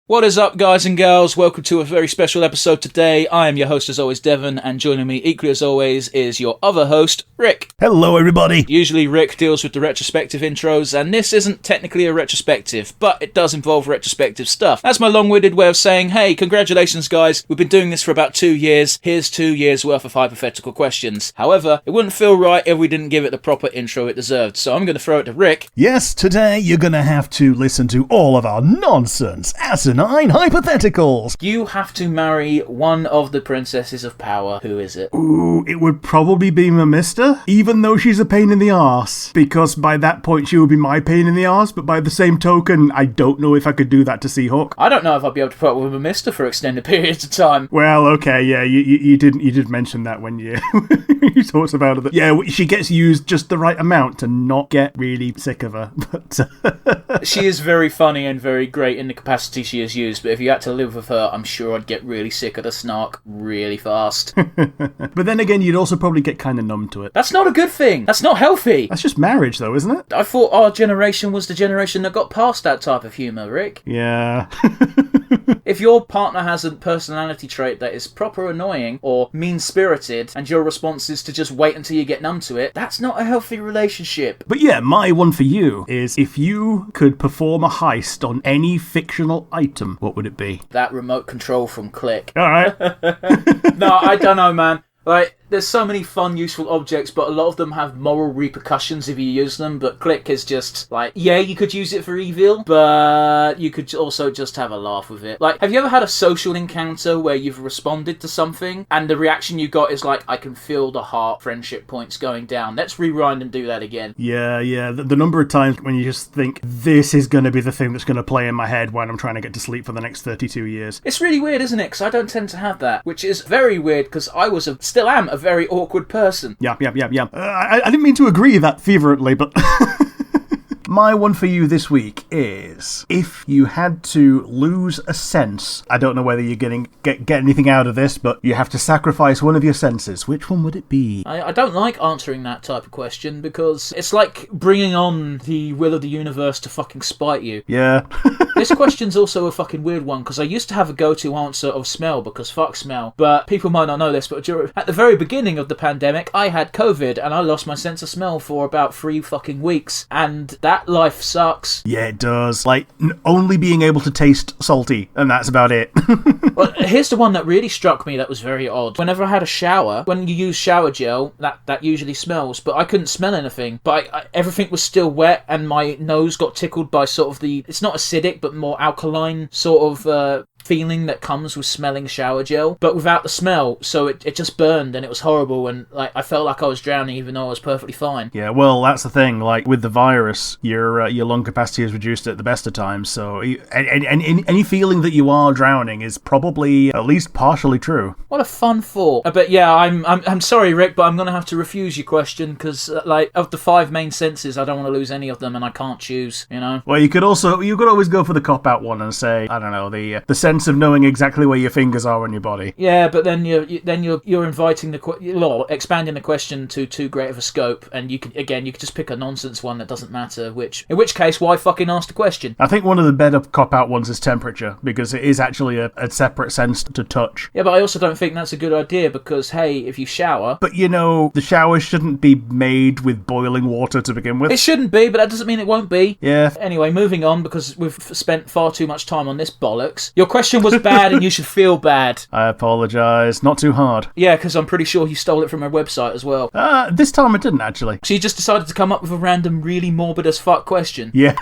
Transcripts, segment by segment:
What is up, guys and girls? Welcome to a very special episode today. I am your host, as always, Devon, and joining me equally as always is your other host, Rick. Hello, everybody. Usually Rick deals with the retrospective intros, and this isn't technically a retrospective, but it does involve retrospective stuff. That's my long-winded way of saying, hey, congratulations, guys. We've been doing this for about 2 years. Here's 2 years worth of hypothetical questions. However, it wouldn't feel right if we didn't give it the proper intro it deserved, so I'm going to throw it to Rick. Yes, today you're going to have to listen to all of our nonsense, asinine hypotheticals. You have to marry one of the princesses of power. Who is it? Ooh, it would probably be my mister, even though she's a pain in the arse. Because by that point she would be my pain in the arse, but by the same token, I don't know if I could do that to Seahawk. I don't know if I'd be able to put up with a mister for extended periods of time. Well, okay, yeah, you did mention that when you you talked about it. Yeah, she gets used just the right amount to not get really sick of her. But she is very funny and very great in the capacity she is used, but if you had to live with her, I'm sure I'd get really sick of the snark really fast. But then again, you'd also probably get kind of numb to it. That's not a good thing. That's not healthy. That's just marriage, though, isn't it? I thought our generation was the generation that got past that type of humour, Rick. Yeah. If your partner has a personality trait that is proper annoying or mean-spirited, and your response is to just wait until you get numb to it, that's not a healthy relationship. But yeah, my one for you is if you could perform a heist on any fictional item, what would it be? That remote control from Click. Alright. No, I don't know, man. Like, there's so many fun, useful objects, but a lot of them have moral repercussions if you use them, but Click is just, like, yeah, you could use it for evil, but you could also just have a laugh with it. Like, have you ever had a social encounter where you've responded to something, and the reaction you got is like, I can feel the heart friendship points going down. Let's rewind and do that again. Yeah. The number of times when you just think, this is going to be the thing that's going to play in my head when I'm trying to get to sleep for the next 32 years. It's really weird, isn't it? Because I don't tend to have that, which is very weird, because still am a very awkward person. Yeah. I didn't mean to agree that fervently, but... My one for you this week is, if you had to lose a sense, I don't know whether you're getting get anything out of this, but you have to sacrifice one of your senses, which one would it be? I don't like answering that type of question, because it's like bringing on the will of the universe to fucking spite you. Yeah. This question's also a fucking weird one, because I used to have a go-to answer of smell, because fuck smell. But people might not know this, but at the very beginning of the pandemic, I had COVID, and I lost my sense of smell for about 3 fucking weeks, and that life sucks. Yeah, it does. Like, only being able to taste salty, and that's about it. Well, here's the one that really struck me that was very odd. Whenever I had a shower, when you use shower gel, that usually smells, but I couldn't smell anything. But everything was still wet, and my nose got tickled by sort of it's not acidic, but more alkaline sort of feeling that comes with smelling shower gel, but without the smell, so it just burned, and it was horrible, and like I felt like I was drowning even though I was perfectly fine. Yeah, well, that's the thing, like with the virus, your lung capacity is reduced at the best of times, so any feeling that you are drowning is probably at least partially true. What a fun thought. But yeah, I'm sorry, Rick, but I'm gonna have to refuse your question, because like of the 5 main senses, I don't want to lose any of them, and I can't choose, you know? Well, you could always go for the cop-out one and say, I don't know, the sense of knowing exactly where your fingers are on your body. Yeah, but then you're inviting expanding the question to too great of a scope, and you could just pick a nonsense one that doesn't matter. In which case, why fucking ask the question? I think one of the better cop-out ones is temperature, because it is actually a separate sense to touch. Yeah, but I also don't think that's a good idea, because hey, if you shower, but you know, the shower shouldn't be made with boiling water to begin with. It shouldn't be, but that doesn't mean it won't be. Yeah. Anyway, moving on, because we've spent far too much time on this bollocks. Your question was bad, and you should feel bad. I apologise. Not too hard. Yeah, because I'm pretty sure you stole it from our website as well. This time I didn't, actually. So you just decided to come up with a random, really morbid as fuck question? Yeah.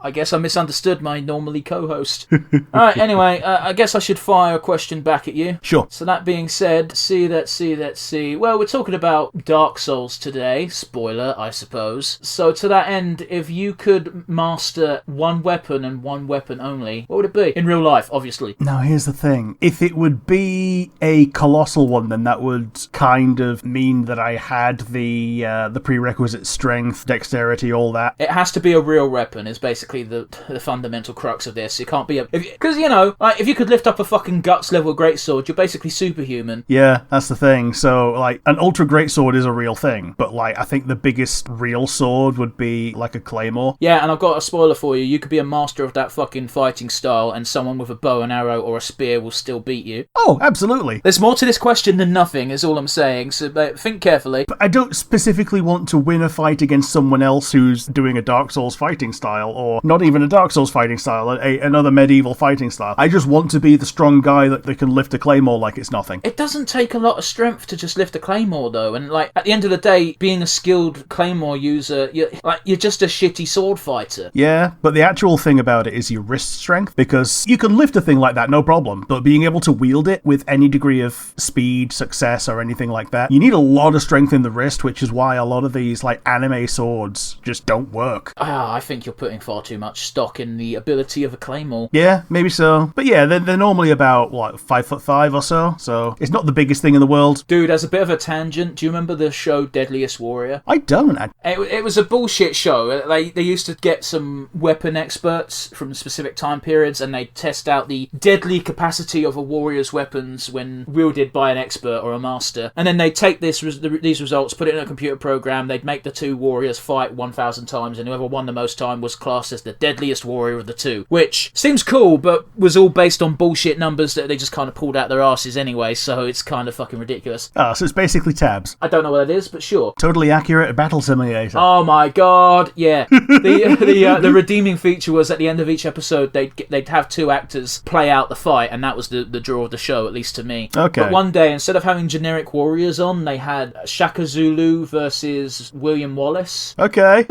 I guess I misunderstood my normally co-host. Alright, anyway, I guess I should fire a question back at you. Sure. So that being said, let's see. Well, we're talking about Dark Souls today. Spoiler, I suppose. So to that end, if you could master one weapon and one weapon only, what would it be? In real life, obviously. Now, here's the thing. If it would be a colossal one, then that would kind of mean that I had the prerequisite strength, dexterity, all that. It has to be a real weapon, is basically basically the fundamental crux of this. It can't be because like if you could lift up a fucking guts level greatsword, you're basically superhuman. Yeah, that's the thing. So like an ultra greatsword is a real thing, but like I think the biggest real sword would be like a claymore. Yeah, and I've got a spoiler for you. You could be a master of that fucking fighting style, and someone with a bow and arrow or a spear will still beat you. Oh, absolutely. There's more to this question than nothing, is all I'm saying, so think carefully. But I don't specifically want to win a fight against someone else who's doing a Dark Souls fighting style, or not even a Dark Souls fighting style, another medieval fighting style. I just want to be the strong guy that can lift a claymore like it's nothing. It doesn't take a lot of strength to just lift a claymore, though, and like at the end of the day, being a skilled claymore user, you're just a shitty sword fighter. Yeah, but the actual thing about it is your wrist strength, because you can lift a thing like that, no problem, but being able to wield it with any degree of speed, success, or anything like that, you need a lot of strength in the wrist, which is why a lot of these like anime swords just don't work. I think you're putting far too much stock in the ability of a claymore. Yeah, maybe so. But yeah, they're normally about, 5'5" or so it's not the biggest thing in the world. Dude, as a bit of a tangent, do you remember the show Deadliest Warrior? I don't. It was a bullshit show. They used to get some weapon experts from specific time periods, and they'd test out the deadly capacity of a warrior's weapons when wielded by an expert or a master. And then they'd take these results, put it in a computer program, they'd make the two warriors fight 1,000 times, and whoever won the most time was classed as the deadliest warrior of the two. Which seems cool, but was all based on bullshit numbers that they just kind of pulled out their asses anyway, so it's kind of fucking ridiculous. Oh, so it's basically tabs. I don't know what it is, but sure. Totally accurate battle simulator. Oh my god, yeah. The redeeming feature was at the end of each episode they'd have two actors play out the fight, and that was the draw of the show, at least to me. Okay. But one day, instead of having generic warriors on, they had Shaka Zulu versus William Wallace. Okay.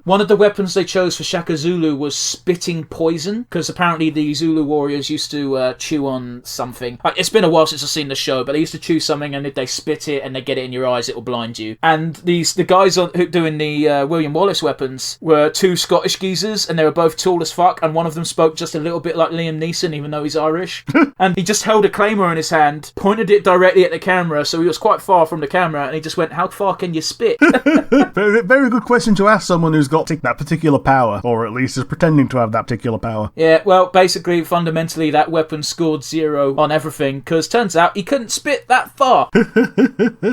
One of the weapons they chose for Shaka Zulu was spitting poison, because apparently the Zulu warriors used to chew on something. It's been a while since I've seen the show, but they used to chew something, and if they spit it and they get it in your eyes, it will blind you. And the guys doing the William Wallace weapons were two Scottish geezers, and they were both tall as fuck, and one of them spoke just a little bit like Liam Neeson, even though he's Irish. And he just held a claymore in his hand, pointed it directly at the camera, so he was quite far from the camera, and he just went, "How far can you spit?" Very, very good question to ask someone who's got that particular power, or at least is pretending to have that particular power. Yeah, well, basically, fundamentally, that weapon scored 0 on everything, because turns out he couldn't spit that far.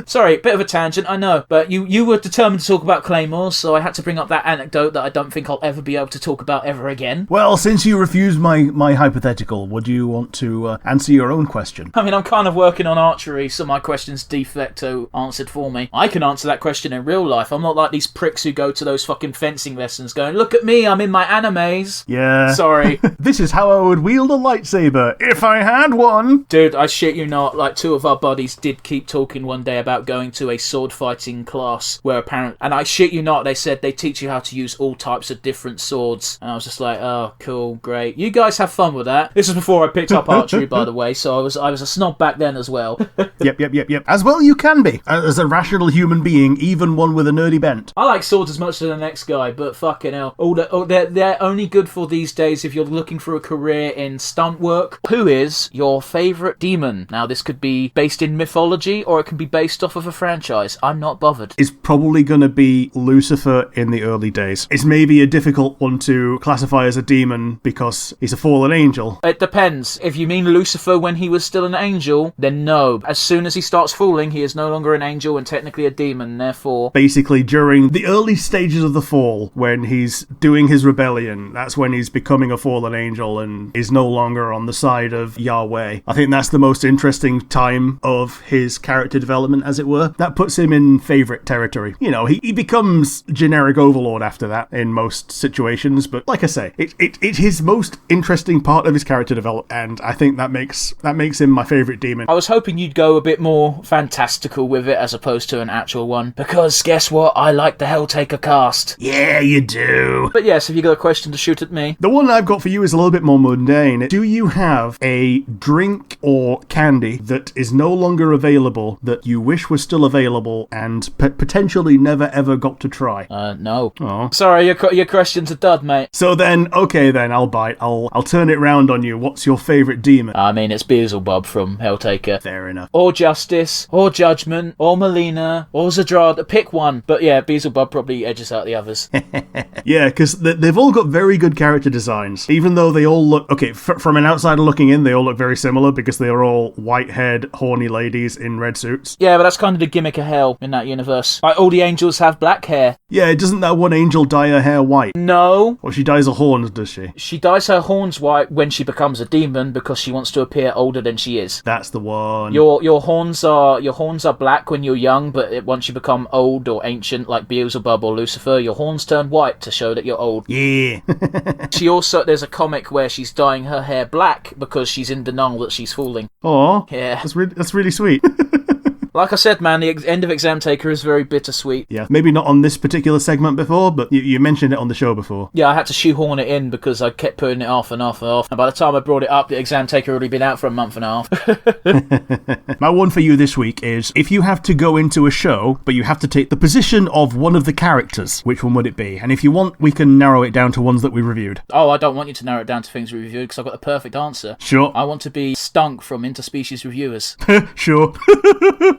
Sorry, bit of a tangent, I know, but you were determined to talk about claymores, so I had to bring up that anecdote that I don't think I'll ever be able to talk about ever again. Well, since you refused my hypothetical, would you want to answer your own question? I mean, I'm kind of working on archery, so my question's de facto answered for me. I can answer that question in real life. I'm not like these pricks who go to those fucking fencing lessons going, "Look at me, I'm in my animes." Yeah. Sorry. This is how I would wield a lightsaber, if I had one. Dude, I shit you not, like, two of our buddies did keep talking one day about going to a sword fighting class where apparently, and I shit you not, they said they teach you how to use all types of different swords. And I was just like, oh, cool, great. You guys have fun with that. This was before I picked up archery, by the way, so I was a snob back then as well. Yep. As well you can be, as a rational human being, even one with a nerdy bent. I like swords as much as the next guy, but fucking hell. They're only good for these days if you're looking for a career in stunt work. Who is your favourite demon? Now, this could be based in mythology, or it can be based off of a franchise. I'm not bothered. It's probably going to be Lucifer in the early days. It's maybe a difficult one to classify as a demon because he's a fallen angel. It depends. If you mean Lucifer when he was still an angel, then no. As soon as he starts falling, he is no longer an angel and technically a demon, therefore... Basically, during the early stages of the fall, when he's doing his rebellion, that's when he's becoming a fallen angel and is no longer on the side of Yahweh. I think that's the most interesting time of his character development, as it were. That puts him in favourite territory. You know, he becomes generic overlord after that in most situations, but like I say, it's his most interesting part of his character development, and I think that makes him my favourite demon. I was hoping you'd go a bit more fantastical with it as opposed to an actual one, because guess what? I like the Helltaker cast. Yeah, you do. But yes, have you got a question to shoot at me? The one I've got for you is a little bit more mundane. Do you have a drink or candy that is no longer available that you wish was still available and potentially never ever got to try? No. Oh. Sorry, your question's a dud, mate. So then, okay then, I'll bite. I'll turn it round on you. What's your favourite demon? I mean, it's Beelzebub from Helltaker. Fair enough. Or Justice, or Judgment, or Melina, or Zadrad. Pick one. But yeah, Beelzebub probably edges out the others. Yeah, because the they've all got very good character designs, even though they all look... Okay, from an outsider looking in, they all look very similar because they are all white-haired, horny ladies in red suits. Yeah, but that's kind of the gimmick of hell in that universe. Like, all the angels have black hair. Yeah, doesn't that one angel dye her hair white? No. Or she dyes her horns, does she? She dyes her horns white when she becomes a demon because she wants to appear older than she is. That's the one. Your horns are black when you're young, but once you become old or ancient, like Beelzebub or Lucifer, your horns turn white to show that you're old. Yeah. There's a comic where she's dyeing her hair black because she's in denial that she's falling. Aw. Yeah. That's really sweet. Like I said, man, the end of Exam Taker is very bittersweet. Yeah, maybe not on this particular segment before, but you mentioned it on the show before. Yeah, I had to shoehorn it in because I kept putting it off and off and off. And by the time I brought it up, the Exam Taker had already been out for a month and a half. My one for you this week is, if you have to go into a show, but you have to take the position of one of the characters, which one would it be? And if you want, we can narrow it down to ones that we reviewed. Oh, I don't want you to narrow it down to things we reviewed because I've got the perfect answer. Sure. I want to be Stunk from Interspecies Reviewers. Sure.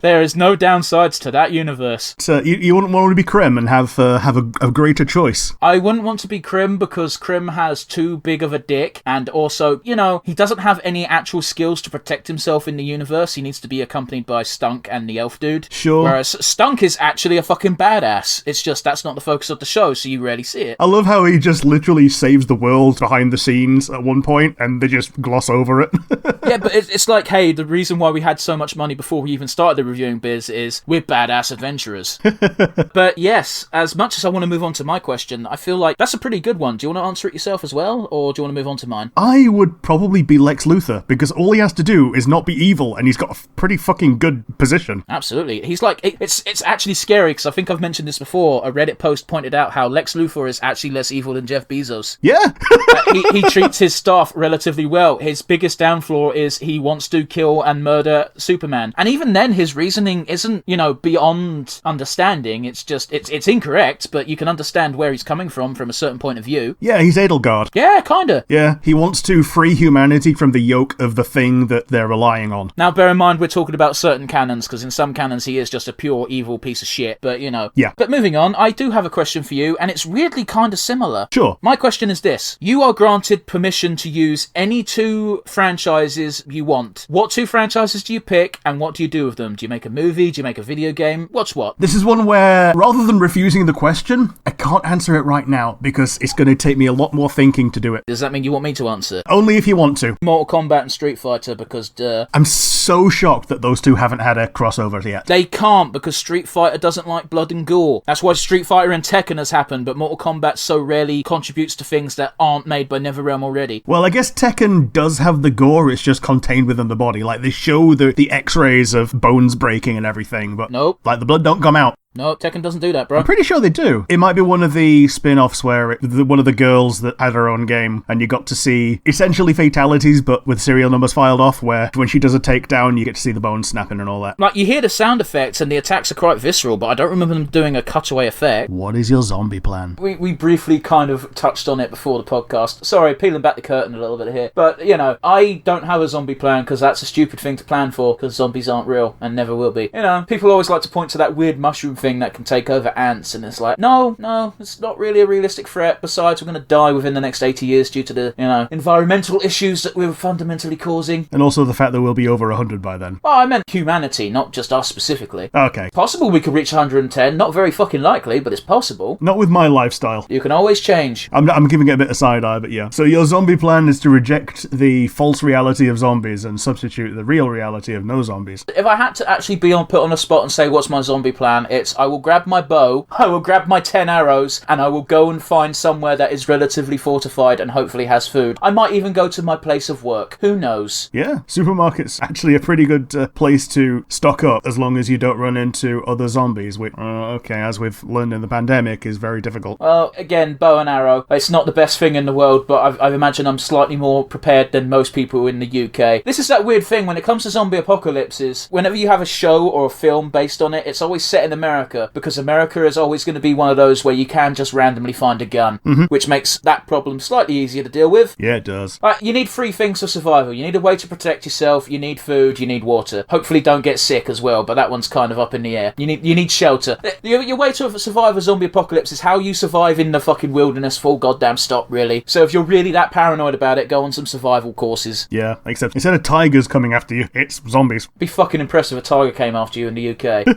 There is no downsides to that universe. So you wouldn't want to be Krim and have a greater choice? I wouldn't want to be Krim because Krim has too big of a dick, and also, he doesn't have any actual skills to protect himself in the universe. He needs to be accompanied by Stunk and the elf dude. Sure. Whereas Stunk is actually a fucking badass. It's just that's not the focus of the show, so you rarely see it. I love how he just literally saves the world behind the scenes at one point, and they just gloss over it. Yeah, but it's like, hey, the reason why we had so much money before we even started the reviewing biz is we're badass adventurers. But yes, as much as I want to move on to my question, I feel like that's a pretty good one. Do you want to answer it yourself as well, or do you want to move on to mine? I would probably be Lex Luthor, because all he has to do is not be evil, and he's got a pretty fucking good position. Absolutely. He's like, it's actually scary, because I think I've mentioned this before. A Reddit post pointed out how Lex Luthor is actually less evil than Jeff Bezos. Yeah. He treats his staff relatively well. His biggest downfall is he wants to kill and murder Superman. And even then, his reasoning isn't, beyond understanding. It's just, it's incorrect, but you can understand where he's coming from a certain point of view. Yeah, he's Edelgard. Yeah, kinda. Yeah, he wants to free humanity from the yoke of the thing that they're relying on. Now, bear in mind, we're talking about certain canons, because in some canons he is just a pure evil piece of shit, but Yeah. But moving on, I do have a question for you, and it's weirdly kind of similar. Sure. My question is this. You are granted permission to use any two franchises you want. What two franchises do you pick, and what do you do with them? Do you make a movie? Do you make a video game? What's what? This is one where, rather than refusing the question, I can't answer it right now, because it's going to take me a lot more thinking to do it. Does that mean you want me to answer? Only if you want to. Mortal Kombat and Street Fighter, because I'm so shocked that those two haven't had a crossover yet. they can't, because Street Fighter doesn't like blood and gore. That's why Street Fighter and Tekken has happened, but Mortal Kombat so rarely contributes to things that aren't made by NetherRealm already. Well, I guess Tekken does have the gore, it's just contained within the body. Like, they show the x-rays of bones breaking and everything, but Nope. like, the blood don't come out. No, Tekken doesn't do that, bro. I'm pretty sure they do. It might be one of the spin-offs where one of the girls that had her own game, and you got to see essentially fatalities, but with serial numbers filed off, where when she does a takedown, you get to see the bones snapping and all that. Like, you hear the sound effects, and the attacks are quite visceral, but I don't remember them doing a cutaway effect. What is your zombie plan? We briefly kind of touched on it before the podcast. Sorry, peeling back the curtain a little bit here. But, I don't have a zombie plan, because that's a stupid thing to plan for, because zombies aren't real, and never will be. People always like to point to that weird mushroom thing that can take over ants, and it's like, no, it's not really a realistic threat. Besides, we're going to die within the next 80 years due to the, environmental issues that we're fundamentally causing. And also the fact that we'll be over 100 by then. Well, I meant humanity, not just us specifically. Okay. Possible we could reach 110, not very fucking likely, but it's possible. Not with my lifestyle. You can always change. I'm giving it a bit of side-eye, but yeah. So your zombie plan is to reject the false reality of zombies and substitute the real reality of no zombies. If I had to actually be put on a spot and say what's my zombie plan, it's I will grab my bow, I will grab my 10 arrows, and I will go and find somewhere that is relatively fortified and hopefully has food. I might even go to my place of work. Who knows? Yeah, supermarket's actually a pretty good place to stock up as long as you don't run into other zombies, which, as we've learned in the pandemic, is very difficult. Well, again, bow and arrow. It's not the best thing in the world, but I imagine I'm slightly more prepared than most people in the UK. This is that weird thing when it comes to zombie apocalypses. Whenever you have a show or a film based on it, it's always set in America America, because America is always going to be one of those where you can just randomly find a gun, which makes that problem slightly easier to deal with. Yeah, it does. You need 3 things for survival. You need a way to protect yourself, you need food, you need water. Hopefully don't get sick as well, but that one's kind of up in the air. You need shelter. Your way to survive a zombie apocalypse is how you survive in the fucking wilderness full goddamn stop, really. So if you're really that paranoid about it, go on some survival courses. Yeah, except instead of tigers coming after you, it's zombies. Be fucking impressed if a tiger came after you in the UK.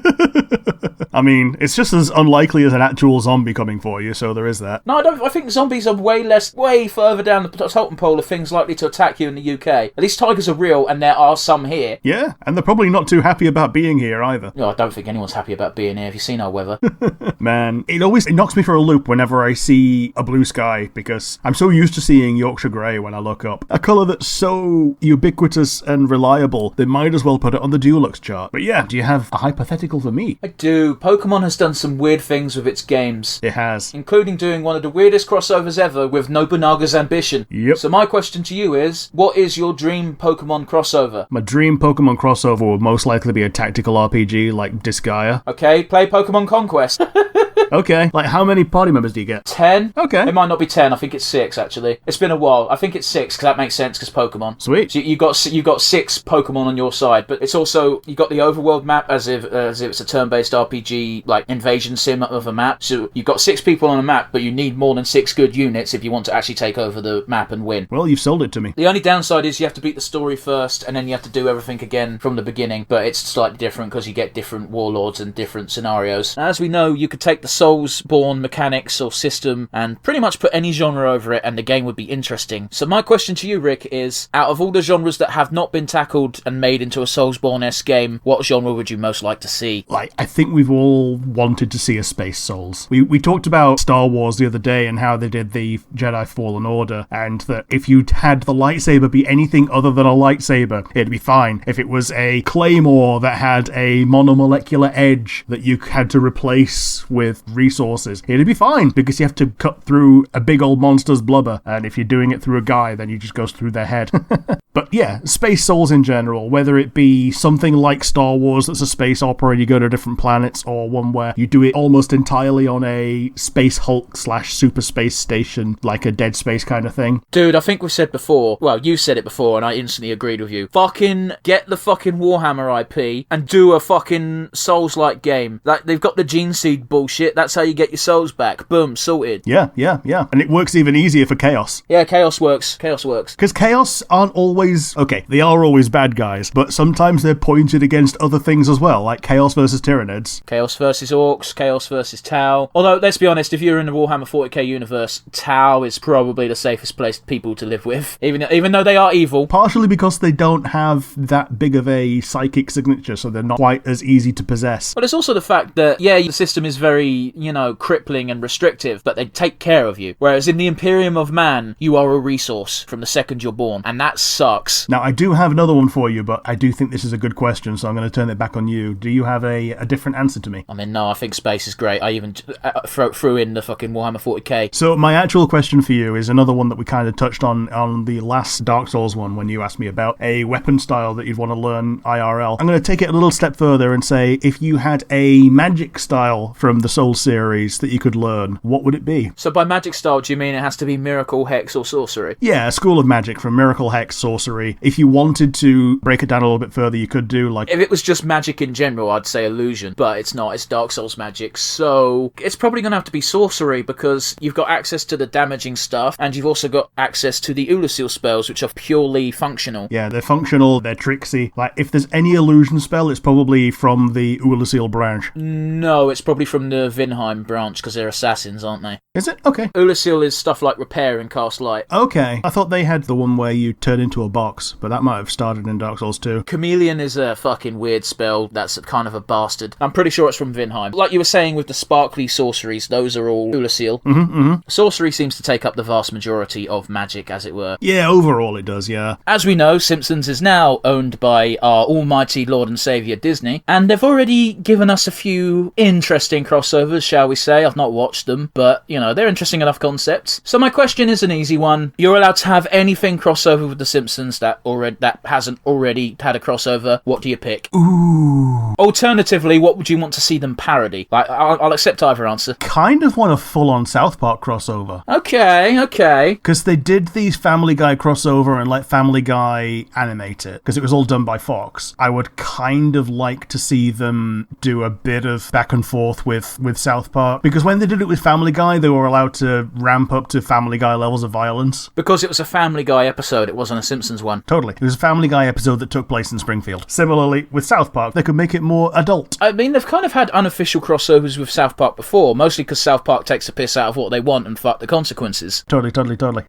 I mean, it's just as unlikely as an actual zombie coming for you, so there is that. No, I think zombies are way further down the totem pole of things likely to attack you in the UK. At least tigers are real, and there are some here. Yeah, and they're probably not too happy about being here either. No, I don't think anyone's happy about being here. Have you seen our weather? Man, it knocks me for a loop whenever I see a blue sky, because I'm so used to seeing Yorkshire grey when I look up. A colour that's so ubiquitous and reliable, they might as well put it on the Dulux chart. But yeah, do you have a hypothetical for me? I do. Pokemon has done some weird things with its games. It has. Including doing one of the weirdest crossovers ever with Nobunaga's Ambition. Yep. So my question to you is, what is your dream Pokemon crossover? My dream Pokemon crossover would most likely be a tactical RPG like Disgaea. Okay, play Pokemon Conquest. Okay, like how many party members do you get? 10? Okay. It might not be 10, I think it's 6 actually. It's been a while. I think it's 6 because that makes sense because Pokemon. Sweet. So you've got 6 Pokemon on your side, but it's also, you got the overworld map as if it's a turn-based RPG, like invasion sim of a map. So you've got 6 people on a map, but you need more than 6 good units if you want to actually take over the map and win. Well, you've sold it to me. The only downside is you have to beat the story first, and then you have to do everything again from the beginning, but it's slightly different because you get different warlords and different scenarios. As we know, you could take the Soulsborne mechanics or system and pretty much put any genre over it and the game would be interesting. So my question to you, Rick, is out of all the genres that have not been tackled and made into a Soulsborne-esque game, what genre would you most like to see? Like, I think we've all wanted to see a Space Souls. We talked about Star Wars the other day and how they did the Jedi Fallen Order, and that if you'd had the lightsaber be anything other than a lightsaber, it'd be fine. If it was a claymore that had a monomolecular edge that you had to replace with resources, it'd be fine, because you have to cut through a big old monster's blubber, and if you're doing it through a guy, then you just goes through their head. But yeah, Space Souls in general, whether it be something like Star Wars that's a space opera and you go to different planets, or one where you do it almost entirely on a Space Hulk / super space station, like a Dead Space kind of thing. Dude, I think we've said before, well, you said it before and I instantly agreed with you. Fucking get the fucking Warhammer IP and do a fucking Souls-like game. Like, they've got the Gene Seed bullshit, that's how you get your souls back. Boom, sorted. Yeah. And it works even easier for Chaos. Yeah, Chaos works. Because Chaos aren't always... Okay, they are always bad guys, but sometimes they're pointed against other things as well, like Chaos versus Tyranids. Chaos versus Orcs, Chaos versus Tau. Although, let's be honest, if you're in the Warhammer 40k universe, Tau is probably the safest placed people to live with, even though they are evil. Partially because they don't have that big of a psychic signature, so they're not quite as easy to possess. But it's also the fact that, yeah, the system is very, crippling and restrictive, but they take care of you. Whereas in the Imperium of Man, you are a resource from the second you're born, and that sucks. Now, I do have another one for you, but I do think this is a good question, so I'm going to turn it back on you. Do you have a different answer to me? I mean, no, I think space is great. I even threw in the fucking Warhammer 40k. So my actual question for you is another one that we kind of touched on the last Dark Souls one when you asked me about a weapon style that you'd want to learn IRL. I'm going to take it a little step further and say, if you had a magic style from the Souls series that you could learn, what would it be? So by magic style, do you mean it has to be miracle, hex, or sorcery? Yeah, a school of magic from miracle, hex, sorcery. If you wanted to break it down a little bit further, you could do like... If it was just magic in general, I'd say illusion, but it's not. It's Dark Souls magic, so it's probably going to have to be sorcery because you've got access to the damaging stuff and you've also got access to the Ulasil spells, which are purely functional. Yeah, they're functional, they're tricksy. Like, if there's any illusion spell, it's probably from the Ulasil branch. No, it's probably from the Vinheim branch because they're assassins, aren't they? Is it? Okay. Ulasil is stuff like repair and cast light. Okay. I thought they had the one where you turn into a box, but that might have started in Dark Souls 2. Chameleon is a fucking weird spell that's kind of a bastard. I'm pretty sure it's from Vinheim. Like you were saying with the sparkly sorceries, those are all Ulasil. Sorcery seems to take up the vast majority of magic, as it were. Yeah, overall it does, yeah. As we know, Simpsons is now owned by our almighty Lord and Saviour Disney, and they've already given us a few interesting crossovers crossovers, shall we say. I've not watched them, but, they're interesting enough concepts. So my question is an easy one. You're allowed to have anything crossover with The Simpsons that hasn't already had a crossover. What do you pick? Ooh. Alternatively, what would you want to see them parody? I'll accept either answer. Kind of want a full-on South Park crossover. Okay. Because they did these Family Guy crossover and let Family Guy animate it, because it was all done by Fox. I would kind of like to see them do a bit of back and forth with South Park, because when they did it with Family Guy, they were allowed to ramp up to Family Guy levels of violence. Because it was a Family Guy episode, it wasn't a Simpsons one. Totally. It was a Family Guy episode that took place in Springfield. Similarly, with South Park, they could make it more adult. I mean, they've kind of had unofficial crossovers with South Park before, mostly because South Park takes a piss out of what they want and fuck the consequences. Totally.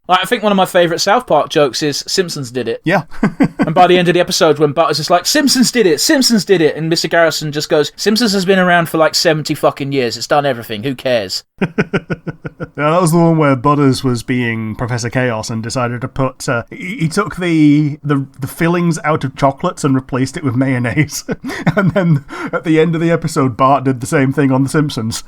I think one of my favourite South Park jokes is Simpsons did it. Yeah. And by the end of the episode, when Butters is like, Simpsons did it, and Mr. Garrison just goes, Simpsons has been around for like 70 fucking years, it's done everything, who cares? Yeah, that was the one where Butters was being Professor Chaos and decided to put... he took the fillings out of chocolates and replaced it with mayonnaise. And then at the end of the episode, Bart did the same thing on The Simpsons.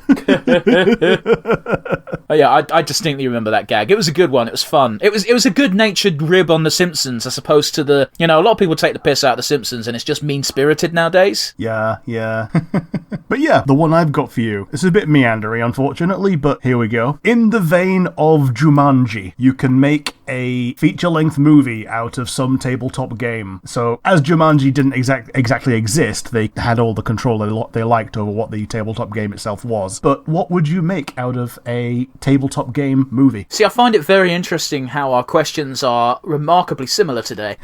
Oh yeah, I distinctly remember that gag. It was a good one. It was fun. It was a good-natured rib on The Simpsons as opposed to the... a lot of people take the piss out of The Simpsons and it's just mean-spirited nowadays. Yeah. But yeah, the one I've got for you, it's a bit meandery, unfortunately, but here we go. In the vein of Jumanji, you can make a feature-length movie out of some tabletop game. So, as Jumanji didn't exactly exist, they had all the control they liked over what the tabletop game itself was. But what would you make out of a tabletop game movie? See, I find it very interesting how our questions are remarkably similar today.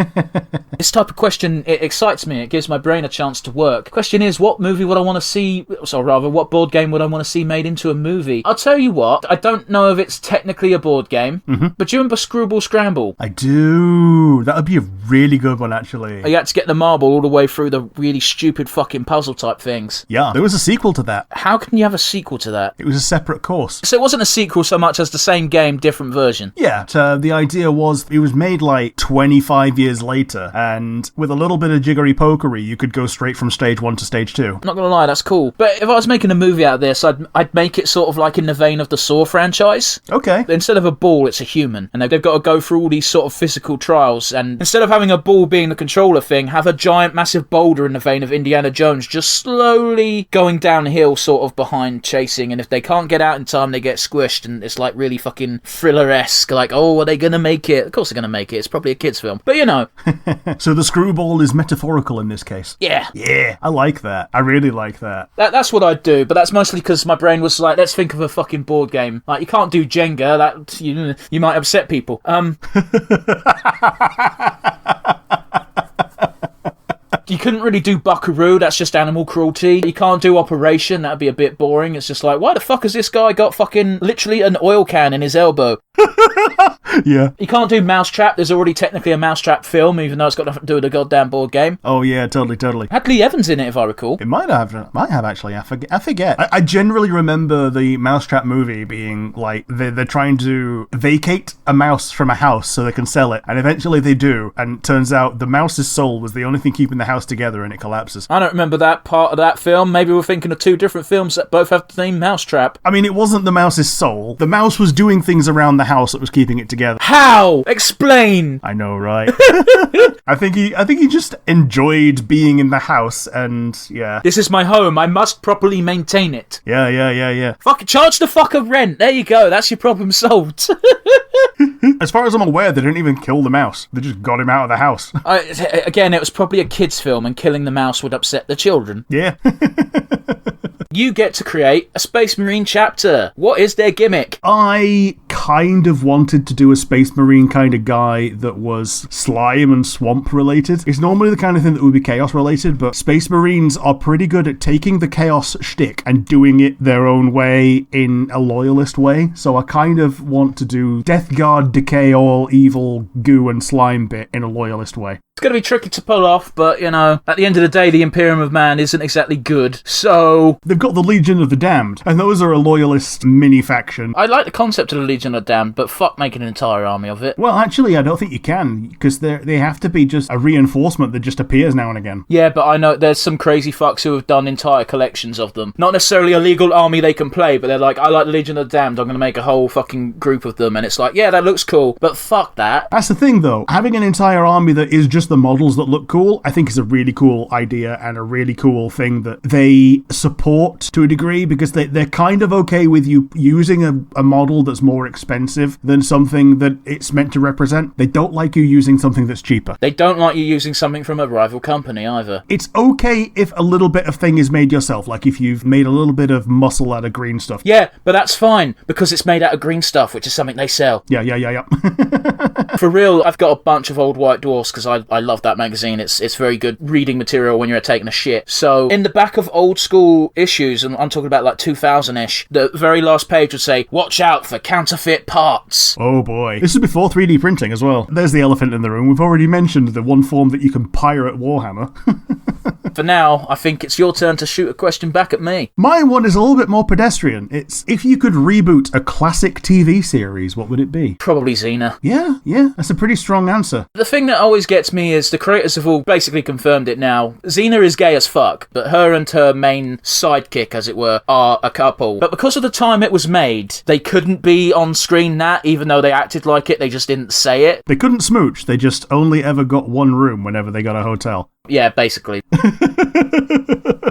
This type of question, it excites me. It gives my brain a chance to work. The question is, what movie would I want to see, or rather, what board game would I want to see made into a movie? I'll tell you what, I don't know if it's technically a board game, but do you remember Screwball Scramble? I do. That would be a really good one, actually. You had to get the marble all the way through the really stupid fucking puzzle type things. Yeah, there was a sequel to that. How can you have a sequel to that? It was a separate course. So it wasn't a sequel so much as the same game, different version? Yeah, the idea was it was made like 25 years later, and with a little bit of jiggery-pokery, you could go straight from stage 1 to stage 2. I'm not gonna lie, that's cool. But if I was making a movie out of this, I'd make it sort of like in the vein of the Saw franchise. Okay. Instead of a ball, it's a human. And they've got to go through all these sort of physical trials. And instead of having a ball being the controller thing, have a giant massive boulder in the vein of Indiana Jones just slowly going downhill sort of behind chasing. And if they can't get out in time, they get squished. And it's like really fucking thriller-esque. Like, oh, are they going to make it? Of course they're going to make it. It's probably a kid's film. But So the screwball is metaphorical in this case. Yeah. Yeah, I like that. I really like that. That's what I'd do, but that's mostly because my brain was like, let's think of a fucking board game. Like, you can't do Jenga, that you might upset people. You couldn't really do Buckaroo, that's just animal cruelty. You can't do Operation, that'd be a bit boring. It's just like, why the fuck has this guy got fucking literally an oil can in his elbow? Yeah. You can't do Mousetrap, there's already technically a Mousetrap film, even though it's got nothing to do with a goddamn board game. Oh yeah, totally. Had Lee Evans in it, if I recall. It might have actually, I forget. I generally remember the Mousetrap movie being like, they're trying to vacate a mouse from a house so they can sell it, and eventually they do, and it turns out the mouse's soul was the only thing keeping the house together, and it collapses. I don't remember that part of that film. Maybe we're thinking of two different films that both have the name Mousetrap. I mean, it wasn't the mouse's soul. The mouse was doing things around the house that was keeping it together. How? Explain! I know, right? I think he just enjoyed being in the house, and yeah. This is my home. I must properly maintain it. Yeah. Fuck, charge the fucker rent. There you go. That's your problem solved. As far as I'm aware, they didn't even kill the mouse. They just got him out of the house. Again, it was probably a kid's film, and killing the mouse would upset the children. Yeah. You get to create a Space Marine chapter. What is their gimmick? I kind of wanted to do a Space Marine kind of guy that was slime and swamp related. It's normally the kind of thing that would be chaos related, but Space Marines are pretty good at taking the chaos shtick and doing it their own way in a loyalist way. So I kind of want to do Death Guard decay all evil goo and slime bit in a loyalist way. It's going to be tricky to pull off, but, you know, at the end of the day, the Imperium of Man isn't exactly good, so... They've got the Legion of the Damned, and those are a loyalist mini-faction. I like the concept of the Legion of the Damned, but fuck making an entire army of it. Well, actually, I don't think you can, because they have to be just a reinforcement that just appears now and again. Yeah, but I know there's some crazy fucks who have done entire collections of them. Not necessarily a legal army they can play, but they're like, I like the Legion of the Damned, I'm going to make a whole fucking group of them, and it's like, yeah, that looks cool, but fuck that. That's the thing, though. Having an entire army that is just the models that look cool, I think is a really cool idea and a really cool thing that they support to a degree, because they're kind of okay with you using a model that's more expensive than something that it's meant to represent. They don't like you using something that's cheaper. They don't like you using something from a rival company either. It's okay if a little bit of thing is made yourself, like if you've made a little bit of muscle out of green stuff. Yeah, but that's fine, because it's made out of green stuff, which is something they sell. Yeah. For real, I've got a bunch of old White Dwarfs, because I love that magazine. It's very good reading material when you're taking a shit. So, in the back of old school issues, and I'm talking about like 2000-ish, the very last page would say, watch out for counterfeit parts. Oh boy. This is before 3D printing as well. There's the elephant in the room. We've already mentioned the one form that you can pirate Warhammer. For now, I think it's your turn to shoot a question back at me. My one is a little bit more pedestrian. It's, if you could reboot a classic TV series, what would it be? Probably Xena. Yeah, that's a pretty strong answer. The thing that always gets me is the creators have all basically confirmed it now. Xena is gay as fuck, but her and her main sidekick, as it were, are a couple. But because of the time it was made, they couldn't be on screen that, even though they acted like it, they just didn't say it. They couldn't smooch, they just only ever got one room whenever they got a hotel. Yeah, basically.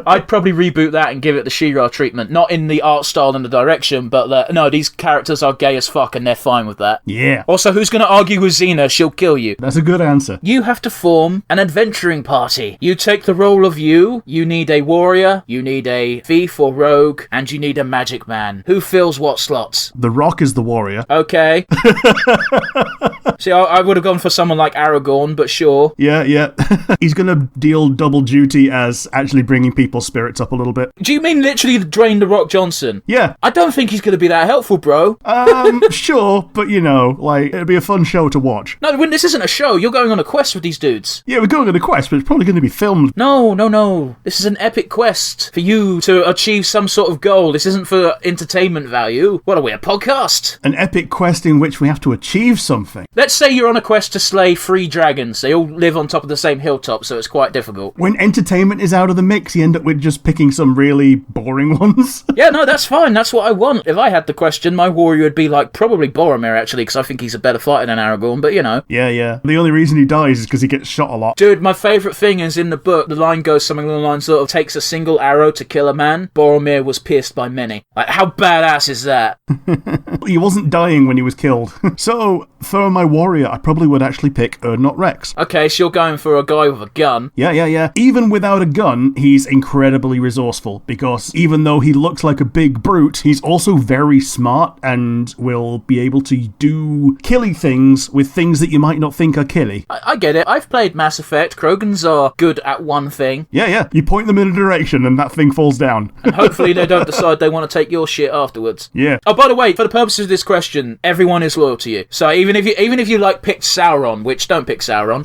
I'd probably reboot that and give it the She-Ra treatment. Not in the art style and the direction, but no, these characters are gay as fuck and they're fine with that. Yeah. Also, who's going to argue with Xena? She'll kill you. That's a good answer. You have to form an adventuring party. You take the role of you need a warrior, you need a thief or rogue, and you need a magic man. Who fills what slots? The Rock is the warrior. Okay. See, I would have gone for someone like Aragorn, but sure. Yeah. He's going to deal double duty as actually bringing people's spirits up a little bit. Do you mean literally drain the Rock Johnson? Yeah. I don't think he's going to be that helpful, bro. Sure, but you know, like, it'd be a fun show to watch. No, this isn't a show. You're going on a quest with these dudes. Yeah, we're going on a quest, but it's probably going to be filmed. No. This is an epic quest for you to achieve some sort of goal. This isn't for entertainment value. What are we, a podcast? An epic quest in which we have to achieve something. Let's say you're on a quest to slay 3 dragons. They all live on top of the same hilltop, so it's quite difficult. When entertainment is out of the mix, you end up with just picking some really boring ones. Yeah, no, that's fine. That's what I want. If I had the question, my warrior would be like probably Boromir, actually, because I think he's a better fighter than Aragorn, but you know. Yeah. The only reason he dies is because he gets shot a lot. Dude, my favourite thing is in the book, the line goes something along the lines of, takes a single arrow to kill a man. Boromir was pierced by many. Like, how badass is that? He wasn't dying when he was killed. So, for my warrior, I probably would actually pick Urdnot Rex. Okay, so you're going for a guy with a gun. Yeah. Even without a gun, he's incredibly resourceful, because even though he looks like a big brute, he's also very smart and will be able to do killy things with things that you might not think are killy. I get it. I've played Mass Effect. Krogans are good at one thing. Yeah. You point them in a direction and that thing falls down. And hopefully they don't decide they want to take your shit afterwards. Yeah. Oh, by the way, for the purposes of this question, everyone is loyal to you. So even if you like picked Sauron, which don't pick Sauron,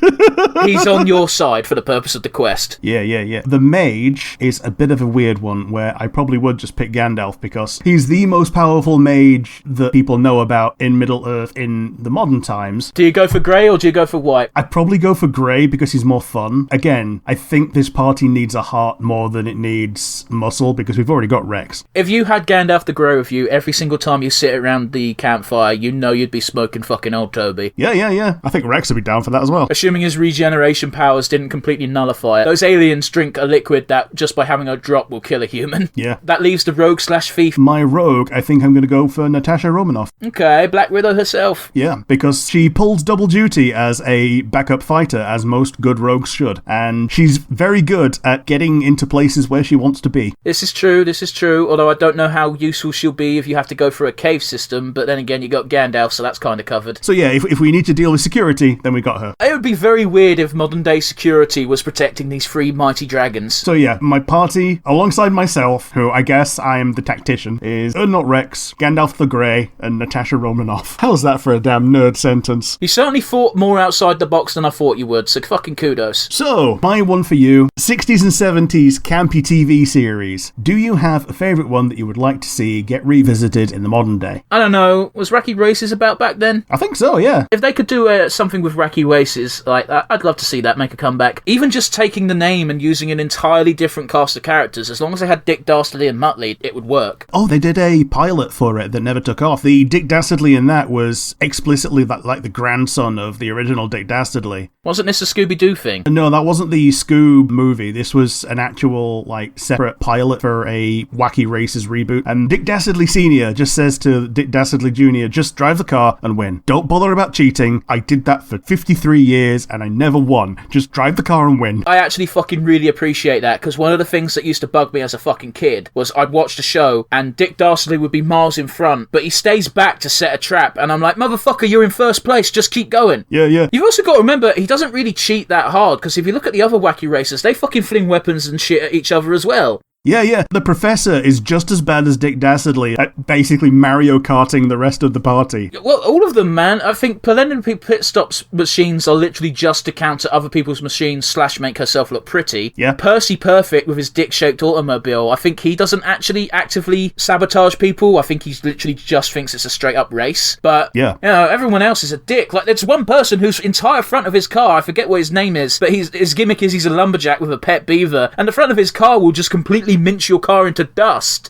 he's on your side for the purpose of the quest. Yeah. The mage is a bit of a weird one, where I probably would just pick Gandalf, because he's the most powerful mage that people know about in Middle-earth in the modern times. Do you go for grey or do you go for white? I'd probably go for grey because he's more fun. Again, I think this party needs a heart more than it needs muscle, because we've already got Rex. If you had Gandalf the Grey with you, every single time you sit around the campfire, you know you'd be smoking fucking old Toby. Yeah. I think Rex would be down for that as well. Assuming his regeneration powers didn't completely nullify it. Those aliens drink a liquid that, just by having a drop, will kill a human. Yeah. That leaves the rogue/thief. My rogue, I think I'm going to go for Natasha Romanoff. Okay, Black Widow herself. Yeah, because she pulls double duty as a backup fighter, as most good rogues should. And she's very good at getting into places where she wants to be. This is true, although I don't know how useful she'll be if you have to go for a cave system, but then again, you got Gandalf, so that's kind of covered. So yeah, if we need to deal with security, then we got her. It would be very weird if modern day security party was protecting these three mighty dragons. So yeah, my party, alongside myself, who I guess I am the tactician, is Ernest Rex, Gandalf the Grey, and Natasha Romanoff. How's that for a damn nerd sentence? You certainly thought more outside the box than I thought you would, so fucking kudos. So, my one for you, 60s and 70s campy TV series. Do you have a favourite one that you would like to see get revisited in the modern day? I don't know, was Wacky Races about back then? I think so, yeah. If they could do something with Wacky Races like that, I'd love to see that make a comeback. Even just taking the name and using an entirely different cast of characters, as long as they had Dick Dastardly and Muttley, it would work. Oh, they did a pilot for it that never took off. The Dick Dastardly in that was explicitly like the grandson of the original Dick Dastardly. Wasn't this a Scooby-Doo thing? No, that wasn't the Scoob movie. This was an actual, separate pilot for a Wacky Races reboot. And Dick Dastardly Sr. just says to Dick Dastardly Jr., just drive the car and win. Don't bother about cheating. I did that for 53 years and I never won. Just drive the car and win. I actually fucking really appreciate that, because one of the things that used to bug me as a fucking kid was I'd watch the show and Dick Dastardly would be miles in front, but he stays back to set a trap, and I'm like, motherfucker, you're in first place, just keep going. Yeah. You've also got to remember, he doesn't really cheat that hard, because if you look at the other Wacky Racers, they fucking fling weapons and shit at each other as well. Yeah. The Professor is just as bad as Dick Dastardly at basically Mario Karting the rest of the party. Well, all of them, man. I think Penelope Pitstop's machines are literally just to counter other people's machines / make herself look pretty. Yeah. Percy Perfect with his dick-shaped automobile, I think he doesn't actually actively sabotage people. I think he literally just thinks it's a straight-up race. But, yeah, everyone else is a dick. Like, there's one person whose entire front of his car, I forget what his name is, but his gimmick is he's a lumberjack with a pet beaver, and the front of his car will just completely mince your car into dust.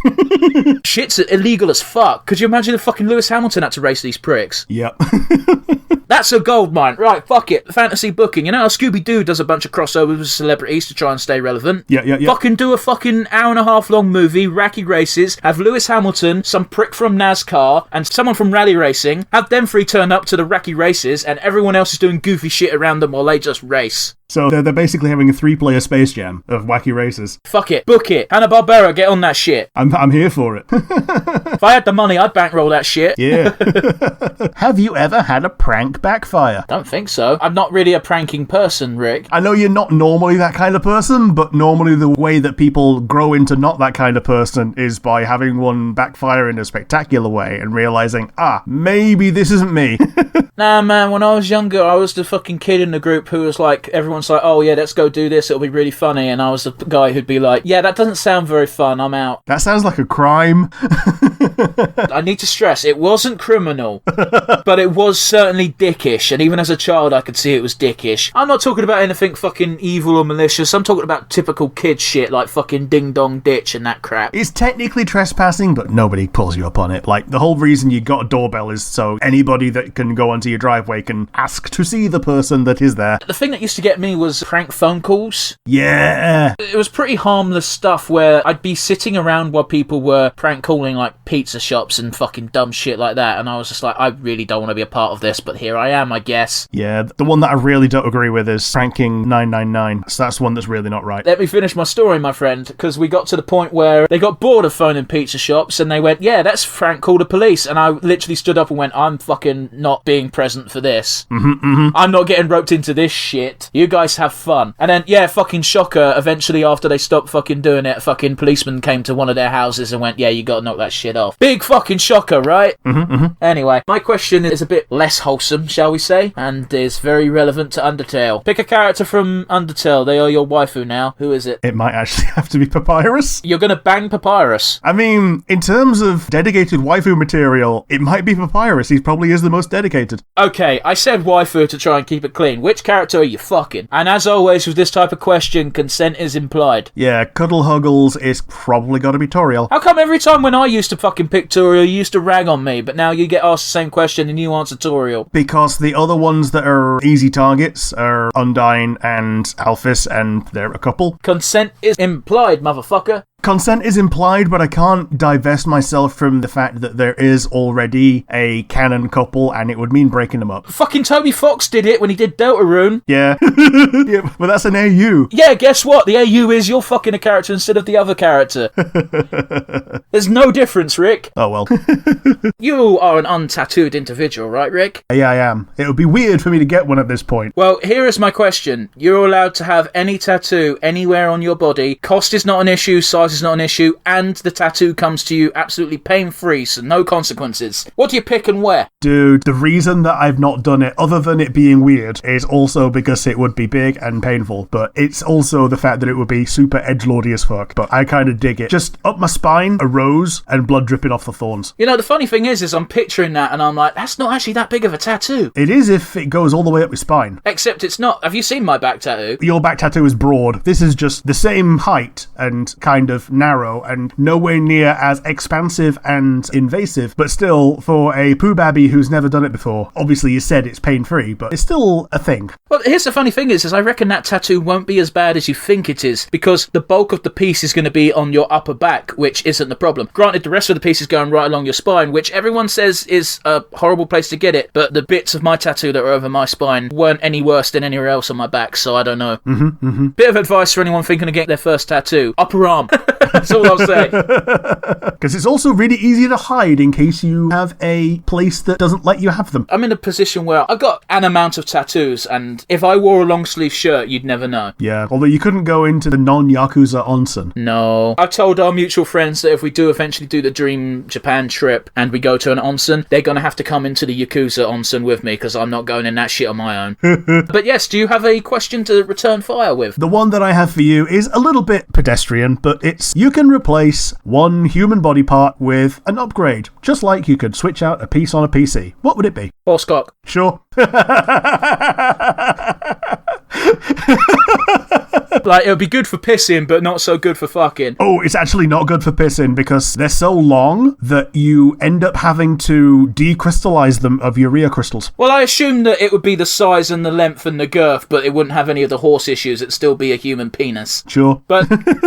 Shit's illegal as fuck. Could you imagine if fucking Lewis Hamilton had to race these pricks? Yep. That's a gold mine. Right, fuck it. Fantasy booking. You know how Scooby-Doo does a bunch of crossovers with celebrities to try and stay relevant? Yeah. Fucking do a fucking hour-and-a-half long movie, Wacky Races, have Lewis Hamilton, some prick from NASCAR, and someone from rally racing, have them three turn up to the Wacky Races, and everyone else is doing goofy shit around them while they just race. So they're basically having a 3-player Space Jam of Wacky Races. Fuck it. Book it. Hanna-Barbera, get on that shit. I'm here for it. If I had the money, I'd bankroll that shit. Yeah. Have you ever had a prank backfire? Don't think so. I'm not really a pranking person, Rick. I know you're not normally that kind of person, but normally the way that people grow into not that kind of person is by having one backfire in a spectacular way and realizing, maybe this isn't me. Nah, man, when I was younger, I was the fucking kid in the group who was like, everyone's like, oh yeah, let's go do this, it'll be really funny, and I was the guy who'd be like, yeah, that doesn't sound very fun, I'm out. That sounds like a crime. I need to stress, it wasn't criminal, but it was certainly dickish, and even as a child I could see it was dickish. I'm not talking about anything fucking evil or malicious, I'm talking about typical kid shit like fucking Ding Dong Ditch and that crap. It's technically trespassing, but nobody pulls you up on it. Like, the whole reason you got a doorbell is so anybody that can go onto your driveway can ask to see the person that is there. The thing that used to get me was prank phone calls. Yeah. It was pretty harmless stuff where I'd be sitting around while people were prank calling like pizza shops and fucking dumb shit like that, and I was just like, I really don't want to be a part of this, but here I am, I guess. Yeah, the one that I really don't agree with is pranking 999, so that's one that's really not right. Let me finish my story, my friend, because we got to the point where they got bored of phoning pizza shops and they went, yeah, that's Frank, call the police, and I literally stood up and went, I'm fucking not being present for this. I'm not getting roped into this shit. You guys have fun. And then, yeah, fucking shocker, eventually after they stopped fucking doing it, a fucking policeman came to one of their houses and went, yeah, you gotta knock that shit off. Big fucking shocker, right? Anyway, my question is a bit less wholesome, shall we say, and is very relevant to Undertale. Pick a character from Undertale. They are your waifu now. Who is it? It might actually have to be Papyrus. You're gonna bang Papyrus. I mean, in terms of dedicated waifu material, it might be Papyrus. He probably is the most dedicated. Okay, I said waifu to try and keep it clean. Which character are you fucking? And as always with this type of question, consent is implied. Yeah, Cuddle Huggles is probably gotta be Toriel. How come every time when I used to fucking pick Toriel, you used to rag on me, but now you get asked the same question and you answer Toriel? Because the other ones that are easy targets are Undyne and Alphys, and they're a couple. Consent is implied, motherfucker. Consent is implied, but I can't divest myself from the fact that there is already a canon couple, and it would mean breaking them up. Fucking Toby Fox did it when he did Deltarune. Yeah. Yeah, but that's an AU. Yeah, guess what? The AU is you're fucking a character instead of the other character. There's no difference, Rick. Oh, well. You are an untattooed individual, right, Rick? Yeah, I am. It would be weird for me to get one at this point. Well, here is my question. You're allowed to have any tattoo anywhere on your body. Cost is not an issue, size is not an issue, and the tattoo comes to you absolutely pain-free, so no consequences. What do you pick and where? Dude, the reason that I've not done it, other than it being weird, is also because it would be big and painful. But it's also the fact that it would be super edgelordy as fuck. But I kind of dig it. Just up my spine, a rose, and blood dripping off the thorns. You know, the funny thing is I'm picturing that and I'm like, that's not actually that big of a tattoo. It is if it goes all the way up your spine. Except it's not. Have you seen my back tattoo? Your back tattoo is broad. This is just the same height and kind of narrow and nowhere near as expansive and invasive, but still, for a poo babby who's never done it before, obviously you said it's pain-free, but it's still a thing. Well, here's the funny thing is I reckon that tattoo won't be as bad as you think it is, because the bulk of the piece is going to be on your upper back, which isn't the problem. Granted, the rest of the piece is going right along your spine, which everyone says is a horrible place to get it, but the bits of my tattoo that are over my spine weren't any worse than anywhere else on my back, so I don't know. Bit of advice for anyone thinking of getting their first tattoo. Upper arm. That's all I'll say. Because it's also really easy to hide in case you have a place that doesn't let you have them. I'm in a position where I've got an amount of tattoos, and if I wore a long sleeve shirt, you'd never know. Yeah, although you couldn't go into the non-Yakuza onsen. No. I've told our mutual friends that if we do eventually do the Dream Japan trip and we go to an onsen, they're going to have to come into the Yakuza onsen with me, because I'm not going in that shit on my own. But yes, do you have a question to return fire with? The one that I have for you is a little bit pedestrian, but it's you can replace one human body part with an upgrade, just like you could switch out a piece on a PC. What would it be? Horse cock. Sure. Like, it would be good for pissing, but not so good for fucking. Oh, it's actually not good for pissing because they're so long that you end up having to decrystallize them of urea crystals. Well, I assumed that it would be the size and the length and the girth, but it wouldn't have any of the horse issues. It'd still be a human penis. Sure. But,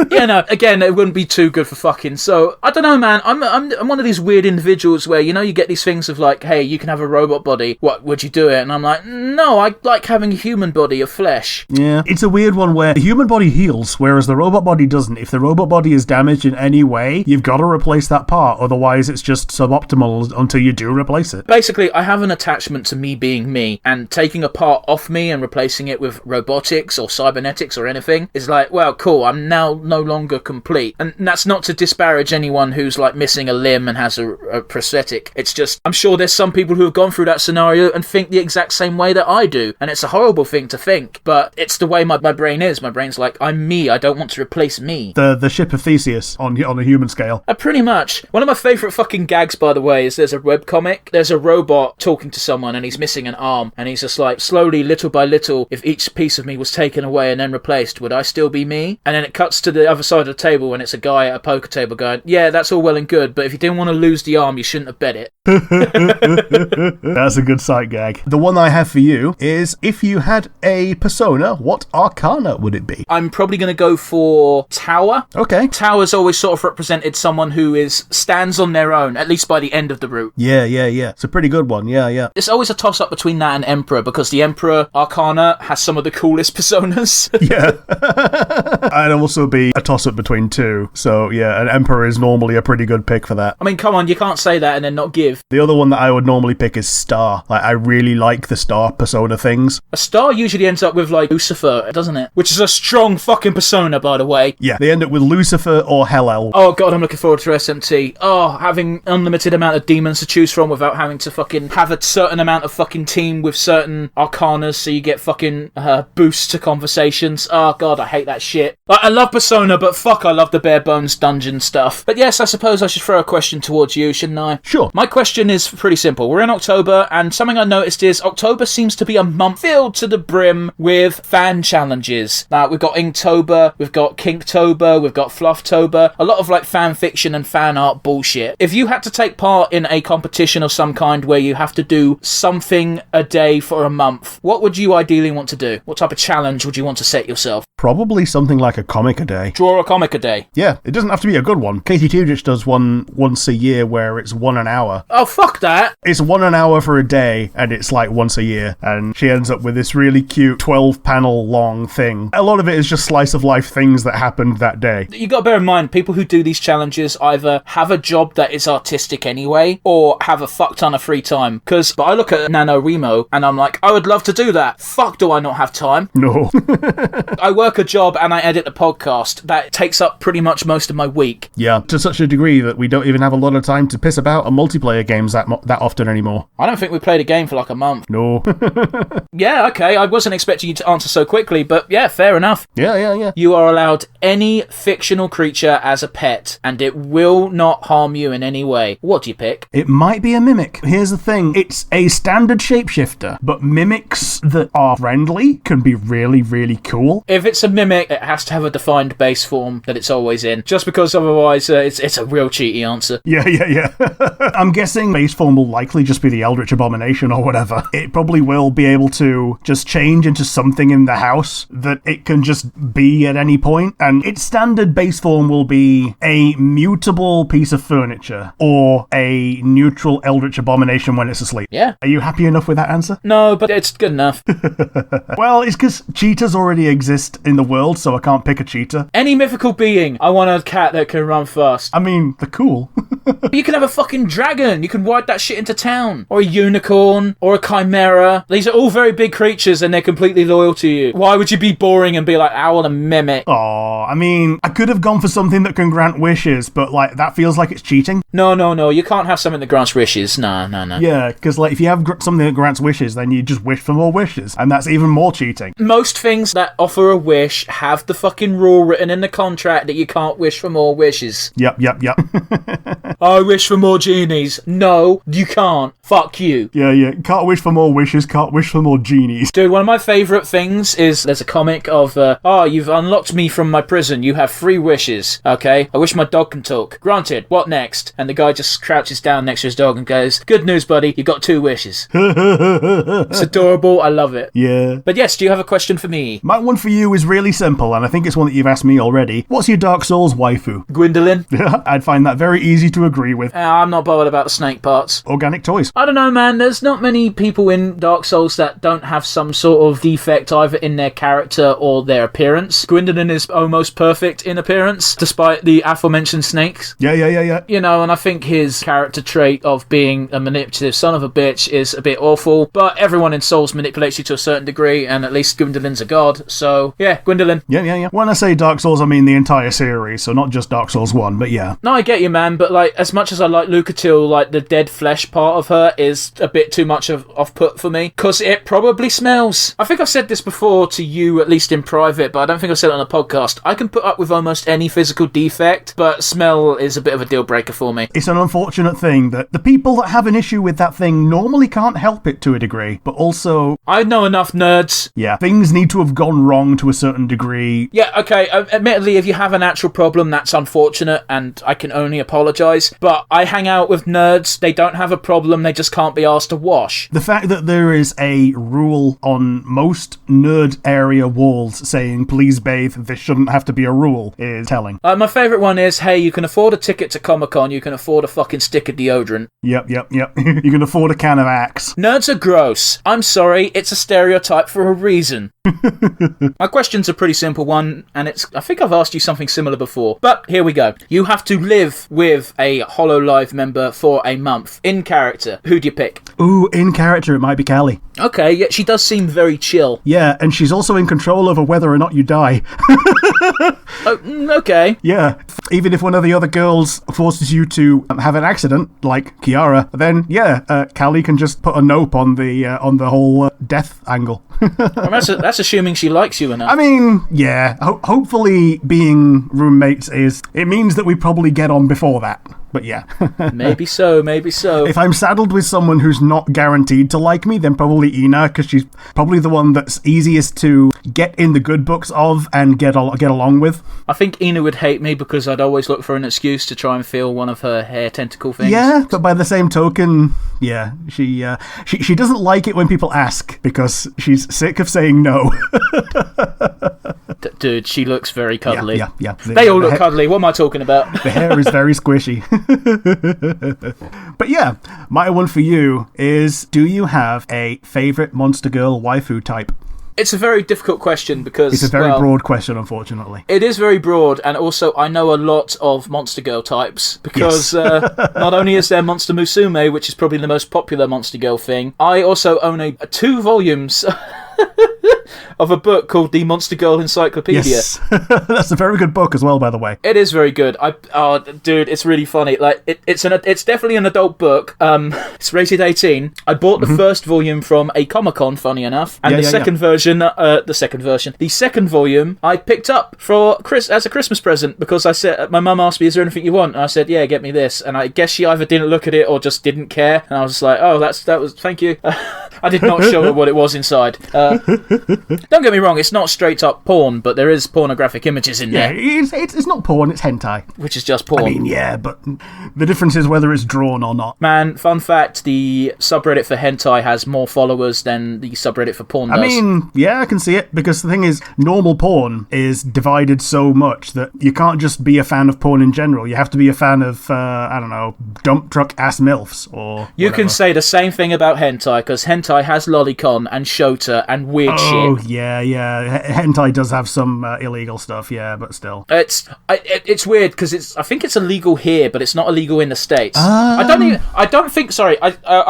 yeah, no, again, it wouldn't be too good for fucking. So, I don't know, man. I'm one of these weird individuals where, you know, you get these things of like, hey, you can have a robot body. What, would you do it? And I'm like, no, I like having a human body of flesh. Yeah. It's a weird one where the human body heals, whereas the robot body doesn't. If the robot body is damaged in any way, you've got to replace that part, otherwise it's just suboptimal until you do replace it. Basically, I have an attachment to me being me, and taking a part off me and replacing it with robotics or cybernetics or anything is like, well, cool, I'm now no longer complete. And that's not to disparage anyone who's like missing a limb and has a prosthetic. It's just, I'm sure there's some people who have gone through that scenario and think the exact same way that I do, and it's a horrible thing to think, but it's the way my brain is. My brain's like, I'm me, I don't want to replace me. The ship of Theseus on a human scale. Pretty much. One of my favourite fucking gags, by the way, is there's a webcomic. There's a robot talking to someone and he's missing an arm, and he's just like, slowly, little by little, if each piece of me was taken away and then replaced, would I still be me? And then it cuts to the other side of the table and it's a guy at a poker table going, yeah, that's all well and good, but if you didn't want to lose the arm, you shouldn't have bet it. That's a good sight gag. The one I have for you is, if you had a persona, what arcana would it be? I'm probably going to go for Tower. Okay. Tower's always sort of represented someone who stands on their own, at least by the end of the route. Yeah. It's a pretty good one. Yeah. It's always a toss-up between that and Emperor, because the Emperor Arcana has some of the coolest personas. Yeah. I'd also be a toss-up between two. So, yeah, an Emperor is normally a pretty good pick for that. I mean, come on, you can't say that and then not give. The other one that I would normally pick is Star. Like, I really like the Star persona things. A Star usually ends up with, like, Lucifer, doesn't it? Which is a strong fucking persona, by the way. Yeah, they end up with Lucifer or Hell-El. Oh, God, I'm looking forward to SMT. Oh, having unlimited amount of demons to choose from without having to fucking have a certain amount of fucking team with certain arcanas so you get fucking boosts to conversations. Oh, God, I hate that shit. Like, I love Persona, but fuck, I love the bare bones dungeon stuff. But yes, I suppose I should throw a question towards you, shouldn't I? Sure. My question is pretty simple. We're in October, and something I noticed is October seems to be a month filled to the brim with fan challenges. Now, we've got got Inktober, we've got Kinktober, we've got Flufftober, a lot of like fan fiction and fan art bullshit. If you had to take part in a competition of some kind where you have to do something a day for a month, what would you ideally want to do? What type of challenge would you want to set yourself? Probably something like a comic a day. Draw a comic a day. Yeah, it doesn't have to be a good one. Katie Tudich does one once a year where it's 1 an hour. Oh, fuck that. It's 1 an hour for a day, and it's like once a year. And she ends up with this really cute 12-panel long thing. A lot of it is just slice of life things that happened that day. You got to bear in mind, people who do these challenges either have a job that is artistic anyway, or have a fuck ton of free time. Because I look at NaNoWriMo, and I'm like, I would love to do that. Fuck, do I not have time? No. I work a job and I edit a podcast. That takes up pretty much most of my week. Yeah, to such a degree that we don't even have a lot of time to piss about on multiplayer games that often anymore. I don't think we played a game for like a month. No. Yeah, okay, I wasn't expecting you to answer so quickly, but yeah, fair enough. Yeah. You are allowed any fictional creature as a pet, and it will not harm you in any way. What do you pick? It might be a mimic. Here's the thing. It's a standard shapeshifter, but mimics that are friendly can be really, really cool. If it's a mimic, it has to have a defined base form that it's always in, just because otherwise it's a real cheaty answer. Yeah. I'm guessing base form will likely just be the Eldritch Abomination or whatever. It probably will be able to just change into something in the house that it can just be at any point, and its standard base form will be a mutable piece of furniture or a neutral Eldritch Abomination when it's asleep. Yeah. Are you happy enough with that answer? No, but it's good enough. Well, it's because cheetahs already exist in the world, so I can't pick a cheetah. Any mythical being, I want a cat that can run fast. I mean, they're cool. You can have a fucking dragon. You can ride that shit into town. Or a unicorn. Or a chimera. These are all very big creatures and they're completely loyal to you. Why would you be boring and be like, I want a mimic? Oh, I mean, I could have gone for something that can grant wishes, but like that feels like it's cheating. No. You can't have something that grants wishes. No. Yeah, because like if you have something that grants wishes, then you just wish for more wishes, and that's even more cheating. Most things that offer a wish have the fucking rule written in the contract that you can't wish for more wishes. Yep. I wish for more genies. No, you can't. Fuck you. Yeah. Can't wish for more wishes, can't wish for more genies. Dude, one of my favourite things is there's a comic of, you've unlocked me from my prison. You have 3 wishes. Okay, I wish my dog can talk. Granted, what next? And the guy just crouches down next to his dog and goes, good news, buddy, you got 2 wishes. It's adorable. I love it. Yeah. But yes, do you have a question for me? My one for you is really simple, and I think it's one that you've asked me already. What's your Dark Souls waifu? Gwendolyn? I'd find that very easy to agree with. I'm not bothered about the snake parts. Organic toys. I don't know, man. There's not many people in Dark Souls that don't have some sort of defect either in their character or their appearance. Gwendolyn is almost perfect in appearance, despite the aforementioned snakes. Yeah. You know, and I think his character trait of being a manipulative son of a bitch is a bit awful, but everyone in Souls manipulates you to a certain degree, and at least Gwendolyn's a god, so yeah, Gwendolyn. Yeah. When I say Dark Souls, I mean the entire series, so not just Dark Souls 1, but yeah. No, I get you, man, but like, as much as I like Lucatil, like, the dead flesh part of her is a bit too much of off-put for me, because it probably smells. I think I've said this before to you, at least in private, but I don't think I've said it on a podcast. I can put up with almost any physical defect, but smell is a bit of a deal breaker for me. It's an unfortunate thing that the people that have an issue with that thing normally can't help it to a degree, but also... I know enough nerds. Yeah, things need to have gone wrong to a certain degree. Yeah, okay, admittedly, if you have an actual problem, that's unfortunate, and I can only apologise, but I hang out with nerds, they don't have a problem, they just can't be asked to wash. The fact that there is a rule on most nerd area walls saying, please bathe, this shouldn't have to be a rule, is telling. My favourite one is, hey, you can afford a ticket to Comic-Con, you can afford a fucking stick of deodorant. Yep. You can afford a can of Axe. Nerds are gross. I'm sorry, it's a stereotype for a reason. My question's a pretty simple one, and I think I've asked you something similar before, but here we go. You have to live with a HoloLive member for a month, in character. Who do you pick? Ooh, in character, it might be Callie. Okay, yeah, she does seem very chill. Yeah, and she's also in control over whether or not you die. Okay. Yeah, even if one of the other girls forces you to have an accident, like Kiara, then yeah, Callie can just put a nope on the whole death angle. Well, that's assuming she likes you enough. I mean, yeah, hopefully being roommates it means that we probably get on before that. But yeah. Maybe so. If I'm saddled with someone who's not guaranteed to like me, then probably Ina, because she's probably the one that's easiest to, get in the good books of and get along with. I think Ina would hate me because I'd always look for an excuse to try and feel one of her hair tentacle things. Yeah, but by the same token, yeah, she doesn't like it when people ask because she's sick of saying no. Dude, she looks very cuddly. Yeah. They all look cuddly. What am I talking about? The hair is very squishy. But yeah, my one for you is, do you have a favourite Monster Girl waifu type? It's a very difficult question because... It's a very broad question, unfortunately. It is very broad, and also I know a lot of Monster Girl types because not only is there Monster Musume, which is probably the most popular Monster Girl thing, I also own 2 volumes... of a book called The Monster Girl Encyclopedia. Yes. That's a very good book as well, by the way. It is very good. Dude, it's really funny. Like, it's definitely an adult book. It's rated 18. I bought the first volume from a Comic-Con, funny enough, and the second volume I picked up as a Christmas present because I said, my mum asked me, "Is there anything you want?" And I said, "Yeah, get me this." And I guess she either didn't look at it or just didn't care. And I was like, "Oh, that was thank you." I did not show her what it was inside. Don't get me wrong, it's not straight up porn, but there is pornographic images in there. Yeah, it's not porn, it's hentai. Which is just porn. I mean, yeah, but the difference is whether it's drawn or not. Man, fun fact, the subreddit for hentai has more followers than the subreddit for porn does. I mean, yeah, I can see it, because the thing is, normal porn is divided so much that you can't just be a fan of porn in general. You have to be a fan of, I don't know, dump truck ass MILFs, or You whatever. can say the same thing about hentai, because hentai has lolicon and shota and weird shit. Oh, yeah. Hentai does have some illegal stuff, yeah, but still. It's weird because I think it's illegal here, but it's not illegal in the States. I'll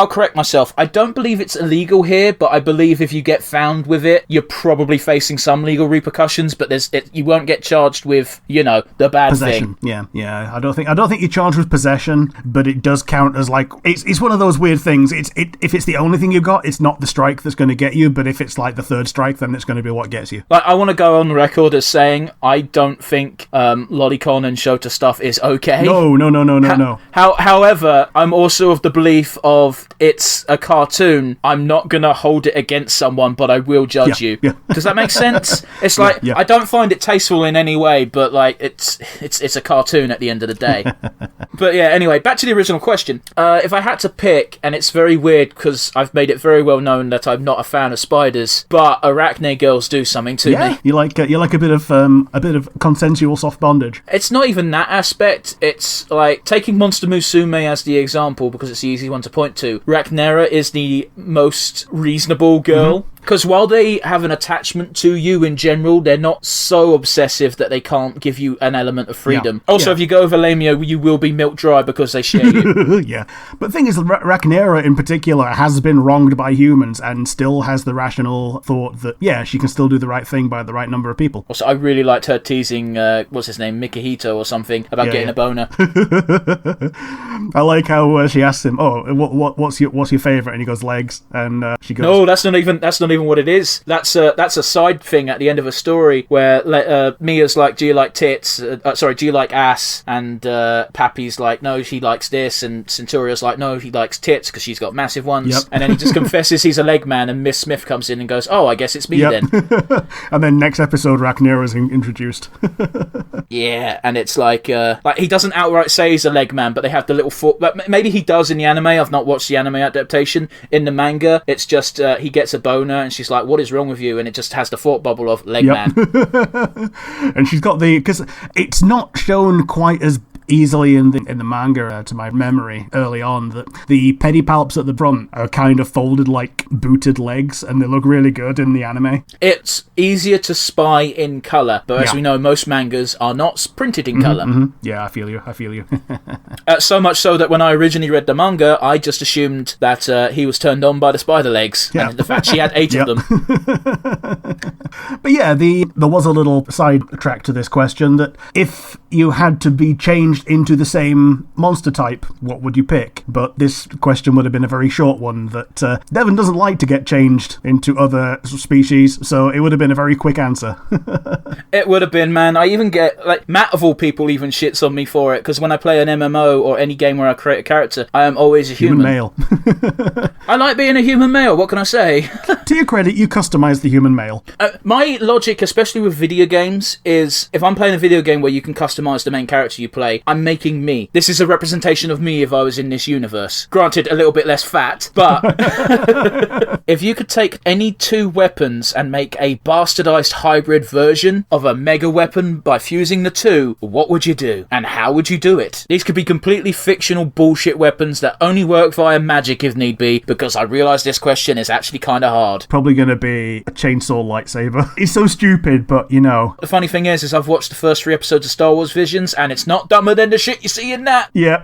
correct myself. I don't believe it's illegal here, but I believe if you get found with it, you're probably facing some legal repercussions. But you won't get charged with, the bad possession. thing. Yeah. I don't think you're charged with possession, but it does count as like it's one of those weird things. If it's the only thing you've got, it's not the strike that's going to get you. But if it's like the third strike, then it's going to be what gets you. Like, I want to go on record as saying I don't think lolicon and shota stuff is okay. No. However, I'm also of the belief of it's a cartoon. I'm not gonna hold it against someone, but I will judge you. Yeah. Does that make sense? It's like I don't find it tasteful in any way, but like it's a cartoon at the end of the day. But yeah, anyway, back to the original question. If I had to pick, and it's very weird because I've made it very well known that I'm not a fan of spiders, but arachne girls do something to me. You like a bit of consensual soft bondage. It's not even that aspect. It's like taking Monster Musume as the example because it's the easy one to point to. Rachnera is the most reasonable girl. Because while they have an attachment to you in general, they're not so obsessive that they can't give you an element of freedom. Yeah. Also, if you go over Lamio, you will be milk dry because they share you. Yeah. But the thing is, Rachnera in particular has been wronged by humans and still has the rational thought that, yeah, she can still do the right thing by the right number of people. Also, I really liked her teasing, what's his name, Mikihito or something, about getting a boner. I like how she asks him, what's your favourite? And he goes, legs. And she goes... No, that's not even what it is. That's a side thing at the end of a story where Mia's like, do you like tits? Do you like ass? And Pappy's like, no, he likes this. And Centurio's like, no, he likes tits because she's got massive ones. Yep. And then he just confesses he's a leg man, and Miss Smith comes in and goes, oh, I guess it's me then. And then next episode, Rachnera's introduced. Yeah, and it's like he doesn't outright say he's a leg man, but they have the little foot. But maybe he does in the anime. I've not watched the anime adaptation. In the manga, it's just he gets a boner, and she's like, what is wrong with you? And it just has the thought bubble of leg man. And she's got because it's not shown quite as easily in the manga, to my memory, early on, that the pedipalps at the front are kind of folded like booted legs, and they look really good in the anime. It's easier to spy in colour, but as we know, most mangas are not printed in colour. Yeah, I feel you. So much so that when I originally read the manga, I just assumed that he was turned on by the spider legs, and the fact she had 8 of them. But yeah, there was a little side track to this question, that if you had to be changed into the same monster type, what would you pick? But this question would have been a very short one, that Devon doesn't like to get changed into other species, so it would have been a very quick answer. It would have been, man. I even get, like, Matt of all people even shits on me for it, because when I play an MMO or any game where I create a character, I am always a human. Male. I like being a human male, what can I say? To your credit, you customize the human male. My logic, especially with video games, is if I'm playing a video game where you can customize the main character you play, I'm making me. This is a representation of me if I was in this universe. Granted, a little bit less fat, but if you could take any two weapons and make a bastardized hybrid version of a mega weapon by fusing the two, what would you do? And how would you do it? These could be completely fictional bullshit weapons that only work via magic if need be, because I realise this question is actually kind of hard. Probably going to be a chainsaw lightsaber. It's so stupid, but you know. The funny thing is I've watched the first 3 episodes of Star Wars Visions, and it's not dumber than the shit you see in that. Yeah.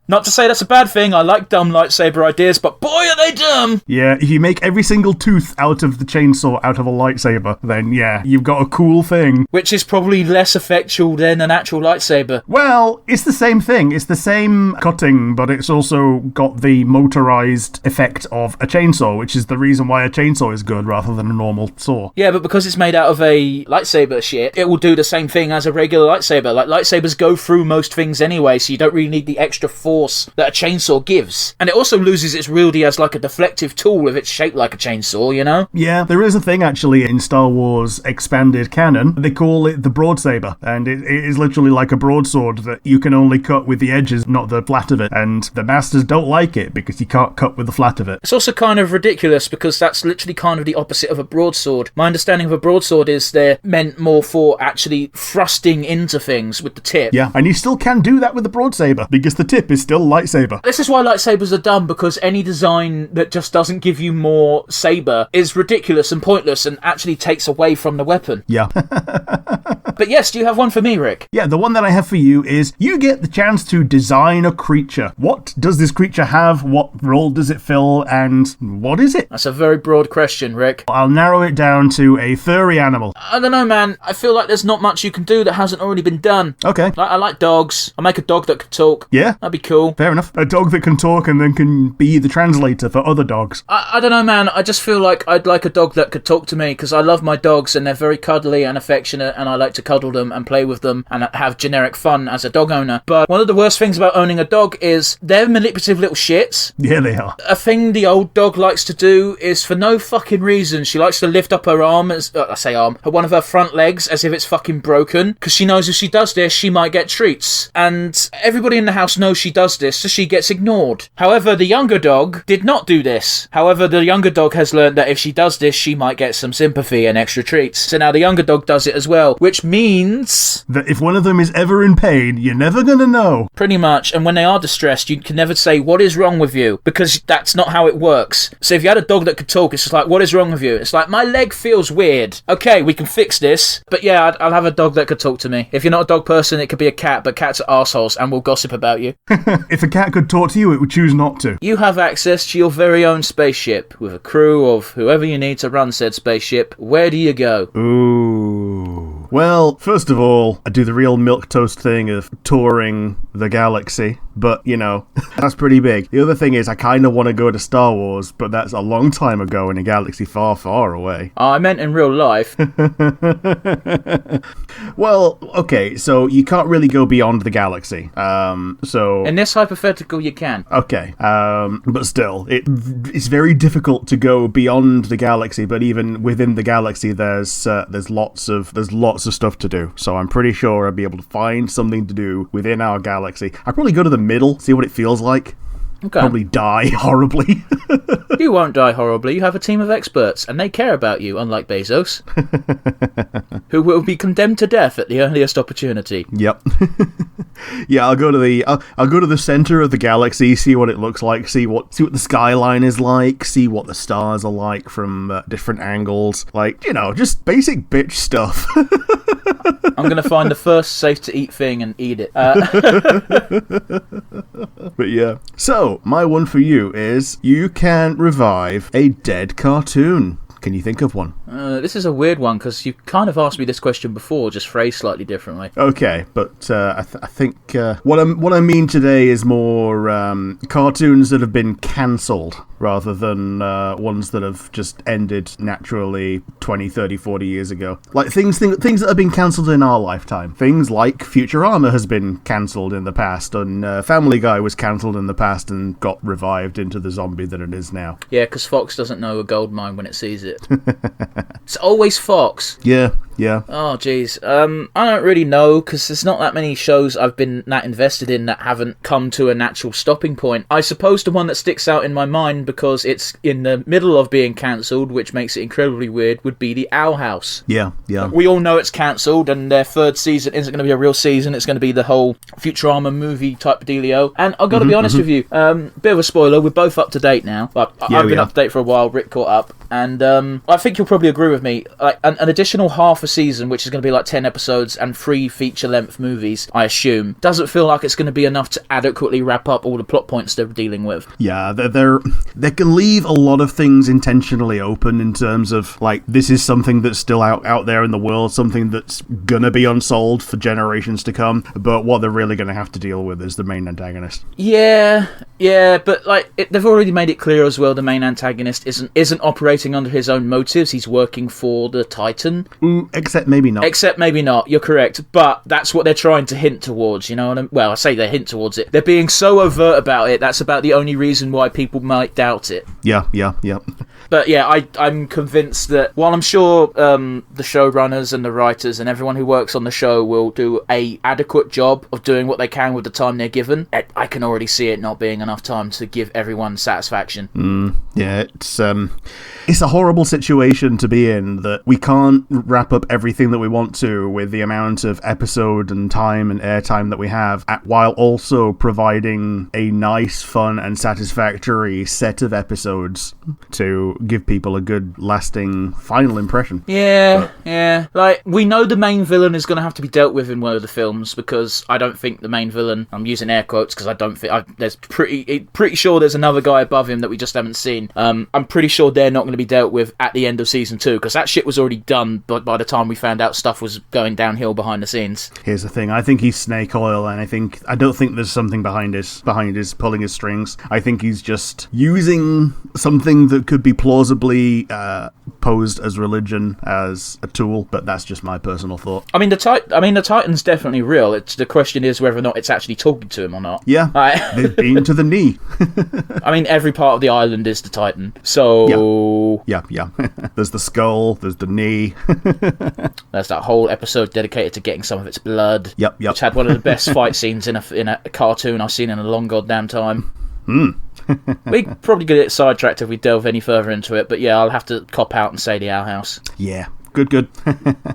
Not to say that's a bad thing, I like dumb lightsaber ideas, but boy are they dumb! Yeah, if you make every single tooth out of the chainsaw out of a lightsaber, then yeah, you've got a cool thing. Which is probably less effectual than an actual lightsaber. Well, it's the same thing. It's the same cutting, but it's also got the motorized effect of a chainsaw, which is the reason why a chainsaw is good rather than a normal saw. Yeah, but because it's made out of a lightsaber shit, it will do the same thing as a regular lightsaber. Like, lightsabers go through most things anyway, so you don't really need the extra force that a chainsaw gives. And it also loses its wieldy as like a deflective tool if it's shaped like a chainsaw, you know? Yeah, there is a thing actually in Star Wars expanded canon. They call it the broadsaber, and it is literally like a broadsword that you can only cut with the edges, not the flat of it. And the masters don't like it because you can't cut with the flat of it. It's also kind of ridiculous because that's literally kind of the opposite of a broadsword. My understanding of a broadsword is they're meant more for actually thrusting into things with the tip. Yeah, and you still can do that with the broadsaber because the tip is still lightsaber. This is why lightsabers are dumb, because any design that just doesn't give you more saber is ridiculous and pointless and actually takes away from the weapon. Yeah. But yes, do you have one for me, Rick? Yeah, the one that I have for you is you get the chance to design a creature. What does this creature have? What role does it fill? And what is it? That's a very broad question, Rick. I'll narrow it down to a furry animal. I don't know, man. I feel like there's not much you can do that hasn't already been done. Okay. I like dogs. I'll make a dog that could talk. Yeah. That'd be cool. Fair enough. A dog that can talk and then can be the translator for other dogs. I don't know, man. I just feel like I'd like a dog that could talk to me, because I love my dogs and they're very cuddly and affectionate, and I like to cuddle them and play with them and have generic fun as a dog owner. But one of the worst things about owning a dog is they're manipulative little shits. Yeah, they are. A thing the old dog likes to do is, for no fucking reason, she likes to lift up her arm, one of her front legs as if it's fucking broken, because she knows if she does this, she might get treats. And everybody in the house knows she does this, so she gets ignored. However, the younger dog did not do this. However, the younger dog has learned that if she does this, she might get some sympathy and extra treats. So now the younger dog does it as well, which means that if one of them is ever in pain, you're never gonna know. Pretty much. And when they are distressed, you can never say, what is wrong with you? Because that's not how it works. So if you had a dog that could talk, it's just like, what is wrong with you? It's like, my leg feels weird. Okay, we can fix this. But yeah, I'll have a dog that could talk to me. If you're not a dog person, it could be a cat, but cats are arseholes and will gossip about you. If a cat could talk to you, it would choose not to. You have access to your very own spaceship with a crew of whoever you need to run said spaceship. Where do you go? Ooh. Well, first of all, I do the real milquetoast thing of touring the galaxy, but, you know, that's pretty big. The other thing is I kind of want to go to Star Wars, but that's a long time ago in a galaxy far, far away. I meant in real life. Well, okay, so you can't really go beyond the galaxy. So in this hypothetical, you can. Okay, but still, it's very difficult to go beyond the galaxy. But even within the galaxy, there's lots of stuff to do. So I'm pretty sure I'd be able to find something to do within our galaxy. I'd probably go to the middle, see what it feels like. Okay. Probably die horribly. You won't die horribly. You have a team of experts, and they care about you, unlike Bezos, who will be condemned to death at the earliest opportunity. Yep. Yeah, I'll go to the center of the galaxy, see what it looks like, see what the skyline is like, see what the stars are like from different angles, like, you know, just basic bitch stuff. I'm gonna find the first safe to eat thing and eat it. But yeah. So, my one for you is you can revive a dead cartoon. Can you think of one? This is a weird one, because you kind of asked me this question before, just phrased slightly differently. Okay, but I think what I mean today is more cartoons that have been cancelled rather than ones that have just ended naturally 20, 30, 40 years ago. Like things that have been cancelled in our lifetime. Things like Futurama has been cancelled in the past, and Family Guy was cancelled in the past and got revived into the zombie that it is now. Yeah, because Fox doesn't know a gold mine when it sees it. It's always Fox. Yeah. Oh, jeez. I don't really know, because there's not that many shows I've been that invested in that haven't come to a natural stopping point. I suppose the one that sticks out in my mind, because it's in the middle of being cancelled, which makes it incredibly weird, would be the Owl House. Yeah. We all know it's cancelled, and their third season isn't going to be a real season. It's going to be the whole Futurama movie type dealio. And I've got to be honest with you, bit of a spoiler, we're both up to date now. I've been up to date for a while, Rick caught up, and I think you'll probably agree with me. Like an additional half a season, which is going to be like 10 episodes and 3 feature-length movies, I assume, doesn't feel like it's going to be enough to adequately wrap up all the plot points they're dealing with. Yeah, they can leave a lot of things intentionally open in terms of, like, this is something that's still out there in the world, something that's gonna be unsolved for generations to come, but what they're really gonna have to deal with is the main antagonist. Yeah, but like they've already made it clear as well, the main antagonist isn't operating under his own motives. He's working for the Titan. Except maybe not. You're correct, but that's what they're trying to hint towards, you know what I mean? Well, I say they hint towards it. They're being so overt about it, that's about the only reason why people might doubt it. Yeah. But yeah, I'm convinced that while I'm sure the showrunners and the writers and everyone who works on the show will do a adequate job of doing what they can with the time they're given, I can already see it not being enough time to give everyone satisfaction. Yeah, it's a horrible situation to be in, that we can't wrap up everything that we want to with the amount of episode and time and airtime that we have, while also providing a nice, fun, and satisfactory set of episodes to give people a good, lasting final impression. Yeah. Like, we know the main villain is going to have to be dealt with in one of the films, because I don't think the main villain, I'm using air quotes because I don't think, there's pretty sure there's another guy above him that we just haven't seen. I'm pretty sure they're not going to be dealt with at the end of season 2, because that shit was already done by the time we found out stuff was going downhill behind the scenes. Here's the thing, I think he's snake oil, and I don't think there's something behind his pulling his strings. I think he's just using something that could be plausibly posed as religion as a tool, but that's just my personal thought. I mean, the Titan's definitely real. The question is whether or not it's actually talking to him or not. Yeah, they've been to the knee. I mean, every part of the island is the Titan, so... Yeah. There's the skull, there's the knee. There's that whole episode dedicated to getting some of its blood. Yep. Which had one of the best fight scenes in a cartoon I've seen in a long goddamn time. We probably get sidetracked if we delve any further into it, but yeah, I'll have to cop out and say the Owl House. Yeah. Good.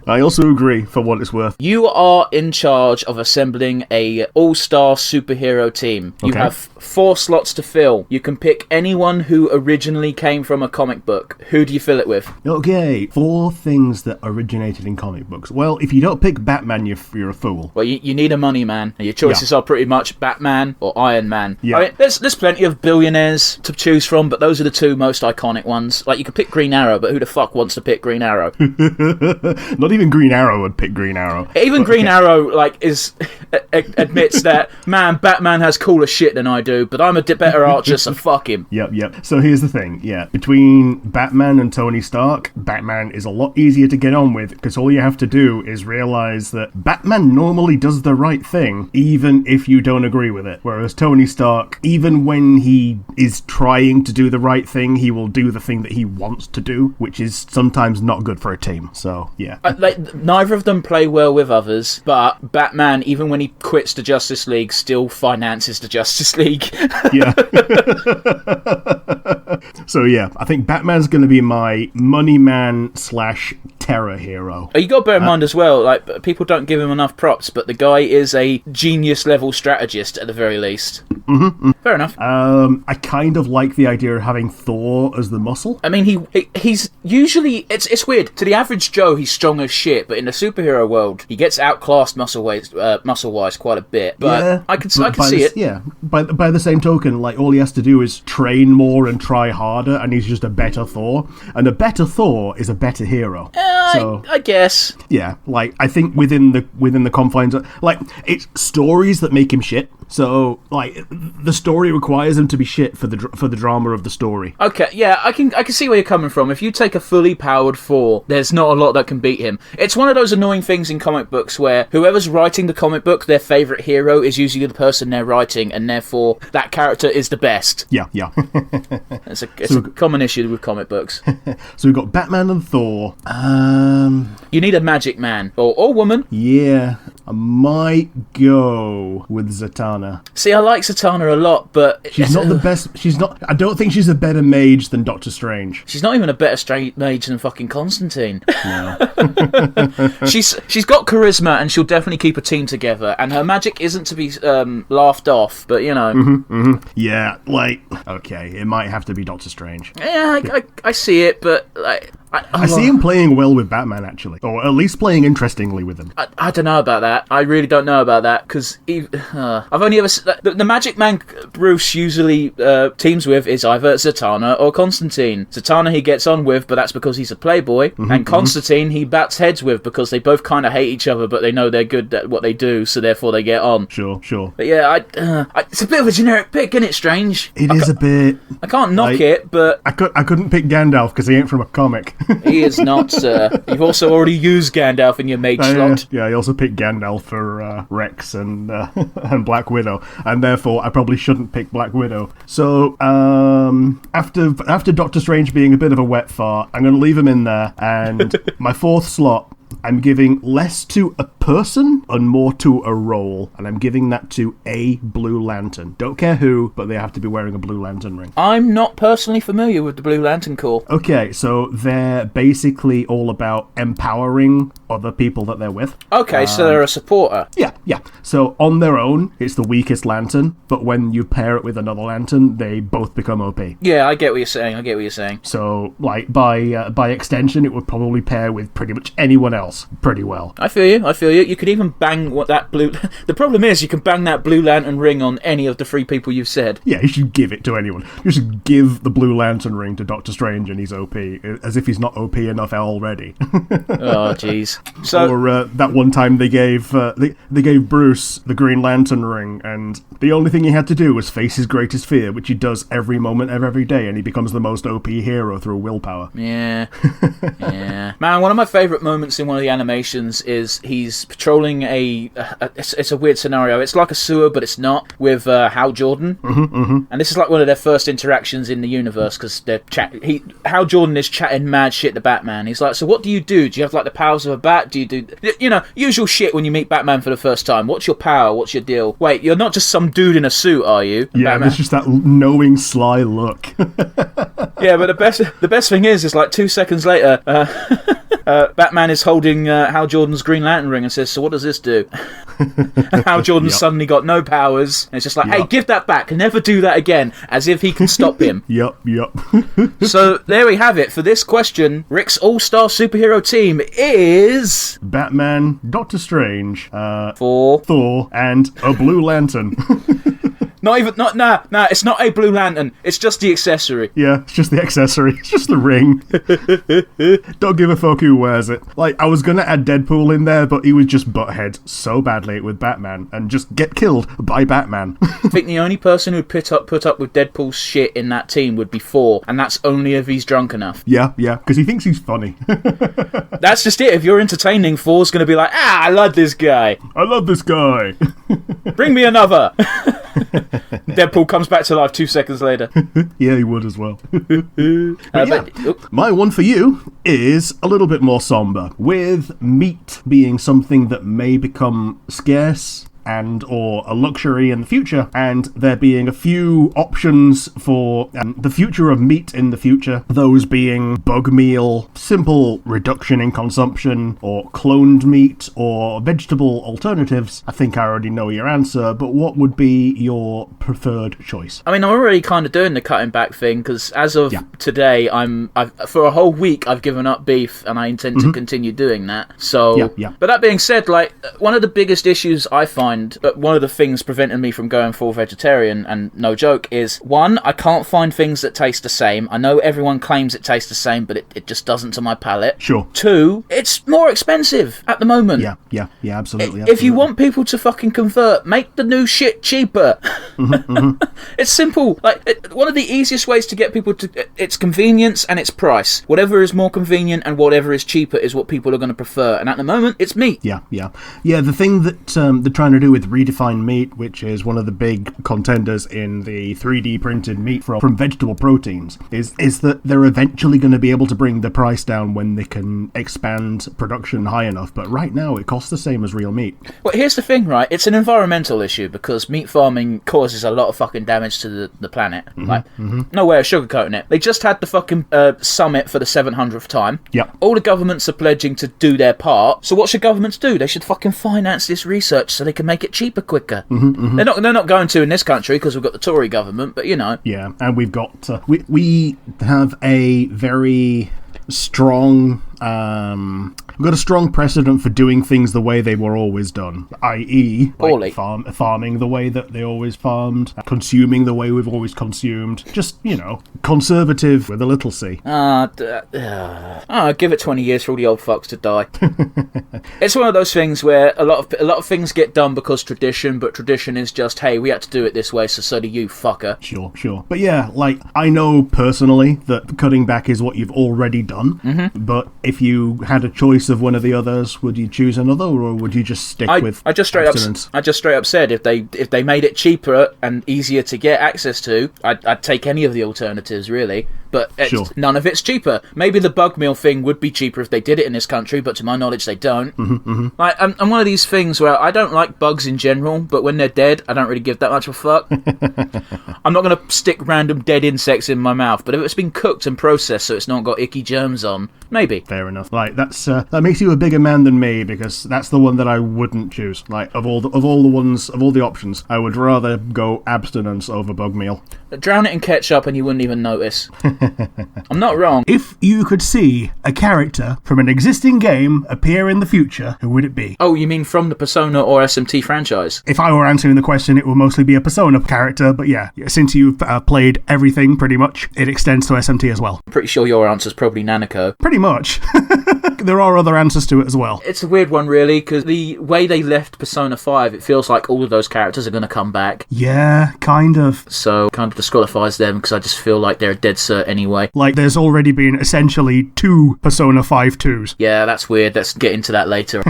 I also agree, for what it's worth. You are in charge of assembling a all-star superhero team. You have 4 slots to fill. You can pick anyone who originally came from a comic book. Who do you fill it with? Okay, 4 things that originated in comic books. Well, if you don't pick Batman, you're a fool. Well, you need a money man. Your choices are pretty much Batman or Iron Man. Yeah. I mean, there's plenty of billionaires to choose from, but those are the 2 most iconic ones. Like, you could pick Green Arrow, but who the fuck wants to pick Green Arrow? Not even Green Arrow would pick Green Arrow. Even Green Arrow, like, admits that, man, Batman has cooler shit than I do, but I'm a better archer, so fuck him. Yep. So here's the thing, between Batman and Tony Stark, Batman is a lot easier to get on with, because all you have to do is realize that Batman normally does the right thing, even if you don't agree with it. Whereas Tony Stark, even when he is trying to do the right thing, he will do the thing that he wants to do, which is sometimes not good for a team. So, yeah. Neither of them play well with others, but Batman, even when he quits the Justice League, still finances the Justice League. Yeah. So, yeah, I think Batman's going to be my money man / terror hero. You got to bear in mind as well, like, people don't give him enough props, but the guy is a genius-level strategist at the very least. Fair enough. I kind of like the idea of having Thor as the muscle. I mean, he's usually it's weird. To the average Joe, he's strong as shit, but in the superhero world, he gets outclassed muscle-wise quite a bit. But Yeah, I can see it. Yeah, by the same token, like, all he has to do is train more and try harder, and he's just a better Thor. And a better Thor is a better hero. So I guess. yeah, like, I think within the confines of, like, it's stories that make him shit. So, like, the story requires him to be shit for the drama of the story. Okay, yeah, I can see where you're coming from. If you take a fully powered Thor, there's not a lot that can beat him. It's one of those annoying things in comic books where whoever's writing the comic book, their favourite hero is usually the person they're writing, and therefore that character is the best. Yeah. It's a common issue with comic books. So we've got Batman and Thor. You need a magic man or woman. Yeah, I might go with Zatanna. See, I like Zatanna a lot, but She's not the best. I don't think she's a better mage than Doctor Strange. She's not even a better mage than fucking Constantine. No. She's got charisma, and she'll definitely keep a team together. And her magic isn't to be laughed off, but you know. Yeah, like, okay, it might have to be Doctor Strange. Yeah, I see it, but like. I see him playing well with Batman, actually. Or at least playing interestingly with him. I don't know about that. I really don't know about that, because I've only ever... The Magic Man Bruce usually teams with is either Zatanna or Constantine. Zatanna he gets on with, but that's because he's a playboy. And Constantine he bats heads with, because they both kind of hate each other, but they know they're good at what they do, so therefore they get on. Sure. But yeah, it's a bit of a generic pick, isn't it, Strange? It is a bit... I can't knock it, but... I couldn't pick Gandalf, because he ain't from a comic. He is not, sir. You've also already used Gandalf in your mage slot. Yeah, he also picked Gandalf for Rex and Black Widow, and therefore I probably shouldn't pick Black Widow. So after Doctor Strange being a bit of a wet fart, I'm going to leave him in there, and my fourth slot, I'm giving less to a person and more to a role, and I'm giving that to a Blue Lantern. Don't care who, but they have to be wearing a Blue Lantern ring. I'm not personally familiar with the Blue Lantern Corps. Okay, so they're basically all about empowering other people that they're with. Okay, so they're a supporter. Yeah. So on their own, it's the weakest lantern, but when you pair it with another lantern, they both become OP. Yeah, I get what you're saying. So, like, by extension, it would probably pair with pretty much anyone else pretty well. I feel you. You could even bang that blue... The problem is you can bang that Blue Lantern ring on any of the three people you've said. Yeah, you should give it to anyone. You should give the Blue Lantern ring to Doctor Strange and he's OP, as if he's not OP enough already. Oh, jeez. So, or that one time they gave Bruce the Green Lantern ring, and the only thing he had to do was face his greatest fear, which he does every moment of every day, and he becomes the most OP hero through willpower. Yeah. Man, one of my favourite moments in one of the animations is he's patrolling it's a weird scenario. It's like a sewer, but it's not, with Hal Jordan. And this is like one of their first interactions in the universe, because Hal Jordan is chatting mad shit to Batman. He's like, so what do you do? Do you have like the powers of a bat? Do you do, usual shit when you meet Batman for the first time? What's your power? What's your deal? Wait, you're not just some dude in a suit, are you? And yeah, Batman... it's just that knowing sly look. Yeah, but the best thing is like 2 seconds later, Batman is holding Hal Jordan's Green Lantern ring and says, so what does this do? And Hal Jordan's suddenly got no powers, and it's just like, hey, give that back, never do that again, as if he can stop him. Yep. So there we have it. For this question, Rick's all-star superhero team is... Batman, Doctor Strange, For... Thor, and a Blue Lantern. It's not a Blue Lantern. It's just the accessory. Yeah, it's just the accessory. It's just the ring. Don't give a fuck who wears it. Like, I was gonna add Deadpool in there, but he would just butt heads so badly with Batman and just get killed by Batman. I think the only person who'd put up with Deadpool's shit in that team would be Thor, and that's only if he's drunk enough. Yeah, because he thinks he's funny. That's just it. If you're entertaining, Thor's gonna be like, I love this guy. Bring me another. Deadpool comes back to life 2 seconds later. Yeah, he would as well. My one for you is a little bit more somber, with meat being something that may become scarce and or a luxury in the future, and there being a few options for the future of meat in the future, those being bug meal, simple reduction in consumption, or cloned meat, or vegetable alternatives. I think I already know your answer, but what would be your preferred choice? I mean, I'm already kind of doing the cutting back thing, because as of today, I've for a whole week I've given up beef, and I intend to continue doing that. So, but that being said, like, one of the biggest issues I find, one of the things preventing me from going full vegetarian, and no joke, is one, I can't find things that taste the same. I know everyone claims it tastes the same, but it just doesn't to my palate. Sure. Two, it's more expensive at the moment. Yeah, absolutely. If you want people to fucking convert, make the new shit cheaper. It's simple. Like, one of the easiest ways to get people to... It's convenience and it's price. Whatever is more convenient and whatever is cheaper is what people are going to prefer. And at the moment, it's meat. Yeah. The thing that they're trying to do with redefined meat, which is one of the big contenders in the 3D printed meat from vegetable proteins, is that they're eventually going to be able to bring the price down when they can expand production high enough. But right now, it costs the same as real meat. Well, here's the thing, right? It's an environmental issue because meat farming causes a lot of fucking damage to the planet. No way of sugarcoating it. They just had the fucking summit for the 700th time. Yep. All the governments are pledging to do their part. So what should governments do? They should fucking finance this research so they can make it cheaper quicker. They're not going to in this country because we've got the Tory government, but you know. Yeah, and we've got we have a very strong we've got a strong precedent for doing things the way they were always done, i.e. like farming the way that they always farmed, consuming the way we've always consumed, just, you know, conservative with a little c. Give it 20 years for all the old fucks to die. It's one of those things where a lot of things get done because tradition, but tradition is just, hey, we had to do it this way, so do you, fucker. Sure. But yeah, like, I know personally that cutting back is what you've already done, but if you had a choice of one of the others, would you choose another, or would you just stick with I just straight up said if they made it cheaper and easier to get access to, I'd take any of the alternatives, really. But none of it's cheaper. Maybe the bug meal thing would be cheaper if they did it in this country, but to my knowledge, they don't. Like, I'm one of these things where I don't like bugs in general, but when they're dead, I don't really give that much of a fuck. I'm not going to stick random dead insects in my mouth, but if it's been cooked and processed so it's not got icky germs on, maybe. Fair enough. Like, that's that makes you a bigger man than me, because that's the one that I wouldn't choose. Like, of all the options, I would rather go abstinence over bug meal. Drown it in ketchup and you wouldn't even notice. I'm not wrong. If you could see a character from an existing game appear in the future, who would it be? Oh, you mean from the Persona or SMT franchise? If I were answering the question, it would mostly be a Persona character, but yeah, since you've played everything pretty much, it extends to SMT as well. I'm pretty sure your answer's probably Nanako. Pretty much. There are other answers to it as well. It's a weird one, really, because the way they left Persona 5, it feels like all of those characters are going to come back. Yeah, kind of. So, kind of disqualifies them, because I just feel like they're a dead cert anyway. Like, there's already been essentially 2 Persona 5 2s. Yeah, that's weird. Let's get into that later.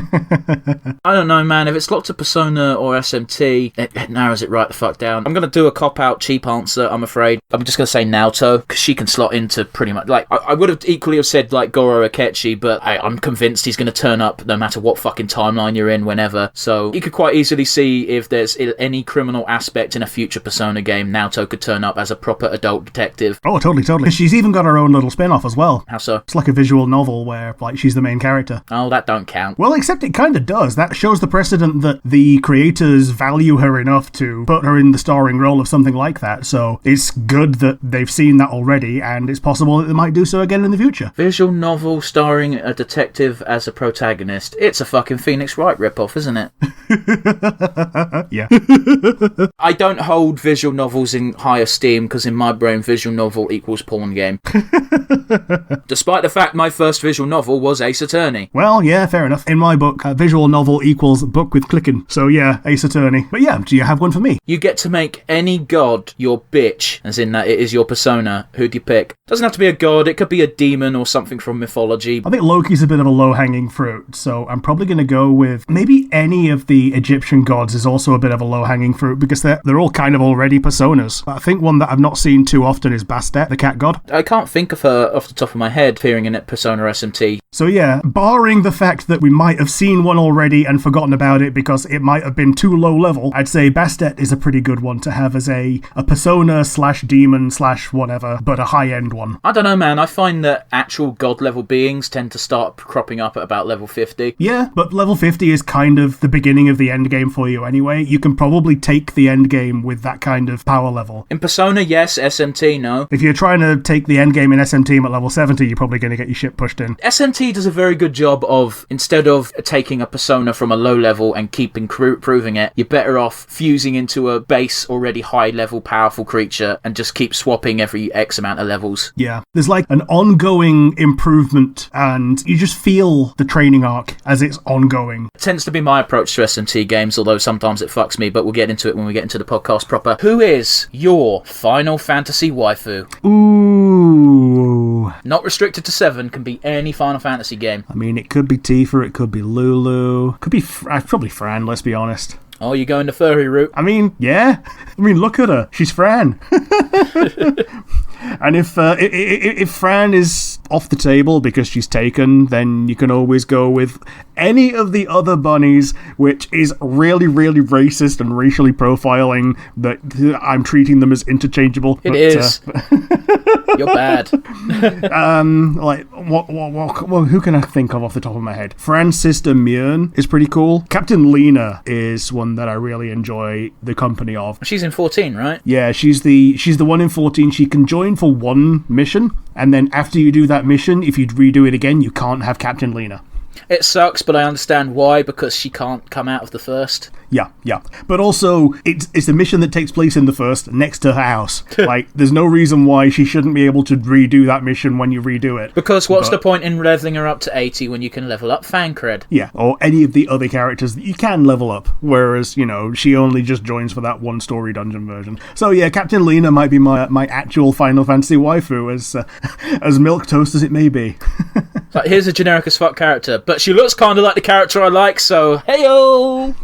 I don't know, man. If it's locked to Persona or SMT, it narrows it right the fuck down. I'm going to do a cop-out, cheap answer, I'm afraid. I'm just going to say Naoto, because she can slot into pretty much... Like, I would have equally have said, like, Goro Akechi, but I'm convinced he's going to turn up no matter what fucking timeline you're in, whenever. So, you could quite easily see if there's any criminal aspect in a future Persona game, Naoto could turn up as a proper adult detective. Oh, totally. She's even got her own little spin-off as well. How so? It's like a visual novel where, like, she's the main character. Oh, that don't count. Well, except it kind of does. That shows the precedent that the creators value her enough to put her in the starring role of something like that. So it's good that they've seen that already, and it's possible that they might do so again in the future. Visual novel starring a detective as a protagonist. It's a fucking Phoenix Wright ripoff, isn't it? Yeah. I don't hold visual novels in high esteem because in my brain, visual novel equals porn game. Despite the fact my first visual novel was Ace Attorney. Well, yeah, fair enough. In my book, visual novel equals book with clicking. So yeah, Ace Attorney. But yeah, do you have one for me? You get to make any god your bitch, as in that it is your persona. Who do you pick? Doesn't have to be a god, it could be a demon or something from mythology. I think Loki's is a bit of a low-hanging fruit, so I'm probably going to go with maybe any of the Egyptian gods is also a bit of a low-hanging fruit because they're all kind of already personas. But I think one that I've not seen too often is Bastet, the cat god. I can't think of her off the top of my head appearing in it Persona SMT. So yeah, barring the fact that we might have seen one already and forgotten about it because it might have been too low level, I'd say Bastet is a pretty good one to have as a persona / demon / whatever, but a high-end one. I don't know, man. I find that actual god level beings tend to start cropping up at about level 50. Yeah, but level 50 is kind of the beginning of the end game for you anyway. You can probably take the end game with that kind of power level. In Persona, yes. SMT, no. If you're trying to take the end game in SMT at level 70, you're probably going to get your shit pushed in. SMT does a very good job of, instead of taking a persona from a low level and keeping proving it, you're better off fusing into a base already high level powerful creature and just keep swapping every X amount of levels. Yeah, there's like an ongoing improvement and you just feel the training arc as it's ongoing. It tends to be my approach to SMT games, although sometimes it fucks me, but we'll get into it when we get into the podcast proper. Who is your Final Fantasy waifu? Ooh. Not restricted to 7, can be any Final Fantasy game. I mean, it could be Tifa, it could be Lulu, could be probably Fran, let's be honest. Oh, you're going the furry route? I mean, yeah. I mean, look at her. She's Fran. And if Fran is off the table because she's taken, then you can always go with any of the other bunnies, which is really, really racist and racially profiling that I'm treating them as interchangeable. It is. You're bad. Well, who can I think of off the top of my head? Fran's sister Mjörn is pretty cool. Captain Lena is one that I really enjoy the company of. She's in 14, right? Yeah, she's the one in 14. She can join for one mission, and then after you do that mission, if you redo it again, you can't have Captain Lena. It sucks, but I understand why, because she can't come out of the first. Yeah. But also, it's a mission that takes place in the first, next to her house. Like, there's no reason why she shouldn't be able to redo that mission when you redo it. Because what's the point in leveling her up to 80 when you can level up Fancred? Yeah, or any of the other characters that you can level up, whereas, she only just joins for that one story dungeon version. So yeah, Captain Lena might be my actual Final Fantasy waifu, as milquetoast as it may be. Like, here's a generic as fuck character, but she looks kind of like the character I like, so heyo!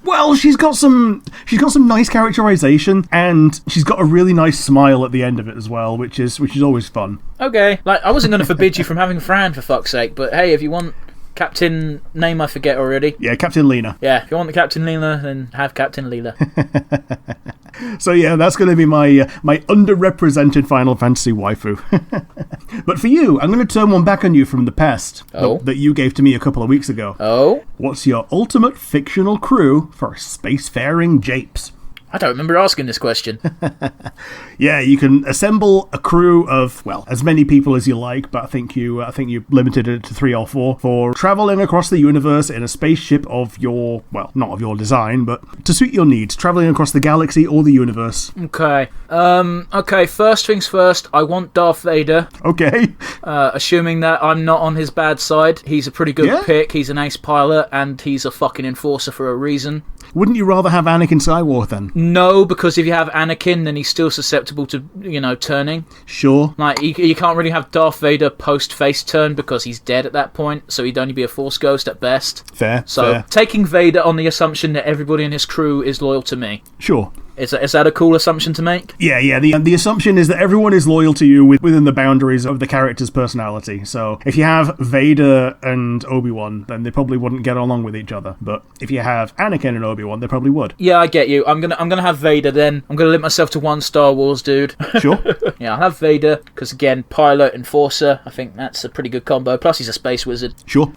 Well, she's got some nice characterization, and she's got a really nice smile at the end of it as well, which is always fun. Okay, like, I wasn't going to forbid you from having Fran, for fuck's sake, but hey, if you want Captain name I forget already. Yeah, Captain Lena. Yeah, if you want the Captain Lena, then have Captain Lena. So yeah, that's going to be my underrepresented Final Fantasy waifu. But for you, I'm going to turn one back on you from the past that you gave to me a couple of weeks ago. Oh? What's your ultimate fictional crew for spacefaring japes? I don't remember asking this question. Yeah, you can assemble a crew of, well, as many people as you like, but I think you limited it to 3 or 4 for traveling across the universe in a spaceship of your, well, not of your design, but to suit your needs, traveling across the galaxy or the universe. Okay. Okay, first things first, I want Darth Vader. Okay. Assuming that I'm not on his bad side. He's a pretty good pick, he's an ace pilot, and he's a fucking enforcer for a reason. Wouldn't you rather have Anakin Skywalker then? No, because if you have Anakin, then he's still susceptible to, turning. Sure. Like, you can't really have Darth Vader post-face turn because he's dead at that point, so he'd only be a Force ghost at best. Fair. Taking Vader on the assumption that everybody in his crew is loyal to me. Sure. Is that a cool assumption to make? Yeah. The assumption is that everyone is loyal to you within the boundaries of the character's personality. So if you have Vader and Obi-Wan, then they probably wouldn't get along with each other. But if you have Anakin and Obi-Wan, they probably would. Yeah, I get you. I'm gonna have Vader then. I'm gonna limit myself to one Star Wars dude. Sure. Yeah, I'll have Vader because again, pilot, enforcer. I think that's a pretty good combo. Plus, he's a space wizard. Sure.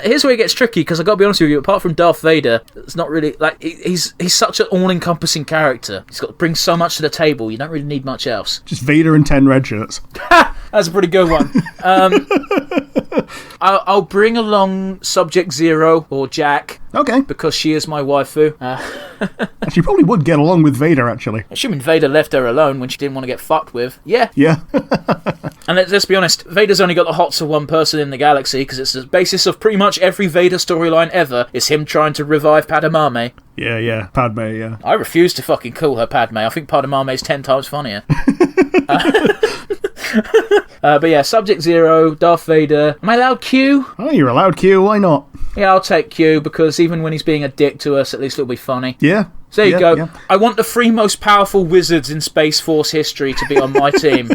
Here's where it gets tricky because I got to be honest with you. Apart from Darth Vader, it's not really like he's such an all-encompassing character. He's got to bring so much to the table. You don't really need much else. Just Vader and 10 red shirts. That's a pretty good one. I'll bring along Subject Zero or Jack. Okay. Because she is my waifu. She probably would get along with Vader, actually. Assuming Vader left her alone when she didn't want to get fucked with. Yeah. Yeah. And let's be honest, Vader's only got the hots of one person in the galaxy because it's the basis of pretty much every Vader storyline ever is him trying to revive Padmé. Yeah. Padme, yeah. I refuse to fucking call her Padme. I think Padmé's 10 times funnier. But yeah, Subject Zero, Darth Vader. Am I allowed Q? Oh, you're allowed Q, why not? Yeah, I'll take Q, because even when he's being a dick to us, at least it'll be funny. Yeah. So there you go. Yeah. I want the 3 most powerful wizards in Space Force history to be on my team.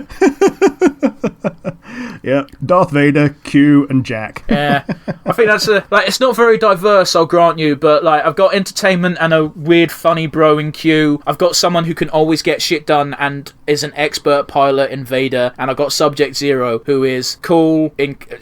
Yeah, Darth Vader, Q, and Jack. Yeah, I think that's it's not very diverse, I'll grant you, but like I've got entertainment and a weird, funny bro in Q. I've got someone who can always get shit done and is an expert pilot in Vader, and I've got Subject Zero, who is cool.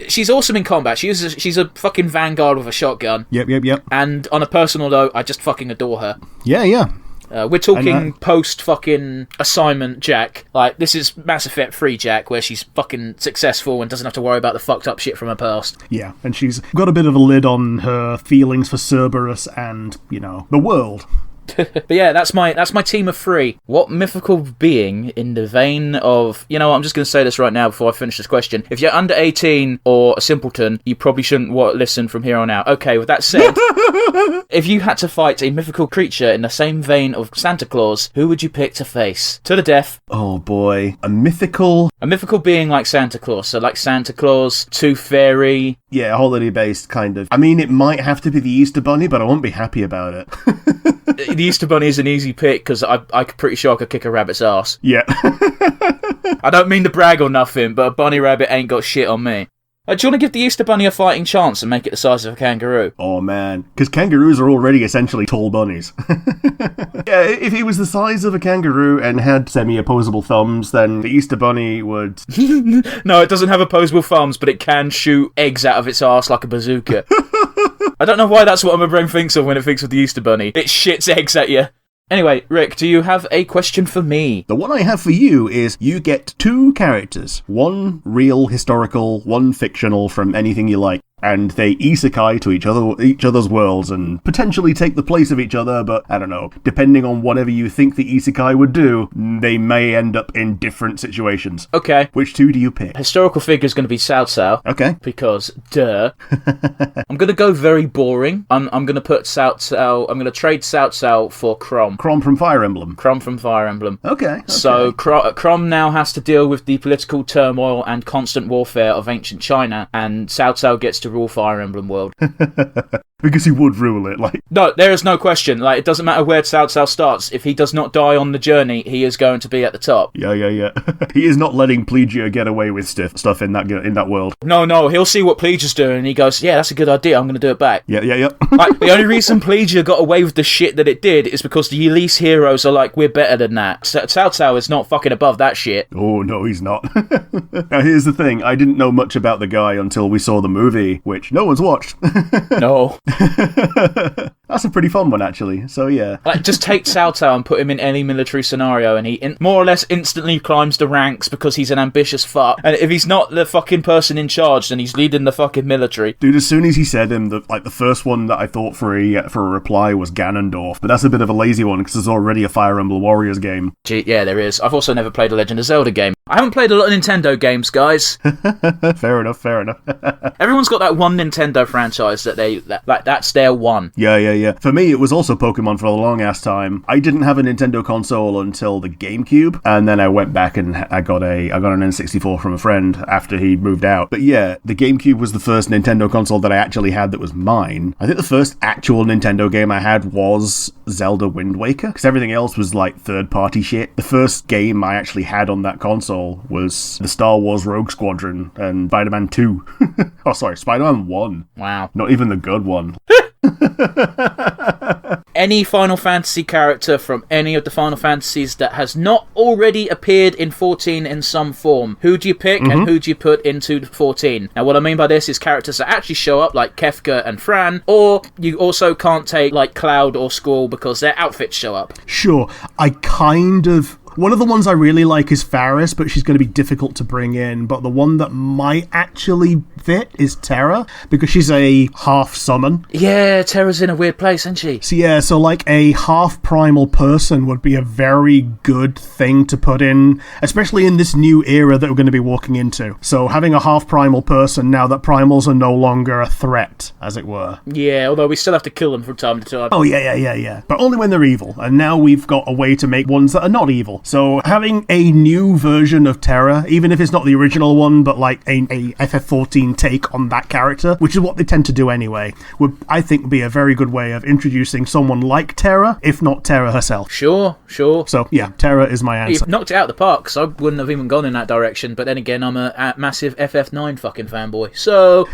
She's awesome in combat. She's a fucking vanguard with a shotgun. Yep. And on a personal note, I just fucking adore her. Yeah. We're talking post-fucking assignment Jack. Like, this is Mass Effect 3 Jack, where she's fucking successful and doesn't have to worry about the fucked up shit from her past. Yeah, and she's got a bit of a lid on her feelings for Cerberus and, the world. But yeah, that's my team of 3. What mythical being in the vein of... I'm just going to say this right now before I finish this question. If you're under 18 or a simpleton, you probably shouldn't listen from here on out. Okay, with that said, if you had to fight a mythical creature in the same vein of Santa Claus, who would you pick to face? To the death. Oh boy, a mythical being like Santa Claus. So like Santa Claus, Tooth Fairy... Yeah, holiday-based, kind of. I mean, it might have to be the Easter Bunny, but I won't be happy about it. The Easter Bunny is an easy pick, because I'm pretty sure I could kick a rabbit's ass. Yeah. I don't mean to brag or nothing, but a bunny rabbit ain't got shit on me. Do you want to give the Easter Bunny a fighting chance and make it the size of a kangaroo? Oh man, because kangaroos are already essentially tall bunnies. Yeah, if he was the size of a kangaroo and had semi-opposable thumbs, then the Easter Bunny would... No, it doesn't have opposable thumbs, but it can shoot eggs out of its arse like a bazooka. I don't know why that's what my brain thinks of when it thinks of the Easter Bunny. It shits eggs at you. Anyway, Rick, do you have a question for me? The one I have for you is you get 2 characters. One real, historical, one fictional from anything you like. And they isekai to each other's worlds and potentially take the place of each other, but I don't know. Depending on whatever you think the isekai would do, they may end up in different situations. Okay. Which 2 do you pick? Historical figure's going to be Cao Cao. Okay. Because, duh. I'm going to go very boring. I'm going to put Cao Cao... I'm going to trade Cao Cao for Crom. Crom from Fire Emblem. Crom from Fire Emblem. Okay. So Crom now has to deal with the political turmoil and constant warfare of ancient China, and Cao Cao gets to rule Fire Emblem world. Because he would rule it, like... No, there is no question. Like, it doesn't matter where Cao Cao starts. If he does not die on the journey, he is going to be at the top. Yeah. He is not letting Plegia get away with stuff in that world. No, he'll see what Plegia's doing, and he goes, yeah, that's a good idea, I'm going to do it back. Yeah. Like, the only reason Plegia got away with the shit that it did is because the Elise heroes are like, we're better than that. Cao Cao is not fucking above that shit. Oh, no, he's not. Now, here's the thing. I didn't know much about the guy until we saw the movie, which no one's watched. No. That's a pretty fun one, actually. So, yeah. Like, just take Cao Cao and put him in any military scenario, and he more or less instantly climbs the ranks because he's an ambitious fuck. And if he's not the fucking person in charge, then he's leading the fucking military. Dude, as soon as he said him, the first one that I thought for a reply was Ganondorf. But that's a bit of a lazy one, because there's already a Fire Emblem Warriors game. Gee, yeah, there is. I've also never played a Legend of Zelda game. I haven't played a lot of Nintendo games, guys. Fair enough. Everyone's got that one Nintendo franchise that that's their one. Yeah. For me, it was also Pokemon for a long ass time. I didn't have a Nintendo console until the GameCube, and then I went back and I got an N64 from a friend after he moved out. But yeah, the GameCube was the first Nintendo console that I actually had that was mine. I think the first actual Nintendo game I had was Zelda Wind Waker, because everything else was like third-party shit. The first game I actually had on that console was the Star Wars Rogue Squadron and Spider-Man 2. Oh, sorry, Spider-Man 1. Wow. Not even the good one. Any Final Fantasy character from any of the Final Fantasies that has not already appeared in 14 in some form. Who do you pick and who do you put into 14? Now, what I mean by this is characters that actually show up, like Kefka and Fran, or you also can't take, like, Cloud or Squall because their outfits show up. Sure, one of the ones I really like is Faris, but she's going to be difficult to bring in. But the one that might actually fit is Terra, because she's a half summon. Yeah, Terra's in a weird place, isn't she? So like a half primal person would be a very good thing to put in, especially in this new era that we're going to be walking into. So having a half primal person now that primals are no longer a threat, as it were. Yeah, although we still have to kill them from time to time. Oh, yeah. But only when they're evil. And now we've got a way to make ones that are not evil. cool. So having a new version of Terra, even if it's not the original one, but like a FF14 take on that character, which is what they tend to do anyway, would, I think, be a very good way of introducing someone like Terra, if not Terra herself. Sure. So yeah, Terra is my answer. You've knocked it out of the park, because I wouldn't have even gone in that direction. But then again, I'm a massive FF9 fucking fanboy. So,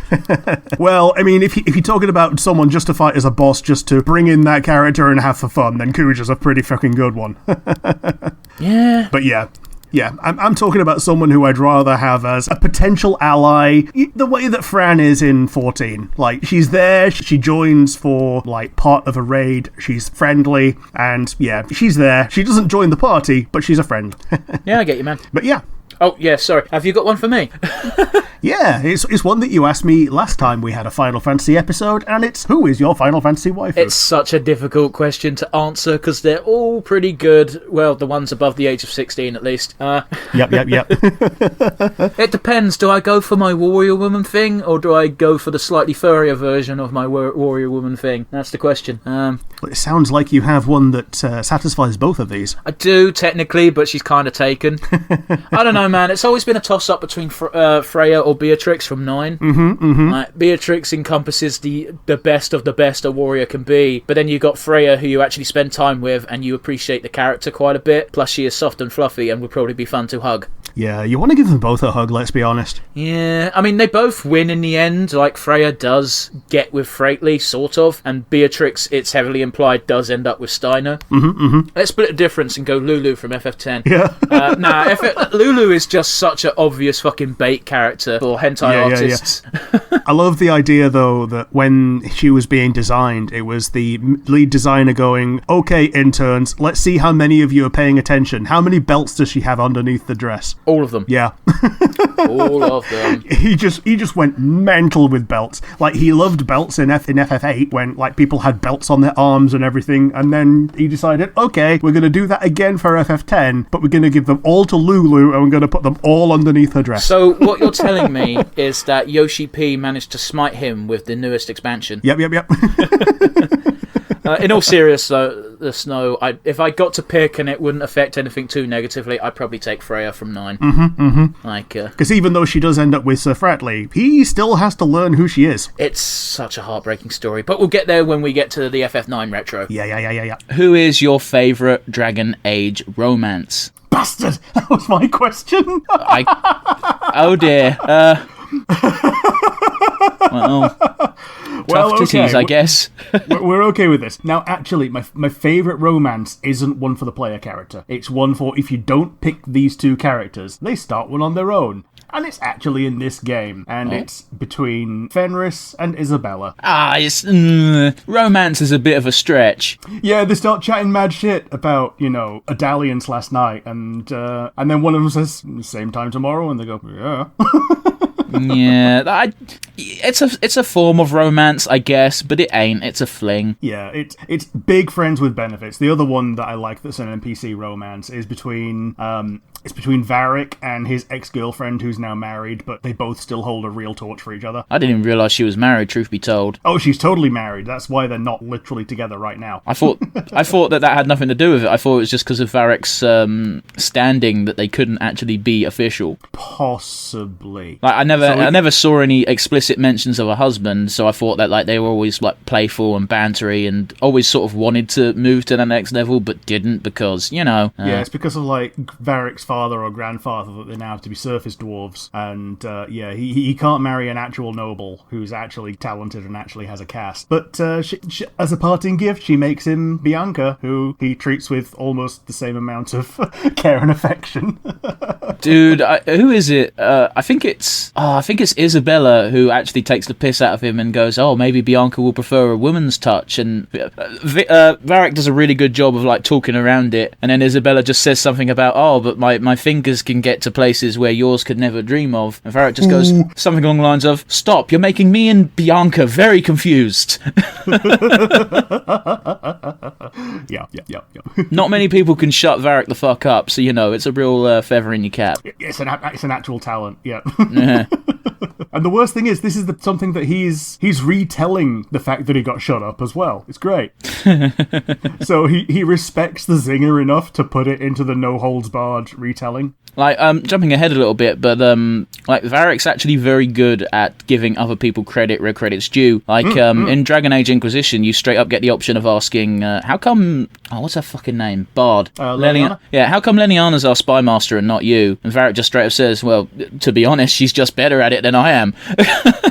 well, I mean, if you're talking about someone just to fight as a boss, just to bring in that character and have for fun, then Kuja's a pretty fucking good one. yeah. But yeah, I'm talking about someone who I'd rather have as a potential ally, the way that Fran is in 14. Like, she's there, she joins for, like, part of a raid, she's friendly, and yeah, she's there. She doesn't join the party, but she's a friend. Yeah, I get you, man. But yeah. Oh, yeah, sorry. Have you got one for me? Yeah, it's one that you asked me last time we had a Final Fantasy episode, and it's, who is your Final Fantasy waifu? It's such a difficult question to answer, because they're all pretty good. Well, the ones above the age of 16, at least. Yep. It depends. Do I go for my warrior woman thing, or do I go for the slightly furrier version of my warrior woman thing? That's the question. It sounds like you have one that satisfies both of these. I do, technically, but she's kind of taken. I don't know, man. It's always been a toss-up between Freya or Beatrix from 9. Like, Beatrix encompasses the best of the best a warrior can be, but then you got Freya, who you actually spend time with, and you appreciate the character quite a bit. Plus, she is soft and fluffy and would probably be fun to hug. Yeah, you want to give them both a hug, let's be honest. Yeah, I mean, they both win in the end. Like, Freya does get with Frateley, sort of, and Beatrix, it's heavily implied, does end up with Steiner. Let's split the difference and go Lulu from FF10. Yeah. Lulu is just such an obvious fucking bait character for hentai artists. Yeah. I love the idea, though, that when she was being designed, it was the lead designer going, okay, interns, let's see how many of you are paying attention. How many belts does she have underneath the dress? All of them. Yeah. All of them. He just went mental with belts. Like, he loved belts in FF8 when, like, people had belts on their arms and everything, and then he decided, okay, we're going to do that again for FF10, but we're going to give them all to Lulu, and we're going to put them all underneath her dress. So what you're telling me is that Yoshi P managed to smite him with the newest expansion. Yep. In all seriousness, though, the Snow, if I got to pick and it wouldn't affect anything too negatively, I'd probably take Freya from 9. Like, because even though she does end up with Sir Fratley, he still has to learn who she is. It's such a heartbreaking story, but we'll get there when we get to the FF9 retro. Yeah. Who is your favourite Dragon Age romance? Bastard! That was my question. Oh dear. Tough titties, I guess. We're okay with this. Now, actually, my favourite romance isn't one for the player character. It's one for, if you don't pick these two characters, they start one on their own. And it's actually in this game. And it's between Fenris and Isabella. Romance is a bit of a stretch. Yeah, they start chatting mad shit about, a dalliance last night. And then one of them says, same time tomorrow. And they go, yeah. Yeah, it's a form of romance, I guess, but it ain't. It's a fling. Yeah, it's big friends with benefits. The other one that I like that's an NPC romance is between Varric and his ex-girlfriend who's now married, but they both still hold a real torch for each other. I didn't even realise she was married, truth be told. Oh, she's totally married. That's why they're not literally together right now. I thought that had nothing to do with it. I thought it was just because of Varric's standing that they couldn't actually be official. Possibly. Like, I never saw any explicit mentions of a husband, so I thought that like they were always like playful and bantery and always sort of wanted to move to the next level but didn't because, Yeah, it's because of like Varric's father or grandfather that they now have to be surface dwarves, and he can't marry an actual noble who's actually talented and actually has a caste. But she, as a parting gift, she makes him Bianca, who he treats with almost the same amount of care and affection. Dude, who is it? I think it's Isabella who actually takes the piss out of him and goes, "Oh, maybe Bianca will prefer a woman's touch." And Varric does a really good job of like talking around it, and then Isabella just says something about, "Oh, but my fingers can get to places where yours could never dream of." And Varric just goes something along the lines of, "Stop! You're making me and Bianca very confused." Yeah. Not many people can shut Varric the fuck up, so it's a real feather in your cap. It's an actual talent. Yeah. And the worst thing is, this is something that he's retelling the fact that he got shut up as well. It's great. So he respects the zinger enough to put it into the no holds barred retelling. Like, jumping ahead a little bit, but, like, Varric's actually very good at giving other people credit where credit's due. Like, in Dragon Age Inquisition, you straight up get the option of asking, how come... Oh, what's her fucking name? Bard. Leliana? Yeah, how come Leliana's our spy master and not you? And Varric just straight up says, well, to be honest, she's just better at it than I am.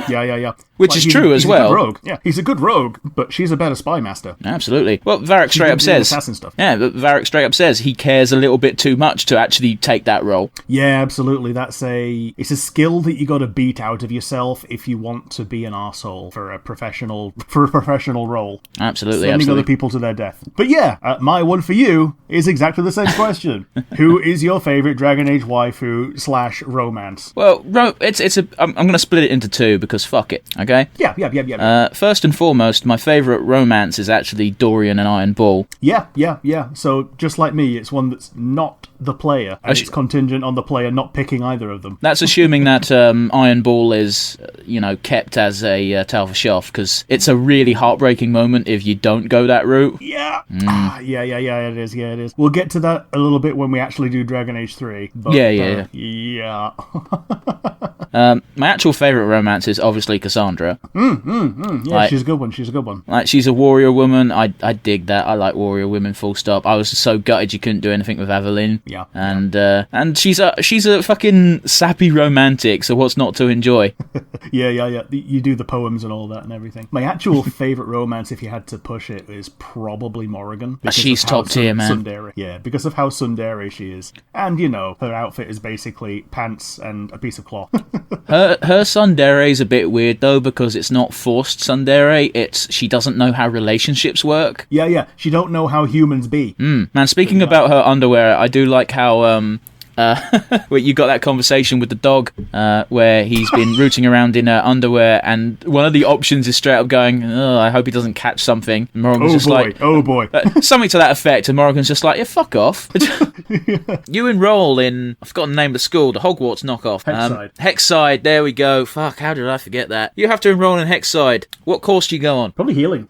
Yeah. Which is true as well. He's a good rogue. Yeah, he's a good rogue, but she's a better spy master. Absolutely. Well, Varric straight up says... assassin stuff. Yeah, but Varric straight up says he cares a little bit too much to actually take that role. Yeah, absolutely. It's a skill that you got to beat out of yourself if you want to be an arsehole for a professional role. Absolutely, Sending other people to their death. But yeah, my one for you is exactly the same question. Who is your favourite Dragon Age waifu / romance? Well, I'm going to split it into two because fuck it, okay? Yeah. First and foremost, my favourite romance is actually Dorian and Iron Bull. Yeah. So just like me, it's one that's not the player, and it's contingent on the player not picking either of them. That's assuming that Iron Bull is, kept as a Tal Vashoth, because it's a really heartbreaking moment if you don't go that route. Yeah. Yeah, it is. We'll get to that a little bit when we actually do Dragon Age 3. But, Yeah. My actual favourite romance is obviously Cassandra. Yeah, she's a good one. Like, she's a warrior woman. I dig that. I like warrior women, full stop. I was so gutted you couldn't do anything with Aveline. Yeah. And she's a fucking sappy romantic, so what's not to enjoy? Yeah. You do the poems and all that and everything. My actual favourite romance, if you had to push it, is probably Morrigan. She's top tier, man. Tsundere. Yeah, because of how tsundere she is. And, her outfit is basically pants and a piece of cloth. Her tsundere is a bit weird, though, because it's not forced tsundere. It's she doesn't know how relationships work. Yeah. She don't know how humans be. Man, speaking about her underwear, I do like how... where you got that conversation with the dog where he's been rooting around in underwear, and one of the options is straight up going, oh, I hope he doesn't catch something. And Morrigan's oh boy. Something to that effect, and Morrigan's just like, yeah, fuck off. You enroll in, I've forgotten the name of the school, the Hogwarts knockoff. Hexside, there we go. Fuck, how did I forget that? You have to enroll in Hexside. What course do you go on? Probably healing.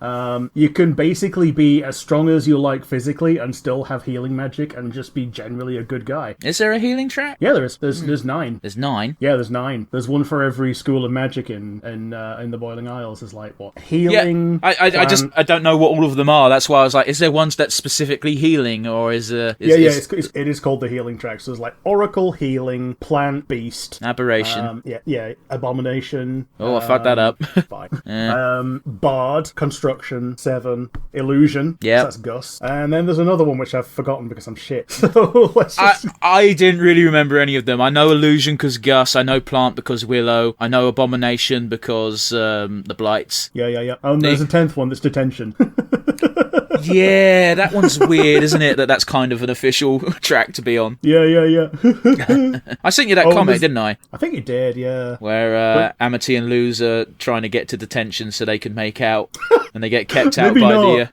You can basically be as strong as you like physically and still have healing magic and just be generally a good guy. Is there a healing track? Yeah, there is. There's 9. There's 9? Yeah, there's 9. There's one for every school of magic in the Boiling Isles. There's like, what? Healing? Yeah, I don't know what all of them are. That's why I was like, is there ones that's specifically healing, or is it is called the healing track. So there's like Oracle, Healing, Plant, Beast, Aberration. Abomination. Oh, I fucked that up. Fine. Bard, Construction, 7, Illusion. Yeah, that's Gus. And then there's another one which I've forgotten because I'm shit. So let's just... I didn't really remember any of them. I know Illusion because Gus. I know Plant because Willow. I know Abomination because the Blights. Yeah. Oh, there's a 10th one that's Detention. Yeah, that one's weird, isn't it? That's kind of an official track to be on. Yeah. I sent you that comic, didn't I? I think you did, yeah. Where Amity and Luz are trying to get to detention so they can make out, and they get kept out by the...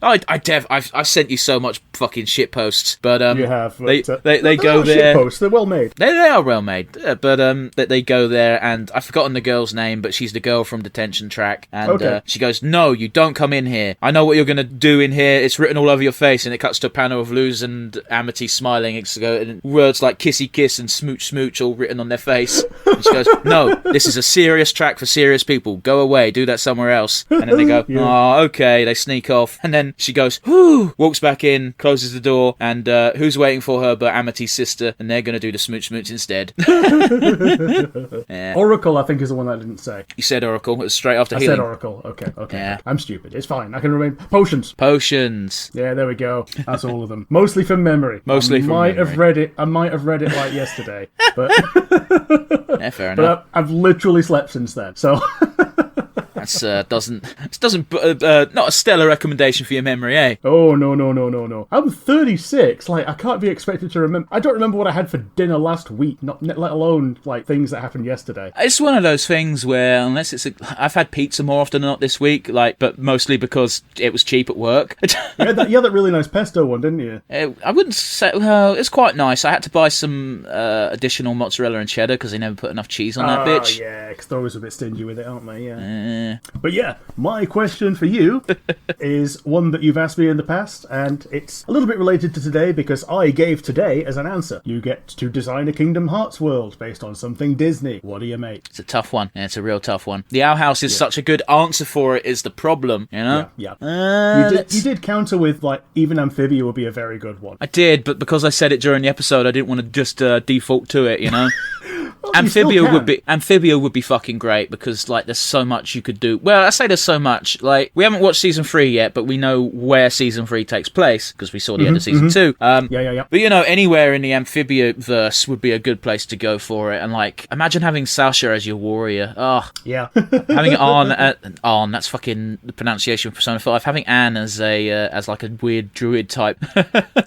I've sent you so much fucking shit posts, but you have. But, they go there. Shit posts. They're well made. They are well made, but they go there, and I've forgotten the girl's name, but she's the girl from Detention Track, and she goes, "No, you don't come in here. I know what you're gonna do in here. It's written all over your face." And it cuts to a panel of Luz and Amity smiling, and words like "kissy kiss" and "smooch smooch" all written on their face. And she goes, "No, this is a serious track for serious people. Go away, do that somewhere else." And then they go, "Oh, okay." They sneak off, and then she goes, "Whoo!" Walks back in, closes the door, and who's waiting for her but Amity's sister? And they're going to do the smooch smooch instead. Yeah. Oracle, I think, is the one I didn't say. You said Oracle. It was straight after healing. I said Oracle. Okay. Yeah. I'm stupid. It's fine. I can remember. Potions. Yeah, there we go. That's all of them. Mostly from memory. I might have read it like yesterday, but yeah, fair enough. But I've literally slept since then. So. That's not a stellar recommendation for your memory, eh? Oh, no. I'm 36. Like, I can't be expected to remember. I don't remember what I had for dinner last week, not let alone, like, things that happened yesterday. It's one of those things where, unless I've had pizza more often than not this week, like, but mostly because it was cheap at work. You had that really nice pesto one, didn't you? I wouldn't say, well, it's quite nice. I had to buy some additional mozzarella and cheddar because they never put enough cheese on that bitch. Yeah, because they're always a bit stingy with it, aren't they? Yeah. But yeah, my question for you is one that you've asked me in the past, and it's a little bit related to today because I gave today as an answer. You get to design a Kingdom Hearts world based on something Disney. What do you make? It's a tough one. Yeah, it's a real tough one. The Owl House is such a good answer for it is the problem, you know? Yeah. You did counter with, like, even Amphibia would be a very good one. I did, but because I said it during the episode, I didn't want to just default to it, you know? Well, Amphibia would be fucking great because, like, there's so much you could do. Well, I say there's so much. Like, we haven't watched season 3 yet, but we know where season 3 takes place because we saw the end of season 2. Yeah. But, you know, anywhere in the Amphibia verse would be a good place to go for it. And, like, imagine having Sasha as your warrior. Oh, yeah. having Arn, that's fucking the pronunciation of Persona 5. Having Anne as like a weird druid type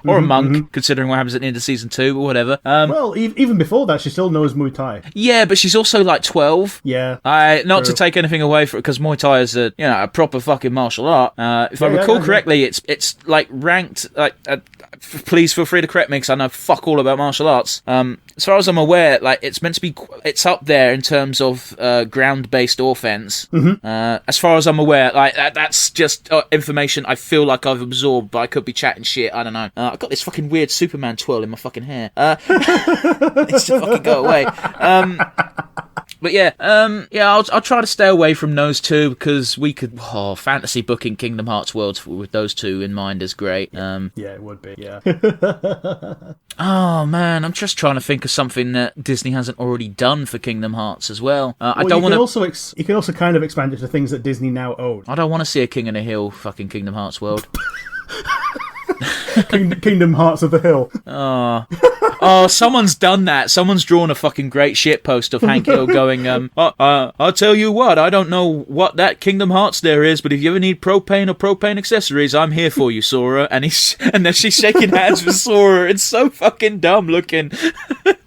or a monk, considering what happens at the end of season 2, but whatever. Well, even before that, she still knows Muay Thai. Yeah, but she's also like 12. Yeah. Not to take anything away from it, because Muay Thai is a proper fucking martial art. If I recall correctly, it's like ranked. Please feel free to correct me because I know fuck all about martial arts. As far as I'm aware, like it's meant to be, it's up there in terms of ground-based offense. As far as I'm aware, like that's just information I feel like I've absorbed, but I could be chatting shit. I don't know. I've got this fucking weird Superman twirl in my fucking hair. It needs to fucking go away. But yeah, I'll try to stay away from those two because we could fantasy booking Kingdom Hearts worlds with those two in mind is great. Yeah, it would be. Yeah. Oh man, I'm just trying to think of something that Disney hasn't already done for Kingdom Hearts as well. I don't want to. You can also kind of expand it to things that Disney now own. I don't want to see a King of the Hill fucking Kingdom Hearts world. Kingdom Hearts of the Hill. Oh, someone's done that. Someone's drawn a fucking great shit post of Hank Hill going, I'll tell you what, I don't know what that Kingdom Hearts there is, but if you ever need propane or propane accessories, I'm here for you, Sora. And then she's shaking hands with Sora. It's so fucking dumb looking.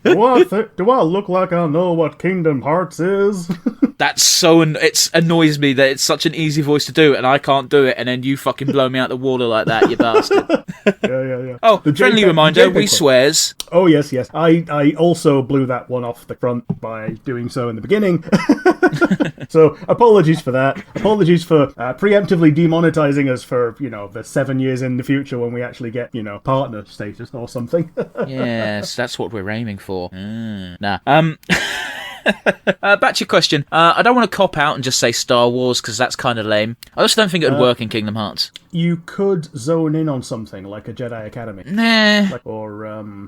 Do I look like I know what Kingdom Hearts is? That's so... It annoys me that it's such an easy voice to do, and I can't do it, and then you fucking blow me out the water like that, you bastard. Yeah. Oh, friendly reminder, we swears. Oh, yes. I also blew that one off the front by doing so in the beginning. So, apologies for that. Apologies for preemptively demonetizing us for, the 7 years in the future when we actually get, partner status or something. Yes, that's what we're aiming for. Nah. Back to your question. I don't want to cop out and just say Star Wars because that's kind of lame. I also don't think it would work in Kingdom Hearts. You could zone in on something like a Jedi Academy. Nah.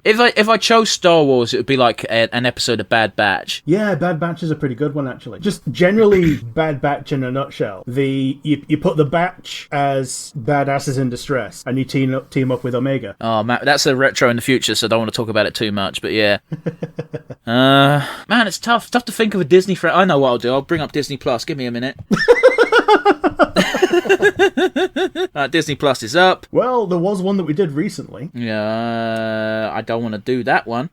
If I chose Star Wars, it would be like an episode of Bad Batch. Yeah, Bad Batch is a pretty good one actually. Just generally Bad Batch in a nutshell. You put the Batch as badasses in distress, and you team up with Omega. Oh man, that's a retro in the future, so I don't want to talk about it too much. But yeah. Man, it's tough to think of a Disney friend. I know what I'll do. I'll bring up Disney Plus. Give me a minute. Disney Plus is up. Well, there was one that we did recently. Yeah, I don't want to do that one.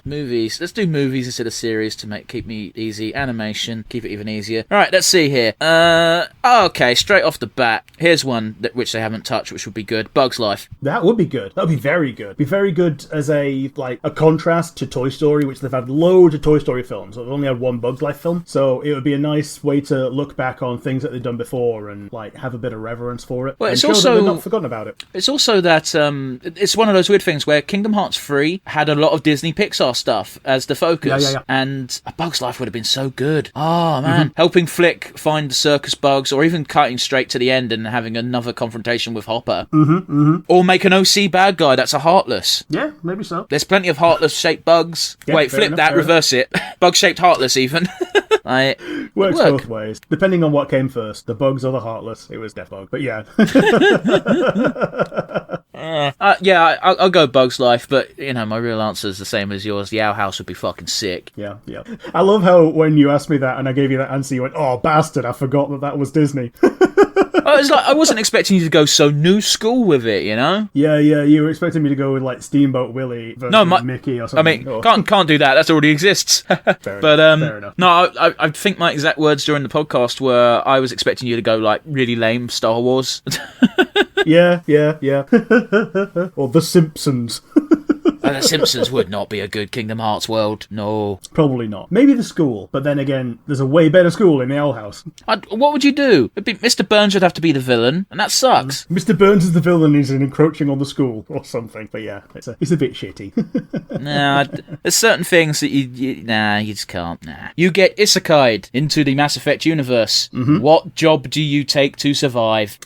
Movies. Let's do movies instead of series to keep me easy. Animation, keep it even easier. All right, let's see here. Okay, straight off the bat, here's one which they haven't touched, which would be good. Bug's Life. That would be good. That would be very good. Be very good as a contrast to Toy Story, which they've had loads of Toy Story films. They've only had one Bug's Life film, so it would be a nice way to look back on things that they've done before and have a bit of reverence for it. Well, it's show also that they're not forgotten about it. It's also that it's one of those weird things where Kingdom Hearts 3 had a lot of Disney Pixar stuff as the focus, and A Bug's Life would have been so good. Oh man, helping Flick find the circus bugs, or even cutting straight to the end and having another confrontation with Hopper, or make an OC bad guy that's a Heartless. Yeah, maybe so. There's plenty of Heartless shaped bugs. Yeah, wait, flip that, reverse it. Bug shaped Heartless even. Works both ways, depending on what came first, the bugs or the Heartless. It was Death Bug, but yeah. I'll go Bug's Life, but, my real answer is the same as yours. The Owl House would be fucking sick. Yeah. I love how when you asked me that and I gave you that answer, you went, "Oh, bastard, I forgot that was Disney." It's like I wasn't expecting you to go so new school with it, Yeah, you were expecting me to go with, like, Steamboat Willie versus Mickey or something. I mean, can't do that. That already exists. Fair enough. No, I think my exact words during the podcast were I was expecting you to go, like, really lame Star Wars. Yeah. Or The Simpsons. The Simpsons would not be a good Kingdom Hearts world. No. Probably not. Maybe the school, but then again, there's a way better school in the Owl House. What would you do? Mr. Burns would have to be the villain, and that sucks. Mr. Burns is the villain, he's encroaching on the school or something. But yeah, it's a bit shitty. Nah, there's certain things that you just can't. Nah. You get isekai'd into the Mass Effect universe. Mm-hmm. What job do you take to survive?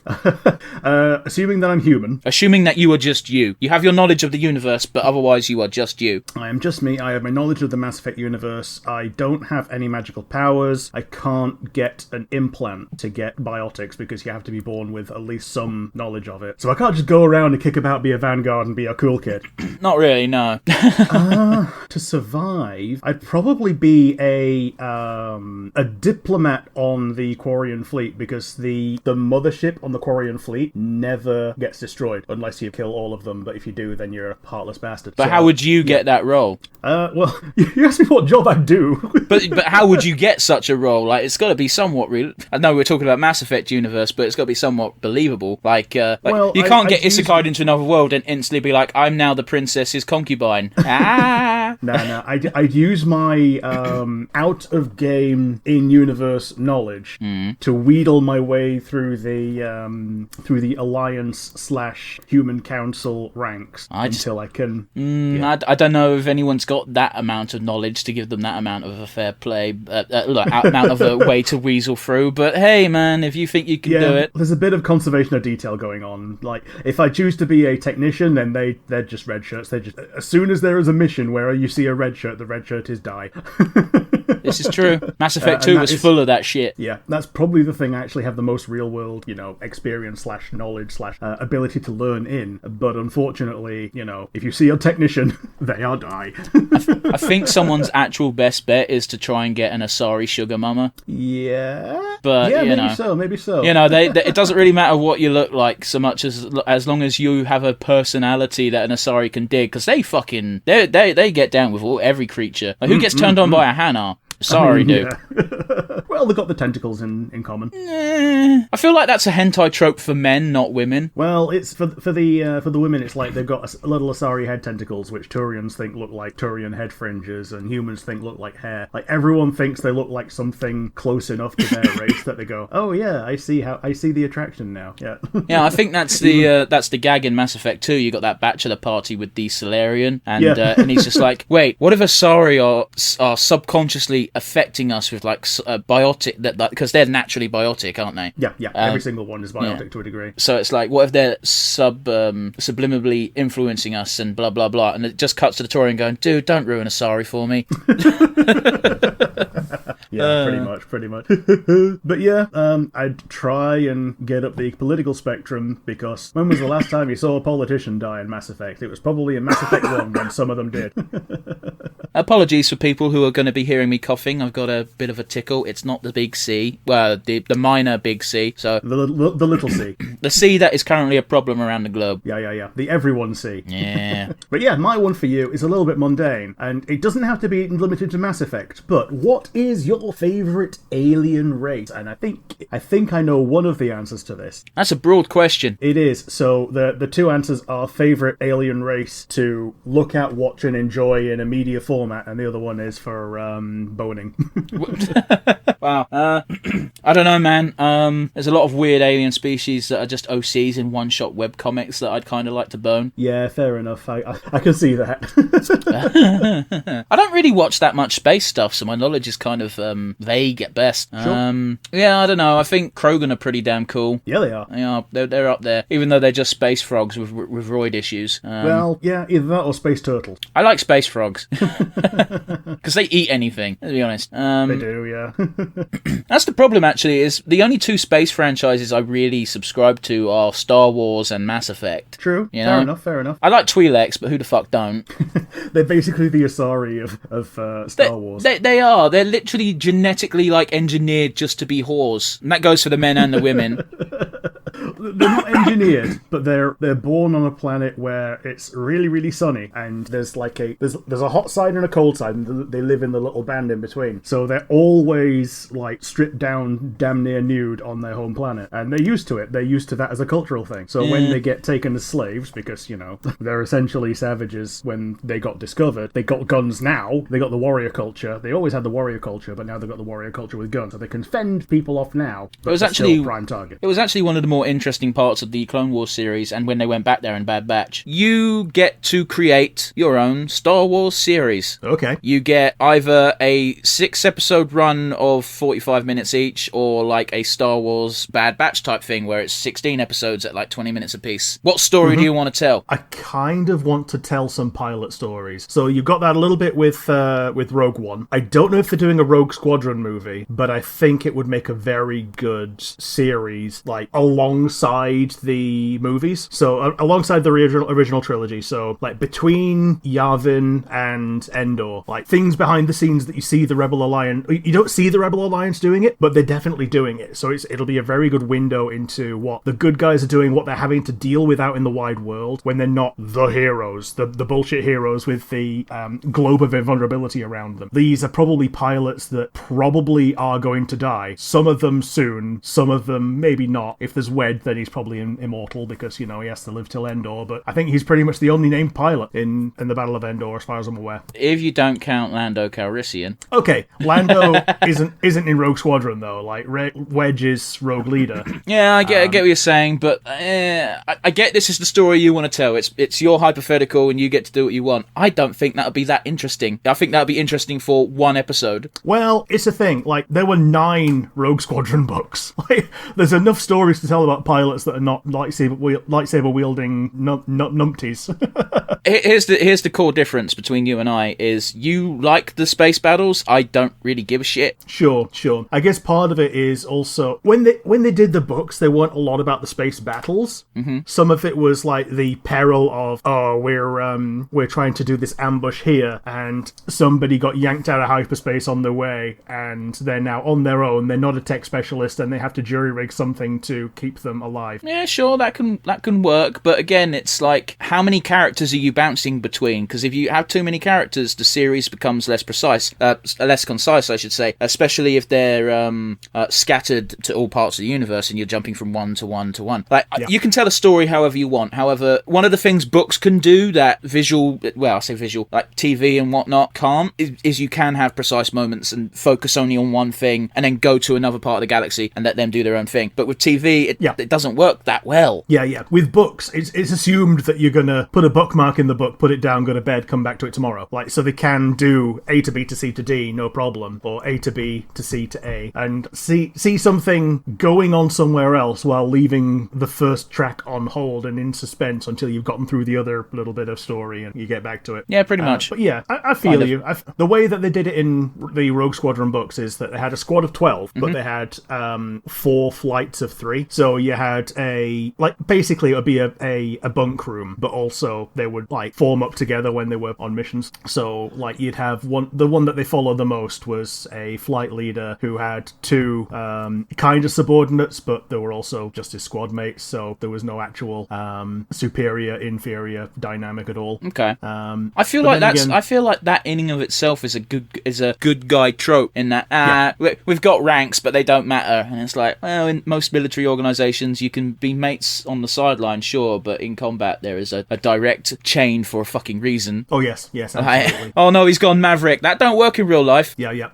Assuming that I'm human. Assuming that you are just you. You have your knowledge of the universe, but otherwise you are just you. I am just me. I have my knowledge of the Mass Effect universe. I don't have any magical powers. I can't get an implant to get biotics because you have to be born with at least some knowledge of it. So I can't just go around and kick about, be a vanguard and be a cool kid. Not really, no. To survive, I'd probably be a diplomat on the Quarian fleet because the mothership on the Quarian fleet never gets destroyed unless you kill all of them. But if you do, then you're a heartless bastard. But how would you get that role? Well, you asked me what job I'd do. but how would you get such a role? Like, it's got to be somewhat real. I know we're talking about Mass Effect universe, but it's got to be somewhat believable. You can't get isekai'd into another world and instantly be like, I'm now the princess's concubine. No. I'd use my out of game in universe knowledge to wheedle my way through the Alliance / Human Council ranks until I can. I don't know if anyone's got that amount of knowledge to give them that amount of a fair play, amount of a way to weasel through. But hey, man, if you think you can do it, there's a bit of conservation of detail going on. Like, if I choose to be a technician, then they're just red shirts. As soon as there is a mission where you see a red shirt, the red shirt is die. This is true. Mass Effect 2 was full of that shit. Yeah, that's probably the thing I actually have the most real world, experience / knowledge / ability to learn in. But unfortunately, if you see a technician, they are die. I think someone's actual best bet is to try and get an Asari sugar mama. Yeah. But, maybe so. It doesn't really matter what you look like so much as long as you have a personality that an Asari can dig, because they get down with every creature. Like, who gets turned on by a Hanar? Sorry, dude. Yeah. Well, they've got the tentacles in common. I feel like that's a hentai trope for men, not women. Well, it's for the women. It's like they've got a little Asari head tentacles, which Turians think look like Turian head fringes, and humans think look like hair. Like, everyone thinks they look like something close enough to their race that they go, "Oh yeah, I see the attraction now." Yeah. Yeah, I think that's the gag in Mass Effect 2. You got that bachelor party with the Solarian, and he's just like, "Wait, what if Asari are subconsciously affecting us with like biotic that because they're naturally biotic, aren't they?" Yeah. Every single one is biotic to a degree. So it's like, what if they're subliminally influencing us and blah blah blah, and it just cuts to the Turian going, "Dude, don't ruin Asari for me." Yeah, pretty much. But yeah, I'd try and get up the political spectrum, because when was the last time you saw a politician die in Mass Effect? It was probably in Mass Effect 1 when some of them did. Apologies for people who are going to be hearing me coughing. I've got a bit of a tickle. It's not the big C. Well, the minor big C. So the little C. The C that is currently a problem around the globe. Yeah. The everyone C. Yeah. But yeah, my one for you is a little bit mundane, and it doesn't have to be limited to Mass Effect, but what is your favourite alien race? And I think I know one of the answers to this. That's a broad question. It is. So the two answers are favourite alien race to look at, watch and enjoy in a media format, and the other one is for boning. Wow. I don't know, man. There's a lot of weird alien species that are just OCs in one-shot webcomics that I'd kind of like to bone. Yeah, fair enough. I can see that. I don't really watch that much space stuff, so my knowledge is kind of vague at best. Sure. Yeah, I don't know. I think Krogan are pretty damn cool. Yeah, they are. They are. They're up there, even though they're just space frogs with roid issues. Well, yeah, either that or space turtles. I like space frogs because they eat anything. To be honest, they do. Yeah. That's the problem, actually, is the only two space franchises I really subscribe to are Star Wars and Mass Effect. True. You know? Fair enough. I like Twi'leks, but who the fuck don't? They're basically the Asari of Star Wars. They are. They're literally genetically, like, engineered just to be whores. And that goes for the men and the women. They're not engineered, but they're born on a planet where it's really, really sunny, and there's like there's a hot side and a cold side, and they live in the little band in between. So they're always like stripped down, damn near nude on their home planet, and they're used to it. They're used to that as a cultural thing. So when they get taken as slaves, because they're essentially savages when they got discovered, they got guns now. They got the warrior culture. They always had the warrior culture, but now they've got the warrior culture with guns, so they can fend people off now. But it was they're actually still prime target. It was actually one of the more interesting parts of the Clone Wars series, and when they went back there in Bad Batch, you get to create your own Star Wars series. Okay. You get either a 6-episode run of 45 minutes each, or like a Star Wars Bad Batch type thing where it's 16 episodes at like 20 minutes apiece. What story do you want to tell? I kind of want to tell some pilot stories. So you've got that a little bit with Rogue One. I don't know if they're doing a Rogue Squadron movie, but I think it would make a very good series, like alongside the movies. So alongside the original trilogy. So like between Yavin and Endor, like things behind the scenes that you see the Rebel Alliance. You don't see the Rebel Alliance doing it, but they're definitely doing it. So it'll be a very good window into what the good guys are doing, what they're having to deal with out in the wide world when they're not the heroes, the bullshit heroes with the globe of invulnerability around them. These are probably pilots that probably are going to die. Some of them soon, some of them maybe not. If there's Wed, then he's probably immortal because, he has to live till Endor, but I think he's pretty much the only named pilot in the Battle of Endor as far as I'm aware. If you don't count Lando Calrissian. Okay, Lando isn't in Rogue Squadron though, like Wedge is Rogue Leader. Yeah, I get what you're saying, but I get this is the story you want to tell. It's your hypothetical and you get to do what you want. I don't think that would be that interesting. I think that would be interesting for one episode. Well, it's a thing. Like, there were 9 Rogue Squadron books. Like, there's enough stories to tell about pilots that are not lightsaber wielding numpties. Here's the core difference between you and I is you like the space battles. I don't really give a shit. Sure. I guess part of it is also when they did the books, there weren't a lot about the space battles. Mm-hmm. Some of it was like the peril of we're trying to do this ambush here, and somebody got yanked out of hyperspace on their way, and they're now on their own. They're not a tech specialist, and they have to jury rig something to keep them alive. Yeah, sure, that can work, but again, it's like how many characters are you bouncing between? Because if you have too many characters, the series becomes less concise, I should say. Especially if they're scattered to all parts of the universe, and you're jumping from one to one to one. Like you can tell a story however you want. However, one of the things books can do that I say visual, like TV and whatnot can't, is you can have precise moments and focus only on one thing, and then go to another part of the galaxy and let them do their own thing. But with TV, it doesn't work that well. Yeah. With books, it's assumed that you're gonna put a bookmark in the book, put it down, go to bed, come back to it tomorrow. Like, so they can do A to B to C to D, no problem, or A to B to C to A, and see something going on somewhere else while leaving the first track on hold and in suspense until you've gotten through the other little bit of story and you get back to it. Yeah, pretty much. But yeah, I feel you. The way that they did it in the Rogue Squadron books is that they had a squad of 12, but they had 4 flights of 3. So you had basically it would be a bunk room, but also they would like form up together when they were on missions. So like you'd have the one that they followed the most was a flight leader who had 2 kind of subordinates, but they were also just his squad mates, so there was no actual superior inferior dynamic at all. Okay. I feel like that in and of itself is a good guy trope in that we've got ranks but they don't matter, and it's like, well, in most military organizations you can be mates on the sideline, sure, but in combat there is a direct chain for a fucking reason. Oh yes, absolutely. Oh no, he's gone Maverick. That don't work in real life. Yeah.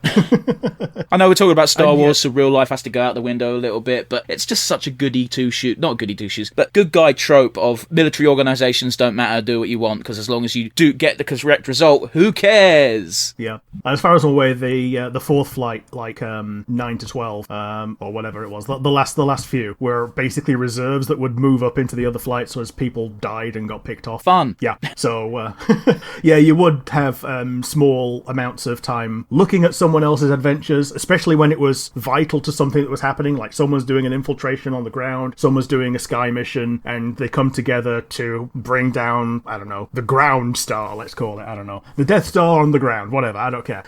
I know we're talking about Star Wars, so real life has to go out the window a little bit, but it's just such a goody two-shoes, not goody two-shoes, but good guy trope of military organizations don't matter, do what you want, because as long as you do get the correct result, who cares? Yeah. As far as I'm aware, the 4th flight, like 9 to 12, or whatever it was, the last few were basically basically reserves that would move up into the other flights as people died and got picked off. Fun. Yeah, so yeah, you would have small amounts of time looking at someone else's adventures, especially when it was vital to something that was happening, like someone's doing an infiltration on the ground, someone's doing a sky mission, and they come together to bring down, I don't know, the ground star, let's call it, I don't know, the Death Star on the ground, whatever, I don't care.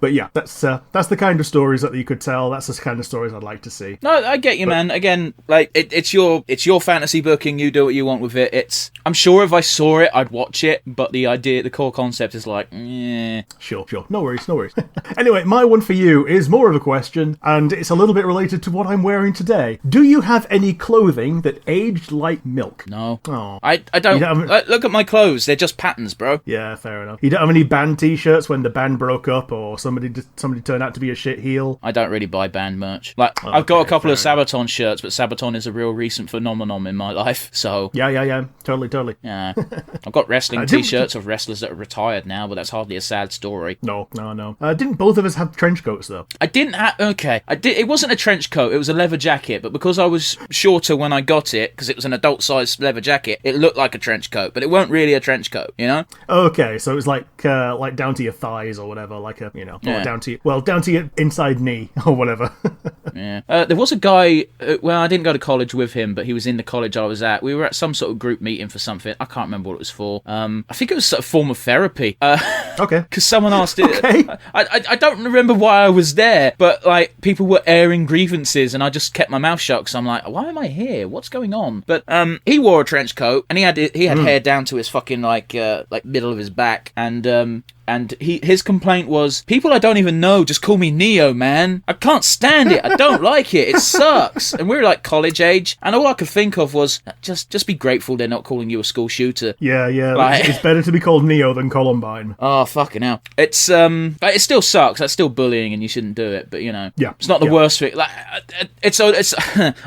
But yeah, that's the kind of stories that you could tell. That's the kind of stories I'd like to see. No, I get you, man. Again, like it's your fantasy booking. You do what you want with it. I'm sure if I saw it, I'd watch it. But the core concept is like, yeah. Sure. No worries. Anyway, my one for you is more of a question, and it's a little bit related to what I'm wearing today. Do you have any clothing that aged like milk? No. Oh. I don't. Look at my clothes. They're just patterns, bro. Yeah, fair enough. You don't have any band t-shirts when the band broke up, or somebody turned out to be a shit heel? I don't really buy band merch. Like, I've got a couple of Sabaton shirts, but Sabaton is a real recent phenomenon in my life, so... Yeah. Totally. Yeah. I've got wrestling t-shirts of wrestlers that are retired now, but that's hardly a sad story. No. Didn't both of us have trench coats, though? I didn't have... Okay. It wasn't a trench coat, it was a leather jacket, but because I was shorter when I got it, because it was an adult-sized leather jacket, it looked like a trench coat, but it weren't really a trench coat, you know? Okay, so it was like down to your thighs or whatever, like a, or down to your inside knee or whatever. Yeah. There was a guy, I didn't go to college with him, but he was in the college I was at. We were at some sort of group meeting for something. I can't remember what it was for. I think it was a form of therapy. Okay. Because someone asked it. Okay. I don't remember why I was there, but like people were airing grievances and I just kept my mouth shut because I'm like, why am I here? What's going on? But he wore a trench coat and he had hair down to his fucking like middle of his back, and his complaint was, people I don't even know just call me Neo, man. I can't stand it. I don't like it. It sucks. And we were like college age, and all I could think of was, just be grateful they're not calling you a school shooter. Yeah. Like, it's better to be called Neo than Columbine. Oh, fucking hell. It's, it still sucks. That's still bullying, and you shouldn't do it, but, Yeah. It's not the worst thing. Like,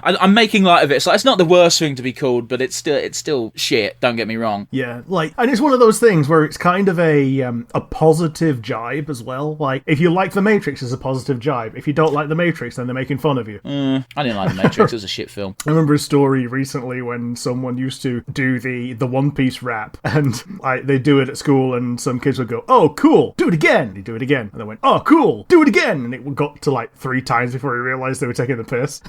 I'm making light of it. It's not the worst thing to be called, but it's still shit. Don't get me wrong. Yeah, and it's one of those things where it's kind of a positive jibe as well. Like, if you like The Matrix, it's a positive jibe. If you don't like The Matrix, then they're making fun of you. I didn't like The Matrix. It was a shit film. I remember a story recently when someone used to do the One Piece rap, and they do it at school, and some kids would go, "Oh, cool, do it again." They do it again, and they went, "Oh, cool, do it again," and it got to like 3 times before he realised they were taking the piss.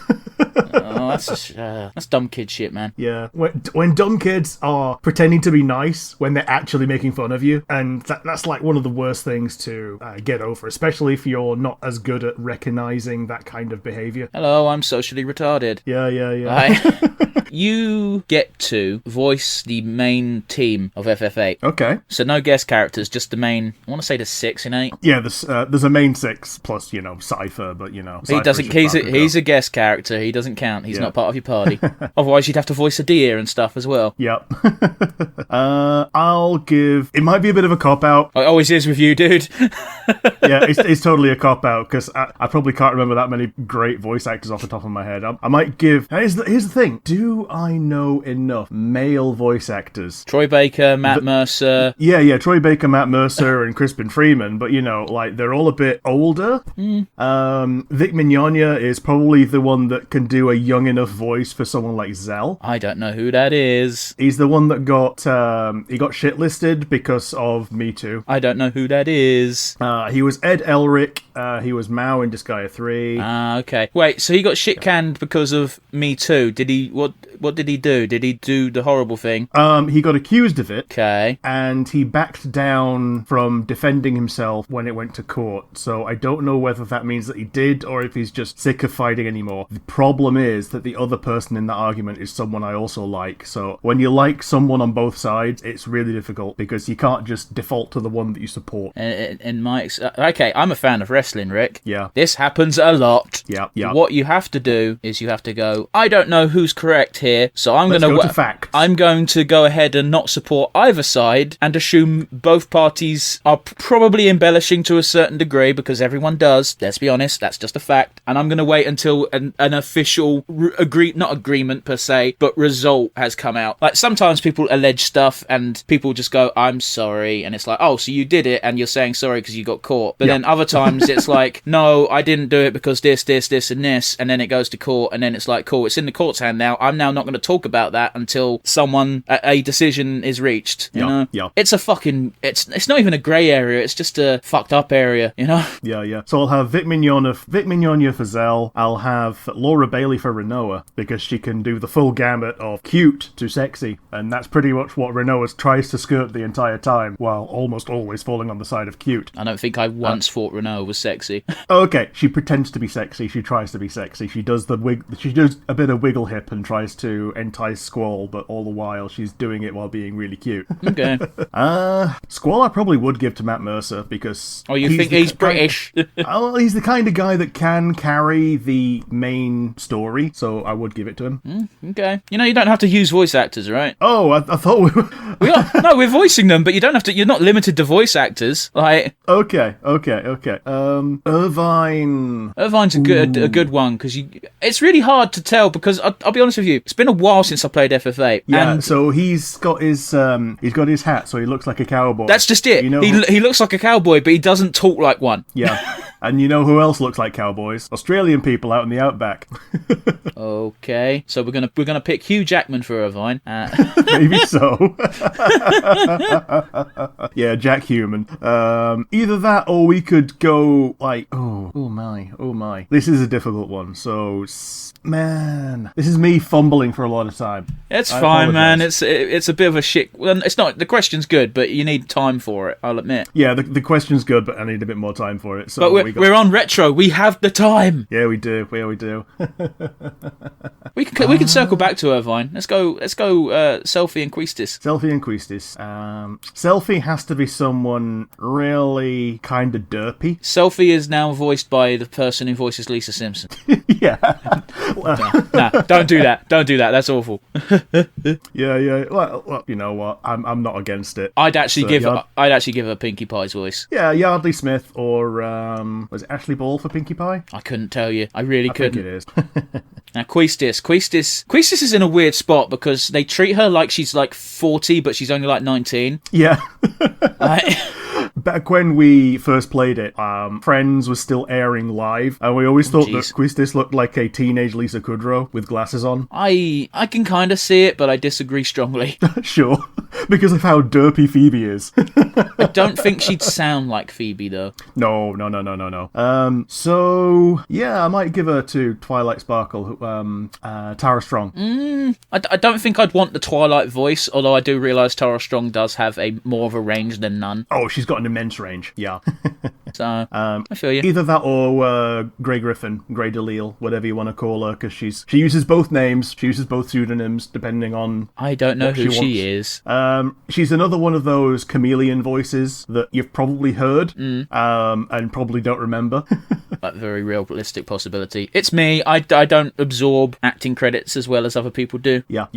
Oh, that's dumb kid shit, man. Yeah, when dumb kids are pretending to be nice when they're actually making fun of you, and that's like one of the worst things to get over, especially if you're not as good at recognizing that kind of behavior. Hello, I'm socially retarded. Yeah. You get to voice the main team of FF8. Okay. So no guest characters, just the main. I want to say there's 6 in 8. Yeah, there's a main 6 plus Cypher, but he doesn't. He's a guest character. He doesn't count. He's not part of your party. Otherwise, you'd have to voice a deer and stuff as well. Yep. I'll give. It might be a bit of a cop out. It always is with you, dude. Yeah, it's totally a cop out because I probably can't remember that many great voice actors off the top of my head. I might give. Here's the thing. Do I know enough male voice actors? Troy Baker, Matt Mercer. Yeah, Troy Baker, Matt Mercer, and Crispin Freeman, but they're all a bit older. Vic Mignogna is probably the one that can do a young enough voice for someone like Zell. I don't know who that is. He's the one that got shitlisted because of Me Too. I don't know who that is. He was Ed Elric. He was Mao in Disgaea 3. Okay. Wait, so he got shit canned because of Me Too. Did he? What did he do? Did he do the horrible thing? He got accused of it. Okay. And he backed down from defending himself when it went to court. So I don't know whether that means that he did or if he's just sick of fighting anymore. The problem is that the other person in that argument is someone I also like. So when you like someone on both sides, it's really difficult because you can't just default to the one that you support. Okay, I'm a fan of wrestling, Rick. Yeah. This happens a lot. Yeah. What you have to do is you have to go, I don't know who's correct here, so I'm going to go to facts. I'm going to go ahead and not support either side and assume both parties are probably embellishing to a certain degree because everyone does. Let's be honest, that's just a fact. And I'm going to wait until an official not agreement per se, but result has come out. Like sometimes people allege stuff and people just go, I'm sorry, and it's like, oh, so you you did it and you're saying sorry because you got caught. But then other times it's like, no, I didn't do it because this, and this, and then it goes to court, and then it's like, cool, it's in the court's hand now. I'm now not going to talk about that until a decision is reached. You know? Yeah. It's a fucking, it's not even a grey area. It's just a fucked up area. You know? Yeah. So I'll have Vic Mignogna for Zell. I'll have Laura Bailey for Renoa because she can do the full gamut of cute to sexy, and that's pretty much what Renoa tries to skirt the entire time, while almost always falling on the side of cute. I don't think I once thought Renault was sexy. Okay, she pretends to be sexy. She tries to be sexy. She does She does a bit of wiggle hip and tries to entice Squall, but all the while she's doing it while being really cute. Okay. Squall I probably would give to Matt Mercer because. Oh, you think he's British? Oh, he's the kind of guy that can carry the main story, so I would give it to him. Okay. You know, you don't have to use voice actors, right? Oh, I thought we were. No, we're voicing them, but you don't have to. You're not limited to voice actors. Like. Okay. Irvine. Irvine's a good one because it's really hard to tell because I'll be honest with you, it's been a while since I played FF8. Yeah, and so he's got his hat, so he looks like a cowboy. that's just it. You know, he looks like a cowboy, but he doesn't talk like one. Yeah. And you know who else looks like cowboys? Australian people out in the outback. Okay, so we're gonna pick Hugh Jackman for Irvine. Maybe so. Yeah, Jack Human. Either that or we could go like, oh my. This is a difficult one. So, man, this is me fumbling for a lot of time. It's I fine, man. apologise. It's a bit of a shit. Well, it's not. The question's good, but you need time for it. I'll admit. Yeah, the question's good, but I need a bit more time for it. So But we're on retro. We have the time. Yeah, we do. We do. We can circle back to Irvine. Let's go. Selfie and Quistis. Selfie has to be someone really kind of derpy. Selfie is now voiced by the person who voices Lisa Simpson. Yeah. Nah, don't do that. Don't do that. That's awful. Yeah. Well, you know what? I'm not against it. I'd actually give her Pinkie Pie's voice. Yeah, Yardley Smith or was it Ashley Ball for Pinkie Pie? I couldn't tell you. I really I couldn't. think it is. Now, Quistis is in a weird spot because they treat her like she's like 40, but she's only like 19. Yeah. Like, Back when we first played it, Friends was still airing live, and we always thought that Quistis looked like a teenage Lisa Kudrow with glasses on. I can kind of see it, but I disagree strongly. Sure, because of how derpy Phoebe is. I don't think she'd sound like Phoebe, though. No. So, yeah, I might give her to Twilight Sparkle, Tara Strong. I don't think I'd want the Twilight voice, although I do realise Tara Strong does have more of a range than none. Oh, she's got an immense range, yeah. So, I feel you. Either that or Grey Griffin, Grey Delisle, whatever you want to call her, because she uses both names, she uses both pseudonyms, depending on I don't know who she is. She's another one of those chameleon voices that you've probably heard, and probably don't remember. That very realistic possibility. It's me. I don't absorb acting credits as well as other people do. Yeah.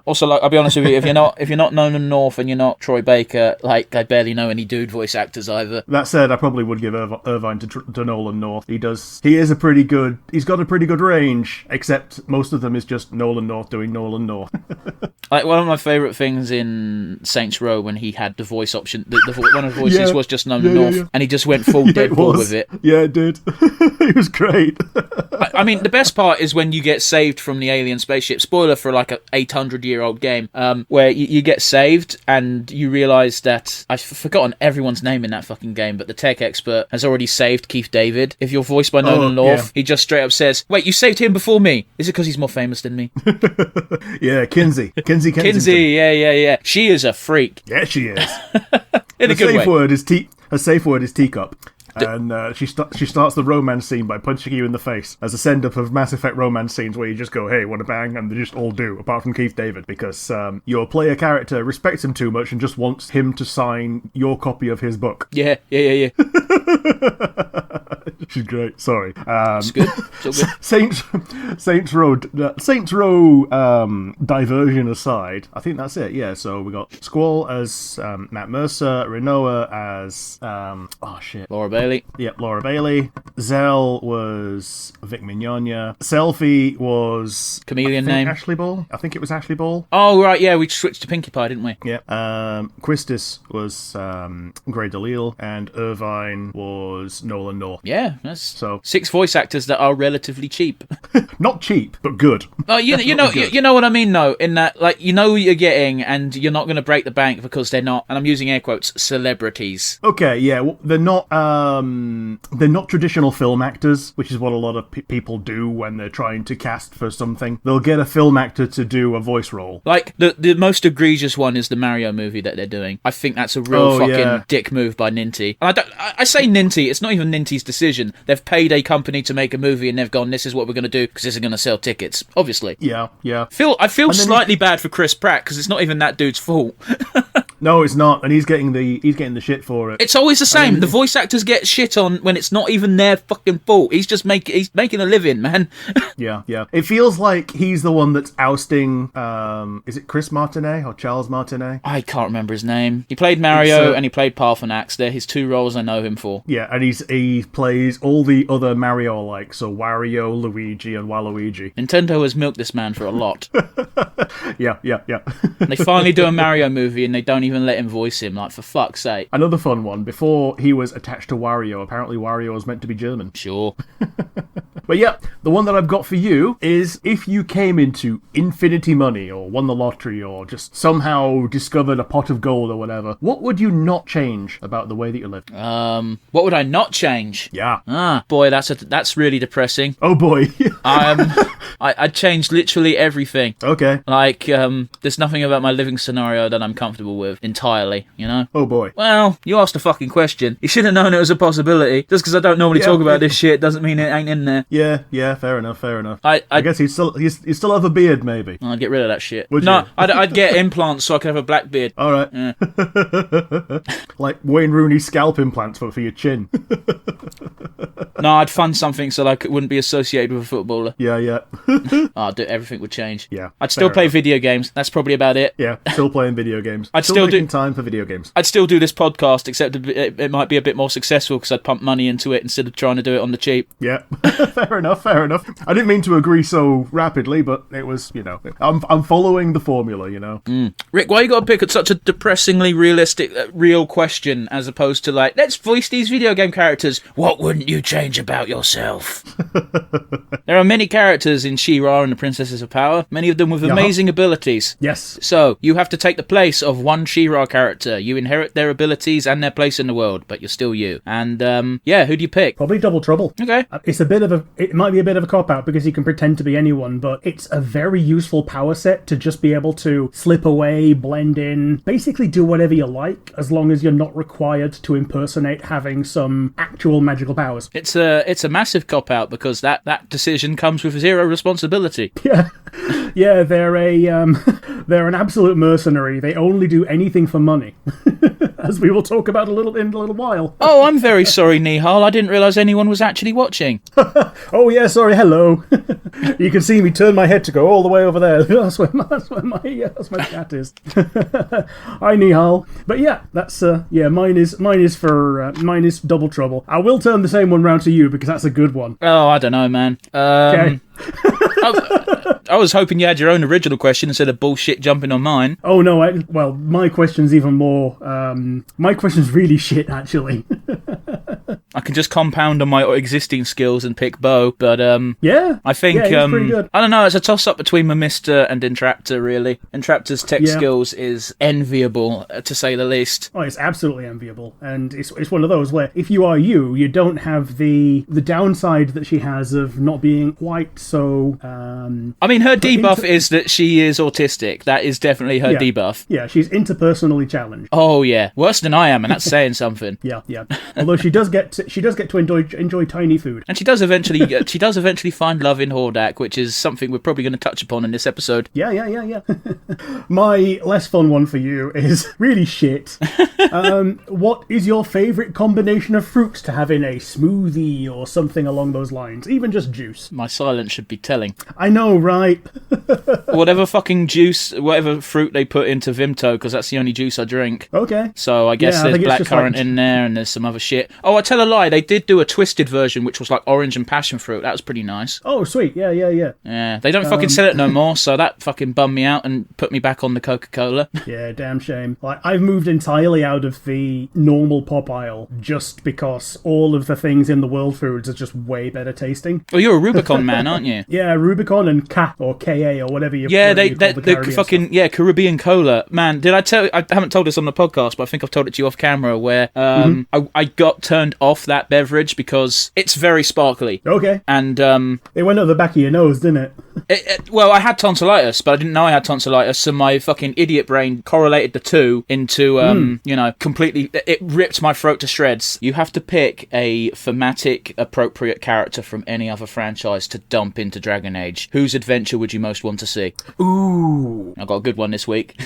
Also, like, I'll be honest with you, if you're not Nolan North and you're not Troy Baker, like, I barely know any dude voice actors either. That said, I probably would give Irvine to Nolan North. He's got a pretty good range, except most of them is just Nolan North doing Nolan North. Like, one of my favourite things in Saints Row when he had the voice option, one of the voices was just Nolan North, and he just went full Deadpool with it. Yeah, it did. It was great. I mean, the best part is when you get saved from the alien spaceship. Spoiler for like a 800-year-old game, where you get saved and you realise that I've forgotten everyone's name in that fucking game, but the tech expert has already saved Keith David. If you're voiced by Nolan North, he just straight up says, "Wait, you saved him before me? Is it because he's more famous than me?" Yeah, Kinsey. Kinsey, yeah. She is a freak. Yeah, she is. In a good way. Her safe word is teacup. And she starts the romance scene by punching you in the face as a send-up of Mass Effect romance scenes where you just go, "Hey, wanna bang?" And they just all do, apart from Keith David, because your player character respects him too much and just wants him to sign your copy of his book. Yeah. She's great. Sorry. It's good. It's all good. Saints Row diversion aside, I think that's it. Yeah. So we got Squall as Matt Mercer, Renoa as Laura Bailey. Yep, Laura Bailey. Zell was Vic Mignogna. Selfie was... Chameleon name? Ashley Ball? I think it was Ashley Ball. Oh, right, yeah, we switched to Pinkie Pie, didn't we? Yeah. Quistis was Grey DeLille, and Irvine was Nolan North. Yeah, that's So 6 voice actors that are relatively cheap. not cheap, but good. Oh, you know what I mean, though, in that, like, you know what you're getting, and you're not going to break the bank because they're not, and I'm using air quotes, celebrities. Okay, yeah, well, they're not traditional film actors, which is what a lot of people do when they're trying to cast for something. They'll get a film actor to do a voice role. Like, the most egregious one is the Mario movie that they're doing. I think that's a real dick move by Ninty. And I say Ninty, it's not even Ninty's decision. They've paid a company to make a movie and they've gone, this is what we're going to do because this is going to sell tickets, obviously. Yeah. I feel slightly bad for Chris Pratt because it's not even that dude's fault. No, it's not, and he's getting the shit for it. It's always the same. The voice actors get shit on when it's not even their fucking fault. He's making a living, man. Yeah. It feels like he's the one that's ousting. Is it Chris Martinet or Charles Martinet? I can't remember his name. He played Mario and he played Parthenax. They're his 2 roles I know him for. Yeah, and he plays all the other Mario like, so Wario, Luigi, and Waluigi. Nintendo has milked this man for a lot. Yeah. They finally do a Mario movie and they don't even let him voice him, like, for fuck's sake. Another fun one. Before he was attached to Wario, apparently Wario was meant to be German. Sure. But yeah, the one that I've got for you is if you came into infinity money or won the lottery or just somehow discovered a pot of gold or whatever, what would you not change about the way that you live? What would I not change? Yeah. Boy, that's really depressing. Oh boy. I'd change literally everything. Okay. Like, there's nothing about my living scenario that I'm comfortable with entirely, you know? Oh boy. Well, you asked a fucking question. You should have known it was a possibility. Just because I don't normally talk about this shit doesn't mean it ain't in there. Yeah, fair enough. I guess you still have a beard, maybe. I'd get rid of that shit. Would no, you? I'd get implants so I could have a black beard. All right. Yeah. Like Wayne Rooney scalp implants for your chin. No, I'd fund something so like it wouldn't be associated with a footballer. Yeah. Everything would change. Yeah. I'd still play video games. That's probably about it. Yeah, still playing video games. I'd still still making do time for video games. I'd still do this podcast, except it might be a bit more successful because I'd pump money into it instead of trying to do it on the cheap. Yeah, fair enough. I didn't mean to agree so rapidly, but it was, I'm following the formula, Rick, why you got to pick at such a depressingly realistic, real question as opposed to like, let's voice these video game characters. What wouldn't you change about yourself? There are many characters in She-Ra and the Princesses of Power, many of them with amazing abilities. Yes. So, you have to take the place of one She-Ra character. You inherit their abilities and their place in the world, but you're still you. And, who do you pick? Probably Double Trouble. Okay. It might be a bit of a cop-out because he can pretend to be anyone, but it's a very useful power set to just be able to slip away, blend in, basically do whatever you like, as long as you're not required to impersonate having some actual magical powers. It's a massive cop-out because that decision comes with 0 responsibility. Yeah, they're an absolute mercenary. They only do anything for money, as we will talk about in a little while. Oh, I'm very sorry, Nihal. I didn't realise anyone was actually watching. Oh yeah, sorry. Hello. You can see me turn my head to go all the way over there. That's where my cat is. Hi, Nihal. But yeah, that's mine is Double Trouble. I will turn the same one round to you because that's a good one. Oh, I don't know, man. Okay. I was hoping you had your own original question instead of bullshit jumping on mine. Oh no, my question's even more. My question's really shit, actually. I can just compound on my existing skills and pick Bo, but I think he's pretty good. I don't know. It's a toss-up between Mimister and Entraptor, really. Entraptor's tech skills is enviable, to say the least. Oh, it's absolutely enviable, and it's one of those where if you are you don't have the downside that she has of not being quite so. I mean, her debuff is that she is autistic. That is definitely her debuff. Yeah, she's interpersonally challenged. Oh yeah, worse than I am, and that's saying something. Yeah. Although she does get to enjoy tiny food, and she does eventually find love in Hordak, which is something we're probably going to touch upon in this episode. Yeah. My less fun one for you is really shit. What is your favourite combination of fruits to have in a smoothie or something along those lines? Even just juice. My silence should be telling. I know, right? Whatever fucking juice, whatever fruit they put into Vimto, because that's the only juice I drink. Okay. So I guess there's blackcurrant in there, and there's some other shit. Oh, I tell a lie, they did do a twisted version, which was like orange and passion fruit. That was pretty nice. Oh, sweet. Yeah. Yeah, they don't fucking sell it no more, so that fucking bummed me out and put me back on the Coca-Cola. Yeah, damn shame. Like, I've moved entirely out of the normal pop aisle just because all of the things in the World Foods are just way better tasting. Well, you're a Rubicon man, aren't you? Yeah, Rubicon and Ka or KA or whatever you Yeah, whatever you call the Caribbean fucking stuff. Caribbean cola. Man, did I tell you? I haven't told this on the podcast, but I think I've told it to you off camera. Where I got turned off that beverage because it's very sparkly. Okay. And It went up the back of your nose, didn't it? well, I had tonsillitis, but I didn't know I had tonsillitis, so my fucking idiot brain correlated the two into completely. It ripped my throat to shreds. You have to pick a thematic appropriate character from any other franchise to dump into Dragon Age. Whose adventure would you most want to see? Ooh. I got a good one this week.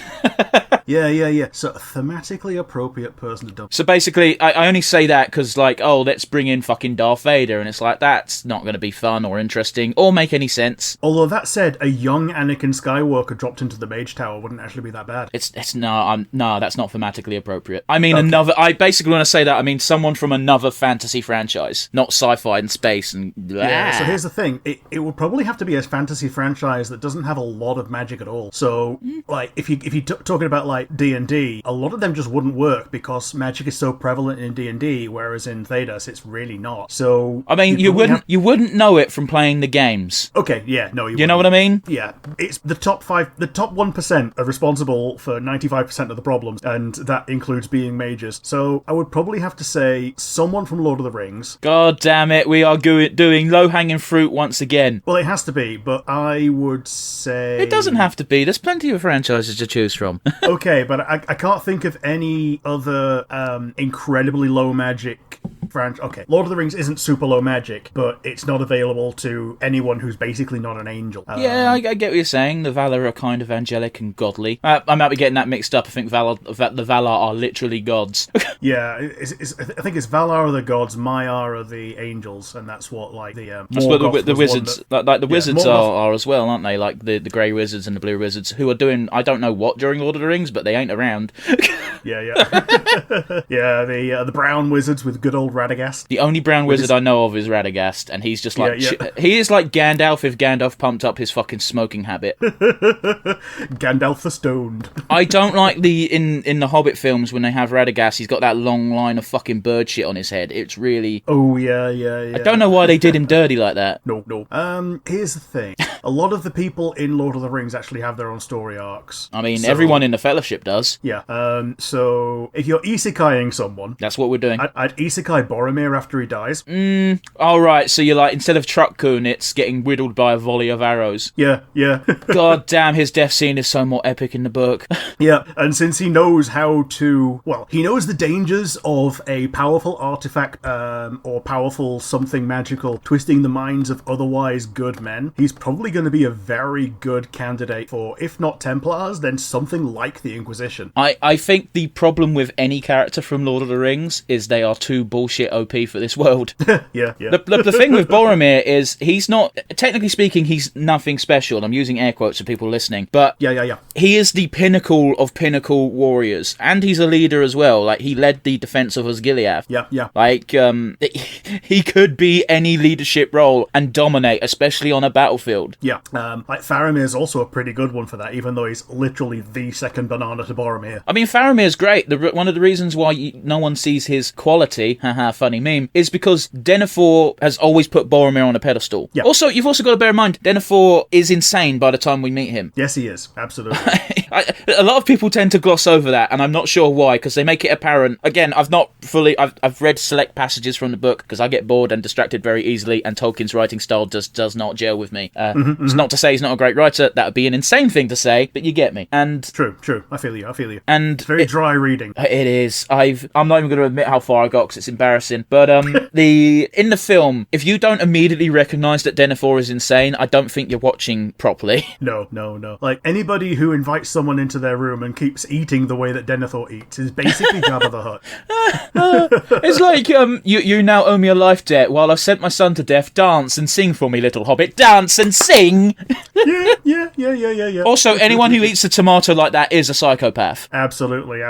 Yeah. So, a thematically appropriate person to dump. So basically, I only say that because, like, oh, let's bring in fucking Darth Vader, and it's like, that's not going to be fun or interesting or make any sense. Although that said, a young Anakin Skywalker dropped into the Mage Tower wouldn't actually be that bad. It's that's not thematically appropriate. I mean, I basically want to say that, I mean, someone from another fantasy franchise, not sci-fi and space and blah. Yeah, so here's the thing. It would probably have to be a fantasy franchise that doesn't have a lot of magic at all. So, like, if you're talking about, like, D&D, a lot of them just wouldn't work because magic is so prevalent in D&D, whereas in Thedas it's really not. So, I mean, you wouldn't know it from playing the games. Okay, yeah, no, You know what I mean? Yeah, it's the top 1% are responsible for 95% of the problems, and that includes being mages. So I would probably have to say someone from Lord of the Rings. God damn it, we are doing low-hanging fruit once again. Well, it has to be, but I would say... It doesn't have to be. There's plenty of franchises to choose from. Okay, but I can't think of any other incredibly low magic franchise. Okay, Lord of the Rings isn't super low magic, but it's not available to anyone who's basically not an angel. Yeah, I get what you're saying. The Valar are kind of angelic and godly. I might be getting that mixed up. I think the Valar are literally gods. Yeah, I think it's Valar are the gods, Maiar are the angels, and that's what, like, the That's what Morgoth the was wizards, one like the wizards Morgoth- are as well, aren't they? Like the grey wizards and the blue wizards, who are doing I don't know what during Lord of the Rings, but they ain't around. Yeah. Yeah, the brown wizards with good old Radagast. The only brown wizard I know of is Radagast, and he's just like he is like Gandalf if Gandalf pumped up his fucking smoking habit. Gandalf the Stoned. I don't like in the Hobbit films when they have Radagast. He's got that long line of fucking bird shit on his head. It's really. Oh yeah. I don't know why they did him dirty like that. No. Here's the thing. A lot of the people in Lord of the Rings actually have their own story arcs. I mean, everyone in the Fellowship does. Yeah. So if you're isekaiing someone, That's what we're doing. I'd isekai Boromir after he dies. All right, so you're like, instead of Truck-kun, it's getting whittled by a volley of arrows. Yeah. God damn, his death scene is so more epic in the book. Yeah, and since he knows he knows the dangers of a powerful artifact or powerful something magical twisting the minds of otherwise good men, he's probably going to be a very good candidate for, if not Templars, then something like the Inquisition. I think the problem with any character from Lord of the Rings is they are too bullshit OP for this world. Yeah. The thing with Boromir is he's not, technically speaking, he's nothing special. And I'm using air quotes for people listening, but Yeah. he is the pinnacle of pinnacle warriors, and he's a leader as well. Like, he led the defense of Osgiliath. Yeah. Like, he could be any leadership role and dominate, especially on a battlefield. Yeah. Like Faramir is also a pretty good one for that, even though he's literally the second banana to Boromir. I mean, Faramir's great. One of the reasons why no one sees his quality, haha, funny meme, is because Denethor has always put Boromir on a pedestal. Yeah. Also, you've also got to bear in mind, Denethor is insane by the time we meet him. Yes, he is. Absolutely. A lot of people tend to gloss over that, and I'm not sure why, because they make it apparent. Again, I've read select passages from the book, because I get bored and distracted very easily, and Tolkien's writing style does not gel with me. It's not to say he's not a great writer. That would be an insane thing to say, but you get me. And True. I feel you. And It's very dry reading. It is. I'm not even going to admit how far I got because it's embarrassing. But in the film, if you don't immediately recognise that Denethor is insane, I don't think you're watching properly. No. Like, anybody who invites someone into their room and keeps eating the way that Denethor eats is basically Jabba the Hutt. It's like, you now owe me a life debt while I've sent my son to death. Dance and sing for me, little hobbit. Dance and sing! Yeah. Also, anyone who eats a tomato like that is a psychopath. Absolutely.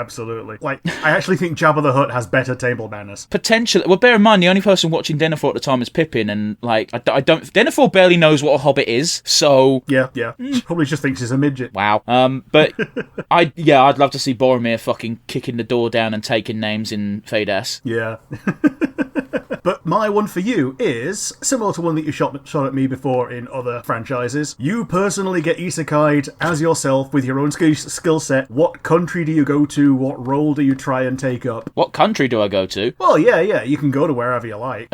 Like, I actually think Jabba the Hutt has better table manners. potentially. Well, bear in mind, the only person watching Denethor at the time is Pippin, and like I don't. Denethor barely knows what a hobbit is, so Yeah. Probably just thinks he's a midget. wow. But I'd love to see Boromir fucking kicking the door down and taking names in Thedas. Yeah. But my one for you is similar to one that you shot at me before in other franchises. You personally get isekai'd as yourself with your own skill set. What country do you go to? What role do you try and take up? What country do I go to? Well, yeah. You can go to wherever you like.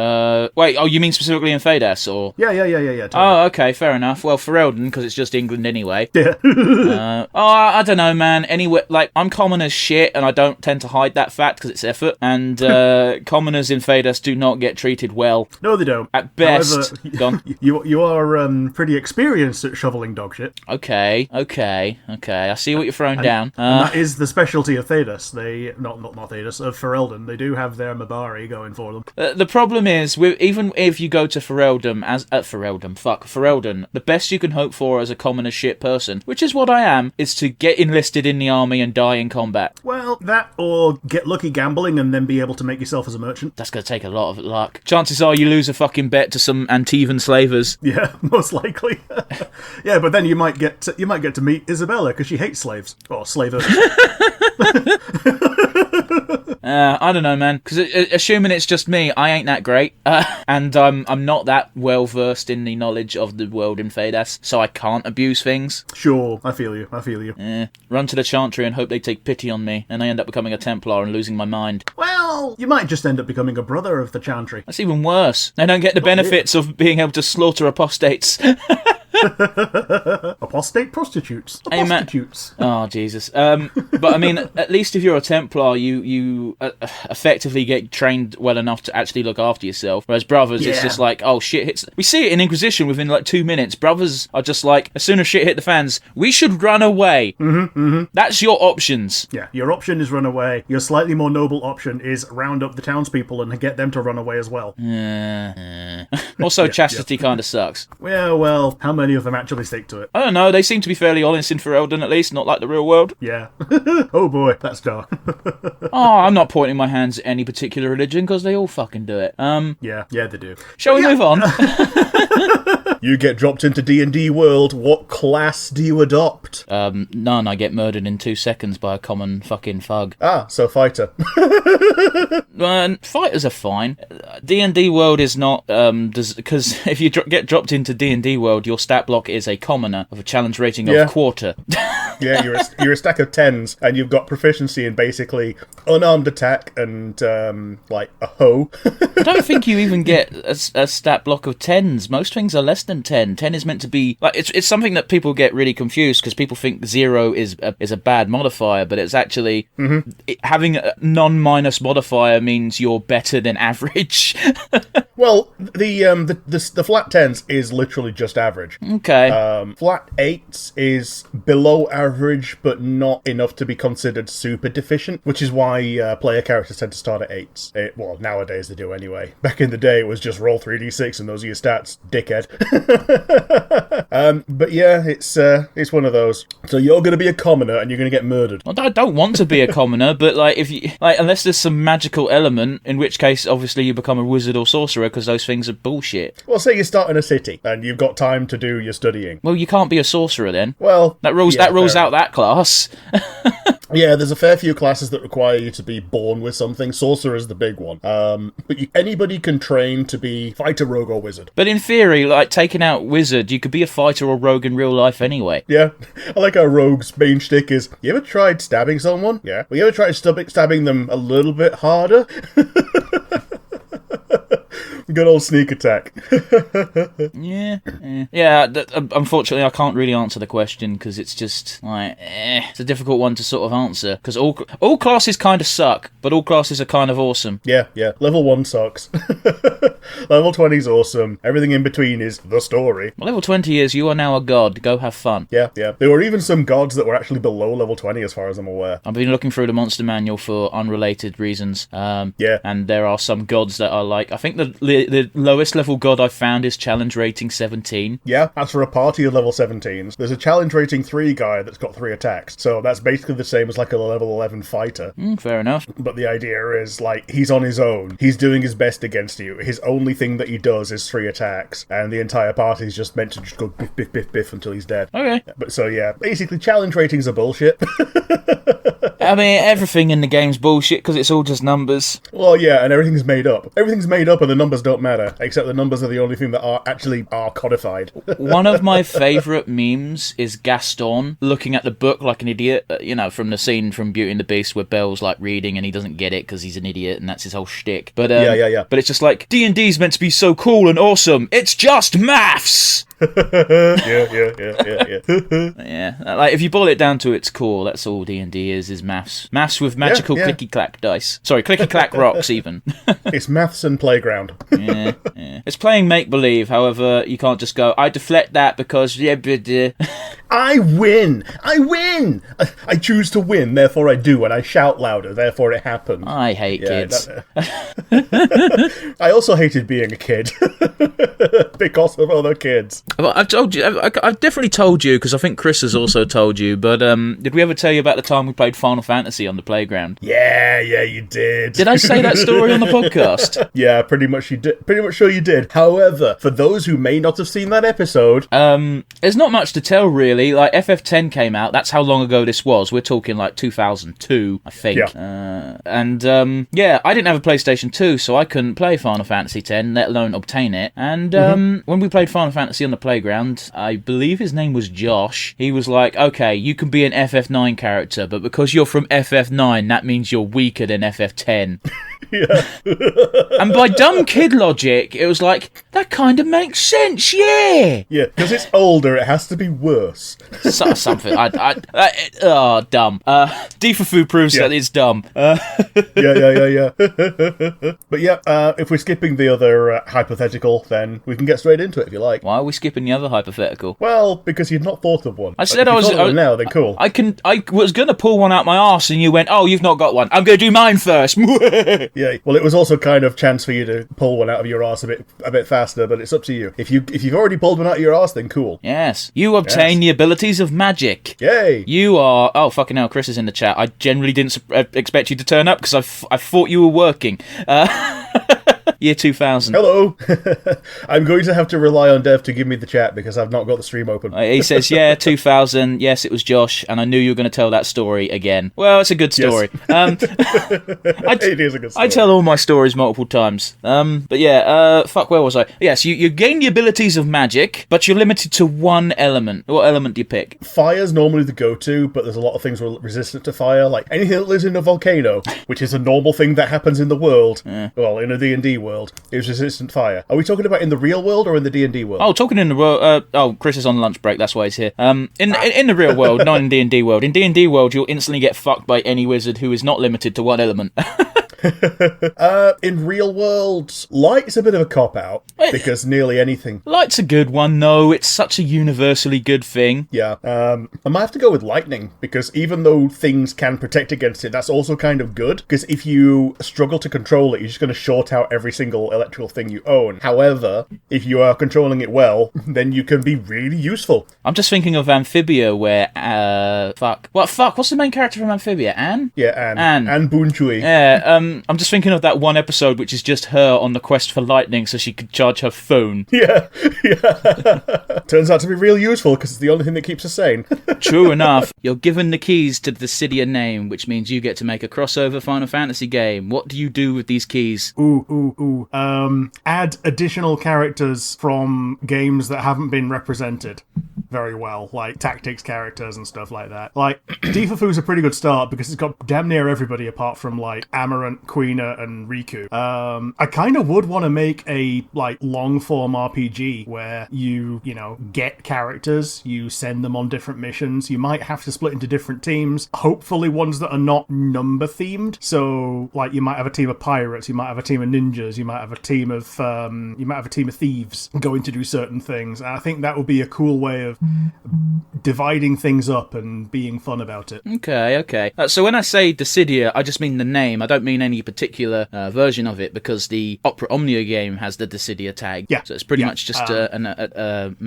Wait. Oh, you mean specifically in Thedas, or? Yeah. Totally. Oh, okay, fair enough. Well, Ferelden, because it's just England anyway. Yeah. I don't know, man. Anyway, like, I'm common as shit, and I don't tend to hide that fact because it's effort. And commoners in Thedas do not get treated well. No, they don't. At best. However, Gone. You are pretty experienced at shoveling dog shit. Okay. I see what you're throwing down. And that is the specialty of Thedas. They not Thedas, of Ferelden. They do have their Mabari going for them. The problem is, even if you go to Ferelden, the best you can hope for as a common as shit person, which is what I am, is to get enlisted in the army and die in combat. Well, that or get lucky gambling and then be able to make yourself as a merchant. That's going to take a lot of luck. Chances are you lose a fucking bet to some Antivan slavers. Yeah, most likely. Yeah, but then you might get to meet Isabella because she hates slaves or slavers. I don't know, man. Because assuming it's just me, I ain't that great, and I'm not that well versed in the knowledge of the world in Thedas, so I can't abuse things. Sure, I feel you. Run to the Chantry and hope they take pity on me, and I end up becoming a Templar and losing my mind. Well, you might just end up becoming a brother of the Chantry. That's even worse. I don't get the benefits of being able to slaughter apostates. Apostate prostitutes. Hey, man. Oh, Jesus. But I mean, at least if you're a Templar, you effectively get trained well enough to actually look after yourself. Whereas brothers, it's just like, oh, shit hits. We see it in Inquisition within like 2 minutes. Brothers are just like, as soon as shit hit the fans, we should run away. That's your options. Yeah, your option is run away. Your slightly more noble option is round up the townspeople and get them to run away as well. Also, chastity kind of sucks. Well, how many of them actually stick to it? I don't know, they seem to be fairly honest in Ferelden, at least, not like the real world. Yeah. Oh boy, that's dark. Oh, I'm not pointing my hands at any particular religion, because they all fucking do it. Yeah, they do. Shall we move on? You get dropped into D&D world, what class do you adopt? None, I get murdered in 2 seconds by a common fucking thug. Ah, so fighter. Fighters are fine. D&D world is not, because if you get dropped into D&D world, your stat block is a commoner of a challenge rating of quarter. Yeah, you're a stack of 10s, and you've got proficiency in basically unarmed attack and, like, a hoe. I don't think you even get a stat block of 10s. Most things are less than 10. 10 is meant to be... like it's something that people get really confused, because people think 0 is a bad modifier, but it's actually... having a non-minus modifier means you're better than average. Well, the flat 10s is literally just average. Okay. Flat 8s is below average, but not enough to be considered super deficient, which is why player characters tend to start at 8s. Well, nowadays they do anyway. Back in the day, it was just roll 3d6 and those are your stats, dickhead. But yeah, it's one of those. So you're going to be a commoner and you're going to get murdered. Well, I don't want to be a commoner, but like if you unless there's some magical element, in which case obviously you become a wizard or sorcerer, because those things are bullshit. Well, say you start in a city and you've got time to do your studying. Well, you can't be a sorcerer then. Well, that rules out that class. Yeah, there's a fair few classes that require you to be born with something. Sorcerer is the big one. But anybody can train to be fighter, rogue, or wizard. But in theory, like, taking out wizard, you could be a fighter or rogue in real life anyway. Yeah. I like how rogue's main shtick is, you ever tried stabbing someone? Yeah. Well, you ever tried stabbing them a little bit harder? Good old sneak attack. Yeah. Unfortunately, I can't really answer the question, because it's just like it's a difficult one to sort of answer, because all classes kind of suck, but all classes are kind of awesome. Yeah. Level 1 sucks. Level 20 is awesome. Everything in between is the story. Well, level 20 is you are now a god. Go have fun. Yeah. There were even some gods that were actually below level 20, as far as I'm aware. I've been looking through the monster manual for unrelated reasons. Yeah. And there are some gods that are like, I think the the lowest level god I found is challenge rating 17. Yeah, that's for a party of level 17s. There's a challenge rating 3 guy that's got 3 attacks, so that's basically the same as like a level 11 fighter. Fair enough. But the idea is, like, he's on his own. He's doing his best against you. His only thing that he does is 3 attacks, and the entire party is just meant to just go biff, biff, biff, biff until he's dead. Okay. But so, yeah, basically challenge ratings are bullshit. I mean, everything in the game's bullshit because it's all just numbers. Well, yeah, and everything's made up. Everything's made up and the numbers don't matter, except the numbers are the only thing that are actually codified. One of my favourite memes is Gaston looking at the book like an idiot, from the scene from Beauty and the Beast where Belle's like reading and he doesn't get it because he's an idiot and that's his whole shtick. But yeah. But it's just like, D&D's meant to be so cool and awesome. It's just maths! Yeah. Yeah, like if you boil it down to its core, that's all D&D is maths. Maths with magical clicky-clack dice. Sorry, clicky-clack rocks even. It's maths and playground. Yeah. It's playing make-believe, however, you can't just go, I deflect that because... I win! I choose to win, therefore I do, and I shout louder, therefore it happens. I hate kids. I also hated being a kid. Because of other kids. Well, I've told you, I've definitely told you, because I think Chris has also told you, but did we ever tell you about the time we played Final Fantasy on the playground? Yeah, you did. Did I say that story on the podcast? Yeah, pretty much you did. Pretty much sure you did. However, for those who may not have seen that episode... there's not much to tell, really. Like, FF10 came out, that's how long ago this was. We're talking, like, 2002, I think. Yeah. I didn't have a PlayStation 2, so I couldn't play Final Fantasy X, let alone obtain it. And when we played Final Fantasy on the playground, I believe his name was Josh, he was like, okay, you can be an FF9 character, but because you're from FF9, that means you're weaker than FF10. Yeah. And by dumb kid logic, it was like, that kind of makes sense, yeah! Yeah, because it's older, it has to be worse. Something. Dumb. Defafu proves that it's dumb. Yeah. But yeah, if we're skipping the other hypothetical, then we can get straight into it if you like. Why are we skipping the other hypothetical? Well, because you've not thought of one. I said I was... now, then cool. I was going to pull one out my arse and you went, oh, you've not got one. I'm going to do mine first. Yeah, well, it was also kind of chance for you to pull one out of your arse a bit faster, but it's up to you. If you've already pulled one out of your arse, then cool. Yes. You obtain the abilities of magic. Yay! You are... Oh, fucking hell, Chris is in the chat. I generally didn't expect you to turn up because I thought you were working. Year 2000. Hello! I'm going to have to rely on Dev to give me the chat because I've not got the stream open. He says, yeah, 2000. Yes, it was Josh, and I knew you were going to tell that story again. Well, it's a good story. Yes. It is a good story. I tell all my stories multiple times. But yeah, where was I? Yes, you gain the abilities of magic, but you're limited to one element. What element do you pick? Fire's normally the go-to, but there's a lot of things resistant to fire, like anything that lives in a volcano, which is a normal thing that happens in the world. Well, in a D&D world, is resistant fire. Are we talking about in the real world or in the D&D world? Oh, talking in the world. Chris is on lunch break. That's why he's here. In the real world, not in D&D world. In D&D world, you'll instantly get fucked by any wizard who is not limited to one element. In real world, light is a bit of a cop-out, because nearly anything... Light's a good one, though. It's such a universally good thing. Yeah. I might have to go with lightning, because even though things can protect against it, that's also kind of good, because if you struggle to control it, you're just going to short out every single electrical thing you own. However, if you are controlling it well, then you can be really useful. I'm just thinking of Amphibia, where... What's the main character from Amphibia? Anne? Yeah, Anne. Anne Boon-Chui. Yeah, I'm just thinking of that one episode which is just her on the quest for lightning so she could charge her phone. Yeah. Turns out to be real useful because it's the only thing that keeps us sane. True enough. You're given the keys to the Cydia name, which means you get to make a crossover Final Fantasy game. What do you do with these keys? Add additional characters from games that haven't been represented very well, like tactics characters and stuff like that. Like, Defafu's a pretty good start because it's got damn near everybody apart from, like, Amarant, Quina, and Riku. I kind of would want to make a, like, long-form RPG where you get characters, you send them on different missions, you might have to split into different teams, hopefully ones that are not number-themed. So, like, you might have a team of pirates, you might have a team of ninjas, you might have a team of thieves going to do certain things. And I think that would be a cool way of dividing things up and being fun about it. Okay. So when I say Dissidia, I just mean the name. I don't mean any particular version of it, because the Opera Omnia game has the Dissidia tag. Yeah. So it's pretty much just an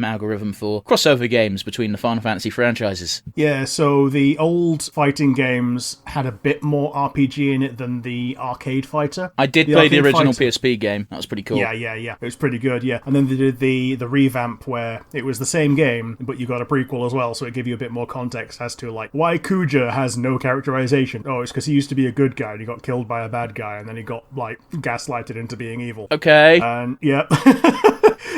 algorithm for crossover games between the Final Fantasy franchises. Yeah, so the old fighting games had a bit more RPG in it than the Arcade Fighter. I did play the original PSP game. That was pretty cool. Yeah. It was pretty good, yeah. And then they did the revamp where it was the same game, but you got a prequel as well, so it gave you a bit more context as to, like, why Kuja has no characterization. Oh, it's because he used to be a good guy and he got killed by a bad guy, and then he got, like, gaslighted into being evil. Okay. And, yeah.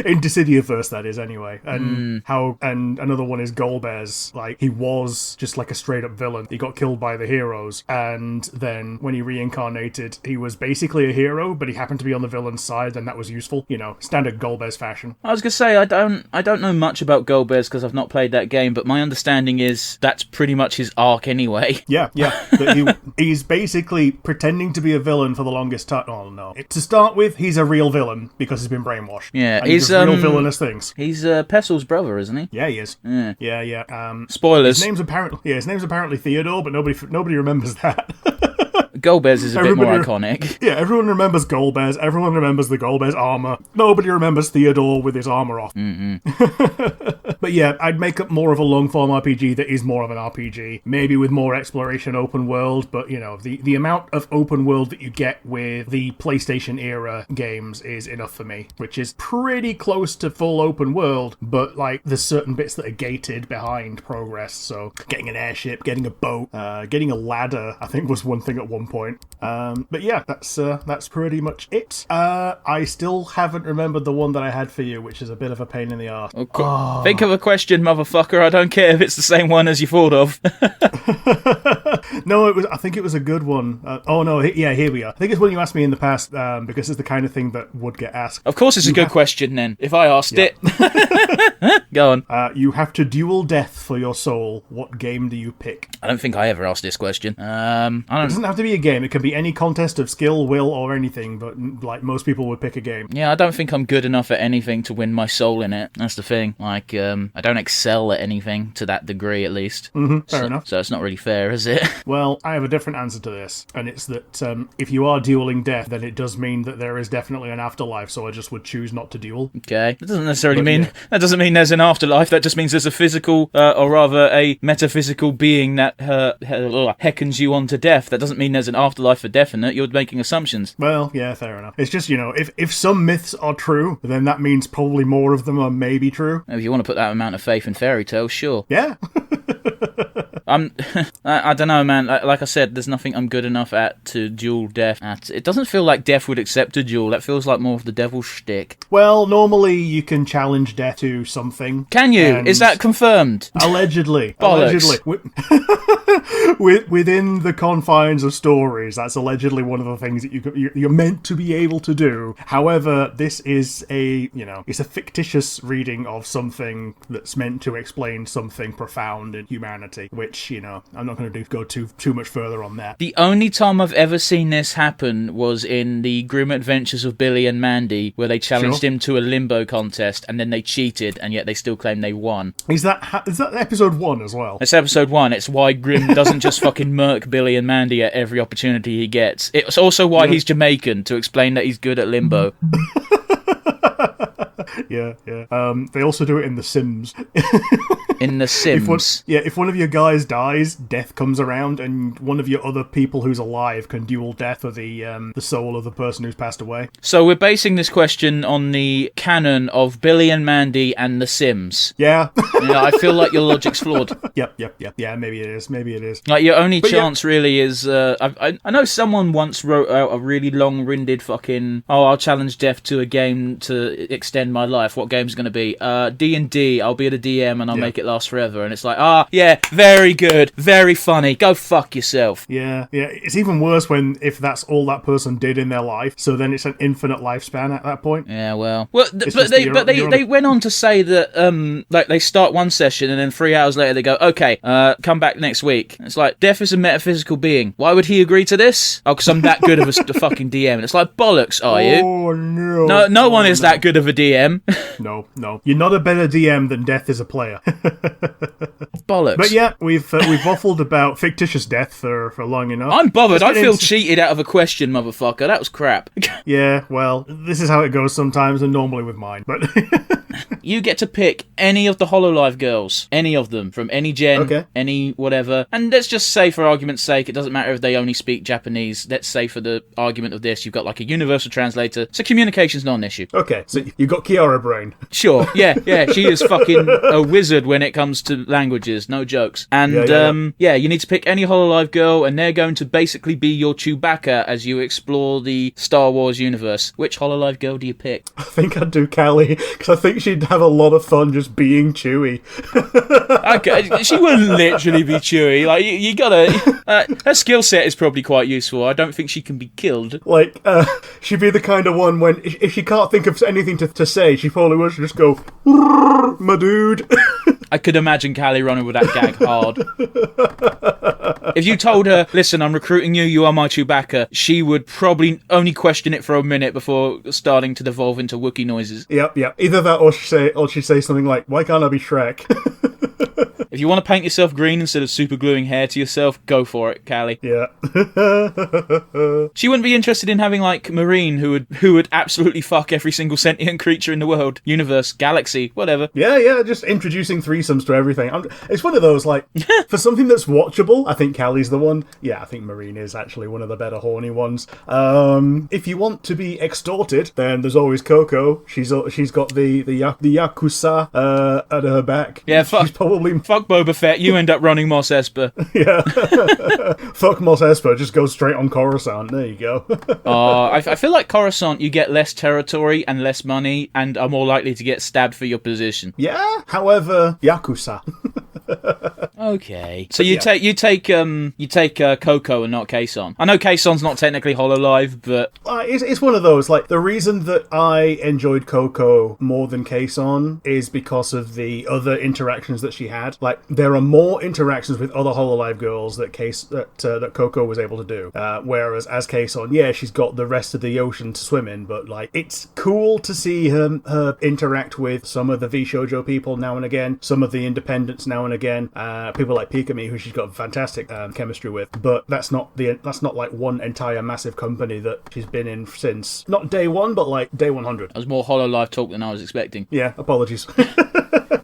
In Dissidiaverse, that is, anyway. And and another one is Golbez. Like, he was just like a straight up villain. He got killed by the heroes, and then when he reincarnated, he was basically a hero, but he happened to be on the villain's side, and that was useful. You know, standard Golbez fashion. I was gonna say, I don't know much about Golbez because I've not played that game, but my understanding is that's pretty much his arc anyway. Yeah. But he's basically pretending to be a villain for the longest time. Oh, no. To start with, he's a real villain because he's been brainwashed. Yeah, and he's real villainous things. He's Pessel's brother, isn't he? Yeah, he is. Yeah. Spoilers. His name's apparently Theodore, but nobody remembers that. Golbez is a bit more iconic. Yeah, everyone remembers Golbez. Everyone remembers the Golbez armor. Nobody remembers Theodore with his armor off. But yeah, I'd make up more of a long-form RPG that is more of an RPG. Maybe with more exploration open world, but, you know, the amount of open world that you get with the PlayStation era games is enough for me, which is pretty close to full open world, but, like, there's certain bits that are gated behind progress, so getting an airship, getting a boat, getting a ladder, I think was one thing at one point. But yeah, that's pretty much it. I still haven't remembered the one that I had for you, which is a bit of a pain in the arse. Okay. Think of a question, motherfucker. I don't care if it's the same one as you thought of. No, I think it was a good one. Here we are. I think it's one you asked me in the past, because it's the kind of thing that would get asked. Of course it's a good question, then, if I asked it. Go on. You have to duel death for your soul. What game do you pick? I don't think I ever asked this question. It doesn't have to be a game. It can be any contest of skill, will, or anything, but, like, most people would pick a game. Yeah, I don't think I'm good enough at anything to win my soul in it. That's the thing. Like, I don't excel at anything to that degree, at least. Fair enough. So it's not really fair, is it? Well, I have a different answer to this, and it's that if you are dueling death, then it does mean that there is definitely an afterlife, so I just would choose not to duel. Okay. That doesn't necessarily mean... That doesn't mean there's an afterlife. That just means there's a physical, or rather a metaphysical being that heckens you on to death. That doesn't mean there's an afterlife for definite. You're making assumptions. Well, yeah, fair enough. It's just, you know, if some myths are true, then that means probably more of them are maybe true. If you want to put that amount of faith in fairy tales, sure. Yeah. I don't know, man. Like I said, there's nothing I'm good enough at to duel death at. It doesn't feel like death would accept a duel. That feels like more of the devil's shtick. Well, normally you can challenge death to something. Can you? Is that confirmed? Allegedly. Bollocks. Within the confines of stories, that's allegedly one of the things that you're meant to be able to do. However, this is it's a fictitious reading of something that's meant to explain something profound in humanity, which, you know, I'm not going to go too much further on that. The only time I've ever seen this happen was in the Grim Adventures of Billy and Mandy, where they challenged him to a limbo contest, and then they cheated, and yet they still claim they won. Is that episode 1 as well? It's episode 1. It's why Grim doesn't just fucking murk Billy and Mandy at every opportunity he gets. It's also why he's Jamaican, to explain that he's good at limbo. Yeah. They also do it in The Sims. In The Sims? If one of your guys dies, death comes around, and one of your other people who's alive can duel death for the soul of the person who's passed away. So we're basing this question on the canon of Billy and Mandy and The Sims. Yeah. I feel like your logic's flawed. Yep. Yeah, maybe it is. Like, your only chance really is... I know someone once wrote out a really long-winded fucking... I'll challenge death to a game to extend my life. What game's going to be? D&D. I'll be the DM and I'll make it lasts forever, and it's like, yeah, very good, very funny, go fuck yourself. Yeah. It's even worse if that's all that person did in their life, so then it's an infinite lifespan at that point. Yeah, well, they went on to say that like they start one session and then 3 hours later they go, okay, come back next week. It's like, Death is a metaphysical being. Why would he agree to this? Oh, because I'm that good of a fucking DM. And it's like, bollocks, are you? Oh no! No one is that good of a DM. No, you're not a better DM than Death is a player. Bollocks. But yeah, we've waffled about fictitious death for long enough. I'm bothered. I feel cheated out of a question, motherfucker. That was crap. Yeah, well, this is how it goes sometimes, and normally with mine. But you get to pick any of the Hololive girls, any of them, from any gen, any whatever. And let's just say, for argument's sake, it doesn't matter if they only speak Japanese. Let's say, for the argument of this, you've got like a universal translator, so communication's not an issue. Okay, so you've got Kiara brain. Sure, yeah, she is fucking a wizard when it comes to languages, no jokes. And you need to pick any Hololive girl, and they're going to basically be your Chewbacca as you explore the Star Wars universe. Which Hololive girl do you pick? I think I'd do Callie, because I think she'd have a lot of fun just being Chewie. Okay, she wouldn't literally be Chewie. Like, you gotta... her skill set is probably quite useful. I don't think she can be killed. Like, she'd be the kind of one when, if she can't think of anything to say, she probably would just go, my dude. I could imagine Callie running with that gag hard. If you told her, listen, I'm recruiting you, you are my Chewbacca, she would probably only question it for a minute before starting to devolve into Wookiee noises. Yep. Either that or she'd say something like, why can't I be Shrek? If you want to paint yourself green instead of super gluing hair to yourself, go for it, Callie. Yeah. She wouldn't be interested in having, like, Marine, who would absolutely fuck every single sentient creature in the world, universe, galaxy, whatever. Yeah, just introducing threesomes to everything. It's one of those, like, for something that's watchable, I think Callie's the one. Yeah, I think Marine is actually one of the better horny ones. If you want to be extorted, then there's always Coco. She's got the Yakuza at her back. Yeah, She's probably... Fuck Boba Fett, you end up running Mos Espa. Yeah. Fuck Mos Espa, just go straight on Coruscant. There you go. I feel like Coruscant, you get less territory and less money and are more likely to get stabbed for your position. Yeah, however, Yakuza. Okay. So you take Coco and not Kason. I know Kason's not technically Hololive, but it's one of those, like, the reason that I enjoyed Coco more than Kason is because of the other interactions that she had. Like, there are more interactions with other Hololive girls that Coco was able to do. Whereas as Kason, yeah, she's got the rest of the ocean to swim in, but like, it's cool to see her interact with some of the V-Shoujo people now and again, some of the independents now and again, people like Pikami, who she's got fantastic chemistry with, but that's not like one entire massive company that she's been in since not day one, but like day 100. That was more Hololive talk than I was expecting. Yeah, apologies.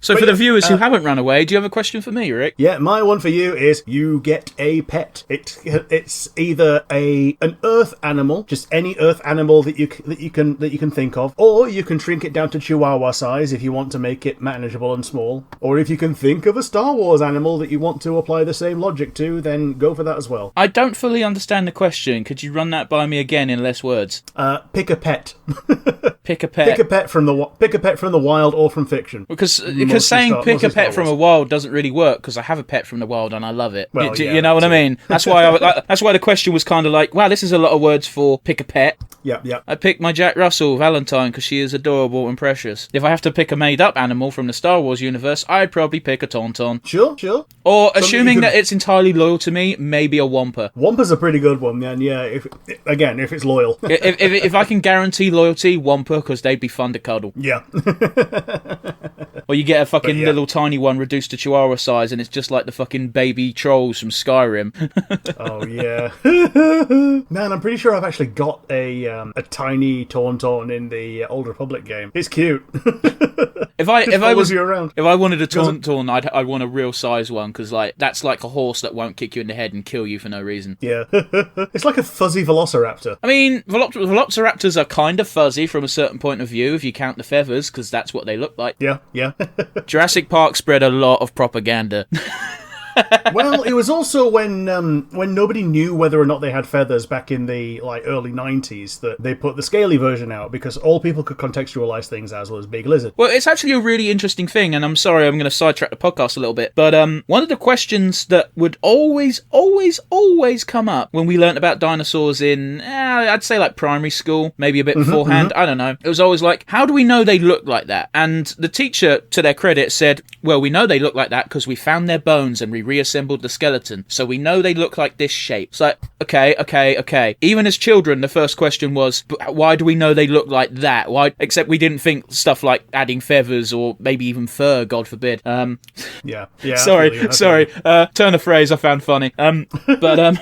So for the viewers who haven't run away, do you have a question for me, Rick? Yeah, my one for you is you get a pet. It's either an earth animal, just any earth animal that you can think of, or you can shrink it down to Chihuahua size if you want to make it manageable and small, or if you can think of a Star Wars animal that you want to apply the same logic to, then go for that as well. I don't fully understand the question. Could you run that by me again in less words? Pick a pet. Pick a pet. Pick a pet from the wild or from fiction. Because saying pick a pet from a wild doesn't really work, because I have a pet from the wild and I love it. Well, you know what I mean? That's why that's why the question was kind of like, wow, this is a lot of words for pick a pet. Yeah. I picked my Jack Russell Valentine because she is adorable and precious. If I have to pick a made-up animal from the Star Wars universe, I'd probably pick a Tauntaun. Sure. Or, assuming that it's entirely loyal to me, maybe a Wampa. Wampa's a pretty good one, man. Yeah, if it's loyal. if I can guarantee loyalty, Wampa, because they'd be fun to cuddle. Yeah. Or you get a fucking little tiny one reduced to Chihuahua size, and it's just like the fucking baby trolls from Skyrim. Oh yeah, man! I'm pretty sure I've actually got a tiny Tauntaun in the Old Republic game. It's cute. If I wanted a Tauntaun, I'd want a real size one, because like that's like a horse that won't kick you in the head and kill you for no reason. Yeah, it's like a fuzzy Velociraptor. I mean, Velociraptors are kind of fuzzy from a certain point of view if you count the feathers, because that's what they look like. Yeah. Jurassic Park spread a lot of propaganda. Well, it was also when nobody knew whether or not they had feathers back in the early 90s that they put the scaly version out, because all people could contextualize things as was big lizard. Well, it's actually a really interesting thing, and I'm sorry I'm going to sidetrack the podcast a little bit, but one of the questions that would always come up when we learnt about dinosaurs in, I'd say like primary school, maybe a bit beforehand, I don't know. It was always like, how do we know they look like that? And the teacher, to their credit, said, well, we know they look like that because we found their bones and we reassembled the skeleton, so we know they look like this shape. It's like, okay. Even as children, the first question was, but why do we know they look like that? Why? Except we didn't think stuff like adding feathers or maybe even fur, God forbid. Yeah. Sorry. Turn a phrase I found funny. But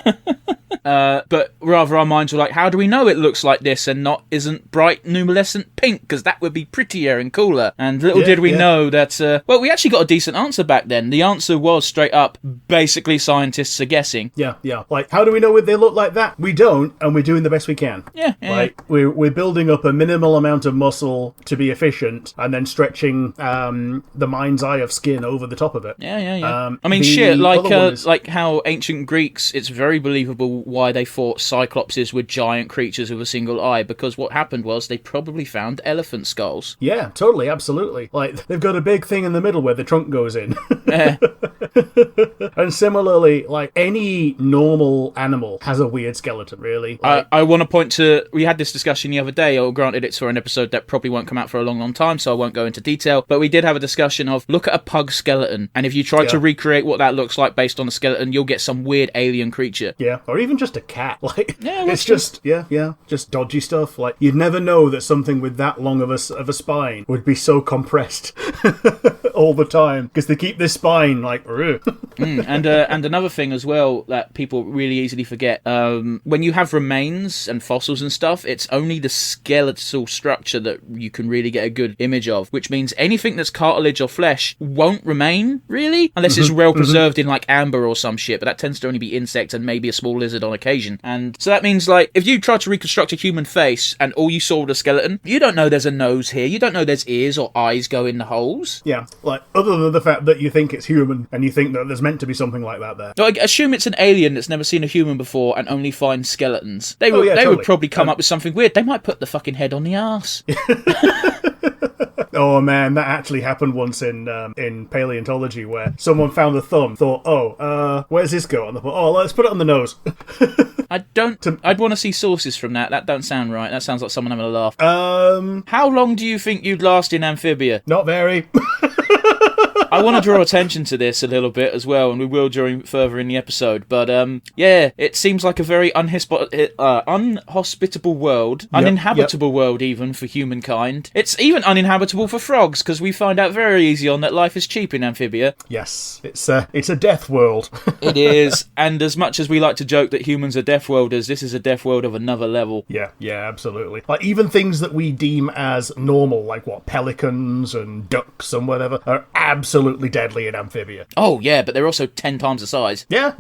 rather our minds were like, how do we know it looks like this and isn't bright luminescent pink? Because that would be prettier and cooler. And little did we know that, we actually got a decent answer back then. The answer was straight up, basically scientists are guessing. Yeah. Like, how do we know they look like that? We don't, and we're doing the best we can. Yeah. Like, we're building up a minimal amount of muscle to be efficient, and then stretching the mind's eye of skin over the top of it. Yeah. I mean, shit, like how ancient Greeks, it's very believable why they thought cyclopses were giant creatures with a single eye, because what happened was they probably found elephant skulls. Yeah, totally, absolutely. Like, they've got a big thing in the middle where the trunk goes in. And similarly, like, any normal animal has a weird skeleton, really. Like, I want to point to, we had this discussion the other day, or granted it's for an episode that probably won't come out for a long time, so I won't go into detail, but we did have a discussion of, look at a pug skeleton, and if you try to recreate what that looks like based on a skeleton, you'll get some weird alien creature. Yeah, or even just a cat. Like, it's just just dodgy stuff. Like, you'd never know that something with that long of a spine would be so compressed all the time, because they keep this spine like. And another thing as well that people really easily forget, when you have remains and fossils and stuff, it's only the skeletal structure that you can really get a good image of, which means anything that's cartilage or flesh won't remain, really, unless it's well preserved in like amber or some shit, but that tends to only be insects and maybe a small lizard on occasion. And so that means, like, if you try to reconstruct a human face and all you saw was a skeleton, you don't know there's a nose here, you don't know there's ears or eyes go in the holes. Yeah, like, other than the fact that you think it's human and you think that there's meant to be something like that there. Like, assume it's an alien that's never seen a human before and only finds skeletons. They would probably come up with something weird. They might put the fucking head on the arse. Oh man, that actually happened once in paleontology, where someone found a thumb, thought, where's this go? And they thought, let's put it on the nose. I'd want to see sources from that. That don't sound right. That sounds like someone having a laugh. How long do you think you'd last in Amphibia? Not very. I want to draw attention to this a little bit as well, and we will during further in the episode. But it seems like a very unhospitable world, uninhabitable world even for humankind. It's even uninhabitable for frogs, because we find out very easy on that life is cheap in Amphibia. Yes, it's a death world. It is, and as much as we like to joke that humans are death worlders, this is a death world of another level. Yeah, absolutely. Like, even things that we deem as normal, like pelicans and ducks and whatever, are absolutely deadly in Amphibia. Oh yeah, but they're also 10 times the size. They're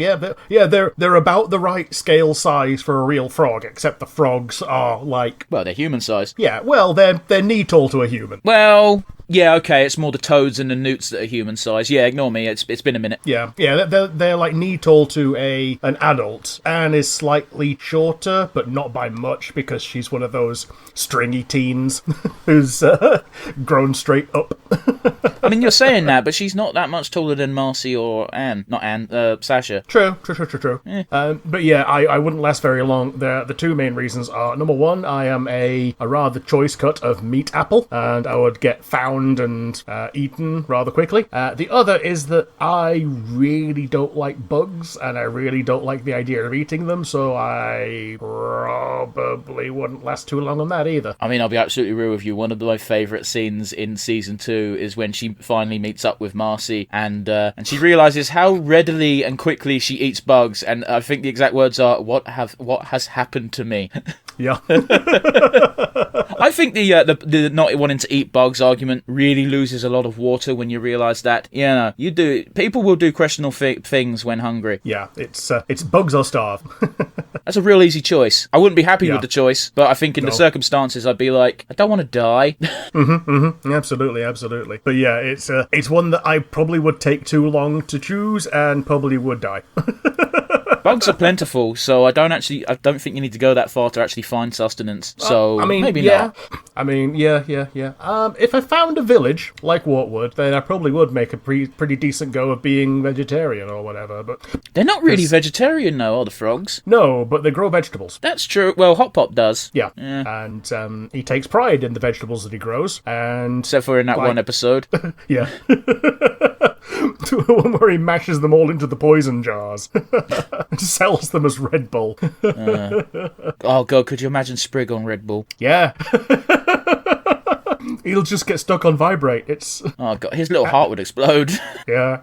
about the right scale size for a real frog, except the frogs are like, well, they're human size. Yeah, well, they're knee tall to a human. Well, yeah, okay, it's more the toads and the newts that are human size. Yeah, ignore me, it's been a minute. Yeah, they're like knee tall to an adult, and is slightly shorter, but not by much, because she's one of those stringy teens who's grown straight up. I mean, you're saying that, but she's not that much taller than Marcy or Anne. Not Anne, Sasha. True. Yeah. But yeah, I wouldn't last very long. The two main reasons are, number one, I am a rather choice cut of meat apple, and I would get found and eaten rather quickly. The other is that I really don't like bugs, and I really don't like the idea of eating them, so I probably wouldn't last too long on that either. I mean, I'll be absolutely real with you. One of my favourite scenes in season 2 is when she finally meets up with Marcy, and she realises how readily and quickly she eats bugs, and I think the exact words are, what has happened to me? Yeah. I think the not wanting to eat bugs argument really loses a lot of water when you realise that people will do questionable things when hungry. Yeah, it's bugs or starve. That's a real easy choice. I wouldn't be happy with the choice, but I think in the circumstances I'd be like, I don't want to die. Absolutely. But yeah, it's one that I probably would take too long to choose and probably would die. Bugs are plentiful, so I don't think you need to go that far to actually find sustenance. So maybe not. I mean, yeah. If I found a village like Wartwood, then I probably would make a pretty decent go of being vegetarian or whatever. But they're not really vegetarian, though, are the frogs? No, but they grow vegetables. That's true. Well, Hot Pop does. Yeah. And he takes pride in the vegetables that he grows. And except for in that one episode. Yeah. The one where he mashes them all into the poison jars and sells them as Red Bull. Oh god, could you imagine Sprig on Red Bull? Yeah. He'll just get stuck on vibrate. Oh god, his little heart would explode. Yeah.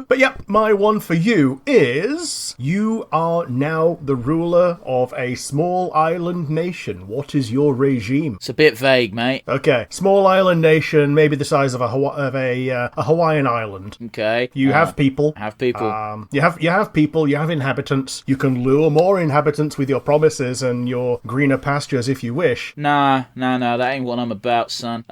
But yeah, my one for you is you are now the ruler of a small island nation. What is your regime? It's a bit vague, mate. Okay, small island nation, maybe the size of a Hawaiian island. Okay. You have people. Have people. You have people. You have inhabitants. You can lure more inhabitants with your promises and your greener pastures if you wish. Nah, that ain't what I'm about, son.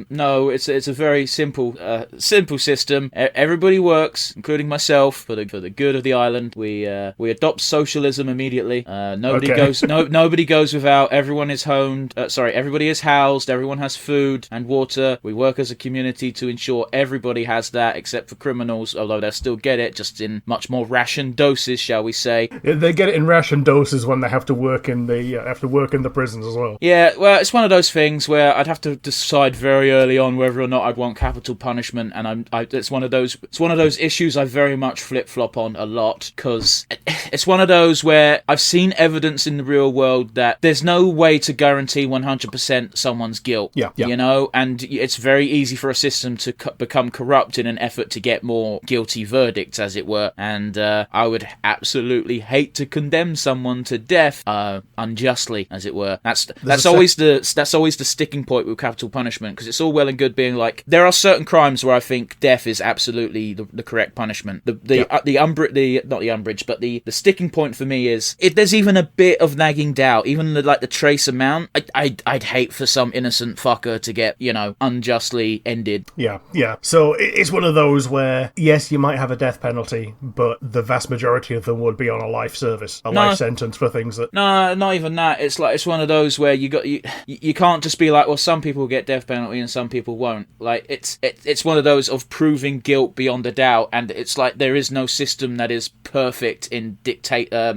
No, it's a very simple system. Everybody works, including myself, for the good of the island. We adopt socialism immediately. Nobody goes without. Everyone is homed. Everybody is housed. Everyone has food and water. We work as a community to ensure everybody has that, except for criminals, although they'll still get it, just in much more ration doses, shall we say? They get it in ration doses when they have to work in the prisons as well. Yeah, well, it's one of those things where I'd have to decide very early on whether or not I'd want capital punishment, and it's one of those issues I very much flip-flop on a lot, because it's one of those where I've seen evidence in the real world that there's no way to guarantee 100% someone's guilt. Yeah. You know, and it's very easy for a system to become corrupt in an effort to get more guilty verdicts, as it were, and I would absolutely hate to condemn someone to death unjustly, as it were. That's always the sticking point with capital punishment, because it's all well and good being like, there are certain crimes where I think death is absolutely the correct punishment. The sticking point for me is if there's even a bit of nagging doubt, even the trace amount, I'd hate for some innocent fucker to get, unjustly ended. Yeah. So it's one of those where, yes, you might have a death penalty, but the vast majority of them would be on a life life sentence for things that... No, not even that. It's one of those where you can't just be like, well, some people get death penalty and some people won't. Like, it's one of those of proving guilt beyond a doubt, and it's like there is no system that is perfect in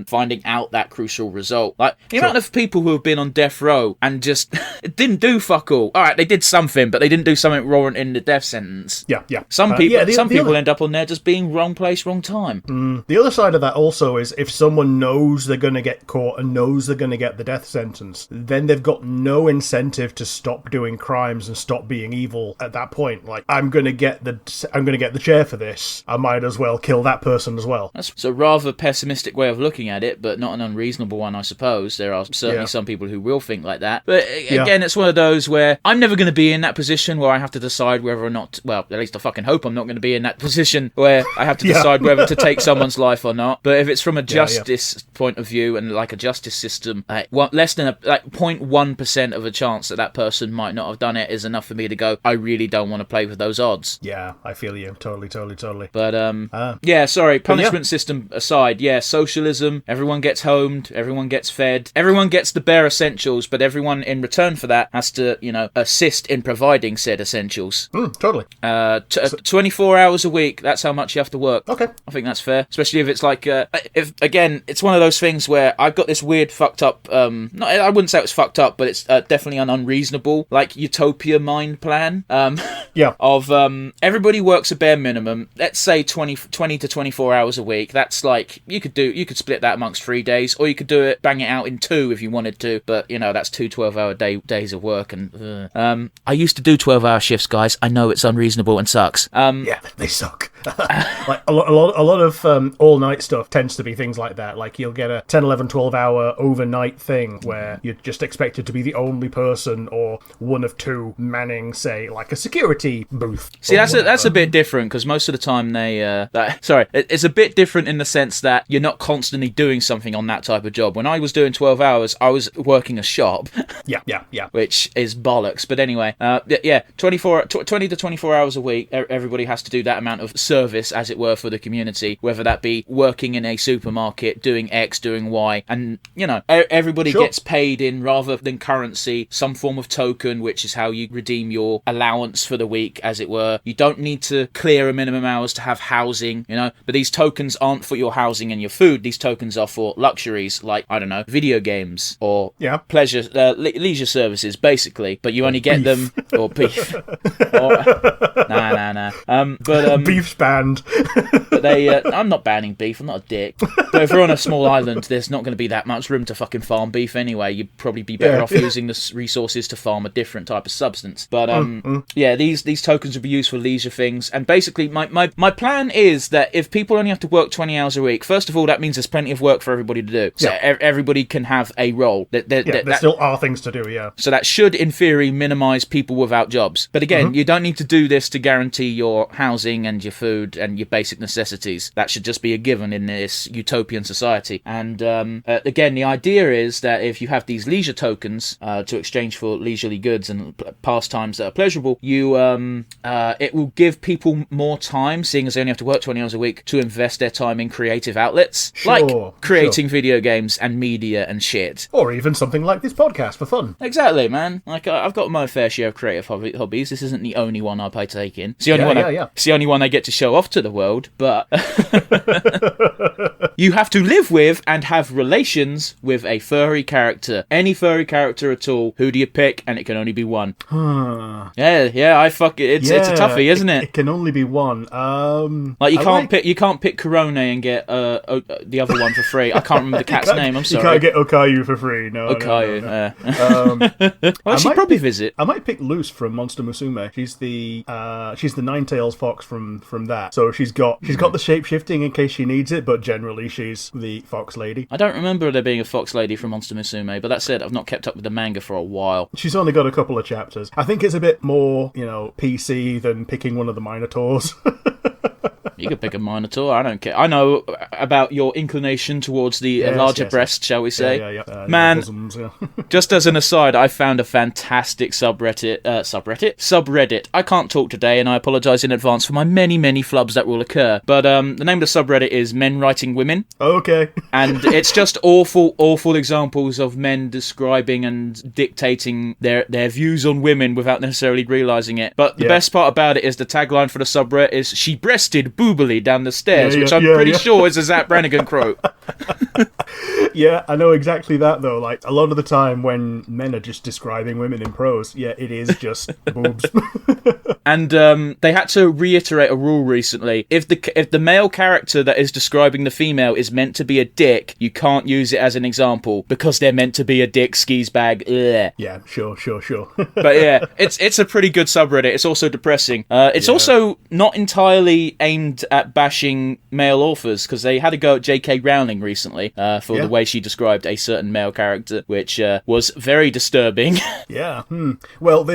finding out that crucial result. Like, the amount of people who have been on death row and just didn't do fuck all. Alright, they did something, but they didn't do something wrong in the death sentence. Yeah. Some people end up on there just being wrong place, wrong time. The other side of that also is if someone knows they're going to get caught and knows they're going to get the death sentence, then they've got no incentive to stop doing crimes and stop being evil at that point. Like, I'm going to get the chair for this. I might as well kill that person as well. That's a rather pessimistic way of looking at it, but not an unreasonable one, I suppose. There are certainly some people who will think like that. But again, it's one of those where I'm never going to be in that position where I have to decide whether or not, well, at least I fucking hope I'm not going to be in that position where I have to decide whether to take someone's life or not. But if it's from a justice point of view and like a justice system, less than 0.1% of a chance that person might not have done it is enough for me to go, I really don't want to play with those odds. Yeah, I feel you. Totally. But, punishment system aside, socialism, everyone gets homed, everyone gets fed, everyone gets the bare essentials, but everyone in return for that has to, assist in providing said essentials. Totally. 24 hours a week, that's how much you have to work. Okay. I think that's fair, especially if it's like, it's one of those things where I've got this weird fucked up, I wouldn't say it was fucked up, but it's definitely an unreasonable, like, utopia mind plan. Of everybody works a bare minimum, let's say 20 to 24 hours a week. That's like, you could split that amongst 3 days, or you could do it, bang it out in 2 if you wanted to, but that's 2 12-hour days of work, and I used to do 12-hour shifts, guys. I know it's unreasonable and sucks. Yeah, they suck. Like a lot of all-night stuff tends to be things like that. Like you'll get a 10, 11, 12-hour overnight thing where you're just expected to be the only person or one of two manning, say, like a security booth. See, that's a bit different because most of the time it's a bit different in the sense that you're not constantly doing something on that type of job. When I was doing 12 hours, I was working a shop. Yeah. Which is bollocks. But anyway, 20 to 24 hours a week, everybody has to do that amount of service, as it were, for the community, whether that be working in a supermarket, doing X, doing Y, and, everybody gets paid in, rather than currency, some form of token, which is how you redeem your allowance for the week, as it were. You don't need to clear a minimum hours to have housing, but these tokens aren't for your housing and your food. These tokens are for luxuries, like, I don't know, video games, or pleasure, leisure services, basically, but you only get them, or beef. Nah. But beef's banned. But I'm not banning beef. I'm not a dick. But if we're on a small island, there's not going to be that much room to fucking farm beef anyway. You'd probably be better off using the resources to farm a different type of substance. But these tokens would be used for leisure things. And basically, my plan is that if people only have to work 20 hours a week, first of all, that means there's plenty of work for everybody to do. So everybody can have a role. There still are things to do. Yeah. So that should, in theory, minimise people without jobs. But again, you don't need to do this to guarantee your housing and your food and your basic necessities. That should just be a given in this utopian society. And again, the idea is that if you have these leisure tokens to exchange for leisurely goods and pastimes that are pleasurable, it will give people more time, seeing as they only have to work 20 hours a week, to invest their time in creative outlets, like creating video games and media and shit. Or even something like this podcast for fun. Exactly, man. Like, I've got my fair share of creative hobbies. This isn't the only one I partake in. It's the only It's the only one I get to show off to the world, but you have to live with and have relations with a furry character. Any furry character at all. Who do you pick? And it can only be one. It's a toughie, isn't it? It can only be one. Like you can't pick Corona and get the other one for free. I can't remember the cat's name. I'm sorry. You can't get Okayu for free. No. Okayu. No. Well, she'd probably visit. I might pick Luce from Monster Musume. She's the Ninetales fox from that. So she's got the shape shifting in case she needs it, but generally she's the fox lady. I don't remember there being a fox lady from Monster Musume, but that said, I've not kept up with the manga for a while. She's only got a couple of chapters. I think it's a bit more, PC than picking one of the Minotaurs. You could pick a Minotaur, I don't care. I know about your inclination towards the larger breast, shall we say. Yeah. Man, bosoms, just as an aside, I found a fantastic subreddit. I can't talk today, and I apologise in advance for my many, many flubs that will occur. But the name of the subreddit is Men Writing Women. Okay. And it's just awful examples of men describing and dictating their views on women without necessarily realising it. But the best part about it is the tagline for the subreddit is, "She breasted boobily down the stairs," which I'm pretty sure is a Zap Brannigan quote. Yeah, I know exactly that, though. Like, a lot of the time when men are just describing women in prose, it is just boobs. And they had to reiterate a rule recently. If the male character that is describing the female is meant to be a dick, you can't use it as an example, because they're meant to be a dick skis bag. Ugh. Yeah, sure. But yeah, it's a pretty good subreddit. It's also depressing. It's also not entirely aimed at bashing male authors, because they had a go at J.K. Rowling recently for the way she described a certain male character, which was very disturbing. Yeah. Well,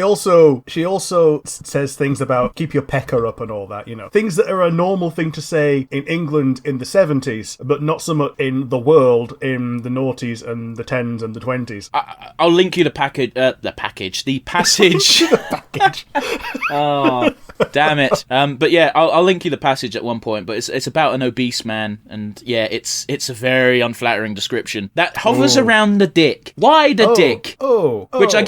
she also says things about keep your pecker up and all that, things that are a normal thing to say in England in the 70s, but not so much in the world in the noughties and the 10s and the 20s. I'll link you the passage. The package. Oh, damn it. But yeah, I'll link you the passage at one point, but it's about an obese man, and yeah, it's a very unflattering description that hovers around the dick. Why the dick? Which I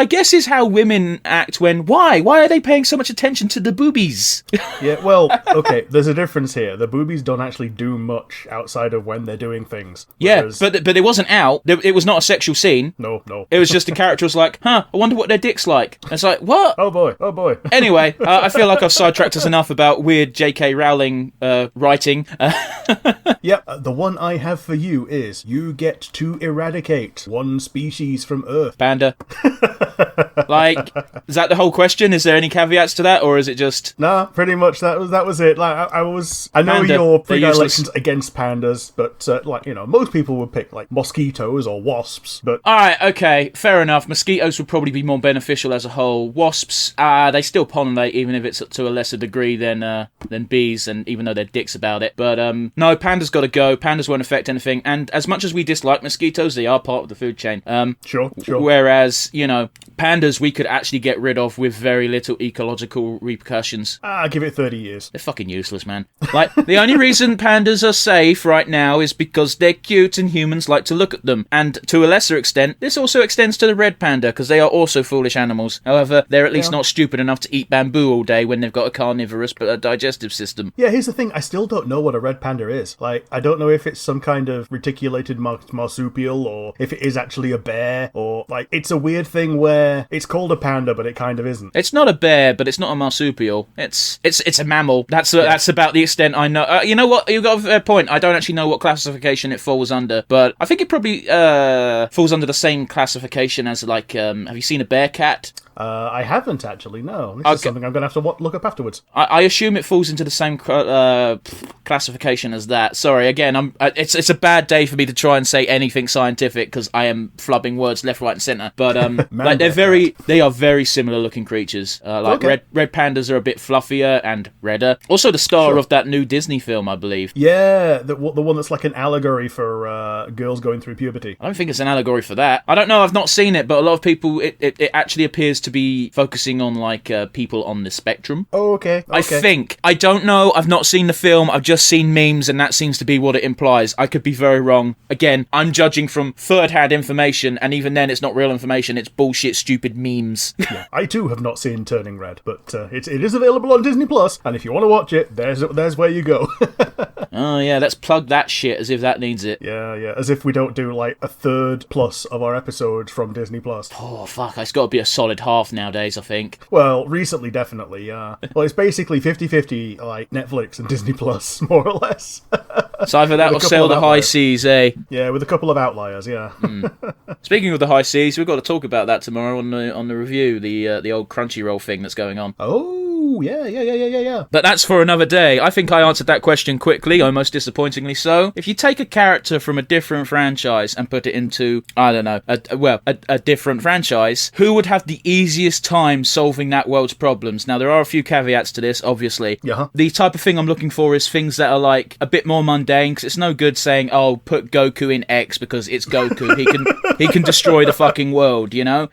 guess is how women act when why are they paying so much attention to the boobies? Yeah, well, okay, there's a difference here. The boobies don't actually do much outside of when they're doing things. Yeah, but it wasn't out. It was not a sexual scene. No. It was just the character was like, I wonder what their dick's like. And it's like, what? Oh boy. Anyway, I feel like I've sidetracked us enough about weird J.K. Rowling writing. Yep, the one I have for you is you get to eradicate one species from Earth. Panda. Like, is that the whole question? Is there any caveats to that, or is it just... Nah, pretty much that was it. Like I know Panda. your They're predilections against pandas, but most people would pick like mosquitoes or wasps. But Alright, okay, fair enough. Mosquitoes would probably be more beneficial as a whole. Wasps, they still pollinate, even if it's to a lesser degree than bees, and even though they're dicks about it. But no, pandas gotta go. Pandas won't affect anything. And as much as we dislike mosquitoes, they are part of the food chain. Sure. Whereas, pandas we could actually get rid of with very little ecological repercussions. Give it 30 years. They're fucking useless, man. Like, the only reason pandas are safe right now is because they're cute and humans like to look at them. And to a lesser extent, this also extends to the red panda, because they are also foolish animals. However, they're at least not stupid enough to eat bamboo all day when they've got a carnivorous digestive system. Yeah, here's the thing. I still don't know what a red panda is. Like, I don't know if it's some kind of reticulated marsupial, or if it is actually a bear, or, like, it's a weird thing where it's called a panda, but it kind of isn't. It's not a bear, but it's not a marsupial. It's a mammal. That's about the extent I know. You know what? You've got a fair point. I don't actually know what classification it falls under, but I think it probably falls under the same classification as, like, have you seen a bear cat? I haven't actually, no. This is something I'm going to have to look up afterwards. I assume it falls into the same classification as that. Sorry, again, it's a bad day for me to try and say anything scientific because I am flubbing words left, right, and centre. But like they are very similar looking creatures. Red pandas are a bit fluffier and redder. Also, the star of that new Disney film, I believe. Yeah, the one that's like an allegory for girls going through puberty. I don't think it's an allegory for that. I don't know. I've not seen it, but a lot of people it actually appears to be focusing on like people on the spectrum. Oh, okay. I don't know. I've not seen the film. I've just seen memes, and that seems to be what it implies. I could be very wrong. Again, I'm judging from third-hand information, and even then, it's not real information. It's bullshit, stupid memes. Yeah, I too have not seen Turning Red, but it is available on Disney Plus, and if you want to watch it, there's where you go. Oh yeah, let's plug that shit as if that needs it. Yeah, as if we don't do like a third plus of our episodes from Disney Plus. Oh fuck, it's got to be a solid half nowadays, I think. Well, recently, definitely, yeah. Well, it's basically 50-50, like Netflix and Disney Plus, more or less. It's either that or sail the high seas, eh? Yeah, with a couple of outliers, yeah. Speaking of the high seas, we've got to talk about that tomorrow on the review, the old Crunchyroll thing that's going on. Oh, yeah. But that's for another day. I think I answered that question quickly, almost disappointingly so. If you take a character from a different franchise and put it into, I don't know, a different franchise, who would have the easiest time solving that world's problems? Now, there are a few caveats to this, obviously. Yeah. The type of thing I'm looking for is things that are like a bit more mundane, because it's no good saying, oh, put Goku in X because it's Goku. He can destroy the fucking world, you know?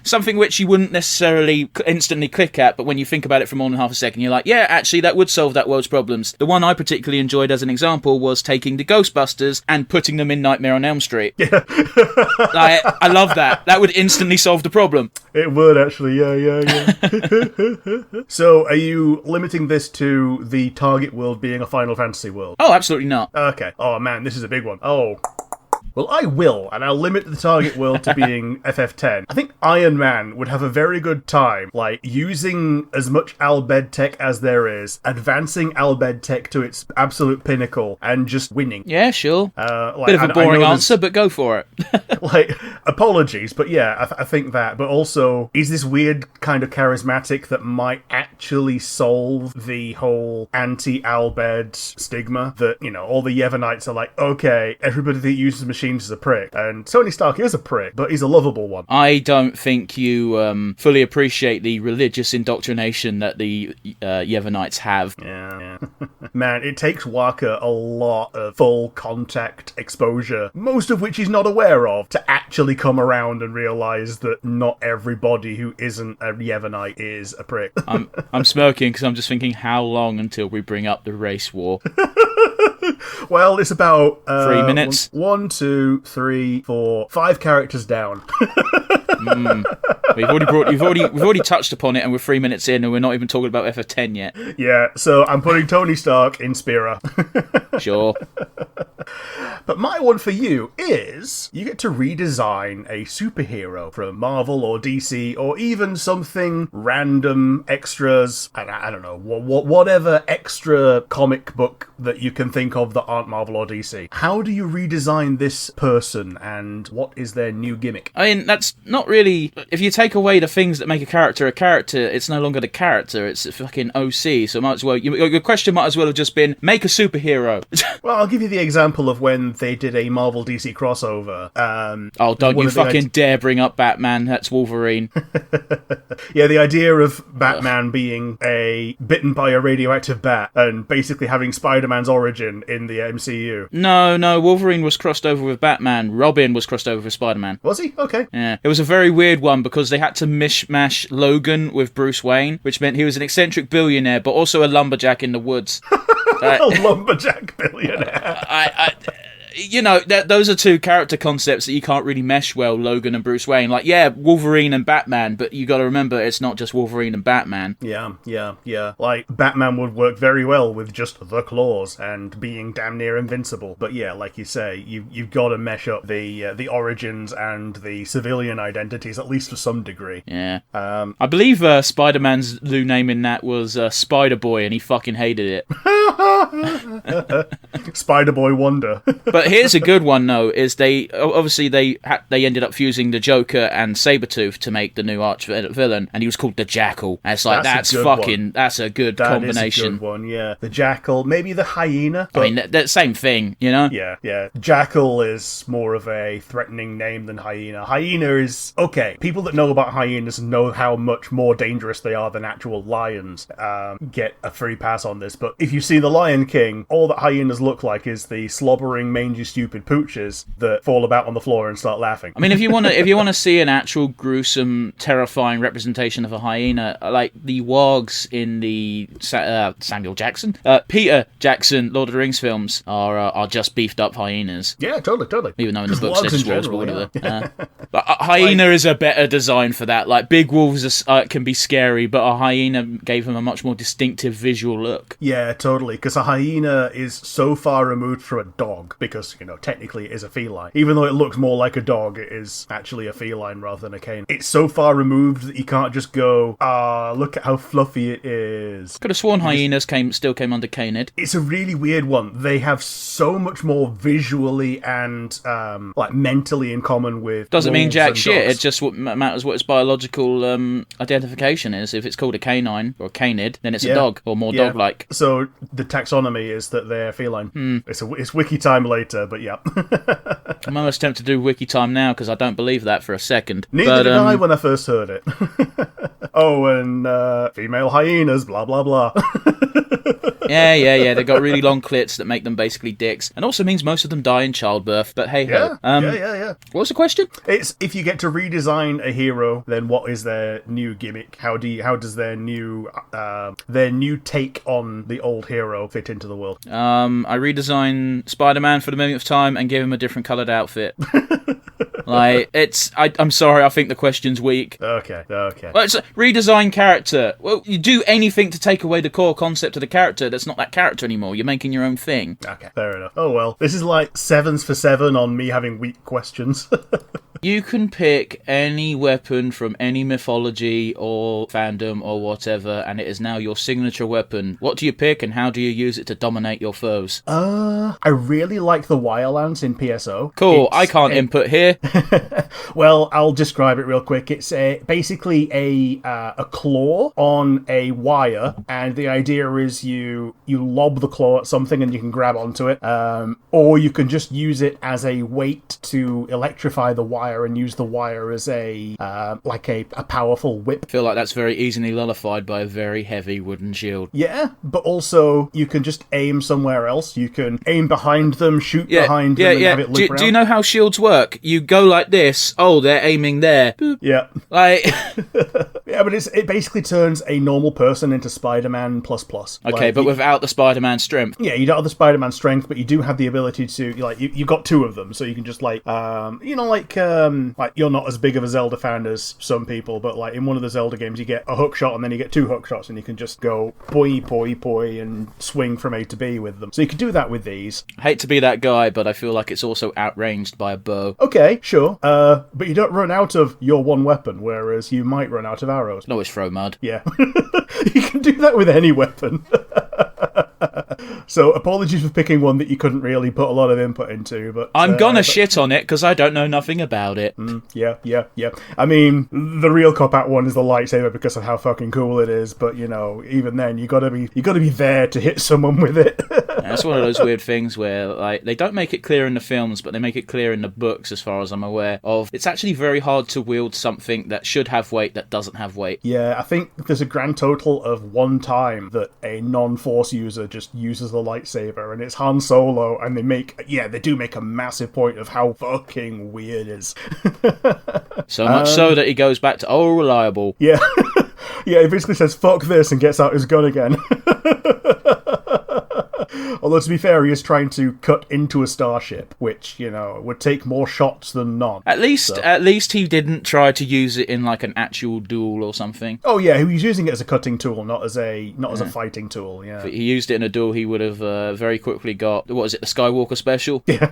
Something which you wouldn't necessarily instantly click at, but when you think about it for more than half a second, you're like, yeah, actually, that would solve that world's problems. The one I particularly enjoyed as an example was taking the Ghostbusters and putting them in Nightmare on Elm Street. Yeah. I love that. That would instantly solve the problem. It would, actually, yeah. So, are you limiting this to the target world being a Final Fantasy world? Oh, absolutely not. Okay. Oh, man, this is a big one. Oh. Well, I will, and I'll limit the target world to being FF10. I think Iron Man would have a very good time, like, using as much Albed tech as there is, advancing Albed tech to its absolute pinnacle, and just winning. Yeah, sure. Bit of a boring answer, but go for it. Like, apologies, but yeah, I think that. But also, is this weird kind of charismatic that might actually solve the whole anti-Albed stigma? That, all the Yevonites are like, okay, everybody that uses machines is a prick, and Tony Stark is a prick, but he's a lovable one. I don't think you fully appreciate the religious indoctrination that the Yevonites have. Yeah. Man, it takes Waka a lot of full contact exposure, most of which he's not aware of, to actually come around and realise that not everybody who isn't a Yevonite is a prick. I'm smirking because I'm just thinking, how long until we bring up the race war? Well, it's about 3 minutes. 1, 2, 3, 4, 5 characters down. We've already touched upon it, and we're 3 minutes in, and we're not even talking about FF10 yet. Yeah, so I'm putting Tony Stark in Spira. Sure. But my one for you is you get to redesign a superhero from Marvel or DC or even something random extras. I don't know, whatever extra comic book that you can think of that aren't Marvel or DC. How do you redesign this person and what is their new gimmick? I mean, that's not really... If you take away the things that make a character, it's no longer the character, it's a fucking OC, so might as well... Your question might as well have just been, make a superhero. Well, I'll give you the example of when they did a Marvel DC crossover. Don't you fucking dare bring up Batman, that's Wolverine. Yeah, the idea of Batman being bitten by a radioactive bat and basically having Spider-Man's origin in the MCU. No, Wolverine was crossed over with Batman. Robin was crossed over with Spider-Man. Was he? Okay. Yeah. It was a very weird one because they had to mishmash Logan with Bruce Wayne, which meant he was an eccentric billionaire, but also a lumberjack in the woods. A lumberjack billionaire. Those are two character concepts that you can't really mesh well, Logan and Bruce Wayne. Like, yeah, Wolverine and Batman, but you gotta remember, it's not just Wolverine and Batman. Yeah. Like, Batman would work very well with just the claws and being damn near invincible. But yeah, like you say, you've gotta mesh up the origins and the civilian identities, at least to some degree. Yeah. I believe Spider-Man's new name in that was Spider-Boy, and he fucking hated it. Spider-Boy Wonder. But here's a good one, though, is they ended up fusing the Joker and Sabretooth to make the new arch villain, and he was called the Jackal. And it's like, that's a good combination. That is a good one, yeah. The Jackal, maybe the Hyena. I mean, that same thing, you know? Yeah. Jackal is more of a threatening name than Hyena. Hyena is... Okay, people that know about hyenas know how much more dangerous they are than actual lions. Get a free pass on this, but if you see The Lion King, all that hyenas look like is the slobbering, mangy, stupid pooches that fall about on the floor and start laughing. I mean, if you want to see an actual gruesome, terrifying representation of a hyena, like the wargs in the Peter Jackson Lord of the Rings films are just beefed up hyenas. Yeah, totally. Even though in the books they're just wolves, but whatever. Yeah. But a hyena is a better design for that. Like, big wolves can be scary, but a hyena gave them a much more distinctive visual look. Yeah, totally, because a hyena is so far removed from a dog, because, technically it is a feline. Even though it looks more like a dog, it is actually a feline rather than a canine. It's so far removed that you can't just go, look at how fluffy it is. Could have sworn hyenas still came under canid. It's a really weird one. They have so much more visually and, mentally in common with Doesn't mean jack shit, dogs. it just matters what its biological identification is. If it's called a canine or a canid, then it's a dog, or more dog-like. So the taxonomy is that they're feline. It's wiki time later, but yeah. I'm almost tempted to do wiki time now because I don't believe that for a second. Neither did I when I first heard it. And female hyenas, blah blah blah. Yeah. They've got really long clits that make them basically dicks, and also means most of them die in childbirth. But hey ho. Yeah. What was the question? It's if you get to redesign a hero, then what is their new gimmick? How does their new take on the old hero fit into the world? I redesigned Spider-Man for the millionth time and gave him a different coloured outfit. I'm sorry, I think the question's weak. Okay. Well, it's a redesign character. Well, you do anything to take away the core concept of the character that's not that character anymore. You're making your own thing. Okay, fair enough. Oh well, this is like 7s for 7 on me having weak questions. You can pick any weapon from any mythology or fandom or whatever, and it is now your signature weapon. What do you pick, and how do you use it to dominate your foes? I really like the wire lance in PSO. Cool, I can't input here. Well, I'll describe it real quick. It's basically a claw on a wire, and the idea is you lob the claw at something and you can grab onto it, or you can just use it as a weight to electrify the wire and use the wire as a powerful whip. I feel like that's very easily nullified by a very heavy wooden shield. Yeah, but also you can just aim somewhere else. You can aim behind them, shoot behind them, and have it loop around. Do you know how shields work? You go like this. Oh, they're aiming there. Boop. Yeah. Like... Yeah, but it basically turns a normal person into Spider-Man plus. Okay, but without the Spider-Man strength. Yeah, you don't have the Spider-Man strength, but you do have the ability to, like, you've got two of them, so you can just, like, like you're not as big of a Zelda fan as some people, but, like, in one of the Zelda games, you get a hook shot, and then you get two hook shots, and you can just go poi, and swing from A to B with them. So you can do that with these. I hate to be that guy, but I feel like it's also outranged by a bow. Okay, sure. But you don't run out of your one weapon, whereas you might run out of arrows. No, it's throw mud. Yeah. You can do that with any weapon. So, apologies for picking one that you couldn't really put a lot of input into, but... I'm gonna shit on it, because I don't know nothing about it. Yeah. I mean, the real cop-out one is the lightsaber because of how fucking cool it is, but, you know, even then, you gotta be there to hit someone with it. That's one of those weird things where, like, they don't make it clear in the films, but they make it clear in the books, as far as I'm aware, of it's actually very hard to wield something that should have weight that doesn't have weight. Yeah, I think there's a grand total of one time that a non-Force user just uses the lightsaber, and it's Han Solo, and they do make a massive point of how fucking weird it is. So much so that he goes back to, oh, reliable. Yeah. Yeah, he basically says, fuck this, and gets out his gun again. Although, to be fair, he is trying to cut into a starship, which, you know, would take more shots than none. At least he didn't try to use it in, like, an actual duel or something. Oh, yeah, he was using it as a cutting tool, not as a fighting tool, yeah. If he used it in a duel, he would have very quickly got, what is it, the Skywalker special? Yeah.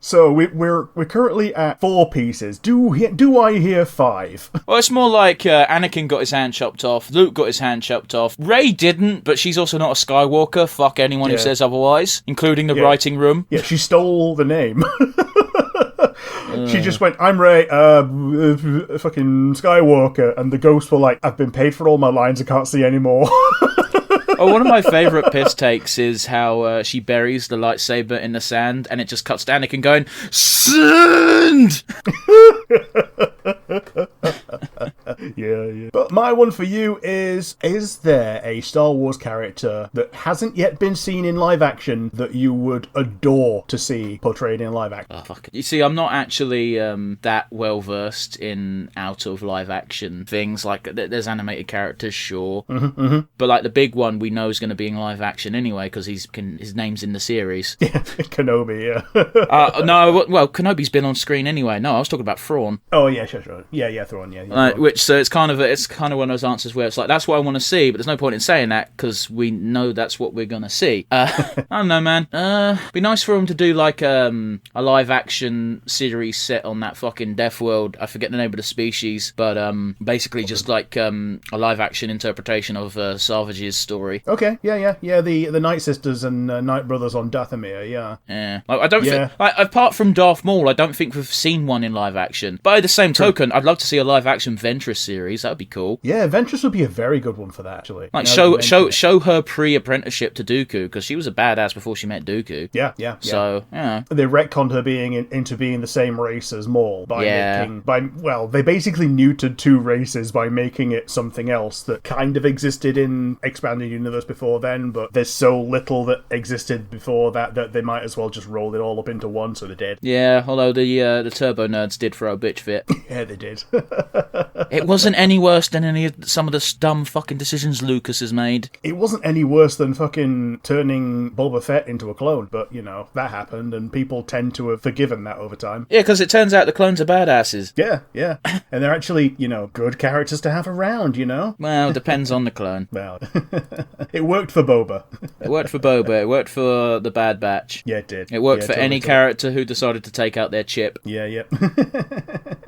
So we're currently at 4 pieces. Do I hear 5? Well, it's more like Anakin got his hand chopped off, Luke got his hand chopped off, Rey didn't, but she's also not a Skywalker. Fuck anyone who says otherwise, including the writing room. Yeah, she stole the name. She just went, I'm Rey, fucking Skywalker, and the ghosts were like, I've been paid for all my lines, I can't see anymore. Oh, one of my favourite piss takes is how she buries the lightsaber in the sand, and it just cuts to Anakin going, sand! Yeah. But my one for you is there a Star Wars character that hasn't yet been seen in live action that you would adore to see portrayed in live action? Oh, fuck. You see, I'm not actually that well versed in out of live action things. Like, there's animated characters, sure. But, like, the big one we know is going to be in live action anyway, because his name's in the series. Yeah, Kenobi, yeah. No, well, Kenobi's been on screen anyway. No, I was talking about Thrawn. Oh, yeah, sure. Yeah, Thrawn, yeah. Thrawn. So it's kind of one of those answers where it's like, that's what I want to see, but there's no point in saying that because we know that's what we're gonna see. I don't know, man. Be nice for him to do like a live action series set on that fucking Death World. I forget the name of the species, but basically just like a live action interpretation of Savage's story. Okay, yeah. The Night Sisters and Night Brothers on Dathomir, yeah. Yeah, like, I don't think, like, apart from Darth Maul, I don't think we've seen one in live action. By the same token, I'd love to see a live action Ventress series. That would be cool. Yeah, Ventress would be a very good one for that, actually. Like, show her pre-apprenticeship to Dooku, because she was a badass before she met Dooku. Yeah. So, yeah. They retconned her being into being the same race as Maul they basically neutered 2 races by making it something else that kind of existed in Expanded Universe before then, but there's so little that existed before that they might as well just roll it all up into one, so they did. Yeah, although the Turbo Nerds did throw a bitch fit. Yeah, they did. It wasn't any worse than some of the dumb fucking decisions Lucas has made. It wasn't any worse than fucking turning Boba Fett into a clone, but, you know, that happened, and people tend to have forgiven that over time. Yeah, because it turns out the clones are badasses. Yeah. And they're actually, you know, good characters to have around, you know? Well, it depends on the clone. Well, it worked for Boba. It worked for Boba. It worked for the Bad Batch. Yeah, it did. It worked for any character who decided to take out their chip. Yeah.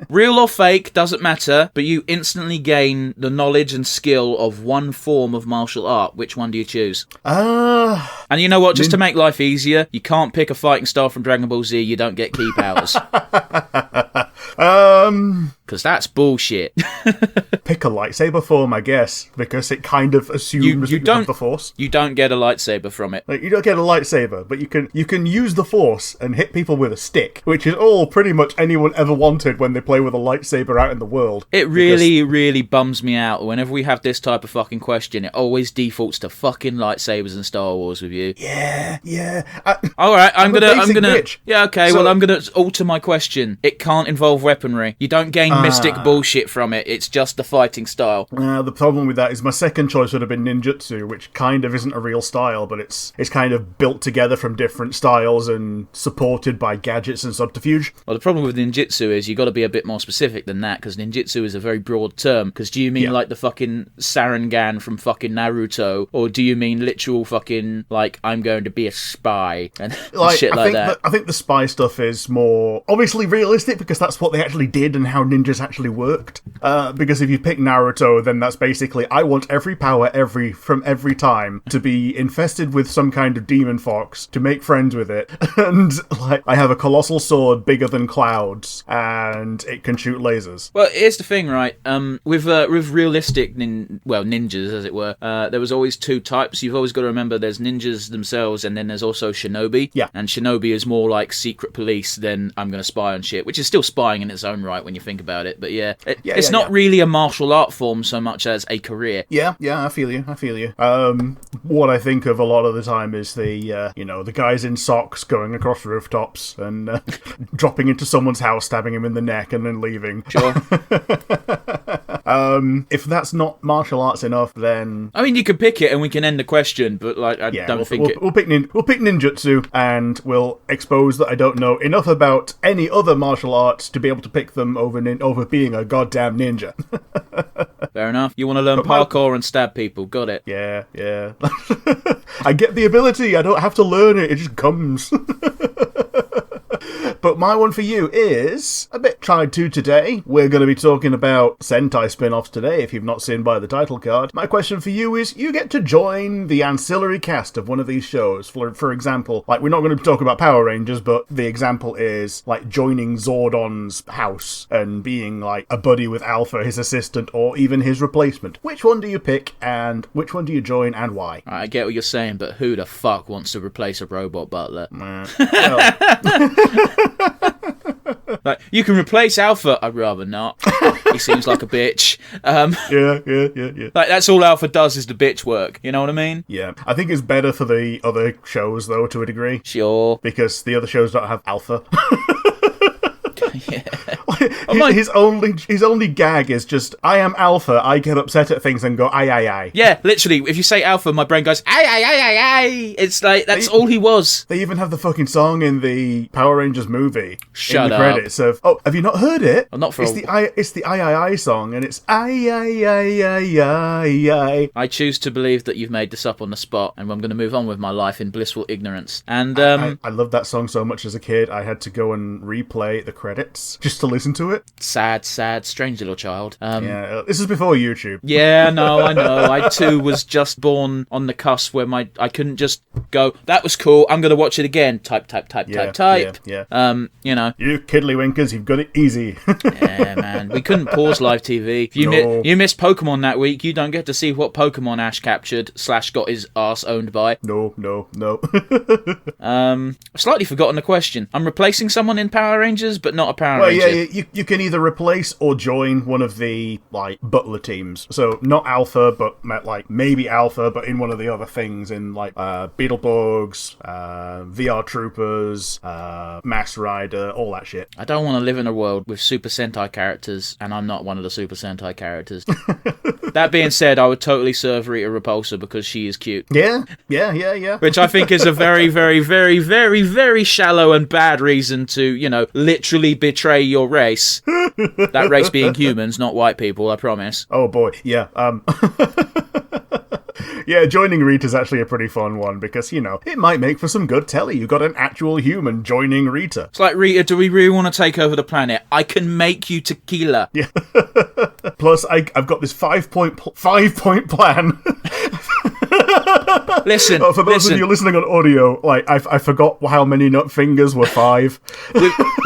Real or fake, doesn't matter, but you instantly gain the knowledge and skill of one form of martial art. Which one do you choose? And you know what? Just to make life easier, you can't pick a fighting style from Dragon Ball Z. You don't get ki powers. Because that's bullshit. Pick a lightsaber form, I guess, because it kind of assumes you have the Force. You don't get a lightsaber from it. Like, you don't get a lightsaber, but you can use the Force and hit people with a stick, which is all pretty much anyone ever wanted when they play with a lightsaber out in the world. It really bums me out. Whenever we have this type of fucking question, it always defaults to fucking lightsabers and Star Wars with you. Yeah. Alright, I'm gonna... Bitch. Yeah, okay, well, I'm gonna alter my question. It can't involve weaponry. You don't gain mystic bullshit from it. It's just the fighting style. The problem with that is my second choice would have been ninjutsu, which kind of isn't a real style, but it's kind of built together from different styles and supported by gadgets and subterfuge. Well, the problem with ninjutsu is you got to be a bit more specific than that, because ninjutsu is a very broad term. Because do you mean like the fucking Sarangan from fucking Naruto, or do you mean literal fucking like I'm going to be a spy and Like, shit like that? I think the spy stuff is more obviously realistic because that's what they actually did and how ninjas actually worked. Because if you pick Naruto, then that's basically I want every power from every time to be infested with some kind of demon fox to make friends with it, and like I have a colossal sword bigger than clouds and it can shoot lasers. Well, here's the thing, right? With realistic ninjas, as it were, there was always two types. You've always got to remember there's ninjas themselves, and then there's also shinobi. Yeah. And shinobi is more like secret police than I'm going to spy on shit, which is still spying in its own right when you think about it. But it's not really a martial art form so much as a career. Yeah, I feel you. What I think of a lot of the time is the guys in socks going across rooftops and dropping into someone's house, stabbing him in the neck, and then leaving. Sure. If that's not martial arts enough, then I mean, you could pick it and we can end the question, but like I don't think we'll pick ninjutsu, and we'll expose that I don't know enough about any other martial arts to be able to pick them over being a goddamn ninja. Fair enough. You want to learn parkour and stab people. Got it. Yeah. I get the ability. I don't have to learn it. It just comes. But my one for you is a bit tried to today. We're going to be talking about Sentai spin-offs today, if you've not seen by the title card. My question for you is, you get to join the ancillary cast of one of these shows. For example, like, we're not going to talk about Power Rangers, but the example is, like, joining Zordon's house and being, like, a buddy with Alpha, his assistant, or even his replacement. Which one do you pick, and which one do you join, and why? I get what you're saying, but who the fuck wants to replace a robot butler? Like, you can replace Alpha. I'd rather not. He seems like a bitch. Yeah. Like, that's all Alpha does is the bitch work. You know what I mean? Yeah. I think it's better for the other shows, though, to a degree. Sure. Because the other shows don't have Alpha. Yeah. His only gag is just, I am Alpha, I get upset at things and go, aye. Yeah, literally, if you say Alpha, my brain goes, aye. It's like, that's all he was. They even have the fucking song in the Power Rangers movie. Shut in the up. credits of, have you not heard it? Well, not for it's the aye song, and it's aye. I choose to believe that you've made this up on the spot, and I'm going to move on with my life in blissful ignorance. And I loved that song so much as a kid, I had to go and replay the credits just to listen to it. Sad, strange little child. Yeah, this is before YouTube. Yeah, no, I know. I too was just born on the cusp where I couldn't just go, that was cool, I'm going to watch it again. Type. Yeah. You know. You kiddlywinkers, you've got it easy. Yeah, man. We couldn't pause live TV. If you you missed Pokemon that week, you don't get to see what Pokemon Ash captured / got his ass owned by. No. I've slightly forgotten the question. I'm replacing someone in Power Rangers, but not a Power Ranger. Yeah, you can either replace or join one of the, like, butler teams. So, not Alpha, but, like, maybe Alpha, but in one of the other things, in, like, Beetlebugs, VR Troopers, Mass Rider, all that shit. I don't want to live in a world with Super Sentai characters, and I'm not one of the Super Sentai characters. That being said, I would totally serve Rita Repulsa because she is cute. Yeah. Which I think is a very, very, very, very, very shallow and bad reason to, literally betray your race. That race being humans, not white people, I promise. Oh boy, yeah. Yeah, joining Rita's actually a pretty fun one because, it might make for some good telly. You got an actual human joining Rita. It's like, Rita, do we really want to take over the planet? I can make you tequila. Yeah. Plus, I've got this five-point plan. Listen, for those of you listening on audio, like, I forgot how many nut fingers were 5.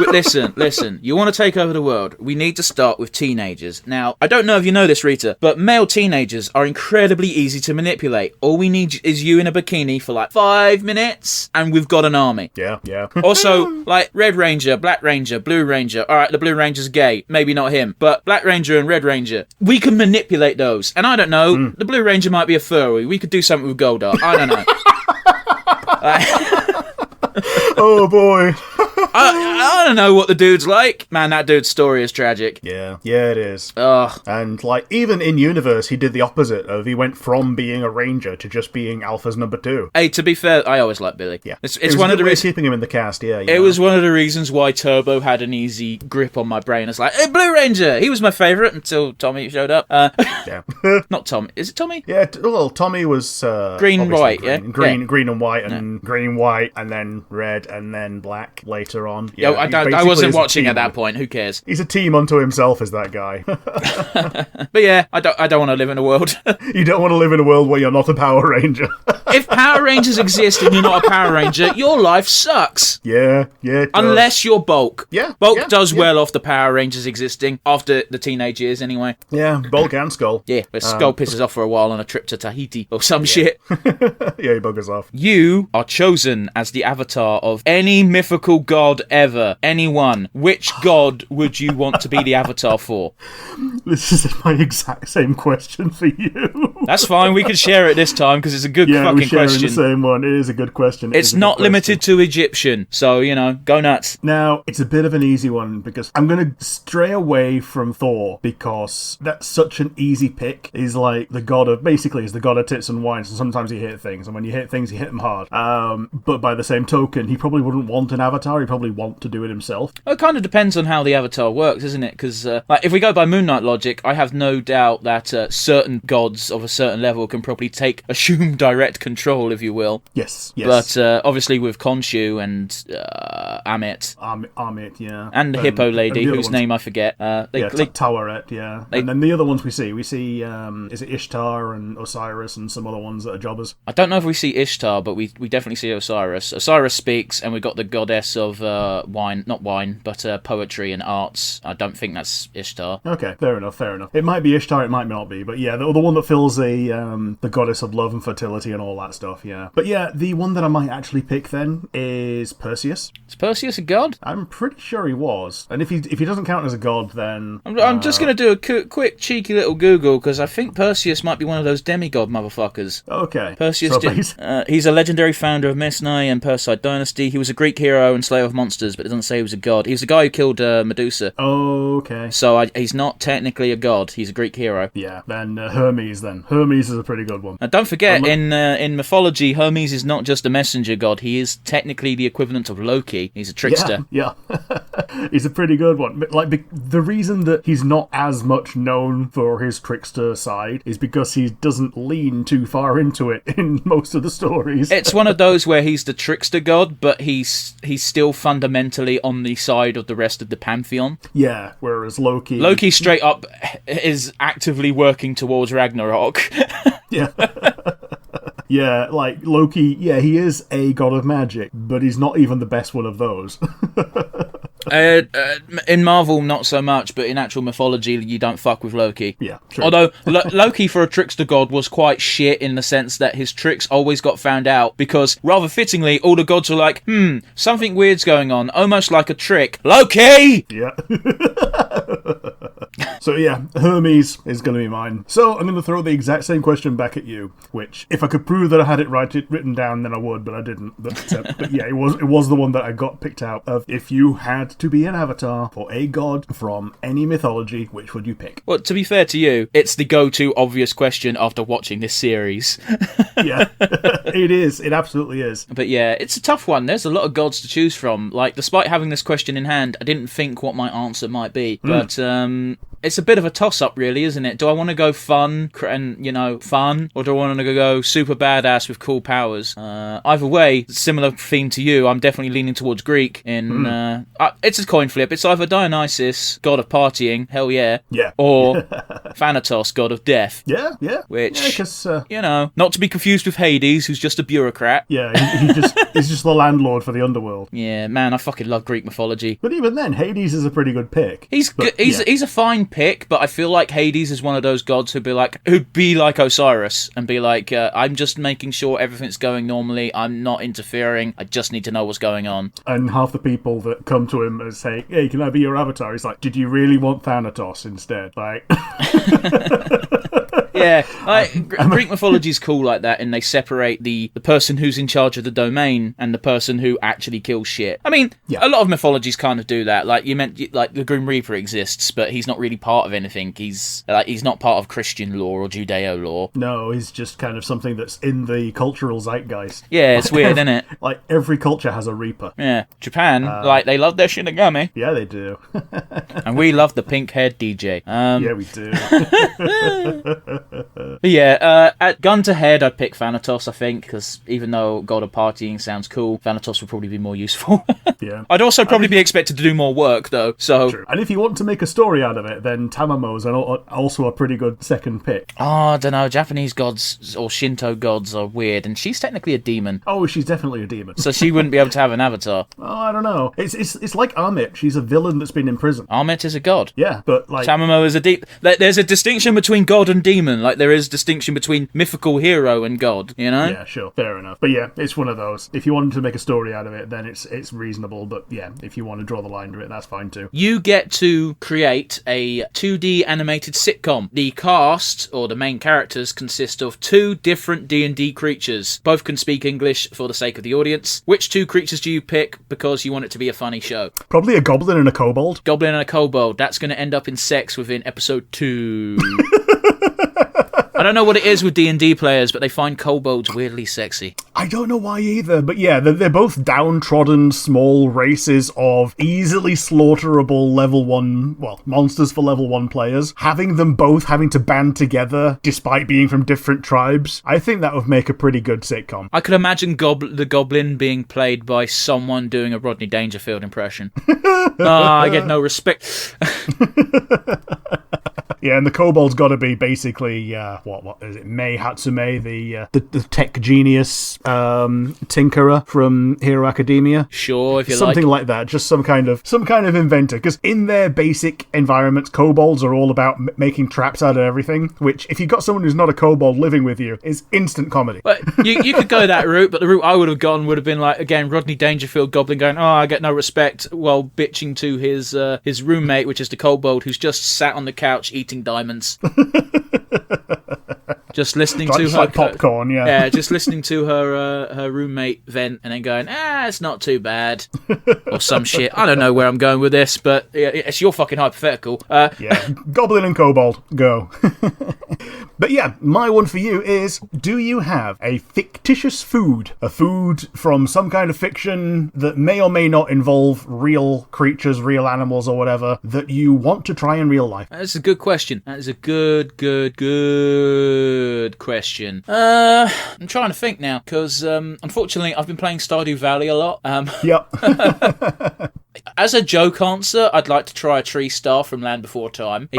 Listen. You want to take over the world? We need to start with teenagers. Now, I don't know if you know this, Rita, but male teenagers are incredibly easy to manipulate. All we need is you in a bikini for like 5 minutes, and we've got an army. Yeah. Also, like, Red Ranger, Black Ranger, Blue Ranger. All right, the Blue Ranger's gay. Maybe not him. But Black Ranger and Red Ranger, we can manipulate those. And I don't know, the Blue Ranger might be a furry. We could do something with Goldar. I don't know. Oh boy. I don't know what the dude's like. Man, that dude's story is tragic. Yeah, it is. Ugh. And, like, even in universe, he did the opposite of, he went from being a ranger to just being Alpha's number 2. Hey, to be fair, I always liked Billy. Yeah. It's It was one a of good the way of reasons. keeping him in the cast, yeah. It was one of the reasons why Turbo had an easy grip on my brain. It's like, hey, Blue Ranger! He was my favourite until Tommy showed up. Yeah. Not Tommy. Is it Tommy? Yeah, well, Tommy was... Green, obviously white, green. yeah? Green and white, and green, white, and then red, and then black later on. Yeah, he I basically wasn't is a watching team. at that point. Who cares? He's a team unto himself, is that guy. But yeah, I don't want to live in a world. You don't want to live in a world where you're not a Power Ranger. If Power Rangers exist and you're not a Power Ranger, your life sucks. Yeah, it does. Unless you're Bulk. Yeah, Bulk yeah, does yeah. well off the Power Rangers existing after the teenage years, anyway. Yeah, Bulk and Skull. Yeah, but Skull pisses off for a while on a trip to Tahiti or some shit. Yeah, he buggers off. You are chosen as the avatar of any mythical god ever. Anyone. Which god would you want to be the avatar for? This is my exact same question for you. That's fine. We can share it this time because it's a good Yeah, we're fucking sharing question. the same one. It is a good question. It's not limited to Egyptian, so, go nuts. Now, it's a bit of an easy one because I'm going to stray away from Thor because that's such an easy pick. He's like the god of, basically, he's the god of tits and wine, so sometimes he hit things, and when you hit things, you hit them hard. But by the same token, he probably wouldn't want an avatar, he'd probably want to do it himself. Well, it kind of depends on how the avatar works, isn't it? Because, if we go by Moon Knight logic, I have no doubt that certain gods of a certain level can probably assume direct control, if you will. Yes. But obviously with Khonshu and Amit Amit, yeah. and the hippo lady, the other whose ones. name I forget. Taweret, yeah. And then the other ones we see, is it Ishtar and Osiris and some other ones that are jobbers? I don't know if we see Ishtar, but we definitely see Osiris. Osiris speaks, and we've got the goddess of poetry and arts. I don't think that's Ishtar. Okay, fair enough. It might be Ishtar, it might not be, but yeah, the one that fills the goddess of love and fertility and all that stuff, yeah. But yeah, the one that I might actually pick then is Perseus. Is Perseus a god? I'm pretty sure he was. And if he doesn't count as a god, then... I'm just going to do a quick, cheeky little Google, because I think Perseus might be one of those demigod motherfuckers. Okay. Perseus, So he's a legendary founder of Mycenae and Perside dynasty. He was a Greek hero and slayer of monsters, but it doesn't say he was a god. He was the guy who killed Medusa. Okay. So he's not technically a god. He's a Greek hero. Yeah, then Hermes then. Hermes is a pretty good one. Now, don't forget, in mythology, Hermes is not just a messenger god. He is technically the equivalent of Loki. He's a trickster. Yeah. He's a pretty good one. But, like, the reason that he's not as much known for his trickster side is because he doesn't lean too far into it in most of the stories. It's one of those where he's the trickster god, but he's still fundamentally on the side of the rest of the pantheon. Yeah, whereas Loki straight up is actively working towards Ragnarok. Yeah. Yeah, like Loki, yeah, he is a god of magic, but he's not even the best one of those. In Marvel, not so much, but in actual mythology, you don't fuck with Loki. Yeah, true. Although, Loki for a trickster god was quite shit in the sense that his tricks always got found out because, rather fittingly, all the gods were like, something weird's going on, almost like a trick. Loki! Yeah. So yeah, Hermes is going to be mine. So I'm going to throw the exact same question back at you, which, if I could prove that I had it written down, then I would, but I didn't. But yeah, it was the one that I got picked out of. If you had to be an avatar for a god from any mythology, which would you pick? Well, to be fair to you, it's the go-to obvious question after watching this series. Yeah, it is. It absolutely is. But yeah, it's a tough one. There's a lot of gods to choose from. Like, despite having this question in hand, I didn't think what my answer might be. But it's a bit of a toss-up, really, isn't it? Do I want to go fun, or do I want to go super badass with cool powers? Either way, similar theme to you, I'm definitely leaning towards Greek. It's a coin flip. It's either Dionysus, god of partying, hell yeah, or Thanatos, god of death. Yeah. Which, yeah, 'cause, not to be confused with Hades, who's just a bureaucrat. Yeah, he's just the landlord for the underworld. Yeah, man, I fucking love Greek mythology. But even then, Hades is a pretty good pick. He's a fine pick, but I feel like Hades is one of those gods who'd be like Osiris and be like, I'm just making sure everything's going normally. I'm not interfering. I just need to know what's going on. And half the people that come to him and say, "Hey, can I be your avatar?" He's like, "Did you really want Thanatos instead?" Like. Yeah, Greek mythology is cool like that, and they separate the person who's in charge of the domain and the person who actually kills shit. I mean, a lot of mythologies kind of do that. Like you meant, like the Grim Reaper exists, but he's not really part of anything. He's not part of Christian lore or Judeo lore. No, he's just kind of something that's in the cultural zeitgeist. Yeah, it's weird, isn't it? Like every culture has a Reaper. Yeah, Japan, they love their Shinigami. Yeah, they do. And we love the pink-haired DJ. Yeah, we do. But yeah, at gun to head, I'd pick Thanatos, I think, because even though God of Partying sounds cool, Thanatos would probably be more useful. Yeah. I'd also probably be expected to do more work, though, so... True. And if you want to make a story out of it, then Tamamo's also a pretty good second pick. Oh, I don't know, Japanese gods or Shinto gods are weird, and she's technically a demon. Oh, she's definitely a demon. So she wouldn't be able to have an avatar. Oh, I don't know. It's like Amit. She's a villain that's been imprisoned. Amit is a god. Yeah, but like... Tamamo is a demon. There's a distinction between god and demon, like there is distinction between mythical hero and god, you know? Yeah, sure. Fair enough. But yeah, it's one of those. If you wanted to make a story out of it, then it's reasonable. But yeah, if you want to draw the line to it, that's fine too. You get to create a 2D animated sitcom. The cast, or the main characters, consist of 2 different D&D creatures. Both can speak English for the sake of the audience. Which 2 creatures do you pick because you want it to be a funny show? Probably a goblin and a kobold. Goblin and a kobold. That's going to end up in sex within episode 2. I don't know what it is with D&D players, but they find kobolds weirdly sexy. I don't know why either, but yeah, they're both downtrodden small races of easily slaughterable level 1, well, monsters for level 1 players. Having them both having to band together despite being from different tribes, I think that would make a pretty good sitcom. I could imagine the goblin being played by someone doing a Rodney Dangerfield impression. I get no respect. Yeah, and the kobold's got to be basically what is it? Mei Hatsume, the tech genius tinkerer from Hero Academia. Sure, if you something like that. Just some kind of inventor. Because in their basic environments, kobolds are all about making traps out of everything. Which, if you've got someone who's not a kobold living with you, is instant comedy. But you could go that route, but the route I would have gone would have been like, again, Rodney Dangerfield goblin going, "Oh, I get no respect," while bitching to his roommate, which is the kobold, who's just sat on the couch eating diamonds. Just listening to her like popcorn, yeah. Yeah, just listening to her roommate vent and then going, it's not too bad. Or some shit. I don't know where I'm going with this, but it's your fucking hypothetical. Yeah, goblin and kobold, go. But yeah, my one for you is, do you have a fictitious food? A food from some kind of fiction that may or may not involve real creatures, real animals or whatever, that you want to try in real life? That's a good question. That is a good question. I'm trying to think now, because unfortunately I've been playing Stardew Valley a lot. Yep. As a joke answer, I'd like to try a tree star from Land Before Time,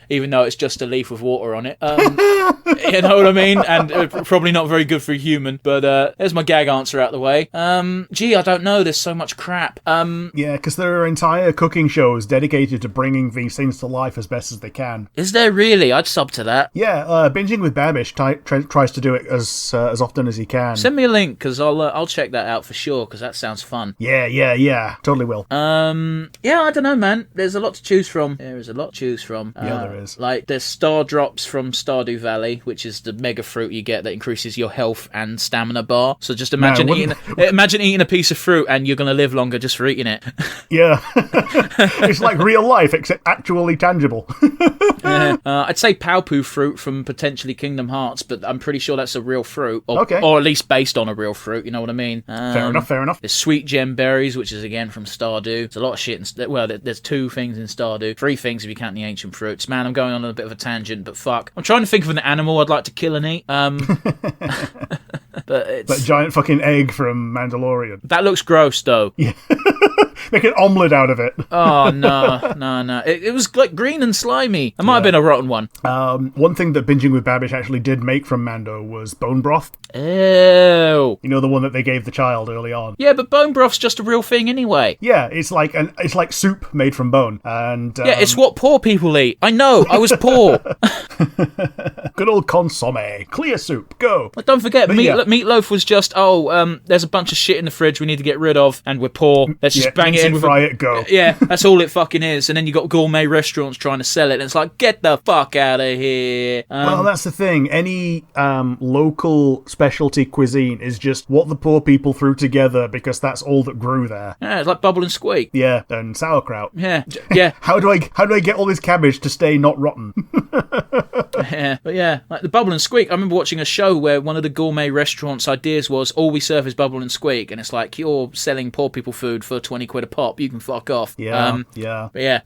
even though it's just a leaf with water on it. You know what I mean? And probably not very good for a human, but there's my gag answer out the way. I don't know. There's so much crap. Yeah, because there are entire cooking shows dedicated to bringing these things to life as best as they can. Is there really? I'd sub to that. Yeah, Binging with Babish tries to do it as often as he can. Send me a link, because I'll check that out for sure, because that sounds fun. Yeah, totally will. Yeah, I don't know, man. There's a lot to choose from. There is a lot to choose from. Yeah, there is. Like, there's Star Drops from Stardew Valley, which is the mega fruit you get that increases your health and stamina bar. So just imagine eating a piece of fruit and you're going to live longer just for eating it. Yeah. It's like real life, except actually tangible. I'd say Paupu fruit from potentially Kingdom Hearts, but I'm pretty sure that's a real fruit. Or at least based on a real fruit, you know what I mean? Fair enough. There's Sweet Gem Berries, which is again from Stardew. There's a lot of shit there's 2 things in Stardew. 3 things if you count the ancient fruits. Man, I'm going on a bit of a tangent, but fuck. I'm trying to think of an animal I'd like to kill and eat. But it's... That giant fucking egg from Mandalorian. That looks gross, though. Yeah. Make an omelette out of it. Oh, no. It was like green and slimy. It might have been a rotten one. One thing that Binging with Babish actually did make from Mando was bone broth. Ew. You know, the one that they gave the child early on. Yeah, but bone broth's just a real thing anyway. Yeah, it's like soup made from bone. And yeah, it's what poor people eat. I know, I was poor. Good old consomme. Clear soup. Go. But don't forget, yeah. meatloaf was just, there's a bunch of shit in the fridge we need to get rid of, and we're poor. Let's just bang it in. Fry it, go. Yeah, that's all it fucking is. And then you got gourmet restaurants trying to sell it, and it's like, get the fuck out of here. Well, that's the thing. Any local specialty cuisine is just what the poor people threw together because that's all that grew there. Yeah, it's like bubble and squeak. Yeah, and sauerkraut. Yeah. How do I get all this cabbage to stay not rotten? Yeah, but yeah, like the bubble and squeak. I remember watching a show where one of the gourmet restaurants' ideas was, all we serve is bubble and squeak, and it's like, you're selling poor people food for 20 quid a pop. You can fuck off. Yeah, But yeah.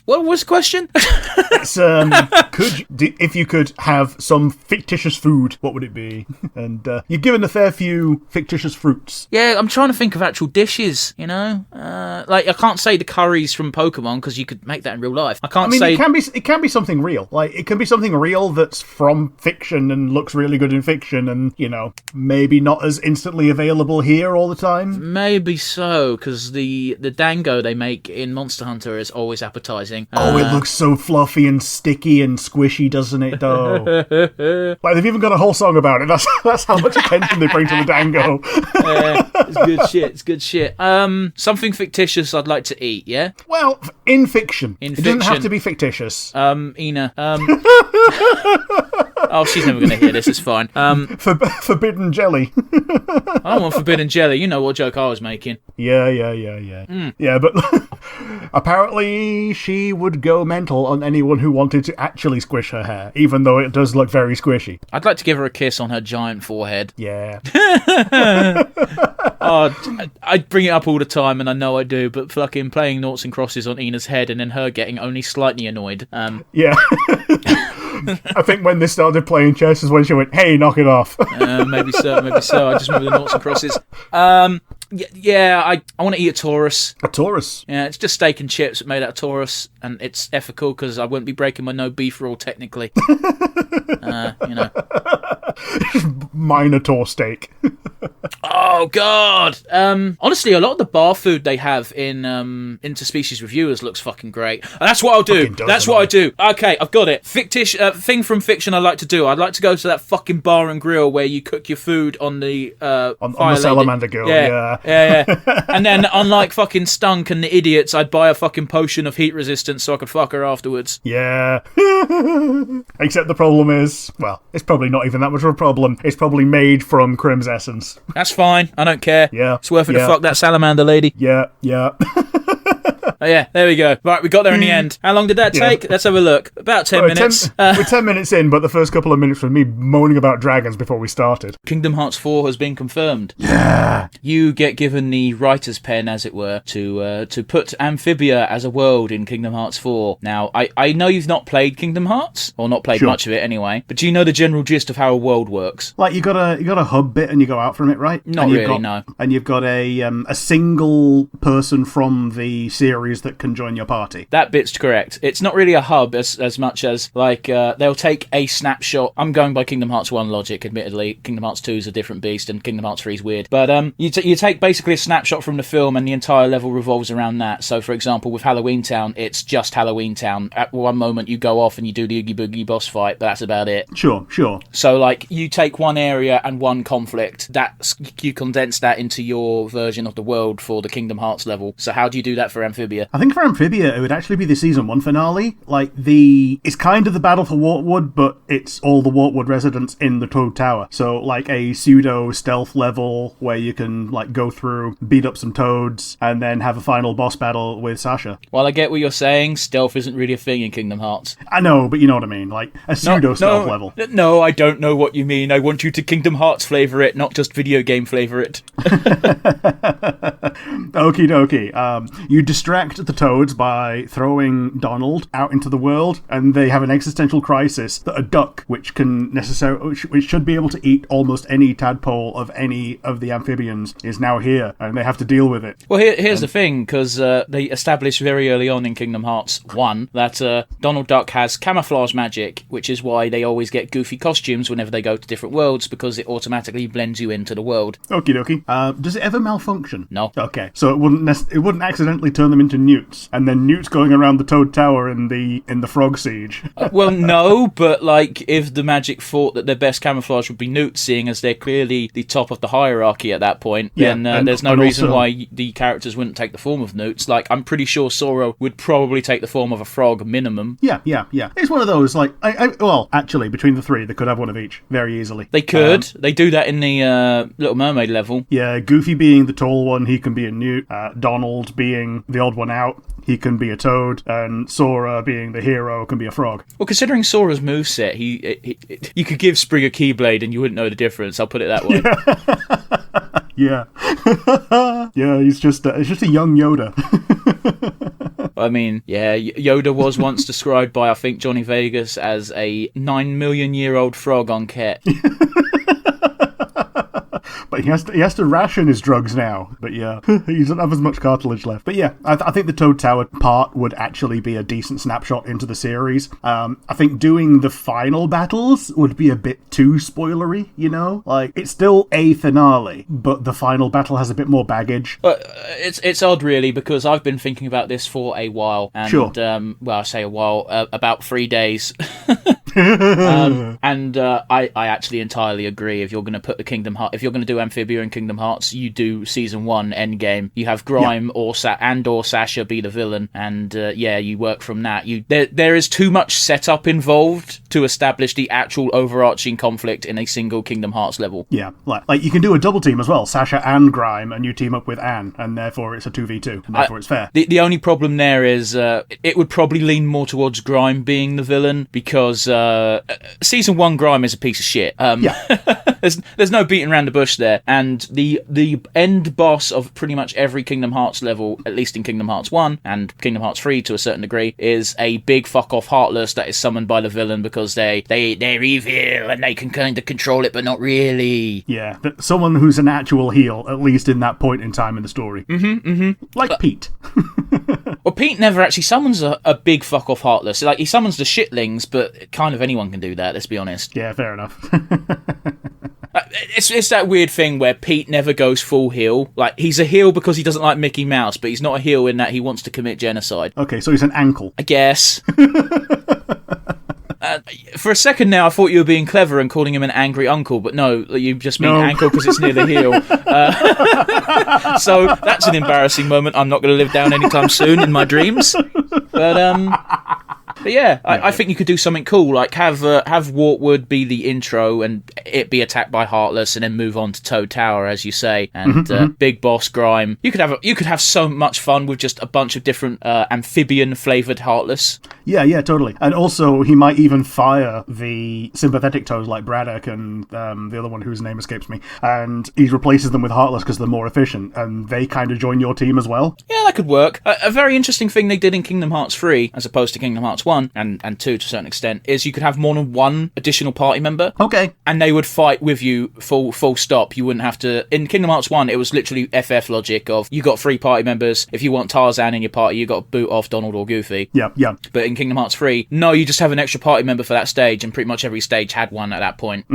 What was the question? It's if you could have some fictitious food, what would it be? And you're given a fair few fictitious fruits. Yeah, I'm trying to think of actual dishes, you know? Like, I can't say the curries from Pokemon, because you could make that in real life. I can't say... it can be something real. Like, it can be something real that's from fiction and looks really good in fiction and, you know, maybe not as instantly available here all the time. Maybe so, because the dango they make in Monster Hunter is always appetizing. It looks so fluffy and sticky and squishy, doesn't it, though? Like, they've even got a whole song about it. That's how much attention they bring to the dango. It's good shit. Something fictitious I'd like to eat, yeah? Well, in fiction. It doesn't have to be fictitious. Ina. Oh, she's never going to hear this, it's fine. Forbidden jelly. I don't want forbidden jelly. You know what joke I was making. Yeah. Yeah, but apparently she would go mental on anyone who wanted to actually squish her hair, even though it does look very squishy. I'd like to give her a kiss on her giant forehead. Yeah. I bring it up all the time, and I know I do, but fucking playing noughts and crosses on Ina's head and then her getting only slightly annoyed. Yeah. I think when they started playing chess is when she went, hey, knock it off. Maybe so. I just remember the noughts and crosses. Yeah, I want to eat a Taurus. A Taurus? Yeah, it's just steak and chips made out of Taurus, and it's ethical because I wouldn't be breaking my no beef rule technically. You know. Minotaur steak. Oh God! Honestly, a lot of the bar food they have in Interspecies Reviewers looks fucking great. And that's what I'll do. That's what I do. Okay, I've got it. Fictitious thing from fiction I like to do. I'd like to go to that fucking bar and grill where you cook your food on the on the salamander grill. Yeah. And then, unlike fucking Stunk and the idiots, I'd buy a fucking potion of heat resistance so I could fuck her afterwards. Yeah. Except the problem is, well, it's probably not even that much of a problem. It's probably made from Crim's essence. That's fine. I don't care. Yeah. It's worth it to fuck that salamander lady. Yeah. Oh, yeah, there we go. Right, we got there in the end. How long did that take? Let's have a look. About 10 minutes. We're 10 minutes in, but the first couple of minutes was me moaning about dragons before we started. Kingdom Hearts 4 has been confirmed. Yeah. You get given the writer's pen, as it were, to put Amphibia as a world in Kingdom Hearts 4. Now, I know you've not played Kingdom Hearts, or not played much of it anyway, but do you know the general gist of how a world works? Like, you got a hub bit and you go out from it, right? Not really, no. And you've got a single person from the series that can join your party. That bit's correct. It's not really a hub as much as, like, they'll take a snapshot. I'm going by Kingdom Hearts 1 logic, admittedly. Kingdom Hearts 2 is a different beast, and Kingdom Hearts 3 is weird. But you take basically a snapshot from the film, and the entire level revolves around that. So, for example, with Halloween Town, it's just Halloween Town. At one moment, you go off and you do the Oogie Boogie boss fight, but that's about it. Sure. So, like, you take one area and one conflict. You condense that into your version of the world for the Kingdom Hearts level. So how do you do that for Amphibia? I think for Amphibia, it would actually be the season 1 finale. Like, it's kind of the battle for Wartwood, but it's all the Wartwood residents in the Toad Tower. So, like, a pseudo stealth level where you can, like, go through, beat up some toads, and then have a final boss battle with Sasha. Well, I get what you're saying. Stealth isn't really a thing in Kingdom Hearts. I know, but you know what I mean. Like, a pseudo stealth level. No, I don't know what you mean. I want you to Kingdom Hearts flavor it, not just video game flavor it. Okie dokie. You distract the toads by throwing Donald out into the world, and they have an existential crisis that a duck, which should be able to eat almost any tadpole of any of the amphibians, is now here, and they have to deal with it. Well, here's the thing, because they established very early on in Kingdom Hearts 1 that Donald Duck has camouflage magic, which is why they always get goofy costumes whenever they go to different worlds, because it automatically blends you into the world. Okie dokie. Does it ever malfunction? No. Okay, so it wouldn't accidentally turn them into to Newt's, and then Newt's going around the Toad Tower in the Frog Siege. Well, no, but like if the Magic thought that their best camouflage would be Newt, seeing as they're clearly the top of the hierarchy at that point, then there's no reason why the characters wouldn't take the form of Newts. Like, I'm pretty sure Sora would probably take the form of a frog minimum. Yeah. It's one of those, like, well, actually, between the three, they could have one of each very easily. They could. They do that in the Little Mermaid level. Yeah, Goofy being the tall one, he can be a Newt. Donald being the odd one out, he can be a toad, and Sora being the hero can be a frog. Well, considering Sora's moveset, you could give Sprig a Keyblade and you wouldn't know the difference, I'll put it that way. Yeah. Yeah, he's just a young Yoda. I mean, yeah, Yoda was once described by, I think, Johnny Vegas as a 9 million year old frog on Ket. But he has to ration his drugs now. But yeah, he doesn't have as much cartilage left. But yeah, I think the Toad Tower part would actually be a decent snapshot into the series. I think doing the final battles would be a bit too spoilery, you know? Like, it's still a finale, but the final battle has a bit more baggage. It's odd, really, because I've been thinking about this for a while. And, sure. Well, I say a while, about 3 days. I actually entirely agree. If you're going to put if you're going to do Amphibia in Kingdom Hearts, you do Season 1 Endgame. You have Grime or Sasha be the villain, and you work from that. There is too much setup involved to establish the actual overarching conflict in a single Kingdom Hearts level. Yeah, like you can do a double team as well, Sasha and Grime, and you team up with Anne, and therefore it's a 2v2, and therefore it's fair. The only problem there is it would probably lean more towards Grime being the villain, because Season 1 Grime is a piece of shit. There's no beating around the bush there, and the end boss of pretty much every Kingdom Hearts level, at least in Kingdom Hearts 1 and Kingdom Hearts 3 to a certain degree, is a big fuck off Heartless that is summoned by the villain because they're evil and they can kind of control it but not really. Yeah, someone who's an actual heel, at least in that point in time in the story. Like Pete. Well, Pete never actually summons a big fuck off Heartless. Like, he summons the shitlings, but kind of anyone can do that, let's be honest. Yeah, fair enough. It's that weird thing where Pete never goes full heel. Like, he's a heel because he doesn't like Mickey Mouse, but he's not a heel in that he wants to commit genocide. Okay, so he's an ankle. I guess. For a second now, I thought you were being clever and calling him an angry uncle, but no, you just mean ankle because it's near the heel. So that's an embarrassing moment I'm not going to live down anytime soon in my dreams. But yeah, I think you could do something cool, like have Wartwood be the intro and it be attacked by Heartless, and then move on to Toad Tower, as you say, and Big Boss Grime. You could have so much fun with just a bunch of different amphibian flavored Heartless. Yeah, totally. And also, he might even fire the sympathetic toads like Braddock and the other one whose name escapes me, and he replaces them with Heartless because they're more efficient, and they kind of join your team as well. Yeah, that could work. A very interesting thing they did in Kingdom Hearts 3, as opposed to Kingdom Hearts 1 and 2 to a certain extent, is you could have more than one additional party member. Okay. And they would fight with you full stop. You wouldn't have to... In Kingdom Hearts 1, it was literally FF logic of, you got 3 party members. If you want Tarzan in your party, you got to boot off Donald or Goofy. Yeah. But in Kingdom Hearts 3, no, you just have an extra party member for that stage, and pretty much every stage had one at that point.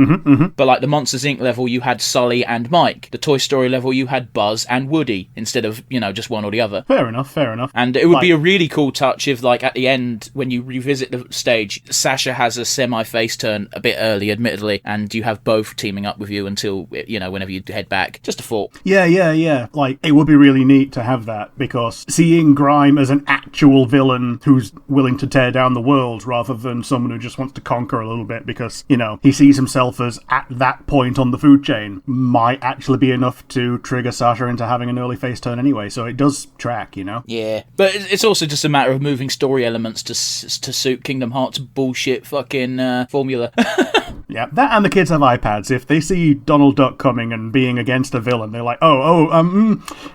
But like the Monsters Inc. level, you had Sully and Mike. The Toy Story level, you had Buzz and Woody, instead of, just one or the other. Fair enough. And it would be a really cool touch if, like, at the end, when you revisit the stage, Sasha has a semi-face turn a bit early, admittedly, and you have both teaming up with you until, whenever you head back. Just a thought. Yeah. Like, it would be really neat to have that, because seeing Grime as an actual villain who's willing to tear down the world rather than someone who just wants to conquer a little bit because, he sees himself as at that point on the food chain might actually be enough to trigger Sasha into having an early face turn anyway, so it does track, Yeah, but it's also just a matter of moving story elements to suit Kingdom Hearts bullshit fucking formula. Yeah, that and the kids have iPads. If they see Donald Duck coming and being against a villain, they're like,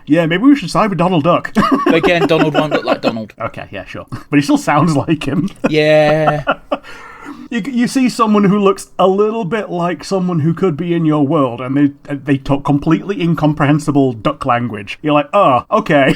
yeah, maybe we should side with Donald Duck. Again, Donald won't look like Donald. Okay, yeah, sure. But he still sounds like him. Yeah. You see someone who looks a little bit like someone who could be in your world, and they talk completely incomprehensible duck language. You're like, oh, okay.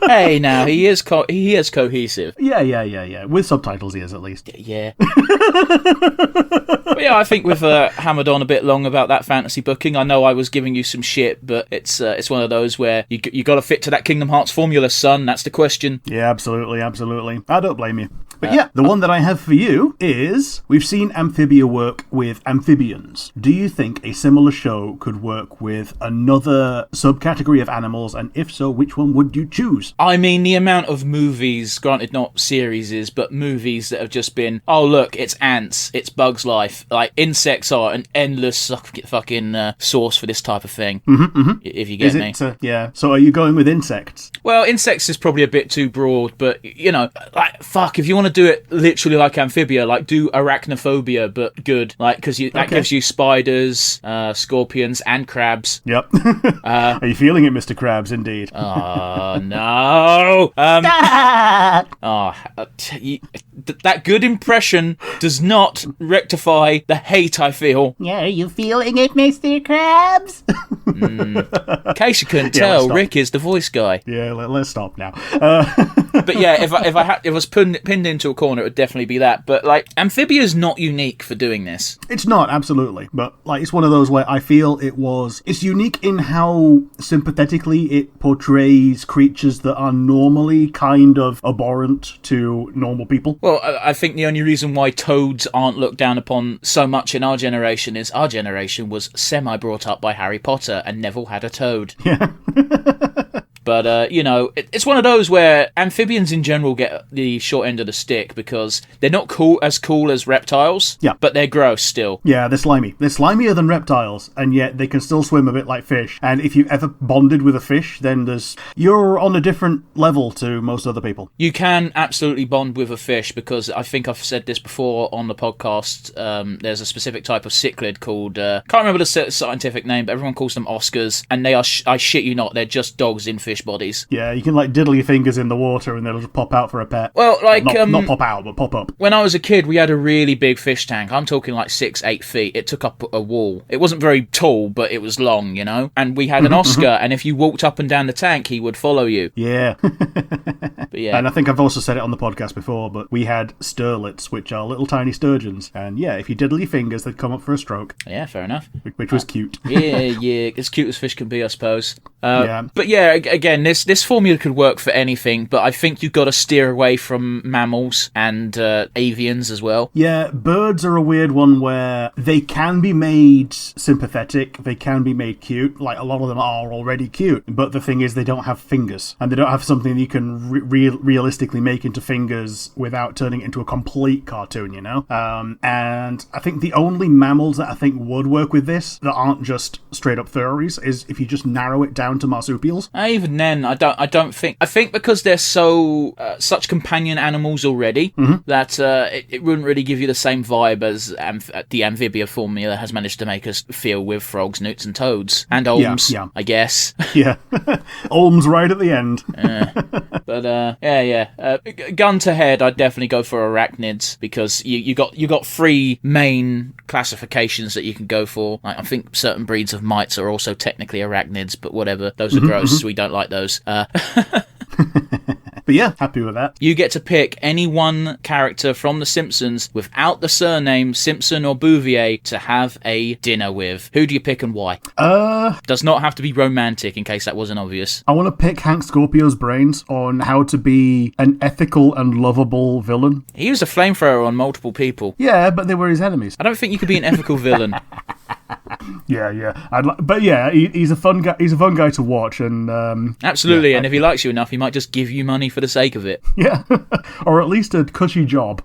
Hey, now he is cohesive. Yeah. With subtitles, he is at least. Yeah. But yeah, I think we've hammered on a bit long about that fantasy booking. I know I was giving you some shit, but it's one of those where you got to fit to that Kingdom Hearts formula, son. That's the question. Yeah, absolutely. I don't blame you. But yeah, the one that I have for you is, we've seen Amphibia work with amphibians. Do you think a similar show could work with another subcategory of animals, and if so, which one would you choose? I mean, the amount of movies, granted not series, but movies that have just been, oh look, it's ants, it's Bugs Life. Like, insects are an endless fucking source for this type of thing. If you get me. Yeah. So are you going with insects? Well, insects is probably a bit too broad, but, you know, like, fuck, if you want to do it literally like Amphibia, like, do Arachnophobia, but good. Like, because that gives you spiders, scorpions, and crabs. Yep. Are you feeling it, Mr. Krabs? Indeed. Oh, no. That good impression does not rectify the hate I feel. Yeah, are you feeling it, Mr. Krabs? In case you couldn't tell, Rick is the voice guy. Yeah, let's stop now. But yeah, if I was pinned into a corner, it would definitely be that. But like, Amphibia's not unique for doing this. It's not, absolutely. But like, it's one of those where I feel it's unique in how sympathetically it portrays creatures that are normally kind of abhorrent to normal people. Well, I think the only reason why toads aren't looked down upon so much in our generation is our generation was semi-brought up by Harry Potter and Neville had a toad. Yeah. But, you know, it's one of those where amphibians in general get the short end of the stick because they're not as cool as reptiles, but they're gross still. Yeah, they're slimy. They're slimier than reptiles, and yet they can still swim a bit like fish. And if you've ever bonded with a fish, then you're on a different level to most other people. You can absolutely bond with a fish because I think I've said this before on the podcast. There's a specific type of cichlid called, can't remember the scientific name, but everyone calls them Oscars, and they are, I shit you not, they're just dogs in fish bodies. Yeah, you can like diddle your fingers in the water and they'll just pop out for a pet. Well, like not pop out, but pop up. When I was a kid, we had a really big fish tank. I'm talking like 6-8 feet. It took up a wall. It wasn't very tall, but it was long, you know. And we had an Oscar, and if you walked up and down the tank, he would follow you. Yeah. But yeah. And I think I've also said it on the podcast before, but we had sterlets, which are little tiny sturgeons. And yeah, if you diddle your fingers, they'd come up for a stroke. Yeah, fair enough. Which was cute. Yeah, as cute as fish can be, I suppose. Yeah. But yeah, again, this formula could work for anything, but I think you've got to steer away from mammals and avians as well. Yeah, birds are a weird one where they can be made sympathetic, they can be made cute, like a lot of them are already cute, but the thing is they don't have fingers, and they don't have something that you can realistically make into fingers without turning it into a complete cartoon, you know? And I think the only mammals that I think would work with this, that aren't just straight up furries, is if you just narrow it down to marsupials. Even then, I don't think. I think because they're so such companion animals already that it wouldn't really give you the same vibe as the Amphibia formula has managed to make us feel with frogs, newts, and toads and olms. Yeah. I guess. Yeah, olms right at the end. But gun to head, I'd definitely go for arachnids because you got three main classifications that you can go for. Like, I think certain breeds of mites are also technically arachnids, but whatever. Those are gross. We don't like those. But yeah, happy with that. You get to pick any one character from The Simpsons without the surname Simpson or Bouvier to have a dinner with. Who do you pick and why? Does not have to be romantic, in case that wasn't obvious. I want to pick Hank Scorpio's brains on how to be an ethical and lovable villain. He used a flamethrower on multiple people. Yeah, but they were his enemies. I don't think you could be an ethical villain. Yeah. But yeah, he's a fun guy. He's a fun guy to watch, and absolutely. Yeah, and if he likes you enough, he might just give you money for the sake of it. Yeah, or at least a cushy job.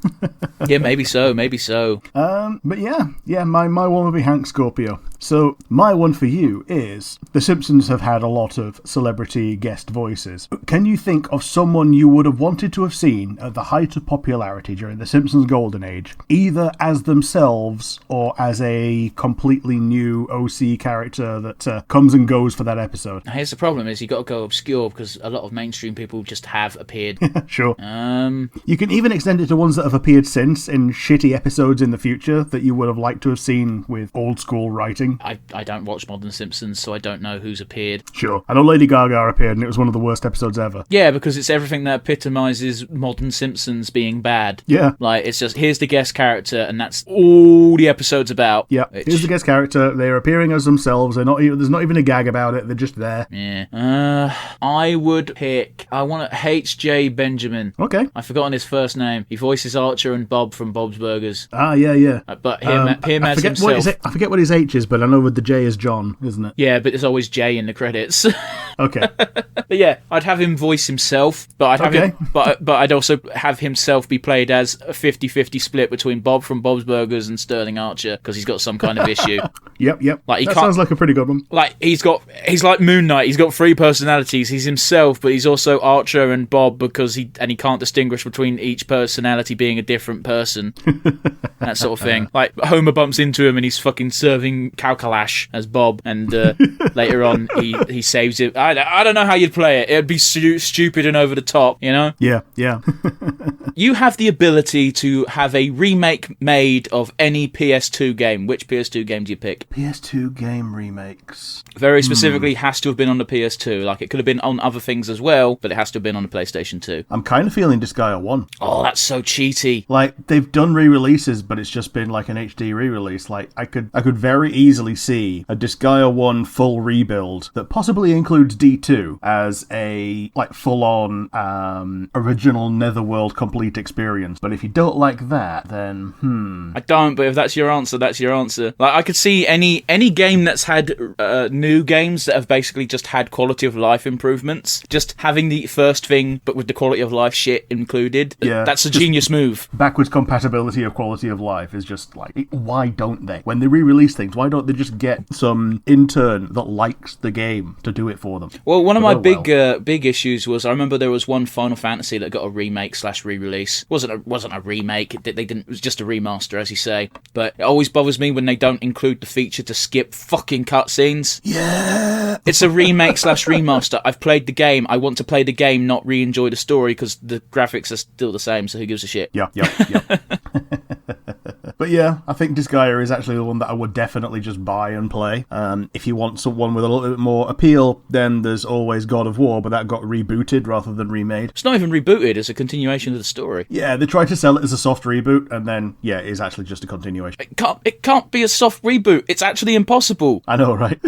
Yeah, maybe so. But yeah, my one would be Hank Scorpio. So my one for you is The Simpsons have had a lot of celebrity guest voices. Can you think of someone you would have wanted to have seen at the height of popularity during The Simpsons golden age, either as themselves or as a completely new OC character that comes and goes for that episode. Here's the problem: is you got to go obscure because a lot of mainstream people just have appeared. Sure. You can even extend it to ones that have appeared since in shitty episodes in the future that you would have liked to have seen with old school writing. I don't watch Modern Simpsons, so I don't know who's appeared. Sure. I know Lady Gaga appeared, and it was one of the worst episodes ever. Yeah, because it's everything that epitomizes Modern Simpsons being bad. Yeah. Like, it's just, here's the guest character, and that's all the episode's about. Yeah. Here's the guest character. They're appearing as themselves. There's not even a gag about it. They're just there. Yeah. I would pick... I want H.J. Benjamin. Okay. I've forgotten his first name. He voices Archer and Bob from Bob's Burgers. Ah, yeah. But him as himself. I forget what his H is, but I know with the J is John, isn't it? Yeah, but there's always J in the credits. Okay. But yeah, I'd have him voice himself, but I'd have him, but I'd also have himself be played as a 50-50 split between Bob from Bob's Burgers and Sterling Archer because he's got some kind of issue. Yep. Like that sounds like a pretty good one. Like he's like Moon Knight. He's got 3 personalities. He's himself, but he's also Archer and Bob because he can't distinguish between each personality being a different person. That sort of thing. Like Homer bumps into him and he's fucking serving Calculash as Bob, and later on he saves it. I don't know how you'd play it. It'd be stupid and over the top, you know? Yeah. You have the ability to have a remake made of any PS2 game. Which PS2 game do you pick? PS2 game remakes. Very specifically, has to have been on the PS2. Like, it could have been on other things as well, but it has to have been on the PlayStation 2. I'm kind of feeling Disgaea 1. Oh, that's so cheaty. Like, they've done re-releases, but it's just been like an HD re-release. Like, I could very easily see a Disgaea 1 full rebuild that possibly includes D2 as a, like, full-on original Netherworld complete experience. But if you don't like that, then, I don't, but if that's your answer, that's your answer. Like, I could see any game that's had new games that have basically just had quality of life improvements, just having the first thing, but with the quality of life shit included. Yeah, that's a genius move. Backwards compatibility of quality of life is just like, why don't they? When they re-release things, why don't they just get some intern that likes the game to do it for them? Well, one of my big issues was, I remember there was one Final Fantasy that got a remake/re-release. Wasn't a remake. They didn't. It was just a remaster, as you say. But it always bothers me when they don't include the feature to skip fucking cutscenes. Yeah. It's a remake/remaster. I've played the game. I want to play the game, not re-enjoy the story, because the graphics are still the same. So who gives a shit? Yeah. But yeah, I think Disgaea is actually the one that I would definitely just buy and play. If you want someone with a little bit more appeal, then there's always God of War, but that got rebooted rather than remade. It's not even rebooted, it's a continuation of the story. Yeah, they tried to sell it as a soft reboot, and then, yeah, it is actually just a continuation. It can't be a soft reboot. It's actually impossible. I know, right?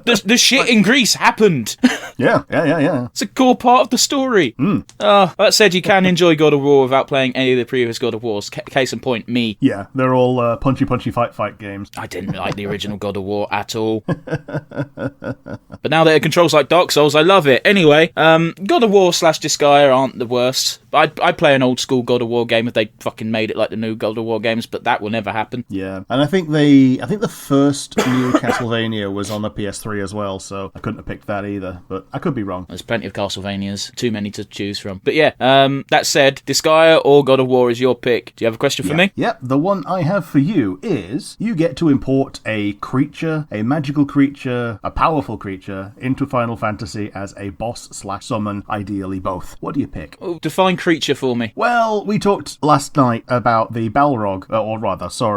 The shit in Greece happened. Yeah. It's a core part of the story. That said, you can enjoy God of War without playing any of the previous God of Wars. Case in point, me. Yeah, they're all punchy fight games. I didn't like the original God of War at all. But now that it controls like Dark Souls, I love it. Anyway, God of War / Disgaea aren't the worst. I'd play an old school God of War game if they fucking made it like the new God of War games, but that will never happen. Yeah, and I think the first new Castlevania was on the PS3 as well, so I couldn't have picked that either, but I could be wrong. There's plenty of Castlevanias, too many to choose from. But yeah, that said, Disgaea or God of War is your pick. Do you have a question for me? Yeah, the one I have for you is, you get to import a creature, a magical creature, a powerful creature, into Final Fantasy as a boss/summon, ideally both. What do you pick? Oh, define creature for me. Well, we talked last night about the Balrog,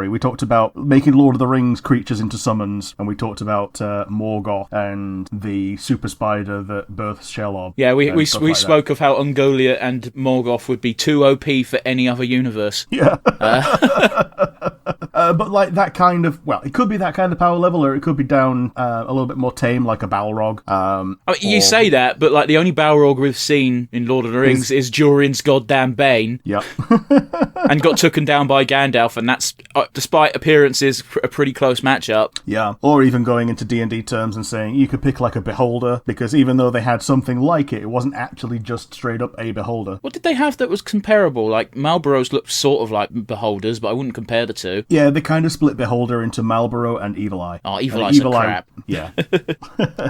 we talked about making Lord of the Rings creatures into summons, and we talked about Morgoth and the super spider that births Shelob. Yeah, we spoke of how Ungolia and Morgoth would be too OP for any other universe. Yeah. But like that kind of, it could be that kind of power level, or it could be down a little bit more tame, like a Balrog. You say that, but like the only Balrog we've seen in Lord of the Rings is Durin's goddamn Bane. Yep. And got taken down by Gandalf, and that's, despite appearances, a pretty close matchup. Yeah. Or even going into D&D terms and saying you could pick like a Beholder, because even though they had something like it, it wasn't actually just straight up a Beholder. What did they have that was comparable? Like, Marlboros looked sort of like Beholders, but I wouldn't compare the two. Yeah, they kind of split Beholder into Marlboro and Evil Eye. Oh, Evil Eye's a crap. Yeah.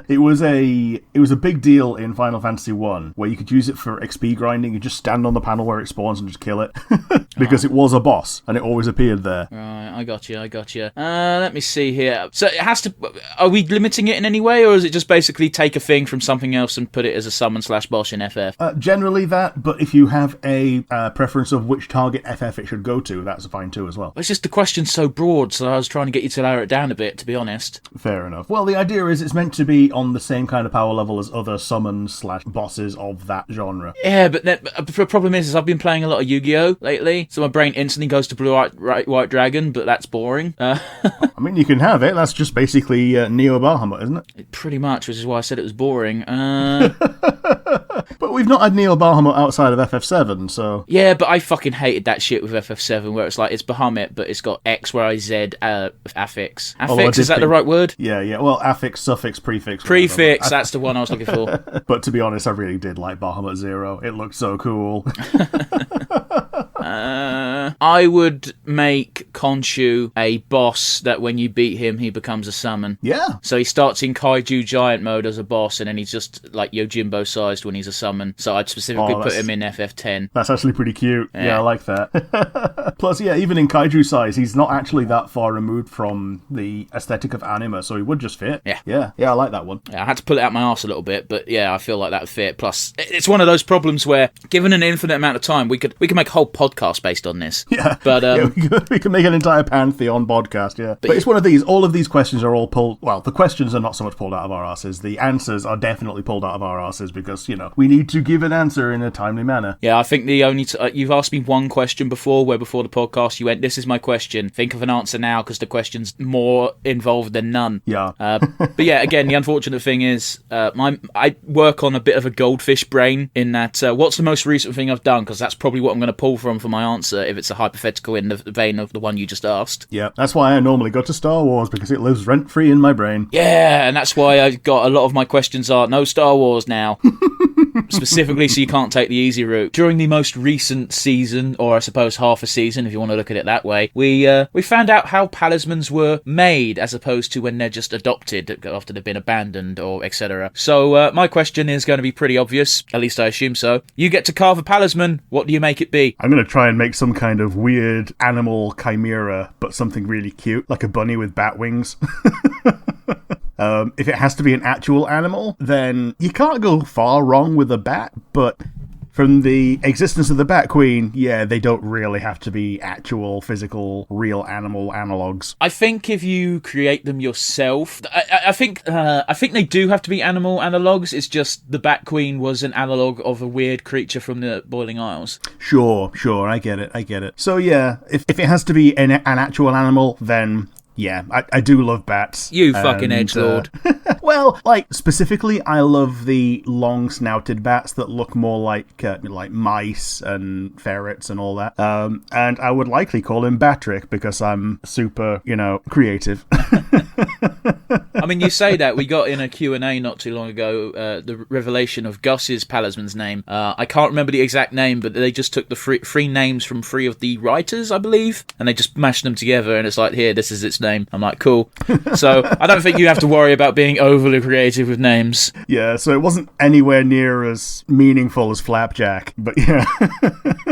It was a big deal in Final Fantasy 1, where you could use it for XP grinding. You just stand on the panel where it spawns and just kill it. Because it was a boss, and it always appeared there. Right, I got you. Let me see here. So it has to... Are we limiting it in any way, or is it just basically take a thing from something else and put it as a summon/boss in FF? Generally that, but if you have a preference of which target FF it should go to, that's fine too as well. It's just the question's so broad, so I was trying to get you to narrow it down a bit, to be honest. Fair enough. Well, the idea is it's meant to be on the same kind of power level as other summons/bosses of that genre. Yeah, but the problem is I've been playing a lot of Yu-Gi-Oh! Lately, so my brain instantly goes to Blue White Dragon, but that's boring. I mean, you can have it. That's just basically Neo Bahamut, isn't it? Pretty much, which is why I said it was boring. But we've not had Neo Bahamut outside of FF7, so... Yeah, but I fucking hated that shit with FF7, where it's like, it's Bahamut, but it's got X, Y, Z, affix. Affix, is that the right word? Yeah. Well, affix, suffix, prefix. Prefix, that's the one I was looking for. But to be honest, I really did like Bahamut Zero. It looked so cool. I would make Khonshu a boss that when you beat him, he becomes a summon. Yeah. So he starts in Kaiju Giant mode as a boss, and then he's just like Yojimbo-sized when he's a summon. So I'd specifically put him in FF10. That's actually pretty cute. Yeah, I like that. Plus, yeah, even in Kaiju size, he's not actually that far removed from the aesthetic of anime, so he would just fit. Yeah, I like that one. Yeah, I had to pull it out my arse a little bit, but yeah, I feel like that would fit. Plus, it's one of those problems where, given an infinite amount of time, we could make a whole podcast based on this. Yeah, but we can make an entire Pantheon podcast. Yeah, but it's one of these. All of these questions are all pulled. Well, the questions are not so much pulled out of our asses. The answers are definitely pulled out of our asses because we need to give an answer in a timely manner. Yeah, I think the only you've asked me one question before, where before the podcast you went, "This is my question. Think of an answer now," because the question's more involved than none. Yeah. But yeah, again, the unfortunate thing is, I work on a bit of a goldfish brain in that. What's the most recent thing I've done? Because that's probably what I'm going to pull from for my answer if it's a hypothetical in the vein of the one you just asked. Yeah, that's why I normally go to Star Wars, because it lives rent-free in my brain. Yeah, and that's why I got a lot of my questions are no Star Wars now. Specifically so you can't take the easy route. During the most recent season, or I suppose half a season if you want to look at it that way, we found out how palismans were made as opposed to when they're just adopted after they've been abandoned or etc. So my question is going to be pretty obvious, at least I assume so. You get to carve a palisman, what do you make it be? I'm going to try and make some kind of weird animal chimera, but something really cute, like a bunny with bat wings. If it has to be an actual animal, then you can't go far wrong with a bat, but from the existence of the Bat Queen, yeah, they don't really have to be actual, physical, real animal analogues. I think if you create them yourself, I think they do have to be animal analogues. It's just the Bat Queen was an analogue of a weird creature from the Boiling Isles. Sure, I get it. So yeah, if it has to be an actual animal, then... yeah, I do love bats. You fucking edgelord. Well, specifically, I love the long-snouted bats that look more like mice and ferrets and all that. And I would likely call him Batrick because I'm super, creative. I mean, you say that. We got in a Q&A not too long ago the revelation of Gus's palisman's name. I can't remember the exact name, but they just took the three names from three of the writers, I believe, and they just mashed them together, and it's like, here, this is its name. I'm like, cool. So I don't think you have to worry about being overly creative with names. Yeah, so it wasn't anywhere near as meaningful as Flapjack, but yeah.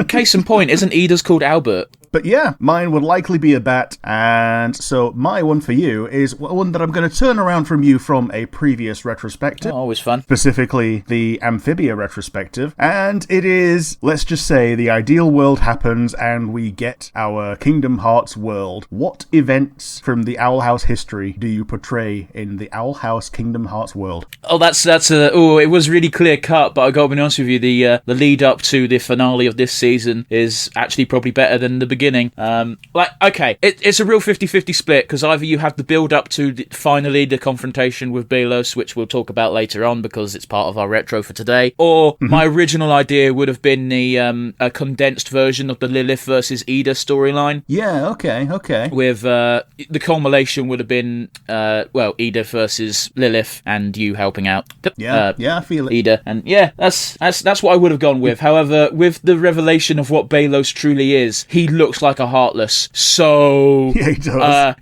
Case in point, isn't Ida's called Albert? But yeah, mine would likely be a bat, and so my one for you is one that I'm going to turn around from you from a previous retrospective. Oh, always fun. Specifically, the Amphibia retrospective, and it is, let's just say, the ideal world happens and we get our Kingdom Hearts world. What events from the Owl House history do you portray in the Owl House Kingdom Hearts world? Oh, it was really clear cut, but I gotta be honest with you, the lead up to the finale of this season is actually probably better than the beginning. It's a real 50-50 split, because either you have the build up to finally the confrontation with Belos, which we'll talk about later on because it's part of our retro for today, or my original idea would have been a condensed version of the Lilith versus Ida storyline. Yeah, okay. With the culmination would have been Ida versus Lilith and you helping out. Yeah, I feel it. Ida, and yeah, that's what I would have gone with. However, with the revelation of what Belos truly is, he looks looks like a Heartless. So, Yeah, he does.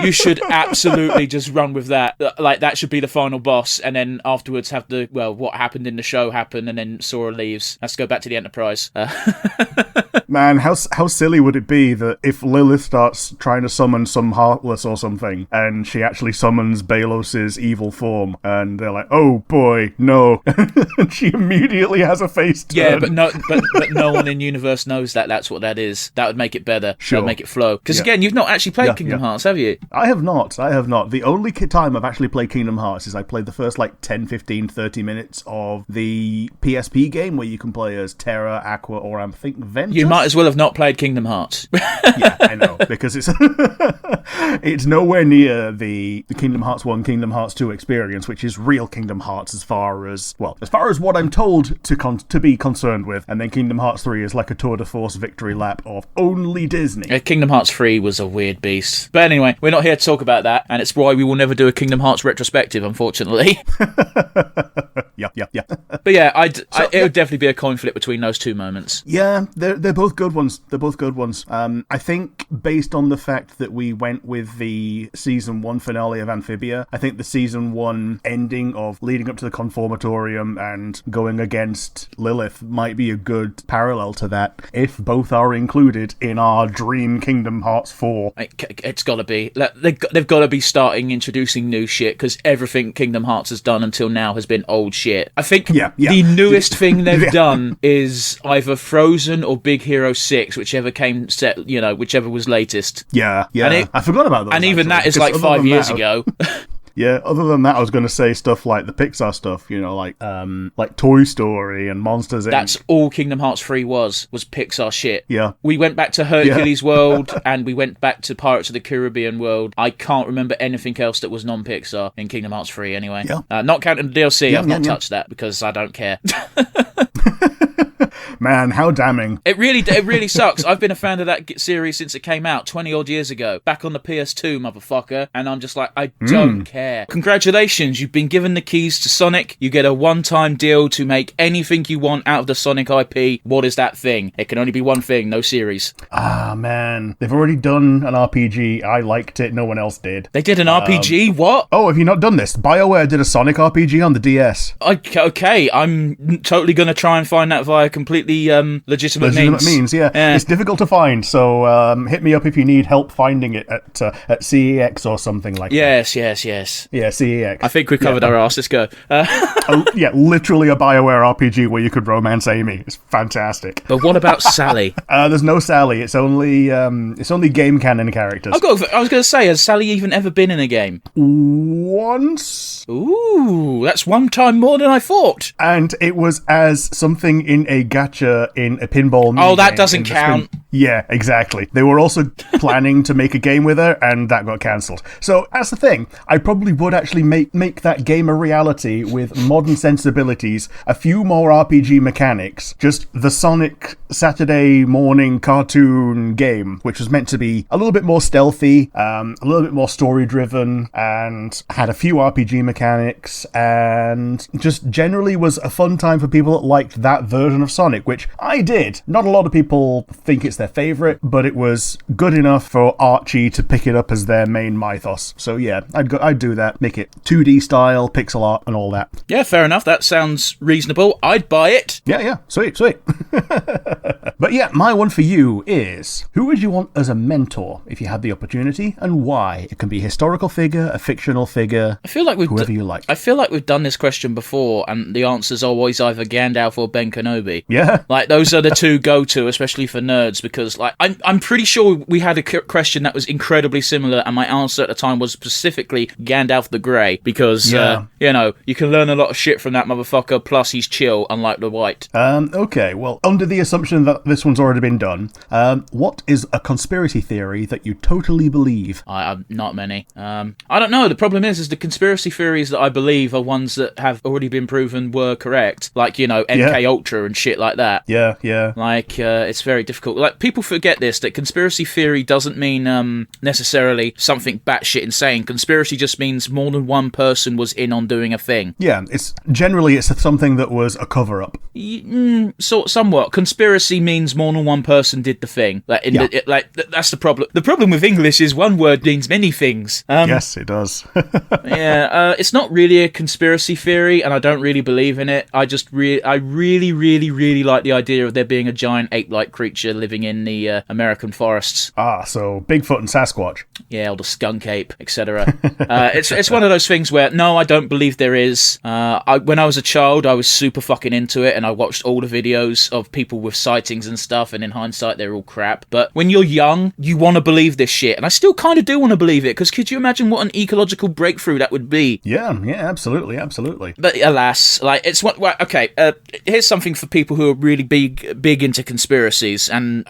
You should absolutely just run with that. Like, that should be the final boss, and then afterwards have what happened in the show happen, and then Sora leaves. Let's go back to the Enterprise. Man, how silly would it be that if Lilith starts trying to summon some Heartless or something, and she actually summons Balos's evil form, and they're like, "Oh boy, no!" and she immediately has a face turn. Yeah, but no one in universe knows that that's what that is. That would make it better. Sure. That would make it flow. Because again, you've not actually played Kingdom Hearts, have you? I have not. The only time I've actually played Kingdom Hearts is I played the first 10, 15, 30 minutes of the PSP game where you can play as Terra, Aqua, or I think Ventus. You might as well have not played Kingdom Hearts. Yeah, I know, because it's nowhere near the Kingdom Hearts 1, Kingdom Hearts 2 experience, which is real Kingdom Hearts as far as what I'm told to be concerned with, and then Kingdom Hearts 3 is like a tour de force victory lap of only Disney. Kingdom Hearts 3 was a weird beast. But anyway, we're not here to talk about that, and it's why we will never do a Kingdom Hearts retrospective, unfortunately. Yeah. But yeah, it would definitely be a coin flip between those two moments. Yeah, they're both good ones. I think based on the fact that we went with the season 1 finale of Amphibia, I think the season 1 ending of leading up to the Conformatorium and going against Lilith might be a good parallel to that, if both are included in our dream Kingdom Hearts 4. It's got to be. They've got to be starting introducing new shit, because everything Kingdom Hearts has done until now has been old shit. I think the newest thing they've done is either Frozen or Big Hero 6, whichever whichever was latest. Yeah. I forgot about those. And even that is like 5 years ago. Yeah, other than that, I was going to say stuff like the Pixar stuff, like Toy Story and Monsters Inc. That's all Kingdom Hearts 3 was Pixar shit. Yeah. We went back to Hercules World, and we went back to Pirates of the Caribbean World. I can't remember anything else that was non-Pixar in Kingdom Hearts 3 anyway. Yeah. Not counting the DLC, I've not touched that because I don't care. Man, how damning. It really sucks. I've been a fan of that series since it came out 20 odd years ago, back on the PS2, motherfucker, and I'm just like, I don't care. Congratulations, you've been given the keys to Sonic. You get a one-time deal to make anything you want out of the Sonic IP. What is that thing? It can only be one thing, no series. Ah, man. They've already done an RPG. I liked it, no one else did. They did an RPG? What? Oh, have you not done this? BioWare did a Sonic RPG on the DS. Okay, I'm totally going to try and find that via completely legitimate means. Yeah. It's difficult to find, so hit me up if you need help finding it at CEX or something like that. Yes. Yeah, CEX. I think we've covered our arse. Let's go. Literally a BioWare RPG where you could romance Amy. It's fantastic. But what about Sally? There's no Sally. It's only game canon characters. I was going to say, has Sally even ever been in a game? Once. Ooh, that's one time more than I thought. And it was as something in a gacha in a pinball. Oh, that doesn't count. Yeah, exactly. They were also planning to make a game with her, and that got cancelled. So that's the thing. I probably would actually make that game a reality with modern sensibilities, a few more RPG mechanics, just the Sonic Saturday morning cartoon game, which was meant to be a little bit more stealthy, a little bit more story-driven, and had a few RPG mechanics, and just generally was a fun time for people that liked that version of Sonic, which I did. Not a lot of people think it's their favourite, but it was good enough for Archie to pick it up as their main mythos. So yeah, I'd do that. Make it 2D style, pixel art, and all that. Yeah, fair enough. That sounds reasonable. I'd buy it. Yeah. Sweet. But yeah, my one for you is, who would you want as a mentor if you had the opportunity, and why? It can be a historical figure, a fictional figure, whoever you like. I feel like we've done this question before, and the answer's always either Gandalf or Ben Kenobi. Yeah. Like, those are the two go-to, especially for nerds, because like I'm pretty sure we had a question that was incredibly similar, and my answer at the time was specifically Gandalf the Grey, because you can learn a lot of shit from that motherfucker, plus he's chill, unlike the White. Okay, well, under the assumption that this one's already been done, what is a conspiracy theory that you totally believe? Not many. I don't know. The problem is the conspiracy theories that I believe are ones that have already been proven were correct, like MK Ultra and shit like that. that. Yeah, yeah. Like, it's very difficult. Like, people forget this, that conspiracy theory doesn't mean necessarily something batshit insane. Conspiracy just means more than one person was in on doing a thing. Yeah, it's something that was a cover-up. Somewhat. Conspiracy means more than one person did the thing. That's the problem. The problem with English is one word means many things. Yes, it does. It's not really a conspiracy theory, and I don't really believe in it. I really, really, really like the idea of there being a giant ape-like creature living in the American forests. So Bigfoot and Sasquatch. Yeah, or the skunk ape, etc. It's one of those things where, no, I don't believe there is. When I was a child, I was super fucking into it, and I watched all the videos of people with sightings and stuff, and in hindsight, they're all crap. But when you're young, you want to believe this shit, and I still kind of do want to believe it, because could you imagine what an ecological breakthrough that would be? Yeah, absolutely, absolutely. But alas, like, it's what... Well, okay, here's something for people who are really big into conspiracies, and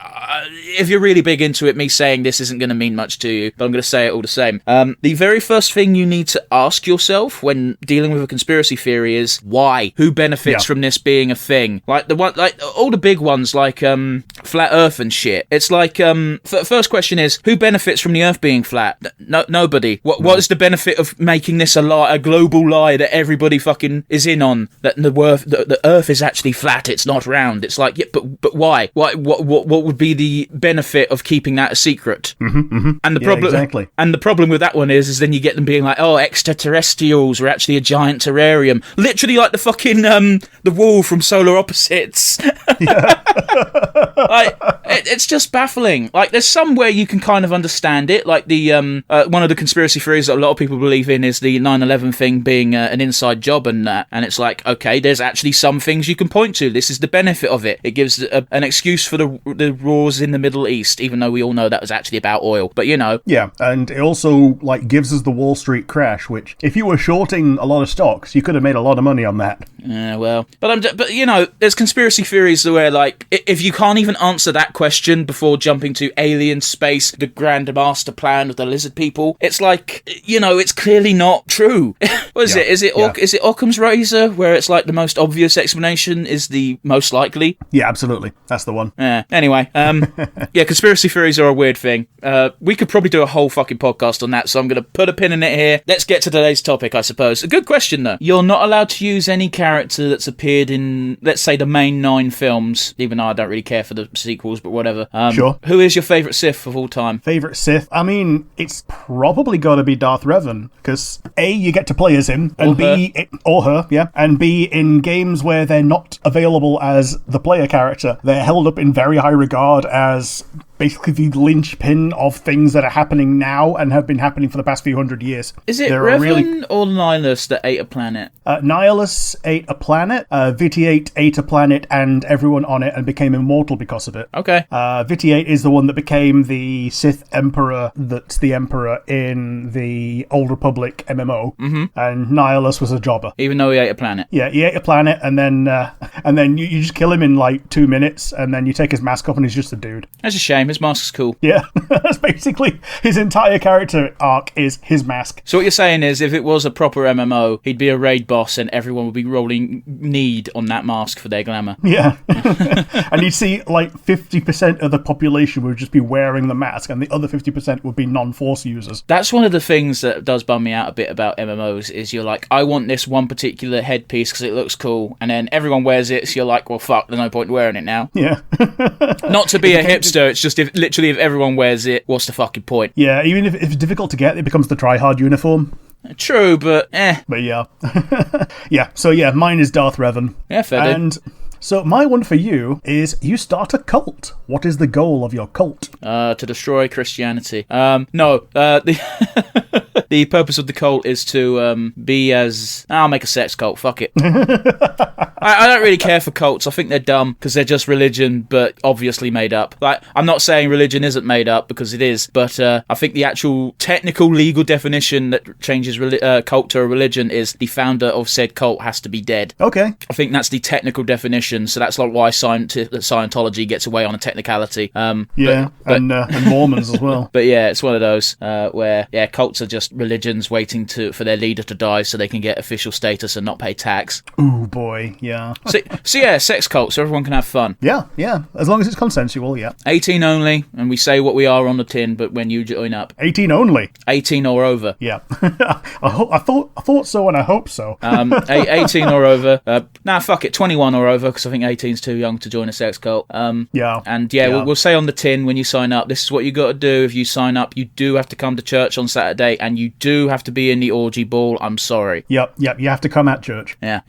if you're really big into it, me saying this isn't going to mean much to you, but I'm going to say it all the same. The very first thing you need to ask yourself when dealing with a conspiracy theory is why? Who benefits from this being a thing? Like all the big ones, like flat Earth and shit. It's like first question is, who benefits from the Earth being flat? Nobody. What is the benefit of making this a lie, a global lie that everybody fucking is in on? That the Earth is actually flat. It's not round. It's like, yeah, but why? What would be the benefit of keeping that a secret? And the problem, exactly. And the problem with that one is then you get them being like, oh, extraterrestrials were actually a giant terrarium, literally like the fucking the wall from Solar Opposites. Like, it's just baffling. Like, there's somewhere you can kind of understand it. Like the one of the conspiracy theories that a lot of people believe in is the 9/11 thing being an inside job and that. And it's like, okay, there's actually some things you can point to. This is the benefit of it. It gives an excuse for the wars in the Middle East, even though we all know that was actually about oil. But you know. Yeah, and it also like gives us the Wall Street crash, which if you were shorting a lot of stocks, you could have made a lot of money on that. Yeah, well, but you know, there's conspiracy theories where, like, if you can't even answer that question before jumping to alien space, the grand master plan of the lizard people, it's like, you know, it's clearly not true. What is it? Is it Occam's razor, where it's like the most obvious explanation is the most likely? Yeah, absolutely. That's the one. Yeah. Anyway, yeah, conspiracy theories are a weird thing. We could probably do a whole fucking podcast on that, so I'm going to put a pin in it here. Let's get to today's topic, I suppose. A good question, though. You're not allowed to use any character that's appeared in, let's say, the main 9 films, even though I don't really care for the sequels, but whatever. Sure. Who is your favourite Sith of all time? Favourite Sith? I mean, it's probably got to be Darth Revan, because A, you get to play as him, and or her, yeah, and B, in games where they're not available as the player character, they're held up in very high regard as basically the linchpin of things that are happening now and have been happening for the past few hundred years. Is it Revan or Nihilus that ate a planet? Nihilus ate a planet, Vitiate ate a planet and everyone on it and became immortal because of it. Okay. Vitiate is the one that became the Sith Emperor that's the Emperor in the Old Republic MMO, and Nihilus was a jobber. Even though he ate a planet? Yeah, he ate a planet and then you just kill him in like 2 minutes and then you take his mask off and he's just a dude. That's a shame. His mask's cool. Yeah, that's basically his entire character arc is his mask. So what you're saying is, if it was a proper MMO, he'd be a raid boss and everyone would be rolling need on that mask for their glamour. Yeah. And you'd see like 50% of the population would just be wearing the mask and the other 50% would be non-Force users. That's one of the things that does bum me out a bit about MMOs, is you're like, I want this one particular headpiece because it looks cool, and then everyone wears it, so you're like, well, fuck, there's no point in wearing it now. Yeah. Not to be a hipster, it's just if everyone wears it, what's the fucking point? Yeah, even if it's difficult to get, it becomes the try-hard uniform. True, but But yeah. Yeah, so yeah, mine is Darth Revan. Yeah, fair dude. And so my one for you is, you start a cult. What is the goal of your cult? To destroy Christianity. No, the purpose of the cult is to be as... I'll make a sex cult, fuck it. I don't really care for cults. I think they're dumb because they're just religion, but obviously made up. Like, I'm not saying religion isn't made up, because it is, but I think the actual technical legal definition that changes cult to a religion is the founder of said cult has to be dead. Okay. I think that's the technical definition, so that's like why Scientology gets away on a technicality. And Mormons as well. But yeah, it's one of those where, yeah, cults are just religions waiting for their leader to die so they can get official status and not pay tax. Ooh, boy, yeah. So yeah, sex cult, so everyone can have fun. Yeah, as long as it's consensual, yeah. 18 only, and we say what we are on the tin, but when you join up. 18 only. 18 or over. Yeah. I thought so, and I hope so. 18 or over. Fuck it, 21 or over, because I think 18's too young to join a sex cult. Yeah. And we'll say on the tin when you sign up, this is what you got to do. If you sign up, you do have to come to church on Saturday, and you do have to be in the orgy ball. I'm sorry. Yep. You have to come at church. Yeah.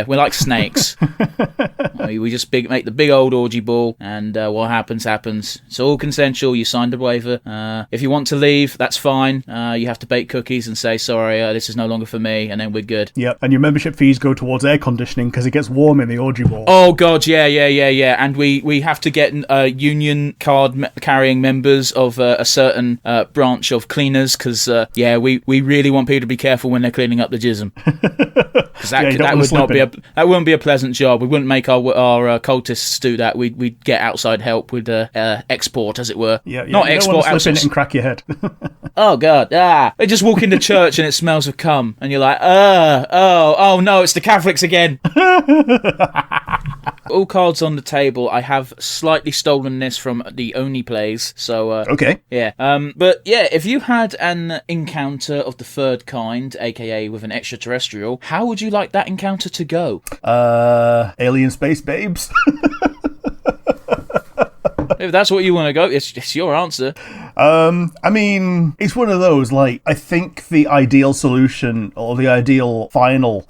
We're like snakes. We just make the big old orgy ball, and what happens. It's all consensual. You signed a waiver. If you want to leave, that's fine. You have to bake cookies and say, sorry, this is no longer for me, and then we're good. Yep. And your membership fees go towards air conditioning because it gets warm in the orgy ball. Oh, God, yeah. And we have to get union card carrying members of a certain branch of cleaners because, we really want people to be careful when they're cleaning up the jism. Because that wouldn't be a pleasant job. We wouldn't make our cultists do that. We'd get outside help with export, as it were. Yeah. Not you export. Don't want to slip in it and crack your head. Oh God! They just walk into church and it smells of cum, and you're like, oh no, it's the Catholics again. All cards on the table. I have slightly stolen this from the Oni plays, so okay. Yeah. But yeah, if you had an encounter of the third kind, aka with an extraterrestrial, how would you like that encounter to go? Alien space babes. If that's what you want to go, it's your answer. I mean, it's one of those, like, I think the ideal solution or the ideal final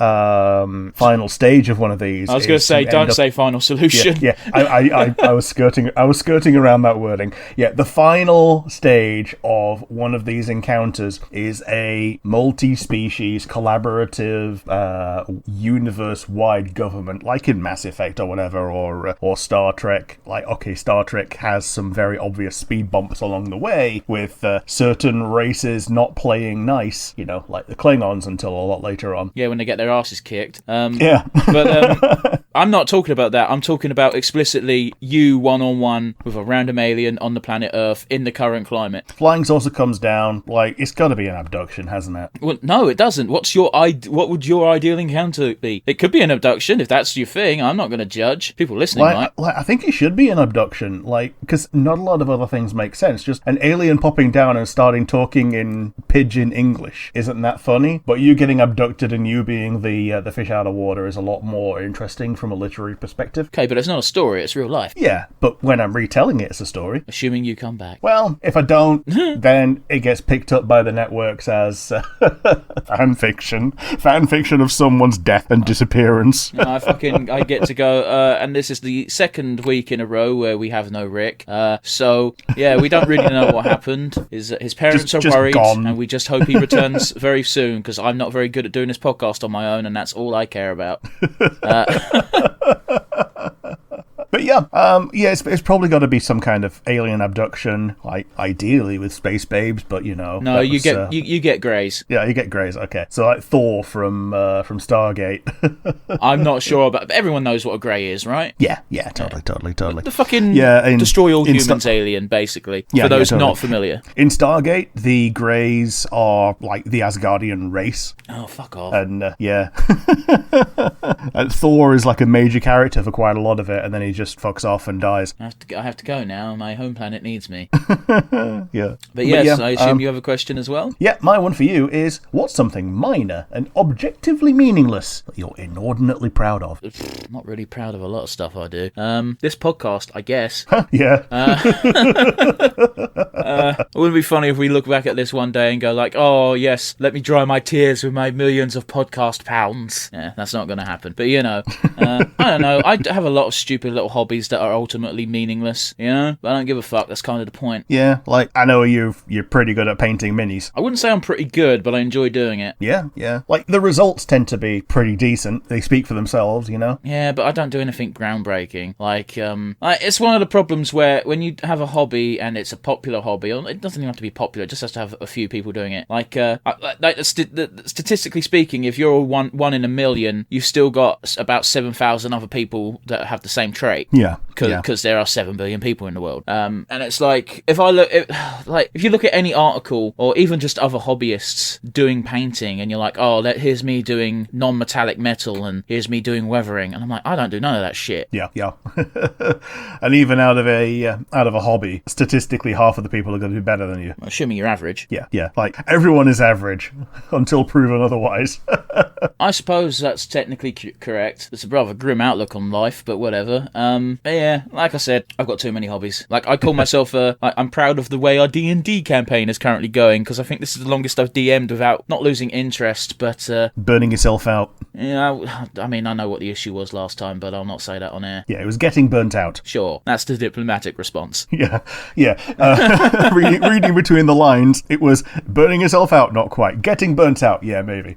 stage of one of these. I was going to say, don't say final solution. Yeah. I was skirting around that wording. Yeah, the final stage of one of these encounters is a multi-species collaborative universe-wide government, like in Mass Effect or whatever, or Star Trek. Like, okay, Star Trek has some very obvious speed bumps along the way with certain races not playing nice, like the Klingons until a lot later on. Yeah, when they get their asses kicked. Yeah. But I'm not talking about that. I'm talking about explicitly you one-on-one with a random alien on the planet Earth in the current climate. Flying saucer comes down, like, it's got to be an abduction, hasn't it? Well, no, it doesn't. What would your ideal encounter be? It could be an abduction, if that's your thing. I'm not going to judge. People listening might. I think it should be an abduction, because not a lot of other things make sense. Just an alien popping down and starting talking in pidgin English. Isn't that funny? But you getting abducted and you being the fish out of water is a lot more interesting from a literary perspective. Okay, but it's not a story, it's real life. Yeah, but when I'm retelling it, it's a story. Assuming you come back. Well, if I don't, then it gets picked up by the networks as fan fiction of someone's death and disappearance. I get to go, and this is the second week in a row where we have no Rick. So, yeah, we don't really know what happened. His parents are worried, gone. and we just hope he returns very soon, because I'm not very good at doing this podcast on my own, and that's all I care about. But yeah, it's probably got to be some kind of alien abduction, like ideally with space babes, but No, you get Greys. Yeah, you get Greys. Okay, so like Thor from Stargate. I'm not sure about, but everyone knows what a Grey is, right? Yeah, totally. The fucking destroy all humans alien, basically. Yeah, for those totally. not familiar. In Stargate, the Greys are like the Asgardian race. Oh, fuck off. And and Thor is like a major character for quite a lot of it, and then he just fucks off and dies. I have to go now. My home planet needs me. Yeah. But yes, I assume you have a question as well? Yeah, my one for you is, what's something minor and objectively meaningless that you're inordinately proud of? Not really proud of a lot of stuff I do. This podcast, I guess. Yeah. It wouldn't be funny if we look back at this one day and go like, oh yes, let me dry my tears with my millions of podcast pounds. Yeah, that's not going to happen. But I don't know. I have a lot of stupid little hobbies that are ultimately meaningless, but I don't give a fuck. That's kind of the point. Yeah, like, I know you're pretty good at painting minis. I wouldn't say I'm pretty good, but I enjoy doing it. Yeah. Like, the results tend to be pretty decent. They speak for themselves, Yeah, but I don't do anything groundbreaking. Like, it's one of the problems where when you have a hobby and it's a popular hobby, it doesn't even have to be popular, it just has to have a few people doing it. Like statistically speaking, if you're one in a million, you've still got about 7,000 other people that have the same trade. great. Yeah. Because there are 7 billion people in the world. And it's like, if you look at any article, or even just other hobbyists doing painting, and you're like, oh, here's me doing non-metallic metal, and here's me doing weathering, and I'm like, I don't do none of that shit. Yeah. And even out of a hobby, statistically, half of the people are going to do better than you. Assuming you're average. Yeah. Like, everyone is average until proven otherwise. I suppose that's technically correct. It's a rather grim outlook on life, but whatever. But yeah, like I said, I've got too many hobbies. Like, I call myself I'm proud of the way our D&D campaign is currently going, because I think this is the longest I've DM'd without not losing interest, but burning yourself out. Yeah, I mean, I know what the issue was last time, but I'll not say that on air. Yeah, it was getting burnt out. Sure, that's the diplomatic response. Yeah. Reading between the lines, it was burning yourself out, not quite. Getting burnt out, yeah, maybe.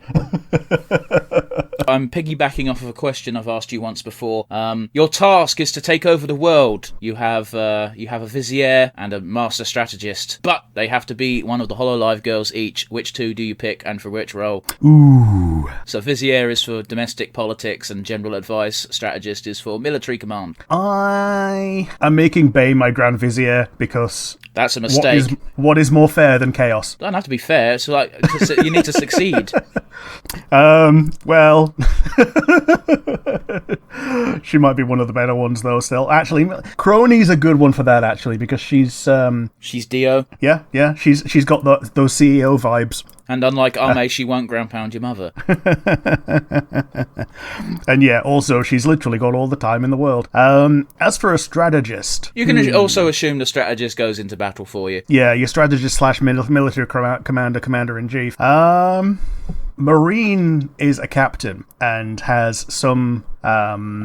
I'm piggybacking off of a question I've asked you once before. Your task is to take over the world. You have a vizier and a master strategist, but they have to be one of the Hololive girls each. Which two do you pick, and for which role? Ooh. So vizier is for domestic politics and general advice. Strategist is for military command. I am making Bay my Grand Vizier because that's a mistake. What is more fair than chaos? Don't have to be fair. So like, you need to succeed. Well, she might be one of the better ones though. Still, actually, Crony's a good one for that actually because she's Dio. Yeah. She's got those CEO vibes. And unlike Ame, she won't ground pound your mother. And yeah, also, she's literally got all the time in the world. As for a strategist... You can also assume the strategist goes into battle for you. Yeah, your strategist / military commander-in-chief. Marine is a captain and has some...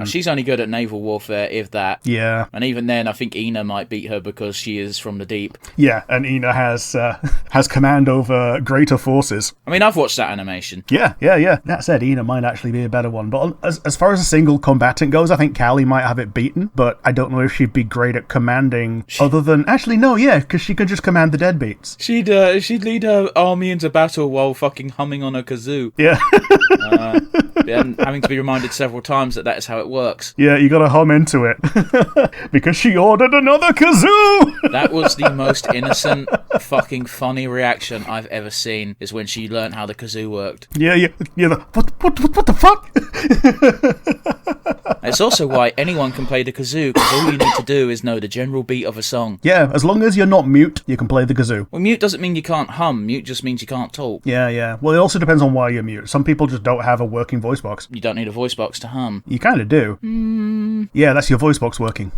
she's only good at naval warfare, if that. Yeah. And even then, I think Ina might beat her because she is from the deep. Yeah, and Ina has command over greater forces. I mean, I've watched that animation. Yeah. That said, Ina might actually be a better one. But as far as a single combatant goes, I think Callie might have it beaten. But I don't know if she'd be great at commanding other than... Actually, no, yeah, because she can just command the deadbeats. She'd lead her army into battle while fucking humming on a kazoo. Yeah. And having to be reminded several times that is how it works. Yeah, you gotta hum into it. Because she ordered another kazoo! That was the most innocent, fucking funny reaction I've ever seen, is when she learned how the kazoo worked. Yeah, what the fuck? It's also why anyone can play the kazoo, because all you need to do is know the general beat of a song. Yeah, as long as you're not mute, you can play the kazoo. Well, mute doesn't mean you can't hum, mute just means you can't talk. Yeah. Well, it also depends on why you're mute. Some people just don't have a working voice box. You don't need a voice box to hum. You kind of do. Yeah, that's your voice box working.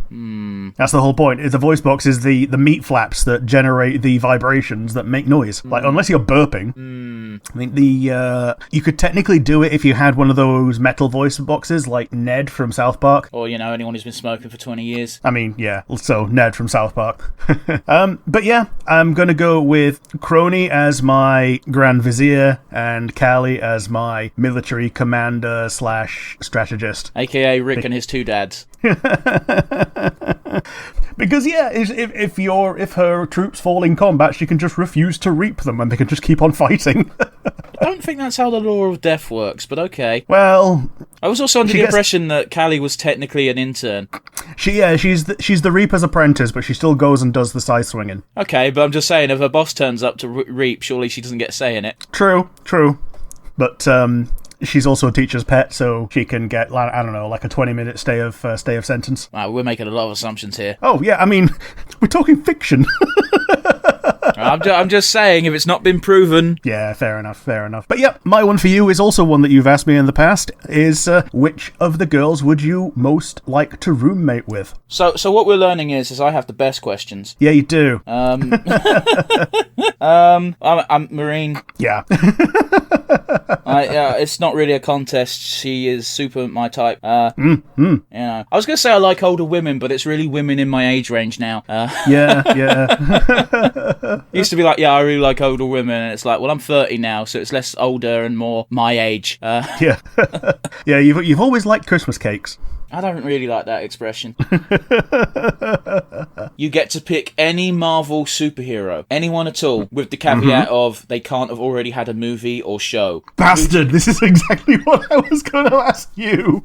That's the whole point. The voice box is the meat flaps that generate the vibrations that make noise. Like, unless you're burping. I mean, you could technically do it if you had one of those metal voice boxes like Ned from South Park. Or, anyone who's been smoking for 20 years. I mean, yeah, so Ned from South Park. But yeah, I'm going to go with Crony as my Grand Vizier and Callie as my military commander / strategist. AKA Rick and his two dads. Because yeah, if her troops fall in combat, she can just refuse to reap them and they can just keep on fighting. I don't think that's how the law of death works, but okay. Well, I was also under the impression that Callie was technically an intern. She's the Reaper's apprentice, but she still goes and does the side swinging. Okay, but I'm just saying, if her boss turns up to reap, surely she doesn't get a say in it. True. But she's also a teacher's pet, so she can get, I don't know, like a 20-minute stay of sentence. Wow, we're making a lot of assumptions here. Oh yeah, I mean, we're talking fiction. I'm just saying, if it's not been proven... Yeah, fair enough. But yeah, my one for you is also one that you've asked me in the past, is which of the girls would you most like to roommate with? So what we're learning is I have the best questions. Yeah, you do. I'm Marine. Yeah. It's not really a contest. She is super my type. I was going to say I like older women, but it's really women in my age range now. Yeah. Used to be like, yeah, I really like older women, and it's like, well, I'm 30 now, so it's less older and more my age. Yeah. Yeah, you've always liked Christmas cakes. I don't really like that expression. You get to pick any Marvel superhero, anyone at all, with the caveat of they can't have already had a movie or show. Bastard, this is exactly what I was going to ask you.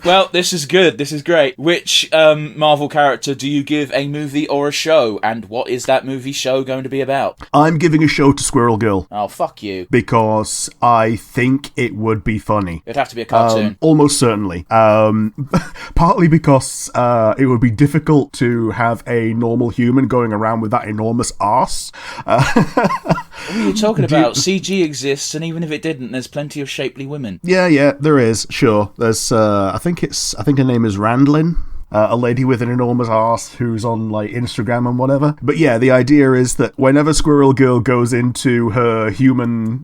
Well, this is good. This is great. Which Marvel character do you give a movie or a show? And what is that movie show going to be about? I'm giving a show to Squirrel Girl. Oh, fuck you. Because I think it would be funny. It'd have to be a cartoon. Almost certainly. Partly because it would be difficult to have a normal human going around with that enormous arse. What are you talking about? CG exists, and even if it didn't, there's plenty of shapely women. Yeah, there is. Sure. There's. I think her name is Randlin. A lady with an enormous arse who's on like Instagram and whatever. But yeah, the idea is that whenever Squirrel Girl goes into her human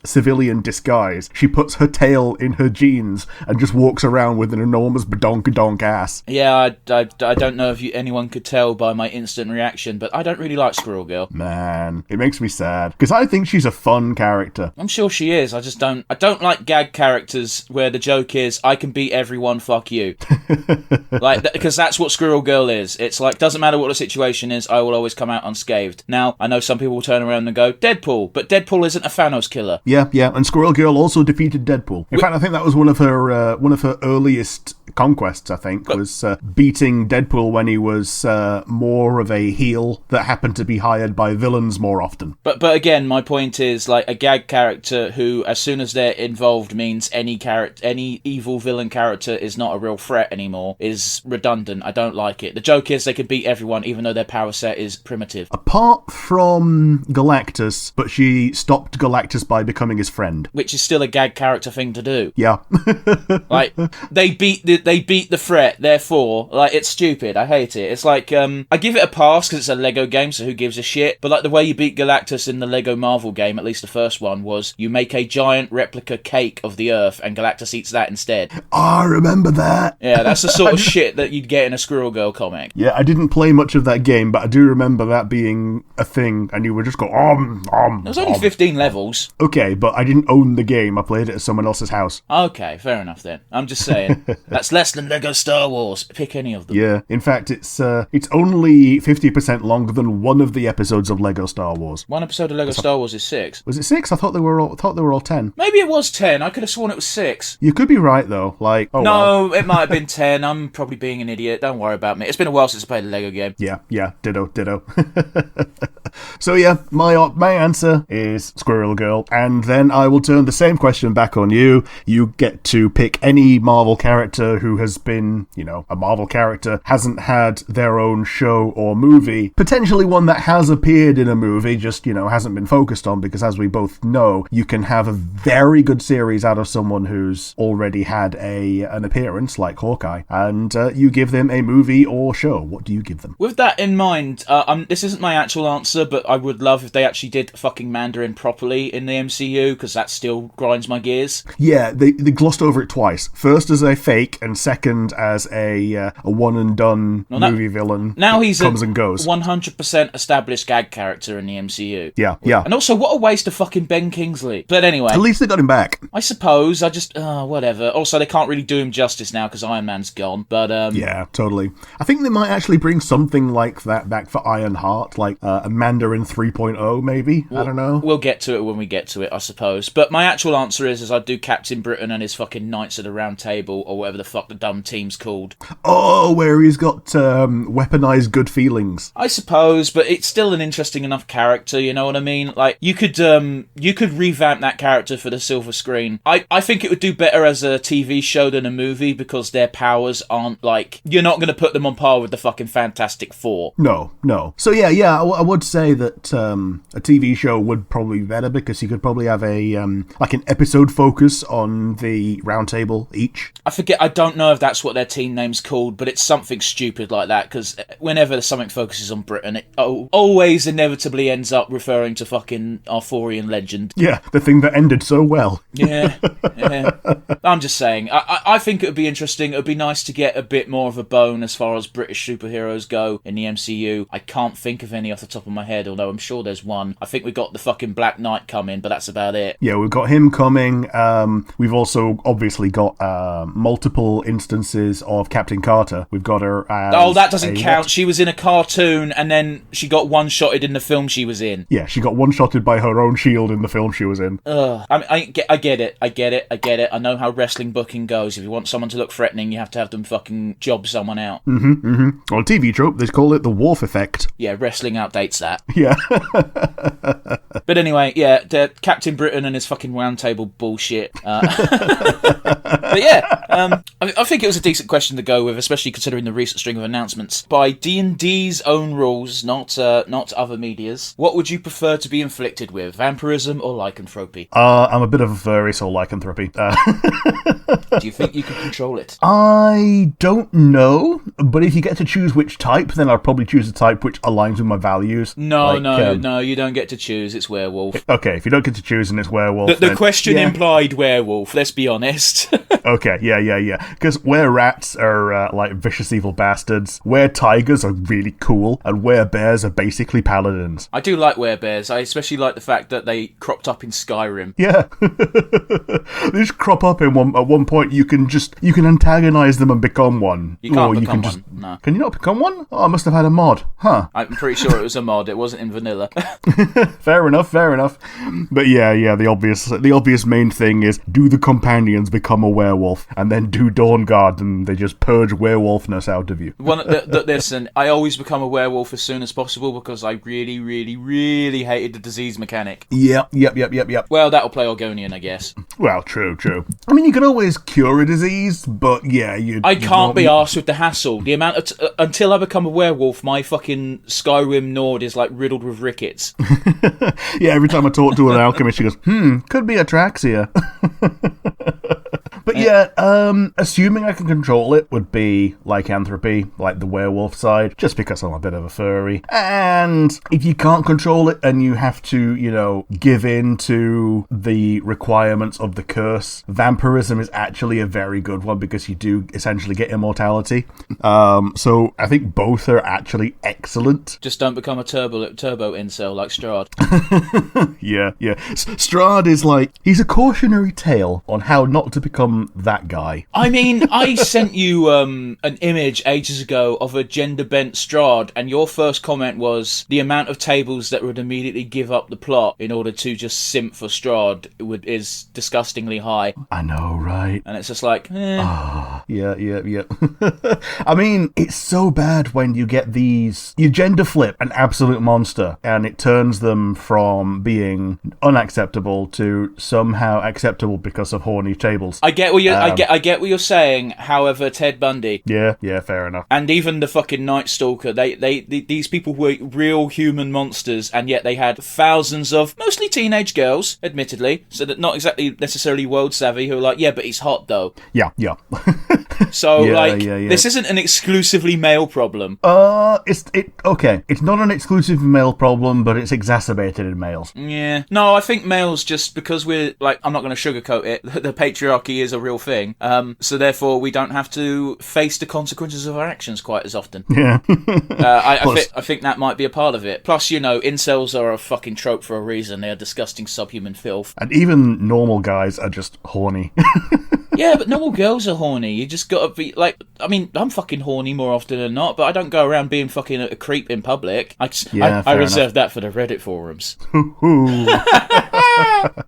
civilian disguise, she puts her tail in her jeans and just walks around with an enormous badonk ass. Yeah, I don't know if anyone could tell by my instant reaction, but I don't really like Squirrel Girl. Man, it makes me sad because I think she's a fun character. I'm sure she is. I don't like gag characters where the joke is I can beat everyone, fuck you. Like, because that's what Squirrel Girl is. It's like, doesn't matter what the situation is, I will always come out unscathed. Now, I know some people will turn around and go, Deadpool, but Deadpool isn't a Thanos killer. Yeah, and Squirrel Girl also defeated Deadpool. In fact, I think that was one of her earliest conquests, I think, was beating Deadpool when he was more of a heel that happened to be hired by villains more often. But again, my point is, like, a gag character who, as soon as they're involved, means any evil villain character is not a real threat anymore, is redundant. I don't like it. The joke is they can beat everyone even though their power set is primitive. Apart from Galactus, but she stopped Galactus by becoming his friend. Which is still a gag character thing to do. Yeah. Like, they beat the threat, therefore, like, it's stupid. I hate it. It's like, I give it a pass because it's a Lego game, so who gives a shit? But like the way you beat Galactus in the Lego Marvel game, at least the first one, was you make a giant replica cake of the Earth and Galactus eats that instead. I remember that. Yeah, that's the sort of shit that you'd get in a Squirrel Girl comic. Yeah, I didn't play much of that game, but I do remember that being a thing, and you would just go, There was only 15 levels. Okay, but I didn't own the game. I played it at someone else's house. Okay, fair enough then. I'm just saying. That's less than Lego Star Wars. Pick any of them. Yeah, in fact, it's only 50% longer than one of the episodes of Lego Star Wars. One episode of Lego Star Wars is 6. Was it 6? I thought they were all 10. Maybe it was 10. I could have sworn it was 6. You could be right, though. Like, no, it might have been 10. I'm probably being an idiot. Don't worry about me. It's been a while since I played a Lego game. Yeah, ditto. So yeah, my answer is Squirrel Girl, and then I will turn the same question back on you. You get to pick any Marvel character who has been, a Marvel character, hasn't had their own show or movie, potentially one that has appeared in a movie, just, hasn't been focused on, because as we both know, you can have a very good series out of someone who's already had an appearance, like Hawkeye, and you give them a movie or show. What do you give them? With that in mind, this isn't my actual answer, but I would love if they actually did fucking Mandarin properly in the MCU, because that still grinds my gears. Yeah, they glossed over it twice. First as a fake, and second as a one and done movie villain. Now he's comes and goes. 100% established gag character in the MCU. Yeah. And also, what a waste of fucking Ben Kingsley. But anyway, at least they got him back. I suppose. Whatever. Also, they can't really do him justice now because Iron Man's gone. But yeah, totally. I think they might actually bring something like that back for Ironheart, like a Mandarin 3.0, maybe. I don't know. We'll get to it when we get to it, I suppose. But my actual answer is I'd do Captain Britain and his fucking Knights of the Round Table, or whatever the fuck the dumb team's called. Oh, where he's got weaponized good feelings. I suppose, but it's still an interesting enough character, you know what I mean? Like, you could revamp that character for the silver screen. I think it would do better as a TV show than a movie, because their powers aren't, like, you're not going to put them on par with the fucking Fantastic Four. No. So yeah, I would say that a TV show would probably be better, because you could probably have an episode focus on the round table each. I don't know if that's what their team name's called, but it's something stupid like that, because whenever something focuses on Britain, it always inevitably ends up referring to fucking Arthurian legend. Yeah, the thing that ended so well. Yeah. I'm just saying, I think it would be interesting. It would be nice to get get a bit more of a bone as far as British superheroes go in the MCU. I can't think of any off the top of my head, although I'm sure there's one. I think we got the fucking Black Knight coming, but that's about it. Yeah, we've got him coming. We've also obviously got multiple instances of Captain Carter. We've got her as... Oh, that doesn't count. She was in a cartoon, and then she got one-shotted in the film she was in. Yeah, she got one-shotted by her own shield in the film she was in. I get it. I know how wrestling booking goes. If you want someone to look threatening, you have to have them fucking job someone out. On TV trope, they call it the Worf effect. Yeah, wrestling outdates that. Yeah. But anyway, yeah, the Captain Britain and his fucking roundtable bullshit. But yeah, I think it was a decent question to go with, especially considering the recent string of announcements. By D&D's own rules, not other media's, what would you prefer to be inflicted with, vampirism or lycanthropy? I'm a bit of a furry, so lycanthropy. Do you think you can control it? I don't know, but if you get to choose which type, then I'd probably choose a type which aligns with my values. No, you don't get to choose. It's werewolf. Okay, if you don't get to choose and it's werewolf, the question implied werewolf. Let's be honest. Okay, yeah. Because were-rats are like vicious evil bastards, were-tigers are really cool, and were-bears are basically paladins. I do like werebears. I especially like the fact that they cropped up in Skyrim. Yeah. They just crop up at one point. You can antagonize them and become one. You can't become one. No. Can you not become one? Oh, I must have had a mod. Huh. I'm pretty sure it was a mod. It wasn't in vanilla. Fair enough. But yeah, the obvious main thing is, do the companions become a werewolf, and then do Dawnguard, and they just purge werewolfness out of you. Listen, I always become a werewolf as soon as possible because I really, really, really hated the disease mechanic. Yep. Well, that'll play Orgonian, I guess. Well, true. I mean, you can always cure a disease, but yeah, I can't be arsed with the hassle. The amount of until I become a werewolf, my fucking Skyrim Nord is like riddled with rickets. Yeah, every time I talk to an alchemist, she goes, could be atraxia. But yeah, assuming I can control it would be lycanthropy, like the werewolf side, just because I'm a bit of a furry. And if you can't control it and you have to, give in to the requirements of the curse, vampirism is actually a very good one because you do essentially get immortality. So I think both are actually excellent. Just don't become a turbo incel like Strahd. Yeah. Strahd is like, he's a cautionary tale on how not to become that guy. I mean, I sent you an image ages ago of a gender-bent Strahd, and your first comment was the amount of tables that would immediately give up the plot in order to just simp for Strahd is disgustingly high. I know, right? And it's just like, Yeah. I mean, it's so bad when you get these... You gender flip an absolute monster, and it turns them from being unacceptable to somehow acceptable because of horny tables. I get what what you're saying. However, Ted Bundy. Yeah, fair enough. And even the fucking Night Stalker. These people were real human monsters, and yet they had thousands of mostly teenage girls, admittedly, so that not exactly necessarily world savvy, who are like, yeah, but he's hot though. Yeah. So this isn't an exclusively male problem. Okay. It's not an exclusive male problem, but it's exacerbated in males. Yeah. No, I think males, just because we're like, I'm not going to sugarcoat it. The patriarchy is a real thing. So therefore, we don't have to face the consequences of our actions quite as often. Yeah. I think that might be a part of it. Plus, incels are a fucking trope for a reason. They are disgusting subhuman filth. And even normal guys are just horny. Yeah, but normal girls are horny. You just gotta be like, I mean, I'm fucking horny more often than not, but I don't go around being fucking a creep in public. I reserve that for the Reddit forums.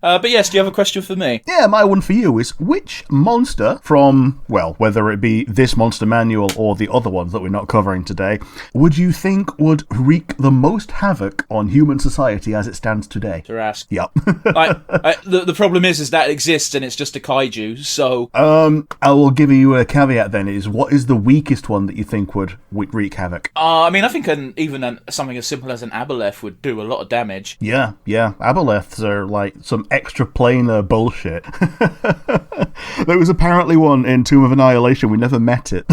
But yes, do you have a question for me? Yeah, my one for you is, which monster from, well, whether it be this monster manual or the other ones that we're not covering today, would you think would wreak the most havoc on human society as it stands today? Tarask. Yep. The problem is that it exists and it's just a kaiju, so... I will give you a caveat then, is what is the weakest one that you think would wreak havoc? I mean, I think something as simple as an aboleth would do a lot of damage. Yeah. Aboleths are like some extra planar bullshit. There was apparently one in Tomb of Annihilation. We never met it.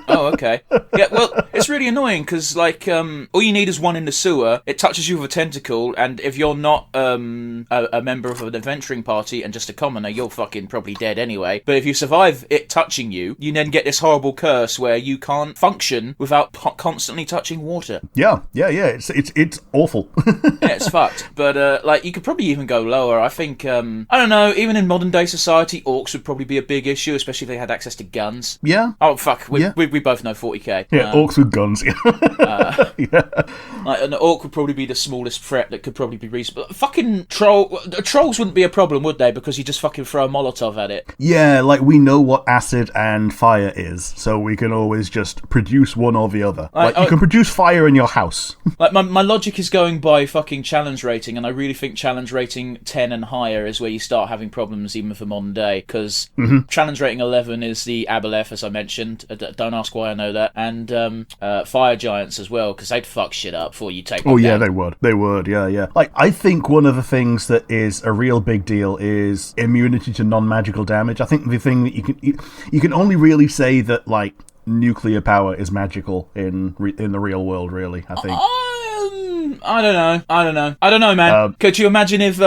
Oh, okay. Yeah, well, it's really annoying because, like, all you need is one in the sewer. It touches you with a tentacle, and if you're not a member of an adventuring party and just a commoner, you're fucking probably dead anyway. But if you survive it touching you, you then get this horrible curse where you can't function without constantly touching water. Yeah. It's awful. Yeah, it's fucked. But, like, you could probably even go lower. I think, I don't know, even in modern day society, orcs would probably be a big issue, especially if they had access to guns. Yeah. Oh, fuck. We both know 40k. Yeah, orcs with guns. Like, an orc would probably be the smallest threat that could probably be reasonable. Fucking trolls wouldn't be a problem, would they? Because you just fucking throw a Molotov at it. Yeah, like we know what acid and fire is, so we can always just produce one or the other. Like you can produce fire in your house. Like, my logic is going by fucking challenge rating, and I really think challenge rating 10 and higher is where you start having problems even for modern day, because challenge rating 11 is the Aboleth, as I mentioned. Don't ask why I know that. And fire giants as well, because they'd fuck shit up before you take them down. They would, yeah. Like, I think one of the things that is a real big deal is immunity to non-magical damage. I think the thing that you can only really say that, like, nuclear power is magical in the real world, really, I think. I don't know, man. Could you imagine if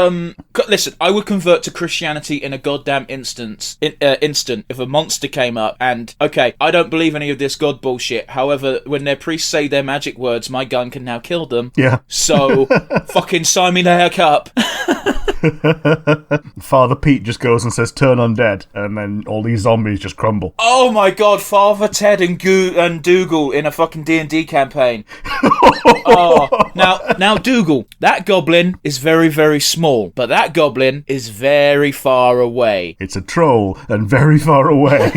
listen, I would convert to Christianity in a goddamn instant if a monster came up and, okay, I don't believe any of this god bullshit, however, when their priests say their magic words, my gun can now kill them. Yeah. So fucking sign me the heck up. Father Pete just goes and says turn undead, and then all these zombies just crumble. Oh my god, Father Ted and Dougal in a fucking D&D campaign. Now Dougal, that goblin is very, very small, but that goblin is very far away. It's a troll and very far away.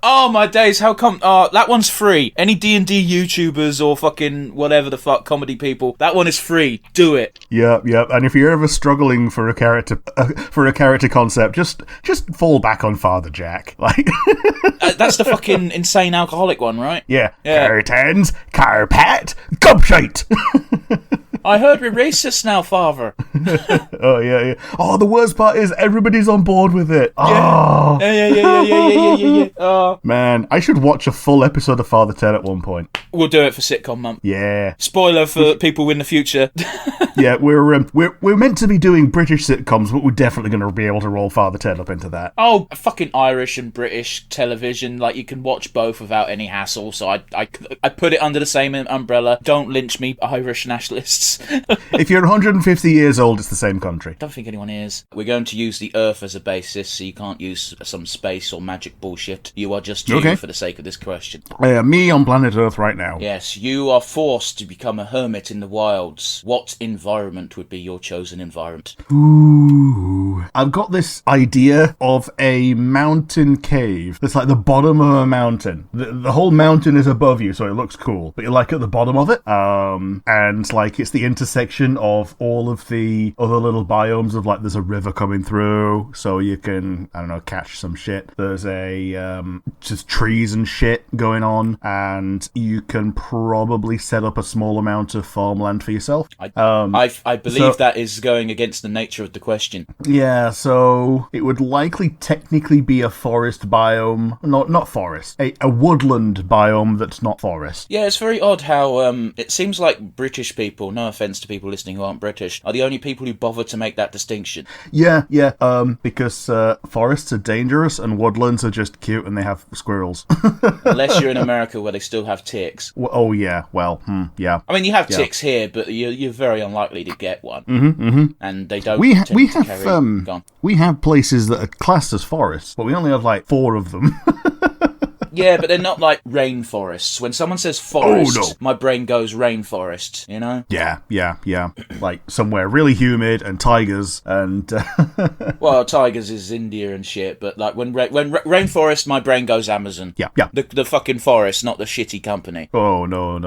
Oh my days, how come that one's free. Any D&D YouTubers or fucking whatever the fuck comedy people, that one is free. Do it. Yep. And if you're ever struggling for a character concept, just fall back on Father Jack. Like that's the fucking insane alcoholic one, right? Yeah. Curtains, carpet, gobshite. I heard we're racist now, Father. Oh, yeah. Oh, the worst part is everybody's on board with it. Yeah. Oh. Yeah. Oh. Man, I should watch a full episode of Father Ted at one point. We'll do it for sitcom month. Yeah. Spoiler for people in the future. Yeah, we're meant to be doing British sitcoms, but we're definitely going to be able to roll Father Ted up into that. Oh, fucking Irish and British television, like, you can watch both without any hassle, so I put it under the same umbrella. Don't lynch me, Irish nationalists. If you're 150 years old, it's the same country. Don't think anyone is. We're going to use the Earth as a basis, so you can't use some space or magic bullshit. You are just you for the sake of this question. Me on planet Earth right now. Yes, you are forced to become a hermit in the wilds. What environment would be your chosen environment? Ooh. I've got this idea of a mountain cave. It's like the bottom of a mountain. The whole mountain is above you, so it looks cool. But you're like at the bottom of it. And like it's the intersection of all of the other little biomes of like there's a river coming through, so you can, I don't know, catch some shit. There's just trees and shit going on, and you can probably set up a small amount of farmland for yourself. I believe that is going against the nature of the question. Yeah, so it would likely technically be a forest biome. Not forest. A woodland biome that's not forest. Yeah, it's very odd how it seems like British people, no offence to people listening who aren't British, are the only people who bother to make that distinction. Yeah, because forests are dangerous and woodlands are just cute and they have squirrels. Unless you're in America where they still have ticks. Oh, yeah, well, yeah. I mean, you have ticks here, but you're very unlikely to get one. And they don't we have places that are classed as forests, but we only have like 4 of them. Yeah, but they're not like rainforests. When someone says forest, my brain goes rainforest, you know? Yeah. Like somewhere really humid and tigers and... Well, tigers is India and shit, but like when rainforest, my brain goes Amazon. Yeah. The fucking forest, not the shitty company. Oh, no.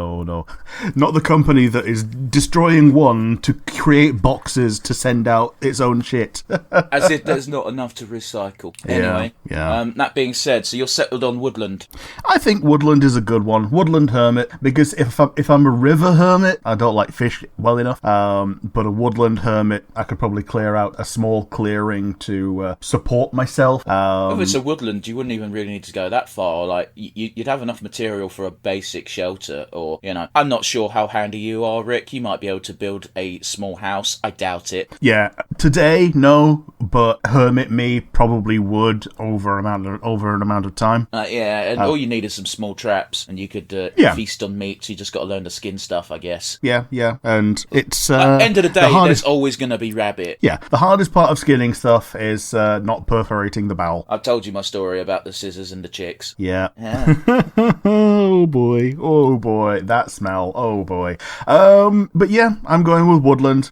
Not the company that is destroying one to create boxes to send out its own shit. As if there's not enough to recycle. Anyway, yeah. That being said, so you're settled on woodland woodland? I think woodland is a good one. Woodland hermit, because if I'm a river hermit, I don't like fish well enough. But a woodland hermit, I could probably clear out a small clearing to support myself. If it's a woodland, you wouldn't even really need to go that far. Like, you'd have enough material for a basic shelter, or, I'm not sure how handy you are, Rick. You might be able to build a small house. I doubt it. Yeah, today, no, but hermit me probably would over an amount of time. And all you need is some small traps, and you could feast on meat, so you just got to learn to skin stuff, I guess. Yeah, and it's... end of the day, there's always going to be rabbit. Yeah, the hardest part of skinning stuff is not perforating the bowel. I've told you my story about the scissors and the chicks. Yeah. Oh boy, that smell, oh boy. But yeah, I'm going with woodland.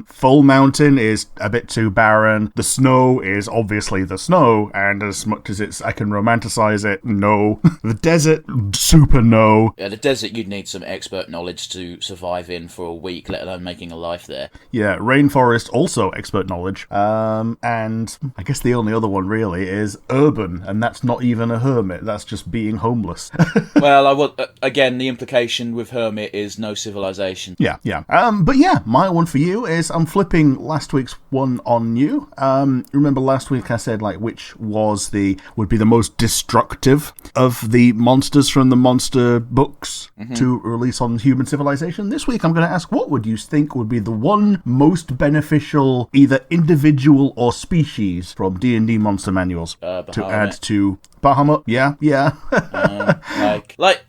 Full mountain is a bit too barren. The snow is obviously the snow, and as much as I can romanticize it, no. The desert, super no. Yeah, the desert you'd need some expert knowledge to survive in for a week, let alone making a life there. Yeah, rainforest, also expert knowledge. And I guess the only other one really is urban, and that's not even a hermit, that's just being homeless. Well, I would, again, the implication with hermit is no civilization. Yeah. But yeah, my one for you is I'm flipping last week's one on you. Remember last week I said which would be the most destructive of the monsters from the monster books to release on human civilization. This week I'm going to ask, what would you think would be the one most beneficial either individual or species from D&D monster manuals to add to Bahamut? Yeah.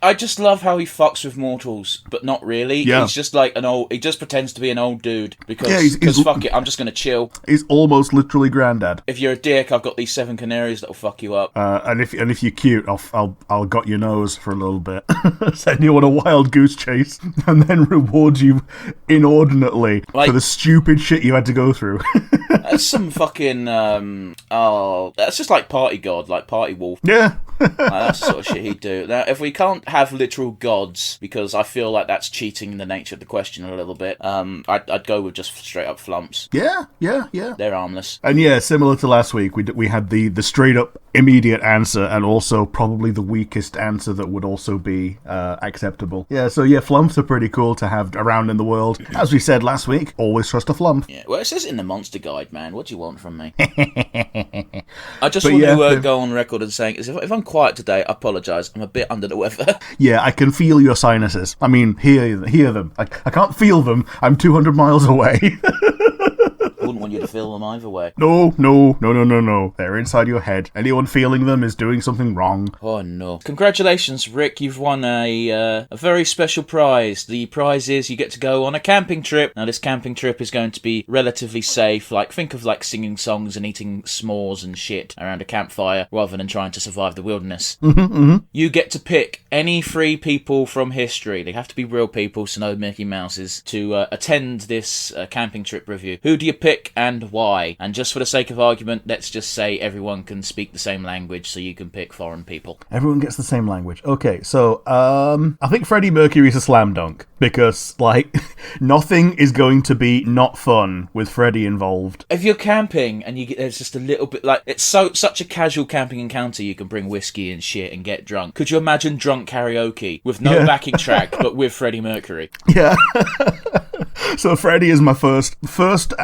I just love how he fucks with mortals, but not really. Yeah. He's just he just pretends to be an old dude because fuck it, I'm just gonna chill. He's almost literally granddad. If you're a dick, I've got these 7 canaries that'll fuck you up. And if you're cute, I'll got your nose for a little bit, send you on a wild goose chase, and then reward you inordinately for the stupid shit you had to go through. That's some fucking that's just like party god, like party wolf. Yeah. That's the sort of shit he'd do. Now, if we can't have literal gods, because I feel like that's cheating the nature of the question a little bit, I'd go with just straight up flumps. Yeah. They're harmless. And yeah, similar to last week, we had the straight up immediate answer, and also probably the weakest answer that would also be acceptable. Yeah, so yeah, flumps are pretty cool to have around in the world. As we said last week, always trust a flump. Yeah, well, it says in the monster guide, man. What do you want from me? I just want to go on record and saying, if I'm quiet today, I apologise. I'm a bit under the weather. Yeah, I can feel your sinuses. I mean, hear them. I can't feel them. I'm 200 miles away. I wouldn't want you to feel them either way. No. They're inside your head. Anyone feeling them is doing something wrong. Oh no. Congratulations, Rick. You've won a very special prize. The prize is you get to go on a camping trip. Now, this camping trip is going to be relatively safe. Think of singing songs and eating s'mores and shit around a campfire rather than trying to survive the wilderness. You get to pick any 3 people from history. They have to be real people, so no Mickey Mouses, to attend this camping trip review. Who do you pick and why? And just for the sake of argument, let's just say everyone can speak the same language, so you can pick foreign people. Everyone gets the same language. Okay, so I think Freddie Mercury's a slam dunk, because nothing is going to be not fun with Freddie involved. If you're camping and there's just a little bit it's such a casual camping encounter, you can bring whiskey and shit and get drunk. Could you imagine drunk karaoke with no backing track but with Freddie Mercury? Yeah. So Freddie is my first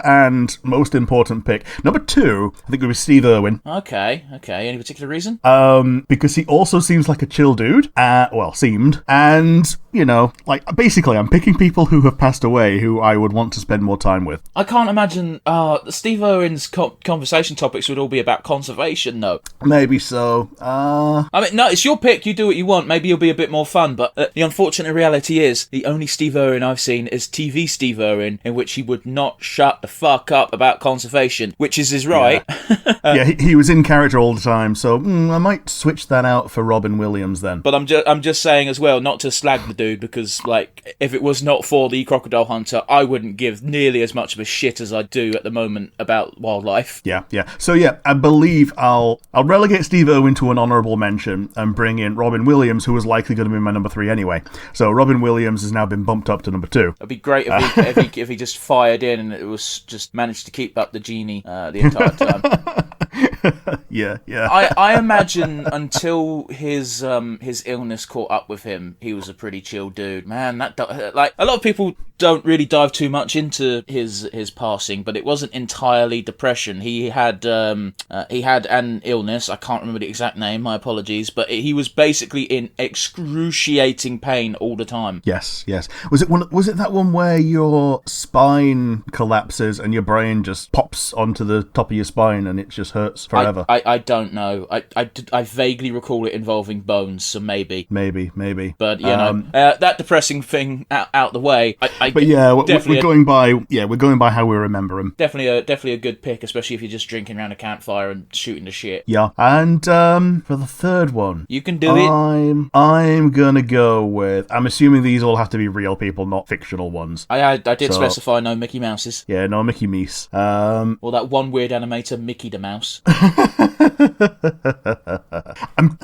and most important pick. Number 2, I think it would be Steve Irwin. Okay. Any particular reason? Because he also seems like a chill dude. Seemed. And, basically I'm picking people who have passed away who I would want to spend more time with. I can't imagine Steve Irwin's conversation topics would all be about conservation, though. Maybe so. No, it's your pick. You do what you want. Maybe you'll be a bit more fun. But the unfortunate reality is the only Steve Irwin I've seen is TV Steve Irwin, in which he would not shut the fuck up about conservation, which is his right. Yeah, he was in character all the time, so I might switch that out for Robin Williams then. But I'm just saying as well, not to slag the dude, because if it was not for the Crocodile Hunter, I wouldn't give nearly as much of a shit as I do at the moment about wildlife. Yeah. So yeah, I believe I'll relegate Steve Irwin to an honourable mention and bring in Robin Williams, who was likely going to be my number 3 anyway. So Robin Williams has now been bumped up to number 2. It'd be great if he just fired in and it was just managed to keep up the genie the entire time. Yeah, yeah. I imagine until his illness caught up with him, he was a pretty chill dude. Man, like a lot of people don't really dive too much into his passing, but it wasn't entirely depression. He had an illness. I can't remember the exact name. My apologies, but he was basically in excruciating pain all the time. Yes. Was it that one where your spine collapses and your brain just pops onto the top of your spine and it just hurts forever? I don't know. I vaguely recall it involving bones, so maybe. But that depressing thing out the way. But yeah, we're going by how we remember him. Definitely a good pick, especially if you're just drinking around a campfire and shooting the shit. Yeah, and for the third one, you can do it. I'm gonna go with. I'm assuming these all have to be real people, not fictional ones. I did specify no Mickey Mouses. Yeah, no Mickey Meese. Or that one weird animator, Mickey the Mouse.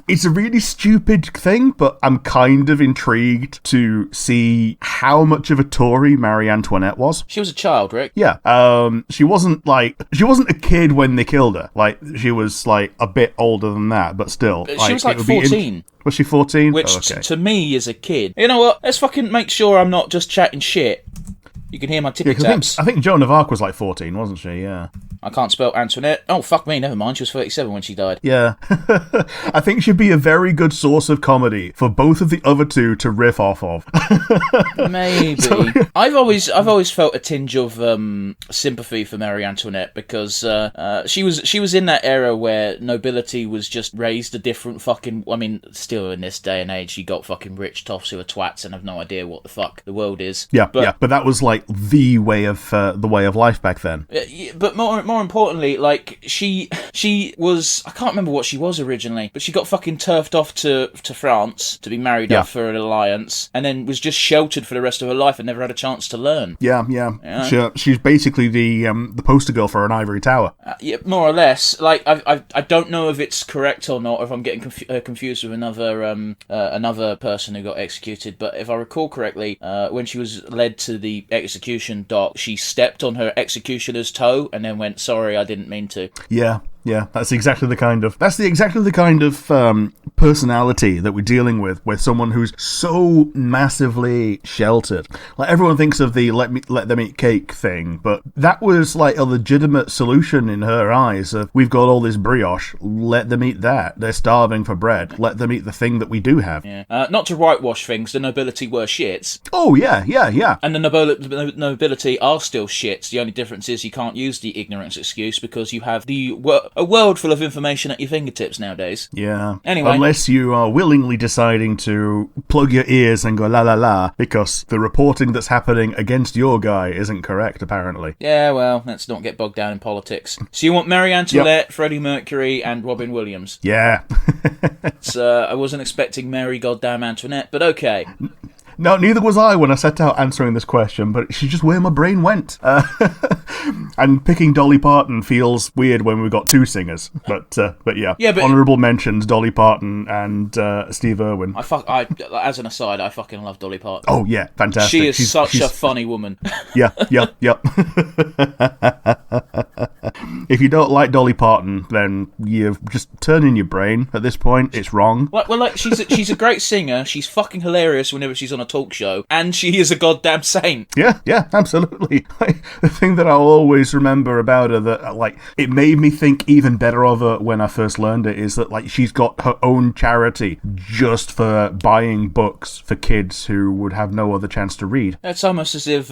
It's a really stupid thing, but I'm kind of intrigued to see how much of a Tory Marie Antoinette was. She was a child, Rick. Yeah. She wasn't a kid when they killed her. Like, she was like a bit older than that, but still. She was like 14. Was she 14? Which to me is a kid. You know what? Let's fucking make sure I'm not just chatting shit. You can hear my tippy taps. I think Joan of Arc was like 14, wasn't she? Yeah. I can't spell Antoinette. Oh, fuck me, never mind. She was 37 when she died. Yeah. I think she'd be a very good source of comedy for both of the other two to riff off of. Maybe. I've always felt a tinge of sympathy for Marie Antoinette because she was in that era where nobility was just raised a different fucking... I mean, still in this day and age, you got fucking rich toffs who are twats and have no idea what the fuck the world is. Yeah, but that was like the way of life back then. But more importantly, like she was, I can't remember what she was originally, but she got fucking turfed off to France to be married up for an alliance, and then was just sheltered for the rest of her life and never had a chance to learn. Yeah. She's basically the poster girl for an ivory tower. Yeah, more or less. Like I don't know if it's correct or not, or if I'm getting confused with another person who got executed. But if I recall correctly, when she was led to the execution dock, she stepped on her executioner's toe and then went, "Sorry, I didn't mean to." Yeah, that's exactly the kind of personality that we're dealing with someone who's so massively sheltered. Like, everyone thinks of the let them eat cake thing, but that was like a legitimate solution in her eyes of, we've got all this brioche, let them eat that. They're starving for bread. Let them eat the thing that we do have. Yeah. Not to whitewash things, the nobility were shits. Oh, yeah. And the nobility are still shits. The only difference is you can't use the ignorance excuse because you have a world full of information at your fingertips nowadays. Yeah. Anyway. Unless you are willingly deciding to plug your ears and go la la la because the reporting that's happening against your guy isn't correct, apparently. Yeah, well, let's not get bogged down in politics. So you want Marie Antoinette, Freddie Mercury, and Robin Williams? Yeah. I wasn't expecting Mary Goddamn Antoinette, but okay. No, neither was I when I set out answering this question, but it's just where my brain went. And picking Dolly Parton feels weird when we've got two singers, but yeah. But honourable mentions, Dolly Parton and Steve Irwin. As an aside, I fucking love Dolly Parton. Oh yeah, fantastic. She is she's a funny woman. Yeah. If you don't like Dolly Parton, then you've just turned in your brain at this point. It's wrong. Well, she's a great singer. She's fucking hilarious whenever she's on a talk show, and she is a goddamn saint. Yeah, absolutely. The thing that I'll always remember about her that it made me think even better of her when I first learned it is that she's got her own charity just for buying books for kids who would have no other chance to read. It's almost as if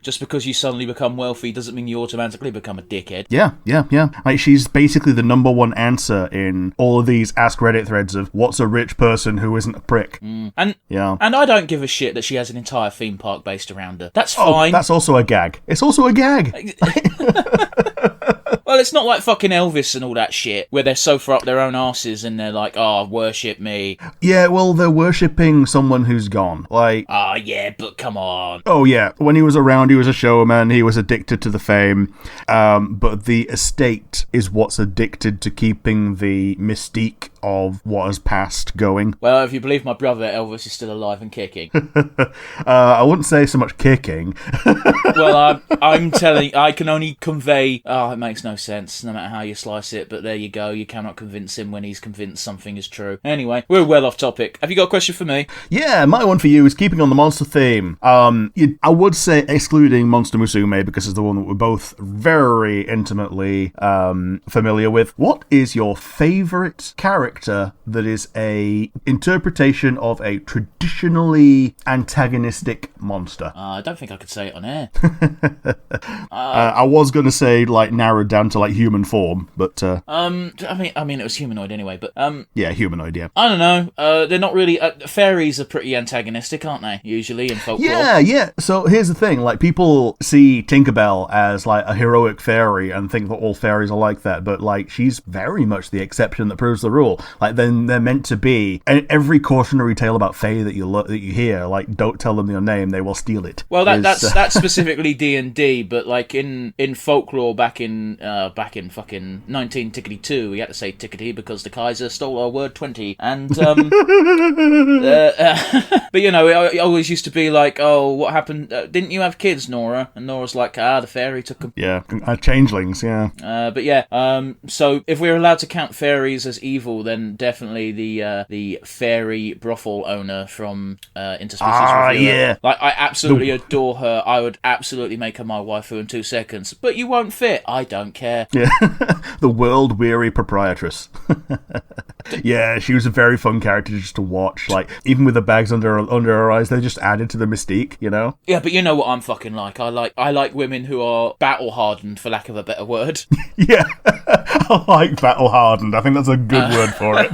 just because you suddenly become wealthy doesn't mean you automatically become a dickhead. Yeah. She's basically the number one answer in all of these Ask Reddit threads of what's a rich person who isn't a prick. And I don't give a shit that she has an entire theme park based around her. That's fine. That's also a gag. It's also a gag. Well, it's not like fucking Elvis and all that shit, where they're so far up their own arses and they're like, "Oh, worship me." Yeah, well, they're worshipping someone who's gone. Yeah, but come on. Oh, yeah. When he was around, he was a showman. He was addicted to the fame. But the estate is what's addicted to keeping the mystique of what has passed going. Well, if you believe my brother, Elvis is still alive and kicking. I wouldn't say so much kicking. Well, I'm telling, I can only convey... Oh, it makes no sense. sense, no matter how you slice it, but there you go. You cannot convince him when he's convinced something is true. Anyway, we're well off topic. Have you got a question for me? Yeah, my one for you is keeping on the monster theme. I would say excluding Monster Musume because it's the one that we're both very intimately familiar with. What is your favourite character that is a interpretation of a traditionally antagonistic monster? I don't think I could say it on air. I was going to say, like, narrowed down to, like, human form, but... I mean, it was humanoid anyway, but... yeah, humanoid, yeah. I don't know. They're not really... fairies are pretty antagonistic, aren't they? Usually, in folklore. Yeah. So here's the thing. Like, people see Tinkerbell as, like, a heroic fairy and think that all fairies are like that, but, like, she's very much the exception that proves the rule. Like, then they're meant to be... Every cautionary tale about fae that you hear, like, don't tell them your name, they will steal it. Well, that's specifically D&D, but, like, in folklore back in fucking 19-tickety-2, we had to say tickety because the Kaiser stole our word 20, and, but, you know, it always used to be like, oh, what happened? Didn't you have kids, Nora? And Nora's like, the fairy took them. Yeah, changelings, yeah. But yeah, so if we're allowed to count fairies as evil, then definitely the fairy brothel owner from Interspecies Review. Yeah. Like, I absolutely adore her. I would absolutely make her my waifu in 2 seconds. But you won't fit. I don't care. Yeah, the world-weary proprietress. Yeah, she was a very fun character just to watch. Like, even with the bags under her eyes, they just added to the mystique, you know? Yeah, but you know what I'm fucking like. I like women who are battle-hardened, for lack of a better word. Yeah, I like battle-hardened. I think that's a good word for it.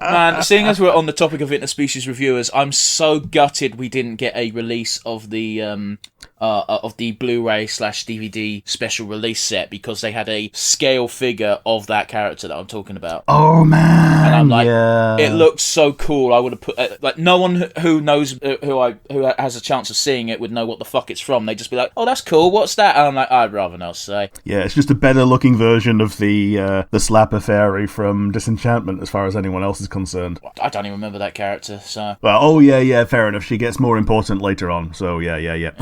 Man, seeing as we're on the topic of interspecies reviewers, I'm so gutted we didn't get a release of the Blu-ray/DVD special release set, because they had a scale figure of that character that I'm talking about. Oh man! And I'm like, yeah. It looked so cool. I would have put like, no one who knows who has a chance of seeing it would know what the fuck it's from. They'd just be like, oh, that's cool. What's that? And I'm like, I'd rather not say. Yeah, it's just a better looking version of the Slapper Fairy from Disenchantment, as far as anyone else is concerned. I don't even remember that character. So. Well, yeah, fair enough. She gets more important later on. So yeah.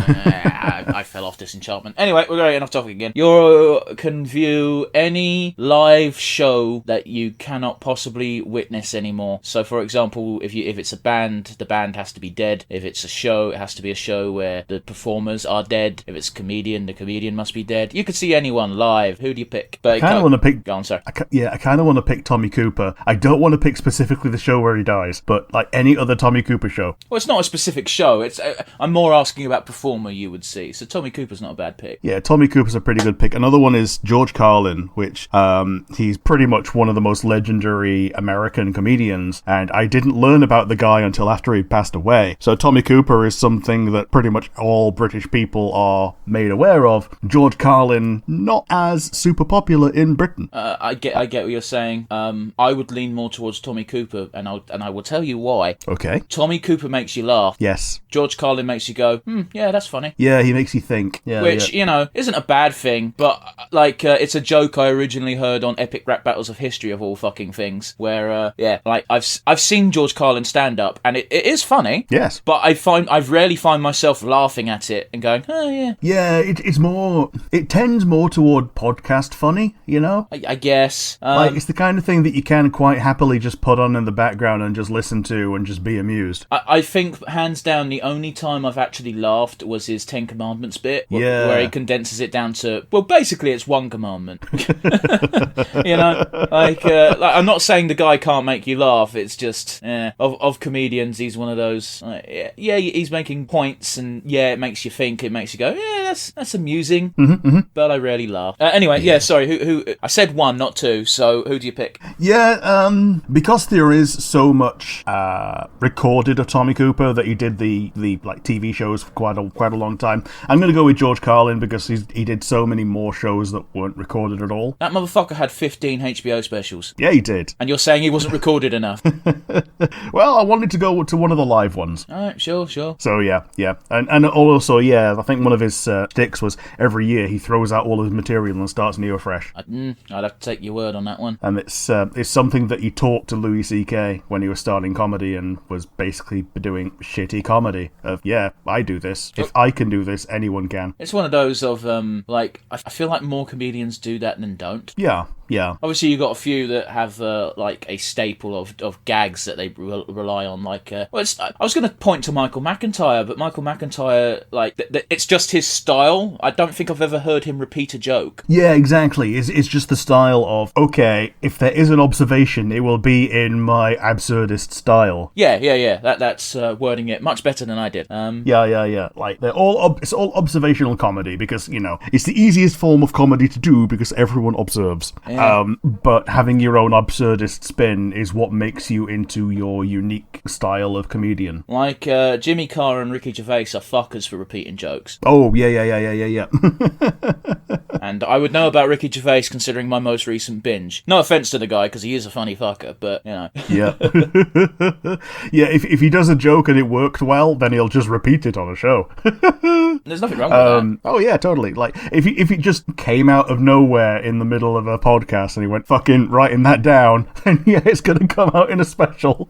I fell off Disenchantment. Anyway, we're going off topic again. You can view any live show that you cannot possibly witness anymore. So, for example, if it's a band, the band has to be dead. If it's a show, it has to be a show where the performers are dead. If it's a comedian, the comedian must be dead. You could see anyone live. Who do you pick? But I kind of want to pick... Go on, sir. I kind of want to pick Tommy Cooper. I don't want to pick specifically the show where he dies, but like any other Tommy Cooper show. Well, it's not a specific show. I'm more asking about performer you would see. So Tommy Cooper's not a bad pick. Yeah, Tommy Cooper's a pretty good pick. Another one is George Carlin, which he's pretty much one of the most legendary American comedians, and I didn't learn about the guy until after he passed away. So Tommy Cooper is something that pretty much all British people are made aware of. George Carlin, not as super popular in Britain. I get what you're saying. I would lean more towards Tommy Cooper, and I will tell you why. Okay. Tommy Cooper makes you laugh. Yes. George Carlin makes you go, yeah, that's funny. Yeah, he makes you think. Yeah, Which, you know, isn't a bad thing, but, like, it's a joke I originally heard on Epic Rap Battles of History, of all fucking things, where, like, I've seen George Carlin stand up, and it is funny. Yes. But I rarely find myself laughing at it and going, oh, yeah. Yeah, it tends more toward podcast funny, you know? I guess. Like, it's the kind of thing that you can quite happily just put on in the background and just listen to and just be amused. I think, hands down, the only time I've actually laughed was his Ten Commandments bit, where he condenses it down to, well, basically it's one commandment. You know? Like, I'm not saying the guy can't make you laugh, it's just, of comedians, he's one of those, he's making points, and it makes you think, it makes you go, that's amusing, but I rarely laugh. Anyway, sorry, who I said one, not two, so who do you pick? Yeah, because there is so much recorded of Tommy Cooper that he did the like TV shows for quite a long time, I'm going to go with George Carlin because he did so many more shows that weren't recorded at all. That motherfucker had 15 HBO specials. Yeah, he did. And you're saying he wasn't recorded enough? Well, I wanted to go to one of the live ones. Alright, sure. So yeah. And also, I think one of his sticks was every year he throws out all his material and starts new afresh. I'd have to take your word on that one. And it's something that he taught to Louis Louis C.K. when he was starting comedy and was basically doing shitty comedy of, yeah, I do this. If I can do this, anyone can. It's one of those of, like, I feel like more comedians do that than don't. Yeah. Obviously, you've got a few that have, like, a staple of gags that they rely on, like, I was going to point to Michael McIntyre, but Michael McIntyre, like, it's just his style. I don't think I've ever heard him repeat a joke. Yeah, exactly. It's just the style of, okay, if there is an observation, it will be in my absurdist style. Yeah. That's wording it much better than I did. Yeah. Like, it's all observational comedy because, it's the easiest form of comedy to do because everyone observes. Yeah. But having your own absurdist spin is what makes you into your unique style of comedian. Like, Jimmy Carr and Ricky Gervais are fuckers for repeating jokes. Oh, yeah. And I would know about Ricky Gervais considering my most recent binge. No offense to the guy, because he is a funny fucker, but, Yeah. Yeah, if he does a joke and it worked well, then he'll just repeat it on a show. There's nothing wrong with that. Oh, yeah, totally. Like, if he just came out of nowhere in the middle of a podcast and he went fucking writing that down, then yeah, it's going to come out in a special.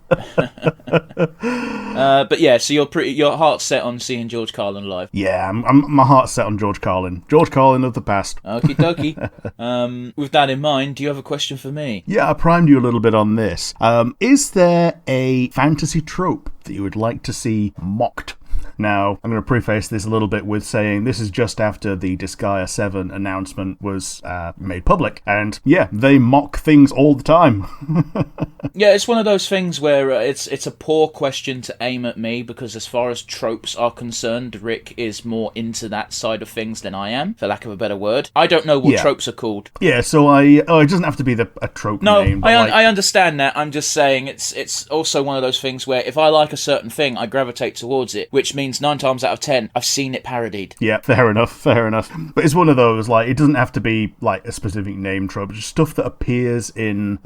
But yeah, so your heart's set on seeing George Carlin live. Yeah, my heart's set on George Carlin. George Carlin of the past. Okie dokie. With that in mind, do you have a question for me? Yeah, I primed you a little bit on this. Is there a fantasy trope that you would like to see mocked? Now, I'm going to preface this a little bit with saying this is just after the Disgaea 7 announcement was made public. And yeah, they mock things all the time. Yeah, it's one of those things where it's a poor question to aim at me because as far as tropes are concerned, Rick is more into that side of things than I am, for lack of a better word. I don't know what tropes are called. Yeah, so it doesn't have to be a trope name. No, I understand that. I'm just saying it's also one of those things where if I like a certain thing, I gravitate towards it, which means 9 times out of 10, I've seen it parodied. Yeah, fair enough. But it's one of those, like, it doesn't have to be, like, a specific name trope, just stuff that appears in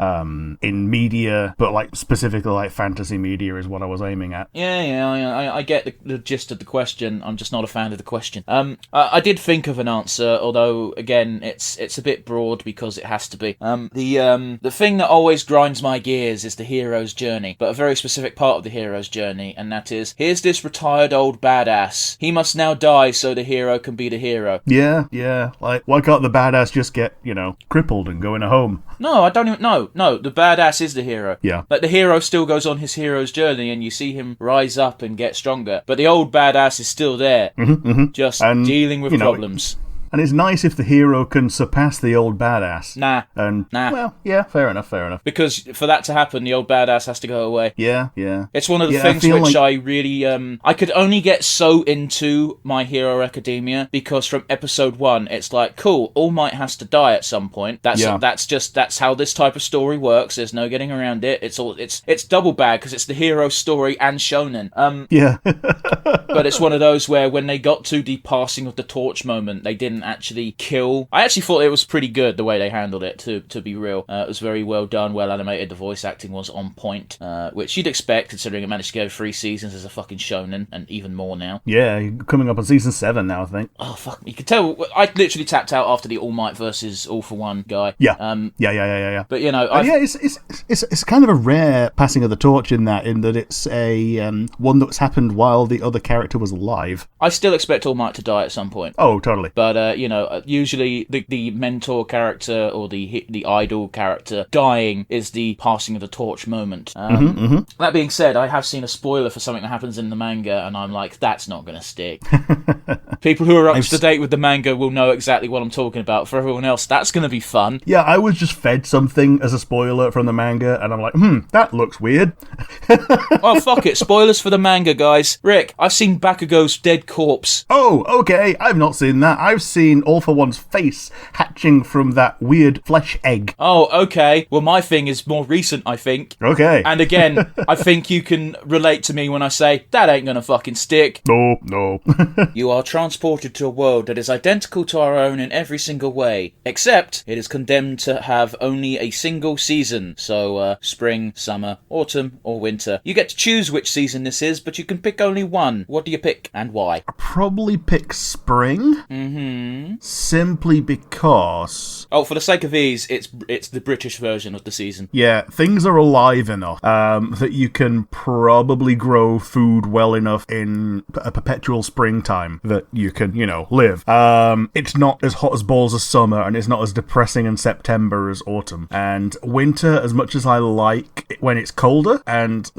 media, but, like, specifically, like, fantasy media is what I was aiming at. Yeah, I get the gist of the question. I'm just not a fan of the question. I did think of an answer, although, again, it's a bit broad because it has to be. The thing that always grinds my gears is the hero's journey, but a very specific part of the hero's journey, and that is, here's this retired old badass. He must now die so the hero can be the hero. Yeah. Like, why can't the badass just get, crippled and go in a home? No, I don't even... No, the badass is the hero. Yeah. Like, the hero still goes on his hero's journey and you see him rise up and get stronger. But the old badass is still there. Just dealing with problems. And it's nice if the hero can surpass the old badass. Nah. Well, yeah, fair enough. Because for that to happen, the old badass has to go away. Yeah. It's one of the things which I really, I could only get so into My Hero Academia because from episode 1, it's like, cool, All Might has to die at some point. That's how this type of story works. There's no getting around it. It's double bad because it's the hero story and shonen. Yeah. But it's one of those where when they got to the passing of the torch moment, they didn't actually kill. I actually thought it was pretty good the way they handled it, to be real. It was very well done, well animated. The voice acting was on point, which you'd expect considering it managed to go 3 seasons as a fucking shonen, and even more now. Yeah, coming up on season 7 now, I think. Oh, fuck. You could tell, I literally tapped out after the All Might versus All for One guy. Yeah. Yeah. But, it's kind of a rare passing of the torch in that it's a one that's happened while the other character was alive. I still expect All Might to die at some point. Oh, totally. But, usually the mentor character or the idol character dying is the passing of the torch moment. That being said, I have seen a spoiler for something that happens in the manga, and I'm like, that's not going to stick. People who are up to date with the manga will know exactly what I'm talking about. For everyone else, that's going to be fun. Yeah, I was just fed something as a spoiler from the manga, and I'm like, that looks weird. Well, fuck it. Spoilers for the manga, guys. Rick, I've seen Bakugo's dead corpse. Oh, okay. I've not seen that. I've seen All for One's face hatching from that weird flesh egg. Oh, okay. Well, my thing is more recent, I think. Okay. And again, I think you can relate to me when I say, that ain't gonna fucking stick. No. You are transported to a world that is identical to our own in every single way, except it is condemned to have only a single season. So, spring, summer, autumn, or winter. You get to choose which season this is, but you can pick only one. What do you pick, and why? I'll probably pick spring. Simply because... Oh, for the sake of ease, it's the British version of the season. Yeah, things are alive enough that you can probably grow food well enough in a perpetual springtime that you can, live. It's not as hot as balls as summer, and it's not as depressing in September as autumn. And winter, as much as I like it when it's colder and,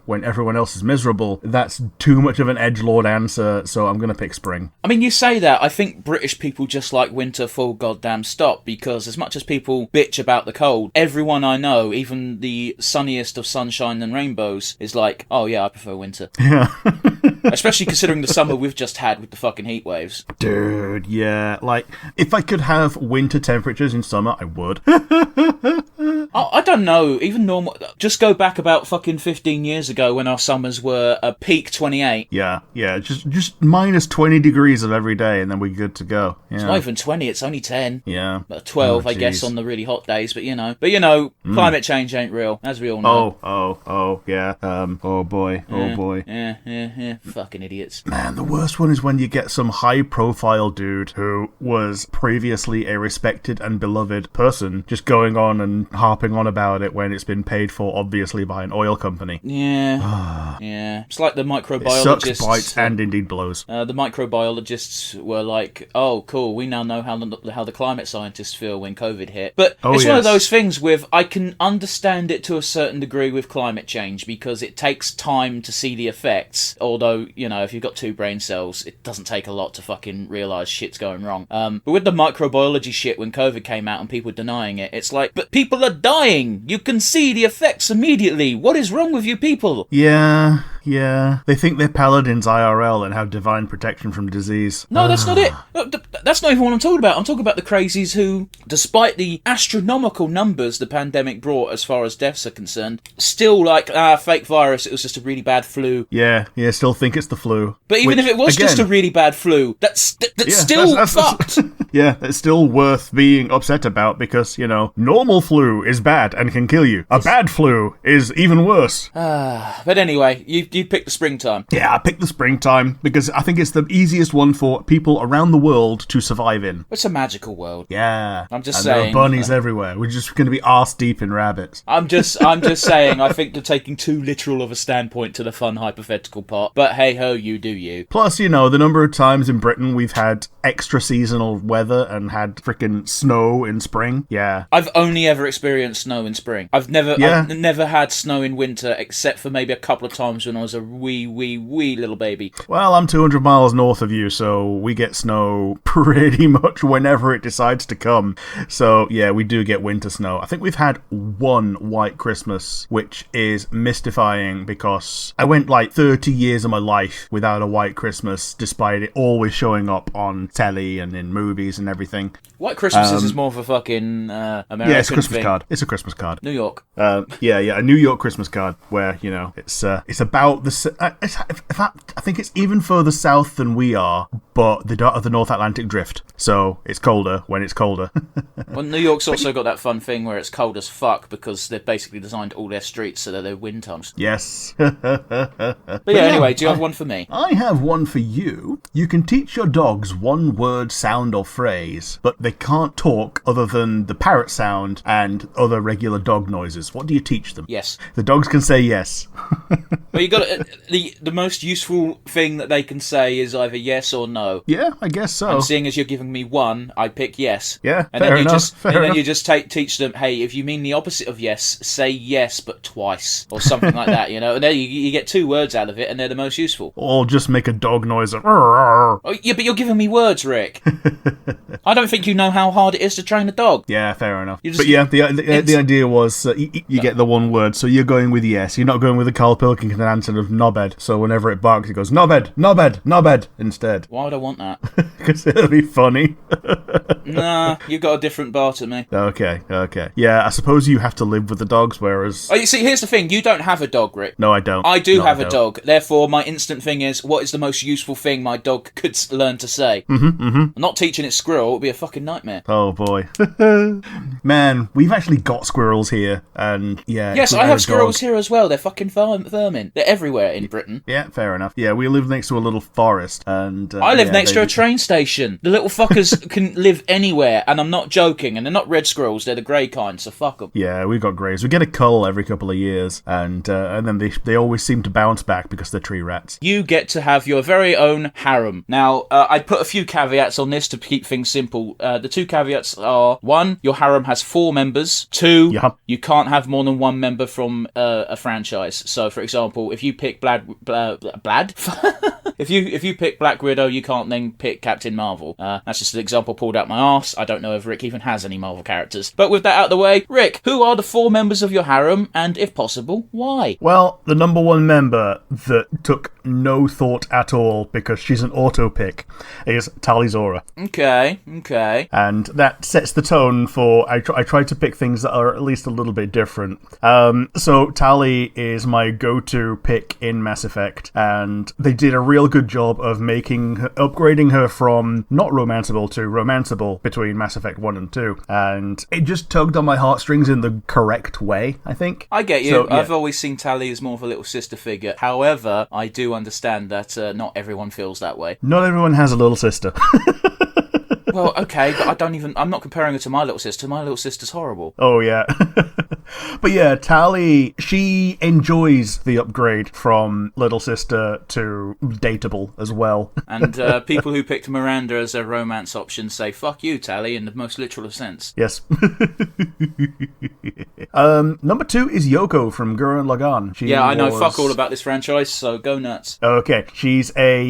when everyone else is miserable, that's too much of an edgelord answer, so I'm going to pick spring. I mean, you say that, I think British people just like winter full goddamn stop, because as much as people bitch about the cold, everyone I know, even the sunniest of sunshine and rainbows, is like, oh yeah, I prefer winter. Yeah. Especially considering the summer we've just had with the fucking heat waves. Dude, yeah. Like, if I could have winter temperatures in summer, I would. I don't know, even normal... Just go back about fucking 15 years ago when our summers were a peak 28. Yeah, just minus 20 degrees of every day, and then we're good to go. Yeah. It's not even 20, it's only 10. Yeah. 12, I guess, on the really hot days, but climate change ain't real, as we all know. Oh, yeah. Oh boy. Yeah, fucking idiots. Man, the worst one is when you get some high-profile dude who was previously a respected and beloved person just going on and harping on about it when it's been paid for, obviously, by an oil company. Yeah. Yeah. It's like the microbiologists... It sucks, bites, and indeed blows. The microbiologists were like, oh, cool, we now know how the climate scientists feel when COVID hit. But it's one of those things with, I can understand it to a certain degree with climate change, because it takes time to see the effects, although, if you've got 2 brain cells, it doesn't take a lot to fucking realise shit's going wrong. But with the microbiology shit, when COVID came out and people were denying it, it's like, but people are dying! You can see the effects immediately! What is wrong with you people? Yeah. They think they're paladins IRL and have divine protection from disease. No, that's not it. That's not even what I'm talking about. I'm talking about the crazies who, despite the astronomical numbers the pandemic brought as far as deaths are concerned, still like, fake virus, it was just a really bad flu. Yeah, still think it's the flu. But even if it was just a really bad flu, that's still fucked. Yeah, it's still worth being upset about because, normal flu is bad and can kill you. A bad flu is even worse. But anyway, you picked the springtime. Yeah, I picked the springtime because I think it's the easiest one for people around the world to survive in. It's a magical world. Yeah. I'm just saying. saying. There are bunnies everywhere. We're just going to be arse deep in rabbits. I'm just saying, I think they're taking too literal of a standpoint to the fun hypothetical part. But hey ho, you do you. Plus, the number of times in Britain we've had extra seasonal weather and had freaking snow in spring. Yeah. I've only ever experienced snow in spring. I've never had snow in winter, except for maybe a couple of times when I was a wee little baby. Well, I'm 200 miles north of you, so we get snow pretty much whenever it decides to come. So, yeah, we do get winter snow. I think we've had one white Christmas, which is mystifying because I went like 30 years of my life without a white Christmas, despite it always showing up on telly and in movies and everything. White Christmas is more of a fucking American yeah, it's a Christmas thing. card. It's a Christmas card. New York. Yeah, a New York Christmas card where, it's about the... I think it's even further south than we are, but the North Atlantic drift. So it's colder when it's colder. Well, New York's also got that fun thing where it's cold as fuck because they've basically designed all their streets so that they're wind tunnels. Yes. But yeah, anyway, do you have one for me? I have one for you. You can teach your dogs one word, sound, or phrase, but they can't talk other than the parrot sound and other regular dog noises. What do you teach them? Yes. The dogs can say yes. Well, you got the most useful thing that they can say is either yes or no. Yeah, I guess so. And seeing as you're giving me one, I pick yes. Yeah, and fair then you enough. Just, and then you just teach them, hey, if you mean the opposite of yes, say yes but twice or something like that. And then you get 2 words out of it, and they're the most useful. Or just make a dog noise. Oh, yeah, but you're giving me words, Rick. I don't think you know how hard it is to train a dog. Yeah, fair enough. But yeah, the idea was you get the one word, so you're going with yes. You're not going with the Carl Pilkington answer of knobhead. So whenever it barks, it goes knobhead, knobhead, knobhead instead. Why would I want that? Because it'll be funny. Nah, you've got a different bar to me. Okay. Yeah, I suppose you have to live with the dogs, whereas... Oh, you see, here's the thing. You don't have a dog, Rick. No, I don't. I do have a dog. Therefore, my instant thing is, what is the most useful thing my dog could learn to say? I'm not teaching it squirrel. It would be a fucking nightmare. Oh, boy. Man, we've actually got squirrels here, and yeah... Yes, I have squirrels here as well. They're fucking vermin. They're everywhere in Britain. Yeah, fair enough. Yeah, we live next to a little forest, and I live next to a train station. The little fuckers can live anywhere, and I'm not joking. And they're not red squirrels; they're the grey kind. So fuck them. Yeah, we've got greys. We get a cull every couple of years, and then they always seem to bounce back because they're tree rats. You get to have your very own harem. Now, I'd put a few caveats on this to keep things simple. The two caveats are: 1, your harem has 4 members. 2, you can't have more than 1 member from a franchise. So, for example, if you pick if you pick Black Widow, you can't then pick Captain Marvel. That's just an example pulled out my arse. I don't know if Rick even has any Marvel characters. But with that out of the way, Rick, who are the 4 members of your harem, and if possible, why? Well, the number 1 member that took no thought at all because she's an auto pick is Tali Zora. Okay. And that sets the tone for I try to pick things that are at least a little bit different. So Tali is my go-to pick in Mass Effect, and they did a real good job of upgrading her from not romanceable to romanceable between Mass Effect 1 and 2, and it just tugged on my heartstrings in the correct way, I think. I get you. So, yeah. I've always seen Tali as more of a little sister figure. However, I do understand that not everyone feels that way. Not everyone has a little sister. Well, okay, but I'm not comparing her to my little sister. My little sister's horrible. Oh, yeah. But yeah, Tali, she enjoys the upgrade from little sister to dateable as well. And people who picked Miranda as their romance option say, fuck you, Tali, in the most literal sense. Yes. Number 2 is Yoko from Gurren Lagann. I know fuck all about this franchise, so go nuts. Okay, she's a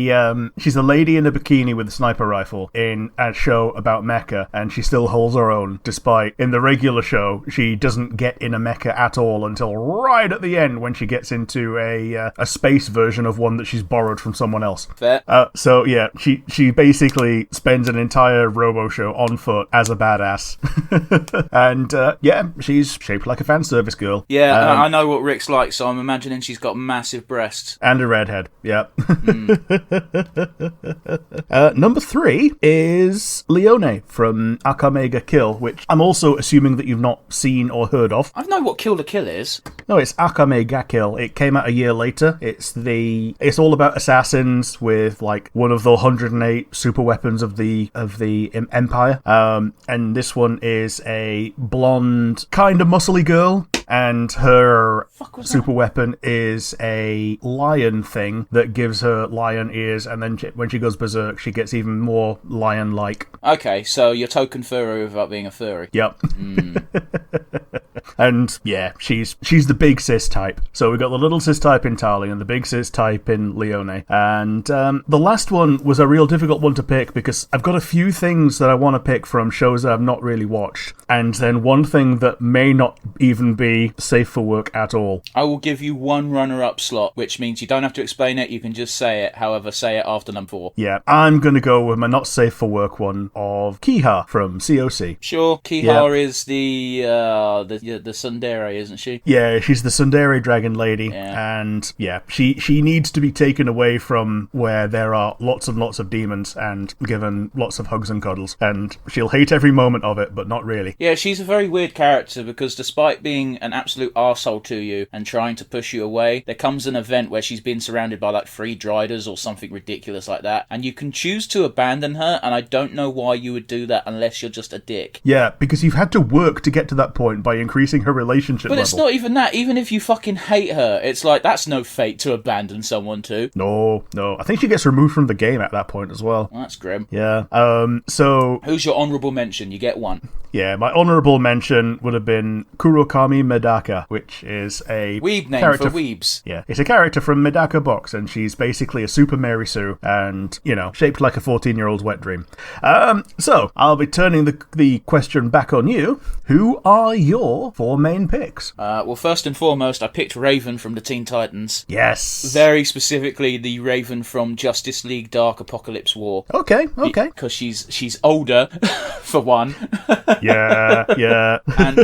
lady in a bikini with a sniper rifle in a show about mecha, and she still holds her own, despite in the regular show she doesn't get in a mecha at all until right at the end when she gets into a space version of one that she's borrowed from someone else. Fair. So yeah, she basically spends an entire robo show on foot as a badass. And she's shaped like a fan service girl. Yeah, I know what Rick's like, so I'm imagining she's got massive breasts. And a redhead, yeah. Number 3 is Leone from Akame ga Kill, which I'm also assuming that you've not seen or heard of. I know what Kill the Kill is. No, it's Akame ga Kill. It came out a year later. It's all about assassins with like one of the 108 super weapons of the Empire. And this one is a blonde, kind of muscly girl. And her super weapon is a lion thing that gives her lion ears, and then when she goes berserk, she gets even more lion-like. Okay, so you're token furry without being a furry. Yep. And yeah, she's the big sis type. So we've got the little sis type in Tali and the big sis type in Leone. And the last one was a real difficult one to pick because I've got a few things that I want to pick from shows that I've not really watched, and then one thing that may not even be safe for work at all. I will give you one runner-up slot, which means you don't have to explain it, you can just say it. However, say it after number 4. Yeah, I'm going to go with my not safe for work one of Kiha from COC. Sure, Kiha is the tsundere, isn't she? Yeah, she's the tsundere dragon lady, yeah. And yeah, she needs to be taken away from where there are lots and lots of demons and given lots of hugs and cuddles, and she'll hate every moment of it, but not really. Yeah, she's a very weird character because despite being an absolute arsehole to you and trying to push you away, there comes an event where she's been surrounded by like 3 Driders or something ridiculous like that, and you can choose to abandon her, and I don't know why you would do that unless you're just a dick. Yeah, because you've had to work to get to that point by increasing her relationship level. But it's not even that. Even if you fucking hate her, it's like, that's no fate to abandon someone to. No. I think she gets removed from the game at that point as well. Well, that's grim. Yeah. So... Who's your honourable mention? You get one. Yeah, my honourable mention would have been Kurokami Medaka, which is a weeb name character for weebs. Yeah, it's a character from Medaka Box, and she's basically a super Mary Sue, and, shaped like a 14-year-old's wet dream. So, I'll be turning the question back on you. Who are your 4 main picks? Well, first and foremost, I picked Raven from the Teen Titans. Yes. Very specifically, the Raven from Justice League Dark Apocalypse War. Okay. Because she's older, for one. Yeah. And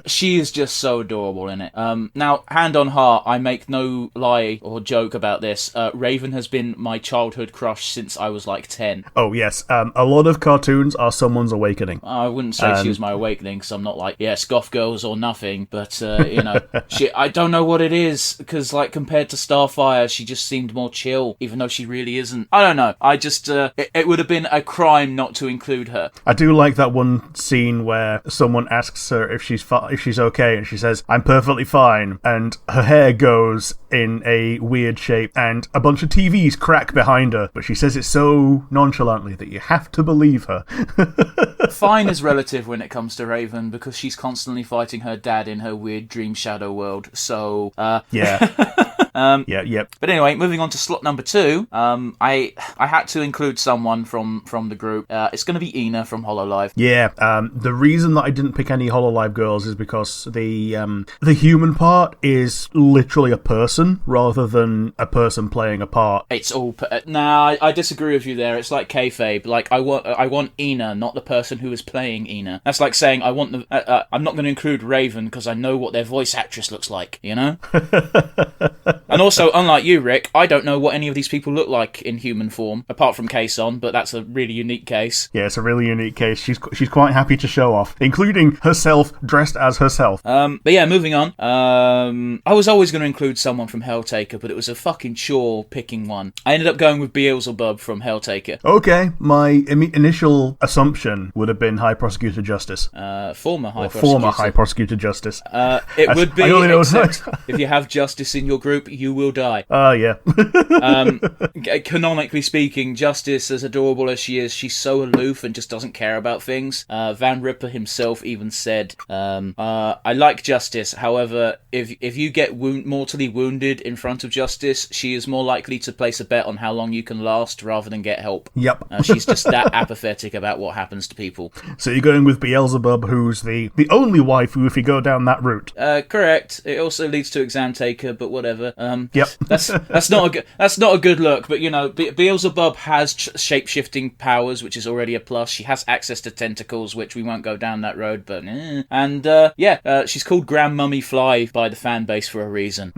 she is just so adorable in it. Now, hand on heart, I make no lie or joke about this. Raven has been my childhood crush since I was like 10. Oh, yes. A lot of cartoons are someone's awakening. I wouldn't say she was my awakening, because I'm not like, yes, goth girls or nothing, but I don't know what it is, because like compared to Starfire, she just seemed more chill, even though she really isn't. I don't know. I just it would have been a crime not to include her. I do like that one scene where someone asks her if she's okay, and she says, "I'm perfectly fine," and her hair goes in a weird shape, and a bunch of TVs crack behind her, but she says it so nonchalantly that you have to believe her. Fine is relative when it comes to Raven, because she's constantly fighting her dad in her weird dream shadow world. So yeah. Yep. But anyway, moving on to slot number 2, I had to include someone from the group. It's going to be Ina from Hololive. Yeah, the reason that I didn't pick any Hololive girls is because the human part is literally a person rather than a person playing a part. It's all... Nah, I disagree with you there. It's like kayfabe. Like, I want Ina, not the person who is playing Ina. That's like saying I want the... I'm not going to include Raven because I know what their voice actress looks like, you know? And also, unlike you, Rick, I don't know what any of these people look like in human form, apart from Kason, but that's a really unique case. Yeah, it's a really unique case. She's quite happy to show off, including herself dressed as herself. But yeah, moving on. I was always going to include someone from Helltaker, but it was a fucking chore picking one. I ended up going with Beelzebub from Helltaker. Okay, my initial assumption would have been High Prosecutor Justice. Former High Prosecutor Justice. It would be, I only know except if you have Justice in your group, you will die. Yeah. Canonically speaking, Justice, as adorable as she is, she's so aloof and just doesn't care about things. Van Ripper himself even said, I like Justice, however, if you get mortally wounded in front of Justice, she is more likely to place a bet on how long you can last rather than get help. Yep. She's just that apathetic about what happens to people. So you're going with Beelzebub, who's the only waifu if you go down that route. Correct. It also leads to Exam Taker, but whatever. Yep. That's not a good look. But you know, Beelzebub has shape-shifting powers, which is already a plus. She has access to tentacles, which we won't go down that road. But she's called Grandmummy Fly by the fan base for a reason.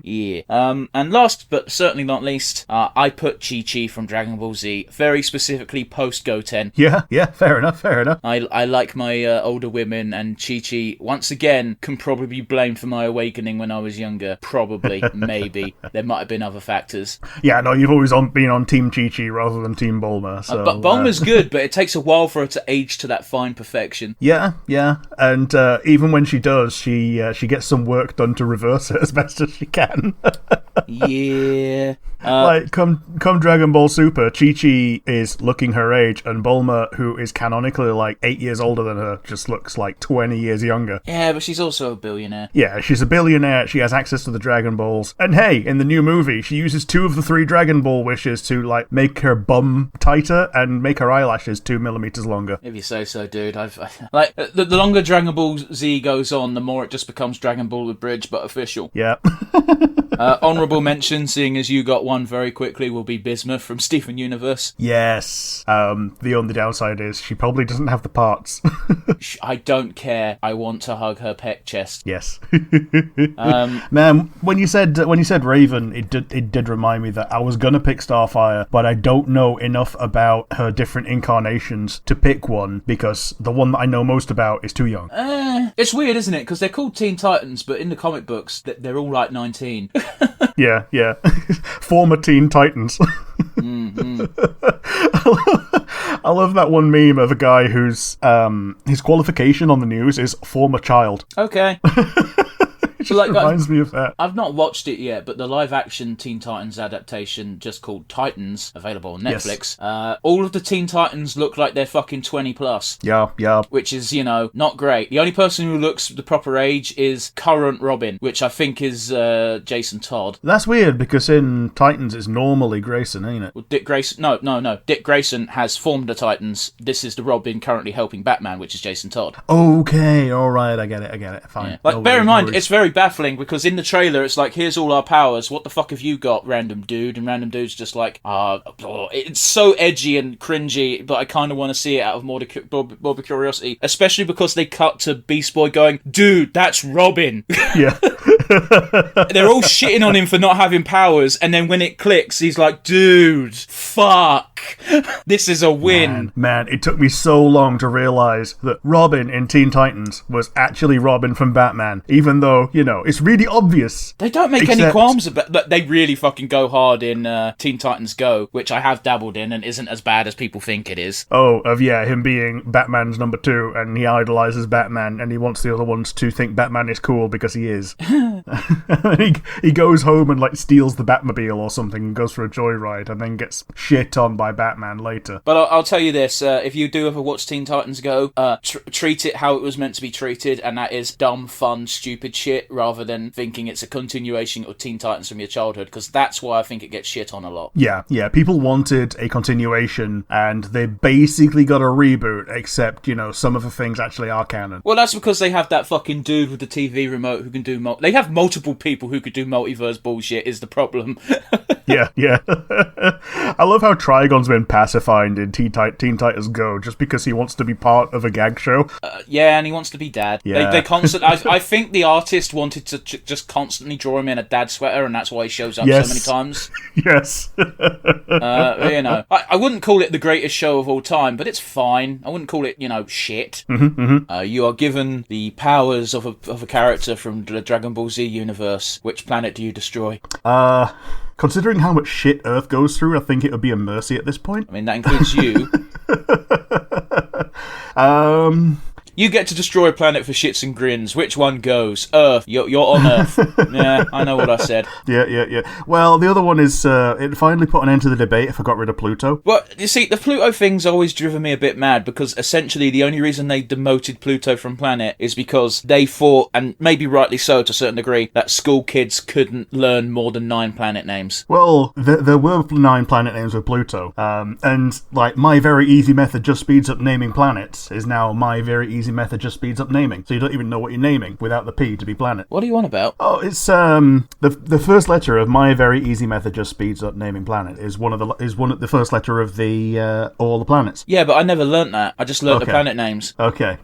Yeah. And last but certainly not least, I put Chi-Chi from Dragon Ball Z, very specifically post Goten. Yeah. Fair enough. I like my older women, and Chi-Chi once again can probably be blamed for my awakening when I was younger. Probably, maybe. There might have been other factors. Yeah, no, you've always been on Team Chi-Chi rather than Team Bulma. So, but Bulma's good, but it takes a while for her to age to that fine perfection. Yeah, and even when she does, she gets some work done to reverse it as best as she can. Yeah. Like, come Dragon Ball Super, Chi-Chi is looking her age, and Bulma, who is canonically like 8 years older than her, just looks like 20 years younger. Yeah, but she's also a billionaire. Yeah, she's a billionaire, she has access to the Dragon Balls. And hey, in the new movie, she uses 2 of the 3 Dragon Ball wishes to, like, make her bum tighter and make her eyelashes 2 millimeters longer. If you say so, dude. The longer Dragon Ball Z goes on, the more it just becomes Dragon Ball Abridged, but official. Yeah. Honourable mention, seeing as you got one very quickly, will be Bismuth from Steven Universe. Yes. The only downside is she probably doesn't have the parts. I don't care. I want to hug her pec chest. Yes. Man, when you said Raven, it did remind me that I was gonna pick Starfire, but I don't know enough about her different incarnations to pick one, because the one that I know most about is too young. It's weird, isn't it? Because they're called Teen Titans, but in the comic books, they're all like 19. Yeah. Former Teen Titans. I love that one meme of a guy whose his qualification on the news is former child. Okay. It just reminds me of that. I've not watched it yet, but the live-action Teen Titans adaptation, just called Titans, available on Netflix, yes. All of the Teen Titans look like they're fucking 20+. Yeah. Which is, not great. The only person who looks the proper age is current Robin, which I think is Jason Todd. That's weird, because in Titans it's normally Grayson, ain't it? Well, Dick Grayson... No. Dick Grayson has formed the Titans. This is the Robin currently helping Batman, which is Jason Todd. Okay, alright, I get it. Fine. Yeah. Bear in mind, it's very baffling, because in the trailer it's like, here's all our powers, what the fuck have you got, random dude? And random dude's just like, it's so edgy and cringy, but I kind of want to see it out of morbid curiosity, especially because they cut to Beast Boy going, dude, that's Robin. Yeah. They're all shitting on him for not having powers, and then when it clicks, he's like, dude, fuck. This is a win. Man, it took me so long to realise that Robin in Teen Titans was actually Robin from Batman, even though, it's really obvious. They don't make any qualms about that. They really fucking go hard in Teen Titans Go, which I have dabbled in and isn't as bad as people think it is. Oh, him being Batman's number 2, and he idolises Batman, and he wants the other ones to think Batman is cool because he is. he goes home and steals the Batmobile or something and goes for a joyride and then gets shit on by Batman later. But I'll tell you this, if you do ever watch Teen Titans Go, treat it how it was meant to be treated, and that is dumb, fun, stupid shit, rather than thinking it's a continuation of Teen Titans from your childhood, because that's why I think it gets shit on a lot. Yeah, people wanted a continuation, and they basically got a reboot, except, some of the things actually are canon. Well, that's because they have that fucking dude with the TV remote who can do they have multiple people who could do multiverse bullshit, is the problem. Yeah. I love how Trigon's been pacified in Teen Titans Go just because he wants to be part of a gag show. Yeah, and he wants to be dad. Yeah. They constantly. I think the artist wanted to just constantly draw him in a dad sweater, and that's why he shows up so many times. Yes. I wouldn't call it the greatest show of all time, but it's fine. I wouldn't call it, shit. You are given the powers of a character from the Dragon Ball Z universe. Which planet do you destroy? Considering how much shit Earth goes through, I think it would be a mercy at this point. I mean, that includes you. You get to destroy a planet for shits and grins. Which one goes? Earth. You're on Earth. Yeah, I know what I said. Yeah. Well, the other one is, it finally put an end to the debate if I got rid of Pluto. Well, you see, the Pluto thing's always driven me a bit mad, because essentially the only reason they demoted Pluto from planet is because they thought, and maybe rightly so to a certain degree, that school kids couldn't learn more than 9 planet names. Well, there were 9 planet names with Pluto, and, my very easy method just speeds up naming planets is now my very easy method just speeds up naming, so you don't even know what you're naming without the P to be planet. What are you on about? Oh, it's the first letter of my very easy method just speeds up naming planet is the first letter of the all the planets. Yeah, but I never learnt that. I just learnt the planet names. Okay.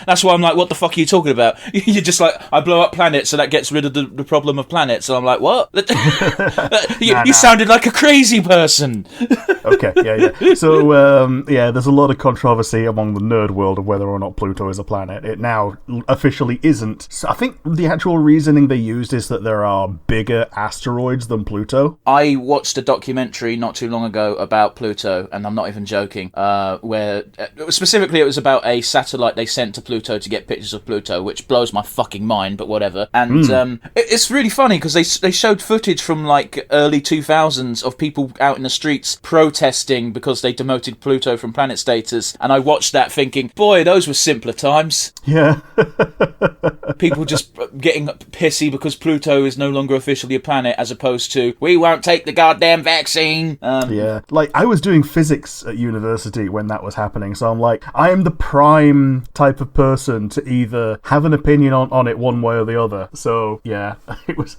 That's why I'm like, what the fuck are you talking about? You're just like, I blow up planets, so that gets rid of the problem of planets. And I'm like, what? You sounded like a crazy person. Okay, yeah. So, there's a lot of controversy among the nerd world of whether or not Pluto is a planet. It now officially isn't. So I think the actual reasoning they used is that there are bigger asteroids than Pluto. I watched a documentary not too long ago about Pluto, and I'm not even joking, where specifically it was about a satellite they sent to Pluto to get pictures of Pluto, which blows my fucking mind, but whatever. And it's really funny because they showed footage from early 2000s of people out in the streets protesting because they demoted Pluto from planet status, and I watched that thinking, boy, those were simpler times. Yeah. People just getting pissy because Pluto is no longer officially a planet, as opposed to, we won't take the goddamn vaccine. Yeah. I was doing physics at university when that was happening, so I'm like, I am the prime type of person to either have an opinion on it one way or the other. So, yeah, it was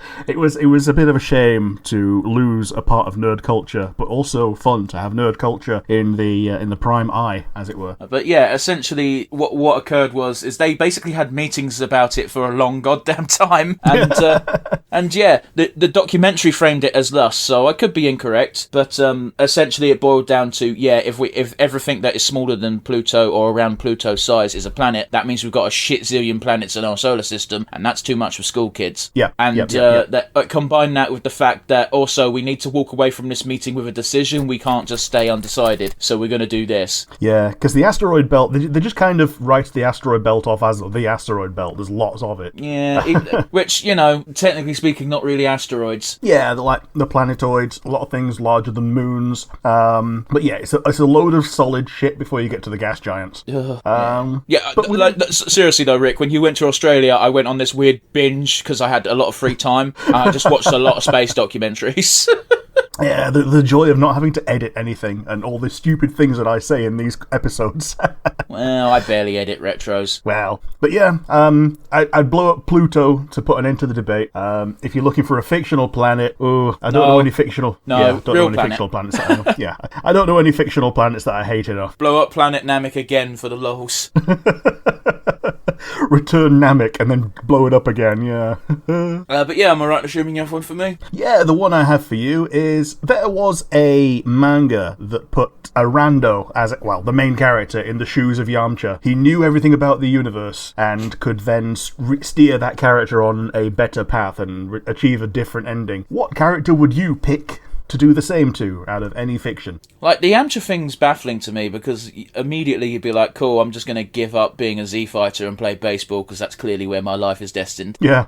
a bit of a shame to lose a part of nerd culture, but also fun to have nerd culture in the prime eye, as it were. But yeah, essentially what occurred was they basically had meetings about it for a long goddamn time, and the documentary framed it as thus, so I could be incorrect, but essentially it boiled down to, if everything that is smaller than Pluto or around Pluto's size is a planet, that means we've got a shit zillion planets in our solar system, and that's too much for school kids. Yeah. And combine that with the fact that also we need to walk away from this meeting with a decision. We can't just stay undecided, so we're going to do this. Yeah, because the asteroid belt, they just kind of write the asteroid belt off as the asteroid belt. There's lots of it. Yeah, which, technically speaking, not really asteroids. Yeah, they're like the planetoids, a lot of things larger than moons. But yeah, it's a load of solid shit before you get to the gas giants. Seriously though, Rick, when you went to Australia, I went on this weird binge because I had a lot of free time. I just watched a lot of space documentaries. Yeah, the joy of not having to edit anything and all the stupid things that I say in these episodes. Well, I barely edit retros. Well, but yeah, I'd blow up Pluto to put an end to the debate. If you're looking for a fictional planet, I don't know any fictional. Fictional planets that I know. Yeah, I don't know any fictional planets that I hate enough. Blow up Planet Namek again for the lols. return Namek and then blow it up again, yeah. But yeah, am I right in assuming you have one for me? Yeah, the one I have for you is there was a manga that put a rando as, well, the main character in the shoes of Yamcha. He knew everything about the universe and could then steer that character on a better path and achieve a different ending. What character would you pick to do the same to out of any fiction? Like, the Yamcha thing's baffling to me because immediately you'd be like, cool, I'm just going to give up being a Z fighter and play baseball because that's clearly where my life is destined. Yeah.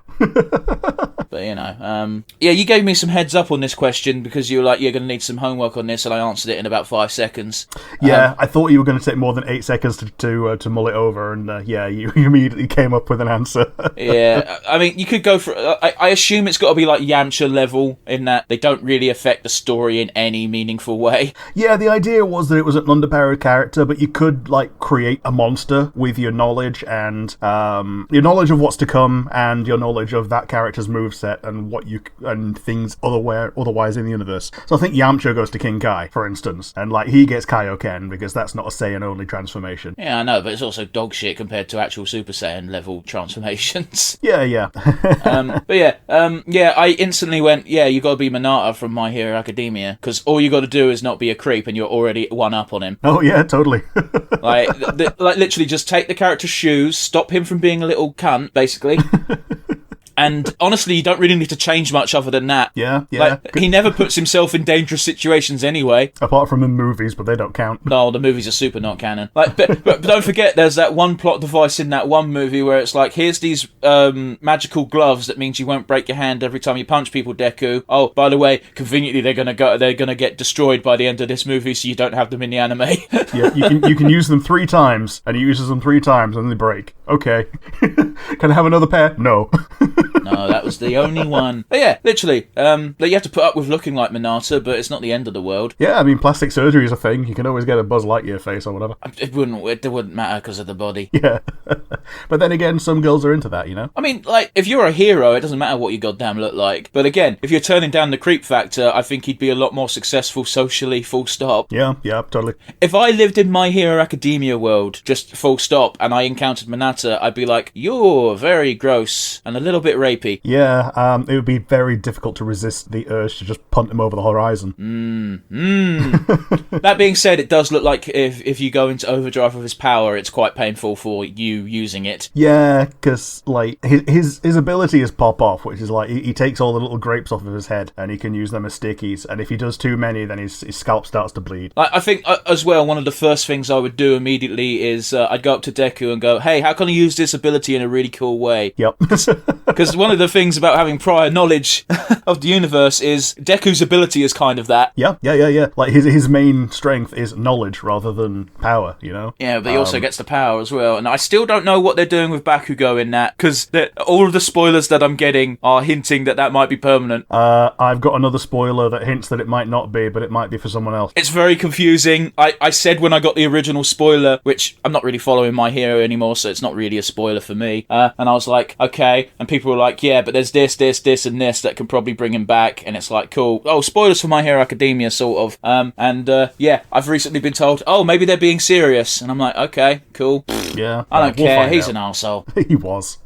But, you know, yeah, you gave me some heads up on this question because you were like, you're going to need some homework on this, and I answered it in about 5 seconds. Yeah, I thought you were going to take more than 8 seconds to mull it over, and yeah, you immediately came up with an answer. Yeah, I mean, you could go for... I assume it's got to be like Yamcha level in that they don't really affect the story in any meaningful way. Yeah, the idea was that it was an underpowered character, but you could, like, create a monster with your knowledge and your knowledge of what's to come and your knowledge of that character's moveset and what you and things otherwise in the universe. So I think Yamcha goes to King Kai, for instance, and like he gets Kaioken because that's not a Saiyan only transformation. Yeah, I know, but it's also dog shit compared to actual Super Saiyan level transformations. Yeah. But yeah, I instantly went, yeah, you got to be Minata from My Hero Academia, because all you got to do is not be a creep, and you're already one up on him. Oh yeah, totally. like literally, just take the character's shoes, stop him from being a little cunt, basically. And honestly, you don't really need to change much other than that. Yeah. Like, he never puts himself in dangerous situations anyway. Apart from in movies, but they don't count. No, the movies are super not canon. Like, but don't forget, there's that one plot device in that one movie where it's like, here's these magical gloves that means you won't break your hand every time you punch people, Deku. Oh, by the way, conveniently they're gonna get destroyed by the end of this movie, so you don't have them in the anime. Yeah, you can use them 3 times, and he uses them 3 times, and they break. Okay. Can I have another pair? No. No, that was the only one. But yeah, literally. You have to put up with looking like Minata, but it's not the end of the world. Yeah, I mean, plastic surgery is a thing. You can always get a Buzz Lightyear face or whatever. It wouldn't matter because of the body. Yeah. But then again, some girls are into that, you know? I mean, like, if you're a hero, it doesn't matter what you goddamn look like. But again, if you're turning down the creep factor, I think he'd be a lot more successful socially, full stop. Yeah, totally. If I lived in My Hero Academia world, just full stop, and I encountered Minata, I'd be like, you're very gross and a little bit rapey. Yeah, it would be very difficult to resist the urge to just punt him over the horizon. That being said, it does look like if you go into overdrive with his power, it's quite painful for you using it. Yeah, because like his ability is pop off, which is like he takes all the little grapes off of his head and he can use them as stickies. And if he does too many, then his scalp starts to bleed. I think as well, one of the first things I would do immediately is I'd go up to Deku and go, "Hey, how can I use this ability in a really cool way?" Yep. Because one of the things about having prior knowledge of the universe is Deku's ability is kind of that. Yeah. Like his main strength is knowledge rather than power, you know? Yeah, but he also gets the power as well. And I still don't know what they're doing with Bakugo in that, because all of the spoilers that I'm getting are hinting that might be permanent. I've got another spoiler that hints that it might not be, but it might be for someone else. It's very confusing. I said when I got the original spoiler, which I'm not really following My Hero anymore, so it's not really a spoiler for me. And I was like, okay. And people were like, yeah, but there's this, and this that can probably bring him back. And it's like, cool. Oh, spoilers for My Hero Academia, sort of. Yeah, I've recently been told, oh, maybe they're being serious. And I'm like, okay, cool. Yeah. I don't care. He's an arsehole. He was.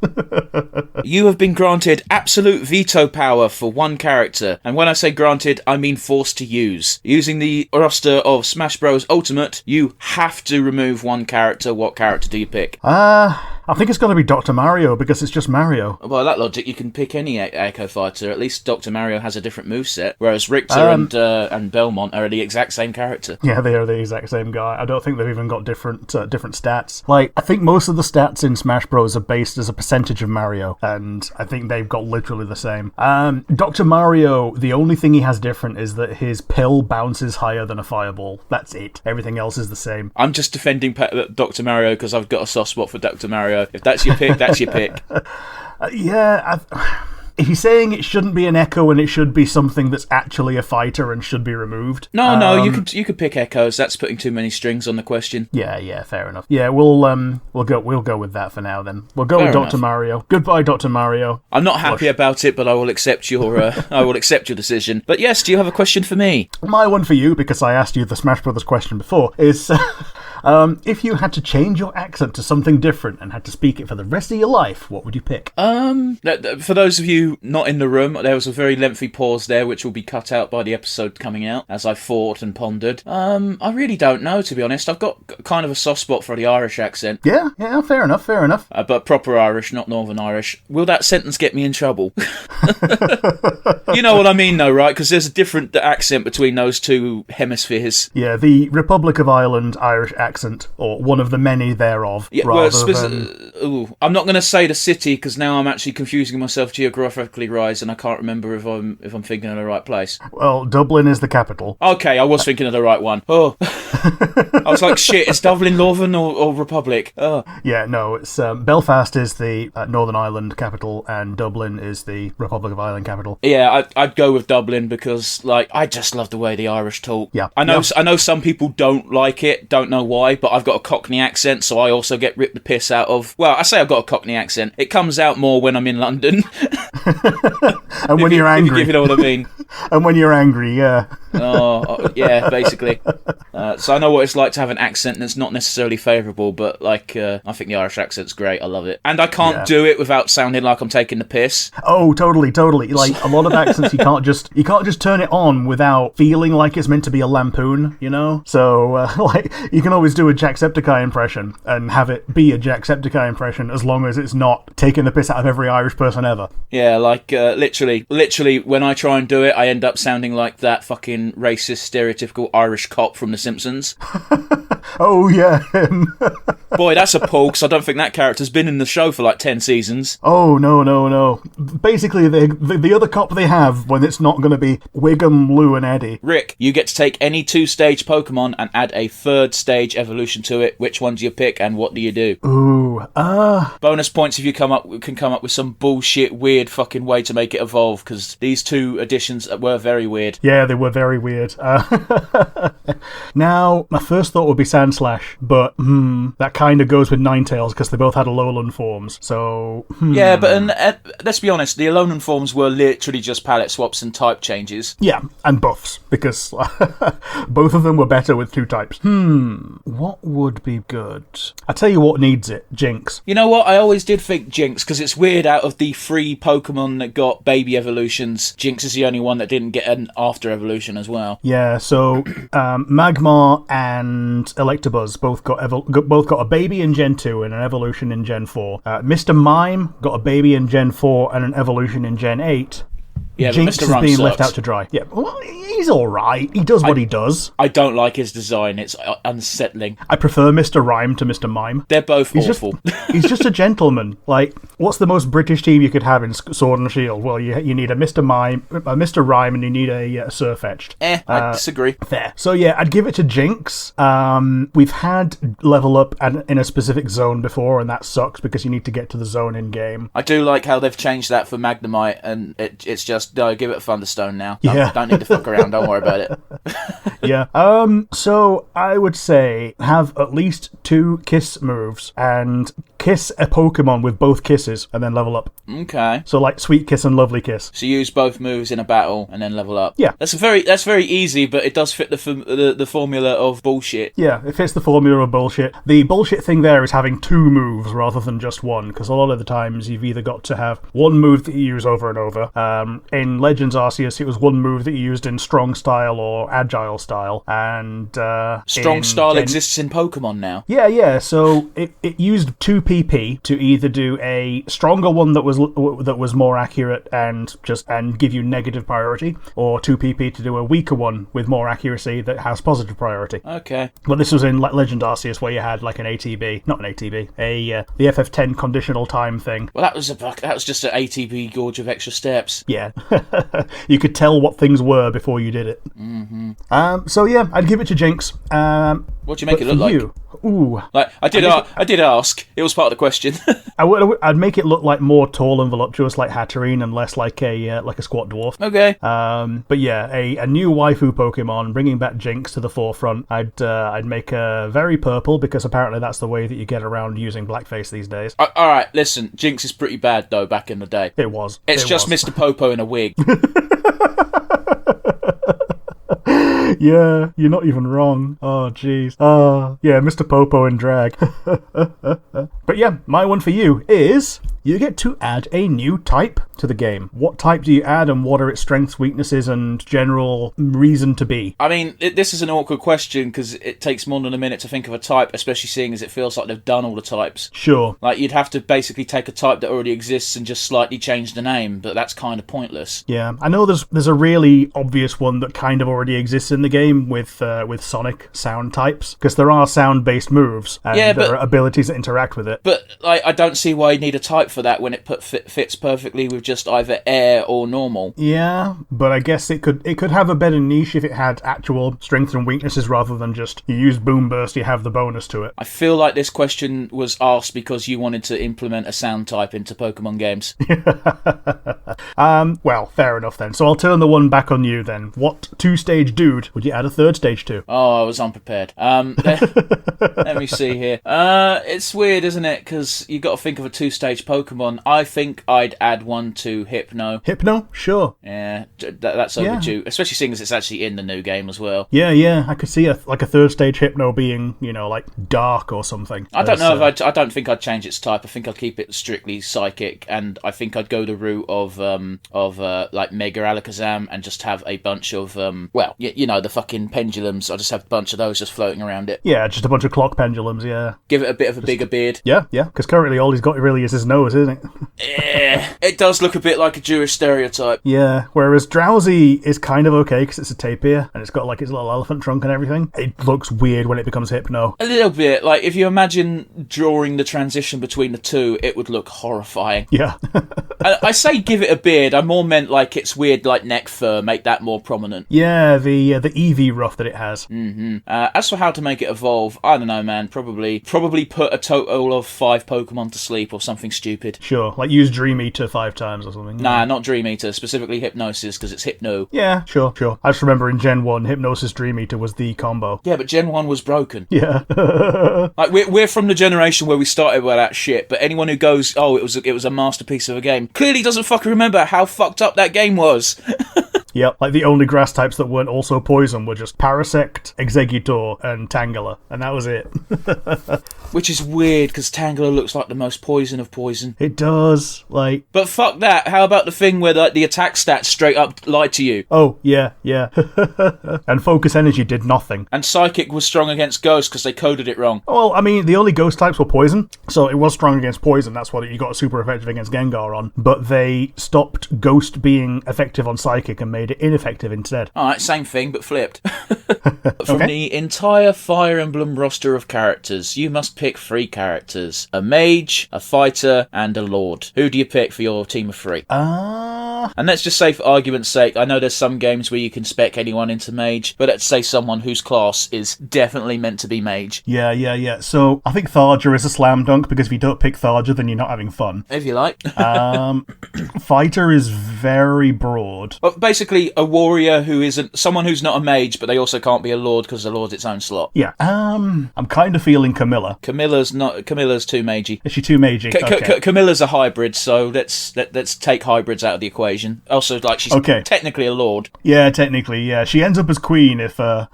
You have been granted absolute veto power for one character. And when I say granted, I mean forced to use. Using the roster of Smash Bros. Ultimate, you have to remove one character. What character do you pick? I think it's going to be Dr. Mario because it's just Mario. By that logic, you can pick any Echo Fighter. At least Dr. Mario has a different moveset, whereas Richter and Belmont are the exact same character. Yeah, they are the exact same guy. I don't think they've even got different stats. Like, I think most of the stats in Smash Bros. Are based as a percentage of Mario, and I think they've got literally the same. Dr. Mario, the only thing he has different is that his pill bounces higher than a fireball. That's it. Everything else is the same. I'm just defending Dr. Mario because I've got a soft spot for Dr. Mario. If that's your pick, that's your pick. If you're saying it shouldn't be an Echo and it should be something that's actually a fighter and should be removed. No, you could pick Echoes. That's putting too many strings on the question. Yeah, fair enough. Yeah, we'll go with that for now then. We'll go fair with enough. Dr. Mario. Goodbye, Dr. Mario. I'm not happy about it, but I will accept your decision. But yes, do you have a question for me? My one for you, because I asked you the Smash Brothers question before, is If you had to change your accent to something different and had to speak it for the rest of your life, what would you pick? For those of you not in the room, there was a very lengthy pause there, which will be cut out by the episode coming out, as I thought and pondered. I really don't know, to be honest. I've got kind of a soft spot for the Irish accent. Yeah, fair enough. But proper Irish, not Northern Irish. Will that sentence get me in trouble? You know what I mean, though, right? Because there's a different accent between those two hemispheres. Yeah, the Republic of Ireland Irish accent, or one of the many thereof, Yeah, I'm not going to say the city, because now I'm actually confusing myself geographically, Rise, and I can't remember if I'm thinking of the right place. Well, Dublin is the capital. Okay, I was thinking of the right one. Oh, I was like, shit, is Dublin Northern or Republic? Oh. Yeah, no, it's Belfast is the Northern Ireland capital, and Dublin is the Republic of Ireland capital. Yeah, I'd go with Dublin because, like, I just love the way the Irish talk. Yeah, I know some people don't like it, don't know why, but I've got a Cockney accent, so I also get ripped the piss out of. Well, I say I've got a Cockney accent. It comes out more when I'm in London. And when you're angry, if you know what I mean. And when you're angry, yeah. Yeah, basically. So I know what it's like to have an accent that's not necessarily favourable, but like I think the Irish accent's great. I love it, and I can't do it without sounding like I'm taking the piss. Oh, totally. Like a lot of accents, you can't just turn it on without feeling like it's meant to be a lampoon, you know. So like you can always do a Jacksepticeye impression and have it be a Jacksepticeye impression as long as it's not taking the piss out of every Irish person ever. Yeah, like literally, when I try and do it, I end up sounding like that fucking racist, stereotypical Irish cop from The Simpsons. Oh yeah, him. Boy, that's a pull, because I don't think that character's been in the show for like 10 seasons. Oh, no. Basically, the other cop they have when it's not going to be Wiggum, Lou, and Eddie. Rick, you get to take any 2-stage Pokemon and add a 3rd stage evolution to it. Which one do you pick, and what do you do? Ooh, Bonus points if you can come up with some bullshit, weird fucking way to make it evolve, because these 2 additions were very weird. Yeah, they were very weird. Now, my first thought would be Sandslash, but that kind of goes with Ninetales because they both had Alolan forms. So yeah, but let's be honest, the Alolan forms were literally just palette swaps and type changes. Yeah, and buffs because both of them were better with 2 types. What would be good? I tell you what needs it: Jinx. You know what? I always did think Jinx, because it's weird. Out of the 3 Pokemon that got baby evolutions, Jinx is the only one that didn't get an after evolution as well. Yeah, so Magmar and Electabuzz both got a baby in Gen 2 and an evolution in Gen 4. Mr. Mime got a baby in Gen 4 and an evolution in Gen 8. Yeah, Jinx but Mr. is Rhyme being sucks. left out to dry. Yeah, well, he's alright. He does what he does. I don't like his design. It's unsettling. I prefer Mr. Rhyme to Mr. Mime. They're both awful. He's just a gentleman. Like, what's the most British team you could have in Sword and Shield? Well, you need a Mr. Rhyme, and you need a Sirfetch'd. I disagree. Fair. So yeah, I'd give it to Jinx. We've had level up in a specific zone before, and that sucks because you need to get to the zone in game. I do like how they've changed that for Magnemite, and it's just, no, give it a Thunderstone now. Yeah. Don't need to fuck around, don't worry about it. Yeah. So I would say have at least 2 kiss moves and kiss a Pokemon with both kisses and then level up. Okay. So like Sweet Kiss and Lovely Kiss. So use both moves in a battle and then level up. Yeah. That's very easy, but it does fit the formula of bullshit. Yeah, it fits the formula of bullshit. The bullshit thing there is having 2 moves rather than just one, because a lot of the times you've either got to have one move that you use over and over. In Legends Arceus, it was one move that you used in Strong Style or Agile Style, and Strong Style exists in Pokemon now. Yeah. So it used 2 PP to either do a stronger one that was more accurate and give you negative priority, or 2 PP to do a weaker one with more accuracy that has positive priority. Okay. But this was in Legend Arceus, where you had like the FF10 conditional time thing. Well, that was just an ATB gorge of extra steps. Yeah, you could tell what things were before you did it. Mm-hmm. So yeah, I'd give it to Jinx. What do you make it look like? Ooh, like I did ask. It was part of the question. I'd make it look like more tall and voluptuous, like Hatterene, and less like a squat dwarf. Okay. But yeah, a new waifu Pokemon, bringing back Jinx to the forefront. I'd make her very purple, because apparently that's the way that you get around using blackface these days. All right, listen, Jinx is pretty bad though. Back in the day, it was. It's just Mr. Popo in a wig. Yeah, you're not even wrong. Oh, jeez. Yeah, Mr. Popo in drag. But yeah, my one for you is you get to add a new type to the game. What type do you add, and what are its strengths, weaknesses, and general reason to be? I mean, this is an awkward question because it takes more than a minute to think of a type, especially seeing as it feels like they've done all the types. Sure. Like, you'd have to basically take a type that already exists and just slightly change the name, but that's kind of pointless. Yeah, I know there's a really obvious one that kind of already exists in the game with Sonic sound types, because there are sound-based moves, and there are abilities that interact with it. But like, I don't see why you need a type for that when it fits perfectly with just either air or normal. Yeah, but I guess it could have a better niche if it had actual strengths and weaknesses rather than just you use Boom Burst, you have the bonus to it. I feel like this question was asked because you wanted to implement a sound type into Pokemon games. Well, fair enough then. So I'll turn the one back on you then. What 2-stage dude would you add a 3rd stage to? Oh, I was unprepared. Let me see here. It's weird, isn't it? Because you got to think of a 2-stage Pokemon. I think I'd add one to Hypno. Hypno? Sure. Yeah, that's overdue. Especially seeing as it's actually in the new game as well. Yeah. I could see a 3rd stage Hypno being, like dark or something. I don't know if I don't think I'd change its type. I think I'd keep it strictly psychic, and I think I'd go the route of like Mega Alakazam and just have a bunch of the fucking pendulums. I'll just have a bunch of those just floating around it. Yeah, just a bunch of clock pendulums. Yeah. Give it a bit of a bigger beard. Yeah. Because currently all he's got really is his nose, isn't it? Yeah, it does look a bit like a Jewish stereotype. Yeah. Whereas Drowsy is kind of okay because it's a tapir and it's got like its little elephant trunk and everything. It looks weird when it becomes Hypno. A little bit. Like, if you imagine drawing the transition between the two, it would look horrifying. Yeah. I say give it a beard. I more meant like its weird like neck fur. Make that more prominent. Yeah, the Eevee ruff that it has. Mm-hmm. As for how to make it evolve, I don't know, man. Probably put a total of 5 Pokemon to sleep or something stupid. Sure, like use Dream Eater 5 times or something. Nah, not Dream Eater. Specifically Hypnosis, because it's Hypno. Yeah, sure. I just remember in Gen 1, Hypnosis Dream Eater was the combo. Yeah, but Gen 1 was broken. Yeah. Like, we're from the generation where we started with that shit, but anyone who goes, oh, it was a masterpiece of a game, clearly doesn't fucking remember how fucked up that game was. Yep, like the only grass types that weren't also poison were just Parasect, Exeggutor, and Tangela, and that was it. Which is weird, because Tangela looks like the most poison of poison. It does, like... But fuck that, how about the thing where the attack stats straight up lied to you? Oh, yeah. And Focus Energy did nothing. And Psychic was strong against Ghost, because they coded it wrong. Well, I mean, the only Ghost types were poison, so it was strong against poison, that's what you got super effective against Gengar on, but they stopped Ghost being effective on Psychic and made it ineffective instead. Alright, same thing, but flipped. From the entire Fire Emblem roster of characters, you must pick 3 characters. A mage, a fighter, and a lord. Who do you pick for your team of 3? And let's just say, for argument's sake, I know there's some games where you can spec anyone into mage, but let's say someone whose class is definitely meant to be mage. Yeah. So, I think Tharja is a slam dunk, because if you don't pick Tharja, then you're not having fun. If you like. Fighter is very broad. Well, basically, a warrior who isn't... someone who's not a mage, but they also can't be a lord, because a lord's its own slot. Yeah. I'm kind of feeling Camilla. Camilla's too magey. Is she too magey? Okay. Camilla's a hybrid, so let's take hybrids out of the equation. Also, like, she's technically a lord. Yeah, technically, yeah. She ends up as queen if well,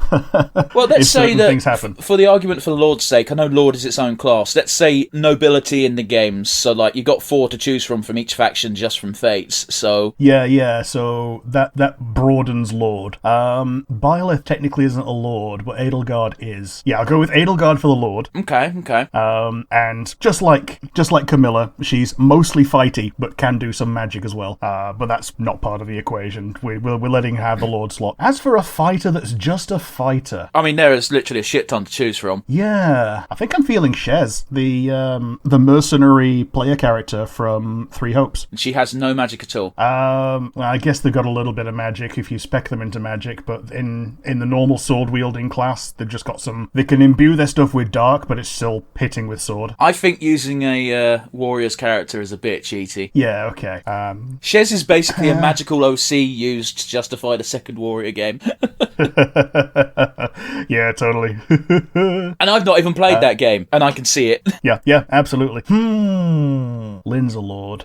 let's say that things happen. For the argument for the lord's sake, I know lord is its own class. Let's say nobility in the games. So, like, you got 4 to choose from each faction just from fates. So yeah. So that broadens lord. Byleth technically isn't a lord, but Edelgard is. Yeah, I'll go with Edelgard for the lord. Okay. And just like Camilla, she's mostly fighty, but can do some magic as well. But that's not part of the equation. We're letting her have the lord slot. As for a fighter that's just a fighter, I mean, there is literally a shit ton to choose from. Yeah, I think I'm feeling Shez, the mercenary player character from Three Hopes. She has no magic at all. Well, I guess they've got a little bit of magic if you spec them into magic, but in the normal sword wielding class, they've just got some. They can imbue their stuff with dark, but it's still hitting with sword. I think using a warrior's character is a bit cheaty. Yeah, okay. Shez is basically a magical OC used to justify the second warrior game. Yeah, totally. And I've not even played that game, and I can see it. Yeah, absolutely. Lynn's a lord.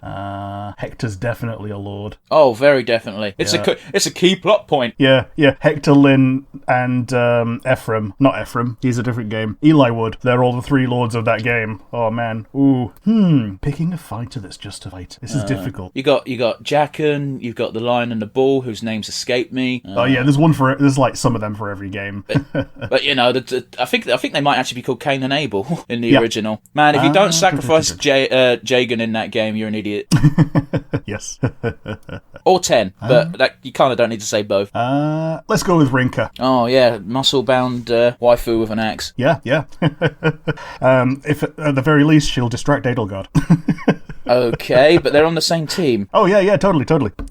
Hector's definitely a lord. Oh, very definitely. It's a key plot point. Yeah. Hector, Lynn, and Ephraim. Not Ephraim. He's a different game. Eli Wood. They're all the three lords of that game. Oh, man. Ooh. Picking a fighter that's just a fight. This is difficult. You got Jaqen, you've got the Lion and the Bull, whose names escape me. Oh, yeah, there's like some of them for every game. But you know, I think they might actually be called Cain and Abel in the original. Man, if you don't sacrifice Jagan in that game, you're an idiot. Yes. Or 10, but that you kind of don't need to say both. Let's go with Rinka. Oh yeah, muscle-bound waifu with an axe. Yeah. If at the very least she'll distract Edelgard. Okay, but they're on the same team. Oh yeah, totally.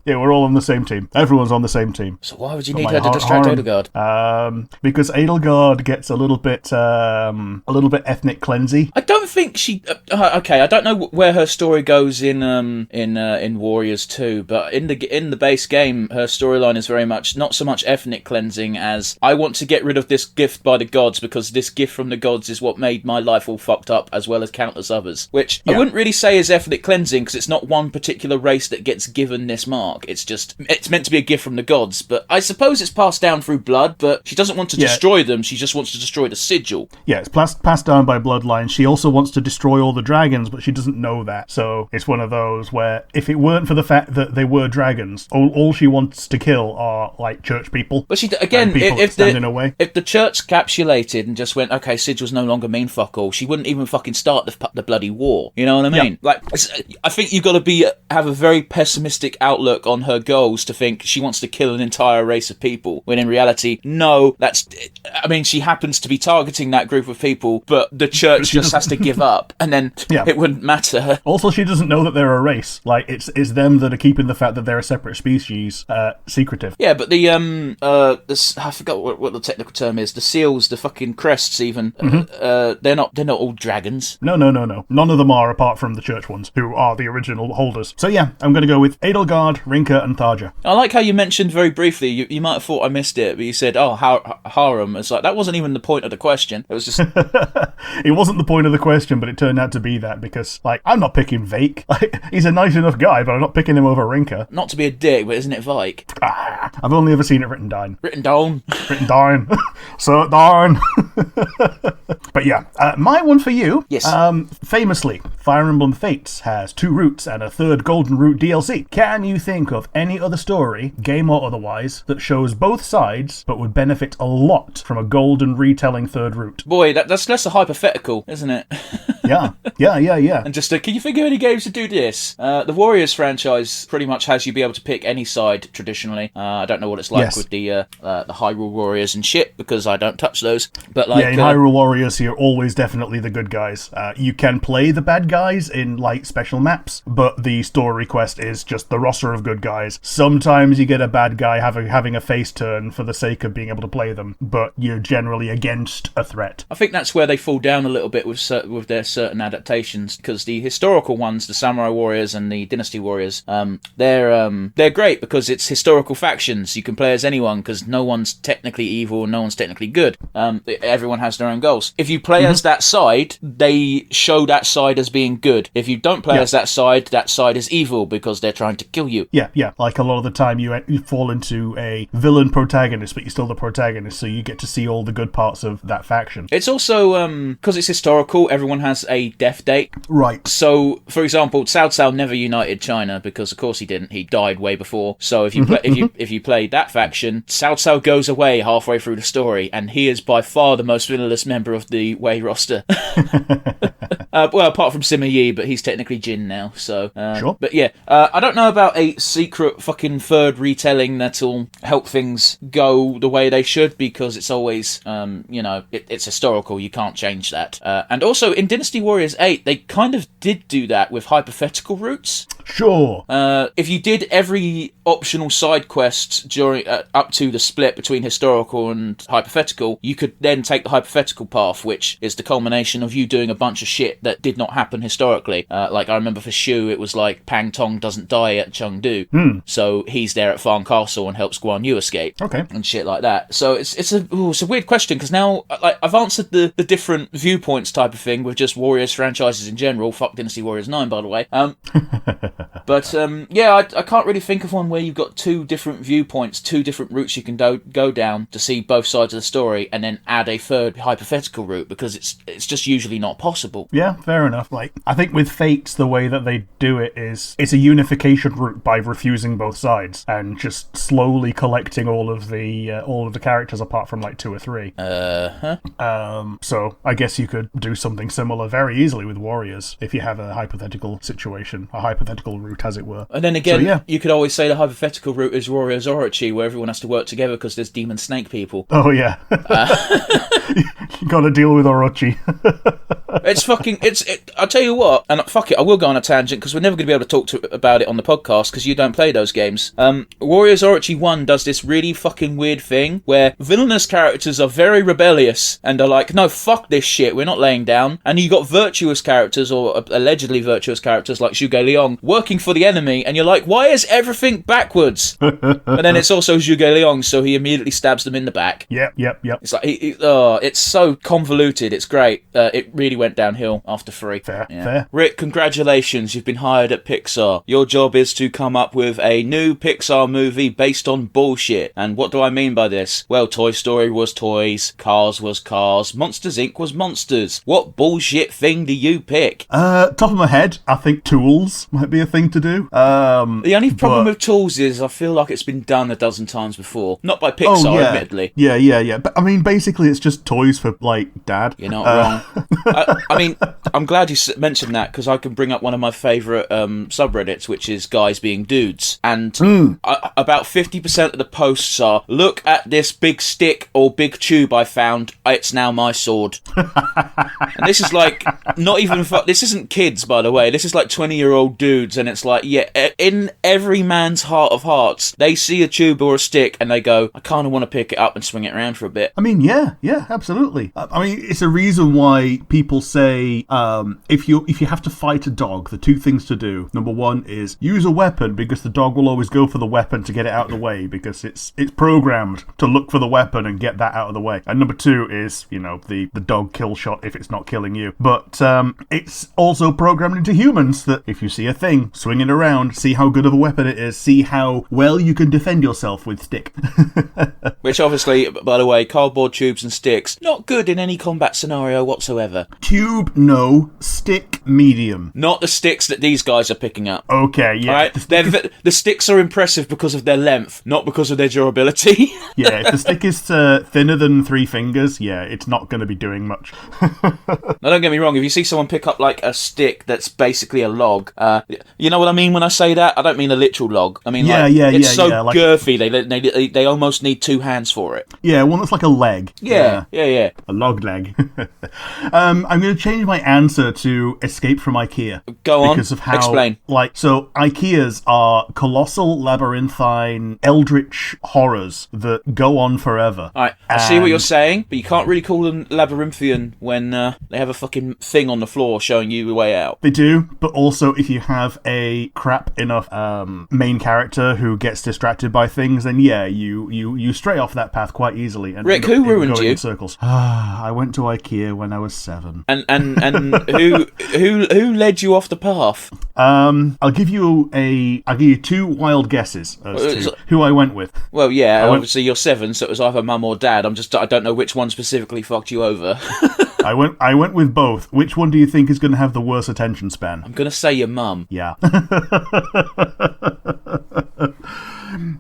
Yeah, we're all on the same team. Everyone's on the same team. So why would you need her to distract Edelgard? Because Edelgard gets a little bit ethnic cleansy. I don't think she. Okay, I don't know where her story goes in Warriors 2, but in the base game, her storyline is very much not so much ethnic cleansing as I want to get rid of this gift by the gods because this gift from the gods is what made my life all fucked up, as well as countless others. Which I wouldn't really say is ethnic cleansing because it's not one particular race that gets given this mark. It's meant to be a gift from the gods, but I suppose it's passed down through blood. But she doesn't want to destroy them; she just wants to destroy the sigil. Yeah, it's passed down by bloodline. She also wants to destroy all the dragons, but she doesn't know that. So it's one of those where if it weren't for the fact that they were dragons, all she wants to kill are like church people. But she again, if the church capitulated and just went, okay, sigils no longer mean fuck all, she wouldn't even fucking start the bloody war. You know what I mean? Like, I think you've got to have a very pessimistic outlook on her goals to think she wants to kill an entire race of people, when in reality, no, she happens to be targeting that group of people, but the church just has to give up, and then it wouldn't matter. Also, she doesn't know that they're a race. Like, it's them that are keeping the fact that they're a separate species secretive. Yeah, but I forgot what the technical term is. The seals, the fucking crests, even they're not all dragons. No. None of them are, apart from the church ones, who are the original holders. So yeah, I'm going to go with Edelgard, Rinka, and Tharja. I like how you mentioned very briefly, you might have thought I missed it, but you said, harem. It's like, that wasn't even the point of the question. It was just... It wasn't the point of the question, but it turned out to be that, because, like, I'm not picking Vake. Like, he's a nice enough guy, but I'm not picking him over Rinka. Not to be a dick, but isn't it Vike? I've only ever seen it written down. Written down. So down. But yeah, my one for you. Yes. Famously, Fire Emblem Fates has 2 routes and a 3rd Golden Route DLC. Can you think of any other story, game or otherwise, that shows both sides but would benefit a lot from a golden retelling 3rd route? Boy, that's less a hypothetical, isn't it? Yeah. And just, can you think of any games to do this? The Warriors franchise pretty much has you be able to pick any side traditionally. I don't know what it's like with the Hyrule Warriors and shit, because I don't touch those. But like, in Hyrule Warriors, you're always definitely the good guys. You can play the bad guys in like special maps, but the story quest is just the roster of good guys. Sometimes you get a bad guy having a face turn for the sake of being able to play them, but you're generally against a threat. I think that's where they fall down a little bit with their certain adaptations, because the historical ones, the Samurai Warriors and the Dynasty Warriors, they're great because it's historical factions. You can play as anyone because no one's technically evil and no one's technically good. Everyone has their own goals. If you play as that side, they show that side as being good. If you don't play as that side is evil because they're trying to kill you. Yeah. Like a lot of the time you fall into a villain protagonist, but you're still the protagonist, so you get to see all the good parts of that faction. It's also, because it's historical, everyone has a death date. Right. So, for example, Cao Cao never united China because, of course, he didn't. He died way before. So if you if you play that faction, Cao Cao goes away halfway through the story, and he is by far the most villainous member of the Wei roster. Well, apart from Sima Yi, but he's technically Jin now. So, sure. But yeah, I don't know about a secret fucking 3rd retelling that'll help things go the way they should, because it's always, it's historical. You can't change that. And also in Dynasty Warriors 8, they kind of did do that with hypothetical routes. Sure. If you did every optional side quest during up to the split between historical and hypothetical, you could then take the hypothetical path, which is the culmination of you doing a bunch of shit that did not happen historically. Like I remember for Shu, it was like Pang Tong doesn't die at Chengdu, so he's there at Farn Castle and helps Guan Yu escape. Okay. And shit like that. So it's a weird question, because now I've answered the different viewpoints type of thing with just Warriors franchises in general. Fuck Dynasty Warriors 9, by the way. But I can't really think of one where you've got two different viewpoints, two different routes you can go down to see both sides of the story, and then add a third hypothetical route, because it's just usually not possible. Yeah, fair enough. Like, I think with Fates, the way that they do it is it's a unification route by refusing both sides and just slowly collecting all of the characters apart from like 2 or 3. So I guess you could do something similar very easily with Warriors if you have a hypothetical situation, a hypothetical route, as it were. And then again, you could always say the hypothetical route is Warriors Orochi, where everyone has to work together because there's demon snake people. Oh yeah. You gotta deal with Orochi. I'll tell you what, and fuck it, I will go on a tangent because we're never going to be able to talk about it on the podcast because you don't play those games. Warriors Orochi 1 does this really fucking weird thing where villainous characters are very rebellious and are like, no, fuck this shit, we're not laying down. And you got virtuous characters, or allegedly virtuous characters like Zhuge Liang, working for the enemy, and you're like, why is everything backwards? And then it's also Zhuge Liang, so he immediately stabs them in the back. Yep. It's like, it's so convoluted, it's great. It really went downhill after 3. Fair. Rick, congratulations, you've been hired at Pixar. Your job is to come up with a new Pixar movie based on bullshit. And what do I mean by this? Well, Toy Story was toys, Cars was cars, Monsters Inc. was monsters. What bullshit thing do you pick? Top of my head, I think Tools might be a thing to do. The only problem with Tools is I feel like it's been done a dozen times before. Not by Pixar, admittedly. Yeah. But I mean, basically, it's just toys for, like, Dad. You're not wrong. I mean, I'm glad you mentioned that, because I can bring up one of my favourite subreddits, which is guys being dudes. And about 50% of the posts are, look at this big stick or big tube I found, it's now my sword. And this is like, not even, this isn't kids, by the way, this is like 20-year-old dudes, and it's like, yeah, in every man's heart of hearts, they see a tube or a stick and they go, I kind of want to pick it up and swing it around for a bit. I mean, yeah, absolutely. I mean, it's a reason why people say, if you have to fight a dog, the two things to do, number one is use a weapon, because the dog will always go for the weapon to get it out of the way, because it's programmed to look for the weapon and get that out of the way. And number two is, the dog kill shot if it's not killing you. But it's also programmed into humans that if you see a thing, swing it around, see how good of a weapon it is, see how well you can defend yourself with stick. Which obviously, by the way, cardboard tubes and sticks, not good in any combat scenario whatsoever. Tube, no. Stick, medium. Not the sticks that these guys are picking up. Okay, yeah. Right? The sticks are impressive because of their length, not because of their durability. Yeah, if the stick is thinner than 3 fingers, yeah, it's not going to be doing much. Now, don't get me wrong, if you see someone pick up like a stick that's basically a log, you know what I mean when I say that? I don't mean a literal log. I mean, it's so girthy, they almost need 2 hands for it. Yeah, one that's like a leg. Yeah. A log leg. I'm going to change my answer to Escape from IKEA. Go on, because of how, explain. So IKEAs are colossal, labyrinthine, eldritch horrors that go on forever. Alright, I see what you're saying, but you can't really call them labyrinthian when they have a fucking thing on the floor showing you the way out. They do, but also if you have a crap enough main character who gets distracted by things, then yeah, you stray off that path quite easily. And Rick, who ruined you? In circles. I went to IKEA when I was 7. And who led you off the path? I'll give you 2 wild guesses as to who I went with. Well, yeah, obviously you're 7, so it was either mum or dad. I don't know which one specifically fucked you over. I went with both. Which one do you think is going to have the worst attention span? I'm going to say your mum. Yeah.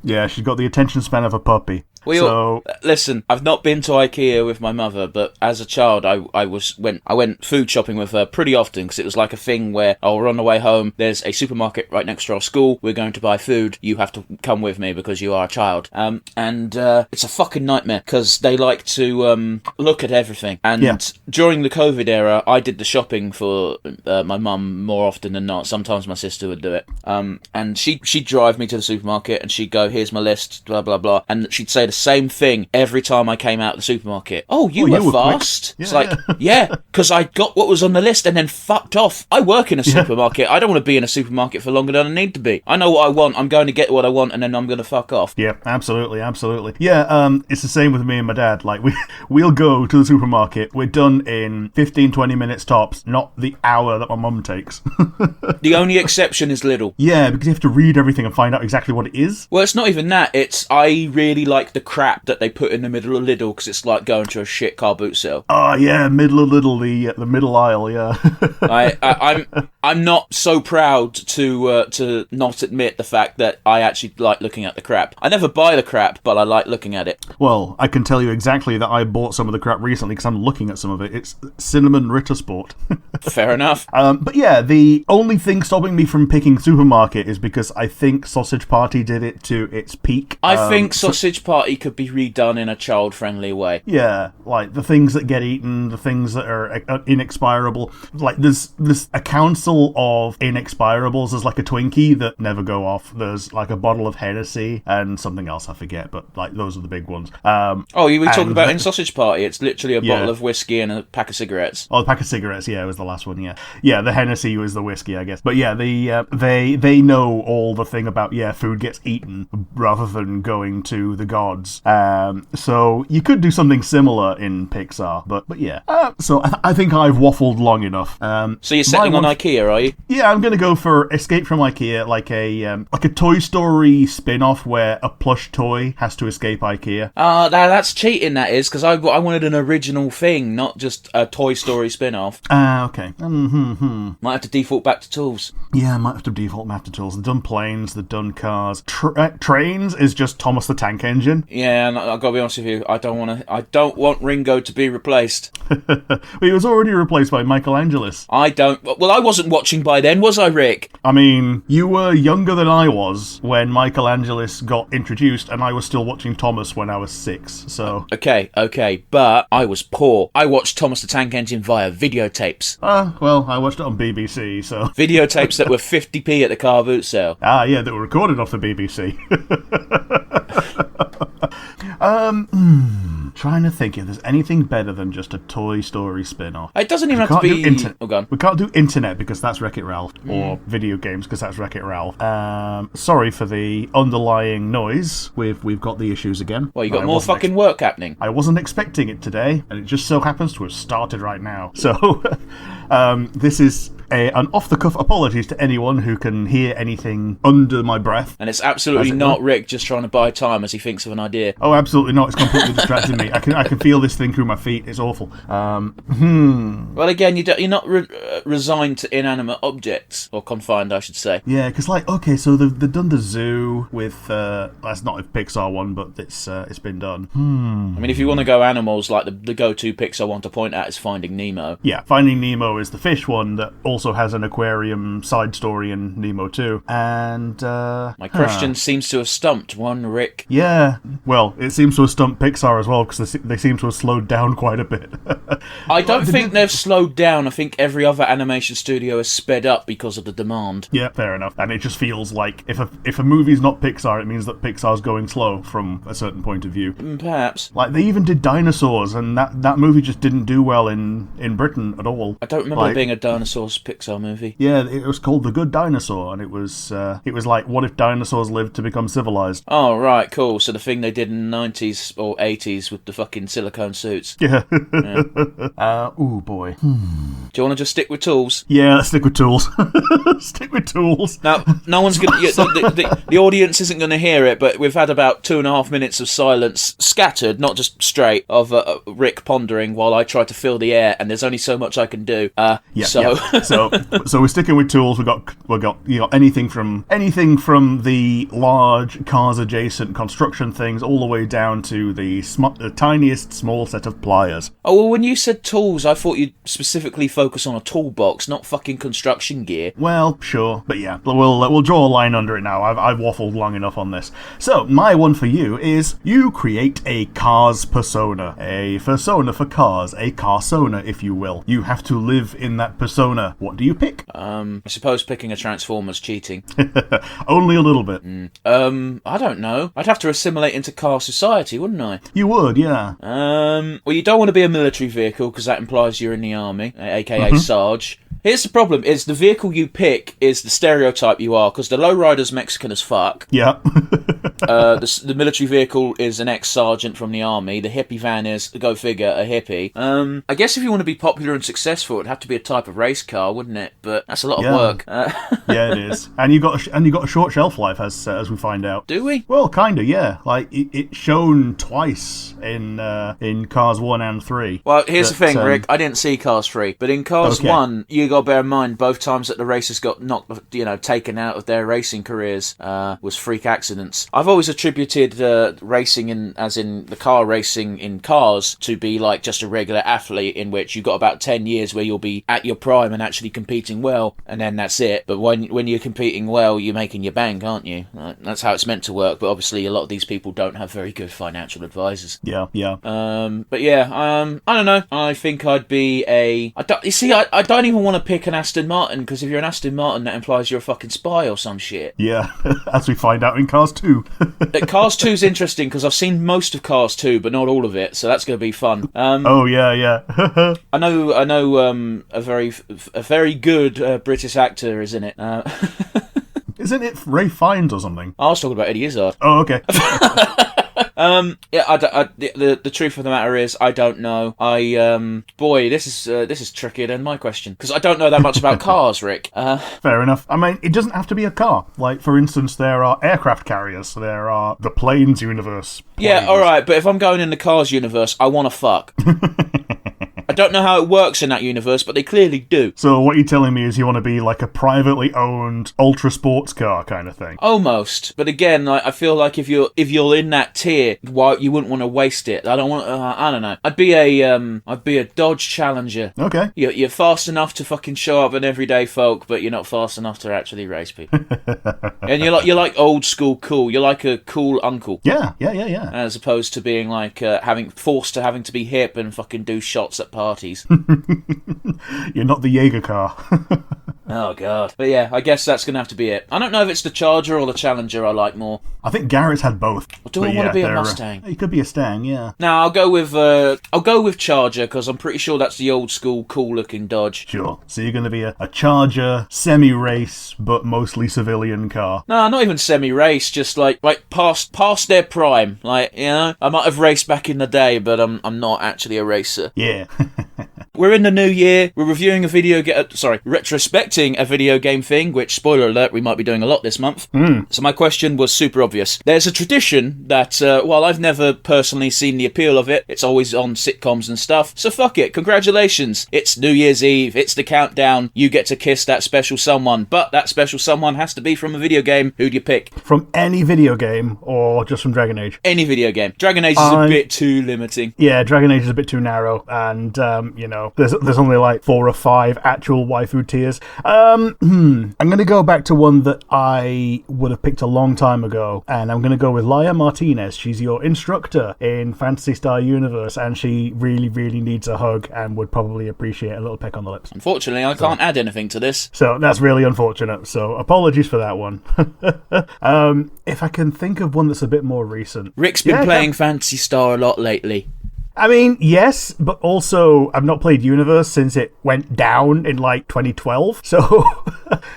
Yeah, she's got the attention span of a puppy. Listen, I've not been to IKEA with my mother, but as a child, I went food shopping with her pretty often because it was like a thing where, we're on the way home. There's a supermarket right next to our school. We're going to buy food. You have to come with me because you are a child. And it's a fucking nightmare because they like to look at everything. And during the COVID era, I did the shopping for my mum more often than not. Sometimes my sister would do it. And she'd drive me to the supermarket and she'd go, "Here's my list, blah blah blah," and she'd say the same thing every time I came out of the supermarket. "Oh, you were fast." It's like, yeah, because I got what was on the list and then fucked off. I work in a supermarket. I don't want to be in a supermarket for longer than I need to be. I know what I want. I'm going to get what I want and then I'm going to fuck off. Yeah, absolutely. Yeah, it's the same with me and my dad. Like, we'll go to the supermarket. We're done in 15, 20 minutes tops, not the hour that my mum takes. The only exception is Lidl. Yeah, because you have to read everything and find out exactly what it is. Well, it's not even that. I really like the crap that they put in the middle of Lidl because it's like going to a shit car boot sale. Oh yeah, middle of Lidl, the middle aisle. Yeah. I'm not so proud to not admit the fact that I actually like looking at the crap. I never buy the crap, but I like looking at it. Well, I can tell you exactly that I bought some of the crap recently because I'm looking at some of it. It's cinnamon Ritter Sport. Fair enough. But yeah, the only thing stopping me from picking supermarket is because I think Sausage Party did it to its peak. I think Sausage Party could be redone in a child-friendly way. Yeah, like the things that get eaten, the things that are inexpirable. Like there's a council of inexpirables. There's like a Twinkie that never go off. There's like a bottle of Hennessy and something else I forget, but like those are the big ones. You were talking about in Sausage Party. It's literally a bottle of whiskey and a pack of cigarettes. Oh, the pack of cigarettes. Yeah, it was the last one. Yeah. The Hennessy was the whiskey, I guess. But yeah, they know all the thing about food gets eaten rather than going to the gods. So you could do something similar in Pixar, but yeah. So I think I've waffled long enough. So you're settling on IKEA, are you? Yeah, I'm gonna go for Escape from IKEA, like a Toy Story spin-off where a plush toy has to escape IKEA. That's cheating, that is, because I wanted an original thing, not just a Toy Story spin-off. Okay. Might have to default back to tools. Yeah, I might have to default back to tools. They've done planes, they've done cars. Trains is just Thomas the Tank Engine. Yeah, and I've got to be honest with you, I don't want Ringo to be replaced. He was already replaced by Michelangelis. Well, I wasn't watching by then, was I, Rick? I mean, you were younger than I was when Michelangelis got introduced, and I was still watching Thomas when I was 6, so... Okay, but I was poor. I watched Thomas the Tank Engine via videotapes. Well, I watched it on BBC, so... Videotapes that were 50p at the car boot sale. Yeah, that were recorded off the BBC. Trying to think if there's anything better than just a Toy Story spin-off. It doesn't even have to be... We can't do internet because that's Wreck-It Ralph, or video games because that's Wreck-It Ralph. Sorry for the underlying noise. We've got the issues again. Well, you got more fucking work happening. I wasn't expecting it today, and it just so happens to have started right now. So, this is an off-the-cuff apologies to anyone who can hear anything under my breath. And it's absolutely not Rick just trying to buy time as he thinks of an idea. Oh, absolutely not. It's completely distracting me. I can feel this thing through my feet. It's awful. Well, again, you're not resigned to inanimate objects, or confined, I should say. Yeah, because so they've done the zoo with that's not a Pixar one, but it's been done. I mean, if you want to go animals, like the go-to Pixar one to point at is Finding Nemo. Yeah, Finding Nemo is the fish one that also has an aquarium side story in Nemo 2. And my question seems to have stumped one Rick. Yeah, well, it seems to have stumped Pixar as well because they seem to have slowed down quite a bit. I don't think they've slowed down. I think every other animation studio has sped up because of the demand. Yeah, fair enough. And it just feels like if a movie's not Pixar, it means that Pixar's going slow from a certain point of view. Perhaps. Like, they even did Dinosaurs, and that movie just didn't do well in Britain at all. I don't remember it being a Dinosaurs Pixar movie. Yeah, it was called The Good Dinosaur, and it was like, what if dinosaurs lived to become civilized? Oh, right, cool. So the thing they did in the 90s or 80s with the fucking silicone suits. Yeah. Ooh, boy. Do you want to just stick with tools? Yeah, let's stick with tools. Stick with tools. Now, no one's going to... The audience isn't going to hear it, but we've had about 2.5 minutes of silence scattered, not just straight, of Rick pondering while I try to fill the air, and there's only so much I can do. So So we're sticking with tools. We got anything from the large cars adjacent construction things all the way down to the tiniest small set of pliers. Oh, well, when you said tools, I thought you'd specifically focus on a toolbox, not fucking construction gear. Well, sure, but yeah, we'll draw a line under it now. I've waffled long enough on this. So my one for you is you create a cars persona, a persona for cars, a carsona, if you will. You have to live in that persona. What do you pick? I suppose picking a Transformer's cheating. Only a little bit. I don't know. I'd have to assimilate into car society, wouldn't I? You would, yeah. Well, you don't want to be a military vehicle because that implies you're in the army, aka Sarge. Here's the problem, is the vehicle you pick is the stereotype you are, because the lowrider's Mexican as fuck. Yeah. The military vehicle is an ex-sergeant from the army. The hippie van is, go figure, a hippie. I guess if you want to be popular and successful, it'd have to be a type of race car, wouldn't it? But that's a lot of work. Yeah, it is. And you got a short shelf life, as we find out. Do we? Well, kinda, yeah. Like it's shown twice in Cars 1 and 3. Well, here's the thing, Rick. I didn't see Cars 3, but in Cars 1, you got to bear in mind both times that the racers got taken out of their racing careers was freak accidents. I've always attributed racing as in the car racing in Cars to be like just a regular athlete, in which you've got about 10 years where you'll be at your prime and actually competing well, and then that's it. But when you're competing well, you're making your bank, aren't you? That's how it's meant to work. But obviously, a lot of these people don't have very good financial advisors. Yeah. But yeah, I don't know. I think I'd be I don't even want to pick an Aston Martin, because if you're an Aston Martin, that implies you're a fucking spy or some shit. Yeah, as we find out in Cars 2. Cars 2's interesting because I've seen most of Cars 2, but not all of it, so that's going to be fun. Oh yeah. I know. A very good British actor is in it. Isn't it Ray Fiennes or something? I was talking about Eddie Izzard. Oh, okay. The truth of the matter is, I don't know. This is trickier than my question, because I don't know that much about cars, Rick. Fair enough. I mean, it doesn't have to be a car. Like, for instance, there are aircraft carriers. There are the planes universe. Yeah, alright, but if I'm going in the cars universe, I want to fuck. I don't know how it works in that universe, but they clearly do. So what you're telling me is you want to be like a privately owned ultra sports car kind of thing? Almost, but again, I feel like if you're in that tier, why you wouldn't want to waste it. I don't want. I don't know. I'd be a Dodge Challenger. Okay. You're fast enough to fucking show up an everyday folk, but you're not fast enough to actually race people. And you're like old school cool. You're like a cool uncle. Yeah. As opposed to being like having to be hip and fucking do shots at parties. You're not the Jaeger car. Oh god. But yeah, I guess that's gonna have to be it. I don't know if it's the Charger or the Challenger I like more. I think Garrett's had both. Or do I want to be a Mustang? It could be a Stang, yeah. No, I'll go with Charger, because I'm pretty sure that's the old school cool looking Dodge. Sure. So you're going to be a Charger semi-race, but mostly civilian car. No, not even semi-race, just like past their prime. Like, you know, I might have raced back in the day, but I'm not actually a racer. Yeah. We're in the new year. We're reviewing retrospecting a video game thing, which, spoiler alert, we might be doing a lot this month. So my question was super obvious. There's a tradition that, while I've never personally seen the appeal of it, it's always on sitcoms and stuff. So fuck it. Congratulations. It's New Year's Eve. It's the countdown. You get to kiss that special someone. But that special someone has to be from a video game. Who do you pick? From any video game or just from Dragon Age? Any video game. Dragon Age is a bit too limiting. Yeah, Dragon Age is a bit too narrow. And, there's only like 4 or 5 actual waifu tiers. I'm going to go back to one that I would have picked a long time ago, and I'm going to go with Laia Martinez. She's your instructor in Phantasy Star Universe, and she really, really needs a hug and would probably appreciate a little peck on the lips. Unfortunately, I can't add anything to this. So that's really unfortunate. So apologies for that one. If I can think of one that's a bit more recent. Rick's been playing Phantasy Star a lot lately. I mean, yes, but also I've not played Universe since it went down in like 2012. So,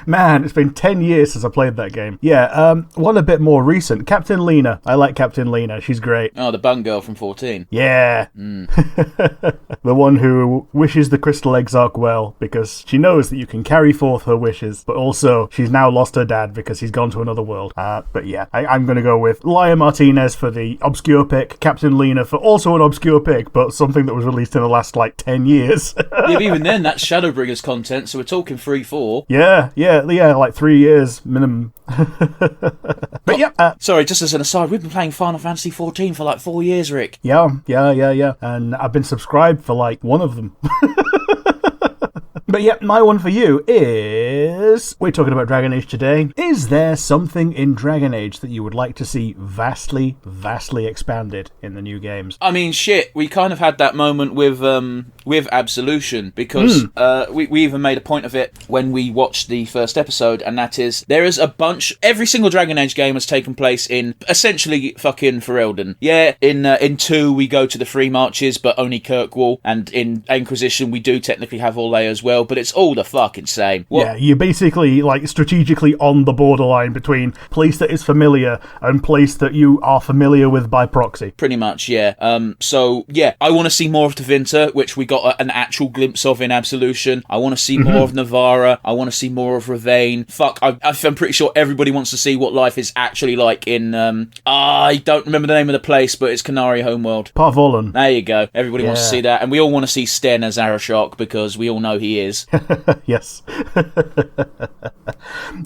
man, it's been 10 years since I played that game. Yeah, one a bit more recent. Captain Lena. I like Captain Lena. She's great. Oh, the bun girl from 14. Yeah. The one who wishes the Crystal Exarch well because she knows that you can carry forth her wishes, but also she's now lost her dad because he's gone to another world. But yeah, I'm going to go with Laia Martinez for the obscure pick, Captain Lena for also an obscure pick, pick, but something that was released in the last, 10 years. Yeah, but even then, that's Shadowbringers content, so we're talking 3-4. Yeah, 3 years minimum. But yeah. Sorry, just as an aside, we've been playing Final Fantasy XIV for 4 years, Rick. Yeah. And I've been subscribed for one of them. But yeah, my one for you is... We're talking about Dragon Age today. Is there something in Dragon Age that you would like to see vastly, vastly expanded in the new games? I mean, shit, we kind of had that moment with Absolution, because we even made a point of it when we watched the first episode, and that is, there is a bunch... Every single Dragon Age game has taken place in, essentially, fucking Ferelden. Yeah, in 2, we go to the Free Marches, but only Kirkwall, and in Inquisition, we do technically have Orlais as well, but it's all the fucking same. Yeah, you're basically strategically on the borderline between place that is familiar and place that you are familiar with by proxy. Pretty much, yeah. So yeah, I want to see more of Tevinter, which we got an actual glimpse of in Absolution. I want to see more of Navarra. I want to see more of Ravane. Fuck, I'm pretty sure everybody wants to see what life is actually like in I don't remember the name of the place, but it's Canary Homeworld. Parvolan. There you go. Everybody wants to see that, and we all want to see Sten as Arashok, because we all know he is. Yes.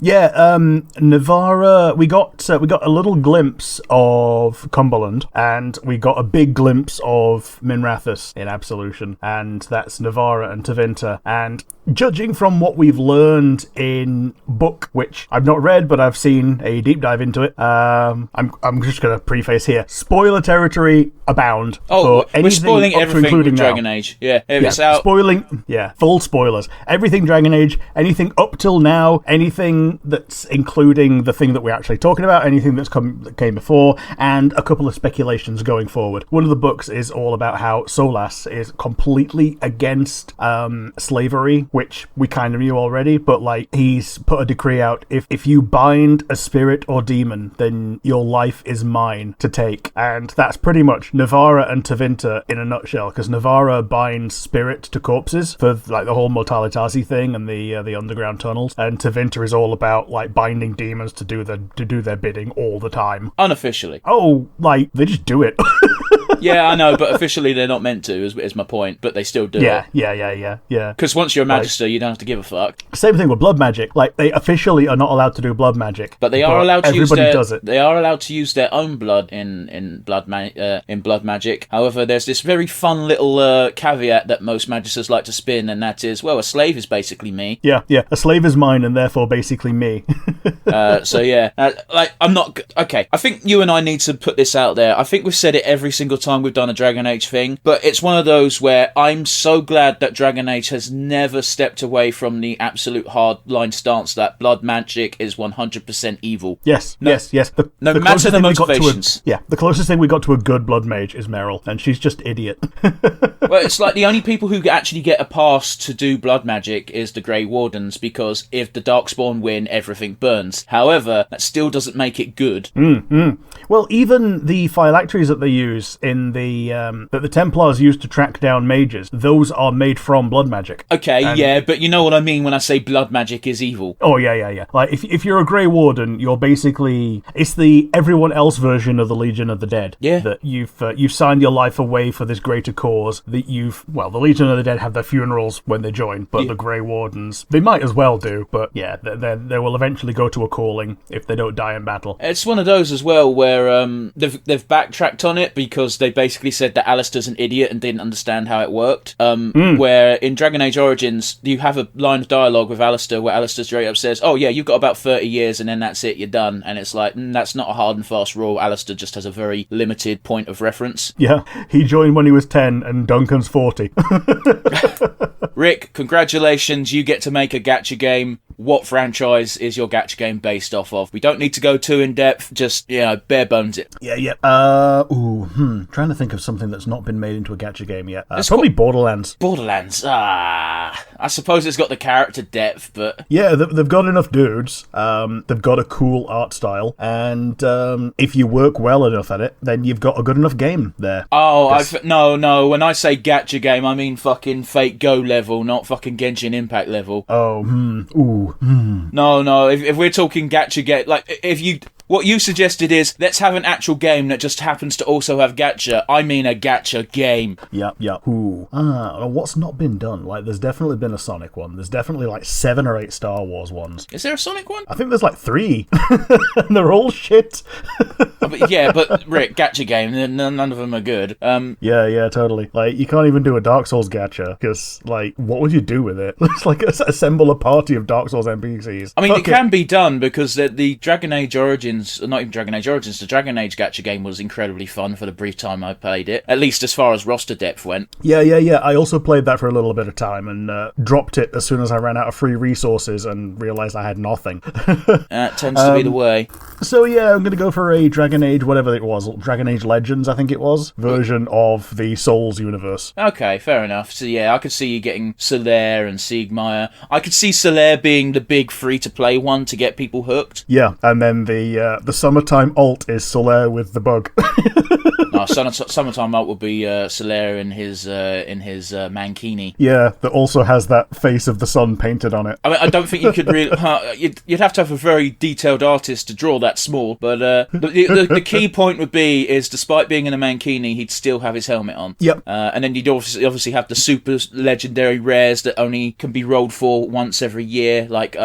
Yeah, Navarra, we got a little glimpse of Cumberland, and we got a big glimpse of Minrathous in Absolution, and that's Navarra and Tevinter. And judging from what we've learned in book, which I've not read, but I've seen a deep dive into it, I'm just going to preface here. Spoiler territory abound. Oh, we're spoiling everything with Dragon Age. Yeah, it's out. Spoiling, full spoilers. Everything Dragon Age, anything up till now, anything that's including the thing that we're actually talking about, anything that came before, and a couple of speculations going forward. One of the books is all about how Solas is completely against slavery, which we kind of knew already, but he's put a decree out, if you bind a spirit or demon, then your life is mine to take. And that's pretty much Navarra and Tevinter in a nutshell, because Navarra binds spirit to corpses for the whole Mortalitazi thing and the underground tunnels, and Tevinter is all about binding demons to do their bidding all the time. Unofficially. Oh, they just do it. Yeah, I know, but officially they're not meant to, is my point, but they still do it. Yeah. Because once you're a magister, you don't have to give a fuck. Same thing with blood magic. They officially are not allowed to do blood magic, but they are allowed to everybody does it. They are allowed to use their own blood in blood magic. However, there's this very fun little caveat that most magisters like to spin, and that is, well, a slave is basically me. Yeah. A slave is mine, and therefore basically me. So yeah, I'm not okay. I think you and I need to put this out there. I think we've said it every single time we've done a Dragon Age thing, but it's one of those where I'm so glad that Dragon Age has never stepped away from the absolute hardline stance that blood magic is 100% evil. Yes. No matter the motivations. The closest thing we got to a good blood mage is Meryl, and she's just idiot. Well, it's the only people who actually get a pass to do blood magic is the Grey Wardens, because if the Darkspawn win, everything burns. However, that still doesn't make it good. Well, even the phylacteries that they use in that the Templars use to track down mages, those are made from blood magic. Okay, but you know what I mean when I say blood magic is evil. Oh, yeah. If you're a Grey Warden, you're basically... It's the everyone else version of the Legion of the Dead. Yeah. That you've signed your life away for this greater cause. The Legion of the Dead have their funerals when they join, but the Grey Wardens, they might as well do, but yeah, they will eventually go to a calling if they don't die in battle. It's one of those as well where they've backtracked on it, because they basically said that Alistair's an idiot and didn't understand how it worked. Where in Dragon Age Origins, you have a line of dialogue with Alistair where Alistair straight up says, oh yeah, you've got about 30 years and then that's it, you're done. And it's that's not a hard and fast rule. Alistair just has a very limited point of reference. Yeah, he joined when he was 10 and Duncan's 40. Rick, congratulations, you get to make a gacha game. What franchise is your gacha game based off of? We don't need to go too in depth, just, bare bones it. Yeah. Trying to think of something that's not been made into a gacha game yet. Probably Borderlands. Borderlands, I suppose it's got the character depth, but... Yeah, they've got enough dudes, they've got a cool art style, and if you work well enough at it, then you've got a good enough game there. Oh, no, when I say gacha game, I mean fucking Fate Go level, not fucking Genshin Impact level. Oh, No, if we're talking gacha game, if you... What you suggested is, let's have an actual game that just happens to also have gacha. I mean a gacha game. Yep. Ooh. What's not been done? Like, there's definitely been a Sonic one. There's definitely like 7 or 8 Star Wars ones. Is there a Sonic one? I think there's like 3. And they're all shit. but Rick, gacha game, none of them are good. Yeah, totally. Like, you can't even do a Dark Souls gacha, because, like, what would you do with it? It's like assemble a party of Dark Souls NPCs. I mean, it can be done, because the Dragon Age Origins, not even Dragon Age Origins, the Dragon Age gacha game was incredibly fun for the brief time I played it, at least as far as roster depth went. Yeah. I also played that for a little bit of time and dropped it as soon as I ran out of free resources and realised I had nothing. That tends to be the way. So yeah, I'm going to go for a Dragon Age, whatever it was, Dragon Age Legends, I think it was, version of the Souls universe. Okay, fair enough. So yeah, I could see you getting Solaire and Siegmeyer. I could see Solaire being the big free-to-play one to get people hooked. Yeah, and then the summertime alt is Solaire with the bug. No, summertime alt would be Solaire in his mankini. Yeah, that also has that face of the sun painted on it. I mean, I don't think you could really. You'd have to have a very detailed artist to draw that small. But the key point would be is, despite being in a mankini, he'd still have his helmet on. Yep. And then you'd obviously have the super legendary rares that only can be rolled for once every year. Like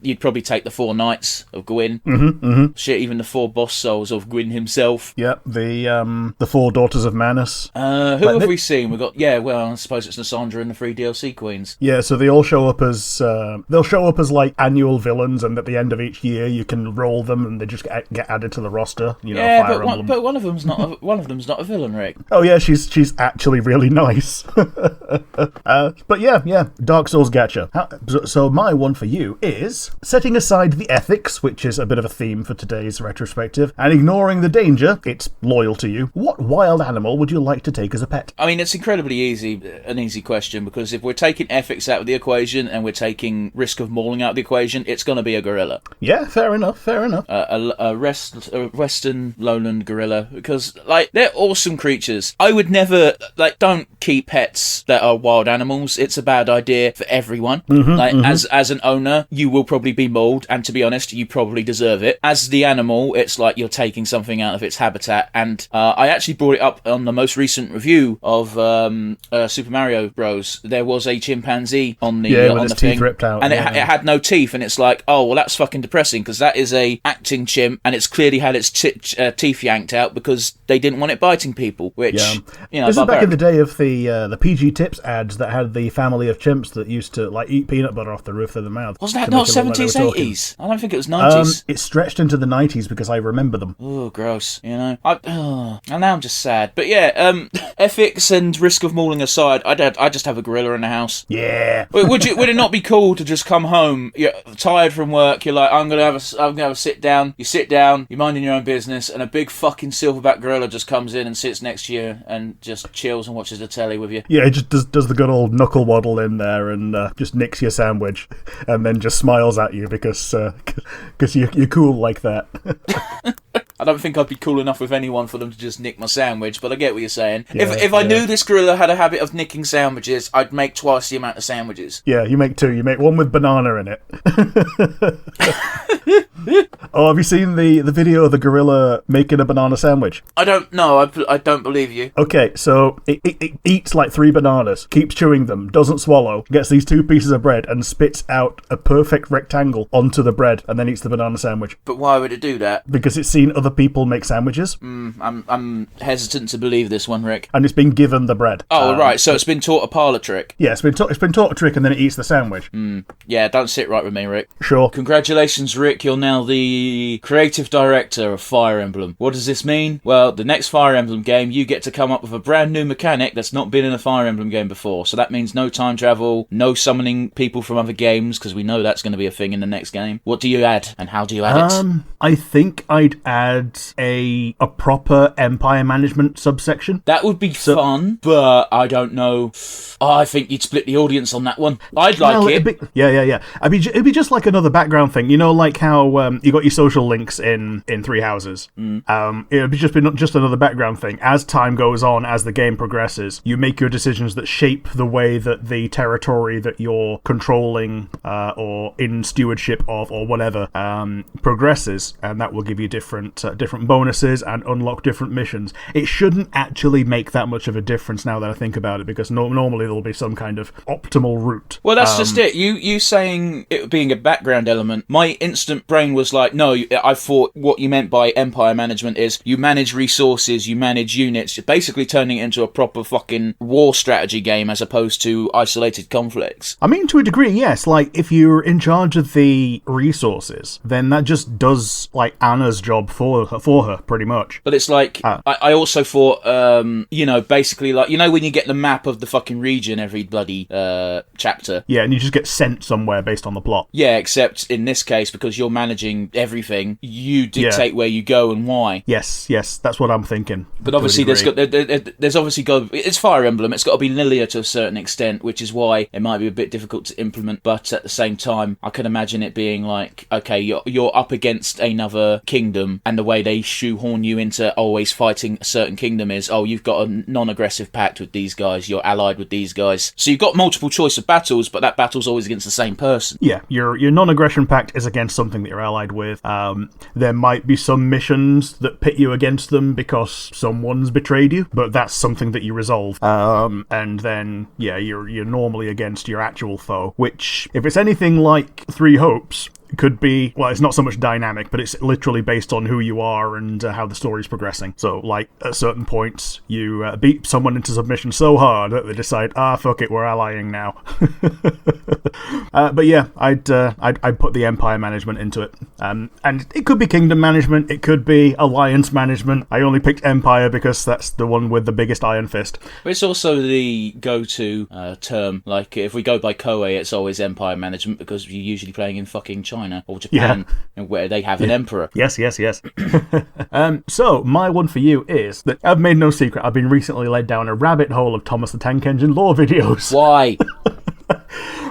you'd probably take the 4 Knights of Gwyn. Shit, even the 4 boss souls of Gwyn himself. Yep. The 4 Daughters of Manus. Who have we seen? We got I suppose it's Nassandra and the 3 DLC queens. Yeah, so they all show up as like annual villains, and at the end of each year you can roll them, and they just get added to the roster. But one of them's not a villain, Rick. Oh yeah, she's actually really nice. But yeah, Dark Souls gacha. So my one for you is, setting aside the ethics, which is a bit of a theme for today's retrospective, and ignoring the danger, it's loyal to you. What wild animal would you like to take as a pet? I mean, it's incredibly an easy question, because if we're taking ethics out of the equation and we're taking risk of mauling out of the equation, it's going to be a gorilla. Yeah, fair enough. A western lowland gorilla, because, like, they're awesome creatures. I would never, don't keep pets that are wild animals. It's a bad idea for everyone. As an owner, you will probably be mauled, and to be honest, you probably deserve it. As the animal, it's like you're taking something out of its habitat, and I actually brought it up on the most recent review of Super Mario Bros. There was a chimpanzee on the thing, ripped out, and it had no teeth, and it's like, oh well, that's fucking depressing, because that is a acting chimp, and it's clearly had its teeth yanked out because they didn't want it biting people. Which this is back in the day of the PG Tips ads that had the family of chimps that used to eat peanut butter off the roof of the mouth. Wasn't that not 70s, 80s? I don't think it was 90s. It stretched into the 90s because I remember them. Oh, gross. And now I'm just sad. But yeah, ethics and risk of mauling aside, I'd just have a gorilla in the house. Yeah. Would it not be cool to just come home, you're tired from work, you're like, I'm gonna have a sit down. You sit down, you're minding your own business, and a big fucking silverback gorilla just comes in and sits next to you and just chills and watches the telly with you. Yeah, it just does the good old knuckle waddle in there and just nicks your sandwich, and then just smiles at you because you're cool like that. I don't think I'd be cool enough with anyone for them to just nick my sandwich, but I get what you're saying. If I knew this gorilla had a habit of nicking sandwiches, I'd make twice the amount of sandwiches. Yeah, you make 2. You make one with banana in it. Oh, have you seen the video of the gorilla making a banana sandwich? I don't know. I don't believe you. Okay, so it eats like 3 bananas, keeps chewing them, doesn't swallow, gets these 2 pieces of bread and spits out a perfect rectangle onto the bread, and then eats the banana sandwich. But why would it do that? Because it's seen other people make sandwiches. I'm hesitant to believe this one, Rick. And it's been given the bread. Oh, right, so it's been taught a parlour trick. Yeah, it's been taught a trick, and then it eats the sandwich. Yeah, don't sit right with me, Rick. Sure. Congratulations, Rick, you're now the creative director of Fire Emblem. What does this mean? Well, the next Fire Emblem game, you get to come up with a brand new mechanic that's not been in a Fire Emblem game before. So that means no time travel, no summoning people from other games, because we know that's going to be a thing in the next game. What do you add, and how do you add it? I think I'd add a proper Empire management subsection. That would be fun, but I don't know. I think you'd split the audience on that one. I'd like it. Yeah. It'd be just like another background thing. You know, like how you got your social links in Three Houses. It'd be just another background thing. As time goes on, as the game progresses, you make your decisions that shape the way that the territory that you're controlling or in stewardship of or whatever progresses. and that will give you different bonuses and unlock different missions. It shouldn't actually make that much of a difference now that I think about it, because normally there'll be some kind of optimal route. Well, that's just it. You saying it being a background element, my instant brain was like, no, I thought what you meant by empire management is you manage resources, you manage units, you're basically turning it into a proper fucking war strategy game as opposed to isolated conflicts. I mean, to a degree, yes. Like, if you're in charge of the resources, then that just does, like, Anna's job for her, pretty much. But it's like, I also thought, basically, like, when you get the map of the fucking region every bloody chapter. Yeah, and you just get sent somewhere based on the plot. Yeah, except in this case, because you're managing everything, you dictate where you go and why. Yes, that's what I'm thinking. But obviously, there's obviously got, it's Fire Emblem, it's got to be linear to a certain extent, which is why it might be a bit difficult to implement, but at the same time, I can imagine it being like, okay, you're up against another kingdom, and the way they shoehorn you into always fighting a certain kingdom is, you've got a non-aggressive pact with these guys, you're allied with these guys. So you've got multiple choice of battles, but that battle's always against the same person. Yeah, your non-aggression pact is against something that you're allied with. There might be some missions that pit you against them because someone's betrayed you, but that's something that you resolve. And then, you're normally against your actual foe, which, if it's anything like Three Hopes, could be, well, it's not so much dynamic, but it's literally based on who you are and how the story's progressing. So, like, at certain points, you beat someone into submission so hard that they decide, fuck it, we're allying now. But yeah, I'd put the empire management into it. And it could be kingdom management, it could be alliance management. I only picked empire because that's the one with the biggest iron fist. But it's also the go-to term. Like, if we go by Koei, it's always empire management because you're usually playing in fucking China or Japan, where they have an emperor. Yes. So, my one for you is that I've made no secret, I've been recently led down a rabbit hole of Thomas the Tank Engine lore videos. Why?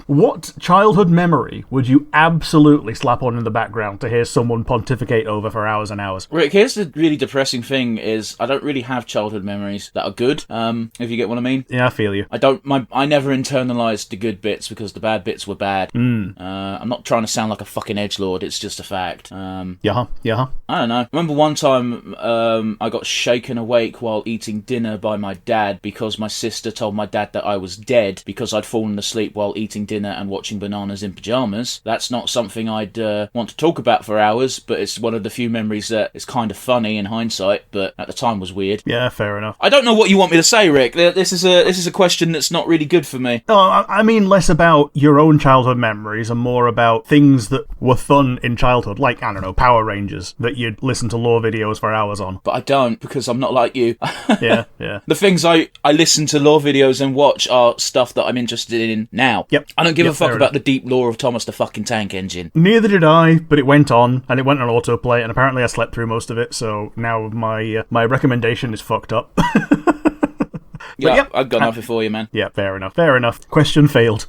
What childhood memory would you absolutely slap on in the background to hear someone pontificate over for hours and hours? Rick, here's the really depressing thing is I don't really have childhood memories that are good, if you get what I mean. Yeah, I feel you. I never internalized the good bits because the bad bits were bad. I'm not trying to sound like a fucking edgelord, it's just a fact. Yeah. I don't know. I remember one time I got shaken awake while eating dinner by my dad because my sister told my dad that I was dead because I'd fallen asleep while eating dinner and watching Bananas in Pyjamas. That's not something I'd want to talk about for hours, but it's one of the few memories that is kind of funny in hindsight, but at the time was weird. Yeah, fair enough. I don't know what you want me to say, Rick. This is a question that's not really good for me. No, I mean less about your own childhood memories and more about things that were fun in childhood, like, I don't know, Power Rangers, that you'd listen to lore videos for hours on. But I don't, because I'm not like you. Yeah. The things I listen to lore videos and watch are stuff that I'm interested in now. Yep. I don't give a fuck fair about enough. the deep lore of Thomas the fucking Tank Engine. Neither did I, but it went on, and it went on autoplay, and apparently I slept through most of it, so now my recommendation is fucked up. Yeah, I've got nothing for you, man. Yeah, fair enough. Question failed.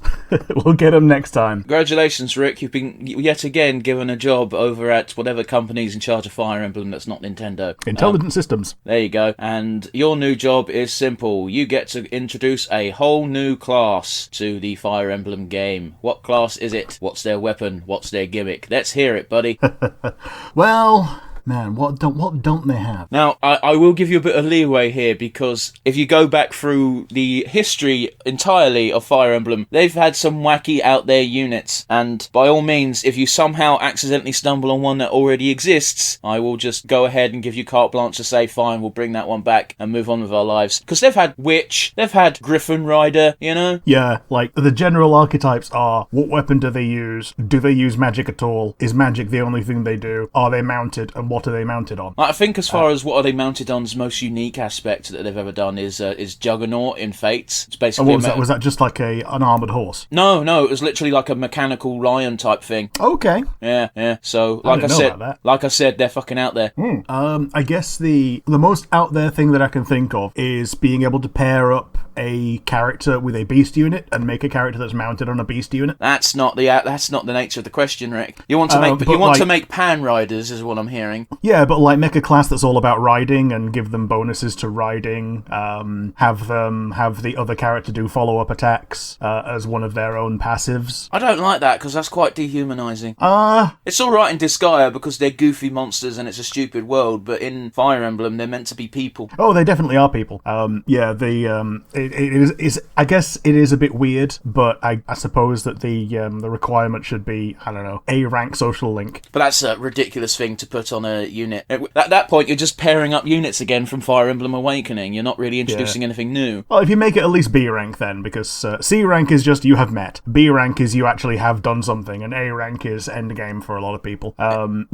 We'll get them next time. Congratulations, Rick. You've been yet again given a job over at whatever company's in charge of Fire Emblem that's not Nintendo. Intelligent Systems. There you go. And your new job is simple. You get to introduce a whole new class to the Fire Emblem game. What class is it? What's their weapon? What's their gimmick? Let's hear it, buddy. Well, man, what don't they have? Now, I will give you a bit of leeway here, because if you go back through the history entirely of Fire Emblem, they've had some wacky out there units, and by all means, if you somehow accidentally stumble on one that already exists, I will just go ahead and give you carte blanche to say, fine, we'll bring that one back and move on with our lives. Because they've had Witch, they've had Griffin Rider, you know? Yeah, like, the general archetypes are, what weapon do they use? Do they use magic at all? Is magic the only thing they do? Are they mounted? And what are they mounted on? I think as far as what are they mounted on's most unique aspect that they've ever done is Juggernaut in Fates. It's basically what was that? Was that just like an armoured horse? No, it was literally like a mechanical lion type thing. Okay. Yeah. So I didn't know about that. like I said, they're fucking out there. I guess the most out there thing that I can think of is being able to pair up a character with a beast unit and make a character that's mounted on a beast unit. That's not the nature of the question, Rick. You want to make pan riders, is what I'm hearing. Yeah, but like make a class that's all about riding and give them bonuses to riding. Have the other character do follow-up attacks as one of their own passives. I don't like that because that's quite dehumanizing. It's all right in Disgaea because they're goofy monsters and it's a stupid world, but in Fire Emblem they're meant to be people. Oh, they definitely are people. It is. I guess it is a bit weird, but I suppose that the requirement should be, I don't know, A rank social link. But that's a ridiculous thing to put on a unit. At that point, you're just pairing up units again from Fire Emblem Awakening. You're not really introducing anything new. Well, if you make it at least B rank then, because C rank is just you have met. B rank is you actually have done something, and A rank is endgame for a lot of people.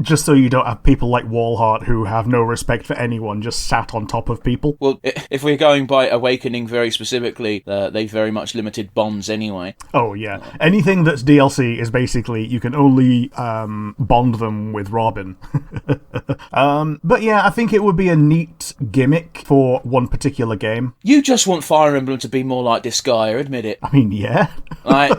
Just so you don't have people like Wallheart who have no respect for anyone, just sat on top of people. Well, if we're going by Awakening very specifically, they very much limited bonds anyway. Oh, yeah. Anything that's DLC is basically you can only bond them with Robin. But yeah, I think it would be a neat gimmick for one particular game. You just want Fire Emblem to be more like Disgaea, admit it. I mean, yeah. Like,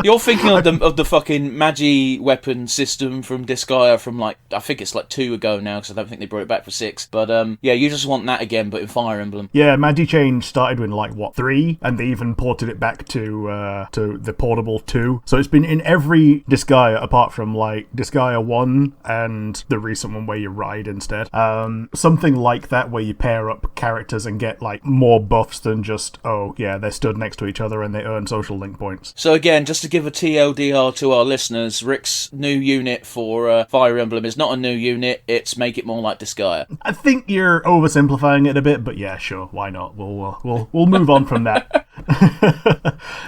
you're thinking of the fucking Magi weapon system from Disgaea from like, I think it's like 2 ago now, because I don't think they brought it back for 6. But yeah, you just want that again, but in Fire Emblem. Yeah, Magi Chain started with like, 3? And they even ported it back to the portable 2. So it's been in every Disgaea apart from like Disgaea 1 and the recent one where you ride instead. Something like that where you pair up characters and get like more buffs than just, oh yeah, they're stood next to each other and they earn social link points. So again, just to give a TLDR to our listeners, Rick's new unit for Fire Emblem is not a new unit, it's make it more like Disgaea. I think you're oversimplifying it a bit, but yeah, sure, why not? We'll move on from that.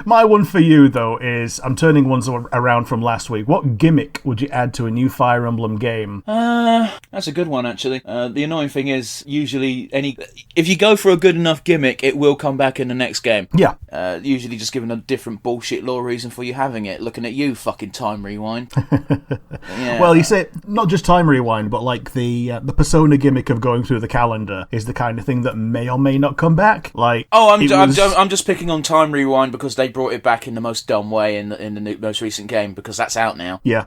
My one for you, though, is I'm turning ones around from last week. What gimmick would you add to a new Fire Emblem game? That's a good one, actually. The annoying thing is, usually, if you go for a good enough gimmick, it will come back in the next game. Yeah. Usually just giving a different bullshit lore reason for you having it. Looking at you, fucking Time Rewind. Yeah. Well, you say, not just Time Rewind, but like the Persona gimmick of going through the calendar is the kind of thing that may or may not come back. Like, I'm just picking on Time Rewind because they brought it back in the most dumb way in the most recent game, because that's out now. Yeah.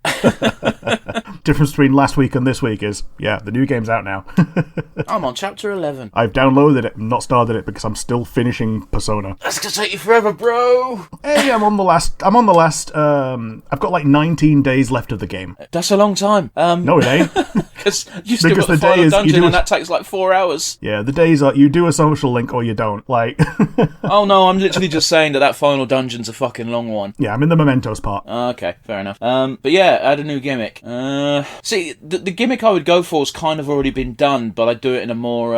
Difference between last week and this week is, yeah, the new game's out now. I'm on chapter 11. I've downloaded it and not started it because I'm still finishing Persona. That's gonna take you forever, bro. Hey, I'm on the last. I've got like 19 days left of the game. That's a long time. No, it ain't. Because you still got the final dungeon and that takes like 4 hours. Yeah, the days are you do a social link or you don't. Like. Oh no, I'm literally just saying that final dungeon's a fucking long one. Yeah, I'm in the mementos part. Okay, fair enough. But yeah, add a new gimmick. See, the gimmick I would go for has kind of already been done, but I'd do it in a more...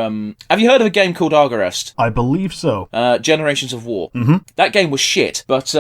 Have you heard of a game called Argarest? I believe so. Generations of War. Mm-hmm. That game was shit, but...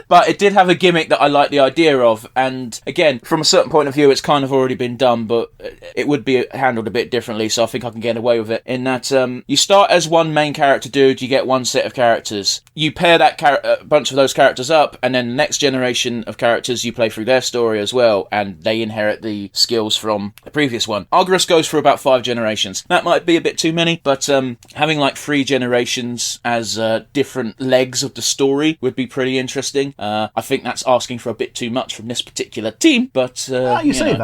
But it did have a gimmick that I like the idea of, and again, from a certain point of view, it's kind of already been done, but it would be handled a bit differently, so I think I can get away with it. In that, you start as one main character dude, you get one set of characters. You pair that a bunch of those characters up, and then the next generation of characters, you play through their story as well, and they inherit the skills from the previous one. Argarest goes for about 5 generations. That might be a bit too many, but having like 3 generations as different legs of the story would be pretty interesting. I think that's asking for a bit too much from this particular team, but... You say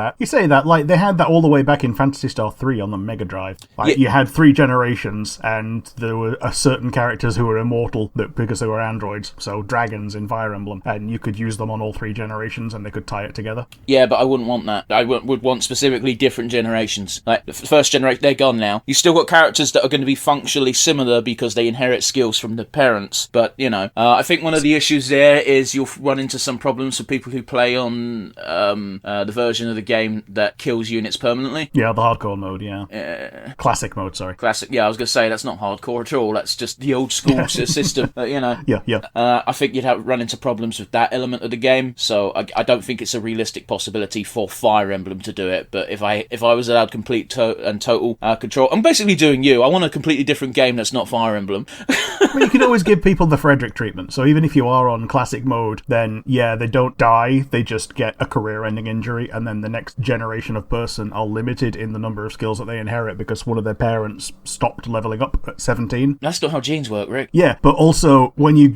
that. Like, they had that all the way back in Phantasy Star 3 on the Mega Drive. Like, you had 3 generations, and there were certain characters who were immortal because they were androids, so dragons in Fire Emblem, and you could use them on all 3 generations, and they could tie it together. Yeah, but I wouldn't want that. I would want specifically different generations. Like, the first generation, they're gone now. You still got characters that are going to be functionally similar because they inherit skills from the parents, but, I think one of the issues there is you'll run into some problems for people who play on the version of the game that kills units permanently. Yeah, the hardcore mode, yeah. Classic mode, sorry. Classic, yeah, I was going to say that's not hardcore at all. That's just the old school system, Yeah. I think you'd run into problems with that element of the game, so I don't think it's a realistic possibility for Fire Emblem to do it, but if I was allowed complete and total control, I'm basically doing you. I want a completely different game that's not Fire Emblem. I mean, you can always give people the Frederick treatment, so even if you are on classic mode mode, then yeah, they don't die, they just get a career-ending injury, and then the next generation of person are limited in the number of skills that they inherit because one of their parents stopped leveling up at 17. That's not how genes work, Rick. Yeah, but also when you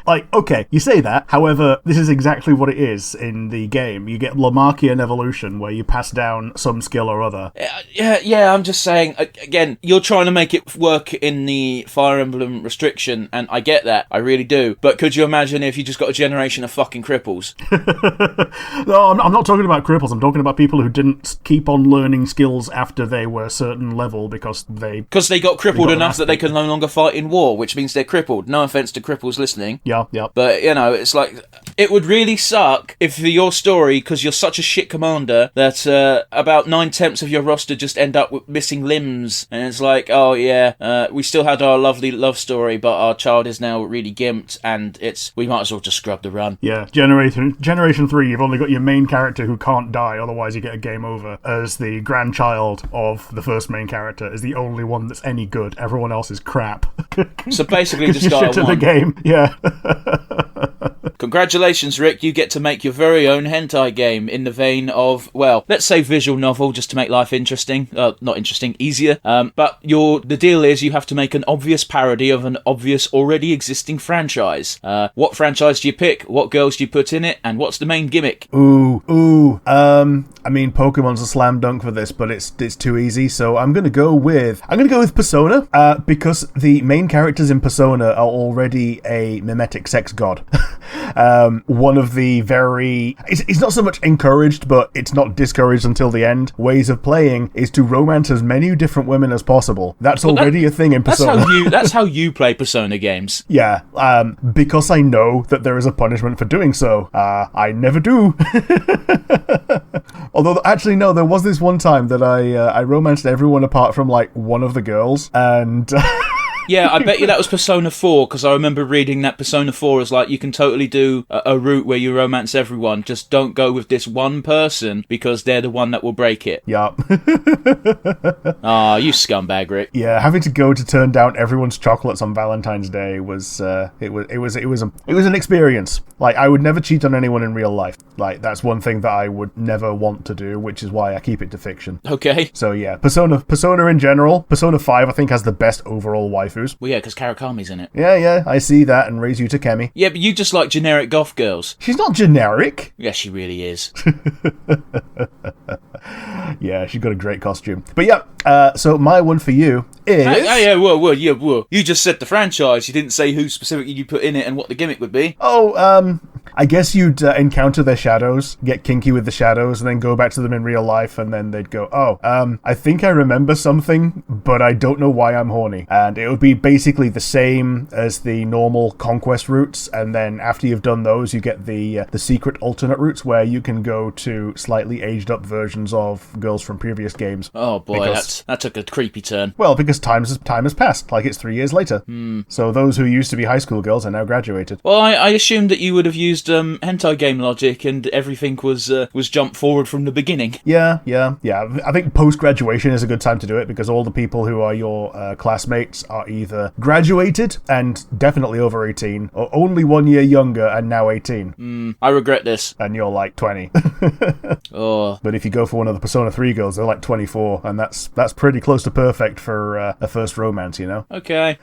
like, okay, you say that, however, this is exactly what it is in the game. You get Lamarckian evolution where you pass down some skill or other. Yeah, I'm just saying, again, you're trying to make it work in the Fire Emblem restriction, and I get that, I really do, but could you imagine if you just got a generation of fucking cripples? No, I'm not talking about cripples, I'm talking about people who didn't keep on learning skills after they were a certain level because they got crippled enough that they can no longer fight in war, which means they're crippled. No offense to cripples listening. Yeah. But, it's like, it would really suck if for your story, because you're such a shit commander, that about 9/10 of your roster just end up with missing limbs, and it's like, oh yeah, we still had our lovely love story, but our child is now really gimped, and we might as well just scrub the run. Yeah, Generation 3, you've only got your main character who can't die, otherwise you get a game over, as the grandchild of the first main character is the only one that's any good. Everyone else is crap. So basically just you start shit at in the one. game, yeah. Congratulations, Rick, you get to make your very own hentai game in the vein of, well, let's say visual novel, just to make life interesting. Not interesting, easier. But the deal is you have to make an obvious parody of an obvious already existing franchise. What franchise do you pick? What girls do you put in it? And what's the main gimmick? I mean, Pokemon's a slam dunk for this, but it's too easy, so I'm gonna go with Persona, because the main characters in Persona are already a mimetic sex god. One of the it's not so much encouraged, but it's not discouraged until the end, ways of playing is to romance as many different women as possible. That's already a thing in Persona. That's how you play Persona games. Yeah, because I know that there is a punishment for doing so. I never do. Although, actually, no, there was this one time that I romanced everyone apart from, like, one of the girls, and... Yeah, I bet you that was Persona 4, because I remember reading that Persona 4 is like, you can totally do a route where you romance everyone, just don't go with this one person, because they're the one that will break it. Yup. You scumbag, Rick. Yeah, having to go to turn down everyone's chocolates on Valentine's Day was an experience. Like, I would never cheat on anyone in real life. Like, that's one thing that I would never want to do, which is why I keep it to fiction. Okay. So yeah, Persona in general, Persona 5 I think has the best overall waifus. Well, yeah, because Karakami's in it. Yeah, I see that, and raise you to Kemi. Yeah, but you just like generic goth girls. She's not generic. Yes, she really is. Yeah, she's got a great costume. But yeah, so my one for you is... Whoa. You just said the franchise. You didn't say who specifically you put in it and what the gimmick would be. I guess you'd encounter their shadows, get kinky with the shadows, and then go back to them in real life, and then they'd go, I think I remember something, but I don't know why I'm horny. And it would be basically the same as the normal conquest routes, and then after you've done those, you get the secret alternate routes where you can go to slightly aged up versions of girls from previous games. Oh boy, that took a creepy turn. Well, because time has passed, like it's 3 years later. So those who used to be high school girls are now graduated. Well, I assumed that you would have used hentai game logic and everything was jumped forward from the beginning. Yeah. I think post-graduation is a good time to do it because all the people who are your classmates are either graduated and definitely over 18, or only 1 year younger and now 18. I regret this. And you're like 20. Oh. But if you go for one of the Persona 3 girls, they're like 24, and that's pretty close to perfect for a first romance, you know? Okay.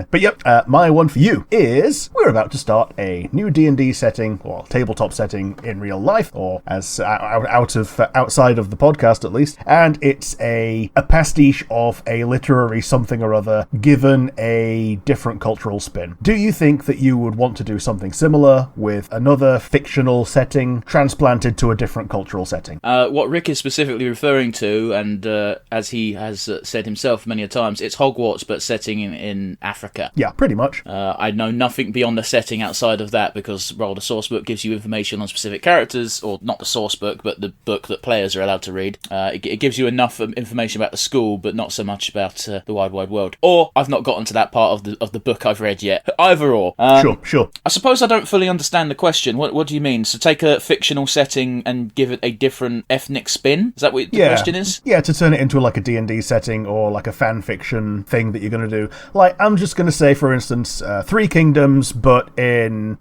But yep, my one for you is we're about to start a new D&D setting, or tabletop setting in real life, or as outside of the podcast at least, and it's a pastiche of a literary something or other given a different cultural spin. Do you think that you would want to do something similar with another fictional setting transplanted to a different cultural setting? What Rick is specifically referring to, and as he has said himself many a times, it's Hogwarts but setting in Africa. Yeah, pretty much. I know nothing beyond the setting outside of that because, well, the source book gives you information on specific characters, or not the source book, but the book that players are allowed to read. It gives you enough information about the school, but not so much about the wide world. Or I've not gotten to that part of the book I've read yet. Either or. Sure. I suppose I don't fully understand the question. What do you mean? So take a fictional setting and give it a different ethnic spin? Is that what the question is? Yeah, to turn it into like a D&D setting or like a fan fiction thing that you're going to do. Like, I'm just going to say, for instance, Three Kingdoms, but in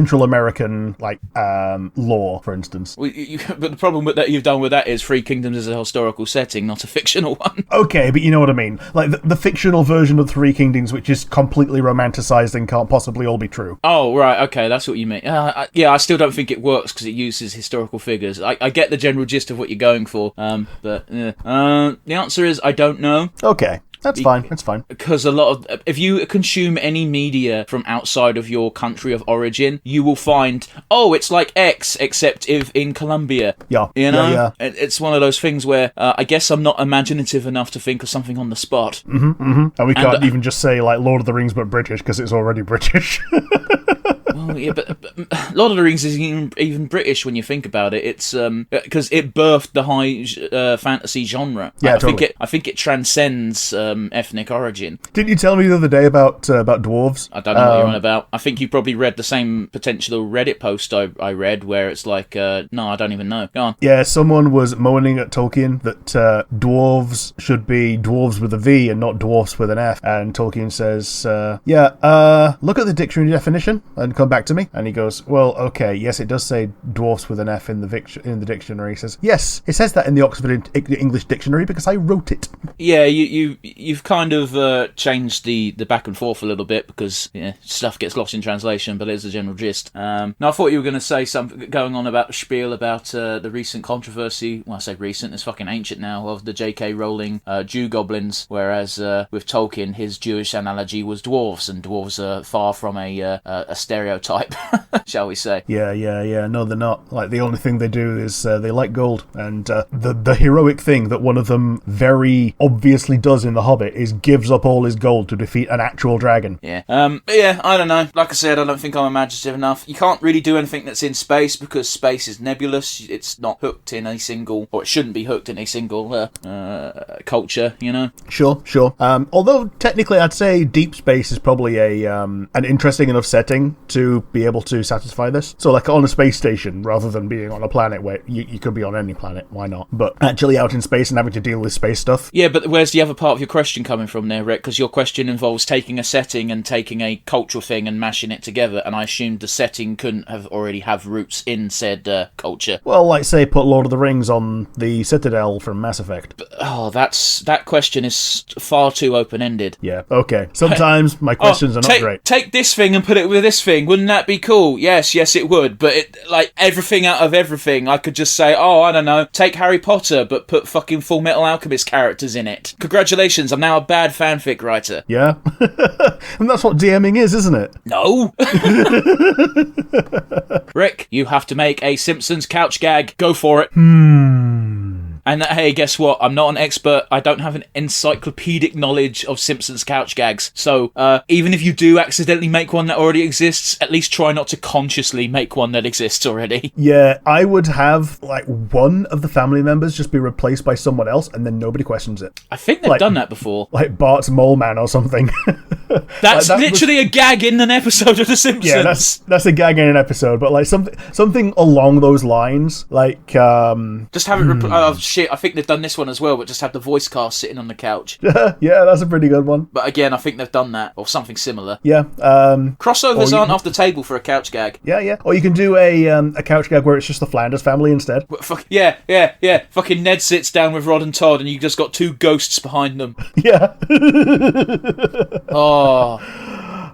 Central American lore, for instance. But the problem with that you've done with that is Three Kingdoms is a historical setting, not a fictional one. Okay, but you know what I mean. Like the fictional version of Three Kingdoms, which is completely romanticized and can't possibly all be true. Oh, right, okay, that's what you mean. I still don't think it works because it uses historical figures. I get the general gist of what you're going for, but the answer is I don't know. Okay. That's fine. That's fine. Because if you consume any media from outside of your country of origin, you will find, it's like X, except if in Colombia. Yeah. You know? Yeah. It's one of those things where I guess I'm not imaginative enough to think of something on the spot. And we can't even just say, like, Lord of the Rings but British, because it's already British. Well, yeah, but Lord of the Rings isn't even British when you think about it. It's because it birthed the high fantasy genre. Yeah, totally. I think it transcends ethnic origin. Didn't you tell me the other day about dwarves? I don't know what you're on about. I think you probably read the same potential Reddit post I read where it's like, no, I don't even know. Go on. Yeah, someone was moaning at Tolkien that dwarves should be dwarves with a V and not dwarfs with an F. And Tolkien says, look at the dictionary definition and come back to me. And he goes, well, okay, yes, it does say dwarfs with an F in the dictionary. He says, yes, it says that in the Oxford English Dictionary because I wrote it. Yeah, you've kind of changed the back and forth a little bit because stuff gets lost in translation, but it's the general gist. Now, I thought you were going to say something going on about the spiel about the recent controversy. Well, I say recent, it's fucking ancient now, of the J.K. Rowling Jew goblins, whereas with Tolkien, his Jewish analogy was dwarves, and dwarves are far from a stereotype, shall we say. Yeah. No, they're not. Like, the only thing they do is they like gold, and the heroic thing that one of them very obviously does in The Hobbit is gives up all his gold to defeat an actual dragon. Yeah. I don't know. Like I said, I don't think I'm imaginative enough. You can't really do anything that's in space because space is nebulous. It's not hooked in a single, or it shouldn't be hooked in a single culture, you know? Sure. Although, technically, I'd say deep space is probably an interesting enough setting to be able to satisfy this. So, like, on a space station, rather than being on a planet where you could be on any planet, why not? But actually out in space and having to deal with space stuff. Yeah, but where's the other part of your question coming from there, Rick? Because your question involves taking a setting and taking a cultural thing and mashing it together, and I assumed the setting couldn't already have roots in said culture. Well, like, say, put Lord of the Rings on the Citadel from Mass Effect. That question is far too open-ended. Yeah, okay. Sometimes my questions are not great. Take this thing and put it with this thing. Wouldn't that be cool? Yes, it would. But everything out of everything, I could just say, I don't know, take Harry Potter, but put fucking Full Metal Alchemist characters in it. Congratulations, I'm now a bad fanfic writer. Yeah? And that's what DMing is, isn't it? No. Rick, you have to make a Simpsons couch gag. Go for it. And hey, guess what? I'm not an expert. I don't have an encyclopedic knowledge of Simpsons couch gags. So even if you do accidentally make one that already exists, at least try not to consciously make one that exists already. Yeah, I would have, like, one of the family members just be replaced by someone else, and then nobody questions it. I think they've done that before. Like Bart's Mole Man or something. That's literally a gag in an episode of The Simpsons. Yeah, that's a gag in an episode, but like something along those lines, like just have it. Shit, I think they've done this one as well, but just have the voice cast sitting on the couch. Yeah, that's a pretty good one. But again, I think they've done that or something similar. Yeah. Crossovers aren't off the table for a couch gag. Yeah. Or you can do a couch gag where it's just the Flanders family instead. Yeah. Fucking Ned sits down with Rod and Todd, and you just got two ghosts behind them. Yeah. Oh.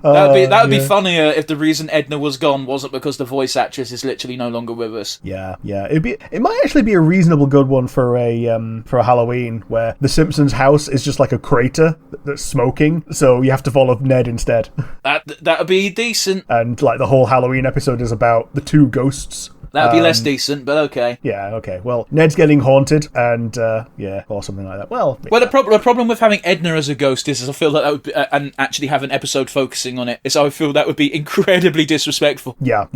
That would be funnier if the reason Edna was gone wasn't because the voice actress is literally no longer with us. Yeah. It might actually be a reasonable good one for a Halloween where the Simpsons house is just like a crater that's smoking, so you have to follow Ned instead. That would be decent. And like the whole Halloween episode is about the two ghosts. That would be less decent, but okay. Yeah, okay. Well, Ned's getting haunted, and or something like that. Well, the problem with having Edna as a ghost is I feel that would be, and actually have an episode focusing on it, is I feel that would be incredibly disrespectful. Yeah.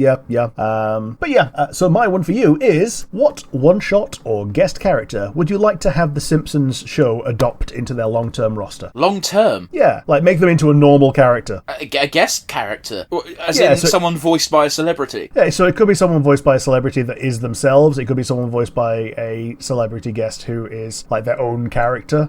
So my one for you is, what one-shot or guest character would you like to have the Simpsons show adopt into their long-term roster? Long-term? Yeah, like make them into a normal character. A guest character? As in someone voiced by a celebrity? Yeah, so it could be someone voiced by a celebrity that is themselves. It could be someone voiced by a celebrity guest who is like their own character.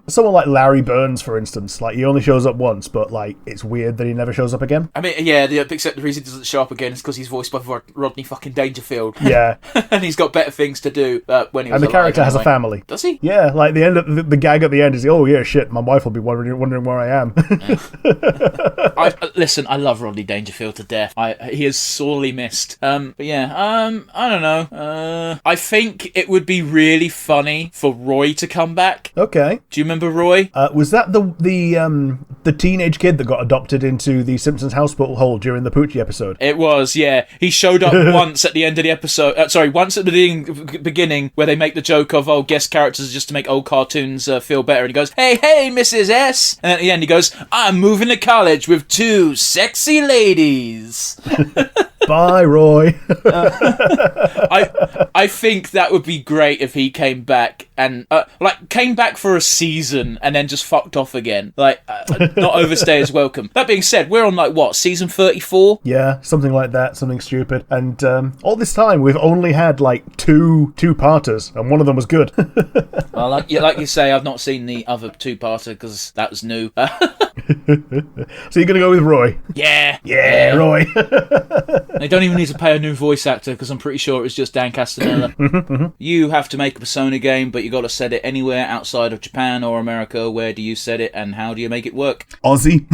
Someone like Larry Burns, for instance. Like, he only shows up once, but like it's weird that he never shows up again. I mean, yeah, except the reason he doesn't show up again is because he's voiced by Rodney fucking Dangerfield. Yeah. And he's got better things to do when he was And the character has a anyway. family. Does he? Yeah, like the end of the gag at the end is, oh yeah, shit, my wife will be wondering where I am. Listen, I love Rodney Dangerfield to death. He is sorely missed. But yeah, I don't know. I think it would be really funny for Roy to come back. Okay. Do you remember Roy? Was that the teenage kid that got adopted into the Simpsons household during the Poochie episode? It was, yeah. He showed up once at the end of the episode. Once at the beginning where they make the joke of, oh, guest characters just to make old cartoons feel better. And he goes, hey, Mrs. S. And at the end he goes, I'm moving to college with 2 sexy ladies. Bye, Roy. I think that would be great if he came back and came back for a season and then just fucked off again. Not overstay his welcome. That being said, we're on season 34? Yeah, something like that, something stupid. And all this time we've only had two-parters, and one of them was good. Well, like you say, I've not seen the other 2-parter because that was new. So you're gonna go with Roy? Yeah, Roy. They don't even need to pay a new voice actor because I'm pretty sure it was just Dan Castanella. You have to make a Persona game, but you got to set it anywhere outside of Japan or America. Where do you set it, and how do you make it work? Aussie.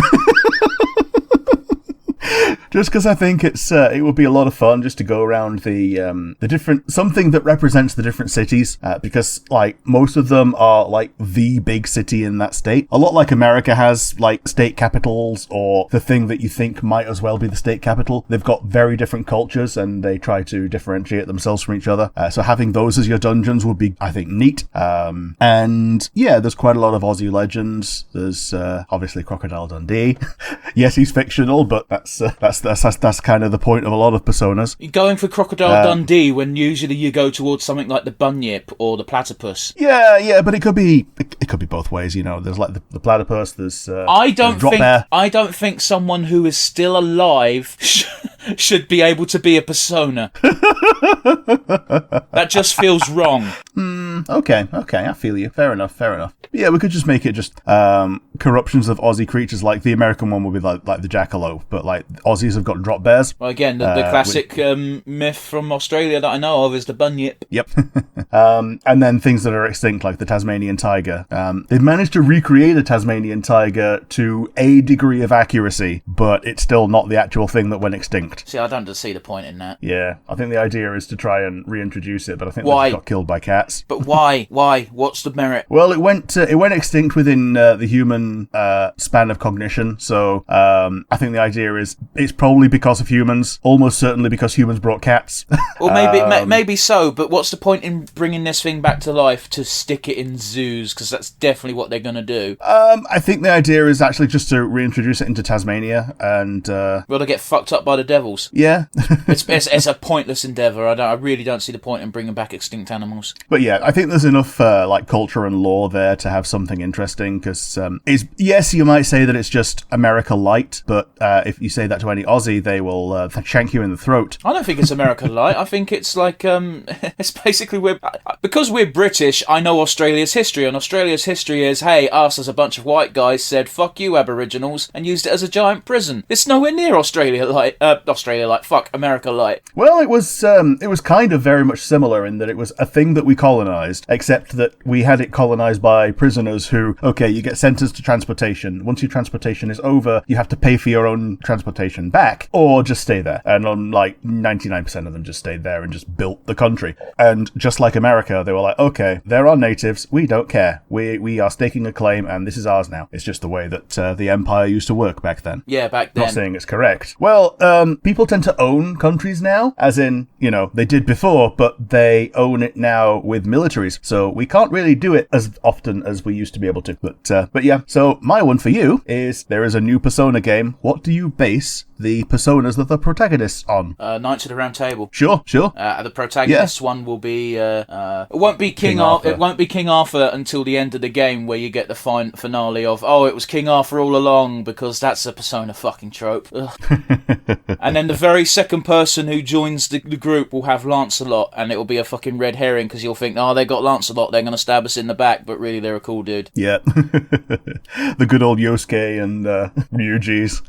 Just because I think it would be a lot of fun just to go around the different, something that represents the different cities, because most of them are the big city in that state. A lot like America has state capitals, or the thing that you think might as well be the state capital. They've got very different cultures and they try to differentiate themselves from each other. So having those as your dungeons would be, I think, neat. And yeah, there's quite a lot of Aussie legends. There's obviously Crocodile Dundee. Yes, he's fictional, but that's kind of the point of a lot of personas. You're going for Crocodile Dundee when usually you go towards something like the Bunyip or the Platypus. Yeah, but it could be both ways. There's the platypus. There's I don't think someone who is still alive should be able to be a persona. That just feels wrong. Okay, I feel you. Fair enough. Yeah, we could just make it just corruptions of Aussie creatures. Like the American one would be like the jackalope, but Aussies have got drop bears. Well, again, the classic myth from Australia that I know of is the Bunyip. Yep. And then things that are extinct, like the Tasmanian tiger. They've managed to recreate a Tasmanian tiger to a degree of accuracy, but it's still not the actual thing that went extinct. See, I don't see the point in that. Yeah, I think the idea is to try and reintroduce it, but I think they just got killed by cats. But why? What's the merit? Well, it went extinct within the human span of cognition. So I think the idea is it's probably because of humans. Almost certainly because humans brought cats. Well, maybe so. But what's the point in bringing this thing back to life to stick it in zoos? Because that's definitely what they're going to do. I think the idea is actually just to reintroduce it into Tasmania and. Will they get fucked up by the devils? Yeah. it's a pointless endeavour. I really don't see the point in bringing back extinct animals. But yeah, I think there's enough culture and lore there to have something interesting. Because yes, you might say that it's just America light, but if you say that to any Aussie, they will shank you in the throat. I don't think it's America light. I think it's it's basically because we're British. I know Australia's history, and Australia's history is, hey, us as a bunch of white guys said fuck you Aboriginals and used it as a giant prison. It's nowhere near Australia light. Fuck America light. Well, it was kind of very much similar in that it was a thing that we colonized, except that we had it colonized by prisoners who, okay, you get sentenced to transportation. Once your transportation is over, you have to pay for your own transportation back, or just stay there. And 99% of them just stayed there and just built the country. And just like America, they were like, okay, there are natives, we don't care. We are staking a claim, and this is ours now. It's just the way that the empire used to work back then. Yeah, back then. Not saying it's correct. Well, people tend to own countries now, as in, they did before, but they own it now with militaries. So we can't really do it as often as we used to be able to. But yeah, so my one for you is there is a new Persona game. What do you base the personas that the protagonists on? Knights of the Round Table. Sure. The protagonist one will be it won't be King Arthur. It won't be King Arthur until the end of the game, where you get the finale of it was King Arthur all along, because that's a Persona fucking trope. And then the very second person who joins the group will have Lancelot, and it will be a fucking red herring, because you'll think, they got Lancelot, they're going to stab us in the back, but really they're a cool dude. Yeah. The good old Yosuke and Ryuji's.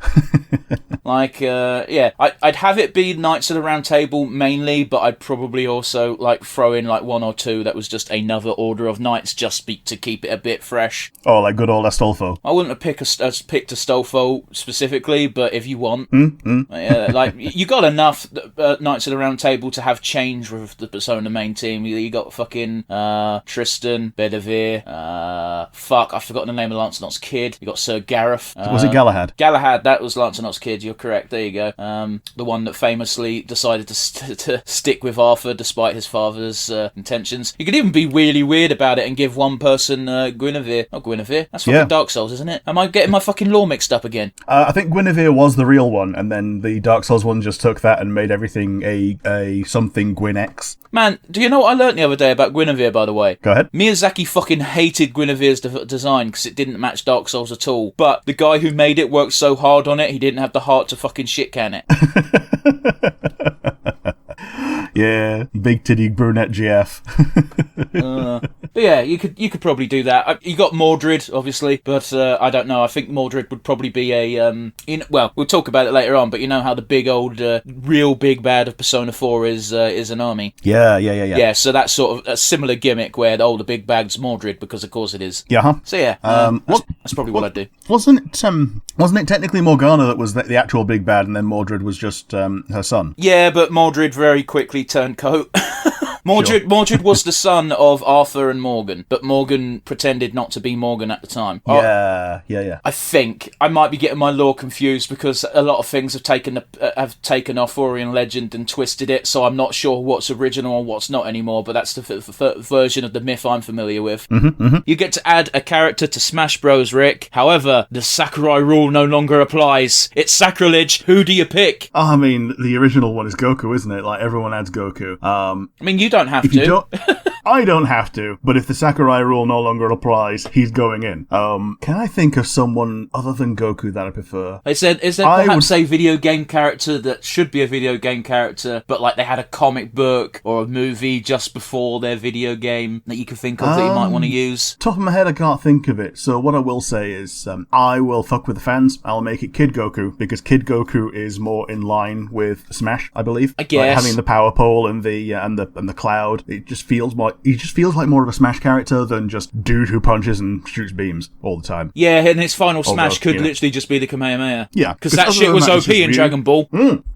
I'd have it be Knights of the Round Table mainly, but I'd probably also throw in one or two that was just another order of knights, just to keep it a bit fresh. Oh, like good old Astolfo. I wouldn't have picked Astolfo specifically, but if you want, you got enough Knights of the Round Table to have change with the Persona main team. You got fucking Tristan, Bedivere, I've forgotten the name of Lancelot's kid. You got Sir Gareth. Was it Galahad? Galahad, that was Lancelot's kid. You're correct. There you go. The one that famously decided to stick with Arthur despite his father's intentions. You could even be really weird about it and give one person Guinevere. Not Guinevere. That's fucking Dark Souls, isn't it? Am I getting my fucking lore mixed up again? I think Guinevere was the real one, and then the Dark Souls one just took that and made everything a something Gwyn-X. Man, do you know what I learnt the other day about Guinevere, by the way? Go ahead. Miyazaki fucking hated Guinevere's design because it didn't match Dark Souls at all. But the guy who made it worked so hard on it, he didn't have the heart to fucking shit can it. Yeah, big titty brunette GF. But yeah, you could probably do that. You got Mordred, obviously, but I don't know. I think Mordred would probably be we'll talk about it later on, but you know how the big old, real big bad of Persona 4 is an army? Yeah. Yeah, so that's sort of a similar gimmick where the big bad's Mordred, because of course it is. Yeah. So yeah, that's probably what I'd do. Wasn't it technically Morgana that was the actual big bad, and then Mordred was just her son? Yeah, but Mordred very quickly turned coat. Mordred was the son of Arthur and Morgan, but Morgan pretended not to be Morgan at the time. Yeah. I think I might be getting my lore confused, because a lot of things have taken Arthurian legend and twisted it, so I'm not sure what's original and what's not anymore, but that's the version of the myth I'm familiar with. You get to add a character to Smash Bros, Rick. However, the Sakurai rule no longer applies. It's sacrilege. Who do you pick? I mean, the original one is Goku, isn't it? Like, everyone adds Goku. I mean, you don't have if to. You don't, I don't have to, but if the Sakurai rule no longer applies, he's going in. Can I think of someone other than Goku that I prefer? Is there perhaps a video game character that should be a video game character, but they had a comic book or a movie just before their video game that you can think of that you might want to use? Top of my head, I can't think of it. So what I will say is, I will fuck with the fans. I'll make it Kid Goku, because Kid Goku is more in line with Smash, I believe. I guess having the power pole and the cloud, it just feels more. He just feels like more of a Smash character than just dude who punches and shoots beams all the time. Yeah, and his final Smash could literally just be the Kamehameha. Yeah, because that shit was OP in Dragon Ball.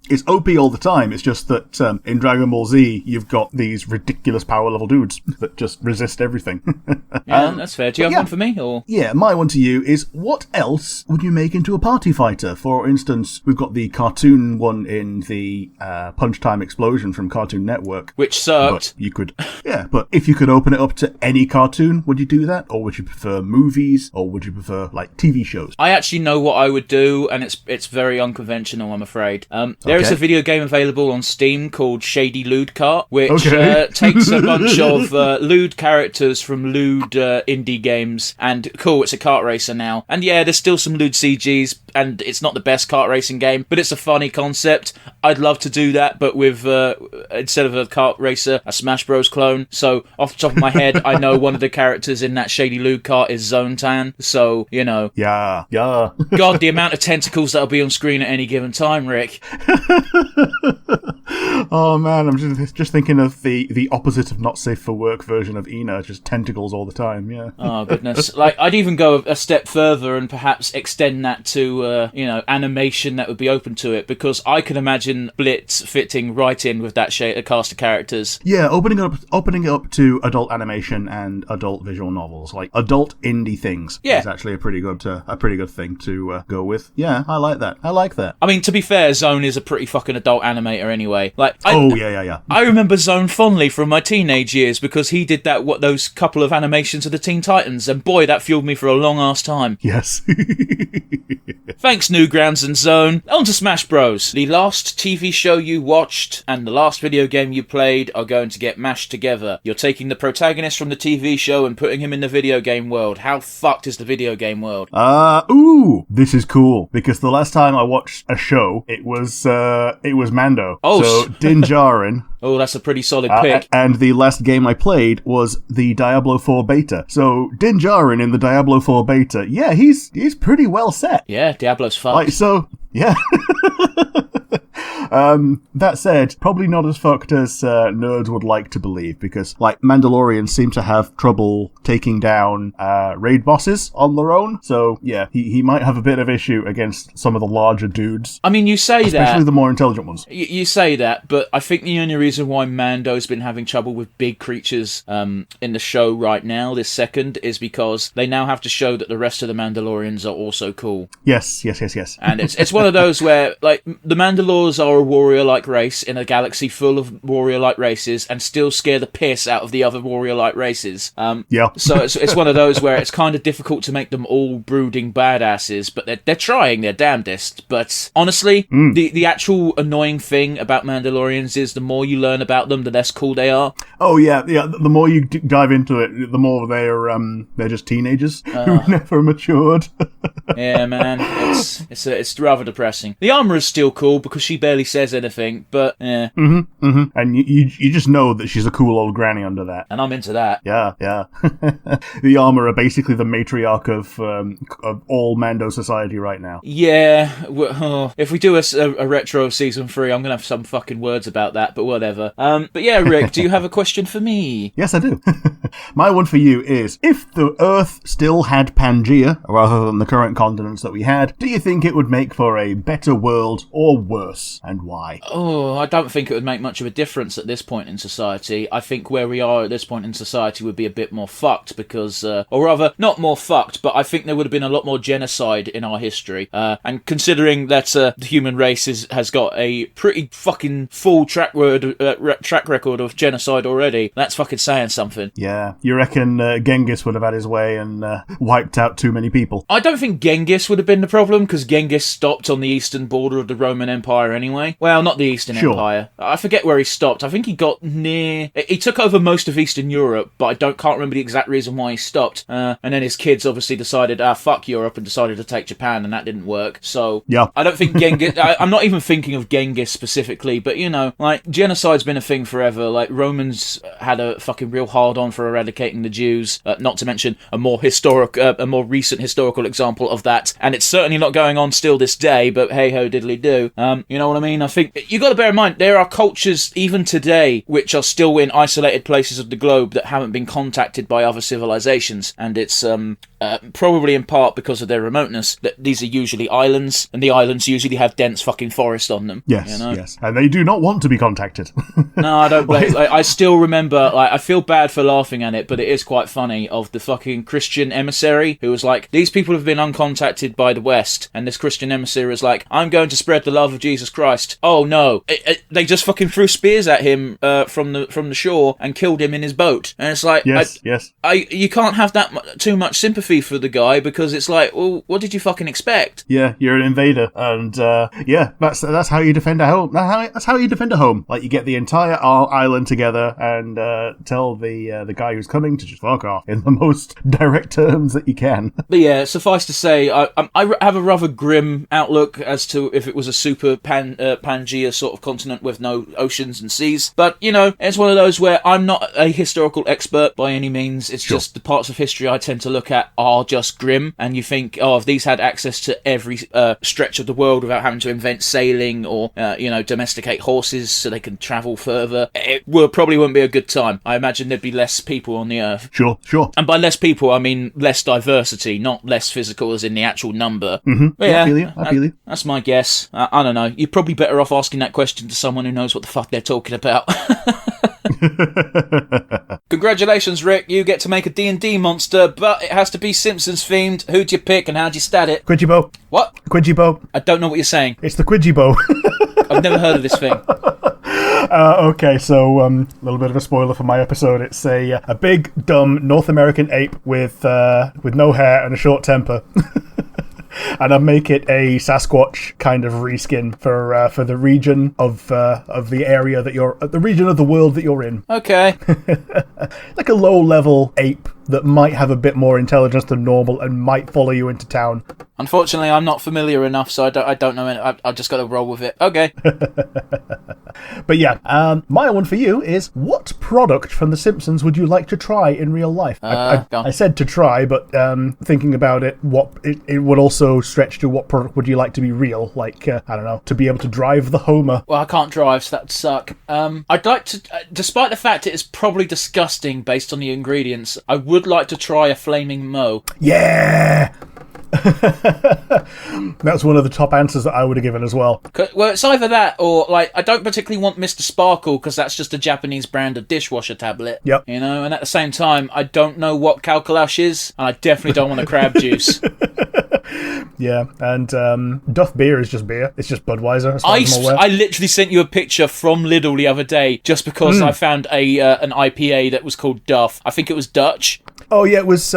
It's OP all the time. It's just that in Dragon Ball Z, you've got these ridiculous power level dudes that just resist everything. Yeah, that's fair. Do you have one for me? Or yeah, my one to you is, what else would you make into a party fighter? For instance, we've got the cartoon one in the Punch Time Explosion from Cartoon Network, which sucked. But you could, but if you could open it up to any cartoon, would you do that, or would you prefer movies, or would you prefer TV shows? I actually know what I would do, and it's very unconventional, I'm afraid. There is a video game available on Steam called Shady Lewd Kart, which takes a bunch of lewd characters from lewd indie games, and it's a kart racer now. And yeah, there's still some lewd CGs, and it's not the best kart racing game, but it's a funny concept. I'd love to do that, but with instead of a kart racer, a Smash Bros clone. So off the top of my head, I know one of the characters in that Shady Lewd Kart is Zone Tan. So yeah. God, the amount of tentacles that'll be on screen at any given time, Rick. Oh man, I'm just thinking of the opposite of not safe for work version of Ina, just tentacles all the time. Yeah. Oh goodness, I'd even go a step further and perhaps extend that to animation that would be open to it, because I can imagine Blitz fitting right in with that cast of characters. Yeah, opening it up to adult animation and adult visual novels, like adult indie things. Yeah, is actually a pretty good thing to go with. Yeah, I like that. I mean, to be fair, Zone is a pretty fucking adult animator anyway. way. Like, yeah. I remember Zone fondly from my teenage years because he did those couple of animations of the Teen Titans, and boy, that fueled me for a long ass time. Yes. Thanks, Newgrounds and Zone. On to Smash Bros. The last TV show you watched and the last video game you played are going to get mashed together. You're taking the protagonist from the TV show and putting him in the video game world. How fucked is the video game world? This is cool because the last time I watched a show, it was Mando. So Din Djarin. Oh, that's a pretty solid pick. And the last game I played was the Diablo 4 beta. So Din Djarin in the Diablo 4 beta, yeah, he's pretty well set. Yeah, Diablo's fucked. Yeah. That said, probably not as fucked as nerds would like to believe, because, like, Mandalorians seem to have trouble taking down raid bosses on their own. So, yeah, he might have a bit of issue against some of the larger dudes. I mean, you say that... Especially the more intelligent ones. You say that, but I think the only reason why Mando's been having trouble with big creatures in the show right now, this second, is because they now have to show that the rest of the Mandalorians are also cool. Yes. And it's one of those where, like, the Mandalores are a warrior-like race in a galaxy full of warrior-like races and still scare the piss out of the other warrior-like races. Yeah. So it's one of those where it's kind of difficult to make them all brooding badasses, but they're trying their damnedest. But honestly, the actual annoying thing about Mandalorians is the more you learn about them, the less cool they are. Oh, yeah. The more you dive into it, the more they're just teenagers who never matured. Yeah, man. It's rather depressing. The armor is still cool because she barely says anything, but yeah. And you just know that she's a cool old granny under that. And I'm into that. Yeah. The armor are basically the matriarch of all Mando society right now. Yeah. If we do a retro of season 3, I'm gonna have some fucking words about that, but whatever. But yeah, Rick, do you have a question for me? Yes, I do. My one for you is, if the Earth still had Pangea, rather than the current continents that we had, do you think it would make for a better world or worse, and why? Oh, I don't think it would make much of a difference at this point in society. I think where we are at this point in society would be a bit more fucked because, or rather, not more fucked, but I think there would have been a lot more genocide in our history. And considering that the human race has got a pretty fucking full track record of genocide already, that's fucking saying something. Yeah, you reckon Genghis would have had his way and wiped out too many people? I don't think Genghis would have been the problem, because Genghis stopped on the eastern border of the Roman Empire anyway. Well, not the Eastern Empire. I forget where he stopped. I think he got near... He took over most of Eastern Europe, but I can't remember the exact reason why he stopped. And then his kids obviously decided, fuck Europe, and decided to take Japan, and that didn't work. So, yeah. I don't think Genghis... I'm not even thinking of Genghis specifically, but, you know, like, genocide's been a thing forever. Like, Romans had a fucking real hard-on for eradicating the Jews, not to mention a more recent historical example of that. And it's certainly not going on still this day, but hey-ho diddly-do. You know what I mean? I think you got to bear in mind there are cultures even today which are still in isolated places of the globe that haven't been contacted by other civilizations, and it's probably in part because of their remoteness that these are usually islands, and the islands usually have dense fucking forest on them. Yes, you know? Yes, and they do not want to be contacted. No, I don't blame. I still remember. I feel bad for laughing at it, but it is quite funny. Of the fucking Christian emissary who was like, "These people have been uncontacted by the West," and this Christian emissary was like, "I'm going to spread the love of Jesus Christ." Oh no! They just fucking threw spears at him from the shore and killed him in his boat. And it's like, yes. You can't have that too much sympathy for the guy, because it's like, well, what did you fucking expect? Yeah, you're an invader, and that's how you defend a home. That's how you defend a home. Like, you get the entire island together and tell the guy who's coming to just fuck off in the most direct terms that you can. But yeah, suffice to say, I have a rather grim outlook as to if it was a super Pangea sort of continent with no oceans and seas. But, you know, it's one of those where I'm not a historical expert by any means. It's just the parts of history I tend to look at are just grim, and you think, oh, if these had access to every stretch of the world without having to invent sailing or, domesticate horses so they can travel further, it probably wouldn't be a good time. I imagine there'd be less people on the Earth. Sure. And by less people, I mean less diversity, not less physical as in the actual number. Mm-hmm. Yeah, I feel you. That's my guess. I don't know. You're probably better off asking that question to someone who knows what the fuck they're talking about. Congratulations, Rick. You get to make a D&D monster, but it has to be Simpsons themed. Who'd you pick and how'd you stat it? Quidgibo. What? Quidgibo. I don't know what you're saying. It's the Quidgibo. I've never heard of this thing. Okay, so a little bit of a spoiler for my episode. It's a big, dumb North American ape with no hair and a short temper. And I make it a Sasquatch kind of reskin for the region of the area that you're, the region of the world that you're in. Okay. Like a low-level ape that might have a bit more intelligence than normal and might follow you into town. Unfortunately, I'm not familiar enough, so I don't know. I've just got to roll with it. Okay. But yeah, my one for you is, what product from The Simpsons would you like to try in real life? Go on. I said to try, but thinking about it, it would also stretch to what product would you like to be real? Like, I don't know, to be able to drive the Homer. Well, I can't drive, so that'd suck. I'd like to, despite the fact it is probably disgusting based on the ingredients, I would like to try a flaming moe. Yeah! That's one of the top answers that I would have given as well. Well, it's either that or, like, I don't particularly want Mr. Sparkle because that's just a Japanese brand of dishwasher tablet. Yep. You know, and at the same time, I don't know what Calculash is, and I definitely don't want a crab juice. Yeah, and Duff beer is just beer. It's just Budweiser. As far as I'm aware. I literally sent you a picture from Lidl the other day just because I found an IPA that was called Duff. I think it was Dutch. Oh yeah, it was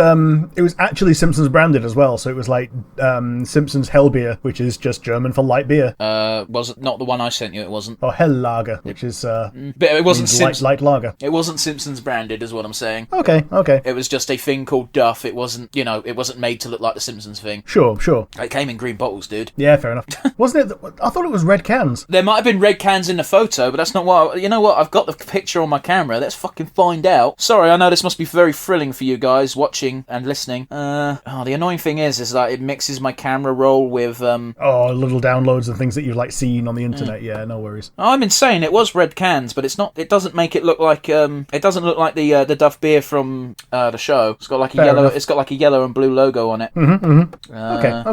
actually Simpsons branded as well. So it was like Simpsons Hellbeer, which is just German for light beer. Was it not the one I sent you? It wasn't. Or Helllager, which is but it wasn't light lager. It wasn't Simpsons branded, is what I'm saying. Okay. It was just a thing called Duff. It wasn't, it wasn't made to look like the Simpsons thing. Sure. It came in green bottles, dude. Yeah, fair enough. Wasn't it? I thought it was red cans. There might have been red cans in the photo, but that's not what. You know what? I've got the picture on my camera. Let's fucking find out. Sorry, I know this must be very thrilling for you guys watching and listening. The annoying thing is that it mixes my camera roll with little downloads and things that you've like seen on the internet. Yeah, no worries. I'm insane. It was red cans, but it's not. It doesn't make it look like it doesn't look like the Duff beer from the show. It's got like a yellow. It's got like a yellow and blue logo on it.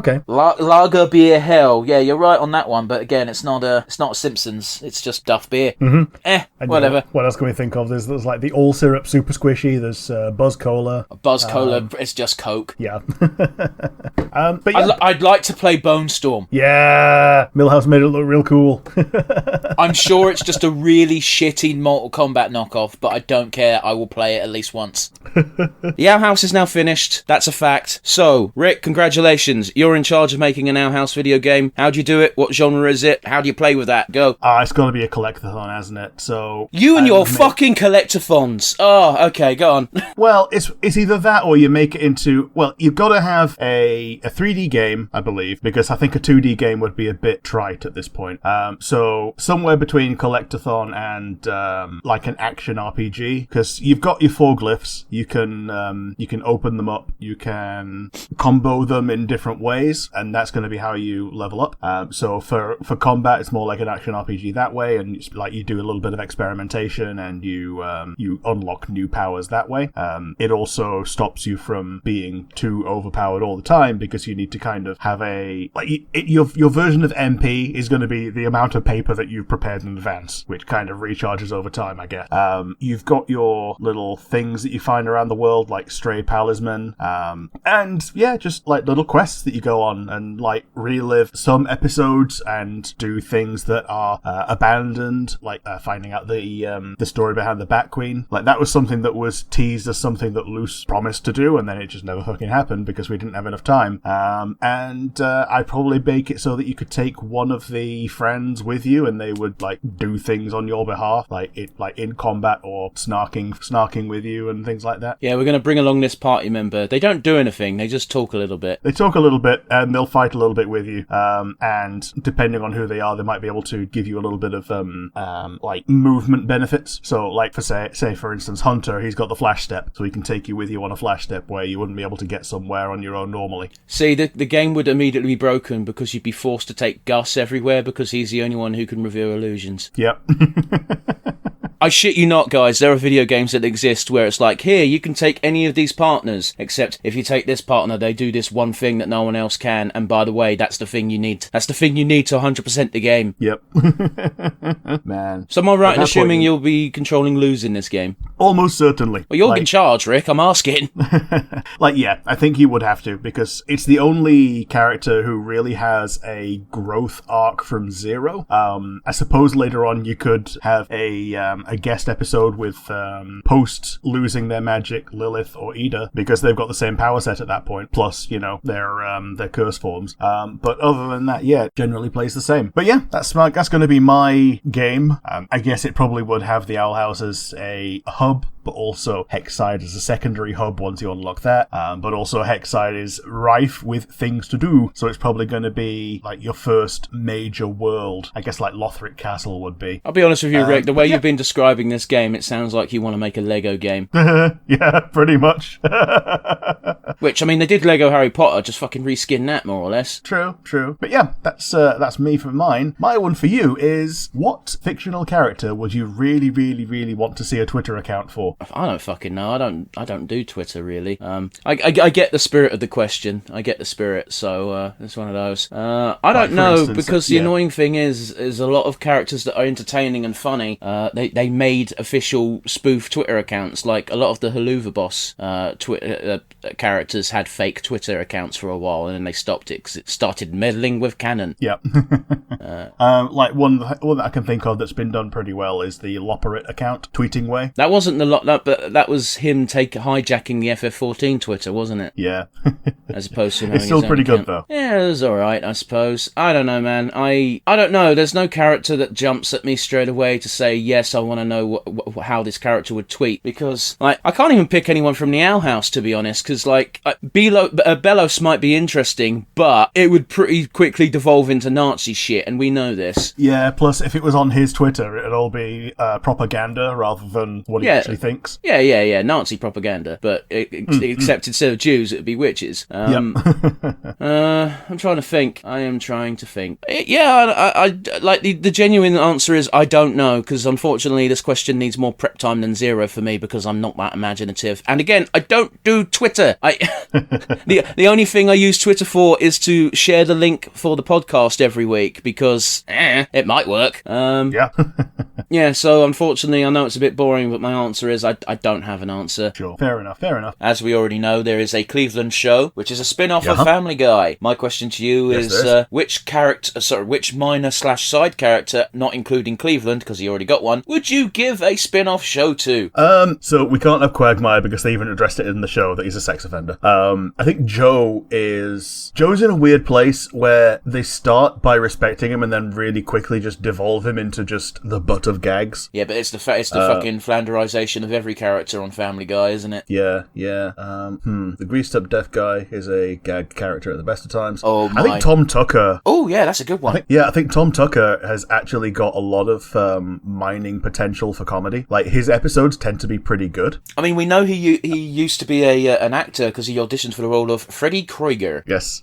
Okay. Lager beer hell. Yeah, you're right on that one. But again, it's not Simpsons. It's just Duff beer. And whatever. What else can we think of? There's like the all syrup super squishy. There's Buzz Cola. Buzz Cola. It's just Coke. Yeah. But yeah. I'd like to play Bone Storm. Yeah. Milhouse made it look real cool. I'm sure it's just a really shitty Mortal Kombat knockoff, but I don't care. I will play it at least once. The Owl House is now finished. That's a fact. So, Rick, congratulations. You're in charge of making an Owl House video game. How do you do it? What genre is it? How do you play with that? Go. It's going to be a collectathon, hasn't it? So you and your fucking collectathons. Oh, okay, go on. Well, it's either that or you make it into... Well, you've got to have a 3D game, I believe, because I think a 2D game would be a bit trite at this point. So somewhere between collectathon and like an action RPG, because you've got your 4 glyphs. You can open them up. You can combo them in different ways, and that's going to be how you level up. So for combat, it's more like an action RPG that way, and it's like you do a little bit of experimentation and you unlock new powers that way. It also stops you from being too overpowered all the time, because you need to kind of have your version of MP is going to be the amount of paper that you've prepared in advance, which kind of recharges over time, I guess. You've got your little things that you find around the world, like stray palisman, and yeah, just like little quests that you go on and like relive some episodes and do things that are abandoned, like finding out the story behind the Bat Queen. Like that was something that was teased as something that Luce promised to do, and then it just never fucking happened because we didn't have enough time. And I'd probably make it so that you could take one of the friends with you, and they would like do things on your behalf, like in combat or snarking with you and things like that. Yeah, we're going to bring along this party member. They don't do anything. They just talk a little bit. They talk a little bit, and they'll fight a little bit with you. And depending on who they are, they might be able to give you a little bit of like movement benefits. So, like for say for instance, Hunter, he's got the flash step, so he can take you with you on a flash step where you wouldn't be able to get somewhere on your own normally. See, the game would immediately be broken because you'd be forced to take Gus everywhere because he's the only one who can reveal illusions. Yep. I shit you not, guys, there are video games that exist where it's like, here, you can take any of these partners, except if you take this partner, they do this one thing that no one else can, and by the way, that's the thing you need. That's the thing you need to 100% the game. Yep. Man. So am I right in assuming point, you'll be controlling Luz in this game? Almost certainly. Well, you're in charge, Rick, I'm asking. Yeah, I think he would have to, because it's the only character who really has a growth arc from zero. I suppose later on you could have a guest episode with post losing their magic Lilith or Ida, because they've got the same power set at that point, plus, their curse forms. But other than that, yeah, generally plays the same. But yeah, that's going to be my game. I guess it probably would have the Owl House as a hub, but also Hexside as a secondary hub once you unlock that. But also Hexside is rife with things to do, so it's probably going to be like your first major world. I guess like Lothric Castle would be. I'll be honest with you, Rick, the way you've been describing this game, it sounds like you want to make a Lego game. Yeah, pretty much. Which, I mean, they did Lego Harry Potter, just fucking reskin that, more or less. True. But yeah, that's me for mine. My one for you is, what fictional character would you really, really, really want to see a Twitter account for? I don't fucking know. I don't do Twitter, really. I get the spirit of the question. I get the spirit, so it's one of those. I don't know, instance, because the annoying thing is a lot of characters that are entertaining and funny, they made official spoof Twitter accounts. Like, a lot of the Haluva Boss Twitter characters had fake Twitter accounts for a while, and then they stopped it because it started meddling with canon. Yeah. Like one that I can think of that's been done pretty well is the Loperit account, Tweeting Way. That wasn't but that was him hijacking the FF14 Twitter, wasn't it? Yeah. As opposed to having it's still his own pretty account. good though. Yeah, it was alright, I suppose. I don't know, man. I don't know. There's no character that jumps at me straight away to say, yes, I want to know how this character would tweet, because like I can't even pick anyone from the Owl House, to be honest, because like Belos might be interesting, but it would pretty quickly devolve into Nazi shit, and we know this. Yeah, plus if it was on his Twitter, it'd all be propaganda rather than what he actually thinks. Yeah, Nazi propaganda, but except instead of Jews, it would be witches. I'm trying to think. I am trying to think. Yeah, I like the genuine answer is I don't know, because unfortunately this question needs more prep time than zero for me, because I'm not that imaginative. And again, I don't do Twitter. The only thing I use Twitter for is to share the link for the podcast every week, because it might work. Yeah, so unfortunately I know it's a bit boring, but my answer is I don't have an answer. Sure. Fair enough. As we already know, there is a Cleveland show, which is a spin-off of Family Guy. My question to you is, which minor/side character, not including Cleveland, because he already got one, would you give a spin-off show to? So we can't have Quagmire because they even addressed it in the show that he's a sex offender. I think Joe's in a weird place where they start by respecting him and then really quickly just devolve him into just the butt of gags. Yeah, but it's the fucking Flanderization of every character on Family Guy, isn't it? Yeah. The greased up deaf guy is a gag character at the best of times. Oh my. I think Tom Tucker. Oh yeah, that's a good one. I think Tom Tucker has actually got a lot of mining potential for comedy. Like, his episodes tend to be pretty good. I mean, we know he used to be an actor because he auditioned for the role of Freddy Krueger. Yes.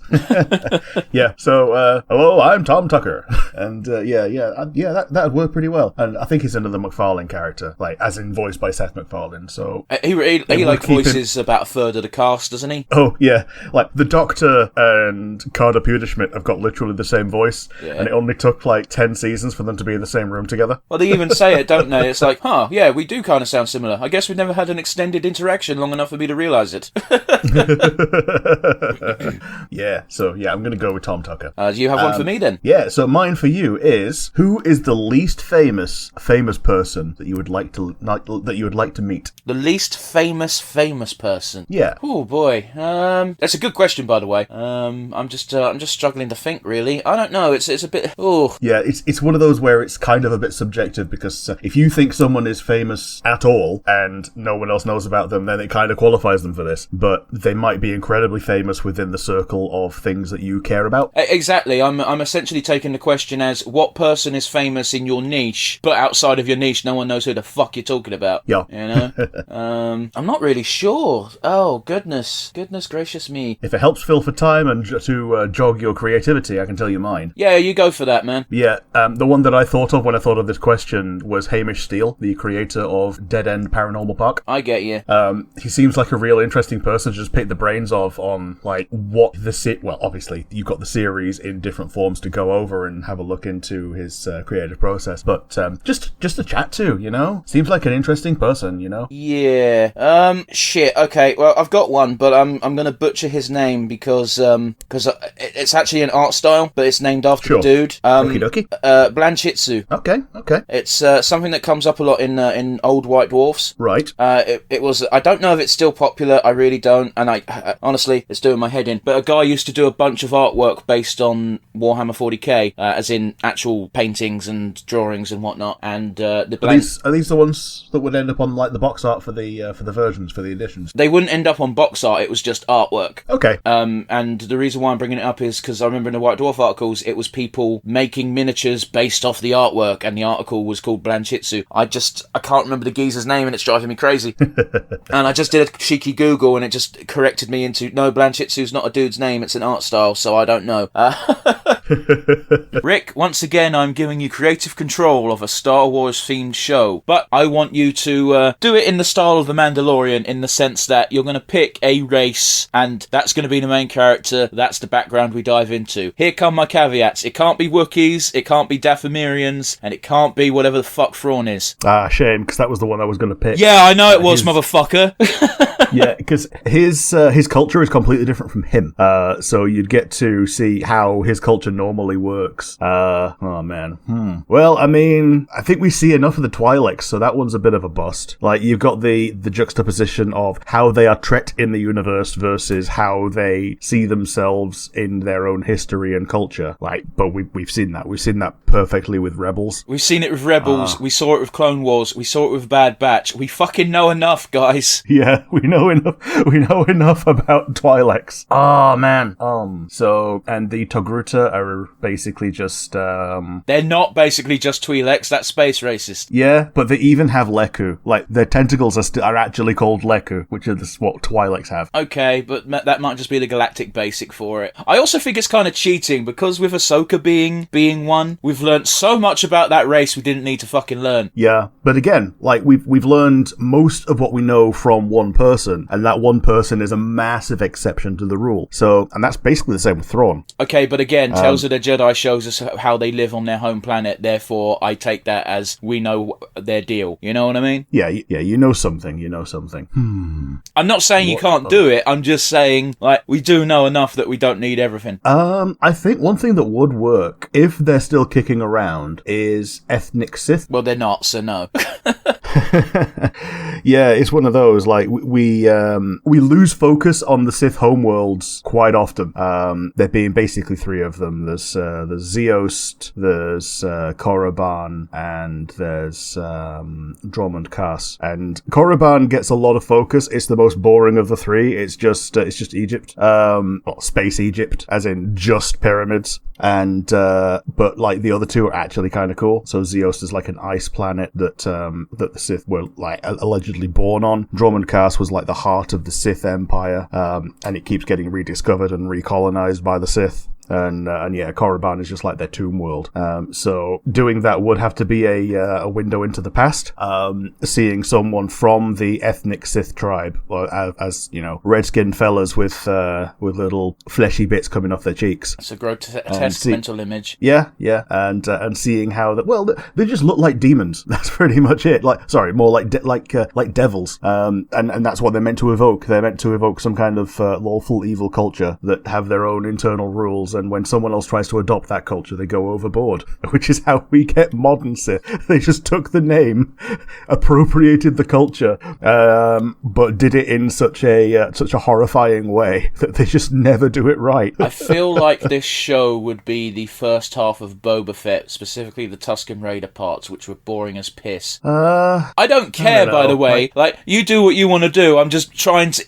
Yeah. So, hello, I'm Tom Tucker, and that'd work pretty well. And I think he's another MacFarlane character, like as in voiced by Seth MacFarlane. So he like voices about a third of the cast, doesn't he? Oh yeah, like the Doctor and Carter Pewterschmidt have got literally the same voice, and it only took like 10 seasons for them to be in the same room together. Well, they even say it, don't they? It's like, yeah, we do kind of sound similar. I guess we've never had an extended interaction long enough for me to realise it. Yeah, so yeah, I'm going to go with Tom Tucker. Do you have one for me then? Yeah, so mine for you is, who is the least famous person that you would like to meet? The least famous person. Yeah. Oh boy. That's a good question, by the way. I'm just struggling to think. Really, I don't know. It's a bit. Oh. Yeah, it's one of those where it's kind of a bit subjective, because if you think someone is famous at all and no one else knows about them, then it kind of qualifies them for this. But they might be incredibly famous within the circle of things that you care about. Exactly. I'm essentially taking the question as, what person is famous in your niche, but outside of your niche, no one knows who the fuck you're talking about. Yeah. You know. I'm not really sure. Oh goodness gracious me. If it helps fill for time and to jog your creativity, I can tell you mine. Yeah, you go for that, man. Yeah. The one that I thought of when I thought of this question was Haymitch Hamish Steele, the creator of Dead End Paranormal Park. I get you. He seems like a real interesting person to just pick the brains of on like what well, obviously you've got the series in different forms to go over and have a look into his creative process, but just a chat to, you know, seems like an interesting person, you know. Yeah. Shit. Okay. Well, I've got one, but I'm gonna butcher his name because it's actually an art style, but it's named after the dude. Okie dokie. Blanchitsu. Okay. It's something that comes up a lot in old white dwarfs. Right. It was. I don't know if it's still popular. I really don't. And I honestly, it's doing my head in. But a guy used to do a bunch of artwork based on Warhammer 40k, as in actual paintings and drawings and whatnot. And are these the ones that would end up on like the box art for the versions, for the editions? They wouldn't end up on box art. It was just artwork. Okay. And the reason why I'm bringing it up is because I remember in the White Dwarf articles, it was people making miniatures based off the artwork, and the article was called Blanchitsu. I can't remember the geezer's name, and it's driving me crazy. And I just did a cheeky Google, and it just corrected me into, no, Blanchitsu's not a dude's name, it's an art style, so I don't know. Rick, once again, I'm giving you creative control of a Star Wars-themed show, but I want you to do it in the style of The Mandalorian, in the sense that you're going to pick a race, and that's going to be the main character, that's the background we dive into. Here come my caveats. It can't be Wookiees, it can't be Dathomirians, and it can't be whatever the fuck Thrawn is. Shame, because that was the one I was going to pick. Yeah, I know it was, motherfucker. Yeah, because his culture is completely different from him. So you'd get to see how his culture normally works. Oh man. Well, I mean, I think we see enough of the Twi'leks, so that one's a bit of a bust. Like, you've got the juxtaposition of how they are treated in the universe versus how they see themselves in their own history and culture. Like, but we've seen that. We've seen that perfectly with Rebels. We've seen it with Rebels. We saw it with Clone Wars. We saw it with Bad Batch. We fucking know enough, guys. Yeah, we know enough. We know enough about Twi'leks. Oh man. So, and the Togruta are basically just They're not basically just Twi'leks. That's space racist. Yeah, but they even have Leku. Like, their tentacles are actually called Leku, which is what Twi'leks have. Okay, but that might just be the galactic basic for it. I also think it's kind of cheating, because with Ahsoka being one, we've learnt so much about that race we didn't need to fucking learn. Yeah, but again, like, we've learned most of what we know from one person, and that one person is a massive exception to the rule. So, and that's basically the same with Thrawn. Okay, but again, Tales of the Jedi shows us how they live on their home planet, therefore I take that as we know their deal. You know what I mean? Yeah, you know something. I'm not saying you can't do it, I'm just saying, like, we do know enough that we don't need everything. I think one thing that would work, if they're still kicking around, is ethnic Sith. Well, they're not, so no. Yeah, it's one of those, like, we lose focus on the Sith homeworlds quite often. There being basically three of them. There's Zeost, there's Korriban, and there's Dromund Kaas. And Korriban gets a lot of focus. It's the most boring of the three. It's just Egypt. Well, space Egypt, as in just pyramids. And but like the other two are actually kind of cool. So Zeost is like an ice planet that the Sith were like allegedly born on. Dromund Kaas was like the heart of the Sith Empire, and it keeps getting rediscovered and recolonized by the Sith. And yeah, Korriban is just like their tomb world. So doing that would have to be a window into the past. Seeing someone from the ethnic Sith tribe, as you know, red-skinned fellas with little fleshy bits coming off their cheeks. It's a grotesque mental image. Yeah, and seeing how that. Well, they just look like demons. That's pretty much it. More like devils. And that's what they're meant to evoke. They're meant to evoke some kind of lawful evil culture that have their own internal rules. And when someone else tries to adopt that culture, they go overboard, which is how we get modern Sith. They just took the name, appropriated the culture, but did it in such a horrifying way that they just never do it right. I feel like this show would be the first half of Boba Fett, specifically the Tusken Raider parts, which were boring as piss. I don't care, by the way. Like, you do what you want to do. I'm just trying to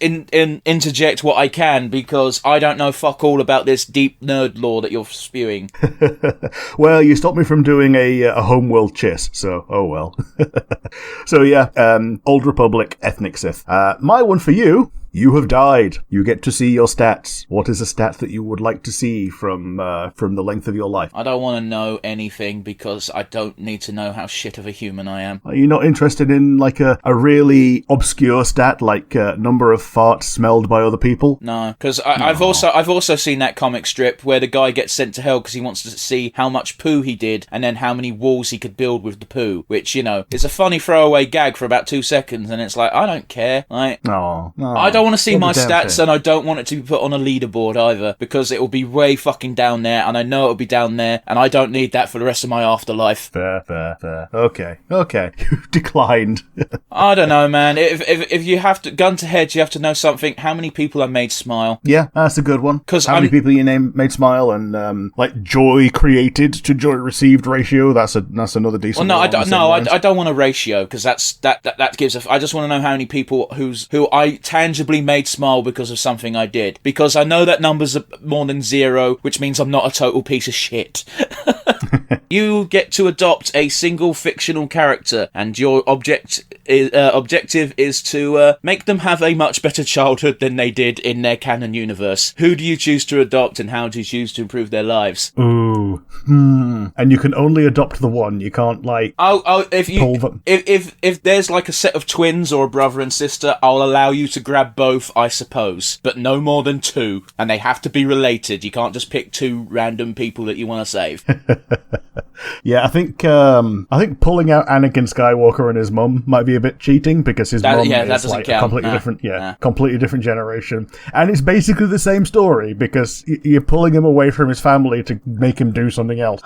interject what I can, because I don't know fuck all about this deep nerd lore that you're spewing. Well, you stopped me from doing a homeworld chiss, so oh well. So yeah, Old Republic ethnic Sith. My one for you You have died. You get to see your stats. What is a stat that you would like to see from the length of your life? I don't want to know anything because I don't need to know how shit of a human I am. Are you not interested in like a really obscure stat like number of farts smelled by other people? No, because I've also seen that comic strip where the guy gets sent to hell because he wants to see how much poo he did and then how many walls he could build with the poo, which, you know, is a funny throwaway gag for about 2 seconds, and it's like, I don't care. Like, I don't want to see my stats, and I don't want it to be put on a leaderboard either, because it will be way fucking down there, and I know it'll be down there, and I don't need that for the rest of my afterlife. Fair. Okay. You've declined. I don't know, man. If you have to, gun to head, you have to know something. How many people I made smile? Yeah, that's a good one. Because how many people you made smile, and like joy created to joy received ratio. That's another decent. Well, I don't want a ratio, because that gives a. I just want to know how many people who I tangibly made smile because of something I did, because I know that numbers are more than 0, which means I'm not a total piece of shit. You get to adopt a single fictional character, and your objective is to make them have a much better childhood than they did in their canon universe. Who do you choose to adopt, and how do you choose to improve their lives? Ooh. And you can only adopt the one. You can't like. If there's like a set of twins or a brother and sister, I'll allow you to grab both, I suppose, but no more than 2, and they have to be related. You can't just pick 2 random people that you want to save. Yeah, I think pulling out Anakin Skywalker and his mum might be a bit cheating, because his mum is like a completely different generation, and it's basically the same story, because you're pulling him away from his family to make him do something else.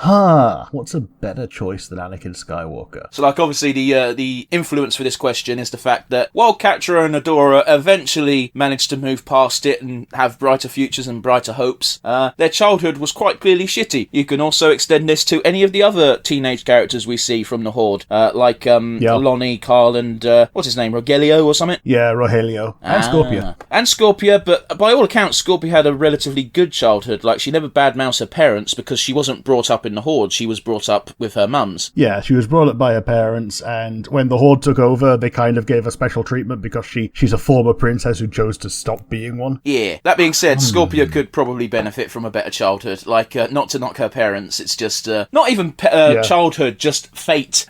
What's a better choice than Anakin Skywalker? So, like, obviously the influence for this question is the fact that while Catra and Adora eventually managed to move past it and have brighter futures and brighter hopes, their childhood was quite clearly shitty. You can also extend this to any of the other teenage characters we see from the Horde, like Lonnie, Carl, and what's his name, Rogelio or something? Yeah, Rogelio. And Scorpia. And Scorpia, but by all accounts, Scorpia had a relatively good childhood. Like, she never badmouths her parents because she wasn't brought up in the Horde. She was brought up with her mums. Yeah, she was brought up by her parents, and when the Horde took over, they kind of gave her special treatment because she's a former princess who chose to stop being one. Yeah. That being said, Scorpia could probably benefit from a better childhood. Like, not to knock her parents, it's just, not even childhood, just fate.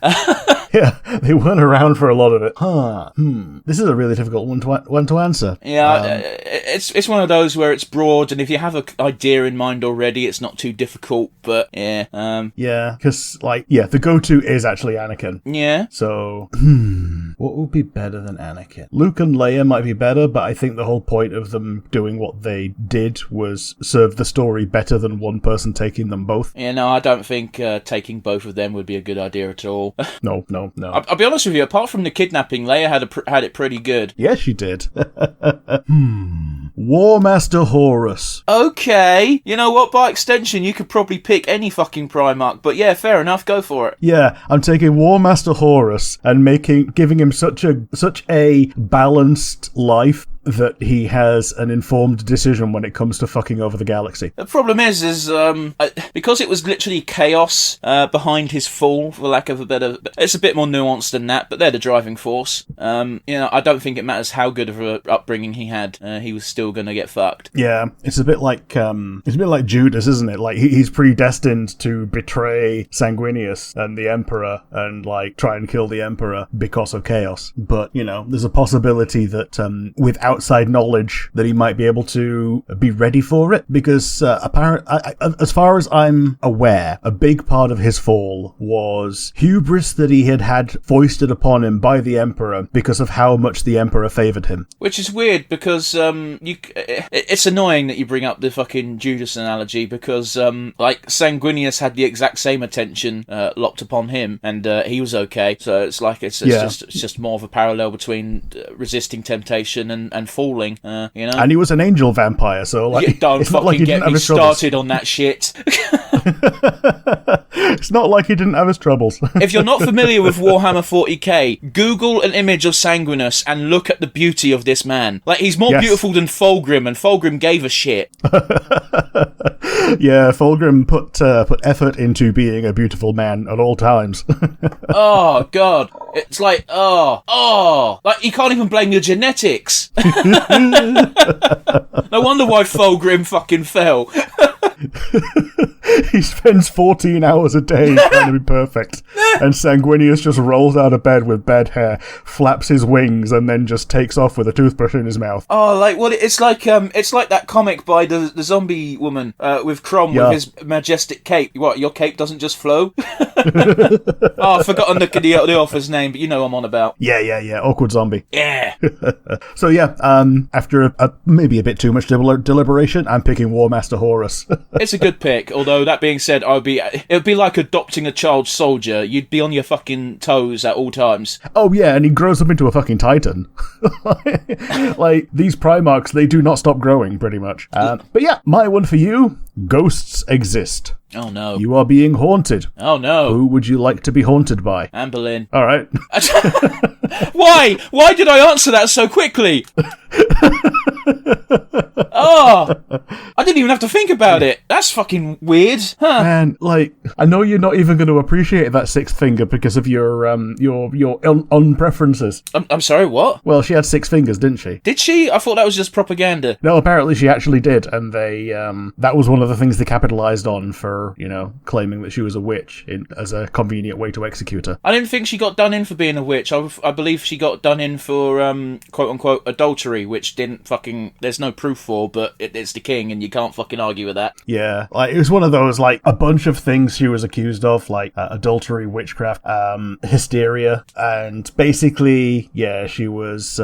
Yeah, they weren't around for a lot of it. This is a really difficult one to answer. Yeah, it's one of those where it's broad, and if you have an idea in mind already, it's not too difficult, but yeah. Yeah, because, the go-to is actually Anakin. Yeah. So, what would be better than Anakin? Luke and Leia might be better, but I think the whole point of them doing what they did was serve the story better than one person taking them both. Yeah, no, I don't think taking both of them would be a good idea at all. No. I'll be honest with you, apart from the kidnapping, Leia had it pretty good. Yes, she did. War Master Horus. Okay. You know what, by extension, you could probably pick any fucking Primarch, but yeah, fair enough, go for it. Yeah, I'm taking War Master Horus and giving him such a balanced life that he has an informed decision when it comes to fucking over the galaxy. The problem is because it was literally chaos behind his fall, for lack of a better... It's a bit more nuanced than that, but they're the driving force. I don't think it matters how good of an upbringing he had. He was still going to get fucked. Yeah, it's a bit like Judas, isn't it? Like, he's predestined to betray Sanguinius and the Emperor and, try and kill the Emperor because of chaos. But, there's a possibility that with outside knowledge that he might be able to be ready for it, because as far as I'm aware, a big part of his fall was hubris that he had foisted upon him by the Emperor because of how much the Emperor favoured him. Which is weird, because it's annoying that you bring up the fucking Judas analogy, because Sanguinius had the exact same attention locked upon him, and he was okay. So it's just more of a parallel between resisting temptation and falling, And he was an angel vampire, so don't fucking get me started on that shit. It's not like he didn't have his troubles. If you're not familiar with Warhammer 40k, Google an image of Sanguinus and look at the beauty of this man. He's more beautiful than Fulgrim, and Fulgrim gave a shit. Yeah, Fulgrim put effort into being a beautiful man at all times. Oh, God. It's like, like, you can't even blame your genetics. No wonder why Fulgrim fucking fell. He spends 14 hours a day trying to be perfect, and Sanguinius just rolls out of bed with bed hair, flaps his wings, and then just takes off with a toothbrush in his mouth. Oh, like, well, it's like that comic by the zombie woman with Crom with his majestic cape. What, your cape doesn't just flow? Oh, I've forgotten the author's name, but you know what I'm on about. Yeah, awkward zombie. Yeah. So yeah, after maybe a bit too much deliberation, I'm picking War Master Horus. It's a good pick, although that being said, it would be like adopting a child soldier. You'd be on your fucking toes at all times. Oh yeah, and he grows up into a fucking titan. Like, these Primarchs, they do not stop growing, pretty much. But yeah, my one for you, ghosts exist. Oh no. You are being haunted. Oh no. Who would you like to be haunted by? Anne Boleyn. Alright. Why? Why did I answer that so quickly? Oh, I didn't even have to think about it. That's fucking weird, huh? Man, like, I know you're not even going to appreciate that sixth finger because of your preferences. I'm sorry, what? Well, she had 6 fingers, didn't she? Did she? I thought that was just propaganda. No, apparently she actually did, and they that was one of the things they capitalized on for, claiming that she was a witch as a convenient way to execute her. I didn't think she got done in for being a witch. I believe she got done in for quote unquote adultery, which didn't fucking. There's no proof for, but it's the king, and you can't fucking argue with that. Yeah, like, it was one of those, like, a bunch of things she was accused of, like adultery, witchcraft, hysteria, and basically, yeah, she was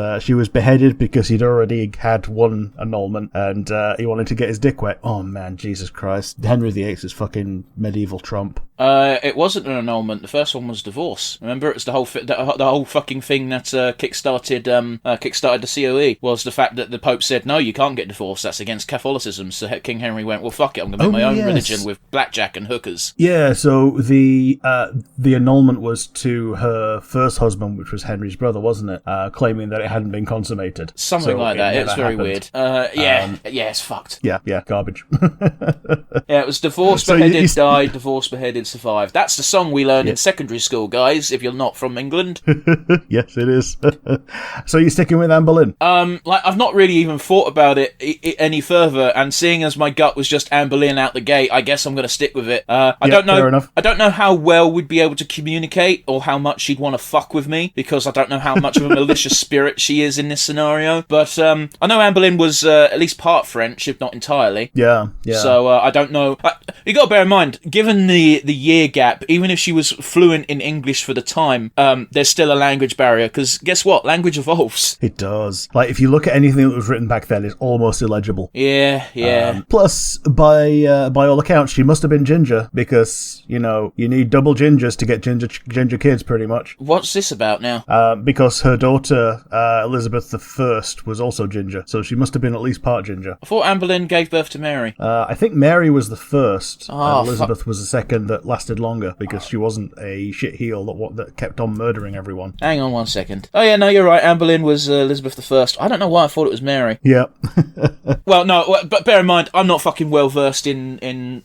beheaded because he'd already had one annulment, and he wanted to get his dick wet. Oh man, Jesus Christ, Henry VIII is fucking medieval Trump. It wasn't an annulment. The first one was divorce. Remember, it was the whole fucking thing that kickstarted the COE was the fact that the Pope said no, you can't get divorced. That's against Catholicism. So King Henry went, well, fuck it, I'm gonna make my own religion with blackjack and hookers. Yeah. So the annulment was to her first husband, which was Henry's brother, wasn't it? Claiming that it hadn't been consummated. Something like that. It was very weird. Yeah, it's fucked. Yeah, garbage. Yeah, it was divorce, beheaded, died, divorce, beheaded, survived. That's the song we learned in secondary school, guys, if you're not from England. Yes, it is. So you're sticking with Anne Boleyn? I've not really even thought about it any further, and seeing as my gut was just Anne Boleyn out the gate, I guess I'm going to stick with it. I don't know. Fair enough. I don't know how well we'd be able to communicate, or how much she'd want to fuck with me, because I don't know how much of a malicious spirit she is in this scenario. But I know Anne Boleyn was at least part French, if not entirely. Yeah. So I don't know. You got to bear in mind, given the year gap, even if she was fluent in English for the time, there's still a language barrier, because guess what? Language evolves. It does. Like, if you look at anything that was written back then, it's almost illegible. Yeah. Plus, by all accounts, she must have been ginger, because, you need double gingers to get ginger kids, pretty much. What's this about now? Because her daughter, Elizabeth I, was also ginger, so she must have been at least part ginger. I thought Anne Boleyn gave birth to Mary. I think Mary was the first, Oh, and Elizabeth was the second that lasted longer, because she wasn't a shitheel that kept on murdering everyone. Hang on 1 second. Oh yeah, no, you're right. Anne Boleyn was Elizabeth I. I don't know why I thought it was Mary. Yeah. Well, no, but bear in mind, I'm not fucking well versed in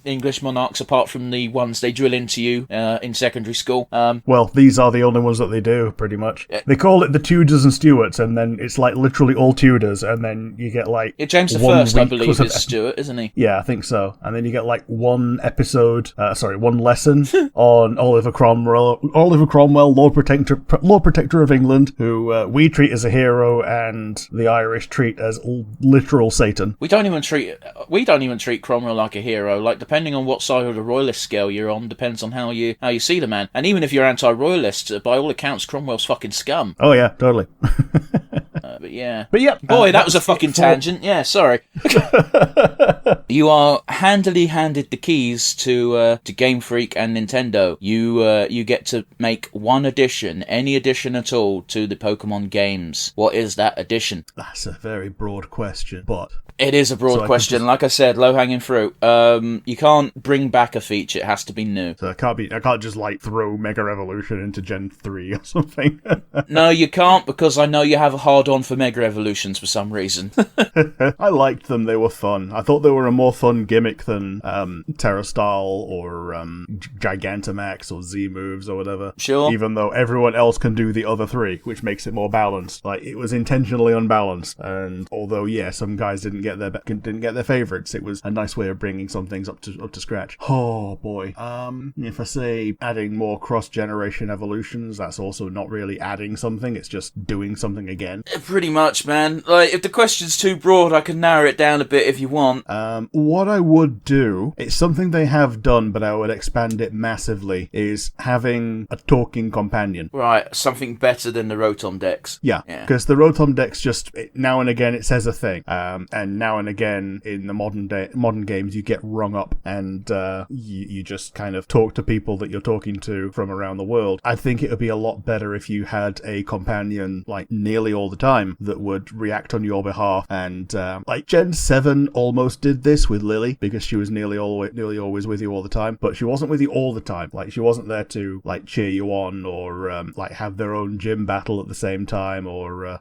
English monarchs apart from the ones they drill into you in secondary school. Well, these are the only ones that they do, pretty much. They call it the Tudors and Stuarts, and then it's like literally all Tudors, and then you get like James I, I believe, is Stuart, isn't he? Yeah, I think so. And then you get like one lesson on Oliver Cromwell, Lord Protector of England, who we treat as a hero, and the Irish treat as literal Satan. We don't even treat Cromwell like a hero. Like, depending on what side of the royalist scale you're on, depends on how you see the man. And even if you're anti-royalist, by all accounts, Cromwell's fucking scum. Oh yeah, totally. But yeah. Boy, that was a fucking tangent. Yeah, sorry. You are handily handed the keys to Game Freak and Nintendo. You get to make one addition, any addition at all, to the Pokemon games. What is that addition? That's a very broad question, but it is a broad question. Like I said, low-hanging fruit. You can't bring back a feature. It has to be new. So I can't just like throw Mega Evolution into Gen 3 or something. No, you can't, because I know you have a hard-on for Mega Evolutions for some reason. I liked them. They were fun. I thought they were a more fun gimmick than Terrastyle or Gigantamax or Z-Moves or whatever. Sure. Even though everyone else can do the other three, which makes it more balanced. Like, it was intentionally unbalanced. And although, yeah, some guys didn't get their favorites, it was a nice way of bringing some things up to scratch. Oh boy. If I say adding more cross-generation evolutions, that's also not really adding something. It's just doing something again. Pretty much, man. Like, if the question's too broad, I can narrow it down a bit if you want. What I would do, it's something they have done, but I would expand it massively, is having a talking companion. Right, something better than the Rotom Dex. Yeah, because the Rotom Dex now and again it says a thing, and now and again in the modern games you get rung up and you just kind of talk to people that you're talking to from around the world. I think it would be a lot better if you had a companion like nearly all the time that would react on your behalf, and like Gen 7 almost did this with Lily because she was nearly always with you all the time, but she wasn't with you all the time. Like, she wasn't there to like cheer you on or like have their own gym battle at the same time or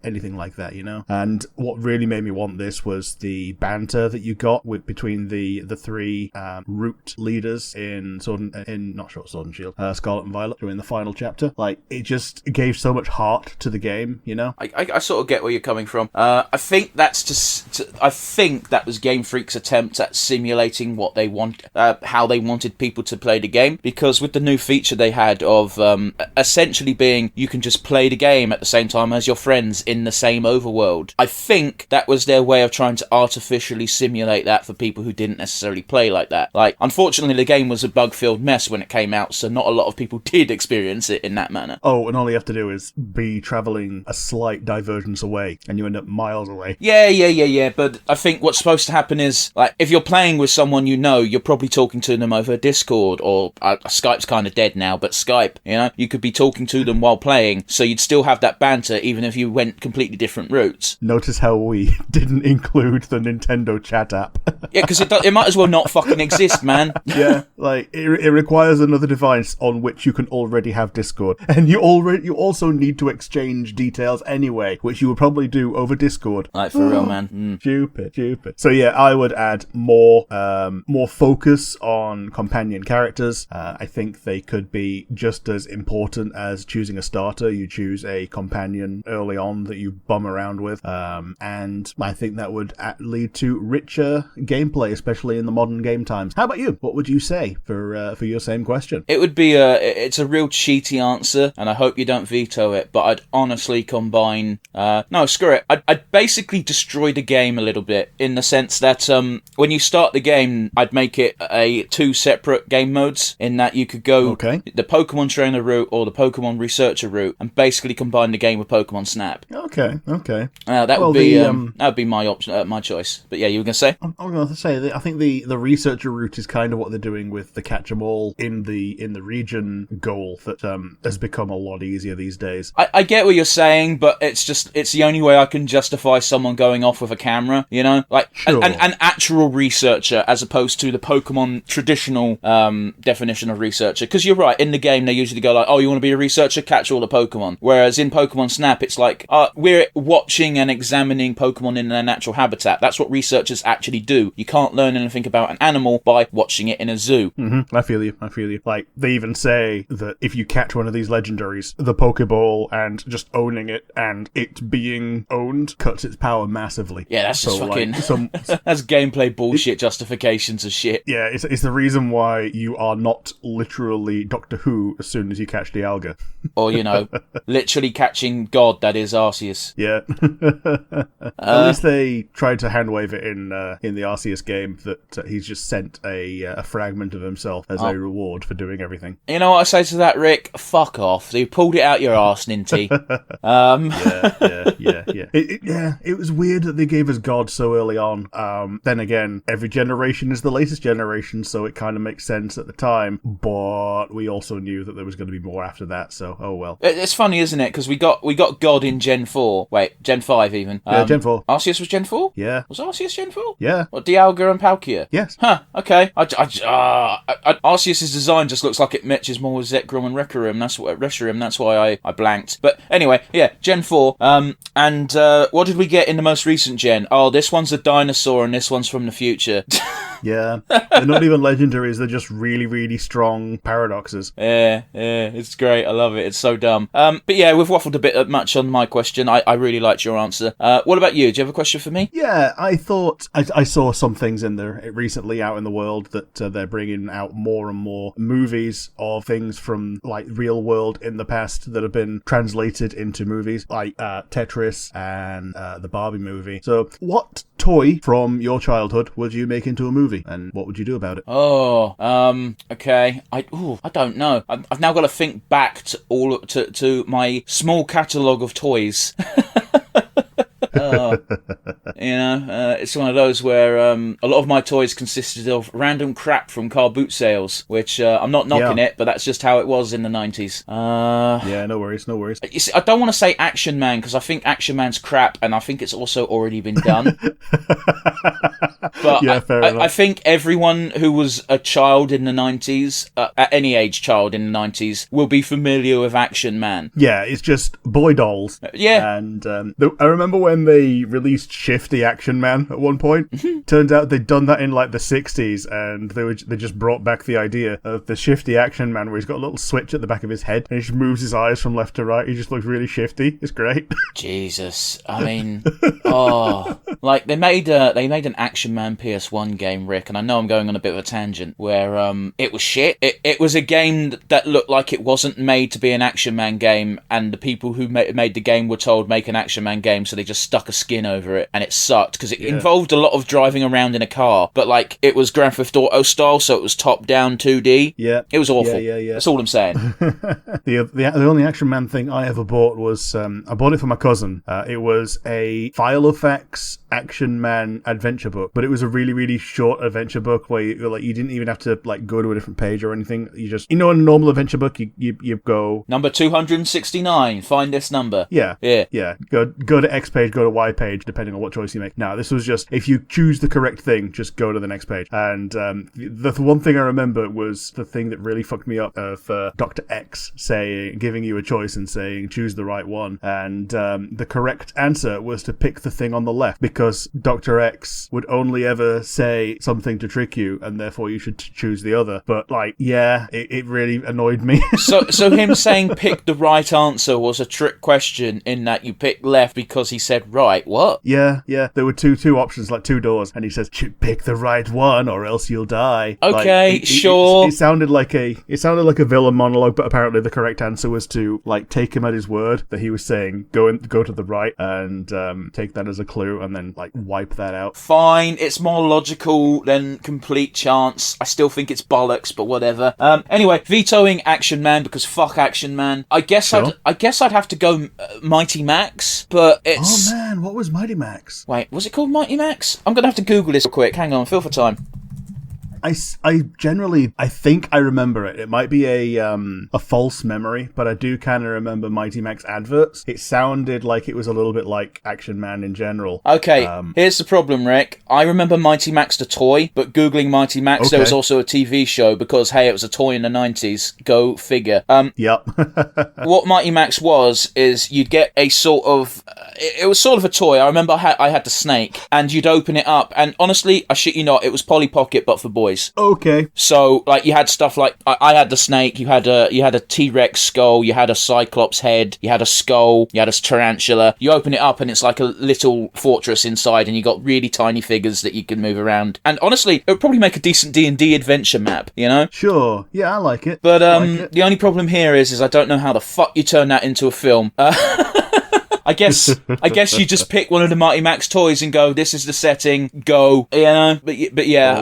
anything like that, you know. And what really made me want this was the banter that you got between the three root leaders in Sword and Shield, Scarlet and Violet during the final chapter. Like, it just gave so much heart to the game, you know. I sort of get where you're coming from. I think that's just. I think that was Game Freak's attempt at simulating what they want, how they wanted people to play the game. Because with the new feature they had of essentially being you can just play the game at the same time as your friends in the same overworld. I think that was their way of trying to artificially simulate that for people who didn't necessarily play like that. Like, unfortunately, the game was a bug-filled mess when it came out, so not a lot of people did experience it in that manner. Oh, and all you have to do is be travelling a slight divergence away, and you end up miles away. Yeah, but I think what's supposed to happen is, like, if you're playing with someone you know, you're probably talking to them over Discord, or Skype's kind of dead now, but Skype, you know, you could be talking to them while playing, so you'd still have that banter even if you went completely different routes. Notice how we didn't include the Nintendo chat app. Yeah, because it might as well not fucking exist, man. Yeah, like, it requires another device on which you can already have Discord, and you also need to exchange details anyway, which you would probably do over Discord. Like, for real, man. Stupid. So yeah, I would add more focus on companion characters. I think they could be just as important as choosing a starter. You choose a companion early on that you bum around with, and I think that would lead to richer gameplay, especially in the modern game times. How about you? What would you say for your same question? It would be it's a real cheaty answer, and I hope you don't veto it, but I'd honestly combine... no, screw it. I'd basically destroy the game a little bit, in the sense that when you start the game, I'd make it two separate game modes, in that you could go the Pokemon Trainer route or the Pokemon Researcher route, and basically combine the game with Pokemon Snap. Okay. That would be my option, my choice. But yeah, you were going to say? I was going to say, I think the Researcher route is kind of what they're doing with the Catch-em-all in the region goal that has become a lot easier these days. I get what you're saying, but it's the only way I can justify someone going off with a camera, you know? Like, sure. an actual researcher, as opposed to the Pokemon traditional definition of researcher. Because you're right, in the game they usually go like, oh, you want to be a researcher? Catch all the Pokemon. Whereas in Pokemon Snap, it's like, we're watching and examining Pokemon in their natural habitat. That's what researchers actually do. You can't learn anything about an animal by watching it in a zoo. Mm-hmm. I feel you. Like, they even say that if you catch one of these legendaries, the Pokeball, and just owning it and it being owned cuts its power massively. Yeah, that's just fucking... that's gameplay bullshit justifications of shit. Yeah, it's the reason why you are not literally Doctor Who as soon as you catch the Alga. Or, you know, literally catching God, that is Arceus. Yeah. At least they tried to handwave it in the Arceus game that he's just sent a fragment of himself as a reward for doing everything. You know what I say to that, Rick? Fuck off. You pulled it out your arse, Ninty. Yeah. It was weird that they gave us God so early on. Then again, every generation is the latest generation, so it kind of makes sense at the time. But we also knew that there was going to be more after that, so oh well. It's funny, isn't it? Because we got God in Gen 4. Wait, Gen 5 even. Yeah, Gen 4. Arceus was Gen 4? Yeah. Was Arceus Gen 4? Yeah. What, Dialga and Palkia? Yes. Huh, okay. Arceus' design just looks like it matches more with Zekrom and Reshiram. That's why I blanked. But anyway, yeah, Gen before. And what did we get in the most recent gen? Oh, this one's a dinosaur and this one's from the future. Yeah. They're not even legendaries, they're just really, really strong paradoxes. Yeah, it's great. I love it. It's so dumb. But yeah, we've waffled a bit much on my question. I really liked your answer. What about you? Do you have a question for me? Yeah, I thought I saw some things in there recently out in the world that they're bringing out more and more movies of things from like real world in the past that have been translated into movies, like Tetris and the Barbie movie. So, what toy from your childhood would you make into a movie, and what would you do about it? Oh, okay. I don't know. I've now got to think back to my small catalogue of toys. It's one of those where a lot of my toys consisted of random crap from car boot sales, which I'm not knocking it, but that's just how it was in the 90s. Yeah, no worries. You see, I don't want to say Action Man, because I think Action Man's crap, and I think it's also already been done. But yeah, fair enough. I think everyone who was a child in the 90s, at any age child in the 90s, will be familiar with Action Man. Yeah, it's just boy dolls. Yeah. And I remember when they released Shifty Action Man at one point. Turns out they'd done that in like the 60s, and they just brought back the idea of the Shifty Action Man, where he's got a little switch at the back of his head and he just moves his eyes from left to right. He just looks really shifty. It's great. Jesus, I mean, like they made an Action Man PS1 game, Rick, and I know I'm going on a bit of a tangent where it was shit. It was a game that looked like it wasn't made to be an Action Man game, and the people who made the game were told make an Action Man game, so they just stuck a skin over it, and it sucked because it involved a lot of driving around in a car, but like it was Grand Theft Auto style, so it was top down 2D. Yeah, it was awful. Yeah. That's all I'm saying. The only Action Man thing I ever bought was I bought it for my cousin. It was a File Effects Action Man adventure book, but it was a really, really short adventure book where you didn't even have to like go to a different page or anything. You just, in a normal adventure book, you go number 269. Find this number. Yeah. Go to X page, go to Y page, depending on what choice you make. Now, this was just, if you choose the correct thing, just go to the next page. And the one thing I remember was the thing that really fucked me up of Dr. X giving you a choice and saying, choose the right one. And the correct answer was to pick the thing on the left, because Dr. X would only ever say something to trick you, and therefore you should choose the other. But, like, yeah, it really annoyed me. So him saying pick the right answer was a trick question in that you picked left because he said right. What? Yeah. There were two options, like two doors, and he says, pick the right one or else you'll die. Okay, like, sure. It sounded like a villain monologue, but apparently the correct answer was to like take him at his word that he was saying go to the right, and take that as a clue, and then like wipe that out. Fine, it's more logical than complete chance. I still think it's bollocks, but whatever. Anyway, vetoing Action Man because fuck Action Man. I guess sure. I'd have to go Mighty Max, but it's. Oh man, what was Mighty Max? Wait, was it called Mighty Max? I'm gonna have to Google this real quick. Hang on, feel for time. I generally, I think I remember it. It might be a false memory, but I do kind of remember Mighty Max adverts. It sounded like it was a little bit like Action Man in general. Okay, here's the problem, Rick. I remember Mighty Max the toy, but Googling Mighty Max, there was also a TV show because, hey, it was a toy in the 90s. Go figure. Yep. What Mighty Max is you'd get a sort of... it was sort of a toy. I remember I had the snake, and you'd open it up, and honestly, I shit you not, it was Polly Pocket, but for boys. Okay. So, like, you had stuff like I had the snake. You had a T-Rex skull. You had a Cyclops head. You had a skull. You had a tarantula. You open it up, and it's like a little fortress inside, and you got really tiny figures that you can move around. And honestly, it would probably make a decent D&D adventure map. You know? Sure. Yeah, I like it. But the only problem here is I don't know how the fuck you turn that into a film. I guess you just pick one of the Mighty Max toys and go, this is the setting, go, you know? But yeah,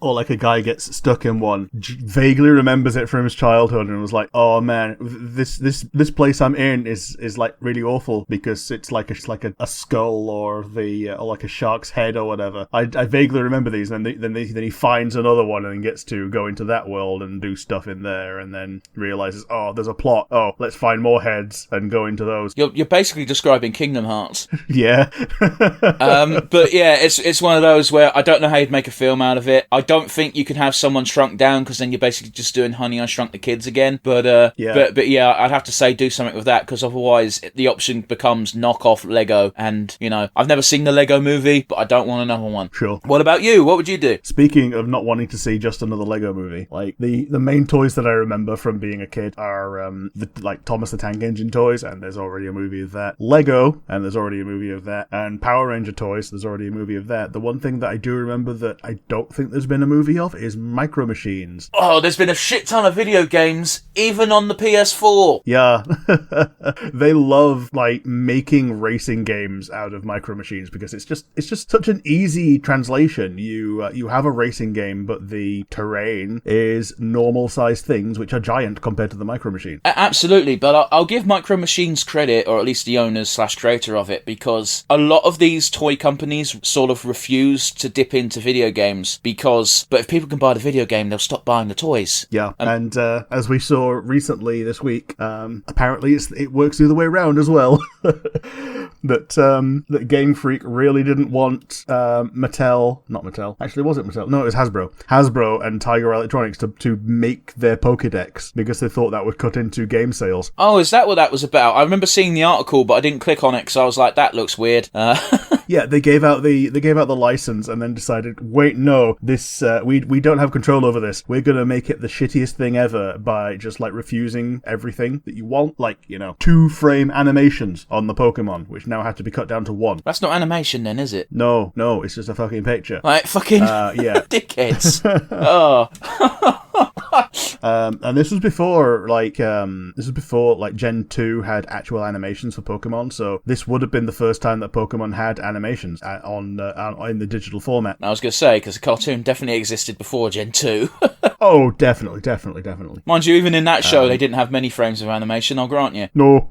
or like a guy gets stuck in one, vaguely remembers it from his childhood and was like, oh man, this place I'm in is like really awful because it's like a skull or like a shark's head or whatever. I vaguely remember these, and then he finds another one and gets to go into that world and do stuff in there, and then realizes, oh, there's a plot. Oh, let's find more heads and go into those. You're basically basically describing Kingdom Hearts. Yeah. But yeah, it's one of those where I don't know how you'd make a film out of it. I don't think you can have someone shrunk down, because then you're basically just doing Honey, I Shrunk the Kids again. But yeah, I'd have to say do something with that, because otherwise the option becomes knockoff Lego. And, you know, I've never seen the Lego movie, but I don't want another one. Sure. What about you? What would you do? Speaking of not wanting to see just another Lego movie, like the main toys that I remember from being a kid are the Thomas the Tank Engine toys, and there's already a movie of that. Lego, and there's already a movie of that. And Power Ranger toys, there's already a movie of that. The one thing that I do remember that I don't think there's been a movie of is Micro Machines. Oh, there's been a shit ton of video games, even on the PS4. Yeah. They love like making racing games out of Micro Machines because it's just such an easy translation. You have a racing game, but the terrain is normal sized things which are giant compared to the Micro Machine. Absolutely, but I'll give Micro Machines credit, or at least the owners / creator of it, because a lot of these toy companies sort of refuse to dip into video games but if people can buy the video game, they'll stop buying the toys. Yeah, and as we saw recently this week, apparently it works the other way around as well. that Game Freak really didn't want not Mattel. Actually, was it Mattel? No, it was Hasbro. Hasbro and Tiger Electronics to make their Pokédex because they thought that would cut into game sales. Oh, is that what that was about? I remember seeing the article, but I didn't click on it because I was like, that looks weird. Yeah, they gave out the license and then decided, wait, no, this we don't have control over this. We're gonna make it the shittiest thing ever by just like refusing everything that you want, like 2-frame animations on the Pokemon, which now have to be cut down to 1. That's not animation then, is it? No, it's just a fucking picture. Like fucking yeah, dickheads. Oh. And this was before Gen 2 had actual animations for Pokemon, so this would have been the first time that Pokemon had animations in the digital format. I was going to say, because the cartoon definitely existed before Gen 2. Oh, definitely. Mind you, even in that show, they didn't have many frames of animation, I'll grant you. No.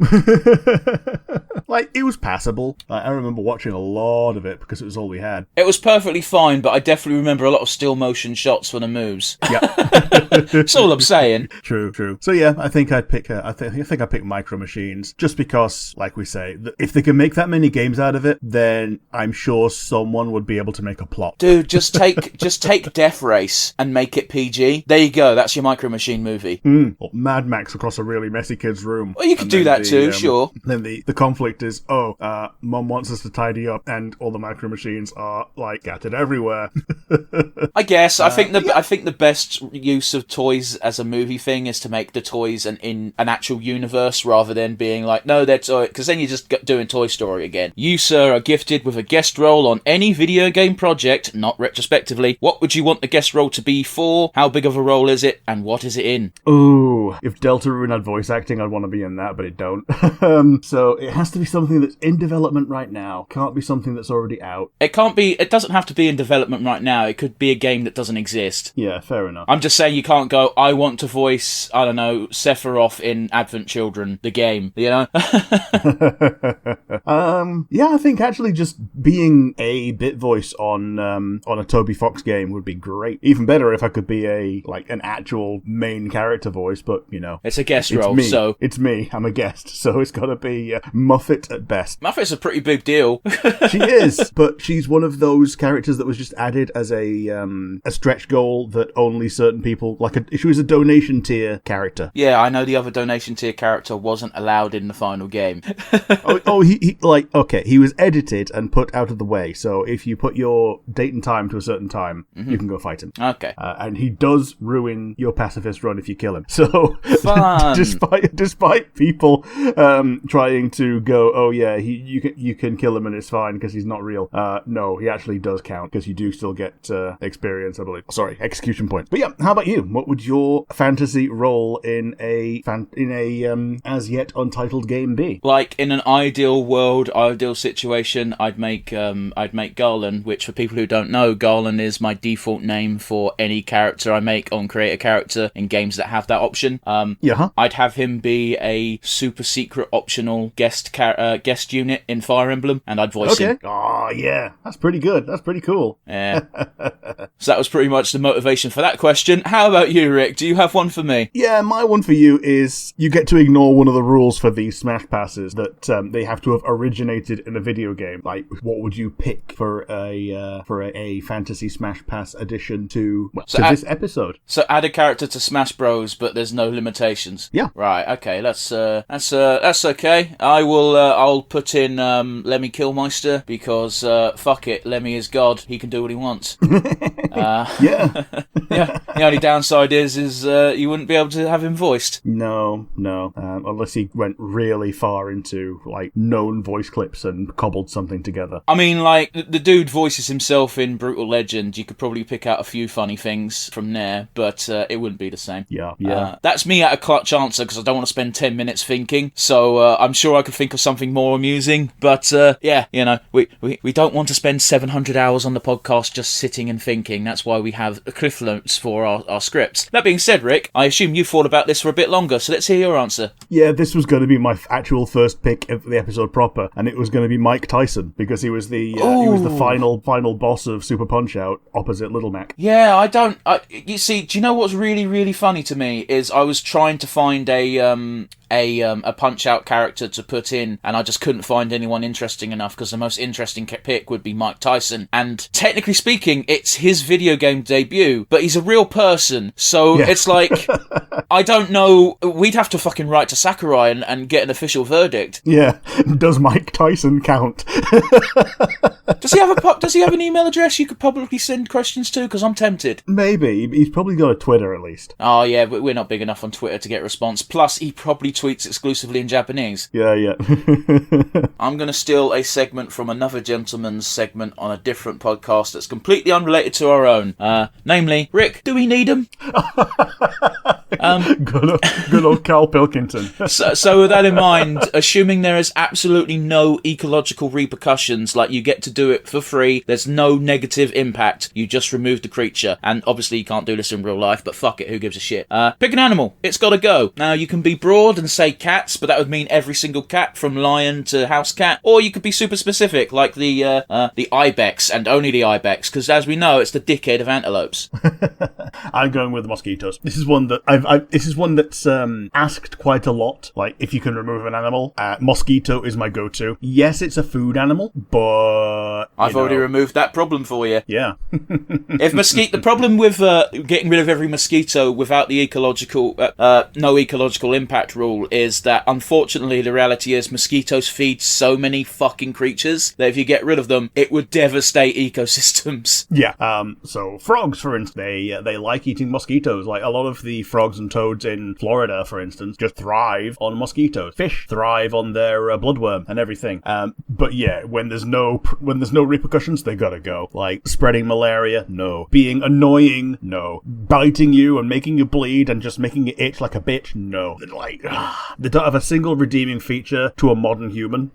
Like, it was passable. I remember watching a lot of it because it was all we had. It was perfectly fine, but I definitely remember a lot of still motion shots for the moves. Yeah. That's all I'm saying. True. So yeah, I think I'd pick Micro Machines just because, like we say, if they can make that many games out of it, then I'm sure someone would be able to make a plot. Dude, just take Death Race and make it PG. There you go. That's your Micro Machine movie. Or Mad Max across a really messy kid's room. Well, you could do that too, sure. Then the conflict is, Mum wants us to tidy up, and all the Micro Machines are like scattered everywhere. I guess I think the best use of toys as a movie thing is to make the toys in an actual universe rather than being like, no, they're toy, because then you're just doing Toy Story again. You, sir, are gifted with a guest role on any video game project, not retrospectively. What would you want the guest role to be for? How big of a role is it? And what is it in? Ooh, if Deltarune had voice acting, I'd want to be in that, but it don't. So it has to be something that's in development right now. Can't be something that's already out. It doesn't have to be in development right now. It could be a game that doesn't exist. Yeah, fair enough. I'm just saying you can't go, I want to voice, I don't know, Sephiroth in Advent Children, the game, you know? Yeah, I think actually just being a bit voice on a Toby Fox game would be great. Even better if I could be an actual main character voice, but it's a guest role, me. so it's me. I'm a guest, so it's got to be Muffet at best. Muffet's a pretty big deal. She is, but she's one of those characters that was just added as a stretch goal that only certain people she was a donation tier character. Yeah, I know the other donation tier character wasn't allowed in the final game. He was edited and put out of the way. So if you put your date and time to a certain time, you can go fight him. Okay. And he does ruin your pacifist run if you kill him. So fun. despite people trying to go, oh yeah, you can kill him and it's fine because he's not real. No, he actually does count because you do still get experience, I believe. Sorry, execution points. But yeah, how about you? What would your fantasy role in a as yet untitled game be? Like in an ideal world, ideal situation, I'd make Garland, which for people who don't know, Garland is my default name for any character I make on Create a Character in games that have that option. I'd have him be a super secret optional guest guest unit in Fire Emblem, and I'd voice him. Oh, yeah. That's pretty good. That's pretty cool. Yeah. So that was pretty much the motivation for that question. How about you, Rick? Do you have one for me? Yeah, my one for you is you get to ignore one of the rules for these Smash Passes that they have to have originated in a video game. Like, what would you pick for a Fantasy Smash Pass addition to this episode? So add a character to Smash Bros, but there's no limitations. Yeah. Right. Okay. That's okay. I'll put in Lemmy Kilmeister because fuck it, Lemmy is God. He can do what he wants. Yeah. Yeah. The only downside is you wouldn't be able to have him voiced. No. Unless he went really far into like known voice clips and cobbled something together. I mean, like the dude voices himself in Brutal Legend. You could probably pick out a few funny things from there, but it wouldn't be the same. Yeah. That's me at a clutch answer because I don't want to spend 10 minutes thinking. So I'm sure I could think of something more amusing. But yeah, you know, we don't want to spend 700 hours on the podcast just sitting and thinking. That's why we have cliff notes for our scripts. That being said, Rick, I assume you thought about this for a bit longer, so let's hear your answer. Yeah, this was going to be my actual first pick of the episode proper, and it was going to be Mike Tyson because he was the final boss of Super Punch-Out opposite Little Mac. Yeah, you see, do you know what's really, really funny to me is I was trying to find a Punch-Out character to put in, and I just couldn't find anyone interesting enough because the most interesting pick would be Mike Tyson. And technically speaking, it's his video game debut, but he's a real person, so it's like, I don't know, we'd have to fucking write to Sakurai and get an official verdict. Yeah, does Mike Tyson count? Does he have an email address you could publicly send questions to? Because I'm tempted. Maybe. He's probably got a Twitter at least. Oh yeah, but we're not big enough on Twitter to get a response. Plus, he probably tweets exclusively in Japanese. Yeah. I'm going to steal a segment from another gentleman's segment on a different podcast that's completely unrelated to our own. Namely, Rick, do we need him? Good old Carl Pilkington. So with that in mind, assuming there is absolutely no ecological repercussions, like you get to do it for free, there's no negative impact, you just remove the creature, and obviously you can't do this in real life, but fuck it, who gives a shit? Pick an animal, it's gotta go. Now you can be broad and say cats, but that would mean every single cat from lion to house cat, or you could be super specific, like the ibex, and only the ibex, because as we know, it's the dickhead of antelopes. I'm going with the mosquitoes. This is one that this is one that's asked quite a lot. Like, if you can remove an animal, mosquito is my go-to. Yes, it's a food animal, but I've already removed that problem for you. Yeah. The problem with getting rid of every mosquito without the no ecological impact rule is that, unfortunately, the reality is mosquitoes feed so many fucking creatures that if you get rid of them, it would devastate ecosystems. Yeah. So frogs, for instance, they like eating mosquitoes. Like a lot of the frogs and toads in Florida, for instance, just thrive on mosquitoes. Fish thrive on their bloodworm and everything. But yeah, when there's no repercussions, they gotta go. Like spreading malaria, no. Being annoying, no. Biting you and making you bleed and just making you itch like a bitch, no. Like, they don't have a single redeeming feature to a modern human.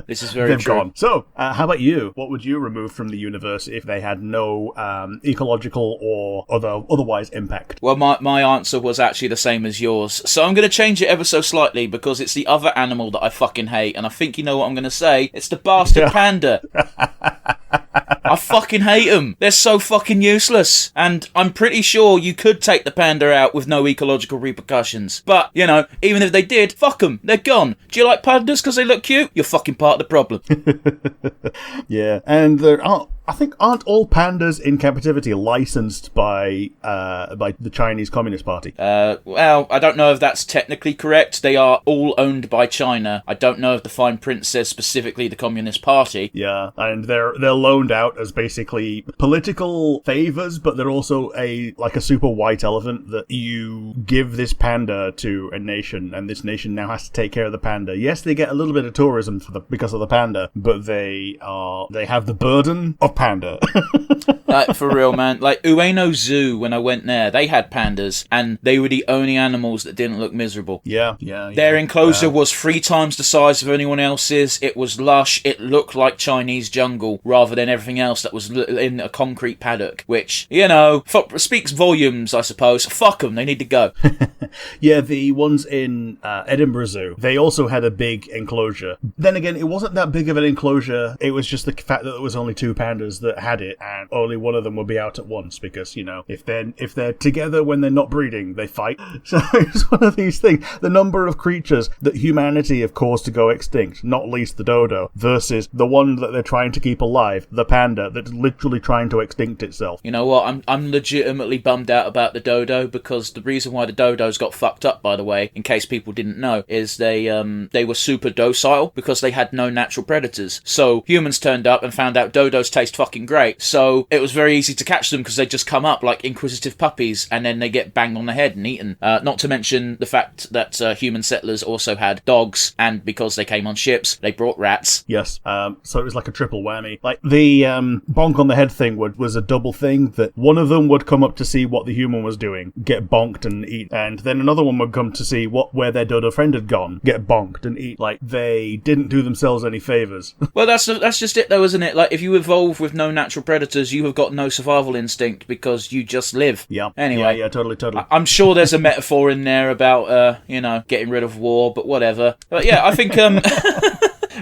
This is very They've true. gone. So, how about you? What would you remove from the universe if they had no ecological or otherwise impact? Well, my answer was actually the same as yours. So I'm going to change it ever so slightly because it's the other animal that I fucking hate, and I think you know what I'm going to say. It's the bastard panda. I fucking hate them. They're so fucking useless. And I'm pretty sure you could take the panda out with no ecological repercussions. But, you know, even if they did, fuck them. They're gone. Do you like pandas because they look cute? You're fucking part of the problem. Yeah, and aren't all pandas in captivity licensed by the Chinese Communist Party? Well, I don't know if that's technically correct. They are all owned by China. I don't know if the fine print says specifically the Communist Party. Yeah, and they're loaned out as basically political favors, but they're also a super white elephant that you give this panda to a nation, and this nation now has to take care of the panda. Yes, they get a little bit of tourism because of the panda, but they have the burden of panda. For real, man. Like Ueno Zoo, when I went there, they had pandas, and they were the only animals that didn't look miserable. Yeah. Their enclosure was 3 times the size of anyone else's. It was lush. It looked like Chinese jungle rather than everything else that was in a concrete paddock, which, speaks volumes, I suppose. Fuck them, they need to go. Yeah, the ones in Edinburgh Zoo, they also had a big enclosure. Then again, it wasn't that big of an enclosure. It was just the fact that there was only 2 pandas that had it, and only one of them would be out at once because, if they're together when they're not breeding, they fight. So it's one of these things. The number of creatures that humanity have caused to go extinct, not least the dodo, versus the one that they're trying to keep alive, the panda, that's literally trying to extinct itself. You know what? I'm legitimately bummed out about the dodo, because the reason why the dodos got fucked up, by the way, in case people didn't know, is they were super docile because they had no natural predators. So humans turned up and found out dodos taste fucking great. So it was very easy to catch them because they just come up like inquisitive puppies and then they get banged on the head and eaten. Not to mention the fact that human settlers also had dogs, and because they came on ships, they brought rats. Yes, so it was like a triple whammy. Like the bonk on the head thing was a double thing, that one of them would come up to see what the human was doing, get bonked and eat, and then another one would come to see where their dodo friend had gone, get bonked and eat. Like, they didn't do themselves any favours. Well, that's just it though, isn't it? Like, if you evolve with no natural predators, you have got no survival instinct because you just live. Yeah. Anyway. Yeah, totally. I'm sure there's a metaphor in there about, getting rid of war, but whatever. But yeah, I think,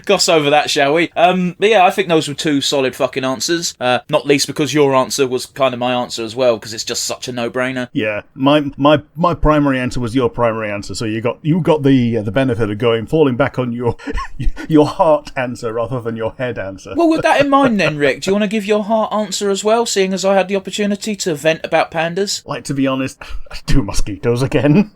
gloss over that, shall we? But yeah, I think those were 2 solid fucking answers. Not least because your answer was kind of my answer as well, because it's just such a no-brainer. Yeah, my primary answer was your primary answer, so you got the benefit of falling back on your your heart answer rather than your head answer. Well, with that in mind then, Rick, do you want to give your heart answer as well, seeing as I had the opportunity to vent about pandas? Like, to be honest, do mosquitoes again.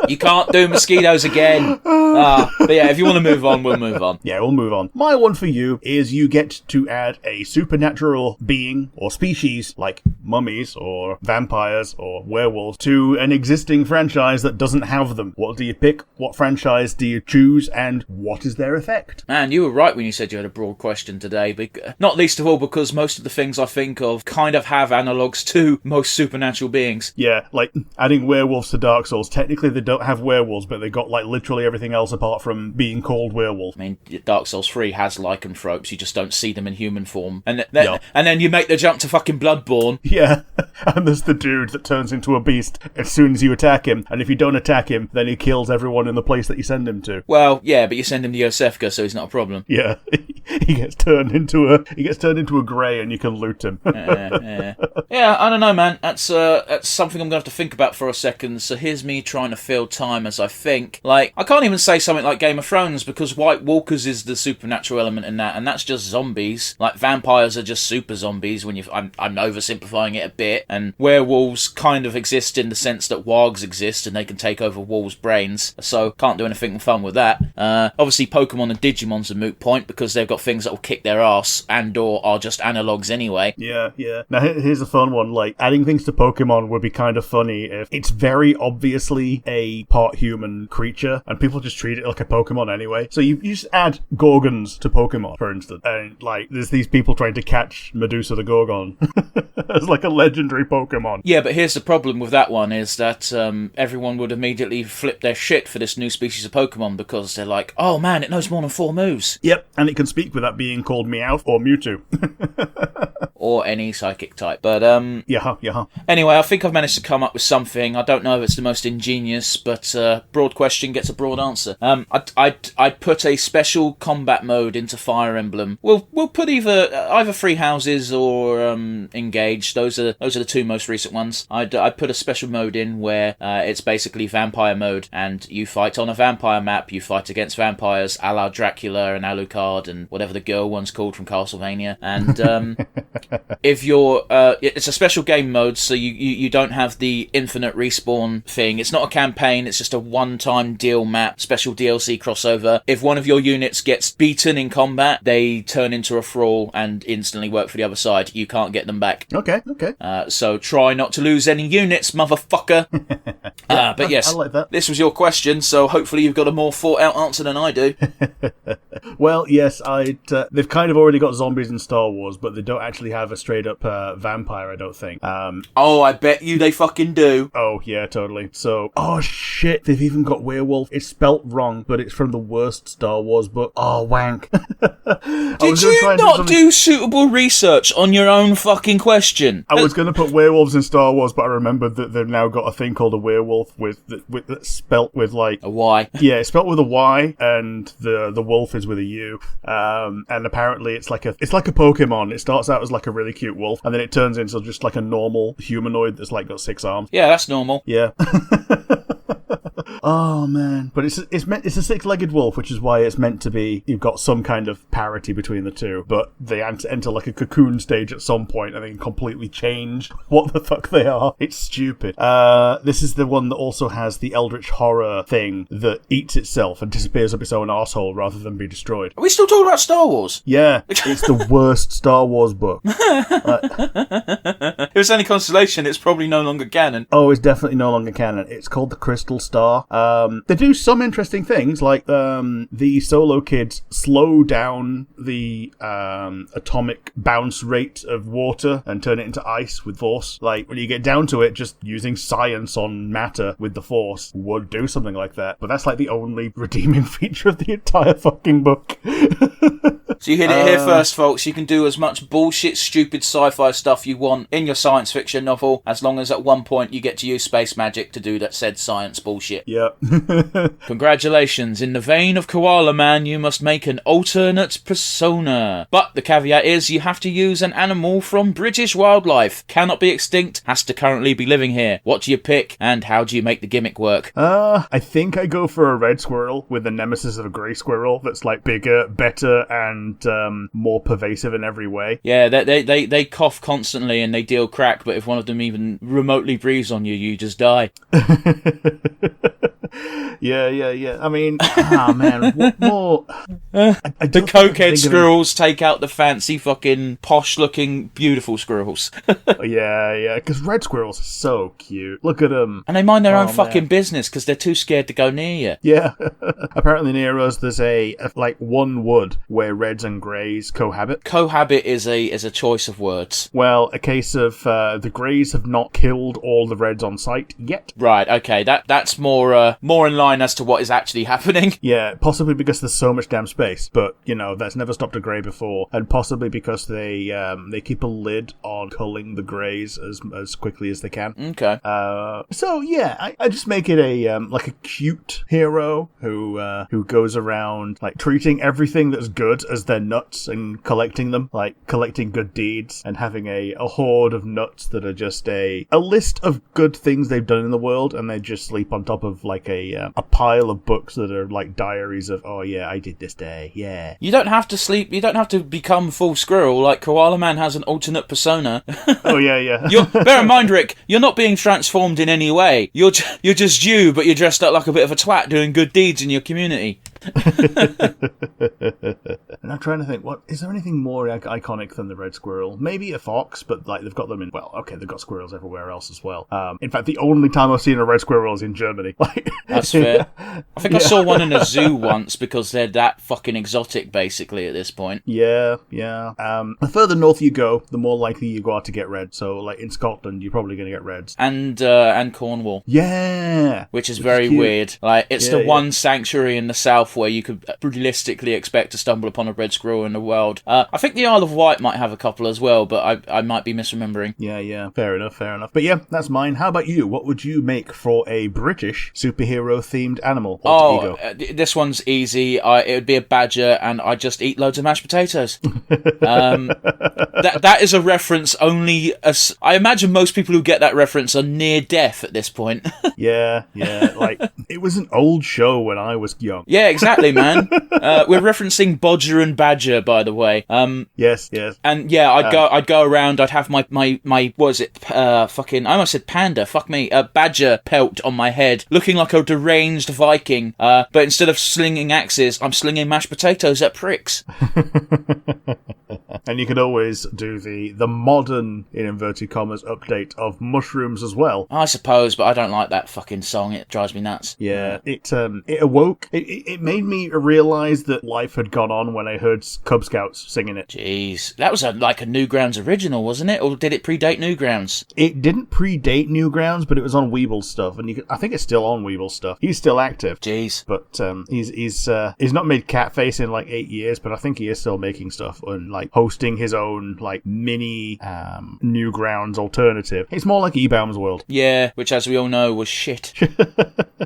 You can't do mosquitoes again. But yeah, if you want to move on, we'll move on. Yeah, we'll move on. My one for you is you get to add a supernatural being or species like mummies or vampires or werewolves to an existing franchise that doesn't have them. What do you pick? What franchise do you choose? And what is their effect? Man, you were right when you said you had a broad question today. Not least of all because most of the things I think of kind of have analogues to most supernatural beings. Yeah, like adding werewolves to Dark Souls. Technically, they don't have werewolves, but they got like literally everything else apart from being called werewolf. I mean, Dark Souls 3 has lycanthropes, you just don't see them in human form. And then you make the jump to fucking Bloodborne. Yeah, and there's the dude that turns into a beast as soon as you attack him, and if you don't attack him, then he kills everyone in the place that you send him to. Well, yeah, but you send him to Yosefka, so he's not a problem. Yeah, he gets turned into a grey and you can loot him. Yeah, I don't know, man. That's something I'm going to have to think about for a second, so here's me trying to fill time as I think. Like, I can't even say something like Game of Thrones, because White Walkers is the supernatural element in that, and that's just zombies. Like, vampires are just super zombies when I'm oversimplifying it a bit, and werewolves kind of exist in the sense that wargs exist, and they can take over wolves' brains, so can't do anything fun with that. Obviously, Pokemon and Digimon's a moot point, because they've got things that will kick their ass, and/or are just analogues anyway. Yeah. Now, here's a fun one. Like, adding things to Pokemon would be kind of funny if it's very obviously a part human creature, and people just treat it like a Pokemon anyway. So you just add Gorgons to Pokemon, for instance, and like there's these people trying to catch Medusa the Gorgon as like a legendary Pokemon. Yeah, but here's the problem with that one is that everyone would immediately flip their shit for this new species of Pokemon, because they're like, oh man, it knows more than 4 moves. Yep, and it can speak without being called Meowth or Mewtwo. Or any psychic type. But, Yeah. Anyway, I think I've managed to come up with something. I don't know if it's the most ingenious, but broad question gets a broad answer. I'd put a special combat mode into Fire Emblem. We'll put either Free Houses or Engage. Those are the 2 most recent ones. I'd put a special mode in where it's basically vampire mode, and you fight on a vampire map. You fight against vampires, a la Dracula and Alucard and whatever the girl one's called from Castlevania. And if you're it's a special game mode, so you don't have the infinite respawn thing. It's not a campaign, it's just a one-time deal map, special DLC crossover. If one of your units gets beaten in combat, they turn into a thrall and instantly work for the other side. You can't get them back. Okay. Okay. So try not to lose any units, motherfucker. But yes, I like that. this was your question, so hopefully you've got a more thought-out answer than I do. Well, yes, they've kind of already got zombies in Star Wars, but they don't actually have a straight-up vampire, I don't think. Oh, I bet you they fucking do. Oh, yeah, totally. So, oh shit, they've even got werewolf. It's spelt wrong, but it's from the worst Star Wars book. Oh, wank. Did you not do suitable research on your own fucking question? I was going to put werewolves in Star Wars, but I remembered that they've now got a thing called a werewolf that's spelt with like A Y. Yeah, it's spelt with a Y, and the wolf is with a U. And apparently it's like a Pokemon. It starts out as like a really cute wolf, and then it turns into just like a normal humanoid that's like got 6 arms. Yeah, that's normal. Yeah. Oh man, but it's a 6-legged wolf, which is why it's meant to be. You've got some kind of parity between the two, but they enter like a cocoon stage at some point, and then completely change what the fuck they are. It's stupid. This is the one that also has the eldritch horror thing that eats itself and disappears up its own arsehole rather than be destroyed. Are we still talking about Star Wars? Yeah, it's the worst Star Wars book. If it's any consolation, it's probably no longer canon. Oh, it's definitely no longer canon. It's called The Crystal Star. They do some interesting things, like the Solo kids slow down the atomic bounce rate of water and turn it into ice with force. Like, when you get down to it, just using science on matter with the force would do something like that. But that's like the only redeeming feature of the entire fucking book. So you hit it here first, folks. You can do as much bullshit, stupid sci-fi stuff you want in your science fiction novel, as long as at one point you get to use space magic to do that said science bullshit. Yeah. Congratulations. In the vein of Koala Man, you must make an alternate persona. But the caveat is you have to use an animal from British wildlife. Cannot be extinct, has to currently be living here. What do you pick, and how do you make the gimmick work? I think I go for a red squirrel with the nemesis of a grey squirrel that's like bigger, better, and more pervasive in every way. Yeah, they cough constantly and they deal crack, but if one of them even remotely breathes on you, you just die. Yeah. I mean, man, what more? The cokehead squirrels take out the fancy fucking posh-looking beautiful squirrels. Yeah, because red squirrels are so cute. Look at them. And they mind their own fucking business because they're too scared to go near you. Yeah. Apparently near us there's a one wood where reds and greys cohabit. Cohabit is a choice of words. Well, a case of the greys have not killed all the reds on site yet. Right, okay, that's more in line as to what is actually happening. Yeah, possibly because there's so much damn space, but that's never stopped a grey before, and possibly because they keep a lid on culling the greys as quickly as they can. Okay. So yeah, I just make it a like a cute hero who goes around like treating everything that's good as their nuts and collecting them, like collecting good deeds and having a horde of nuts that are just a list of good things they've done in the world, and they just sleep on top of like a pile of books that are like diaries of, oh yeah, I did this day, yeah. You don't have to sleep, you don't have to become full squirrel, like Koala Man has an alternate persona. Oh yeah. Bear in mind, Rick, you're not being transformed in any way. You're just you, but you're dressed up like a bit of a twat doing good deeds in your community. And I'm trying to think, what is there anything more iconic than the red squirrel? Maybe a fox, but like they've got them in. Well, okay, they've got squirrels everywhere else as well. In fact, the only time I've seen a red squirrel is in Germany. That's fair. I think I saw one in a zoo once because they're that fucking exotic, basically, at this point. Yeah. The further north you go, the more likely you are to get red. So, like in Scotland, you're probably going to get reds. And Cornwall. Yeah, which is very weird. Like it's the one sanctuary in the south where you could realistically expect to stumble upon a red squirrel in the world. I think the Isle of Wight might have a couple as well, but I might be misremembering. Yeah. Fair enough. But yeah, that's mine. How about you? What would you make for a British superhero-themed animal? This one's easy. It would be a badger, and I just eat loads of mashed potatoes. That is a reference only. I imagine most people who get that reference are near death at this point. Yeah. Like it was an old show when I was young. Yeah, exactly. exactly, man. We're referencing Bodger and Badger, by the way. Yes. And yeah, I'd go around. I'd have my what was it? Fucking, I almost said panda. Fuck me. Badger pelt on my head, looking like a deranged Viking. But instead of slinging axes, I'm slinging mashed potatoes at pricks. And you could always do the modern, in inverted commas, update of mushrooms as well. I suppose, but I don't like that fucking song. It drives me nuts. Yeah, it awoke. It made me realise that life had gone on when I heard Cub Scouts singing it. Jeez, that was like a Newgrounds original, wasn't it? Or did it predate Newgrounds? It didn't predate Newgrounds, but it was on Weeble's stuff, and I think it's still on Weeble's stuff. He's still active. Jeez, but he's not made Catface in like 8 years, but I think he is still making stuff and like hosting his own like mini Newgrounds alternative. It's more like E-Bound's World. Yeah, which as we all know was shit.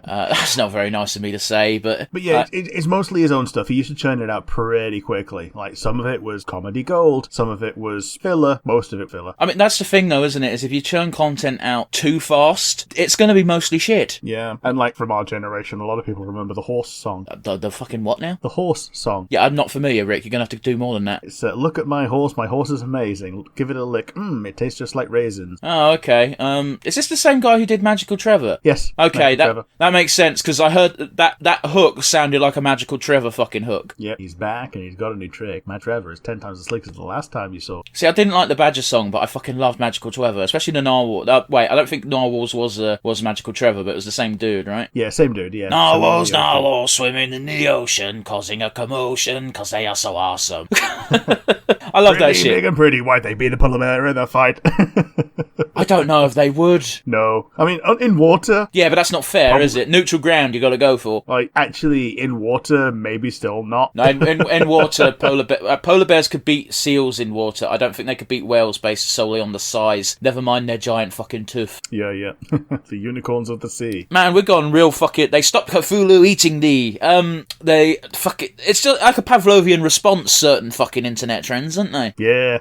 That's not very nice of me to say, but yeah, it's mostly his own stuff. He used to churn it out pretty quickly. Like some of it was comedy gold, some of it was filler, most of it filler. I mean, that's the thing though, isn't it? Is if you churn content out too fast, it's going to be mostly shit. Yeah, and like from our generation, a lot of people remember the horse song. The fucking what now? The horse song. Yeah, I'm not familiar, Rick. You're going to have to do more than that. It's look at my horse is amazing. Give it a lick. It tastes just like raisins. Oh, okay. Is this the same guy who did Magical Trevor? Yes. Okay, that makes sense, because I heard that hook sounded like a Magical Trevor fucking hook. Yep, he's back and he's got a new trick. My Trevor is 10 times as slick as the last time you saw. See, I didn't like the Badger song, but I fucking loved Magical Trevor, especially the Narwhal. Wait, I don't think Narwhals was Magical Trevor, but it was the same dude, right? Yeah, same dude, yeah. Narwhals swimming in the ocean, causing a commotion, because they are so awesome. I love that shit. Big and pretty, why'd they beat a polar bear in a fight? I don't know if they would. No. I mean, in water... Yeah, but that's not fair, is it? Neutral ground you got to go for. Like, actually, in water, maybe still not. No, in water, polar bears could beat seals in water. I don't think they could beat whales based solely on the size. Never mind their giant fucking tooth. Yeah. The unicorns of the sea. Man, we're gone real fucking... They stopped Cthulhu eating thee. They... Fuck it. It's just like a Pavlovian response, certain fucking internet trends, aren't they? Yeah.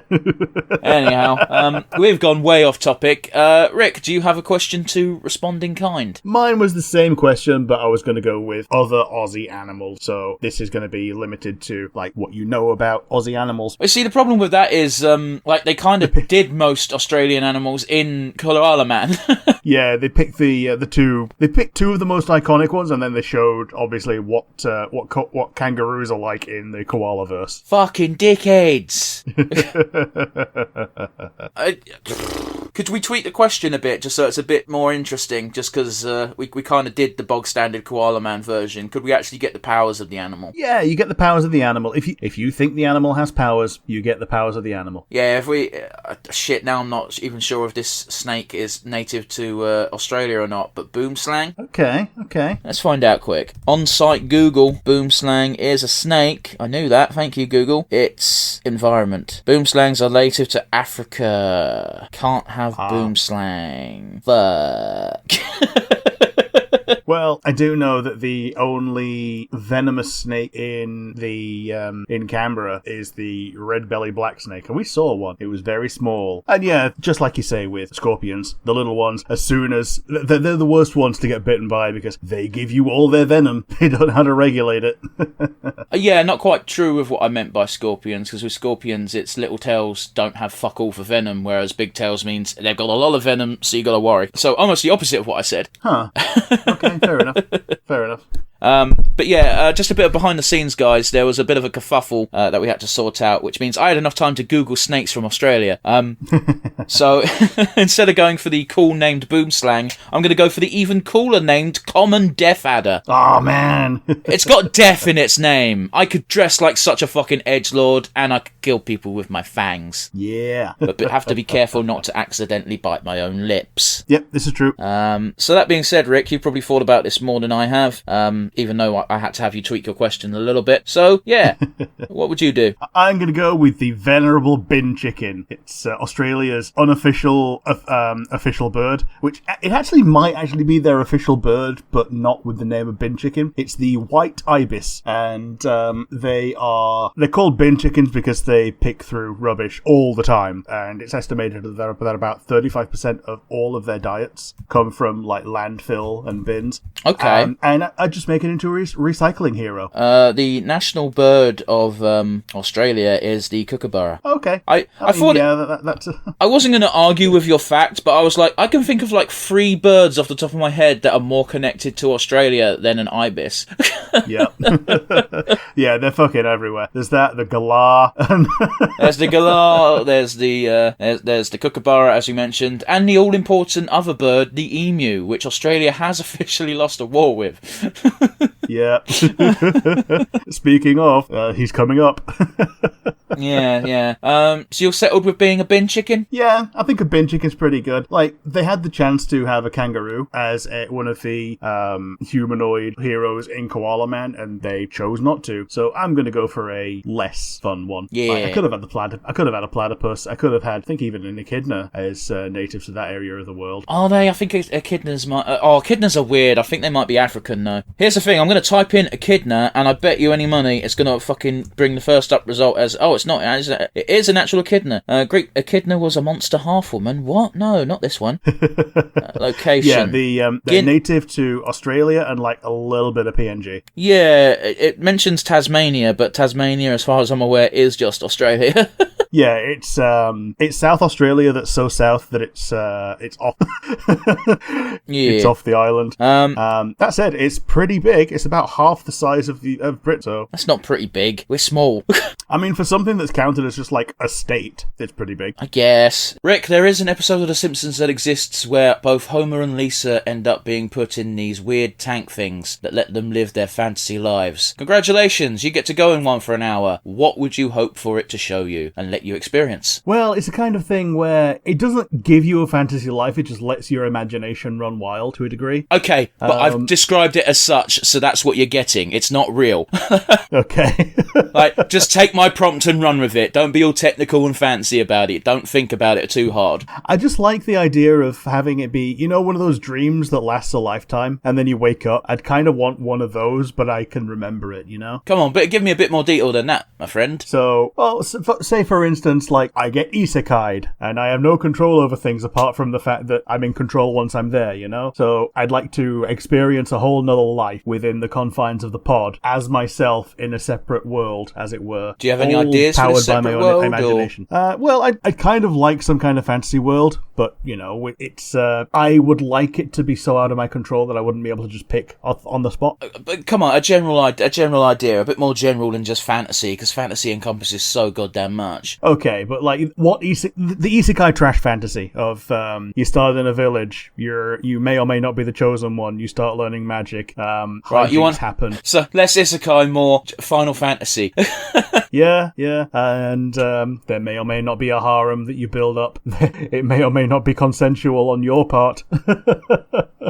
Anyhow, we've gone way off topic. Rick, do you have a question to respond in kind? Mine was the same question, but I was going to go with other Aussie animals. So this is going to be limited to like what you know about Aussie animals. You see, the problem with that is, like they kind of did most Australian animals in Koala Man. Yeah, they picked the two. They picked two of the most iconic ones, and then they showed obviously what kangaroos are like in the koala-verse. Fucking dickheads. Could we tweak the question a bit, just so it's a bit more interesting, just because we kind of did the bog-standard Koala Man version? Could we actually get the powers of the animal? Yeah, you get the powers of the animal. If you think the animal has powers, you get the powers of the animal. Yeah, if we... shit, now I'm not even sure if this snake is native to Australia or not, but boomslang? Okay. Let's find out quick. On-site Google, boomslang is a snake. I knew that, thank you Google. It's environment. Boomslangs are native to Africa. Can't have boomslang. Fuck. Well, I do know that the only venomous snake in Canberra is the red-belly black snake, and we saw one. It was very small. And yeah, just like you say with scorpions, the little ones, as soon as... They're the worst ones to get bitten by because they give you all their venom. They don't know how to regulate it. Yeah, not quite true with what I meant by scorpions, because with scorpions, its little tails don't have fuck all for venom, whereas big tails means they've got a lot of venom, so you gotta worry. So almost the opposite of what I said. Huh. Okay, fair enough. But yeah, just a bit of behind the scenes, guys. There was a bit of a kerfuffle that we had to sort out, which means I had enough time to Google snakes from Australia. So instead of going for the cool named boomslang, I'm going to go for the even cooler named common death adder. Oh man, it's got death in its name. I could dress like such a fucking edgelord, and I could kill people with my fangs. Yeah, but have to be careful not to accidentally bite my own lips. Yep, this is true. So that being said, Rick, you've probably thought about this more than I have. Even though I had to have you tweak your question a little bit. So, yeah, what would you do? I'm going to go with the venerable bin chicken. It's Australia's unofficial official bird, which it actually might actually be their official bird, but not with the name of bin chicken. It's the white ibis, and they're called bin chickens because they pick through rubbish all the time, and it's estimated that about 35% of all of their diets come from like landfill and bins. Okay. And I just make make it into a recycling hero? The national bird of Australia is the kookaburra. Okay. I thought that's... I wasn't going to argue with your fact, but I was like, I can think of like 3 birds off the top of my head that are more connected to Australia than an ibis. Yeah. Yeah, they're fucking everywhere. There's that, the galah. There's the galah, there's the kookaburra, as you mentioned, and the all-important other bird, the emu, which Australia has officially lost a war with. Yeah. Speaking of, he's coming up. Yeah. So you're settled with being a bin chicken? Yeah, I think a bin chicken's pretty good. Like, they had the chance to have a kangaroo as one of the humanoid heroes in Koala Man, and they chose not to. So I'm going to go for a less fun one. Yeah. Like, I could have had a platypus. I could have had, I think, even an echidna as native to that area of the world. Are they? I think echidnas might... echidnas are weird. I think they might be African, though. Here's the thing. I'm going to type in echidna, and I bet you any money it's going to fucking bring the first up result as, it's not. It is an actual echidna. Greek echidna was a monster half-woman. What? No, not this one. Location. Yeah, they're native to Australia and, like, a little bit of PNG. Yeah, it mentions Tasmania, but Tasmania, as far as I'm aware, is just Australia. Yeah, it's South Australia that's so south that it's off. Yeah. It's off the island. That said, it's pretty big. It's about half the size of Brit, so That's not pretty big. We're small. I mean, for something that's counted as just like a state, it's pretty big. I guess. Rick, there is an episode of The Simpsons that exists where both Homer and Lisa end up being put in these weird tank things that let them live their fantasy lives. Congratulations, you get to go in one for an hour. What would you hope for it to show you and let you experience? Well, it's a kind of thing where it doesn't give you a fantasy life, it just lets your imagination run wild to a degree. Okay, but I've described it as such, so that's what you're getting. It's not real. Okay. Like, just take my prompt and run with it. Don't be all technical and fancy about it. Don't think about it too hard. I just like the idea of having it be, one of those dreams that lasts a lifetime, and then you wake up. I'd kind of want one of those, but I can remember it, Come on, but give me a bit more detail than that, my friend. So, say for instance, like, I get isekai'd, and I have no control over things apart from the fact that I'm in control once I'm there, So, I'd like to experience a whole nother life within the confines of the pod, as myself in a separate world, as it were. Do you have any ideas for this powered by my separate own world, imagination. Well, I'd kind of like some kind of fantasy world, but, it's, I would like it to be so out of my control that I wouldn't be able to just pick on the spot. But come on, a general idea, a bit more general than just fantasy, because fantasy encompasses so goddamn much. Okay, but like the isekai trash fantasy of you start in a village, you may or may not be the chosen one, you start learning magic, right, you want happen. So less isekai, more Final Fantasy. Yeah, and there may or may not be a harem that you build up. It may or may not be consensual on your part.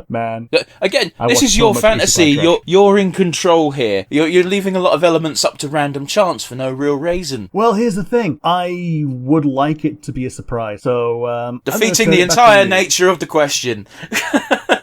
Man, again, this is your fantasy. You're in control here. You're leaving a lot of elements up to random chance for no real reason. Well, here's the thing. I would like it to be a surprise. So defeating the entire nature of the question.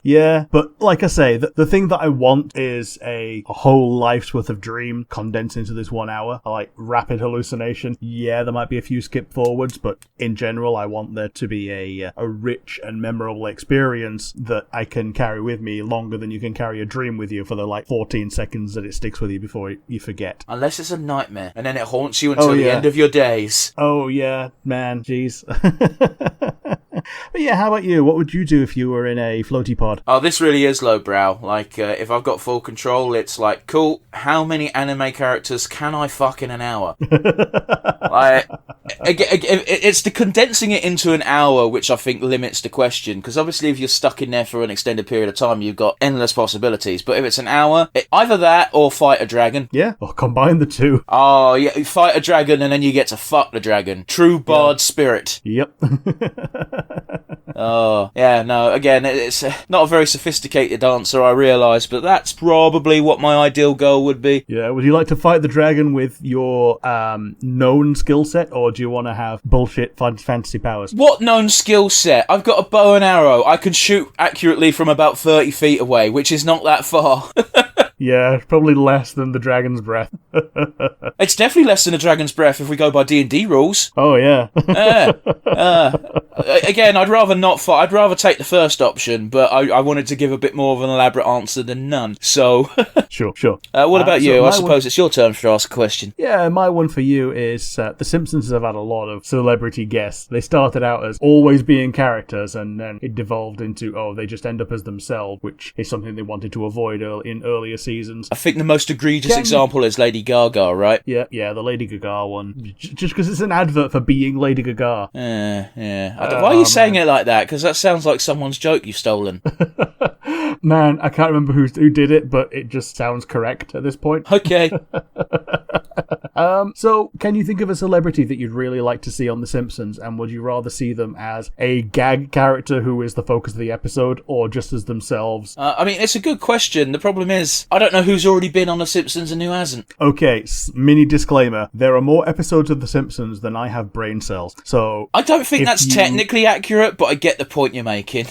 Yeah, but like I say, the thing that I want is a whole life's worth of dream condensed into this 1 hour. I like rapid hallucination. Yeah, there might be a few skip forwards, but in general, I want there to be a rich and memorable experience that I can carry with me longer than you can carry a dream with you for the 14 seconds that it sticks with you before you forget. Unless it's a nightmare, and then it haunts you until the end of your days. Oh yeah, man, jeez. But yeah, how about you? What would you do if you were in a floaty pod? Oh, this really is lowbrow. Like, if I've got full control, it's like, cool, how many anime characters can I fuck in an hour? Like, it's the condensing it into an hour which I think limits the question, because obviously if you're stuck in there for an extended period of time, you've got endless possibilities. But if it's an hour, either that or fight a dragon. Yeah, or combine the two. Oh, yeah, fight a dragon and then you get to fuck the dragon. True bard spirit. Yep. Oh, yeah, no, again, it's not a very sophisticated answer, I realise, but that's probably what my ideal goal would be. Yeah, would you like to fight the dragon with your known skill set, or do you want to have bullshit fantasy powers? What known skill set? I've got a bow and arrow. I can shoot accurately from about 30 feet away, which is not that far. Yeah, probably less than the dragon's breath. It's definitely less than a dragon's breath if we go by D&D rules. Oh, yeah. Again, I'd rather not fight. I'd rather take the first option, but I wanted to give a bit more of an elaborate answer than none. So, Sure. what about so you? I my suppose it's your turn to ask a question. Yeah, my one for you is The Simpsons have had a lot of celebrity guests. They started out as always being characters, and then it devolved into, they just end up as themselves, which is something they wanted to avoid in earlier seasons. I think the most egregious example is Lady Gaga, right? Yeah, the Lady Gaga one. Just because it's an advert for being Lady Gaga. Yeah. Why are you saying it like that? Because that sounds like someone's joke you've stolen. Man, I can't remember who did it, but it just sounds correct at this point. Okay. So, can you think of a celebrity that you'd really like to see on The Simpsons, and would you rather see them as a gag character who is the focus of the episode, or just as themselves? I mean, it's a good question. The problem is, I don't know who's already been on The Simpsons and who hasn't. Okay, mini disclaimer. There are more episodes of The Simpsons than I have brain cells, so... I don't think that's technically accurate, but I get the point you're making.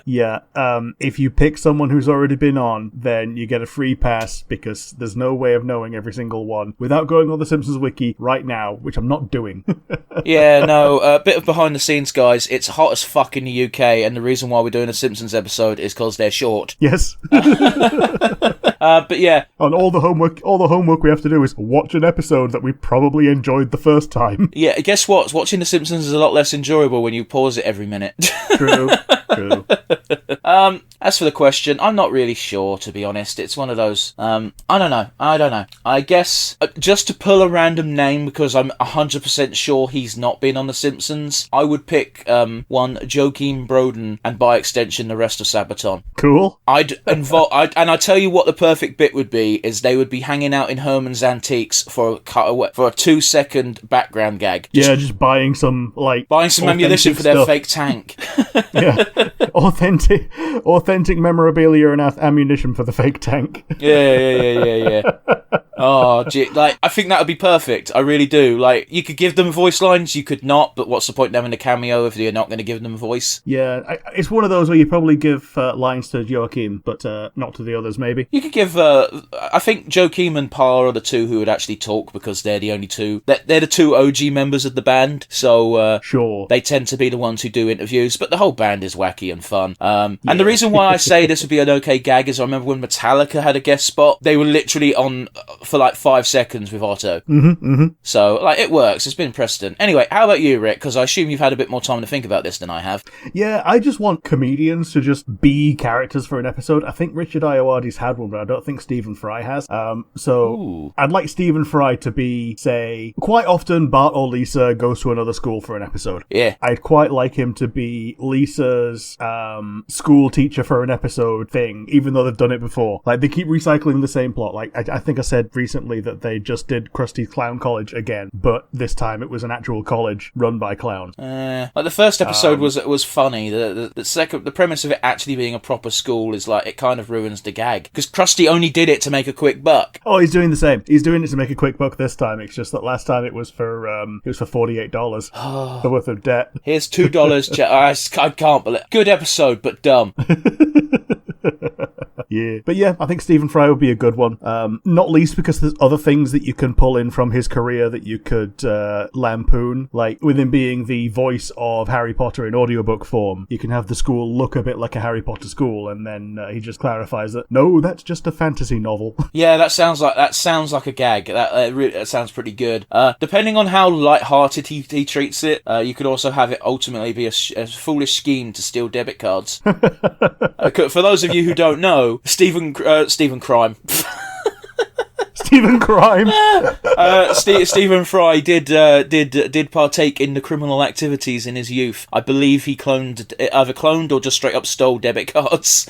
Yeah, if you pick someone who's already been on, then you get a free pass, because there's no way of knowing every single one without going on the Simpsons wiki right now, which I'm not doing. Yeah, no, a bit of behind the scenes, guys. It's hot as fuck in the UK, and the reason why we're doing a Simpsons episode is because they're short. Yes. But yeah. And all the homework we have to do is watch an episode that we probably enjoyed the first time. Yeah, guess what? Watching The Simpsons is a lot less enjoyable when you pause it every minute. True. As for the question, I'm not really sure, to be honest. It's one of those, I don't know. I guess, just to pull a random name, because I'm 100% sure he's not been on The Simpsons, I would pick, one, Joakim Broden, and by extension, the rest of Sabaton. Cool. And I tell you what the perfect bit would be, is they would be hanging out in Herman's Antiques for a 2-second background gag. Just buying some, ammunition for their fake tank. Yeah. Authentic memorabilia and ammunition for the fake tank. Yeah. Oh, gee, I think that would be perfect. I really do. You could give them voice lines, you could not, but what's the point in having a cameo if you're not going to give them a voice? Yeah, it's one of those where you probably give lines to Joachim, but not to the others, maybe. You could give, I think Joachim and Pa are the two who would actually talk, because they're the only two. They're the two OG members of the band, so sure. They tend to be the ones who do interviews, but the whole band is wacky and fun. And the reason why I say this would be an okay gag is I remember when Metallica had a guest spot, they were literally on for 5 seconds with Otto. So, it works. It's been precedent. Anyway, how about you, Rick? Because I assume you've had a bit more time to think about this than I have. Yeah, I just want comedians to just be characters for an episode. I think Richard Ayoade's had one, but I don't think Stephen Fry has. So I'd like Stephen Fry to be, say, quite often Bart or Lisa goes to another school for an episode. Yeah. I'd quite like him to be Lisa's school teacher for an episode thing, even though they've done it before. They keep recycling the same plot. I think I said recently that they just did Krusty's Clown College again, but this time it was an actual college run by clowns. The first episode was funny. The premise of it actually being a proper school is it kind of ruins the gag, because Krusty only did it to make a quick buck. Oh, he's doing the same. He's doing it to make a quick buck this time. It's just that last time it was for $48 the worth of debt. Here's $2. I can't believe. Good episode, but dumb. Yeah. But yeah, I think Stephen Fry would be a good one. Not least because there's other things that you can pull in from his career that you could lampoon. With him being the voice of Harry Potter in audiobook form, you can have the school look a bit like a Harry Potter school, and then he just clarifies that, no, that's just a fantasy novel. Yeah, that sounds like a gag. That sounds pretty good. Depending on how light-hearted he treats it, you could also have it ultimately be a foolish scheme to steal debit cards. For those of you who don't know, Stephen Crime. Stephen Crime. Stephen Fry did partake in the criminal activities in his youth. I believe he either cloned or just straight up stole debit cards.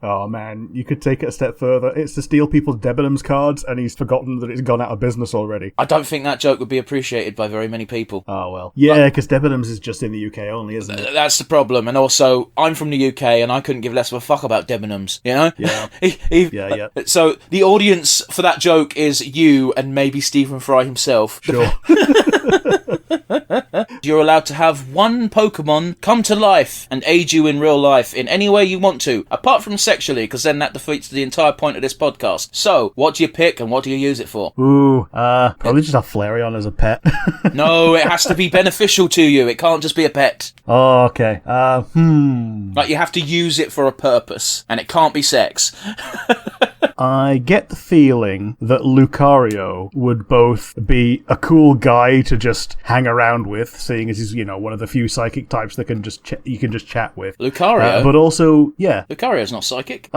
Oh man, you could take it a step further. It's to steal people's Debenhams cards, and he's forgotten that it's gone out of business already. I don't think that joke would be appreciated by very many people. Oh well. Yeah, because Debenhams is just in the UK only, isn't it? That's the problem. And also, I'm from the UK, and I couldn't give less of a fuck about Debenhams, you know? Yeah. Yeah. So, the audience for that joke is you and maybe Stephen Fry himself. Sure. You're allowed to have one Pokemon come to life and aid you in real life in any way you want to, apart from sexually, because then that defeats the entire point of this podcast. So, what do you pick and what do you use it for? Ooh, probably just have Flareon as a pet. No, it has to be beneficial to you. It can't just be a pet. Oh, okay. Like, you have to use it for a purpose, and it can't be sex. I get the feeling that Lucario would both be a cool guy to just hang around with, seeing as he's, one of the few psychic types that can just you can just chat with. Lucario? But also, yeah. Lucario's not psychic.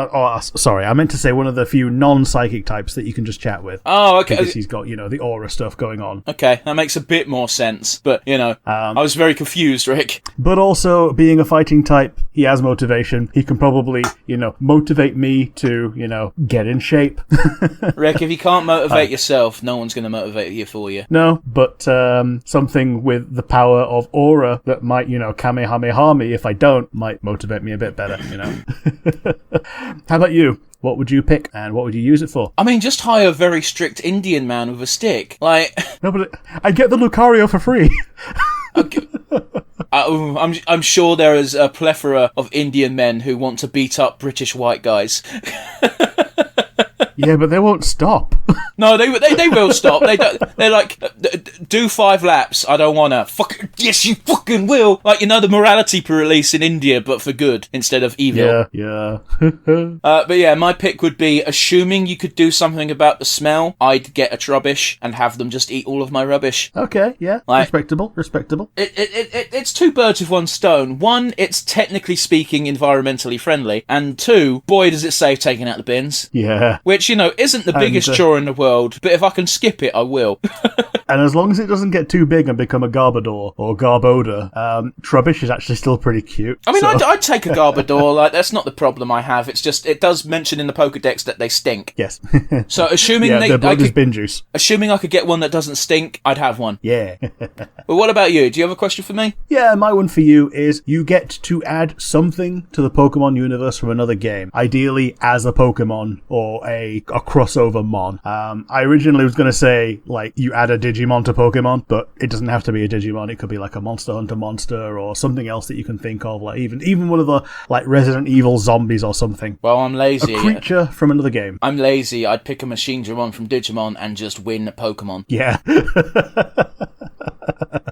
Sorry, I meant to say one of the few non-psychic types that you can just chat with. Oh, okay. Because he's got, the aura stuff going on. Okay, that makes a bit more sense. But, I was very confused, Rick. But also, being a fighting type, he has motivation. He can probably, motivate me to, get in shape. Rick, if you can't motivate yourself, no one's going to motivate you for you. No, but something with the power of aura that might, Kamehameha me if I don't, might motivate me a bit better, How about you? What would you pick, and what would you use it for? I mean, just hire a very strict Indian man with a stick. Like... No, but I get the Lucario for free. Okay. I'm sure there is a plethora of Indian men who want to beat up British white guys. Yeah, but they won't stop. No, they will stop. They're like, do 5 laps. I don't wanna. Fuck. Yes, you fucking will. Like, the morality police in India, but for good instead of evil. Yeah. But yeah, my pick would be, assuming you could do something about the smell, I'd get a Trubbish and have them just eat all of my rubbish. Okay, yeah. Like, respectable. It's 2 birds with 1 stone. 1, it's technically speaking environmentally friendly, and 2, boy does it save taking out the bins. Yeah. Which, isn't the biggest chore in the world, but if I can skip it, I will. And as long as it doesn't get too big and become a Garbodor or Garbodor, Trubbish is actually still pretty cute. I mean, I'd take a Garbodor, like, that's not the problem I have, it's just, it does mention in the Pokedex that they stink. Yes. So, assuming their blood is bin juice. Assuming I could get one that doesn't stink, I'd have one. Yeah. But what about you? Do you have a question for me? Yeah, my one for you is, you get to add something to the Pokemon universe from another game. Ideally, as a Pokemon, or a crossover mon. I originally was going to say, like, you add a Digimon to Pokemon, but it doesn't have to be a Digimon. It could be like a Monster Hunter monster or something else that you can think of, like even one of the like Resident Evil zombies or something. Well, I'm lazy. A creature from another game. I'm lazy. I'd pick a Machinedramon from Digimon and just win a Pokemon. Yeah.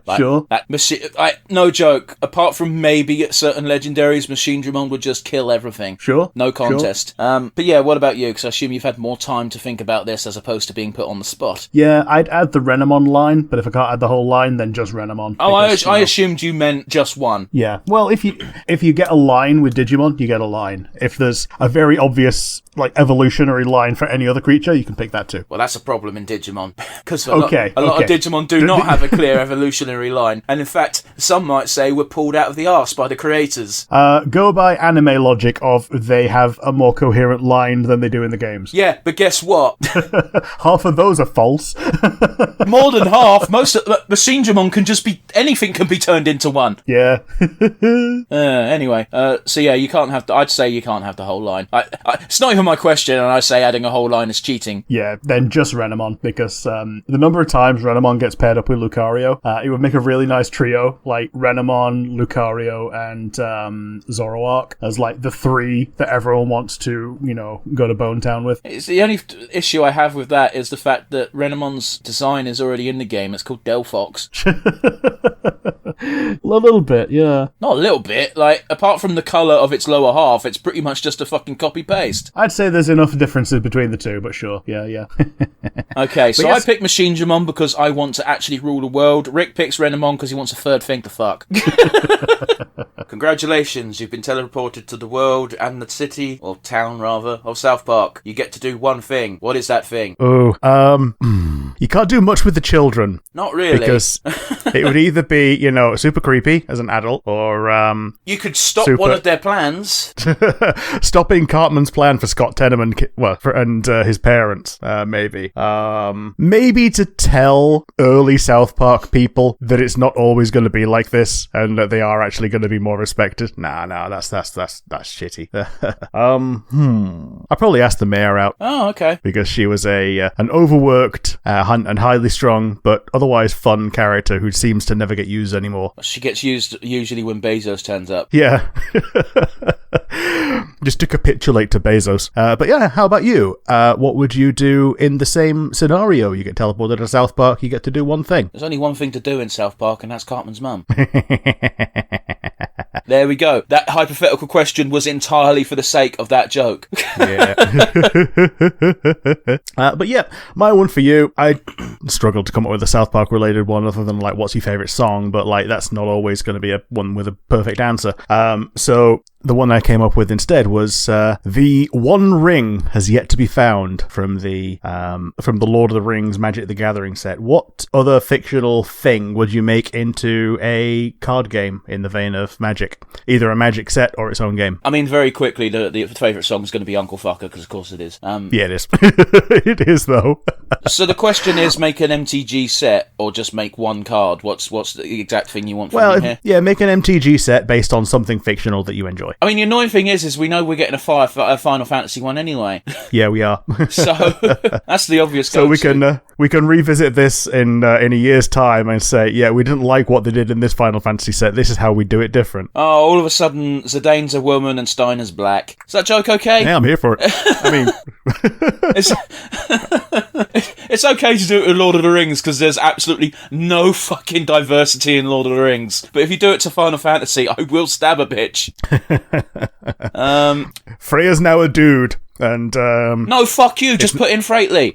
Like, sure. No joke. Apart from maybe certain legendaries, Machinedramon would just kill everything. Sure. No contest. Sure. But yeah, what about you? Because I assume you've had more time to think about this as opposed to being put on the spot. Yeah, I'd add the Renamon line, but if I can't add the whole line, then just Renamon. Oh, I assumed you meant just one. Yeah. Well, if you get a line with Digimon, you get a line. If there's a very obvious like evolutionary line for any other creature, you can pick that too. Well, that's a problem in Digimon because a lot of Digimon do not have a clear evolutionary line, and in fact, some might say were pulled out of the arse by the creators. Go by anime logic of they have a more coherent line than they do in the games. Yeah, but guess what? Half of those are false. More than half. Most of Machinedramon can just be anything can be turned into one. Yeah. Anyway, so yeah, you can't have. I'd say you can't have the whole line. It's not even my question, and I say adding a whole line is cheating. Yeah, then just Renamon, because the number of times Renamon gets paired up with Lucario, it would make a really nice trio, like Renamon, Lucario, and Zoroark, as like the 3 that everyone wants to, go to Bone Town with. It's the only issue I have with that is the fact that Renamon's design is already in the game. It's called Delphox. A little bit, yeah. Not a little bit. Like, apart from the colour of its lower half, it's pretty much just a fucking copy-paste. I'd say there's enough differences between the two, but sure. Yeah. Okay, so yes. I pick Machinedramon because I want to actually rule the world. Rick picks Renamon because he wants a third thing to fuck. Congratulations, you've been teleported to the world and the city, or town rather, of South Park. You get to do one thing. What is that thing? Oh, you can't do much with the children. Not really. Because it would either be, super creepy as an adult, or you could stop one of their plans. Stopping Cartman's plan for Scott Tenorman, and his parents, maybe. Maybe to tell early South Park people that it's not always going to be like this, and that they are actually going to be more respected. Nah, that's shitty. I'd probably ask the mayor out. Oh, okay. Because she was an overworked, and highly strung, but otherwise fun character who seems to never get used anymore. She gets used usually when Bezos turns up. Yeah. Just to capitulate to Bezos. But yeah, how about you? What would you do in the same scenario? You get teleported to South Park, you get to do one thing. There's only one thing to do in South Park, and that's Cartman's mum. There we go. That hypothetical question was entirely for the sake of that joke. Yeah. But yeah, my one for you, I struggled to come up with a South Park related one other than like what's your favourite song, but like that's not always going to be a one with a perfect answer. So the one I came up with instead was the One Ring has yet to be found from the Lord of the Rings Magic the Gathering set. What other fictional thing would you make into a card game in the vein of Magic? Either a Magic set or its own game. I mean, very quickly, the favourite song is going to be Uncle Fucker, because of course it is. Yeah, it is. It is, though. So the question is, make an MTG set or just make one card? What's the exact thing you want from me here? Yeah, make an MTG set based on something fictional that you enjoy. I mean, the annoying thing is we know we're getting a Final Fantasy one anyway. Yeah, we are. So that's the obvious. So we can revisit this in a year's time and say, yeah, we didn't like what they did in this Final Fantasy set. This is how we do it different. Oh, all of a sudden, Zidane's a woman and Steiner's black. Is that joke okay? Yeah, I'm here for it. I mean, it's okay to do it with Lord of the Rings because there's absolutely no fucking diversity in Lord of the Rings. But if you do it to Final Fantasy, I will stab a bitch. Freya's now a dude, and no, fuck you. Just put in Freightley.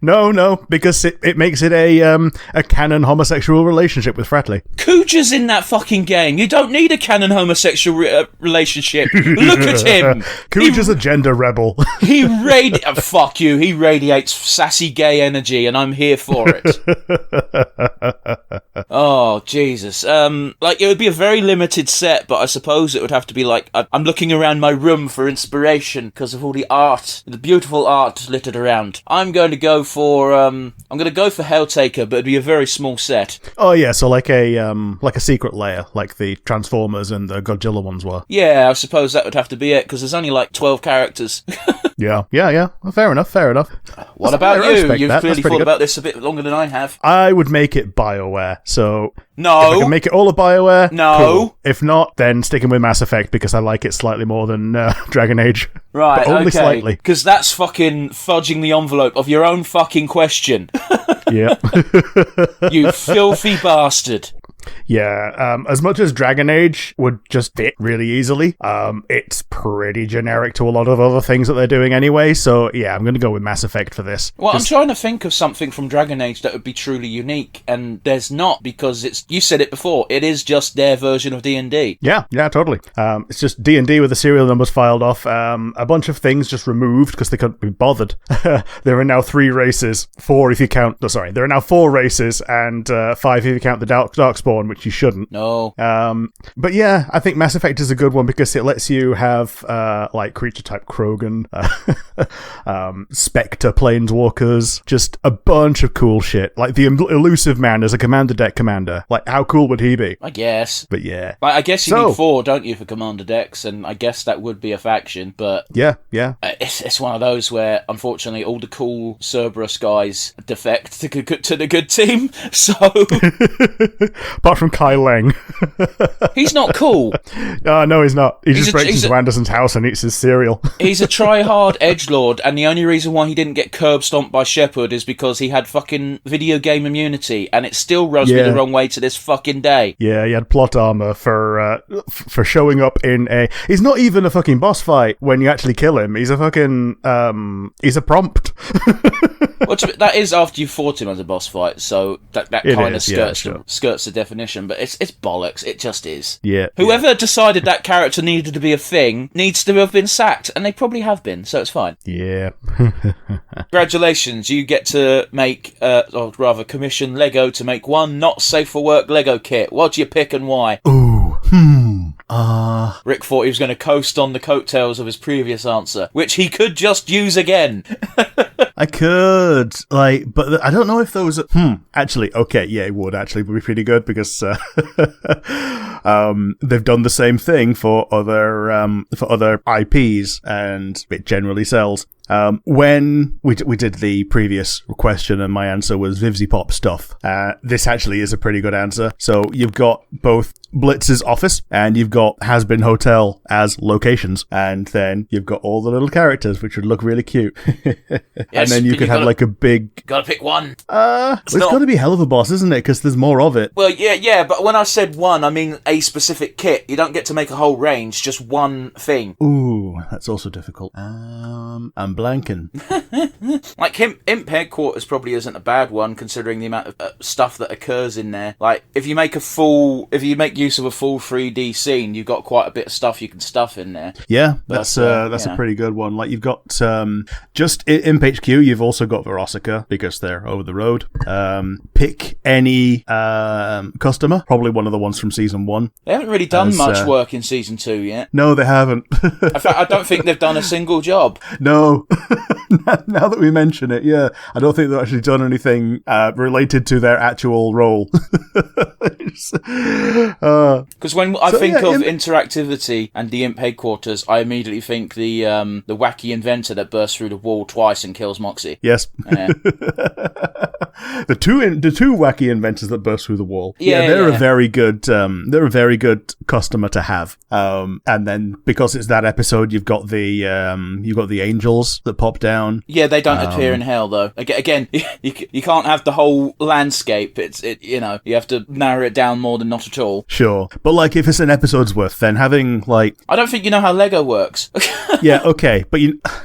No, because it makes it a canon homosexual relationship with Fratley. Cooger's in that fucking game. You don't need a canon homosexual relationship. Look at him. Cooger's a gender rebel. Fuck you. He radiates sassy gay energy, and I'm here for it. Oh, Jesus. It would be a very limited set, but I suppose it would have to be like, I'm looking around my room for inspiration because of all the art, the beautiful art littered around. I'm going to go for Helltaker, but it'd be a very small set. Oh yeah, so like a secret layer, like the Transformers and the Godzilla ones were. Yeah, I suppose that would have to be it, because there's only like 12 characters. Yeah. Well, fair enough. What about you? You've clearly thought about this a bit longer than I have. I would make it BioWare, so... No. If I can make it all a BioWare, no. Cool. If not, then sticking with Mass Effect, because I like it slightly more than Dragon Age. Right, but only slightly. Because that's fucking fudging the envelope of your own fucking question. Yeah. You filthy bastard. Yeah, as much as Dragon Age would just fit really easily, it's pretty generic to a lot of other things that they're doing anyway, so yeah, I'm going to go with Mass Effect for this. Well, I'm trying to think of something from Dragon Age that would be truly unique, and there's not, because you said it before, it is just their version of D&D. Yeah, totally. It's just D&D with the serial numbers filed off, a bunch of things just removed because they couldn't be bothered. There are now 3 races, 4 if you count... Oh, sorry, there are now 4 races, and 5 if you count the Darkspawn, which you shouldn't. No. But yeah, I think Mass Effect is a good one because it lets you have like creature type Krogan, Spectre planeswalkers, just a bunch of cool shit. Like the Elusive Man as a Commander Deck commander. Like how cool would he be? I guess. But yeah. I guess you need 4, don't you, for Commander Decks, and I guess that would be a faction, but... Yeah. It's one of those where, unfortunately, all the cool Cerberus guys defect to the good team, so... Apart from Kai Leng. He's not cool. No, he's not. He just breaks into Anderson's house and eats his cereal. He's a try-hard edgelord, and the only reason why he didn't get curb-stomped by Shepard is because he had fucking video game immunity, and it still rubs me the wrong way to this fucking day. Yeah, he had plot armor for showing up in a... He's not even a fucking boss fight when you actually kill him. He's a fucking... he's a prompt. Well, that is after you fought him as a boss fight, so that kind of skirts the definition, but it's bollocks. It just is. Yeah. Whoever decided that character needed to be a thing needs to have been sacked, and they probably have been, so it's fine. Yeah. Congratulations, you get to make, or rather commission Lego to make one not safe for work Lego kit. What do you pick and why? Ooh, Rick thought he was going to coast on the coattails of his previous answer, which he could just use again. I could, but I don't know if those... Actually, okay, yeah, it would actually be pretty good because they've done the same thing for other IPs, and it generally sells. When we did the previous question and my answer was Vivzy Pop stuff, this actually is a pretty good answer. So you've got both Blitz's office and you've got Has Been Hotel as locations, and then you've got all the little characters, which would look really cute. And then you could have like a big... Gotta pick one. It's got to be Hell of a Boss, isn't it? Because there's more of it. Well, yeah, but when I said one, I mean a specific kit. You don't get to make a whole range, just one thing. Ooh, that's also difficult. I'm blanking. Like, Imp Headquarters probably isn't a bad one, considering the amount of stuff that occurs in there. Like, if you make use of a full 3D scene, you've got quite a bit of stuff you can stuff in there. Yeah, that's a pretty good one. Like, you've got just Imp HQ, you've also got Veronica, because they're over the road. Pick any customer, probably one of the ones from season 1. They haven't really done much work in season 2 yet. No, they haven't. In fact, I don't think they've done a single job. No. Now that we mention it, yeah, I don't think they've actually done anything related to their actual role. Because when I think of interactivity and the Imp Headquarters, I immediately think the wacky inventor that bursts through the wall twice and kills Moxie. Yes. Yeah. The two wacky inventors that burst through the wall. Yeah, they're a very good customer to have. And then because it's that episode, you've got the angels that pop down. Yeah, they don't appear in hell though. Again, you can't have the whole landscape. You have to narrow it down more than not at all. Sure, but like if it's an episode's worth, then having like I don't think you know how Lego works. Yeah, okay, but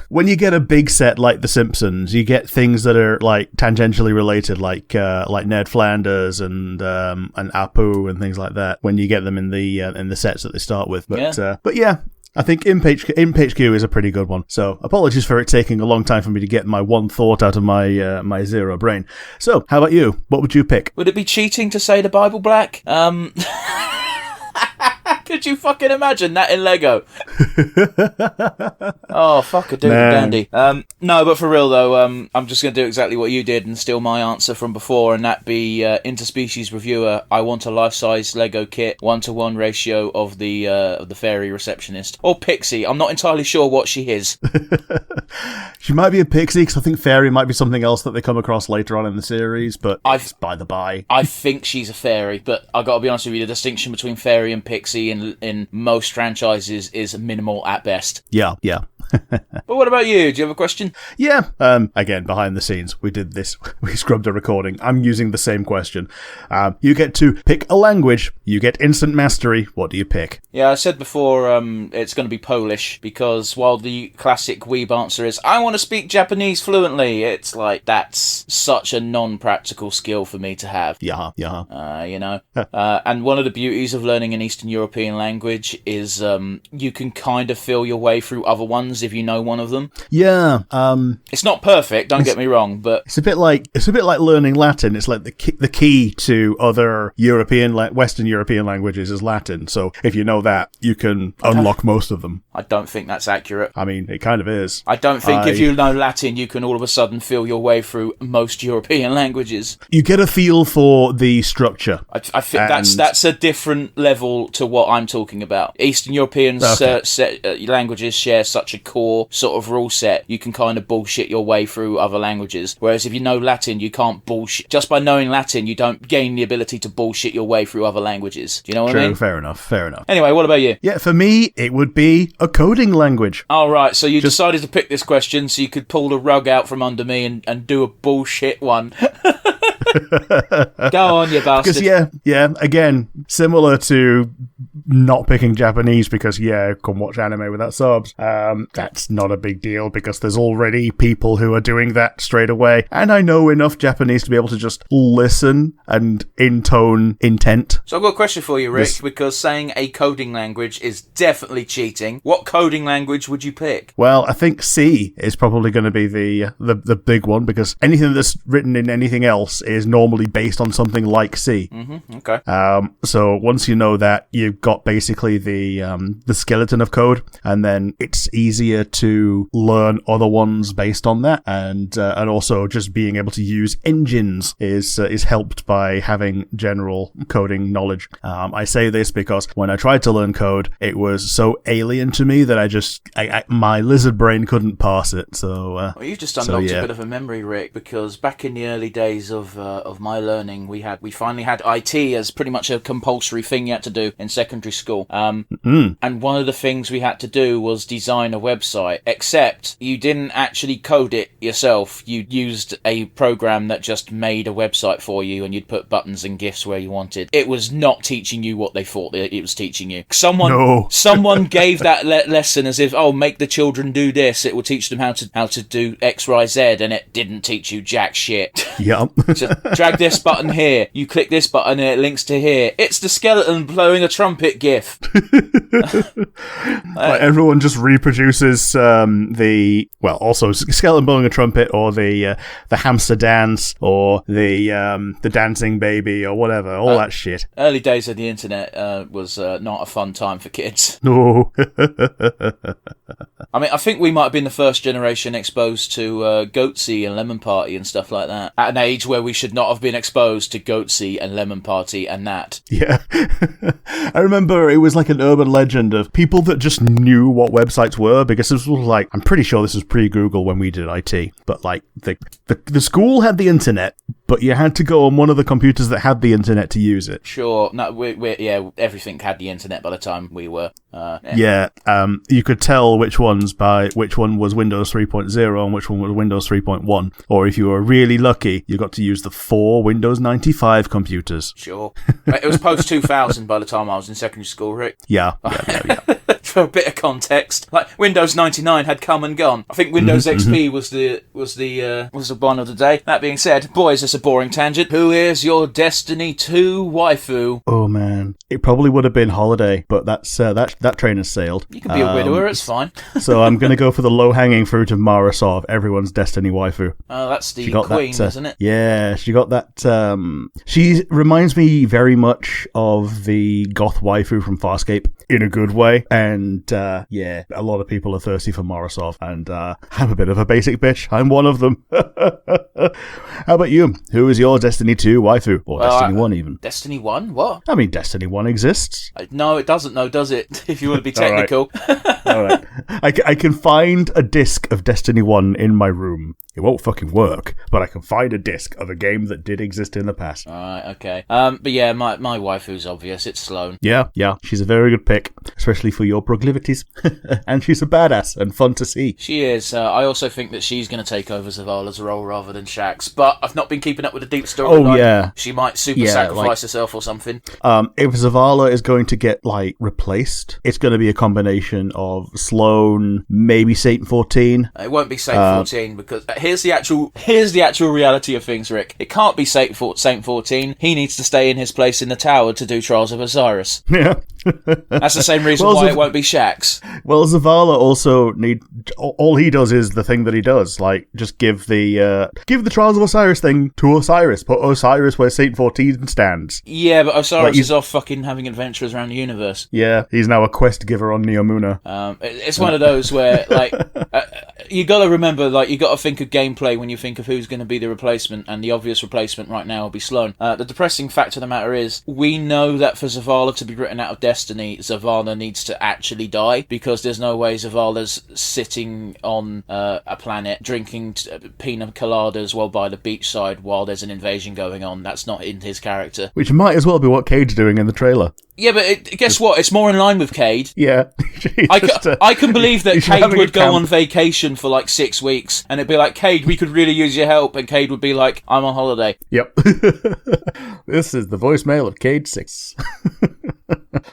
when you get a big set like The Simpsons, you get things that are like tangentially related, like Ned Flanders and Apu and things like that. When you get them in the sets that they start with, but yeah. I think Imp HQ is a pretty good one. So apologies for it taking a long time for me to get my one thought out of my my zero brain. So how about you? What would you pick? Would it be cheating to say the Bible black? Could you fucking imagine that in Lego? Oh, fuck a doodle dandy. No, but for real though, I'm just going to do exactly what you did and steal my answer from before, and that be interspecies reviewer. I want a life-size Lego kit, 1-to-1 ratio of the fairy receptionist or pixie. I'm not entirely sure what she is. She might be a pixie, because I think fairy might be something else that they come across later on in the series, but it's by the by. I think she's a fairy, but I got to be honest with you, the distinction between fairy and pixie in most franchises is minimal at best. Yeah. But what about you? Do you have a question? Yeah. Again, behind the scenes, we did this. We scrubbed a recording. I'm using the same question. You get to pick a language. You get instant mastery. What do you pick? Yeah, I said before it's going to be Polish, because while the classic weeb answer is, I want to speak Japanese fluently, it's like, that's such a non-practical skill for me to have. Yeah. And one of the beauties of learning an Eastern European language is you can kind of feel your way through other ones if you know one of them. Yeah. It's not perfect, don't get me wrong, but it's a bit like learning Latin. It's like the key to other Western European languages is Latin. So if you know that, you can unlock most of them. I don't think that's accurate. I mean, it kind of is. I don't think if you know Latin, you can all of a sudden feel your way through most European languages. You get a feel for the structure. I think that's a different level to what I'm talking about. Eastern European languages share such a core sort of rule set, you can kind of bullshit your way through other languages. Whereas if you know Latin, you can't bullshit. Just by knowing Latin, you don't gain the ability to bullshit your way through other languages. Do you know what I mean? Fair enough. Anyway, what about you? Yeah, for me, it would be a coding language. All right, so you decided to pick this question so you could pull the rug out from under me and do a bullshit one. Go on, you bastard. Because again, similar to not picking Japanese, because can watch anime without subs. That's not a big deal because there's already people who are doing that straight away, and I know enough Japanese to be able to just listen and intone intent. So I've got a question for you, Rick, because saying a coding language is definitely cheating. What coding language would you pick? Well, I think C is probably going to be the big one, because anything that's written in anything else is normally based on something like C. Okay. So once you know that, you've got basically the skeleton of code, and then it's easier to learn other ones based on that, and also just being able to use engines is helped by having general coding knowledge. I say this because when I tried to learn code, it was so alien to me that my lizard brain couldn't parse it. So well, you've just unlocked a bit of a memory, Rick, because back in the early days of my learning, we finally had IT as pretty much a compulsory thing you had to do in secondary school. And one of the things we had to do was design a website, except you didn't actually code it yourself. You used a program that just made a website for you, and you'd put buttons and GIFs where you wanted. It was not teaching you what they thought it was teaching you. Someone gave that lesson as if, make the children do this. It will teach them how to do X, Y, Z, and it didn't teach you jack shit. Yep. Just drag this button here. You click this button and it links to here. It's the skeleton blowing a trumpet GIF. Everyone just reproduces also skeleton blowing a trumpet, or the hamster dance, or the dancing baby, or whatever, all that shit. Early days of the internet was not a fun time for kids. No. I mean, I think we might have been the first generation exposed to Goatsy and Lemon Party and stuff like that, at an age where we should not have been exposed to Goatsy and Lemon Party and that. Yeah. I remember it was like an urban legend of people that just knew what websites were, because this was like, I'm pretty sure this was pre-Google when we did IT, but like the school had the internet, but you had to go on one of the computers that had the internet to use it. Sure. No, everything had the internet by the time we were. You could tell which one was Windows 3.0 and which one was Windows 3.1. Or if you were really lucky, you got to use the 4 Windows 95 computers. Sure. It was post 2000 by the time I was in secondary school, Rick. Yeah. For a bit of context, like Windows 99 had come and gone. I think Windows XP was the one of the day. That being said, boys, it's a boring tangent. Who is your Destiny 2 waifu? Oh man, it probably would have been Holiday, but that train has sailed. You can be a widower, it's fine. So I'm gonna go for the low-hanging fruit of Mara Sov, everyone's Destiny waifu. Oh, that's the queen, isn't it? Yeah, she got that. She reminds me very much of the goth waifu from Farscape in a good way, and a lot of people are thirsty for Morosov, and I'm a bit of a basic bitch. I'm one of them. How about you? Who is your Destiny 2 waifu? Or Destiny 1 even? Destiny 1? What? I mean, Destiny 1 exists. No, it doesn't, does it? If you want to be technical. All right. I can find a disc of Destiny 1 in my room. It won't fucking work, but I can find a disc of a game that did exist in the past. Alright, okay. But yeah, my waifu's obvious. It's Sloane. Yeah. She's a very good pick, especially for your proclivities. And she's a badass and fun to see. She is. I also think that she's going to take over Zavala's role rather than Shaq's, but I've not been keeping up with the deep story. Oh, yeah. She might sacrifice herself or something. If Zavala is going to get, replaced, it's going to be a combination of Sloane, maybe Satan 14. It won't be Satan 14, because here's the actual reality of things, Rick. It can't be Satan 14. He needs to stay in his place in the tower to do Trials of Osiris. Yeah. That's the same reason why it won't be Shaq's. Well, Zavala also all he does is the thing that he does, just give the Trials of Osiris thing to Osiris. Put Osiris where Satan 14 stands. Yeah, but Osiris is off fucking having adventures around the universe. Yeah, he's now a quest giver on Neomuna. It's one of those where, you gotta remember, you gotta think of gameplay when you think of who's going to be the replacement, and the obvious replacement right now will be Sloane. The depressing fact of the matter is, we know that for Zavala to be written out of Destiny, Zavala needs to actually die, because there's no way Zavala's sitting on a planet drinking pina coladas while by the beachside while there's an invasion going on. That's not in his character. Which might as well be what Cade's doing in the trailer. Yeah, but guess what? It's more in line with Cade. Yeah. I can believe that Cade would go on vacation for 6 weeks, and it'd be like, Cade, we could really use your help, and Cade would be like, I'm on holiday. Yep. This is the voicemail of Cade 6.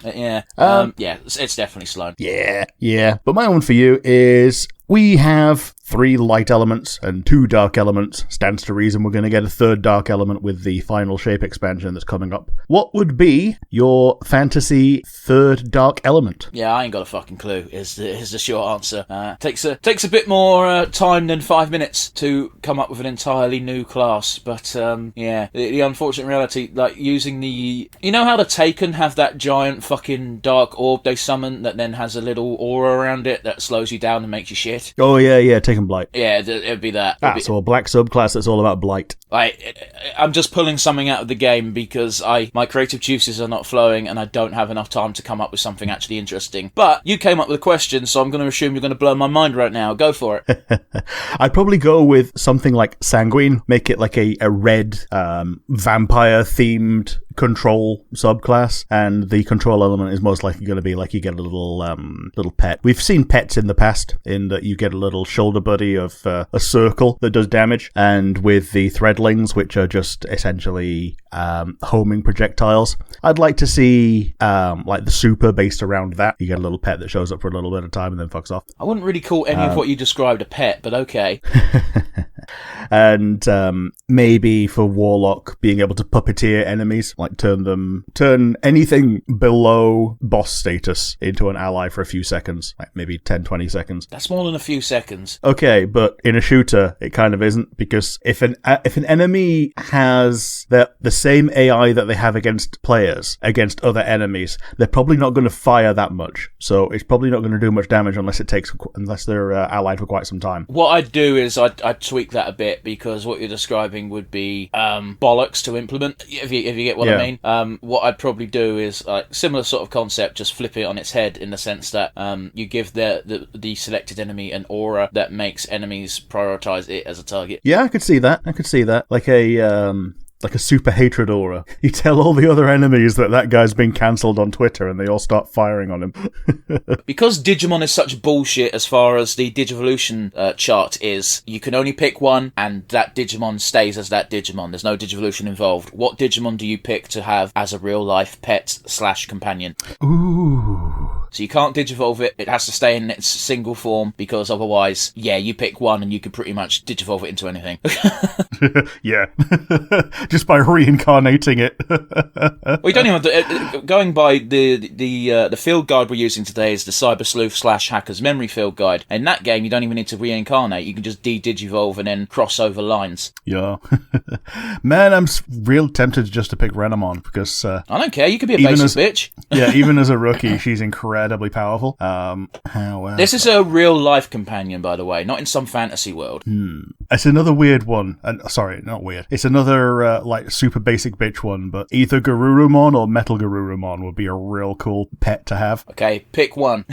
Yeah. It's definitely Sloane. Yeah. But my one for you is, we have 3 light elements and 2 dark elements. Stands to reason we're going to get a 3rd dark element with the final shape expansion that's coming up. What would be your fantasy 3rd dark element? Yeah, I ain't got a fucking clue, is the short answer. Takes a bit more time than 5 minutes to come up with an entirely new class, but yeah, the unfortunate reality, like using the... You know how the Taken have that giant fucking dark orb they summon that then has a little aura around it that slows you down and makes you shit? Oh, yeah, Taken Blight. Yeah, it'd be that. So a black subclass that's all about blight. I'm just pulling something out of the game because my creative juices are not flowing and I don't have enough time to come up with something actually interesting. But you came up with a question, so I'm going to assume you're going to blow my mind right now. Go for it. I'd probably go with something like Sanguine. Make it like a red vampire-themed control subclass, and the control element is most likely going to be like you get a little pet. We've seen pets in the past in that you get a little shoulder buddy of a circle that does damage, and with the threadlings, which are just essentially homing projectiles. I'd like to see like the super based around that. You get a little pet that shows up for a little bit of time and then fucks off. I wouldn't really call any of what you described a pet, but okay. And maybe for Warlock, being able to puppeteer enemies, like turn anything below boss status into an ally for a few seconds, like maybe 10-20 seconds. That's more than a few seconds. Okay, but in a shooter, it kind of isn't, because if an enemy has the same AI that they have against players, against other enemies, they're probably not going to fire that much. So it's probably not going to do much damage unless they're allied for quite some time. What I'd do is I'd tweak that a bit, because what you're describing would be bollocks to implement, if you get what I mean. What I'd probably do is similar sort of concept, just flip it on its head in the sense that you give the selected enemy an aura that makes enemies prioritize it as a target. Yeah, I could see that. Like a super hatred aura. You tell all the other enemies that guy's been cancelled on Twitter and they all start firing on him. Because Digimon is such bullshit as far as the Digivolution chart is, you can only pick one and that Digimon stays as that Digimon. There's no Digivolution involved. What Digimon do you pick to have as a real-life pet/companion? Ooh. So you can't digivolve it. It has to stay in its single form, because otherwise, yeah, you pick one and you could pretty much digivolve it into anything. Yeah. Just by reincarnating it. Well, you don't even have to, going by the field guide we're using today is the Cyber Sleuth / Hacker's Memory Field Guide. In that game, you don't even need to reincarnate. You can just de-digivolve and then cross over lines. Yeah. Man, I'm real tempted just to pick Renamon, because... I don't care. You could be a basic bitch. Yeah, even as a rookie, she's incredibly powerful. This is a real-life companion, by the way, not in some fantasy world. It's another weird one. And sorry, not weird. It's another super basic bitch one, but either Garurumon or Metal Garurumon would be a real cool pet to have. Okay, pick one.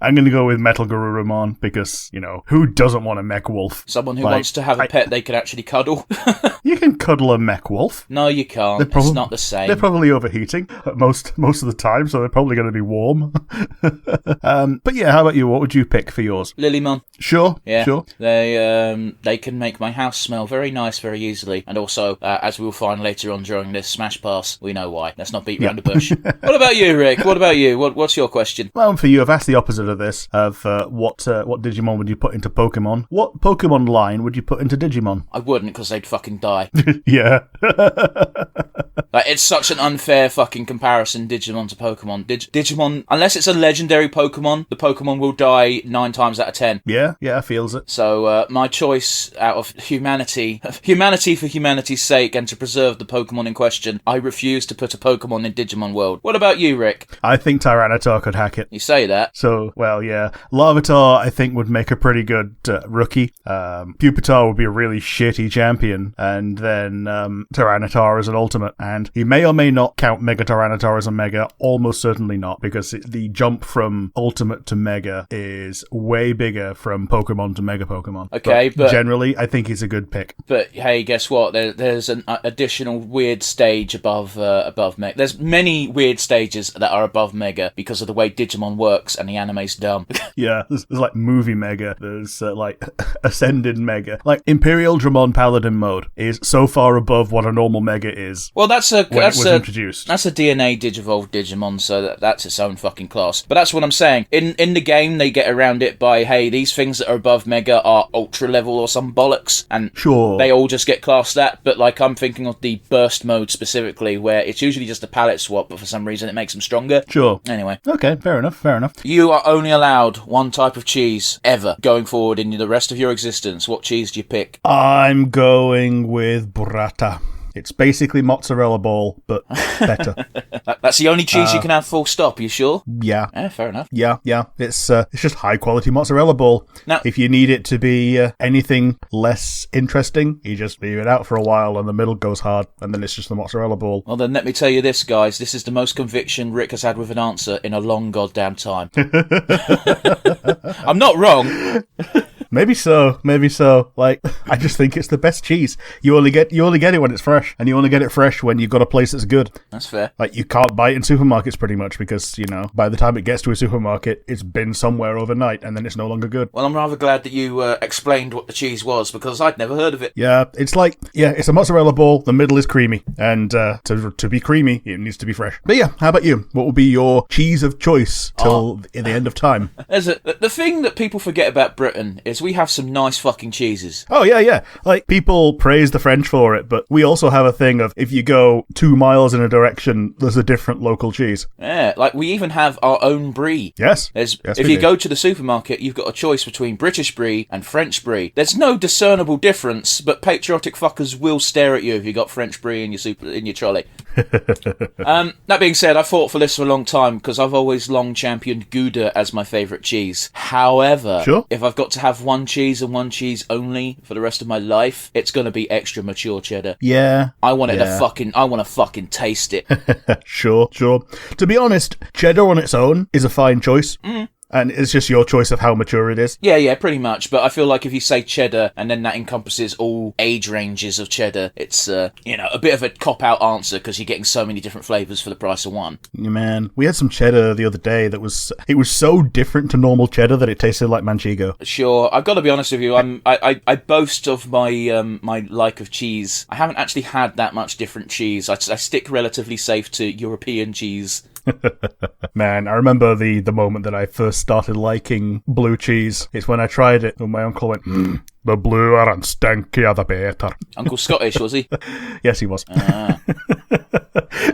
I'm going to go with Metal Garurumon because, who doesn't want a mech wolf? Someone who wants to have a pet they can actually cuddle. You can cuddle a mech wolf. No, you can't. It's not the same. They're probably overheating most of the time, so they're probably going to be warm. But yeah, how about you? What would you pick for yours? Lilymon. Sure. Yeah. Sure. They can make my house smell very nice very easily, and also, as we'll find later on during this Smash Pass, we know why. Let's not beat around the bush. What about you, Rick? What about you? What's your question? Well, for you, I've asked the opposite of this, of what Digimon would you put into Pokemon? What Pokemon line would you put into Digimon? I wouldn't, because they'd fucking die. Yeah. It's such an unfair fucking comparison, Digimon to Pokemon. Digimon, unless it's a legendary Pokemon, the Pokemon will die 9 times out of 10. Yeah, I feels it. So my choice out of humanity for humanity's sake, and to preserve the Pokemon in question, I refuse to put a Pokemon in Digimon World. What about you, Rick? I think Tyranitar could hack it. You say that. So, well, yeah. Larvitar, I think, would make a pretty good rookie. Pupitar would be a really shitty champion, and then Tyranitar as an ultimate. And he may or may not count Mega Tyranitar as a Mega, almost certainly not, because the jump from ultimate to Mega is way bigger from Pokemon to Mega Pokemon. Okay, but generally, I think he's a good pick. But hey, guess what? There's an additional weird stage above Mega. There's many weird stages that are above Mega because of the way Digimon works, and the anime's dumb. Yeah, there's like movie Mega. There's like Ascended Mega. Like Imperial Dramon Paladin mode is so far above what a normal Mega is. Well, that's introduced. That's a DNA Digivolve Digimon, so that's its own fucking class. class. But that's what I'm saying. In the game, they get around it by, hey, these things that are above Mega are Ultra level or some bollocks, and Sure. they all just get classed that. But like, I'm thinking of the burst mode specifically, where it's usually just a palette swap, but for some reason it makes them stronger. Sure. Anyway. Okay, fair enough, fair enough. You are only allowed one type of cheese ever going forward in the rest of your existence. What cheese do you pick? I'm going with burrata. It's basically mozzarella ball, but better. That's the only cheese you can have, full stop. You sure? Yeah. Fair enough. Yeah. It's just high quality mozzarella ball. Now, If you need it to be anything less interesting, you just leave it out for a while and the middle goes hard, and then it's just the mozzarella ball. well, then let me tell you this, guys. This is the most conviction Rick has had with an answer in a long goddamn time. I'm not wrong. Maybe so. Like, I just think it's the best cheese. You only get it when it's fresh, and you only get it fresh when you've got a place that's good. That's fair. Like, you can't buy it in supermarkets pretty much because, by the time it gets to a supermarket, it's been somewhere overnight, and then it's no longer good. Well, I'm rather glad that you explained what the cheese was, because I'd never heard of it. Yeah, it's a mozzarella ball. The middle is creamy, and to be creamy, it needs to be fresh. But yeah, how about you? What will be your cheese of choice till the end of time? The thing that people forget about Britain is we have some nice fucking cheeses. Oh, yeah. Like, people praise the French for it, but we also have a thing of if you go 2 miles in a direction, there's a different local cheese. Yeah, like we even have our own brie. Yes. If you go to the supermarket, you've got a choice between British brie and French brie. There's no discernible difference, but patriotic fuckers will stare at you if you got French brie in your trolley. That being said, I fought for this for a long time because I've always long championed Gouda as my favourite cheese. However, Sure. if I've got to have one cheese and one cheese only for the rest of my life, it's going to be extra mature cheddar. Yeah. I want to fucking taste it. Sure. To be honest, cheddar on its own is a fine choice. And it's just your choice of how mature it is. Yeah, pretty much. But I feel like if you say cheddar and then that encompasses all age ranges of cheddar, it's, a bit of a cop-out answer because you're getting so many different flavours for the price of one. Man, we had some cheddar the other day that was so different to normal cheddar that it tasted like Manchego. Sure, I've got to be honest with you. I boast of my my like of cheese. I haven't actually had that much different cheese. I stick relatively safe to European cheese. Man, I remember the moment that I first started liking blue cheese. It's when I tried it and my uncle went, the bluer and stinkier the better. Uncle Scottish, was he? Yes, he was.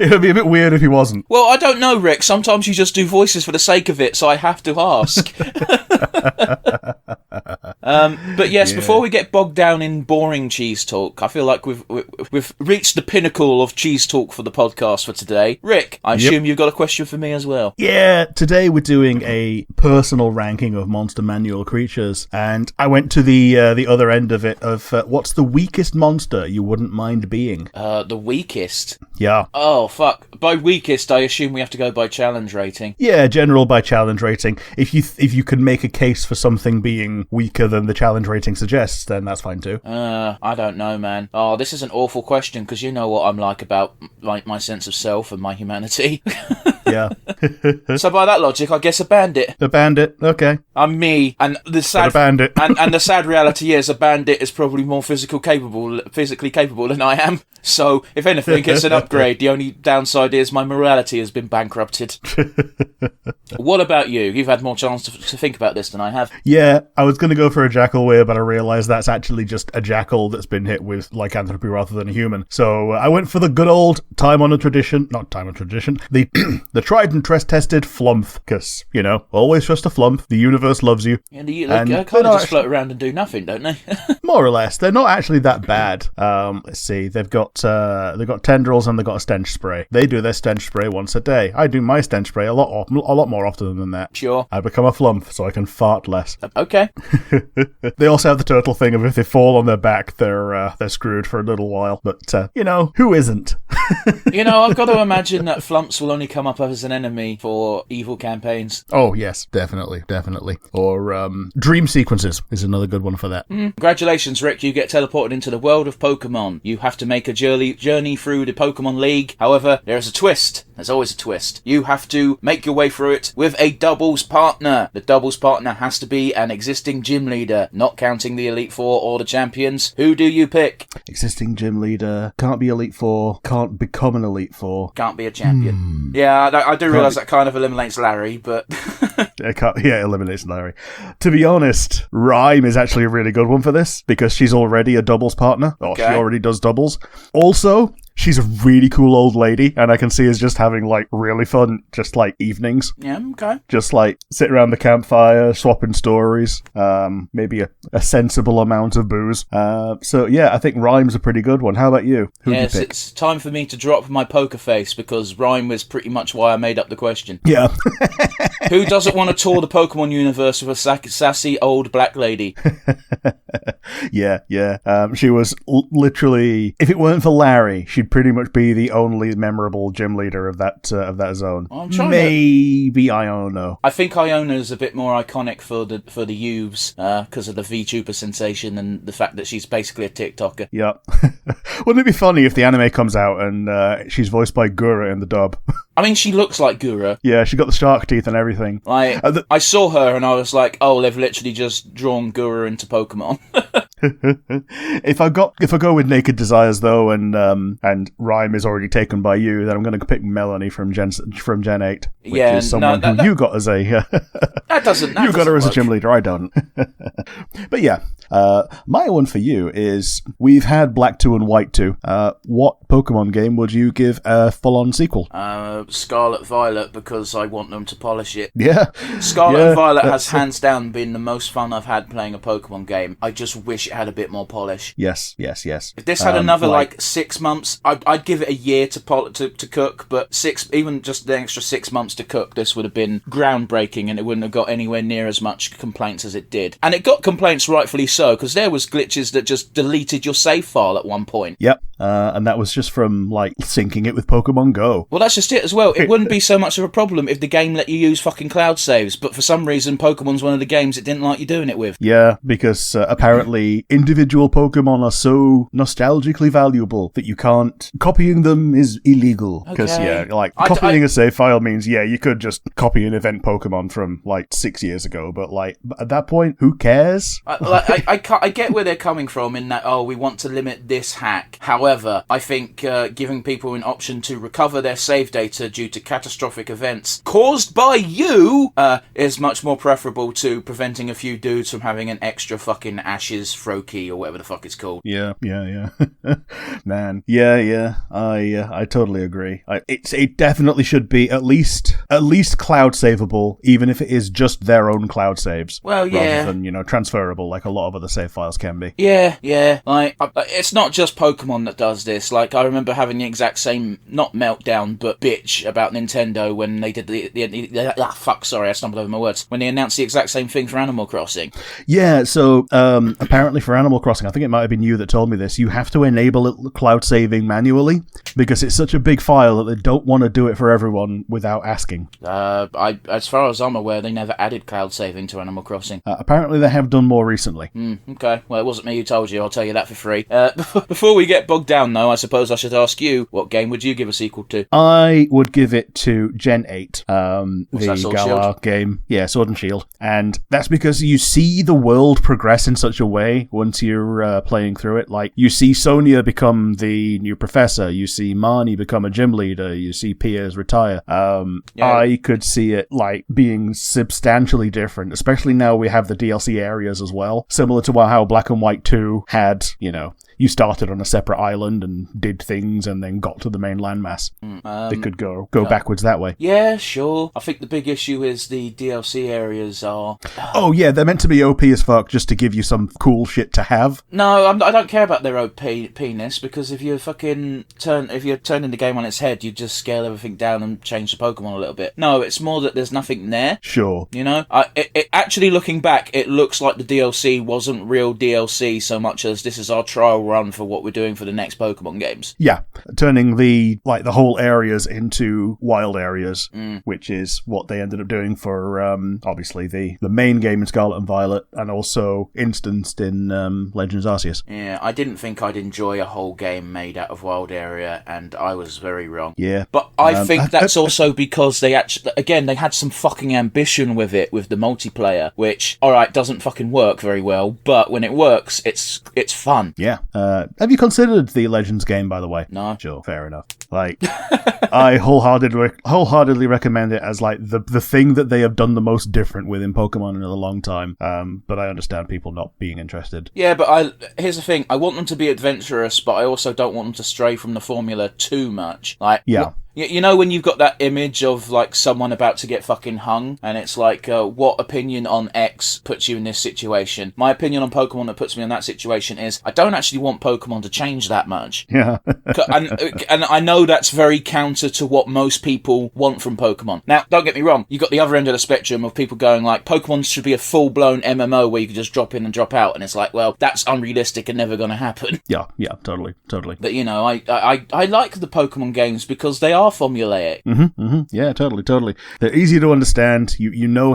It would be a bit weird if he wasn't. Well, I don't know, Rick. Sometimes you just do voices for the sake of it, so I have to ask. But yes, before we get bogged down in boring cheese talk, I feel like we've reached the pinnacle of cheese talk for the podcast for today. Rick, I assume you've got a question for me as well. Yeah, today we're doing a personal ranking of monster manual creatures, and I went to the other end of it of what's the weakest monster you wouldn't mind being? The weakest? Yeah. Oh, fuck. By weakest, I assume we have to go by challenge rating. Yeah, general by challenge rating. If you can make a case for something being weaker than the challenge rating suggests, then that's fine too. I don't know, man. Oh, this is an awful question, because you know what I'm like about my sense of self and my humanity. Yeah. So by that logic, I guess a bandit. A bandit, okay. I'm me, and the sad a bandit. and the sad reality is a bandit is probably more physically capable than I am. So if anything, it's an upgrade. The only downside is my morality has been bankrupted. What about you? You've had more chance to think about this than I have. Yeah, I was going to go for a jackal weir, but I realised that's actually just a jackal that's been hit with lycanthropy rather than a human. So I went for the good old the tried and tested flump, because, always trust a flump. The universe loves you. And they kind of just float around and do nothing, don't they? More or less. They're not actually that bad. Let's see. They've got tendrils and they've got a stench spray. They do their stench spray once a day. I do my stench spray a lot more often than that. Sure. I become a flump so I can fart less. Okay. They also have the turtle thing of if they fall on their back, they're screwed for a little while. But, who isn't? I've got to imagine that flumps will only come up as an enemy for evil campaigns. Oh, yes, definitely. Or dream sequences is another good one for that. Congratulations, Rick. You get teleported into the world of Pokemon. You have to make a journey through the Pokemon League. However, there's a twist. There's always a twist. You have to make your way through it with a doubles partner. The doubles partner has to be an existing gym leader, not counting the Elite Four or the champions. Who do you pick? Existing gym leader, can't be Elite Four, can't become an Elite Four. Can't be a champion. Yeah, I do realise that kind of eliminates Larry, but... It eliminates Larry. To be honest, Rhyme is actually a really good one for this, because she's already a doubles partner. Or she already does doubles. Also, she's a really cool old lady, and I can see us just having, like, really fun, just, like, evenings. Yeah, okay. Just, like, sit around the campfire, swapping stories, maybe a sensible amount of booze. So, yeah, I think Rhyme's a pretty good one. How about you? Who'd you pick? It's time for me to drop my poker face, because Rhyme was pretty much why I made up the question. Yeah. Who doesn't want to tour the Pokemon universe with a sassy old black lady? Yeah. She was literally, if it weren't for Larry, she'd pretty much be the only memorable gym leader of that zone. Maybe Iono. I think Iona is a bit more iconic for the youths because of the VTuber sensation and the fact that she's basically a TikToker. Yep. Wouldn't it be funny if the anime comes out and she's voiced by Gura in the dub? I mean, she looks like Gura. Yeah, she got the shark teeth and everything. Like, I saw her and I was like, oh, they've literally just drawn Gura into Pokemon. If I go with Naked Desires though, and Rhyme is already taken by you, then I'm going to pick Melanie from Gen 8, which is someone who you got as a. That doesn't. You got her as a work. gym leader. I don't. But yeah, my one for you is we've had Black 2 and White 2. What Pokemon game would you give a full-on sequel? Scarlet Violet, because I want them to polish it. Yeah, Scarlet and Violet has hands down been the most fun I've had playing a Pokemon game. I just wish it had a bit more polish. Yes. If this had another like 6 months, I'd give it a year to cook, but even just the extra 6 months to cook, this would have been groundbreaking, and it wouldn't have got anywhere near as much complaints as it did. And it got complaints rightfully so, because there was glitches that just deleted your save file at one point. Yep. And that was just from like syncing it with Pokemon Go. Well, that's just it as well. It wouldn't be so much of a problem if the game let you use fucking cloud saves, but for some reason Pokemon's one of the games it didn't like you doing it with. Yeah, because apparently individual Pokemon are so nostalgically valuable that you can't... Copying them is illegal. Because, copying a save file means, you could just copy an event Pokemon from, 6 years ago, but, at that point, who cares? I get where they're coming from in that, we want to limit this hack. However, I think giving people an option to recover their save data due to catastrophic events caused by you is much more preferable to preventing a few dudes from having an extra fucking Ashes Froakie or whatever the fuck it's called. Yeah. Man. Yeah. I totally agree. It definitely should be at least cloud savable, even if it is just their own cloud saves. Well, yeah. Rather than, transferable like a lot of other save files can be. Yeah. It's not just Pokemon that does this. I remember having the exact same, not meltdown, but bitch about Nintendo when they did I stumbled over my words. When they announced the exact same thing for Animal Crossing. Yeah, so apparently for Animal Crossing, I think it might have been you that told me this, you have to enable cloud saving manually because it's such a big file that they don't want to do it for everyone without asking. As far as I'm aware, they never added cloud saving to Animal Crossing. Apparently they have done more recently. Okay, well, it wasn't me who told you, I'll tell you that for free. Before we get bogged down, though, I suppose I should ask you, what game would you give a sequel to? I would give it to Gen 8, the Galar Shield? game. Yeah, Sword and Shield. And that's because you see the world progress in such a way once you're playing through it. You see Sonia become the new professor, you see Marnie become a gym leader, you see Piers retire. I could see it being substantially different, especially now we have the DLC areas as well. Similar to how Black and White 2 had, you started on a separate island and did things and then got to the main landmass. They could go backwards that way. Yeah, sure. I think the big issue is the DLC areas are... Oh, yeah, they're meant to be OP as fuck just to give you some cool shit to have. No, I don't care about their OP-ness, because if you're turning the game on its head, you just scale everything down and change the Pokemon a little bit. No, it's more that there's nothing there. Sure. Actually, looking back, it looks like the DLC wasn't real DLC so much as this is our trial run for what we're doing for the next Pokemon games. Yeah, turning the whole areas into wild areas, which is what they ended up doing for obviously the main game in Scarlet and Violet, and also instanced in Legends Arceus. Yeah, I didn't think I'd enjoy a whole game made out of wild area, and I was very wrong. Yeah, but I think that's also because they had some fucking ambition with it, with the multiplayer, which alright doesn't fucking work very well, but when it works, it's fun. Yeah. Have you considered the Legends game, by the way? No. Sure, fair enough. Like, I wholeheartedly recommend it as like the thing that they have done the most different with in Pokemon in a long time. But I understand people not being interested. Yeah, but here's the thing. I want them to be adventurous, but I also don't want them to stray from the formula too much. Like, Yeah. You know when you've got that image of, like, someone about to get fucking hung, and it's like, what opinion on X puts you in this situation? My opinion on Pokemon that puts me in that situation is, I don't actually want Pokemon to change that much. Yeah. and I know that's very counter to what most people want from Pokemon. Now, don't get me wrong, you've got the other end of the spectrum of people going, like, Pokemon should be a full-blown MMO where you can just drop in and drop out, and it's like, well, that's unrealistic and never gonna happen. Yeah, totally. But, you know, I like the Pokemon games because they are formulaic. Yeah, totally. They're easy to understand. You know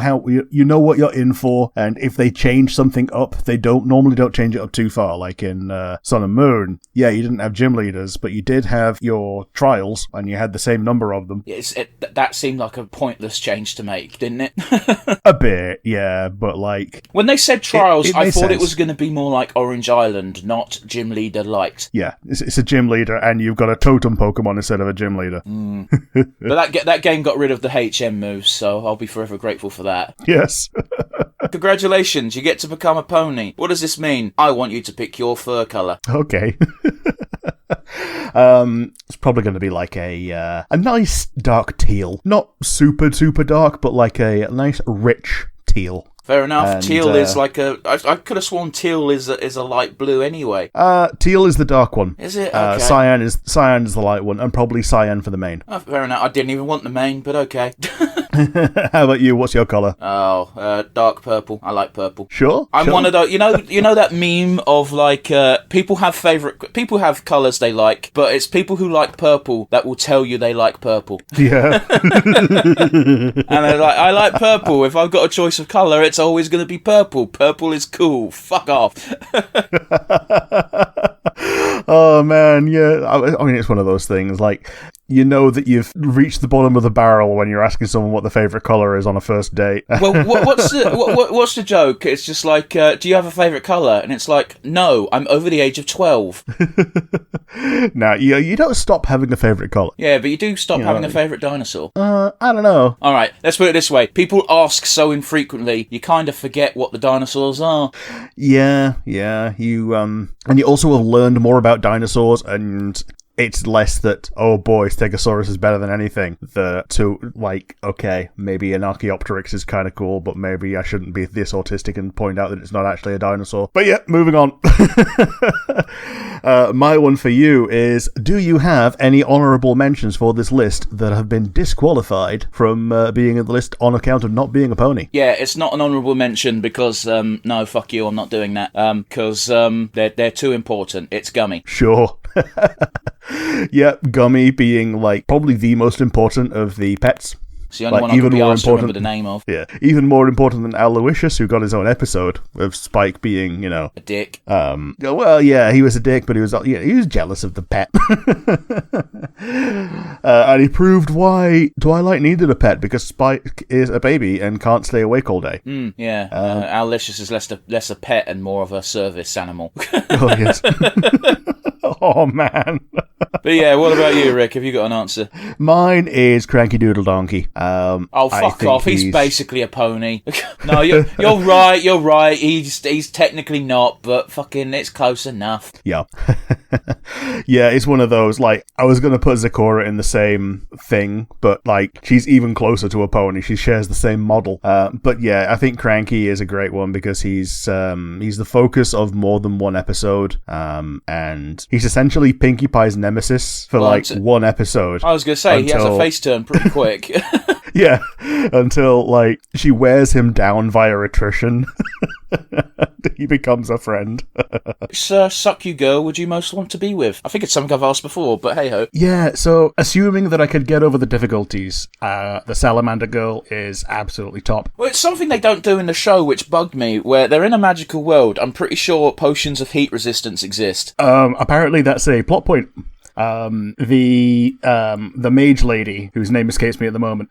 you know what you're in for, and if they change something up, they normally don't change it up too far. Like in Sun and Moon, yeah, you didn't have gym leaders, but you did have your trials, and you had the same number of them. That seemed like a pointless change to make, didn't it? A bit, yeah, but like when they said trials, it I made thought it sense. was going to be more like Orange Island, not gym leader light. Yeah, it's a gym leader, and you've got a totem Pokemon instead of a gym leader. But that game got rid of the HM moves, so I'll be forever grateful for that. Yes. Congratulations, you get to become a pony. What does this mean? I want you to pick your fur colour. Okay. It's probably going to be like a nice dark teal. Not super dark, but like a nice rich teal. Fair enough. And, teal is like a... I could have sworn teal is a light blue anyway. Teal is the dark one. Is it? Okay. Cyan is the light one, and probably cyan for the main. Oh, fair enough. I didn't even want the main, but okay. How about you? What's your colour? Oh, dark purple. I like purple. Sure. I'm one of those. You know that meme of like people have colours they like, but it's people who like purple that will tell you they like purple. Yeah. And they're like, I like purple. If I've got a choice of colour, it's always going to be purple. Purple is cool. Fuck off. Oh man, yeah. I mean, it's one of those things. Like, you know that you've reached the bottom of the barrel when you're asking someone what the favourite colour is on a first date. Well, what's the joke? It's just like, do you have a favourite colour? And it's like, no, I'm over the age of 12. Now, you don't stop having a favourite colour. Yeah, but you do stop having a favourite dinosaur. I don't know. All right, let's put it this way. People ask so infrequently, you kind of forget what the dinosaurs are. Yeah. You and you also have learned more about dinosaurs, and it's less that, oh boy, Stegosaurus is better than anything, okay, maybe an Archaeopteryx is kind of cool, but maybe I shouldn't be this autistic and point out that it's not actually a dinosaur. But yeah, moving on. My one for you is, do you have any honourable mentions for this list that have been disqualified from being in the list on account of not being a pony? Yeah, it's not an honourable mention because, no, fuck you, I'm not doing that. Because they're too important. It's Gummy. Sure. Yeah, Gummy being like probably the most important of the pets. It's the only one I could be asked to remember the name of. Yeah, even more important than Aloysius, who got his own episode of Spike being, A dick. Well, yeah, he was a dick, but he was jealous of the pet. And he proved why Twilight needed a pet, because Spike is a baby and can't stay awake all day. Yeah, Aloysius is less a pet and more of a service animal. Oh, yes. Oh, man. But yeah, what about you, Rick? Have you got an answer? Mine is Cranky Doodle Donkey. Fuck off. He's basically a pony. No, you're right. He's technically not, but fucking it's close enough. Yeah. Yeah, it's one of those, like, I was going to put Zecora in the same thing, but, like, she's even closer to a pony. She shares the same model. But yeah, I think Cranky is a great one because he's the focus of more than one episode. And he's essentially Pinkie Pie's nemesis for, one episode. I was going to say, he has a face turn pretty quick. Yeah, until, like, she wears him down via attrition. He becomes a friend. Suck you girl would you most want to be with? I think it's something I've asked before, but hey-ho. Yeah, so assuming that I could get over the difficulties, the Salamander Girl is absolutely top. Well, it's something they don't do in the show which bugged me, where they're in a magical world. I'm pretty sure potions of heat resistance exist. Apparently that's a plot point. The mage lady, whose name escapes me at the moment,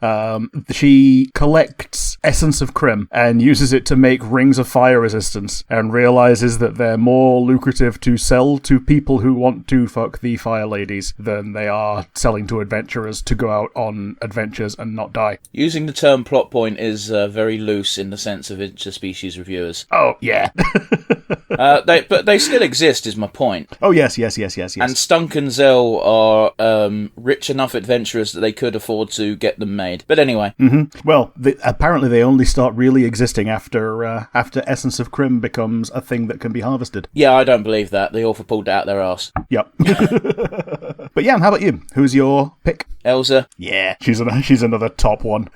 she collects essence of Crim and uses it to make rings of fire resistance, and realizes that they're more lucrative to sell to people who want to fuck the fire ladies than they are selling to adventurers to go out on adventures and not die. Using the term plot point is very loose in the sense of interspecies reviewers. Oh, yeah. But they still exist, is my point. Oh, yes. And Stunk and Zell are rich enough adventurers that they could afford to get them made. But anyway. Mm-hmm. Well, apparently they only start really existing after Essence of Crim becomes a thing that can be harvested. Yeah, I don't believe that. The author pulled it out their arse. Yep. But yeah, how about you? Who's your pick? Elsa. Yeah, she's another top one.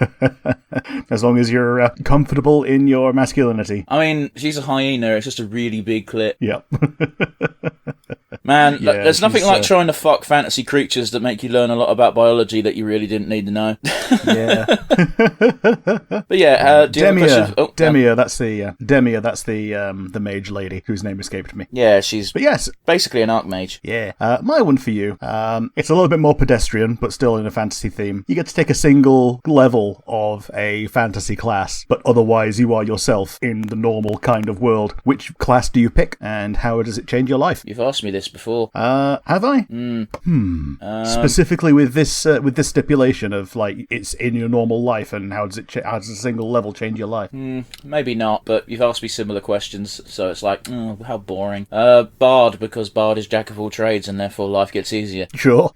As long as you're comfortable in your masculinity. I mean, she's a hyena. It's just a really big clit. Yep. Man, Yeah, there's nothing like she's, trying to fuck fantasy creatures that make you learn a lot about biology that you really didn't need to know. Yeah. But yeah, do you have a question? Demia, that's the mage lady whose name escaped me. Yeah, she's But yes, basically an archmage. yeah. My one for you. It's a little bit more pedestrian, but still in a fantasy theme. You get to take a single level of a fantasy class, but otherwise you are yourself in the normal kind of world. Which class do you pick, and how does it change your life? You've asked me this before. Have I? Specifically with this stipulation of like it's in your normal life, and how does a single level change your life? Maybe not, but you've asked me similar questions, so it's like, oh, how boring. Bard, because Bard is jack of all trades, and therefore life gets easier. Sure.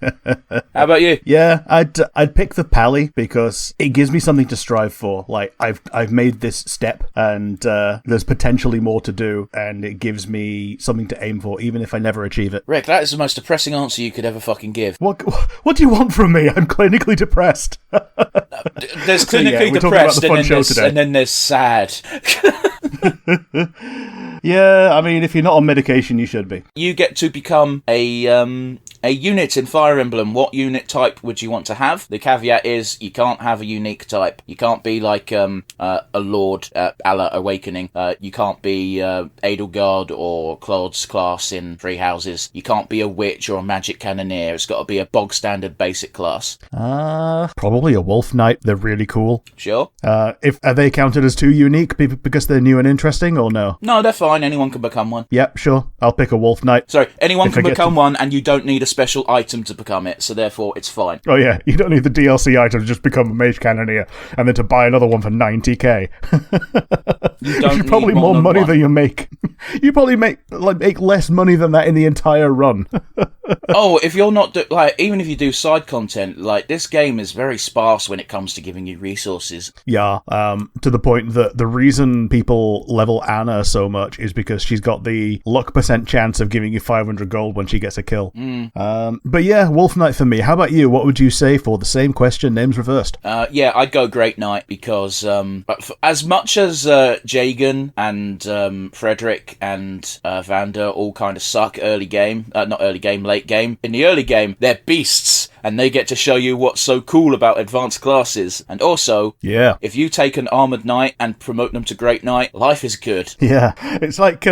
How about you? Yeah, I'd pick the Pally because it gives me something to strive for. Like I've made this step, and there's potentially more to do, and it gives me something to aim for, even if I never achieve it. Rick, that is the most depressing answer you could ever fucking give. What do you want from me? I'm clinically depressed. There's clinically we're talking about depressed, the fun show today. and then there's sad. Yeah, I mean, if you're not on medication, you should be. You get to become a unit in Fire Emblem. What unit type would you want to have? The caveat is you can't have a unique type. You can't be like a Lord a la Awakening. You can't be Edelgard or Claude's class in Three Houses. You can't be a witch or a magic cannoneer. It's got to be a bog standard basic class. Probably a Wolf Knight. They're really cool. Sure. Are they counted as too unique because they're new and interesting, or no? No, they're fine. Anyone can become one. Yep, sure. I'll pick a Wolf Knight. Sorry, anyone If can I get become to- one, and you don't need a special item to become it, so therefore it's fine. Oh yeah, you don't need the DLC item to just become a mage cannoneer, and then to buy another one for 90k. You don't Which is need probably more than money one. than you make. You probably make less money than that in the entire run. Oh, if you're not even if you do side content, like this game is very sparse when it comes to giving you resources. Yeah, to the point that the reason people level Anna so much is because she's got the luck % chance of giving you 500 gold when she gets a kill. But yeah, Wolf Knight for me. How about you? What would you say for the same question, names reversed? Yeah, I'd go Great Knight because as much as Jagan and Frederick and Vander all kind of suck early game, not early game, late game. In the early game, they're beasts, and they get to show you what's so cool about advanced classes. And also, Yeah. if you take an Armoured Knight and promote them to Great Knight, life is good. Yeah, it's like,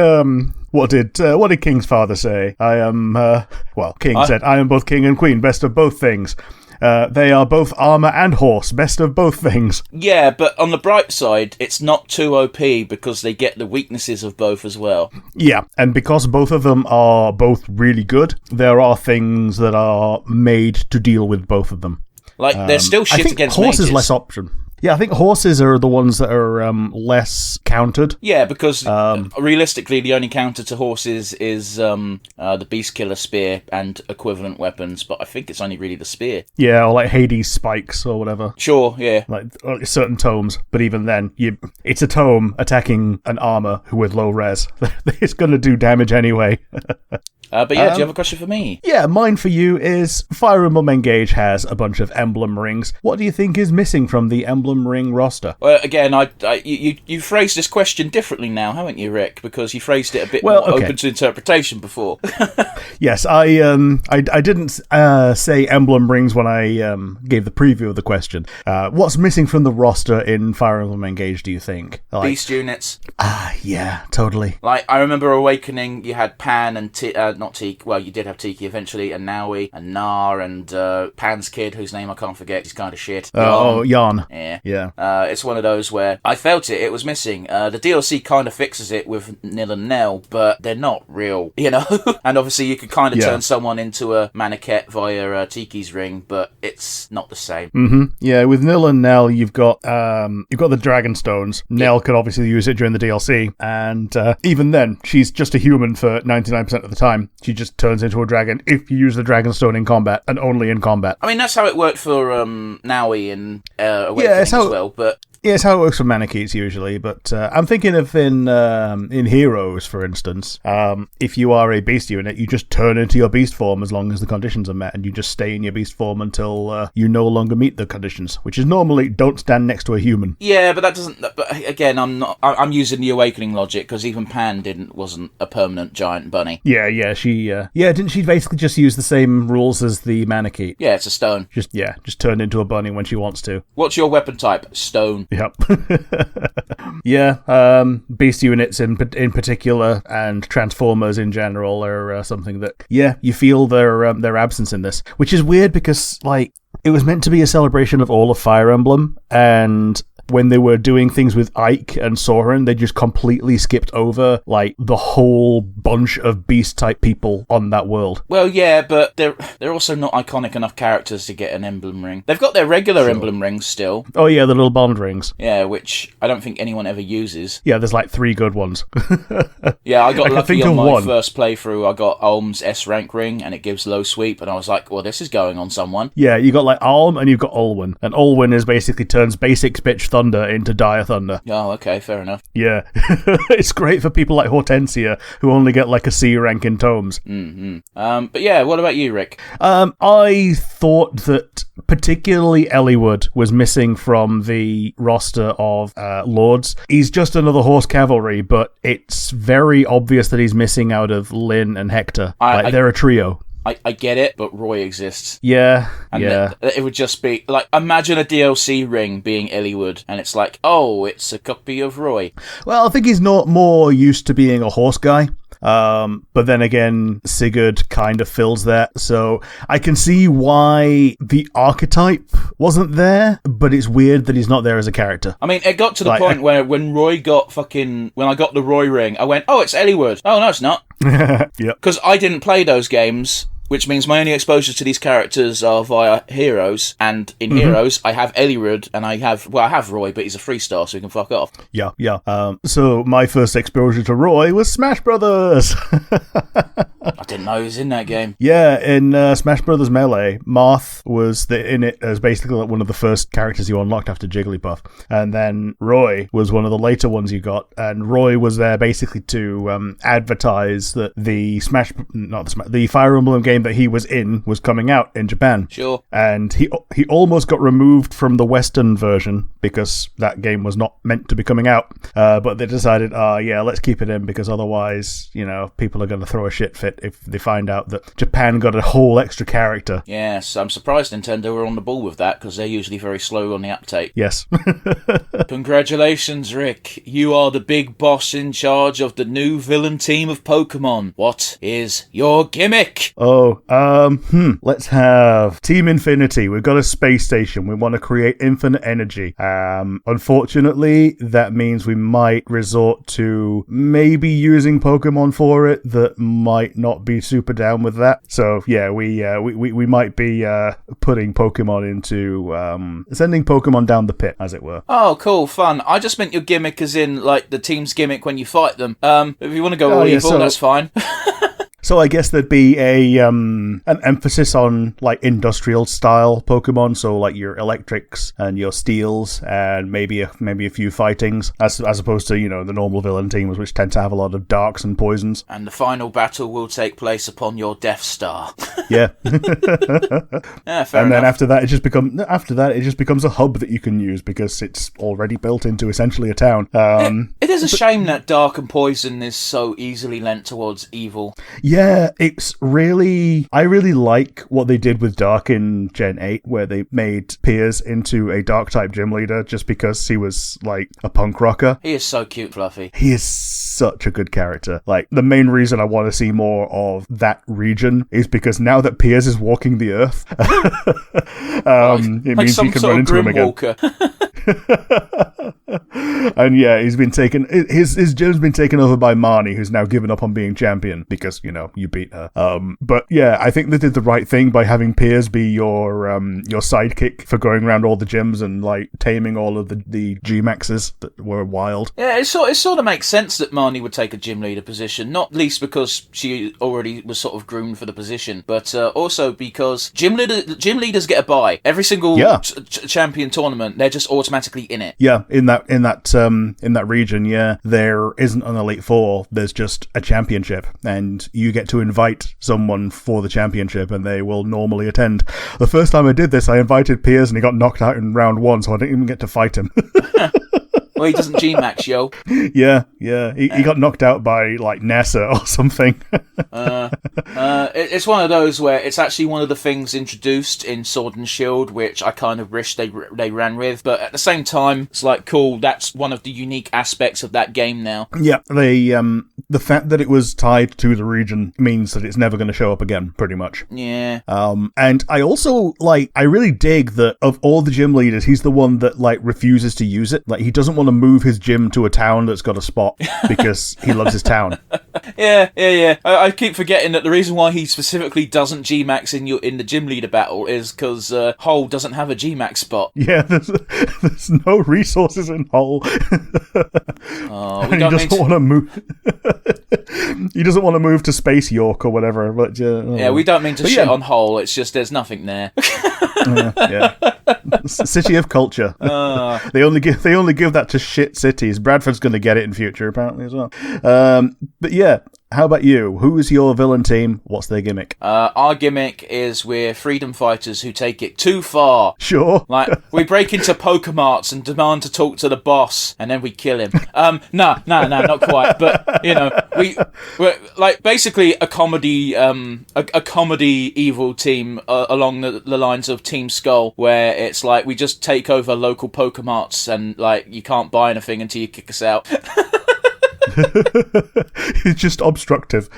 what did King's father say? King said, I am both king and queen, best of both things. They are both armor and horse, best of both things. Yeah, but on the bright side, it's not too OP because they get the weaknesses of both as well. Yeah, and because both of them are both really good, there are things that are made to deal with both of them. Like, they're still I shit think against horse mages. is less option. Yeah, I think horses are the ones that are less countered. Yeah, because realistically, the only counter to horses is the Beast Killer Spear and equivalent weapons, but I think it's only really the spear. Yeah, or like Hades spikes or whatever. Sure, yeah. Like certain tomes, but even then, it's a tome attacking an armor with low res. It's going to do damage anyway. But yeah, do you have a question for me? Yeah, mine for you is Fire Emblem Engage has a bunch of emblem rings. What do you think is missing from the emblem Emblem Ring roster? Well, again, you phrased this question differently now, haven't you, Rick? Because you phrased it a bit Well, more okay. open to interpretation before. Yes, I didn't say Emblem Rings when I gave the preview of the question. What's missing from the roster in Fire Emblem Engage, do you think? Beast units. Yeah, totally. Like, I remember Awakening, you had Pan and not Tiki, well, you did have Tiki eventually, and Naui, and Nar, and Pan's kid, whose name I can't forget, he's kind of shit. Yarn. Yeah. It's one of those where I felt it was missing. The DLC kind of fixes it with Nil and Nell, but they're not real, you know? And obviously you could kind of turn someone into a Maniquette via Tiki's ring, but it's not the same. Mm-hmm. Yeah, with Nil and Nell, you've got the Dragon Stones. Nell can obviously use it during the DLC, and even then, she's just a human for 99% of the time. She just turns into a dragon if you use the Dragon Stone in combat, and only in combat. I mean, that's how it worked for Naui and Awakening as well, but... Yeah, it's how it works for Manichees usually, but I'm thinking of in Heroes, for instance, if you are a beast unit, you just turn into your beast form as long as the conditions are met, and you just stay in your beast form until you no longer meet the conditions, which is normally don't stand next to a human. Yeah, but that doesn't. But again, I'm using the Awakening logic because even Pan wasn't a permanent giant bunny. Yeah, she didn't she basically just use the same rules as the Manichee? Yeah, it's a stone. Just turn into a bunny when she wants to. What's your weapon type? Stone. Yep. Beast units in particular and Transformers in general are something that, you feel their absence in this, which is weird because, like, it was meant to be a celebration of all of Fire Emblem, and when they were doing things with Ike and Soren, they just completely skipped over, like, the whole bunch of beast-type people on that world. Well, yeah, but they're also not iconic enough characters to get an emblem ring. They've got their regular emblem rings still. Oh, yeah, the little bond rings. Yeah, which I don't think anyone ever uses. Yeah, there's, like, 3 good ones. Yeah, I got lucky on my one. first playthrough. I got Ulm's S-rank ring, and it gives low sweep, and I was like, well, this is going on someone. Yeah, you got, like, Ulm, and you've got Ulwin. And Ulwin is basically turns basic bitch Thunder into Dire Thunder. Oh, okay, fair enough. Yeah. It's great for people like Hortensia, who only get like a C rank in tomes. Mm-hmm. But yeah, what about you, Rick? I thought that particularly Eliwood was missing from the roster of Lords. He's just another horse cavalry, but it's very obvious that he's missing out of Lyn and Hector. They're a trio. I get it, but Roy exists. Yeah, and it would just be, like, imagine a DLC ring being Eliwood, and it's like, oh, it's a copy of Roy. Well, I think he's not more used to being a horse guy. But then again, Sigurd kind of fills that, so I can see why the archetype wasn't there, but it's weird that he's not there as a character. I mean, it got to the point where when I got the Roy ring, I went, oh, it's Eliwood. Oh, no, it's not. Yep. Because I didn't play those games, which means my only exposure to these characters are via Heroes, and in Heroes, I have Eliwood, and I have Roy, but he's a 3-star, so he can fuck off. Yeah. So my first exposure to Roy was Smash Brothers. I didn't know he was in that game. Yeah, in Smash Brothers Melee, Marth was in it as basically like one of the first characters you unlocked after Jigglypuff, and then Roy was one of the later ones you got, and Roy was there basically to advertise that the Fire Emblem game that he was in was coming out in Japan. Sure. And he almost got removed from the Western version because that game was not meant to be coming out. But they decided, let's keep it in because otherwise, people are going to throw a shit fit if they find out that Japan got a whole extra character. Yes, I'm surprised Nintendo were on the ball with that because they're usually very slow on the uptake. Yes. Congratulations, Rick. You are the big boss in charge of the new villain team of Pokemon. What is your gimmick? Let's have Team Infinity. We've got a space station. We want to create infinite energy. Unfortunately, that means we might resort to maybe using Pokemon for it that might not be super down with that. So yeah, we might be putting Pokemon into sending Pokemon down the pit, as it were. Oh, cool, fun. I just meant your gimmick as in like the team's gimmick when you fight them. If you want to go all evil, that's fine. So I guess there'd be an emphasis on like industrial style Pokemon, so like your electrics and your steels, and maybe a few fightings, as opposed to the normal villain teams, which tend to have a lot of darks and poisons. And the final battle will take place upon your Death Star. Yeah. Yeah, fair and then enough. after that, it just becomes a hub that you can use because it's already built into essentially a town. It is a shame that Dark and Poison is so easily lent towards evil. Yeah, I really like what they did with Dark in Gen 8, where they made Piers into a Dark type gym leader just because he was like a punk rocker. He is so cute, Fluffy. He is such a good character. Like, the main reason I want to see more of that region is because now that Piers is walking the earth, it means he can run into him again. And yeah, he's been taken. His gym's been taken over by Marnie, who's now given up on being champion because you beat her. But yeah, I think they did the right thing by having Piers be your sidekick for going around all the gyms and like taming all of the G-Maxes that were wild. Yeah, it sort of makes sense that Marnie would take a gym leader position, not least because she already was sort of groomed for the position, but also because gym leaders get a bye every single champion tournament. They're just automatically in it. Yeah, in that region, yeah, there isn't an Elite Four. There's just a championship, and you get to invite someone for the championship, and they will normally attend. The first time I did this, I invited Piers, and he got knocked out in round 1, so I didn't even get to fight him. Well, he doesn't G-Max, yo. Yeah. He got knocked out by, like, NASA or something. It's one of those where it's actually one of the things introduced in Sword and Shield, which I kind of wish they ran with, but at the same time, it's like, cool, that's one of the unique aspects of that game now. Yeah, the fact that it was tied to the region means that it's never going to show up again, pretty much. Yeah. And I also, I really dig that of all the gym leaders, he's the one that, refuses to use it. Like, he doesn't want to move his gym to a town that's got a spot because he loves his town. Yeah. I keep forgetting that the reason why he specifically doesn't G-Max in the gym leader battle is because Hole doesn't have a G-Max spot. Yeah, there's no resources in Hole. We he doesn't want to move. He doesn't want to move to Space York or whatever. But we don't mean to shit on Hole. It's just there's nothing there. Yeah. City of Culture. They only give that to shit cities. Bradford's going to get it in future, apparently, as well. But yeah, how about you? Who is your villain team? What's their gimmick? Our gimmick is we're freedom fighters who take it too far. Sure. We break into Pokemarts and demand to talk to the boss, and then we kill him. No, not quite. But we're like basically a comedy evil team along the lines of Team Skull, where it's like we just take over local Pokemarts and you can't buy anything until you kick us out. It's just obstructive.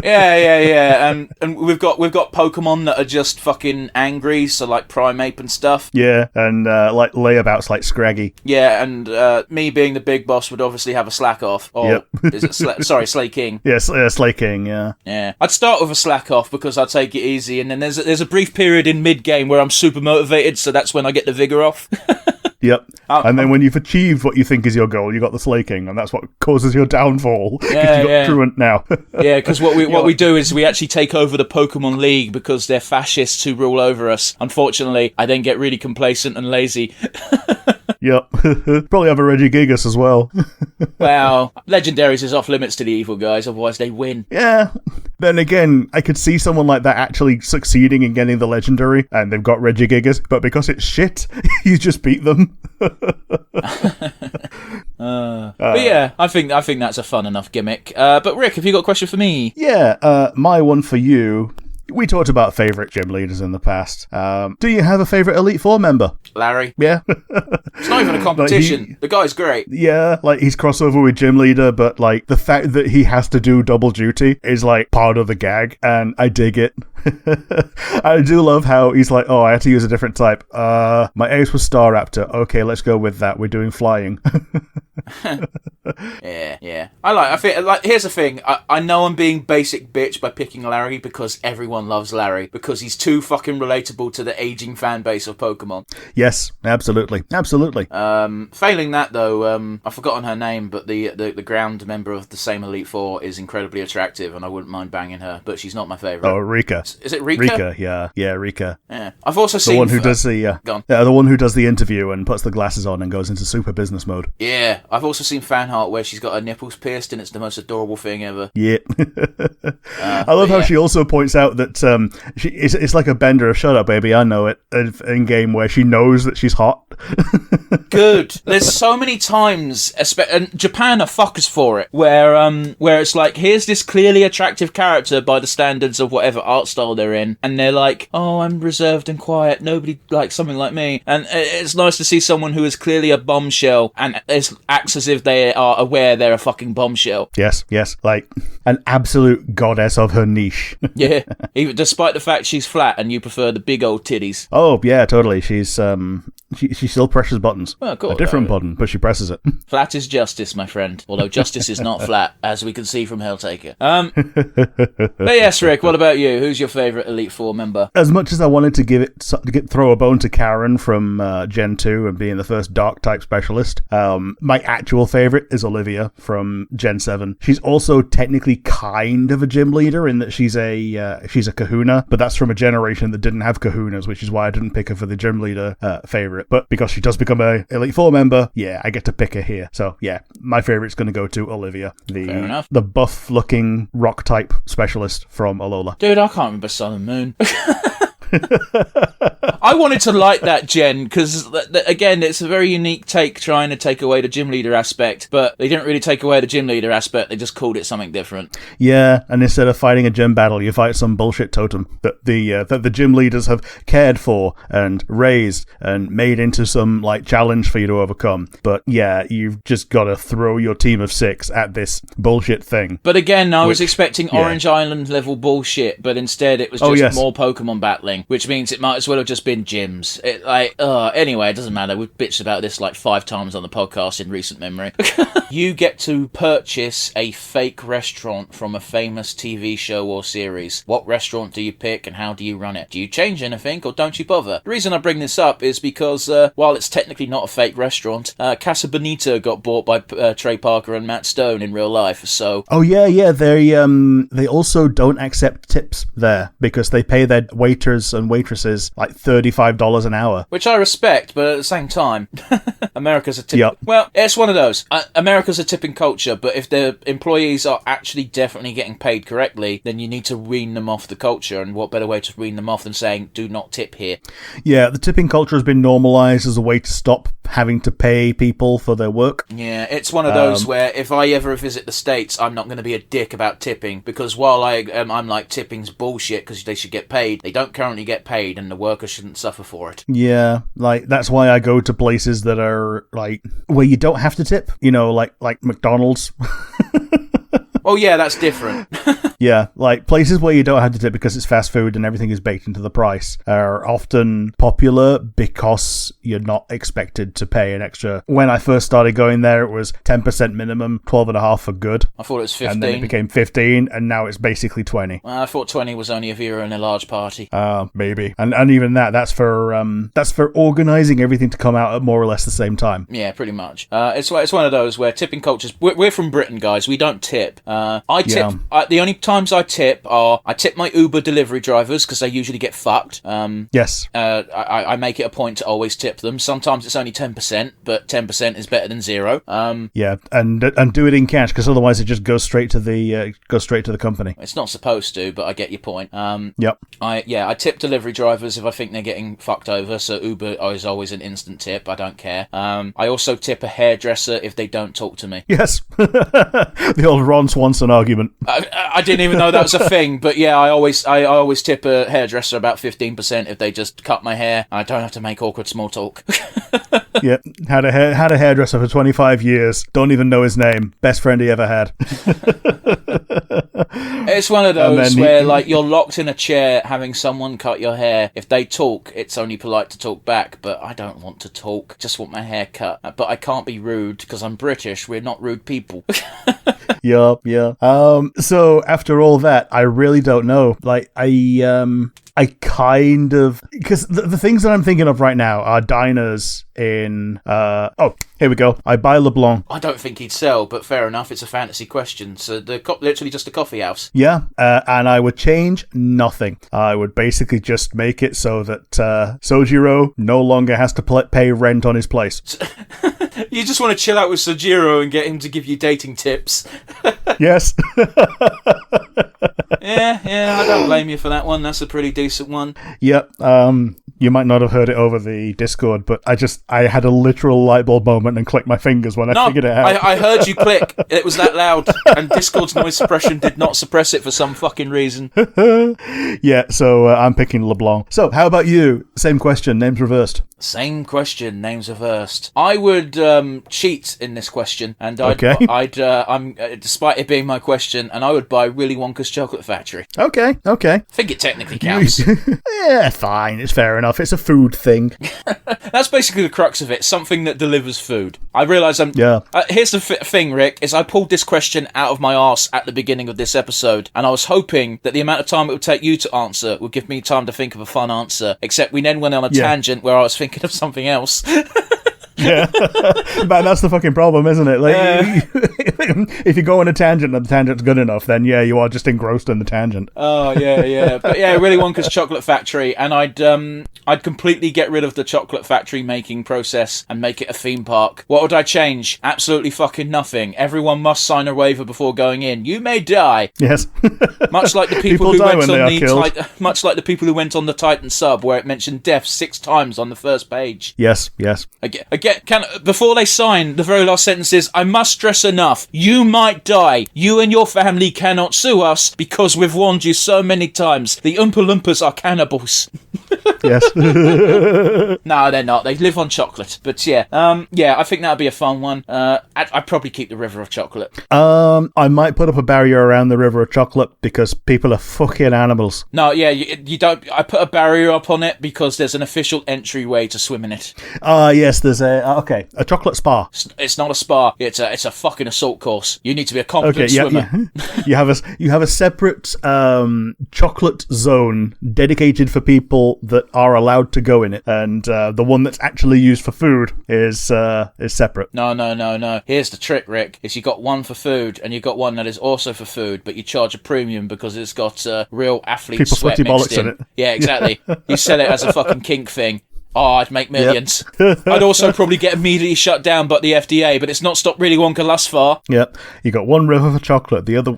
Yeah. And we've got Pokemon that are just fucking angry, so like Primeape and stuff. Yeah, and layabouts like Scraggy. Yeah, and me being the big boss would obviously have a slack off. Or is it Slay King? Yes, Slay King. Yeah. Yeah. I'd start with a slack off because I take it easy, and then there's a brief period in mid game where I'm super motivated, so that's when I get the vigor off. Yep. And then when you've achieved what you think is your goal, you got the Slay King, and that's what causes your downfall. Because you got Truant now. Yeah, because what we do is we actually take over the Pokemon League because they're fascists who rule over us. Unfortunately, I then get really complacent and lazy. Yep. Probably have a Regigigas as well. Wow. Legendaries is off limits to the evil guys, otherwise they win. Yeah. Then again, I could see someone like that actually succeeding in getting the legendary, and they've got Regigigas, but because it's shit, you just beat them. But yeah, I think that's a fun enough gimmick. But Rick, have you got a question for me? Yeah, my one for you. We talked about favourite gym leaders in the past. Do you have a favourite Elite Four member? Larry. Yeah. It's not even a competition. The guy's great. Yeah, he's crossover with gym leader, but the fact that he has to do double duty is part of the gag, and I dig it. I do love how he's like, I had to use a different type. My ace was Staraptor. Okay, let's go with that. We're doing flying. Yeah. I feel like, here's the thing. I know I'm being basic bitch by picking Larry because everyone loves Larry because he's too fucking relatable to the aging fan base of Pokemon. Yes, absolutely. Failing that though, I've forgotten her name, but the ground member of the same Elite Four is incredibly attractive, and I wouldn't mind banging her, but she's not my favourite. Oh, Rika. Is it Rika? Rika, yeah, Rika. Yeah. I've also seen The one who does the the one who does the interview and puts the glasses on and goes into super business mode. Yeah, I've also seen fan art where she's got her nipples pierced, and it's the most adorable thing ever. Yeah. I love how she also points out that it's like a bender of "shut up, baby, I know it" in game where she knows that she's hot. Good. There's so many times, and Japan are fuckers for it, where it's like, here's this clearly attractive character by the standards of whatever art style they're in, and they're like, oh, I'm reserved and quiet, nobody likes something like me. And it's nice to see someone who is clearly a bombshell and acts as if they are aware they're a fucking bombshell. Yes, like an absolute goddess of her niche. Yeah, even despite the fact she's flat and you prefer the big old titties. Oh yeah, totally. She's she still presses buttons. Oh, cool. A different button, but she presses it. Flat is justice, my friend. Although justice is not flat, as we can see from Helltaker. But yes, Rick, what about you? Who's your favourite Elite Four member? As much as I wanted to throw a bone to Karen from Gen 2 and being the first Dark type specialist, my actual favourite is Olivia from Gen 7. She's also technically kind of a gym leader in that she's a kahuna, but that's from a generation that didn't have kahunas, which is why I didn't pick her for the gym leader favourite. But because she does become a Elite Four member, yeah, I get to pick her here. So yeah, my favourite's going to go to Olivia, the buff-looking rock type specialist from Alola. Dude, I can't remember Sun and Moon. I wanted to like that gen because, again, it's a very unique take trying to take away the gym leader aspect, but they didn't really take away the gym leader aspect, they just called it something different. Yeah, and instead of fighting a gym battle, you fight some bullshit totem that the gym leaders have cared for and raised and made into some like challenge for you to overcome. But yeah, you've just got to throw your team of 6 at this bullshit thing. But again, I was expecting Orange Island level bullshit, but instead it was just more Pokemon battling, which means it might as well have just been gyms. Anyway, it doesn't matter. We've bitched about this like 5 times on the podcast in recent memory. You get to purchase a fake restaurant from a famous TV show or series. What restaurant do you pick and how do you run it? Do you change anything or don't you bother? The reason I bring this up is because while it's technically not a fake restaurant, Casa Bonita got bought by Trey Parker and Matt Stone in real life, so... Oh yeah, they also don't accept tips there because they pay their waiters and waitresses like $35 an hour. Which I respect, but at the same time, America's a tipping... Yep. Well, it's one of those. America's a tipping culture, but if the employees are actually definitely getting paid correctly, then you need to wean them off the culture, and what better way to wean them off than saying, do not tip here. Yeah, the tipping culture has been normalised as a way to stop having to pay people for their work. Yeah, it's one of those where if I ever visit the States, I'm not going to be a dick about tipping, because while I'm like, tipping's bullshit because they should get paid, they don't currently get paid, and the workers shouldn't suffer for it. Yeah, like, that's why I go to places that are, like, where you don't have to tip, you know, like McDonald's. Oh yeah, that's different. Yeah, like places where you don't have to tip because it's fast food and everything is baked into the price are often popular because you're not expected to pay an extra. When I first started going there, it was 10% minimum, 12.5% for good. I thought it was 15. And then it became 15, and now it's basically 20. I thought 20 was only if you were in a large party. Maybe. And even that's for organising everything to come out at more or less the same time. Yeah, pretty much. It's one of those where tipping cultures... We're from Britain, guys. We don't tip. I tip... Yeah. The only times I tip my Uber delivery drivers because they usually get fucked. Yes. I make it a point to always tip them. Sometimes it's only 10%, but 10% is better than 0. Yeah, and do it in cash because otherwise it just goes straight to the company. It's not supposed to, but I get your point. Yep. I tip delivery drivers if I think they're getting fucked over. So Uber is always an instant tip. I don't care. I also tip a hairdresser if they don't talk to me. Yes. The old Ron Swanson argument. I didn't even know that was a thing, but yeah, I always tip a hairdresser about 15% if they just cut my hair. I don't have to make awkward small talk. Yeah, had a hairdresser for 25 years. Don't even know his name. Best friend he ever had. It's one of those where, like, you're locked in a chair having someone cut your hair. If they talk, it's only polite to talk back, but I don't want to talk. Just want my hair cut. But I can't be rude because I'm British. We're not rude people. Yeah. So after all that, I really don't know. Like, I kind of... Because the things that I'm thinking of right now are diners in... here we go. I buy LeBlanc. I don't think he'd sell, but fair enough. It's a fantasy question. So literally just a coffee house. Yeah, and I would change nothing. I would basically just make it so that Sojiro no longer has to pay rent on his place. You just want to chill out with Sojiro and get him to give you dating tips. Yes. Yeah, I don't blame you for that one. That's a pretty decent one. Yep. You might not have heard it over the Discord, but I had a literal light bulb moment and clicked my fingers when I figured it out. I heard you click. It was that loud, and Discord's noise suppression did not suppress it for some fucking reason. Yeah, so I'm picking LeBlanc. So, how about you? Same question, names reversed. Same question, names reversed. I would cheat in this question, and despite it being my question, and I would buy Willy Wonka's Chocolate Factory. Okay. I think it technically counts. Yeah, fine. It's fair enough. It's a food thing. That's basically the crux of it. Something that delivers food. I realise I'm... Yeah. Here's the thing, Rick, is I pulled this question out of my arse at the beginning of this episode, and I was hoping that the amount of time it would take you to answer would give me time to think of a fun answer, except we then went on a tangent where I was thinking of something else. Yeah, man, that's the fucking problem, isn't it? Like, if you go on a tangent and the tangent's good enough, then yeah, you are just engrossed in the tangent. Oh yeah, but yeah, Willy Wonka's Chocolate Factory, and I'd completely get rid of the chocolate factory making process and make it a theme park. What would I change? Absolutely fucking nothing. Everyone must sign a waiver before going in. You may die. Yes, much like the people who went on much like the people who went on the Titan sub, where it mentioned death 6 times on the first page. Yes. Again, before they sign, the very last sentence is, I must stress enough, you might die. You and your family cannot sue us because we've warned you so many times. The Oompa Loompas are cannibals. Yes. No, they're not. They live on chocolate. But yeah, I think that'd be a fun one. I'd probably keep the River of Chocolate. I might put up a barrier around the River of Chocolate because people are fucking animals. No, yeah, you don't. I put a barrier up on it because there's an official entryway to swim in it. Yes, there's a chocolate spa. It's not a spa. It's a fucking assault course. You need to be a competent swimmer. Yeah. You have a separate chocolate zone dedicated for people that are allowed to go in it, and the one that's actually used for food is separate. No. Here's the trick, Rick. Is you got one for food and you got one that is also for food, but you charge a premium because it's got real athlete people sweat sweaty mixed bollocks in it. Yeah, exactly. You sell it as a fucking kink thing. Oh, I'd make millions. Yep. I'd also probably get immediately shut down by the FDA, but it's not stopped Willy Wonka thus far. Yep. You got one river for chocolate, the other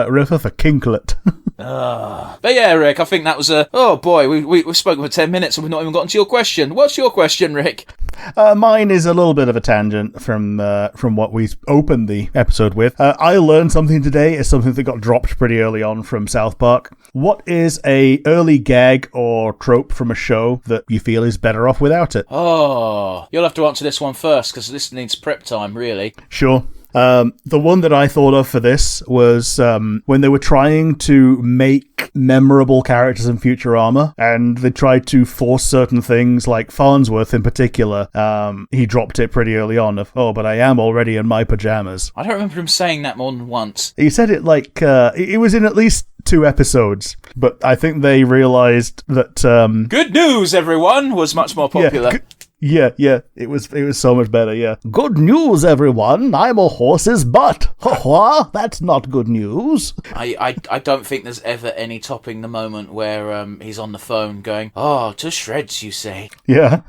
river for kinklet. But yeah, Rick, I think that was oh boy, we've spoken for 10 minutes and we've not even gotten to your question. What's your question, Rick? Mine is a little bit of a tangent from what we opened the episode with. I learned something today. It's something that got dropped pretty early on from South Park. What is a early gag or trope from a show that you feel is better off without it? Oh, you'll have to answer this one first because this needs prep time, really. Sure. The one that I thought of for this was when they were trying to make memorable characters in Futurama, and they tried to force certain things, like Farnsworth in particular. He dropped it pretty early on of, oh, but I am already in my pajamas. I don't remember him saying that more than once. He said it like, it was in at least 2 episodes, but I think they realised that... Good news, everyone, was much more popular. Yeah, it was so much better, yeah. Good news, everyone, I'm a horse's butt. That's not good news. I don't think there's ever any topping the moment where he's on the phone going, oh, to shreds, you say. Yeah.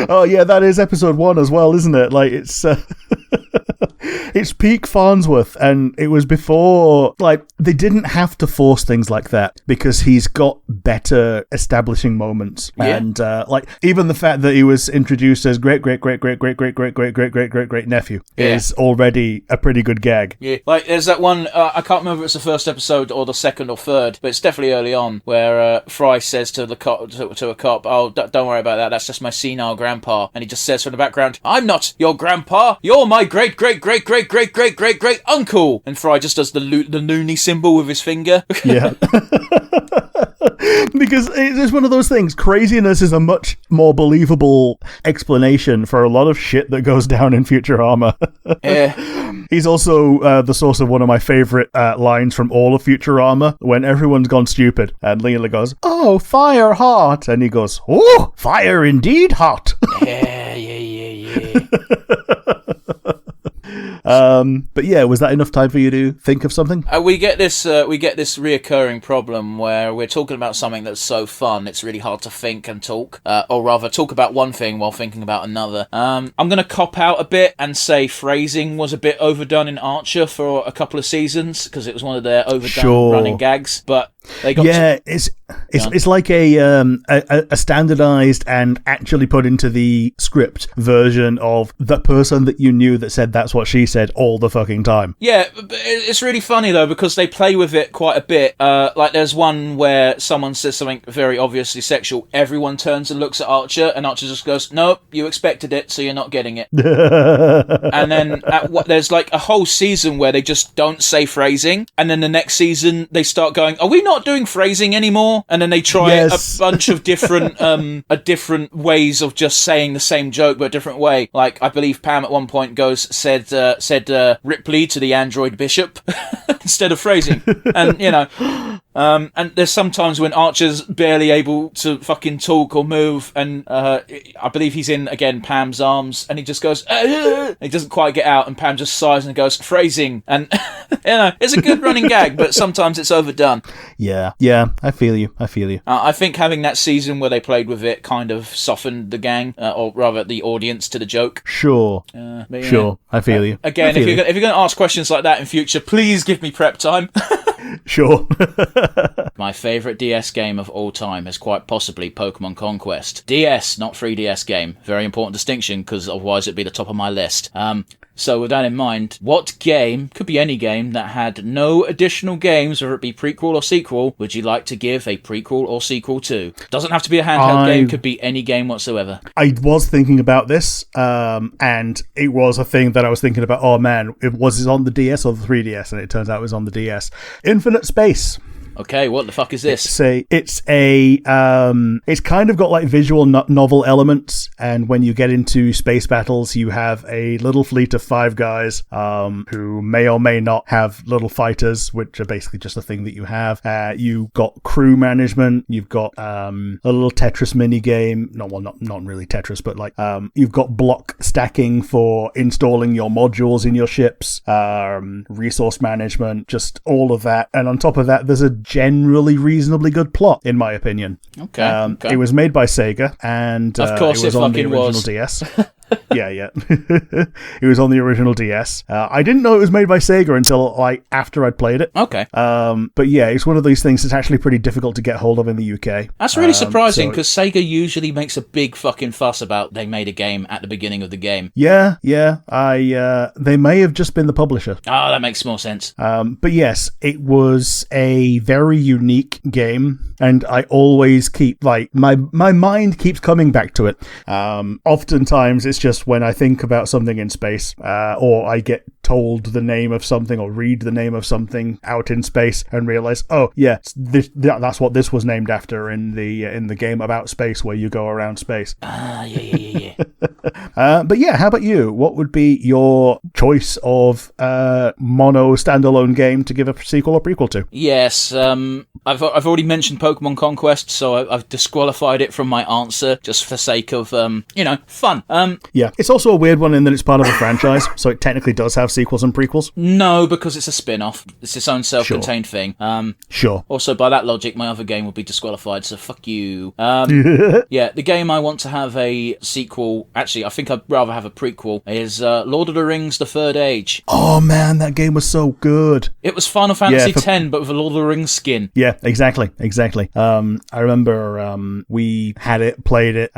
Oh, yeah, that is episode 1 as well, isn't it? Like, it's... It's peak Farnsworth, and it was before, like, they didn't have to force things like that because he's got better establishing moments. Yeah. And, like, even the fact that he was introduced as great nephew is already a pretty good gag. Yeah, like there's that one, I can't remember if it's the first episode or the second or third, but it's definitely early on, where Fry says to the cop, to a cop, "Oh, don't worry about that, that's just my senile grandpa." And he just says from the background, "I'm not your grandpa, you're my great uncle." And Fry just does the noonie symbol with his finger. Yeah. Because it's one of those things. Craziness is a much more believable explanation for a lot of shit that goes down in Futurama. Yeah. He's also the source of one of my favourite lines from all of Futurama, when everyone's gone stupid, and Leela goes, "Oh, fire hot," and he goes, "Oh, fire indeed hot." Yeah. But yeah, was that enough time for you to think of something? We get this reoccurring problem where we're talking about something that's so fun it's really hard to think and talk, or rather talk about one thing while thinking about another. I'm going to cop out a bit and say phrasing was a bit overdone in Archer for a couple of seasons because it was one of their overdone running gags, but they got it's like a standardized and actually put into the script version of the person that you knew that said that's what she said all the fucking time. Yeah, but it's really funny though because they play with it quite a bit. Like there's one where someone says something very obviously sexual, everyone turns and looks at Archer, and Archer just goes, "Nope, you expected it, so you're not getting it." And then there's like a whole season where they just don't say phrasing, and then the next season they start going, "Are we not doing phrasing anymore?" And then they try a bunch of different different ways of just saying the same joke but a different way. Like I believe Pam at one point said Ripley to the android bishop instead of phrasing. And you know, and there's sometimes when Archer's barely able to fucking talk or move, and I believe he's in again Pam's arms, and he just goes, he doesn't quite get out, and Pam just sighs and goes, "Phrasing." And you know, it's a good running gag, but sometimes it's overdone. Yeah, I feel you. I think having that season where they played with it kind of softened the gang, or rather the audience, to the joke. Sure. Sure, I feel you. Again, if you're going to ask questions like that in future, please give me prep time. Sure. My favourite DS game of all time is quite possibly Pokemon Conquest. DS, not 3DS game. Very important distinction, because otherwise it'd be the top of my list. So with that in mind, what game, could be any game, that had no additional games, whether it be prequel or sequel, would you like to give a prequel or sequel to? Doesn't have to be a handheld game, could be any game whatsoever. I was thinking about this, and it was a thing that I was thinking about, oh man, was it on the DS or the 3DS? And it turns out it was on the DS. Infinite Space. Okay, what the fuck is this? It's kind of got like visual novel elements, and when you get into space battles, you have a little fleet of 5 guys who may or may not have little fighters, which are basically just a thing that you have. You've got crew management, you've got a little Tetris mini game. Not really Tetris, but like you've got block stacking for installing your modules in your ships, resource management, just all of that. And on top of that, there's a generally reasonably good plot, in my opinion. Okay. It was made by Sega, and of course it was on the original DS. Yeah. It was on the original DS. I didn't know it was made by Sega until like after I'd played it. Okay. But yeah, it's one of these things that's actually pretty difficult to get hold of in the UK. That's really surprising, because Sega usually makes a big fucking fuss about they made a game at the beginning of the game. Yeah. They may have just been the publisher. Oh, that makes more sense. But yes, it was a very unique game, and I always keep like my mind keeps coming back to it. Oftentimes it's just when I think about something in space, or I get told the name of something or read the name of something out in space and realize, oh yeah, that's what this was named after in the game about space where you go around space. Yeah. But yeah, how about you? What would be your choice of mono standalone game to give a sequel or prequel to? Yes, I've already mentioned Pokemon Conquest, so I've disqualified it from my answer just for sake of fun. Yeah, it's also a weird one in that it's part of a franchise, so it technically does have sequels and prequels. No, because it's a spin-off. It's its own self-contained thing. Sure. Also, by that logic, my other game would be disqualified, so fuck you. Yeah, the game I want to have a sequel, actually, I think I'd rather have a prequel, is Lord of the Rings: The Third Age. Oh man, that game was so good. It was Final Fantasy X, but with a Lord of the Rings skin. Yeah, exactly. I remember we had it, played it.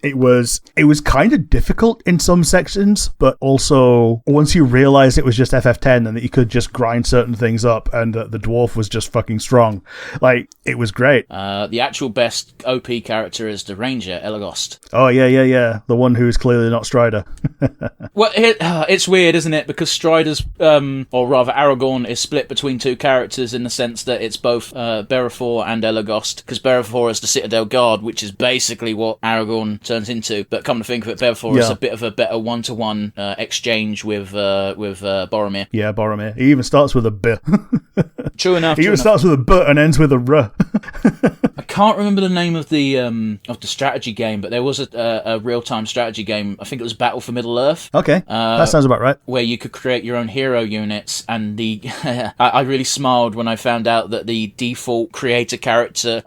It was kind of difficult in some sections, but also once you realized it was just FF10 and that you could just grind certain things up and the dwarf was just fucking strong, like, it was great. The actual best OP character is the Ranger, Elagost. Oh, yeah. The one who's clearly not Strider. Well, it's weird, isn't it? Because Strider's, or rather Aragorn, is split between two characters in the sense that it's both Berefor and Elagost, because Berefor is the Citadel Guard, which is basically what Aragorn turns into. But come to think of it, Berefor is a bit of a better one-to-one exchange with Boromir. Yeah, Boromir. He even starts with a B. True enough. He even starts with a B and ends with a R. I can't remember the name of the strategy game, but there was a real-time strategy game. I think it was Battle for Middle-earth. Okay, that sounds about right. Where you could create your own hero units, and I really smiled when I found out that the default creator character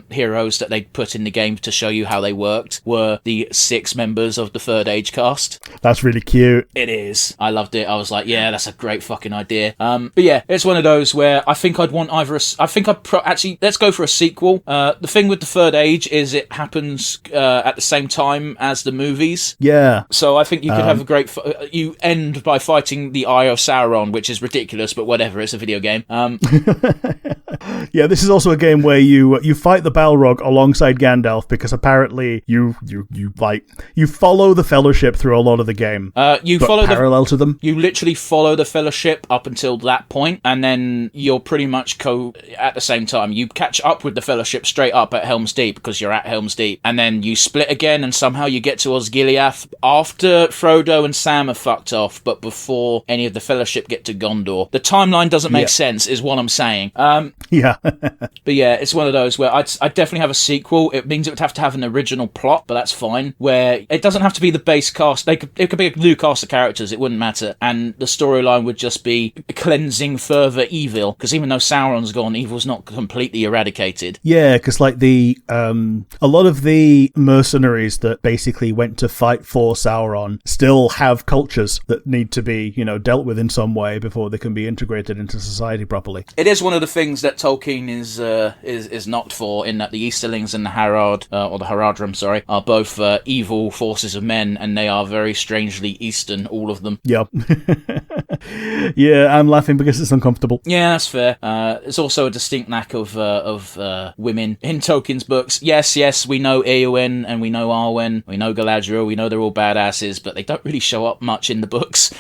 heroes that they'd put in the game to show you how they worked were the 6 members of the Third Age cast. That's really cute. It is. I loved it. I was like, yeah, that's a great fucking idea. But yeah, it's one of those where I think I'd want either actually, let's go for a sequel. The thing with the Third Age is it happens at the same time as the movies. Yeah. So I think you could have a great... you end by fighting the Eye of Sauron, which is ridiculous, but whatever, it's a video game. Yeah, this is also a game where you fight the Balrog alongside Gandalf, because apparently you follow the Fellowship through a lot of the game. You follow parallel to them. You literally follow the Fellowship up until that point, and then you're pretty much at the same time. You catch up with the Fellowship straight up at Helm's Deep, because you're at Helm's Deep, and then you split again, and somehow you get to Osgiliath after Frodo and Sam are fucked off, but before any of the Fellowship get to Gondor. The timeline doesn't make sense, is what I'm saying. Yeah. But yeah, it's one of those where I'd definitely have a sequel. It means it would have to have an original plot, but that's fine. Where it doesn't have to be the base cast. It could be a new cast of characters. It wouldn't matter. And the storyline would just be cleansing further evil. Because even though Sauron's gone, evil's not completely eradicated. Yeah, because like a lot of the mercenaries that basically went to fight for Sauron still have cultures that need to be, dealt with in some way before they can be integrated into society properly. It is one of the things that Tolkien is not for, in that the Easterlings and the Harad, or the Haradrim, sorry, are both evil forces of men, and they are very strangely Eastern, all of them. Yep. Yeah, I'm laughing because it's uncomfortable. Yeah, that's fair. There's also a distinct lack of women in Tolkien's books. Yes, we know Eowyn, and we know Arwen, we know Galadriel, we know they're all badasses, but they don't really show up much in the books.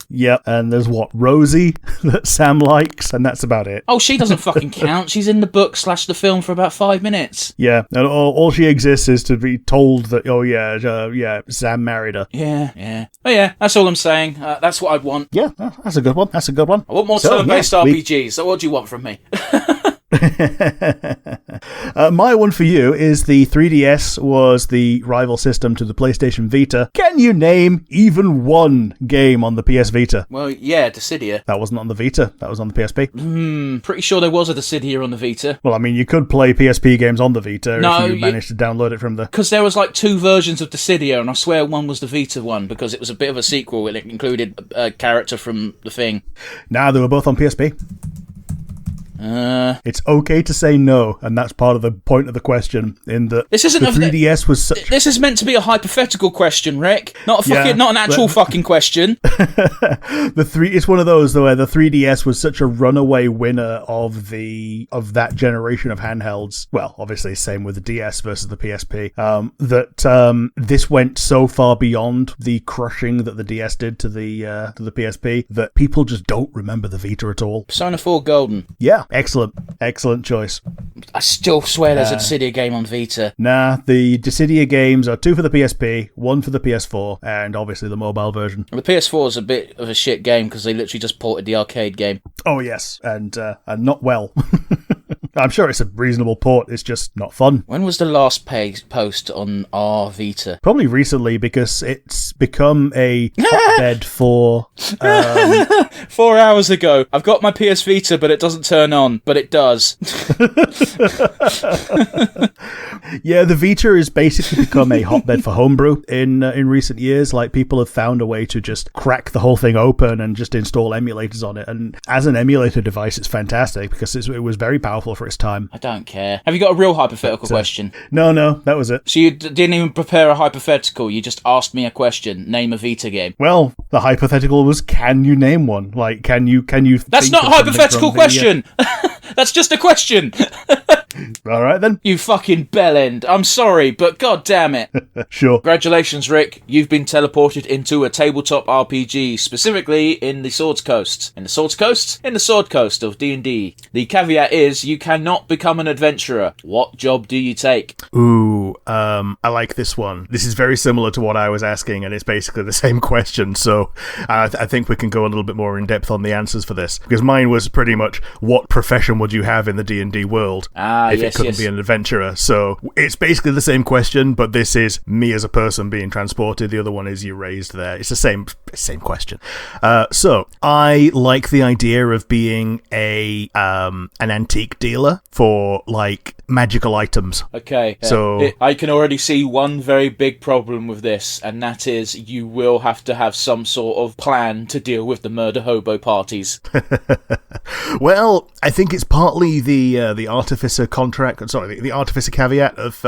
Yep, and there's Rosie that Sam likes, and that's about it. Oh, she doesn't fucking count. She's in the book / the film for about 5 minutes. Yeah, and all she exists is to be told that, Sam married her. Yeah. Oh yeah, that's all I'm saying. That's what I'd want. Yeah, that's a good one. I want more turn-based RPGs, so what do you want from me? My one for you is the 3DS was the rival system to the PlayStation Vita. Can you name even one game on the PS Vita? Well, yeah, Dissidia. That wasn't on the Vita, that was on the PSP. Pretty sure there was a Dissidia on the Vita. Well, I mean, you could play PSP games on the Vita if you managed to download it from the... Because there was like 2 versions of Dissidia, and I swear one was the Vita one, because it was a bit of a sequel, and it included a character from the thing. Nah, they were both on PSP. It's okay to say no, and that's part of the point of the question. In that this isn't the 3DS was such... This is meant to be a hypothetical question, Rick. Not an actual fucking question. It's one of those though where the 3DS was such a runaway winner of that generation of handhelds. Well, obviously, same with the DS versus the PSP. That this went so far beyond the crushing that the DS did to the PSP that people just don't remember the Vita at all. Persona 4 Golden. Yeah. Excellent choice. I still swear there's a Dissidia game on Vita. Nah, the Dissidia games are 2 for the PSP, 1 for the PS4, and obviously the mobile version. The PS4 is a bit of a shit game because they literally just ported the arcade game. Oh yes, and not well. I'm sure it's a reasonable port, it's just not fun. When was the last post on our Vita? Probably recently, because it's become a hotbed for... 4 hours ago. I've got my PS Vita, but it doesn't turn on. But it does. Yeah, the Vita has basically become a hotbed for homebrew in recent years. Like, people have found a way to just crack the whole thing open and just install emulators on it. And as an emulator device, it's fantastic because it was very powerful for its time. I don't care. Have you got a real hypothetical question? No, that was it. So you didn't even prepare a hypothetical. You just asked me a question. Name a Vita game. Well, the hypothetical was, can you name one? Like, can you? That's not a hypothetical question. That's just a question. All right, then. You fucking bellend. I'm sorry, but god damn it. Sure. Congratulations, Rick. You've been teleported into a tabletop RPG, specifically in the Swords Coast. In the Swords Coast? In the Sword Coast of D&D. The caveat is you cannot become an adventurer. What job do you take? Ooh, I like this one. This is very similar to what I was asking, and it's basically the same question, so I think we can go a little bit more in depth on the answers for this, because mine was pretty much, what profession would you have in the D&D world if it couldn't be an adventurer? So it's basically the same question, but this is me as a person being transported. The other one is you raised there. It's the same question. So I like the idea of being an antique dealer for, like, magical items. Okay, so I can already see one very big problem with this, and that is you will have to have some sort of plan to deal with the murder hobo parties. Well, I think it's partly the artificer contract. Sorry, the artificer caveat of,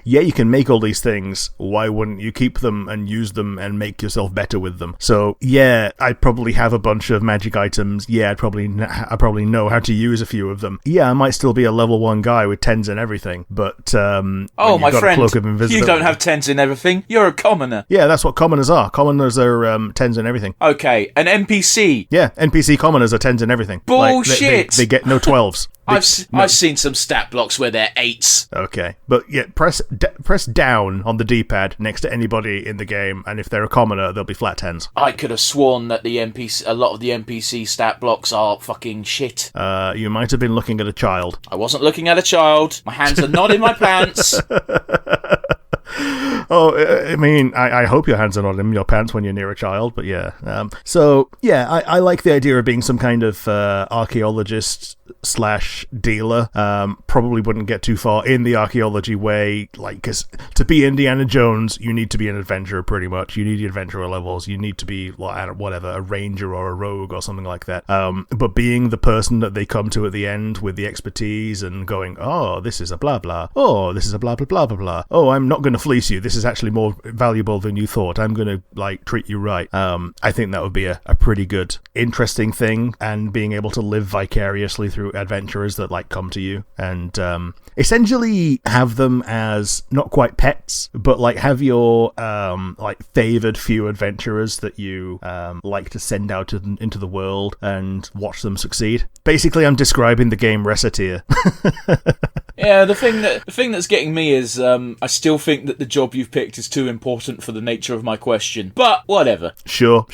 you can make all these things. Why wouldn't you keep them and use them and make yourself better with them? So yeah, I'd probably have a bunch of magic items. Yeah, I probably know how to use a few of them. Yeah, I might still be a level 1 guy with 10s and everything, but oh, my friend, you don't have 10s in everything. You're a commoner. Yeah, that's what commoners are. Commoners are 10s and everything. Okay, an NPC. Yeah, NPC commoners are 10s and everything. Bullshit. Like, they get no 12s. I've seen some stat blocks where they're 8s. Okay, but yeah, press down on the D-pad next to anybody in the game, and if they're a commoner, they'll be flat 10s. I could have sworn that a lot of the NPC stat blocks are fucking shit. You might have been looking at a child. I wasn't looking at a child. My hands are not in my pants. Oh, I mean, I hope your hands are not in your pants when you're near a child, but yeah. So, yeah, I like the idea of being some kind of archaeologist / dealer. Probably wouldn't get too far in the archaeology way, like, because to be Indiana Jones, you need to be an adventurer, pretty much. You need the adventurer levels. You need to be, whatever, a ranger or a rogue or something like that. But being the person that they come to at the end with the expertise and going, oh, this is a blah blah. Oh, this is a blah blah blah blah blah. Oh, I'm not going to fleece you. This is actually more valuable than you thought. I'm going to, like, treat you right. I think that would be a pretty good, interesting thing, and being able to live vicariously through adventurers that, like, come to you and essentially have them as not quite pets, but, like, have your like, favored few adventurers that you like to send out into the world and watch them succeed. Basically, I'm describing the game Recettear. Yeah, the thing that's getting me is I still think that the job you've picked is too important for the nature of my question. But whatever. Sure.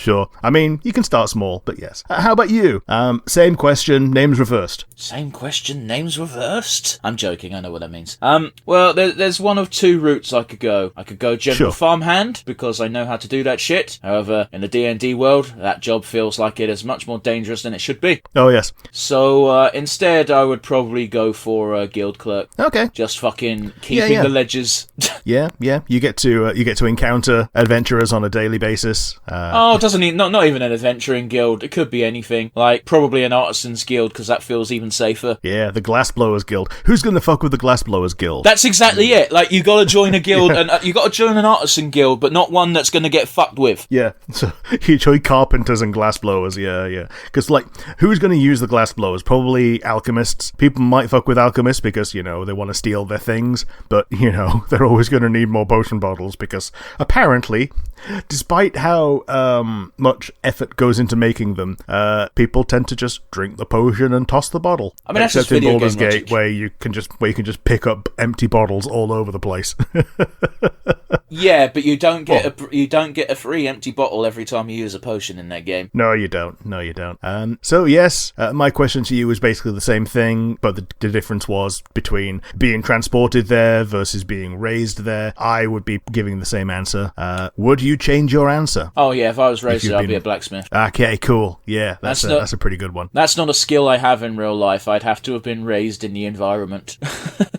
I mean, you can start small, but yes. How about you? Same question, names reversed. Same question, names reversed? I'm joking, I know what that means. Well, there's one of two routes I could go. I could go general farmhand, because I know how to do that shit. However, in the D&D world, that job feels like it is much more dangerous than it should be. Oh, yes. So, instead, I would probably go for a guild clerk. Okay. Just fucking keeping the ledgers. Yeah. You get to encounter adventurers on a daily basis. Not even an adventuring guild. It could be anything. Like, probably an artisan's guild, because that feels even safer. Yeah, the Glassblowers Guild. Who's gonna fuck with the Glassblowers Guild? That's exactly it. Like, you gotta join a guild, and you gotta join an artisan guild, but not one that's gonna get fucked with. Yeah, so you join carpenters and glassblowers, yeah. Because, like, who's gonna use the glassblowers? Probably alchemists. People might fuck with alchemists because, they want to steal their things, but, they're always gonna need more potion bottles, because apparently Despite how much effort goes into making them, people tend to just drink the potion and toss the bottle. I mean, that's except just video in Baldur's game Gate, logic. where you can just pick up empty bottles all over the place. Yeah, but you don't get a free empty bottle every time you use a potion in that game. No, you don't. So yes, my question to you was basically the same thing, but the difference was between being transported there versus being raised there. I would be giving the same answer. Would you change your answer? Oh yeah, if I was raised there, I'd be a blacksmith. Okay, cool. Yeah, that's a pretty good one. That's not a skill I have in real life. I'd have to have been raised in the environment.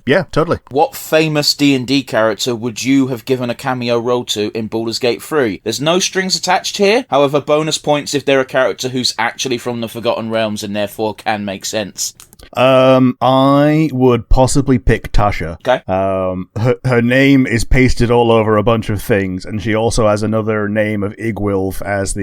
Yeah, totally. What famous D&D character would you have given a cameo role to in Baldur's Gate 3? There's no strings attached here. However, bonus points if they're a character who's actually from the Forgotten Realms and therefore can make sense. I would possibly pick Tasha. Okay. Her name is pasted all over a bunch of things, and she also has another name of Igwilf as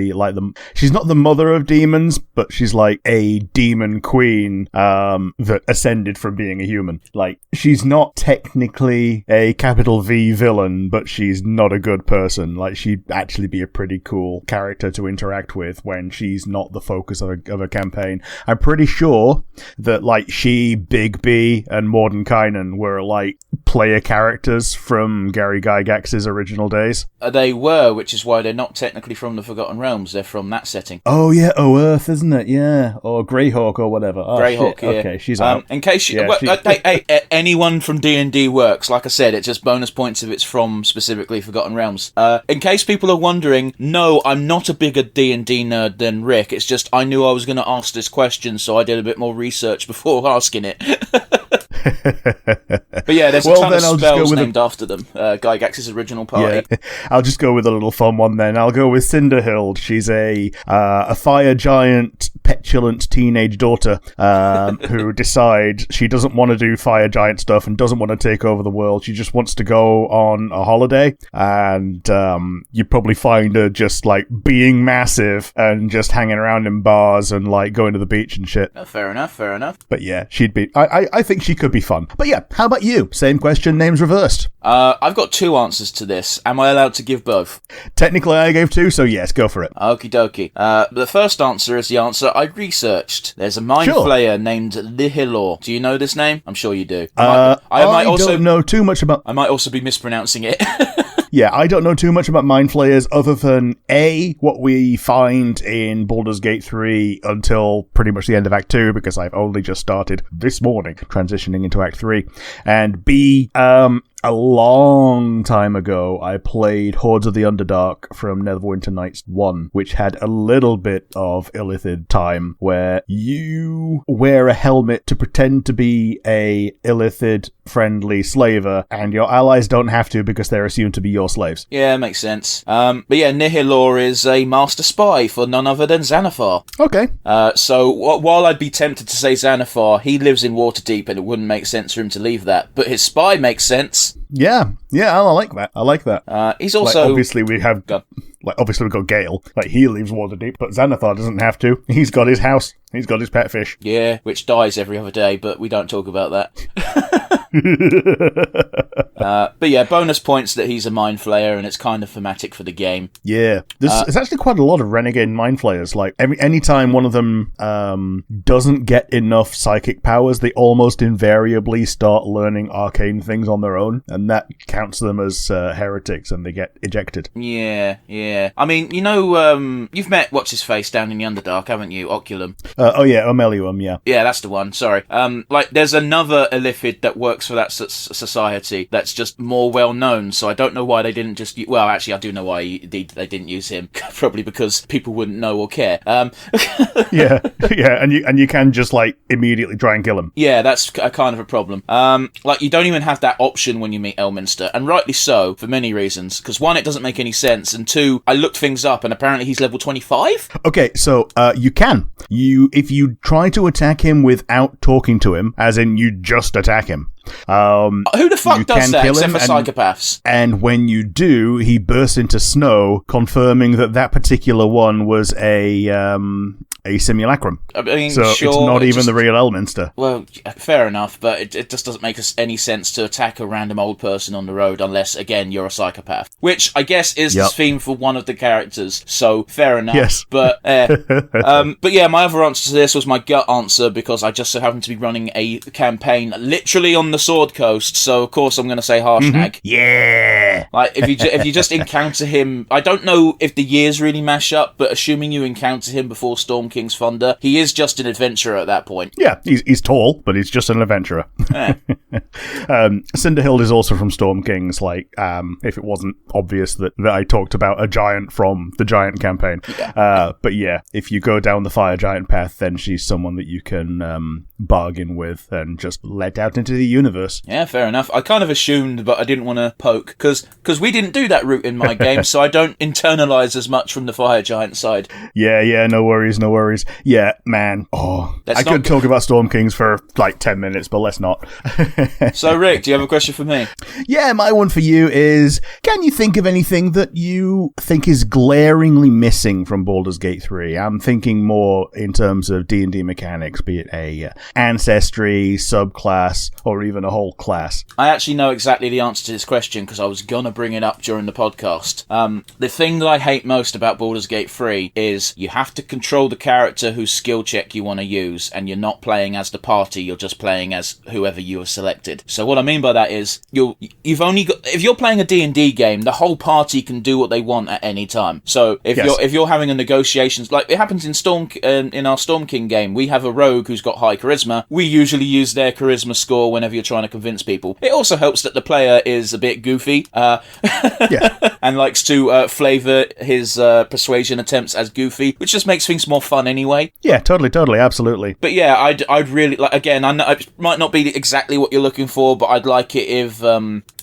she's not the mother of demons, but she's like a demon queen, that ascended from being a human. Like, she's not technically a capital V villain, but she's not a good person. Like, she'd actually be a pretty cool character to interact with when she's not the focus of a campaign. I'm pretty sure that, like, she, Big B, and Mordenkainen were, like, player characters from Gary Gygax's original days. They were, which is why they're not technically from the Forgotten Realms. They're from that setting. Oh, yeah, Earth, isn't it? Yeah. Or Greyhawk or whatever. Oh, Greyhawk, shit. yeah. Okay, she's out. In case you... Yeah, hey, anyone from D&D works. Like I said, it's just bonus points if it's from specifically Forgotten Realms. In case people are wondering, no, I'm not a bigger D&D nerd than Rick. It's just I knew I was going to ask this question, so I did a bit more research before asking it. But yeah, there's a ton of spells named after them. Gygax's original party. Yeah. I'll just go with a little fun one then. I'll go with Cinderhild. She's a fire giant, petulant teenage daughter who decides she doesn't want to do fire giant stuff and doesn't want to take over the world. She just wants to go on a holiday, and you probably find her just like being massive and just hanging around in bars and like going to the beach and shit. Oh, fair enough. But yeah, she'd be. I think she could be fun. But yeah, how about you? Same question, names reversed. I've got two answers to this. Am I allowed to give both? Technically, I gave two, so yes, go for it. Okie dokie. The first answer is the answer I researched. There's a mind flayer named Lihilor. Do you know this name? I'm sure you do. I don't know too much about... I might also be mispronouncing it. Yeah, I don't know too much about Mind Flayers other than A, what we find in Baldur's Gate 3 until pretty much the end of Act 2, because I've only just started this morning transitioning into Act 3, and B, a long time ago, I played Hordes of the Underdark from Neverwinter Nights 1, which had a little bit of Illithid time, where you wear a helmet to pretend to be a Illithid-friendly slaver, and your allies don't have to because they're assumed to be your slaves. Yeah, makes sense. But yeah, Nihilor is a master spy for none other than Xanathar. Okay. So while I'd be tempted to say Xanathar, he lives in Waterdeep and it wouldn't make sense for him to leave that, but his spy makes sense. Yeah, I like that. He's also... Like, obviously we've got Gale. Like, he leaves Waterdeep, but Xanathar doesn't have to. He's got his house. He's got his pet fish. Yeah, which dies every other day, but we don't talk about that. But yeah, bonus points that he's a mind flayer, and it's kind of thematic for the game. Yeah, there's actually quite a lot of renegade mind flayers. Like, any time one of them doesn't get enough psychic powers, they almost invariably start learning arcane things on their own, and that counts them as heretics, and they get ejected. Yeah. I mean, you know, you've met what's-his-face down in the Underdark, haven't you? Oculum. Oh yeah, Omelium, yeah. Yeah, that's the one, sorry. Like, there's another Illithid that works for that society that's just more well-known, so I don't know why they didn't just... Well, actually, I do know why they didn't use him. Probably because people wouldn't know or care. Yeah, and you can just, like, immediately try and kill him. Yeah, that's kind of a problem. Like, you don't even have that option when you meet Elminster, and rightly so, for many reasons. Because, one, it doesn't make any sense, and two, I looked things up, and apparently he's level 25? Okay, so, you can. If you try to attack him without talking to him, as in you just attack him, Who the fuck you does can that kill except him, for psychopaths? And when you do, he bursts into snow, confirming that particular one was a simulacrum. I mean, So sure, it's not even the real Elminster. Well, fair enough, but it just doesn't make any sense to attack a random old person on the road unless, again, you're a psychopath. Which, I guess, is the theme for one of the characters, so fair enough. Yes. But yeah, my other answer to this was my gut answer, because I just so happen to be running a campaign literally on the Sword Coast, so of course I'm going to say Harshnag. Yeah! Like, if you just encounter him, I don't know if the years really mash up, but assuming you encounter him before Storm King's Thunder, he is just an adventurer at that point. Yeah, he's tall, but he's just an adventurer. Yeah. Cinderhild is also from Storm Kings, like, if it wasn't obvious that I talked about a giant from the Giant campaign. Yeah. But yeah, if you go down the Fire Giant path, then she's someone that you can bargain with and just let out into the universe. Yeah, fair enough. I kind of assumed, but I didn't want to poke, because we didn't do that route in my game, so I don't internalise as much from the Fire Giant side. Yeah, no worries. Yeah, man. I could talk about Storm Kings for like 10 minutes, but let's not. So, Rick, do you have a question for me? Yeah, my one for you is, can you think of anything that you think is glaringly missing from Baldur's Gate 3? I'm thinking more in terms of D&D mechanics, be it a ancestry, subclass, or even a whole class. I actually know exactly the answer to this question, because I was gonna bring it up during the podcast. The thing that I hate most about Baldur's Gate 3 is you have to control the character whose skill check you want to use, and you're not playing as the party, you're just playing as whoever you have selected. So what I mean by that is, you've only got, if you're playing a D&D game, the whole party can do what they want at any time. So if you're having a negotiations, like it happens in our Storm King game, we have a rogue who's got high charisma. We usually use their charisma score whenever you're trying to convince people. It also helps that the player is a bit goofy, and likes to flavour his persuasion attempts as goofy, which just makes things more fun anyway. Yeah, totally, absolutely. But yeah, I'd really like. Again, I know it might not be exactly what you're looking for, but I'd like it if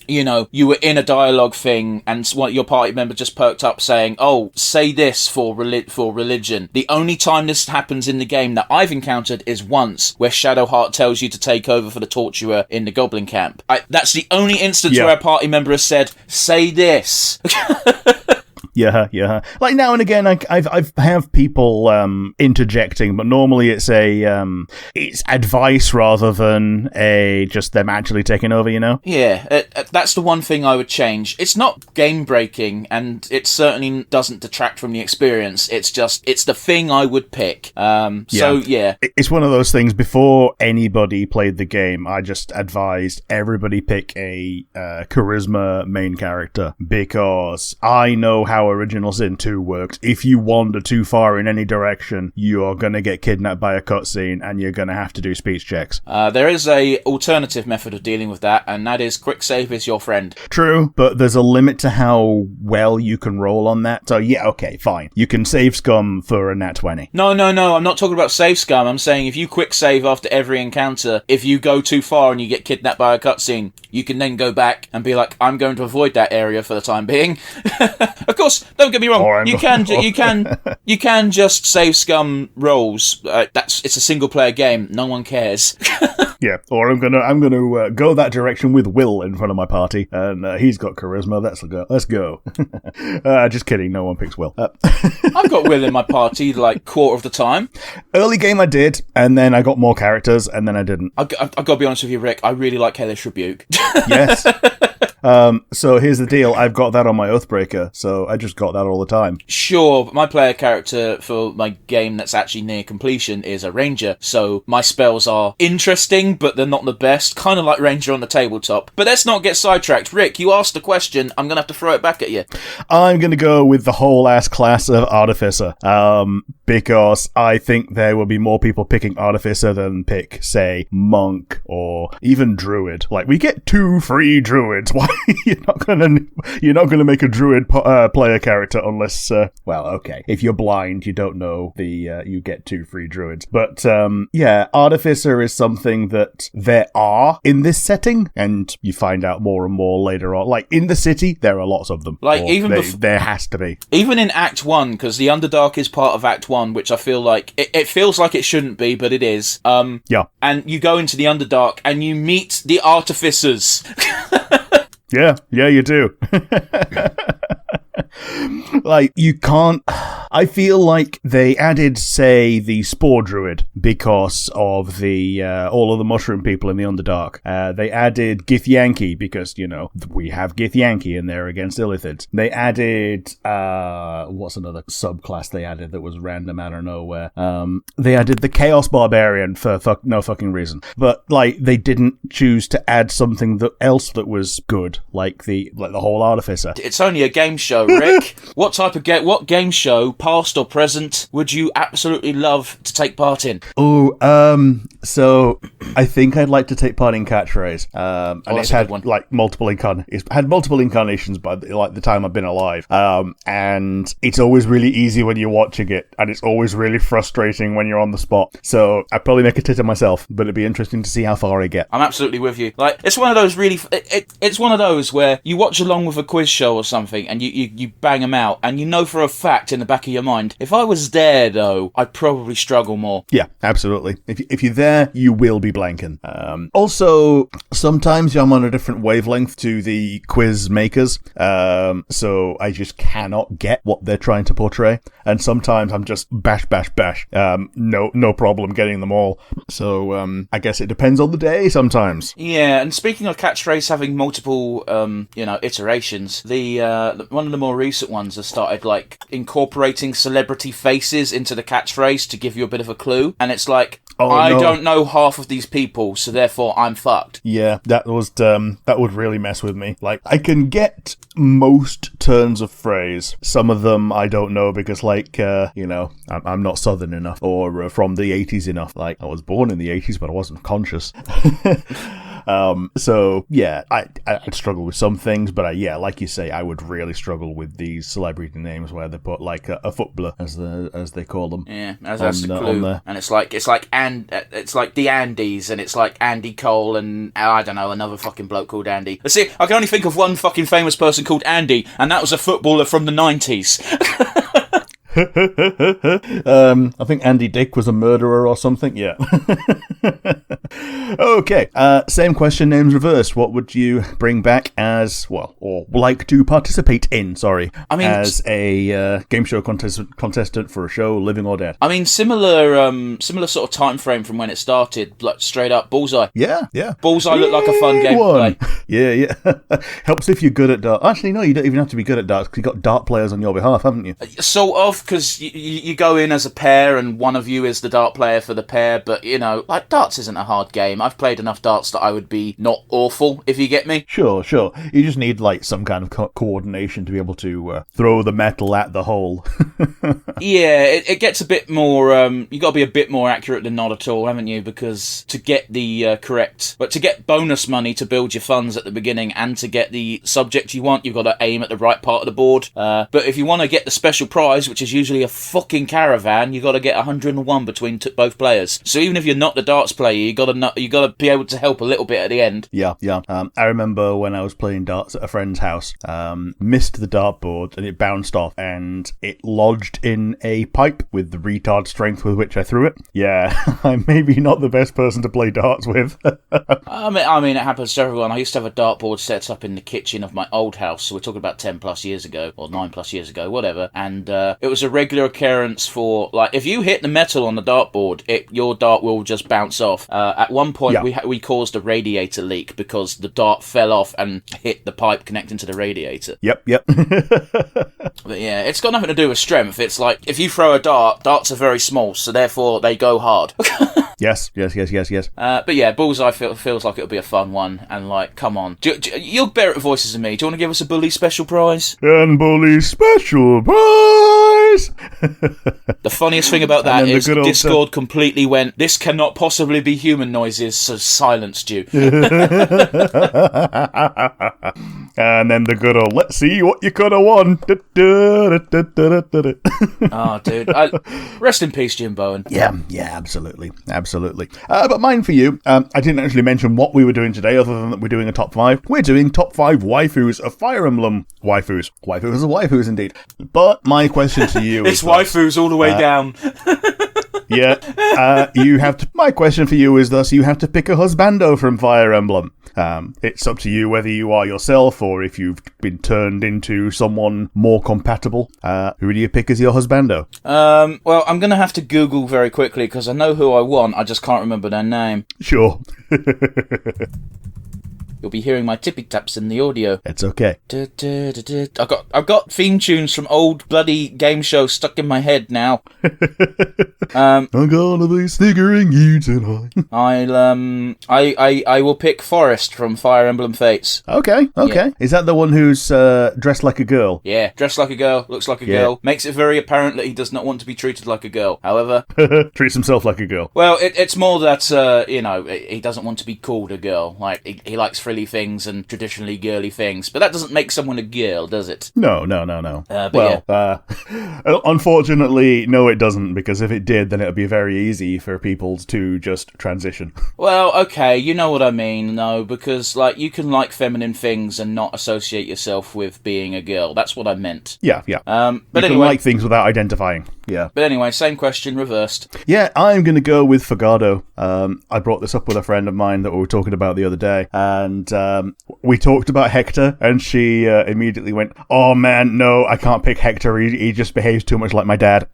you were in a dialogue thing and your party member just perked up saying, "Oh, say this for religion." The only time this happens in the game that I've encountered is once, where Shadowheart tells you to take over for the torturer in the Goblin camp. That's the only instance where a party member has said, "Say this." Yeah. Like now and again, I have people interjecting, but normally it's it's advice rather than just them actually taking over. Yeah, that's the one thing I would change. It's not game breaking, and it certainly doesn't detract from the experience. It's the thing I would pick. So yeah, it's one of those things. Before anybody played the game, I just advised everybody pick a charisma main character, because I know how Original Sin 2 worked. If you wander too far in any direction, you are going to get kidnapped by a cutscene, and you're going to have to do speech checks. There is a alternative method of dealing with that, and that is quick save is your friend. True, but there's a limit to how well you can roll on that. So yeah, okay, fine. You can save scum for a nat 20. No, I'm not talking about save scum. I'm saying if you quick save after every encounter, if you go too far and you get kidnapped by a cutscene, you can then go back and be like, I'm going to avoid that area for the time being. Of course, don't get me wrong. You can just save scum rolls. It's a single player game. No one cares. Yeah, or I'm gonna go that direction with Will in front of my party, and he's got charisma. Let's go. Just kidding. No one picks Will. I've got Will in my party like quarter of the time. Early game I did, and then I got more characters, and then I didn't. I've got to be honest with you, Rick. I really like Hellish Rebuke. Yes. So here's the deal. I've got that on my Oathbreaker, so I just got that all the time. Sure, but my player character for my game that's actually near completion is a ranger, so my spells are interesting, but they're not the best. Kind of like Ranger on the tabletop. But let's not get sidetracked. Rick, you asked a question. I'm going to have to throw it back at you. I'm going to go with the whole ass class of Artificer, because I think there will be more people picking Artificer than pick, say, Monk or even Druid. Like, we get 2 free Druids. Why you're not gonna make a Druid player character unless okay, if you're blind, you don't know you get 2 free Druids. But Artificer is something that there are in this setting, and you find out more and more later on. Like in the city, there are lots of them. Like there has to be. Even in Act 1, because the Underdark is part of Act 1. one, which I feel like it feels like it shouldn't be, but it is. Yeah. And you go into the Underdark and you meet the Artificers. Yeah, you do. Like, you can't... I feel like they added, say, the Spore Druid because of the all of the mushroom people in the Underdark. They added Githyanki because, we have Githyanki in there against Illithids. They added... what's another subclass they added that was random out of nowhere? They added the Chaos Barbarian for no fucking reason. But, like, they didn't choose to add something else that was good, like the whole Artificer. It's only a game show, Rick. What game show, past or present, would you absolutely love to take part in? Oh, so I think I'd like to take part in Catchphrase. And it's had like multiple incarnations by the time I've been alive. And it's always really easy when you're watching it, and it's always really frustrating when you're on the spot. So I'd probably make a tit of myself, but it'd be interesting to see how far I get. I'm absolutely with you. Like, it's one of those really... It's one of those where you watch along with a quiz show or something, and you bang them out, and you know for a fact in the back of your mind, if I was there, though, I'd probably struggle more. Yeah, absolutely. If you're there, you will be blanking. Also, sometimes I'm on a different wavelength to the quiz makers, so I just cannot get what they're trying to portray, and sometimes I'm just bash, no problem getting them all. So I guess it depends on the day sometimes. Yeah, and speaking of Catchphrase having multiple, iterations, one of the more recent ones has started like incorporating celebrity faces into the catchphrase to give you a bit of a clue, and it's like, I don't know half of these people, so therefore I'm fucked. Yeah, that would really mess with me. Like, I can get most turns of phrase. Some of them I don't know because, like, I'm not Southern enough or from the 80s enough. Like, I was born in the 80s, but I wasn't conscious. So yeah, I'd struggle with some things, but like you say, I would really struggle with these celebrity names where they put like a footballer as they call them. Yeah, that's the clue. And it's like the Andes, and it's like Andy Cole and I don't know, another fucking bloke called Andy. See, I can only think of one fucking famous person called Andy, and that was a footballer from the 90s. I think Andy Dick was a murderer or something. Yeah. Okay. Same question, names reversed. What would you bring back as, or like to participate in? Sorry. I mean, as a game show contestant for a show, living or dead. I mean, similar sort of time frame from when it started. Like straight up Bullseye. Yeah. Bullseye looked like a fun game to play. Yeah. Helps if you're good at darts. Actually, no, you don't even have to be good at darts because you've got dart players on your behalf, haven't you? Sort of. Because you go in as a pair and one of you is the dart player for the pair, but, like, darts isn't a hard game. I've played enough darts that I would be not awful, if you get me. Sure. You just need, like, some kind of coordination to be able to throw the metal at the hole. Yeah, it gets a bit more, you got to be a bit more accurate than not at all, haven't you? Because to get the to get bonus money to build your funds at the beginning and to get the subject you want, you've got to aim at the right part of the board. But if you want to get the special prize, which is usually a fucking caravan, you got to get 101 between both players. So even if you're not the darts player, you got to be able to help a little bit at the end. Yeah. I remember when I was playing darts at a friend's house, missed the dartboard and it bounced off and it lodged in a pipe with the retard strength with which I threw it. Yeah, I'm maybe not the best person to play darts with. I mean, it happens to everyone. I used to have a dartboard set up in the kitchen of my old house. So we're talking about 10 plus years ago, or 9 plus years ago, whatever. And it was a regular occurrence for, like, if you hit the metal on the dartboard, your dart will just bounce off. At one point, we caused a radiator leak because the dart fell off and hit the pipe connecting to the radiator. Yep. But yeah, it's got nothing to do with strength. It's like, if you throw a dart, darts are very small, so therefore they go hard. Yes. But yeah, Bullseye feels like it'll be a fun one, and like, come on. You're better at voices than me. Do you want to give us a Bully special prize? And Bully special prize! The funniest thing about that is Discord completely went, this cannot possibly be human noises, so silenced you. And then the good old, let's see what you could have won. Oh, dude. Rest in peace, Jim Bowen. Yeah, absolutely. But mine for you, I didn't actually mention what we were doing today, other than that we're doing a top 5. We're doing top 5 waifus of Fire Emblem waifus. Waifus are waifus, indeed. But my question to you. It's is thus, waifus all the way down. you have to. My question for you is thus: you have to pick a husbando from Fire Emblem. It's up to you whether you are yourself or if you've been turned into someone more compatible. Who do you pick as your husbando? Well, I'm going to have to Google very quickly because I know who I want. I just can't remember their name. Sure. You'll be hearing my tippy taps in the audio. It's okay. I've got theme tunes from old bloody game shows stuck in my head now. I'm gonna be sniggering you tonight. I will pick Forrest from Fire Emblem Fates. Okay. Yeah. Is that the one who's dressed like a girl? Yeah, dressed like a girl, looks like a girl, makes it very apparent that he does not want to be treated like a girl. However, Treats himself like a girl. well, it's more that he doesn't want to be called a girl. Like he likes frilly things and traditionally girly things, but that doesn't make someone a girl, does it? No. Unfortunately, no, it doesn't, because if it did, then it would be very easy for people to just transition. Well, okay, you know what I mean, no, because you can like feminine things and not associate yourself with being a girl. That's what I meant. Yeah. But You can anyway, like things without identifying. Yeah. But anyway, same question reversed. Yeah, I'm going to go with Fogado. I brought this up with a friend of mine that we were talking about the other day, and we talked about Hector, and she immediately went, "Oh man, no, I can't pick Hector. He just behaves too much like my dad."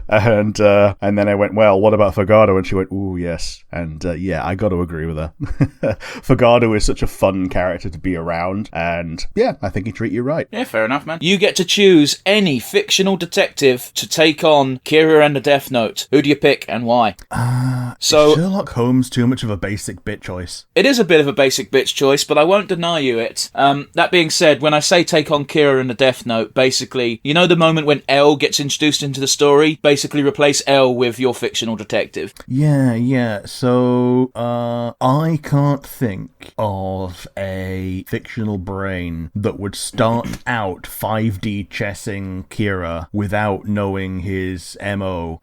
And then I went, "Well, what about Fogado?" And she went, "Ooh, yes." And yeah, I got to agree with her. Fogado is such a fun character to be around, and yeah, I think he treat you right. Yeah, fair enough, man. You get to choose any fictional detective to take on Kira and the Death Note. Who do you pick and why? So Sherlock Holmes, too much of a basic bit choice. it is a bit of a basic bitch choice, but I won't deny you it. That being said, when I say take on Kira and the Death Note, basically, you know the moment when L gets introduced into the story? Basically replace L with your fictional detective. Yeah. So, I can't think of a fictional brain that would start out 5D chessing Kira without knowing his MO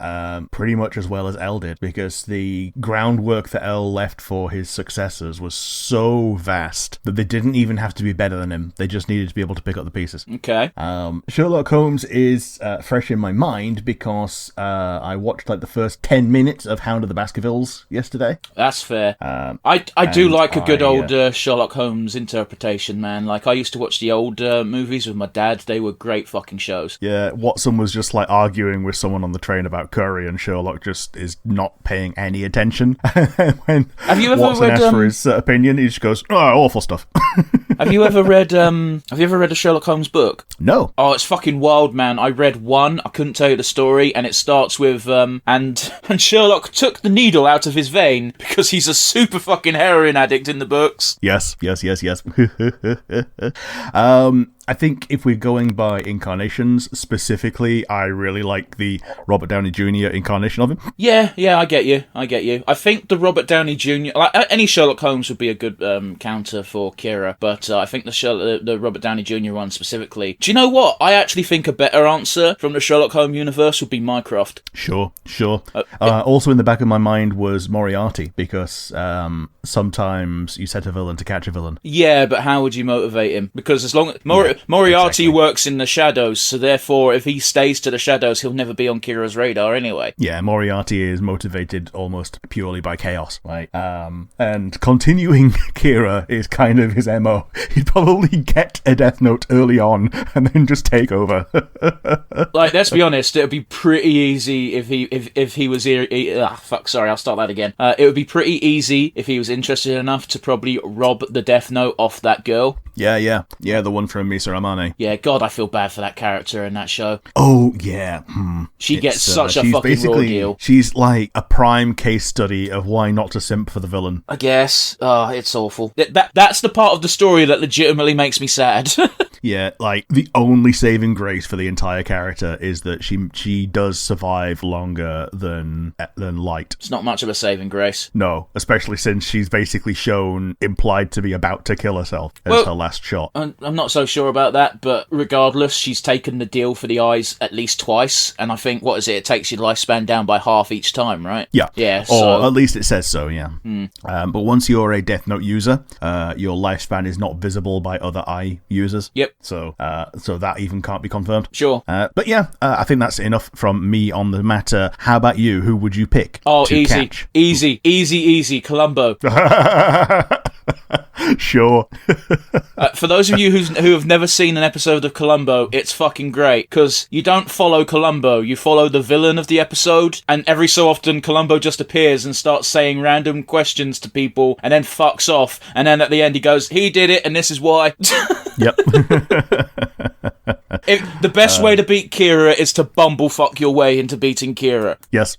pretty much as well as L did, because the groundwork that L left for his successors was so vast that they didn't even have to be better than him. They just needed to be able to pick up the pieces. Okay. Sherlock Holmes is fresh in my mind because I watched the first 10 minutes of Hound of the Baskervilles yesterday. That's fair. I do and like a good I, old Sherlock Holmes interpretation, man. I used to watch the old movies with my dad. They were great fucking shows. Yeah, Watson was just arguing with someone on the train about curry, and Sherlock just is not paying any attention. When Have you ever Watson read asks for his opinion, he just goes, "Oh, awful stuff." Have you ever read a Sherlock Holmes book? No. Oh, it's fucking wild, man. I read one, I couldn't tell you the story, and it starts with and Sherlock took the needle out of his vein because he's a super fucking heroin addict in the books. Yes. I think if we're going by incarnations specifically, I really like the Robert Downey Jr. incarnation of him. Yeah, I get you. I think the Robert Downey Jr. Any Sherlock Holmes would be a good counter for Kira, but I think the Robert Downey Jr. one specifically. Do you know what? I actually think a better answer from the Sherlock Holmes universe would be Mycroft. Sure. Also in the back of my mind was Moriarty, because sometimes you set a villain to catch a villain. Yeah, but how would you motivate him? Because as long as Moriarty works in the shadows, so therefore if he stays to the shadows, he'll never be on Kira's radar anyway. Yeah, Moriarty is motivated almost purely by chaos, right? And continuing Kira is kind of his MO. He'd probably get a Death Note early on and then just take over. Let's be honest, it would be pretty easy if he was I'll start that again. It would be pretty easy if he was interested enough to probably rob the Death Note off that girl. Yeah, the one from Misa Amane. Yeah, God, I feel bad for that character in that show. Oh, yeah. She gets such a fucking raw deal. She's like a prime case study of why not to simp for the villain. I guess. Oh, it's awful. That's the part of the story that legitimately makes me sad. Yeah, the only saving grace for the entire character is that she does survive longer than Light. It's not much of a saving grace. No, especially since she's basically implied to be about to kill herself as her last shot. I'm not so sure about that, but regardless, she's taken the deal for the eyes at least twice, and I think, it takes your lifespan down by half each time, right? Yeah. Yeah, or at least it says so, yeah. But once you're a Death Note user, your lifespan is not visible by other eye users. Yep. Right. So that even can't be confirmed. Sure. But yeah, I think that's enough from me on the matter. How about you? Who would you pick? Oh, to easy. catch? Easy. Columbo. Sure. For those of you who have never seen an episode of Columbo, it's fucking great, because you don't follow Columbo, you follow the villain of the episode, and every so often Columbo just appears and starts saying random questions to people, and then fucks off, and then at the end he goes, he did it, and this is why. Yep. The best way to beat Kira is to bumblefuck your way into beating Kira. Yes.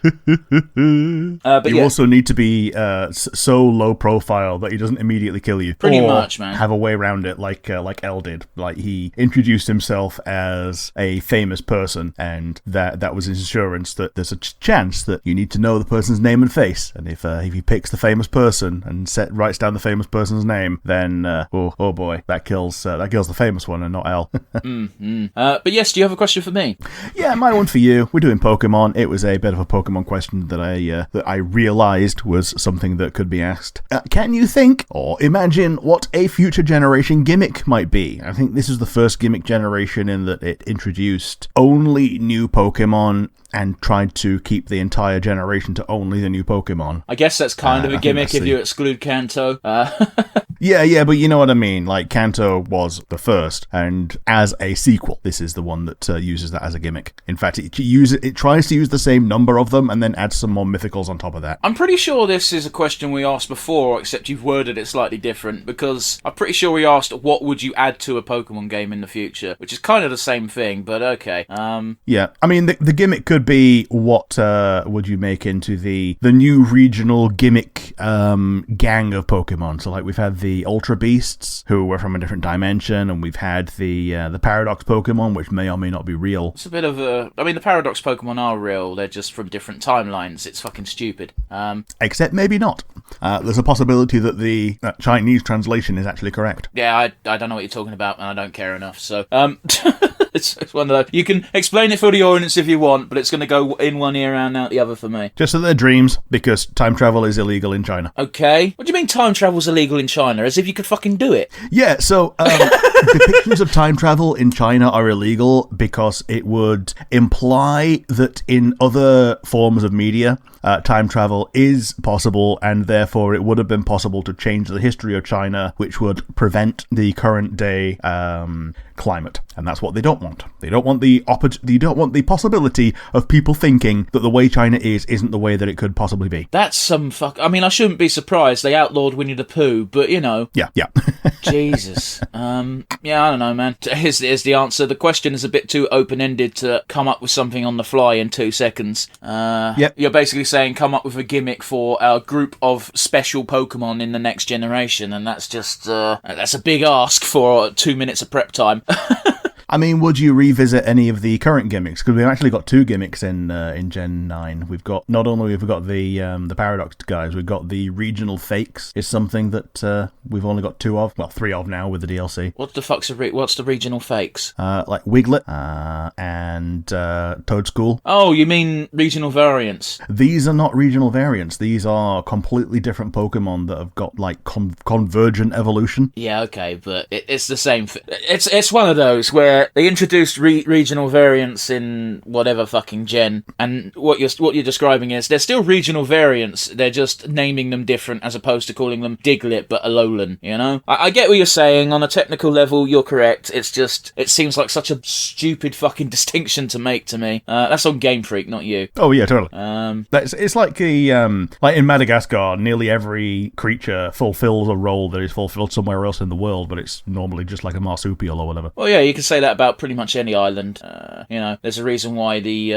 But you also need to be so low profile that he doesn't immediately kill you. Pretty or much, man. Have a way around it, like Elle did. Like, he introduced himself as a famous person, and that was his assurance that there's a chance that you need to know the person's name and face. And if he picks the famous person and writes down the famous person's name, then oh boy, that kills the famous one and not Elle. But yes, do you have a question for me? Yeah, my one for you. We're doing Pokemon. It was a bit of a Pokemon question that I realised was something that could be asked. Can you think or imagine what a future generation gimmick might be? I think this is the first gimmick generation in that it introduced only new Pokemon and tried to keep the entire generation to only the new Pokemon. I guess that's kind of a gimmick if you exclude Kanto. Yeah, but you know what I mean. Like, Kanto was the first, and as a sequel, this is the one that uses that as a gimmick. In fact, it tries to use the same number of them and then adds some more mythicals on top of that. I'm pretty sure this is a question we asked before, except you've worded it slightly different, because I'm pretty sure we asked what would you add to a Pokemon game in the future, which is kind of the same thing, but okay. Yeah, I mean, the gimmick could be what would you make into the new regional gimmick gang of Pokemon. So, like, we've had the Ultra Beasts, who were from a different dimension, and we've had the Paradox Pokemon, which may or may not be real. It's a bit of a... I mean, the Paradox Pokemon are real, they're just from different timelines. It's fucking stupid. Except maybe not. There's a possibility that the Chinese translation is actually correct. Yeah, I don't know what you're talking about, and I don't care enough, so... It's one of those. You can explain it for the audience if you want, but it's going to go in one ear and out the other for me. Just that they're dreams, because time travel is illegal in China. Okay. What do you mean time travel's illegal in China? As if you could fucking do it. Yeah, so depictions of time travel in China are illegal because it would imply that in other forms of media, time travel is possible, and therefore it would have been possible to change the history of China, which would prevent the current day climate. And that's what they don't want. They don't want the possibility of people thinking that the way China isn't the way that it could possibly be. That's some fuck... I mean, I shouldn't be surprised they outlawed Winnie the Pooh, but, you know... Yeah. Jesus. Yeah, I don't know, man. Here's the answer. The question is a bit too open-ended to come up with something on the fly in 2 seconds. Yep. You're basically saying come up with a gimmick for a group of special Pokemon in the next generation, and that's just... that's a big ask for 2 minutes of prep time. I mean, would you revisit any of the current gimmicks? Because we've actually got 2 gimmicks in Gen 9. We've got, not only have we got the Paradox guys, we've got the regional fakes, is something that we've only got 2 of. Well, 3 of now with the DLC. What the fuck's what's the regional fakes? Like Wiglet and Toadschool. Oh, you mean regional variants? These are not regional variants. These are completely different Pokemon that have got, like, convergent evolution. Yeah, okay, but it's the same. It's one of those where they introduced regional variants in whatever fucking gen, and what you're describing is they're still regional variants. They're just naming them different as opposed to calling them Diglett but Alolan. You know, I get what you're saying. On a technical level, you're correct. It's just it seems like such a stupid fucking distinction to make to me. That's on Game Freak, not you. Oh yeah, totally. It's like the like in Madagascar, nearly every creature fulfills a role that is fulfilled somewhere else in the world, but it's normally just like a marsupial or whatever. Well, yeah, you can say that about pretty much any island. You know, there's a reason why the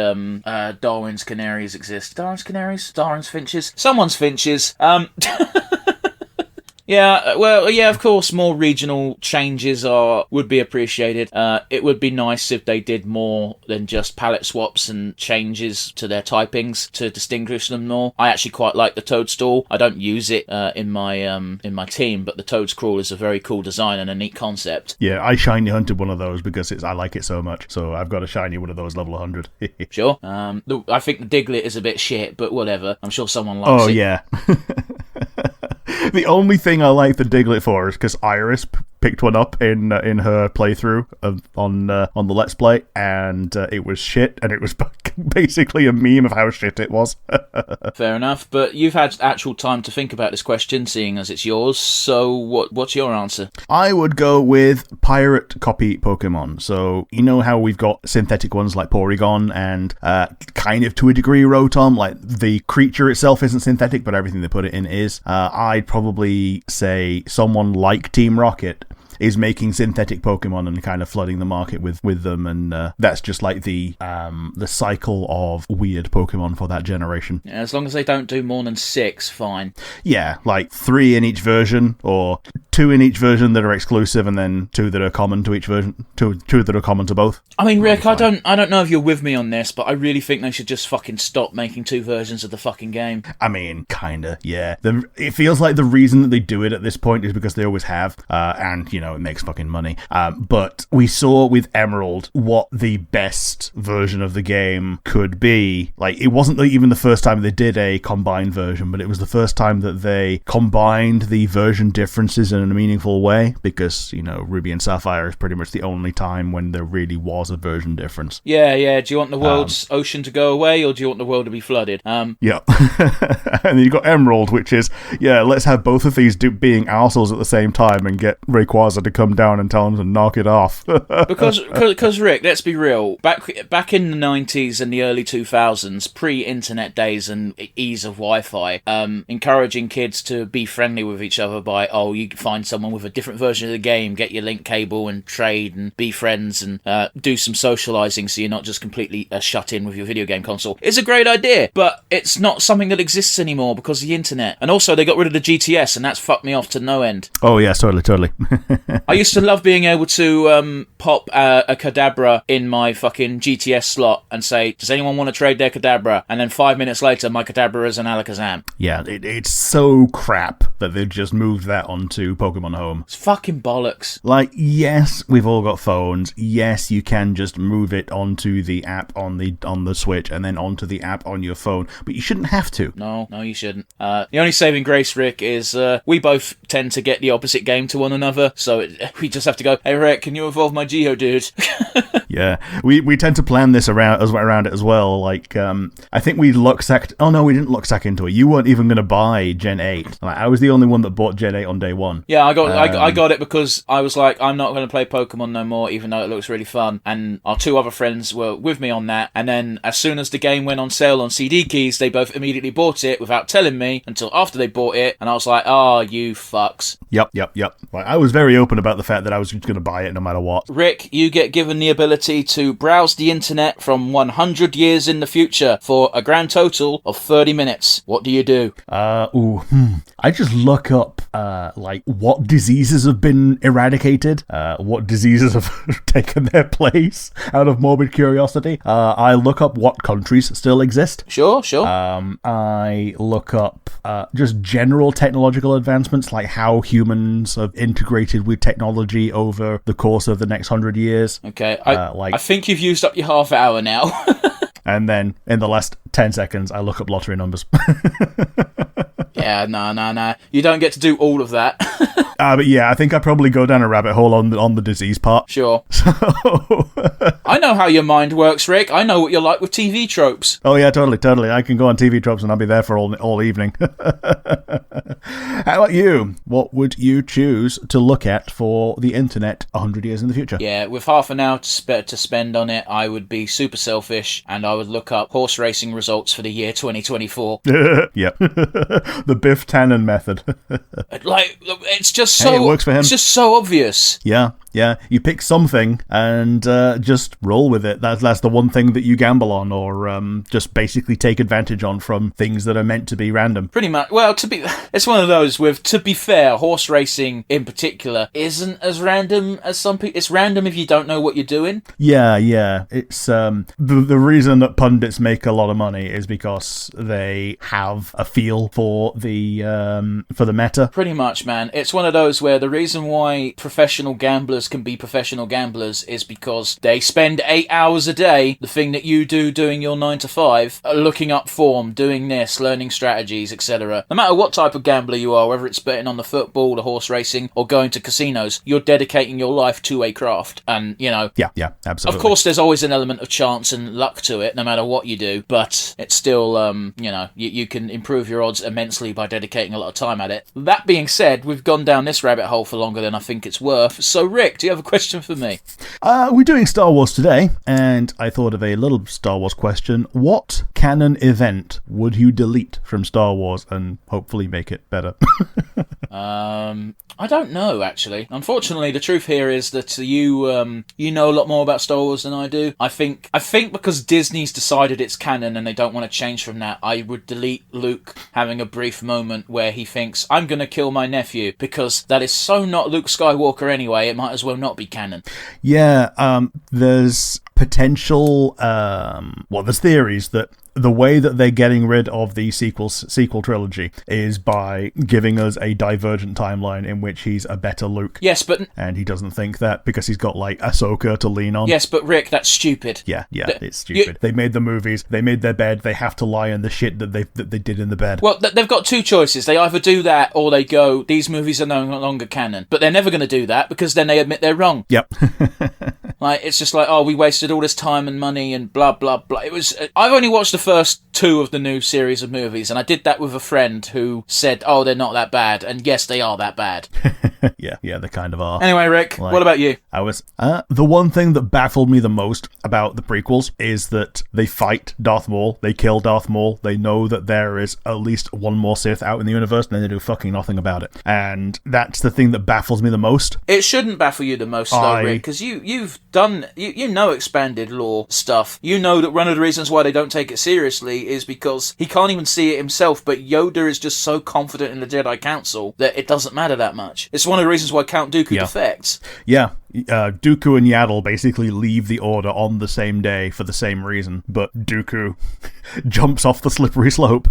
Darwin's canaries exist. Darwin's canaries? Darwin's finches? Someone's finches. Yeah, well, yeah, of course, more regional changes would be appreciated. It would be nice if they did more than just palette swaps and changes to their typings to distinguish them more. I actually quite like the Toadstool. I don't use it in my team, but the Toadscrawl is a very cool design and a neat concept. Yeah, I shiny hunted one of those because I like it so much. So I've got a shiny one of those level 100. Sure. I think the Diglett is a bit shit, but whatever. I'm sure someone likes it. Oh, yeah. The only thing I like the Diglett for is because Iris picked one up in her playthrough on the Let's Play, and it was shit, and it was basically a meme of how shit it was. Fair enough, but you've had actual time to think about this question, seeing as it's yours, so what's your answer? I would go with pirate copy Pokemon. So, you know how we've got synthetic ones like Porygon and kind of to a degree Rotom, like the creature itself isn't synthetic, but everything they put it in is. I'd probably say someone like Team Rocket is making synthetic Pokemon and kind of flooding the market with them, and that's just like the cycle of weird Pokemon for that generation. Yeah, as long as they don't do more than 6, fine. Yeah, like 3 in each version, or 2 in each version that are exclusive, and then 2 that are common to each version, 2 that are common to both. I mean, Rick, I don't know if you're with me on this, but I really think they should just fucking stop making 2 versions of the fucking game. I mean, kinda, yeah. It feels like the reason that they do it at this point is because they always have, and, you know, it makes fucking money. But we saw with Emerald what the best version of the game could be. Like, it wasn't even the first time they did a combined version, but it was the first time that they combined the version differences in a meaningful way, because, you know, Ruby and Sapphire is pretty much the only time when there really was a version difference. Yeah. Do you want the world's ocean to go away, or do you want the world to be flooded? Yeah. And then you got Emerald, which is, yeah, let's have both of these being arseholes at the same time and get Rayquaza to come down and tell him to knock it off. because Rick, let's be real. Back in the 90s and the early 2000s, pre-internet days and ease of Wi-Fi, encouraging kids to be friendly with each other by, you find someone with a different version of the game, get your link cable and trade and be friends and do some socializing so you're not just completely shut in with your video game console. It's a great idea, but it's not something that exists anymore because of the internet. And also, they got rid of the GTS, and that's fucked me off to no end. Oh, yeah, totally. I used to love being able to pop a Kadabra in my fucking GTS slot and say, does anyone want to trade their Kadabra? And then 5 minutes later, my Kadabra is an Alakazam. Yeah, it's so crap that they've just moved that onto Pokemon Home. It's fucking bollocks. Like, yes, we've all got phones. Yes, you can just move it onto the app on the Switch and then onto the app on your phone, but you shouldn't have to. No, you shouldn't. The only saving grace, Rick, is we both tend to get the opposite game to one another, so we just have to go, hey, Rick, can you evolve my Geodude? Yeah, we tend to plan this around it as well. Like, I think we luck-sacked... Oh, no, we didn't luck-sack into it. You weren't even going to buy Gen 8. Like, I was the only one that bought Gen 8 on day one. Yeah, I got it because I was like, I'm not going to play Pokemon no more, even though it looks really fun. And our 2 other friends were with me on that. And then as soon as the game went on sale on CD keys, they both immediately bought it without telling me until after they bought it. And I was like, oh, you fucks. Yep. Like, I was very open about the fact that I was just going to buy it no matter what. Rick, you get given the ability to browse the internet from 100 years in the future for a grand total of 30 minutes. What do you do? I just look up, like, what diseases have been eradicated, what diseases have taken their place out of morbid curiosity. I look up what countries still exist. Sure. I look up just general technological advancements, like how humans have integrated with technology over the course of the next 100 years. Okay, I think you've used up your half hour now. And then, in the last 10 seconds, I look up lottery numbers. Yeah, no. You don't get to do all of that. But yeah, I think I probably go down a rabbit hole on the disease part. Sure. So... I know how your mind works, Rick. I know what you're like with TV tropes. Oh yeah, totally. I can go on TV tropes and I'll be there for all evening. How about you? What would you choose to look at for the internet 100 years in the future? Yeah, with half an hour to spend on it, I would be super selfish and I would look up horse racing results for the year 2024. Yep. The Biff Tannen method. Like, it's just so... Hey, it works for him. It's just so obvious. Yeah. You pick something and just roll with it. That's the one thing that you gamble on, or just basically take advantage on from things that are meant to be random. Pretty much. Well, it's one of those with, to be fair, horse racing in particular isn't as random as some people. It's random if you don't know what you're doing. Yeah. It's the reason that pundits make a lot of money is because they have a feel for the meta. Pretty much, man. It's one of those where the reason why professional gamblers gamblers can be professional gamblers is because they spend 8 hours a day, the thing that you do doing your 9 to 5, looking up form, doing this, learning strategies, etc. No matter what type of gambler you are, whether it's betting on the football, the horse racing, or going to casinos, you're dedicating your life to a craft. And, you know... Yeah, absolutely. Of course, there's always an element of chance and luck to it, no matter what you do, but it's still, you know, you can improve your odds immensely by dedicating a lot of time at it. That being said, we've gone down this rabbit hole for longer than I think it's worth. So, Rick, do you have a question for me? We're doing Star Wars today, and I thought of a little Star Wars question. What canon event would you delete from Star Wars and hopefully make it better? I don't know, actually. Unfortunately, the truth here is that you know a lot more about Star Wars than I do. I think because Disney's decided it's canon and they don't want to change from that, I would delete Luke having a brief moment where he thinks, I'm going to kill my nephew, because that is so not Luke Skywalker anyway, it might as well not be canon. Yeah, there's potential, there's theories that the way that they're getting rid of the sequel trilogy is by giving us a divergent timeline in which he's a better Luke. Yes, but... And he doesn't think that because he's got, like, Ahsoka to lean on. Yes, but Rick, that's stupid. Yeah, it's stupid. They made the movies, they made their bed, they have to lie in the shit that they did in the bed. Well, they've got two choices. They either do that or they go, these movies are no longer canon. But they're never going to do that because then they admit they're wrong. Yep. Like, it's just like, oh, we wasted all this time and money and blah, blah, blah. I've only watched the first 2 of the new series of movies, and I did that with a friend who said, oh, they're not that bad. And yes, they are that bad. Yeah, they kind of are. Anyway, Rick, what about you? The one thing that baffled me the most about the prequels is that they fight Darth Maul, they kill Darth Maul, they know that there is at least one more Sith out in the universe, and then they do fucking nothing about it. And that's the thing that baffles me the most. It shouldn't baffle you the most, though, Rick, because you've done, you know expanded lore stuff. You know that one of the reasons why they don't take it seriously is because he can't even see it himself, but Yoda is just so confident in the Jedi Council that it doesn't matter that much. It's one of the reasons why Count Dooku defects. Yeah, Dooku and Yaddle basically leave the Order on the same day for the same reason, but Dooku jumps off the slippery slope.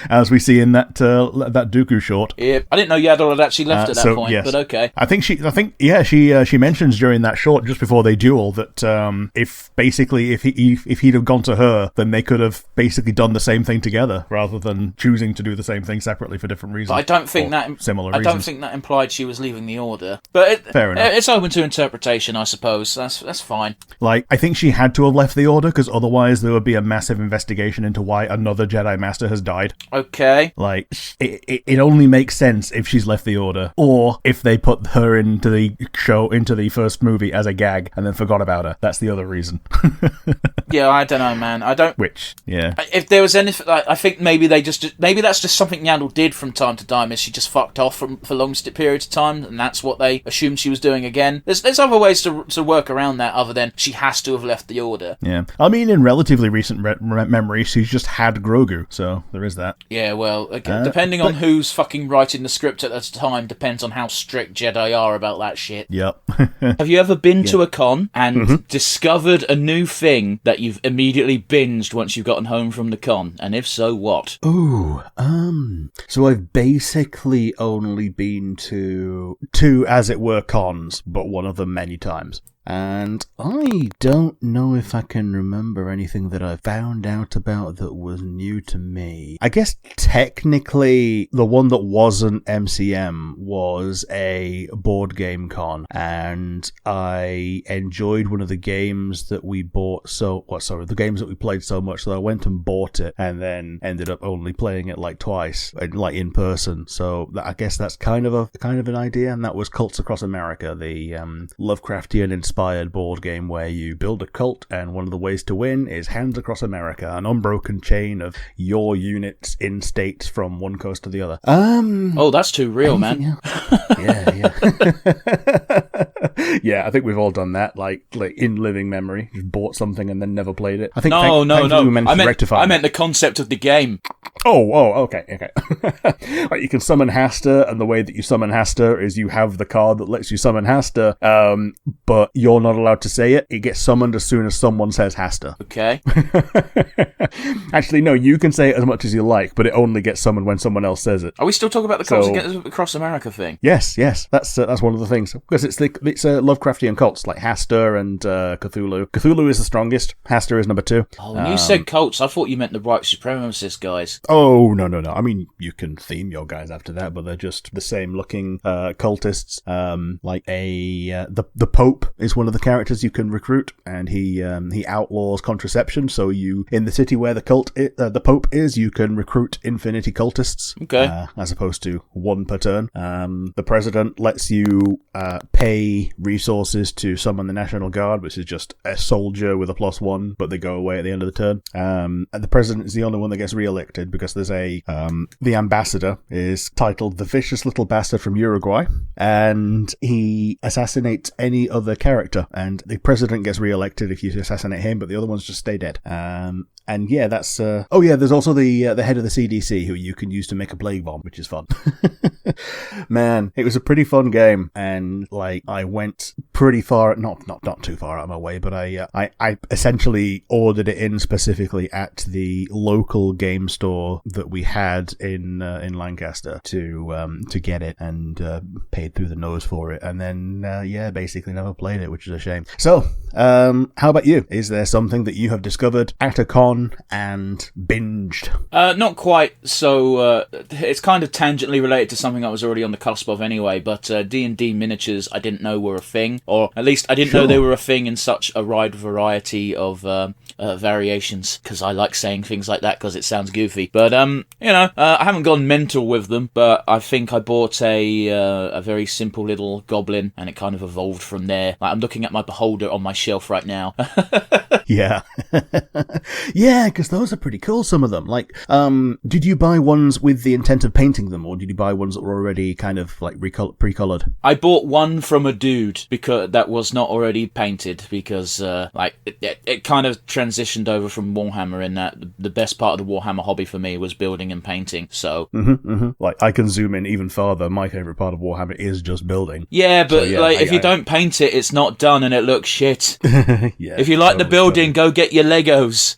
As we see in that Dooku short. Yeah, I didn't know Yaddle had actually left at that point, yes. But okay. I think she mentions during that short just before they duel that if he'd have gone to her, then they could have basically done the same thing together rather than choosing to do the same thing separately for different reasons. But I don't think that implied she was leaving the Order. But fair enough. It's open to interpretation, I suppose. That's fine. Like, I think she had to have left the Order because otherwise there would be a massive investigation into why another Jedi Master has died. Okay. Like, it only makes sense if she's left the Order, or if they put her into the first movie as a gag and then forgot about her. That's the other reason. Yeah, I don't know, man. If there was anything, I think maybe that's just something Yaddle did from time to time. Is she just fucked off for long periods of time, and that's what they assumed she was doing again. There's other ways to work around that other than she has to have left the Order. Yeah, I mean, in relatively recent memory, she's just had Grogu, so there is that. Yeah, well, depending on who's fucking writing the script at the time, depends on how strict Jedi are about that shit. Yep. Have you ever been to a con and discovered a new thing that you've immediately binged once you've gotten home from the con? And if so, what? Ooh, so I've basically only been to 2, as it were, cons, but one of them many times. And I don't know if I can remember anything that I found out about that was new to me. I guess technically the one that wasn't MCM was a board game con, and I enjoyed one of the games that we bought the games that we played so much that I went and bought it and then ended up only playing it like twice, like in person. So I guess that's kind of an idea, and that was Cults Across America, the Lovecraftian inspired board game where you build a cult, and one of the ways to win is Hands Across America, an unbroken chain of your units in states from one coast to the other. Oh, that's too real, man. Yeah. Yeah, I think we've all done that, like in living memory. Just bought something and then never played it. I think no. I meant the concept of the game. Okay. Like, you can summon Hasta, and the way that you summon Hasta is you have the card that lets you summon Hasta, but you're not allowed to say it. It gets summoned as soon as someone says Hasta. Okay. Actually, no, you can say it as much as you like, but it only gets summoned when someone else says it. Are we still talking about the Cults Across America thing? Yes. That's one of the things, because it's the it's Lovecraftian cults like Hastur and Cthulhu. Cthulhu is the strongest. Hastur is number 2. Oh, when you said cults, I thought you meant the white supremacist guys. Oh, no. I mean, you can theme your guys after that, but they're just the same looking cultists. The Pope is one of the characters you can recruit, and he outlaws contraception. So you, in the city where the Pope is, you can recruit infinity cultists. Okay. As opposed to one per turn. The president lets you pay resources to summon the National Guard, which is just a soldier with a +1, but they go away at the end of the turn. And the president is the only one that gets re-elected because there's the ambassador is titled the Vicious Little Bastard from Uruguay, and he assassinates any other character, and the president gets re-elected if you assassinate him, but the other ones just stay dead. And yeah, that's... there's also the head of the CDC who you can use to make a plague bomb, which is fun. Man, it was a pretty fun game, and I went pretty far, not too far out of my way, but I essentially ordered it in specifically at the local game store that we had in Lancaster to get it, and paid through the nose for it, and then basically never played it, which is a shame. So, how about you? Is there something that you have discovered at a con and binged? Not quite. So it's kind of tangentially related to something I was already on the cusp of anyway, but D&D miniatures I didn't know were a thing, or at least I didn't know they were a thing in such a wide variety of variations, because I like saying things like that because it sounds goofy. But I haven't gone mental with them, but I think I bought a very simple little goblin, and it kind of evolved from there. I'm looking at my beholder on my shelf right now. Yeah. Yeah, because those are pretty cool, some of them. Did you buy ones with the intent of painting them, or did you buy ones that were already kind of pre-colored? I bought one from a dude because that was not already painted, because it kind of transitioned over from Warhammer, in that the best part of the Warhammer hobby for me was building and painting. So I can zoom in even farther. My favorite part of Warhammer is just building. Yeah, but if you don't paint it, it's not done and it looks shit. Yeah, if you like the building, go get your Legos.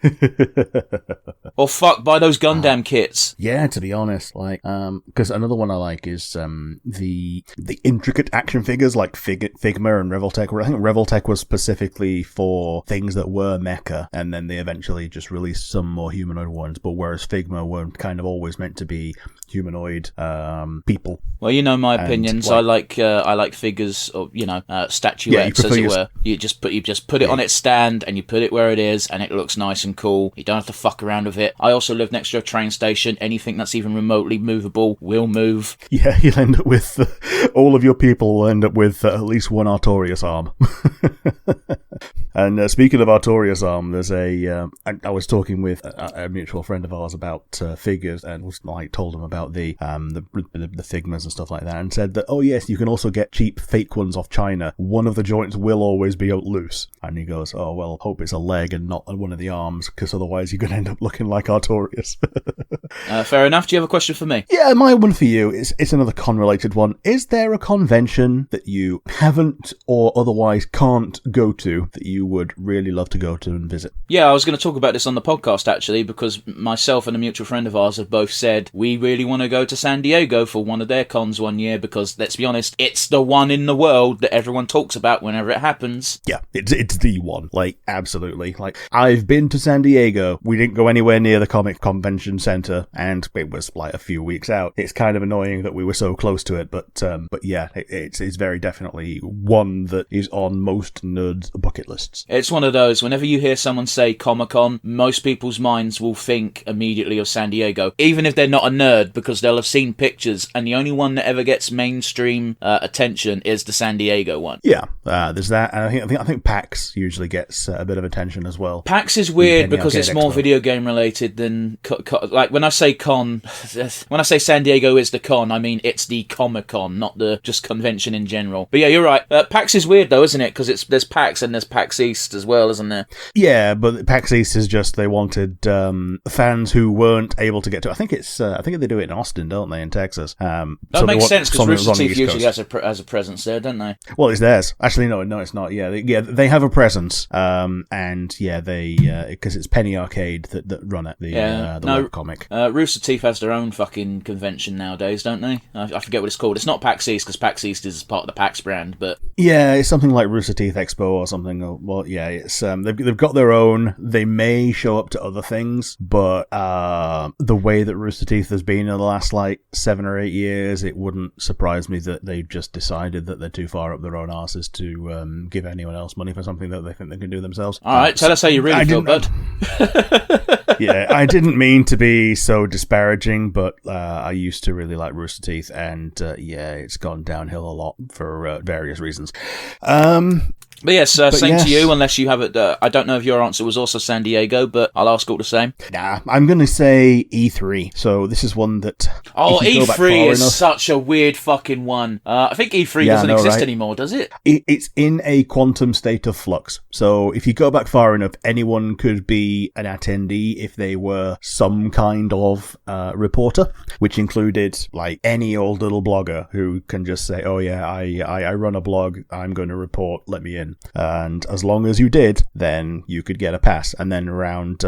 Or buy those Gundam kits. Yeah, to be honest, because another one I like is the intricate action figures like Figma and Revoltech. I think Revoltech was specifically for things that were mecha, and then they eventually just released some more humanoid ones. But whereas Figma were kind of always meant to be humanoid people. Well, you know my opinions. I like figures, or statuettes, as it were. You just put it on its stand, and you put it where it is, and it looks nice and cool. You don't have to fuck around with it. I also live next to a train station. Anything that's even remotely movable will move. Yeah, you'll end up with all of your people will end up with at least one Artorias arm. And speaking of Artorias arm, there's I was talking with a mutual friend of ours about figures, and was told him about the Figmas and stuff like that, and said that, oh yes, you can also get cheap fake ones off China. One of the joints will always be loose. And he goes, oh well, hope it's a leg and not one of the arms, because otherwise you're going to end up looking like Artorias. Fair enough. Do you have a question for me? Yeah, my one for you is another con-related one. Is there a convention that you haven't or otherwise can't go to that you would really love to go to and visit? Yeah, I was going to talk about this on the podcast, actually, because myself and a mutual friend of ours have both said we really want to go to San Diego for one of their cons one year, because, let's be honest, it's the one in the world that everyone talks about whenever it happens. Yeah, it's the one. Absolutely. I've been to San Diego. We didn't go anywhere near the Comic Convention Center, and it was a few weeks out. It's kind of annoying that we were so close to it, but yeah, it's very definitely one that is on most nerds' bucket lists. It's one of those, whenever you hear someone say Comic-Con, most people's minds will think immediately of San Diego, even if they're not a nerd, because they'll have seen pictures, and the only one that ever gets mainstream attention is the San Diego one. Yeah, there's that, and I think PAX usually gets a bit of attention as well. PAX is weird because it's more video game related than when I say con, when I say San Diego is the con, I mean it's the Comic-Con, not the just convention in general. But yeah, you're right. PAX is weird though, isn't it? Because there's PAX and there's PAX East as well, isn't there? Yeah, but PAX East is just they wanted fans who weren't able to get to. I think they do it in Austin, don't they, in Texas? That makes sense, because Rooster Teeth usually has a presence there, don't they? Well, it's theirs. Actually, no, it's not. Yeah, they have a presence, and and yeah, they because it's Penny Arcade that run it, the webcomic. Rooster Teeth has their own fucking convention nowadays, don't they? I forget what it's called. It's not PAX East, because PAX East is part of the PAX brand, but yeah, it's something like Rooster Teeth Expo or something. Well, yeah, it's they've got their own. They may show up to other things, but the way that Rooster Teeth has been in the last like 7 or 8 years, it wouldn't surprise me that they've just decided that they're too far up their own arses to give anyone else money for something that they think they can do themselves. All right, tell us how you really feel, bud. Yeah, I didn't mean to be so disparaging, but I used to really like Rooster Teeth, and yeah, it's gone downhill a lot for various reasons. But yes, same to you, unless you have it. I don't know if your answer was also San Diego, but I'll ask all the same. Nah, I'm going to say E3. So this is one that... Oh, E3 is such a weird fucking one. I think E3 doesn't exist anymore, does it? It's in a quantum state of flux. So if you go back far enough, anyone could be an attendee if they were some kind of reporter, which included like any old little blogger who can just say, oh yeah, I run a blog, I'm going to report, let me in. And as long as you did, then you could get a pass. And then around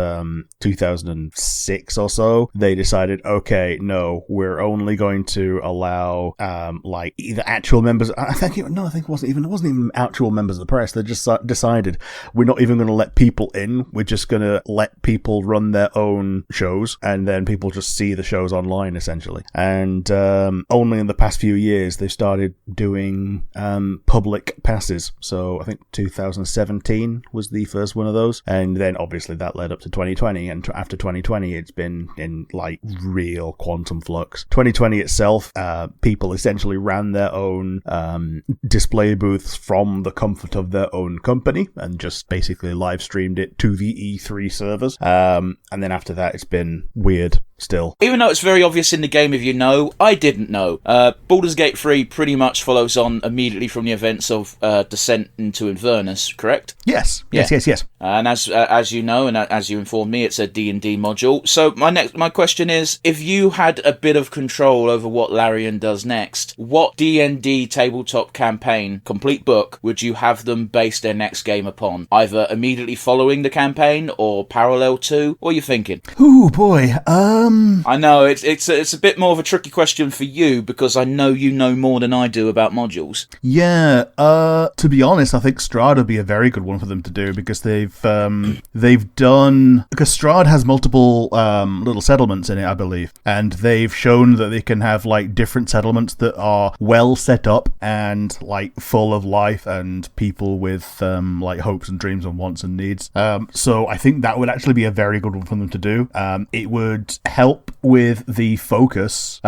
2006 or so, they decided, okay, no, we're only going to allow like either actual members. It wasn't even actual members of the press. They just decided we're not even going to let people in. We're just going to let people run their own shows, and then people just see the shows online essentially. And only in the past few years they've started doing public passes. So I think 2017 was the first one of those, and then obviously that led up to 2020, and after 2020 it's been in like real quantum flux. 2020 itself, people essentially ran their own display booths from the comfort of their own company and just basically live streamed it to the E3 servers, and then after that it's been weird still. Even though it's very obvious in the game if you know, I didn't know. Baldur's Gate 3 pretty much follows on immediately from the events of Descent into Inverness, correct? Yes. And as you know, and as you informed me, it's a D&D module. So my question is, if you had a bit of control over what Larian does next, what D&D tabletop campaign, complete book, would you have them base their next game upon? Either immediately following the campaign, or parallel to? What are you thinking? Ooh, boy. I know, it's a bit more of a tricky question for you, because I know you know more than I do about modules. Yeah, to be honest, I think Strahd would be a very good one for them to do, because they've done... Because Strahd has multiple little settlements in it, I believe, and they've shown that they can have like different settlements that are well set up and like full of life and people with like hopes and dreams and wants and needs. So I think that would actually be a very good one for them to do. It would help with the focus,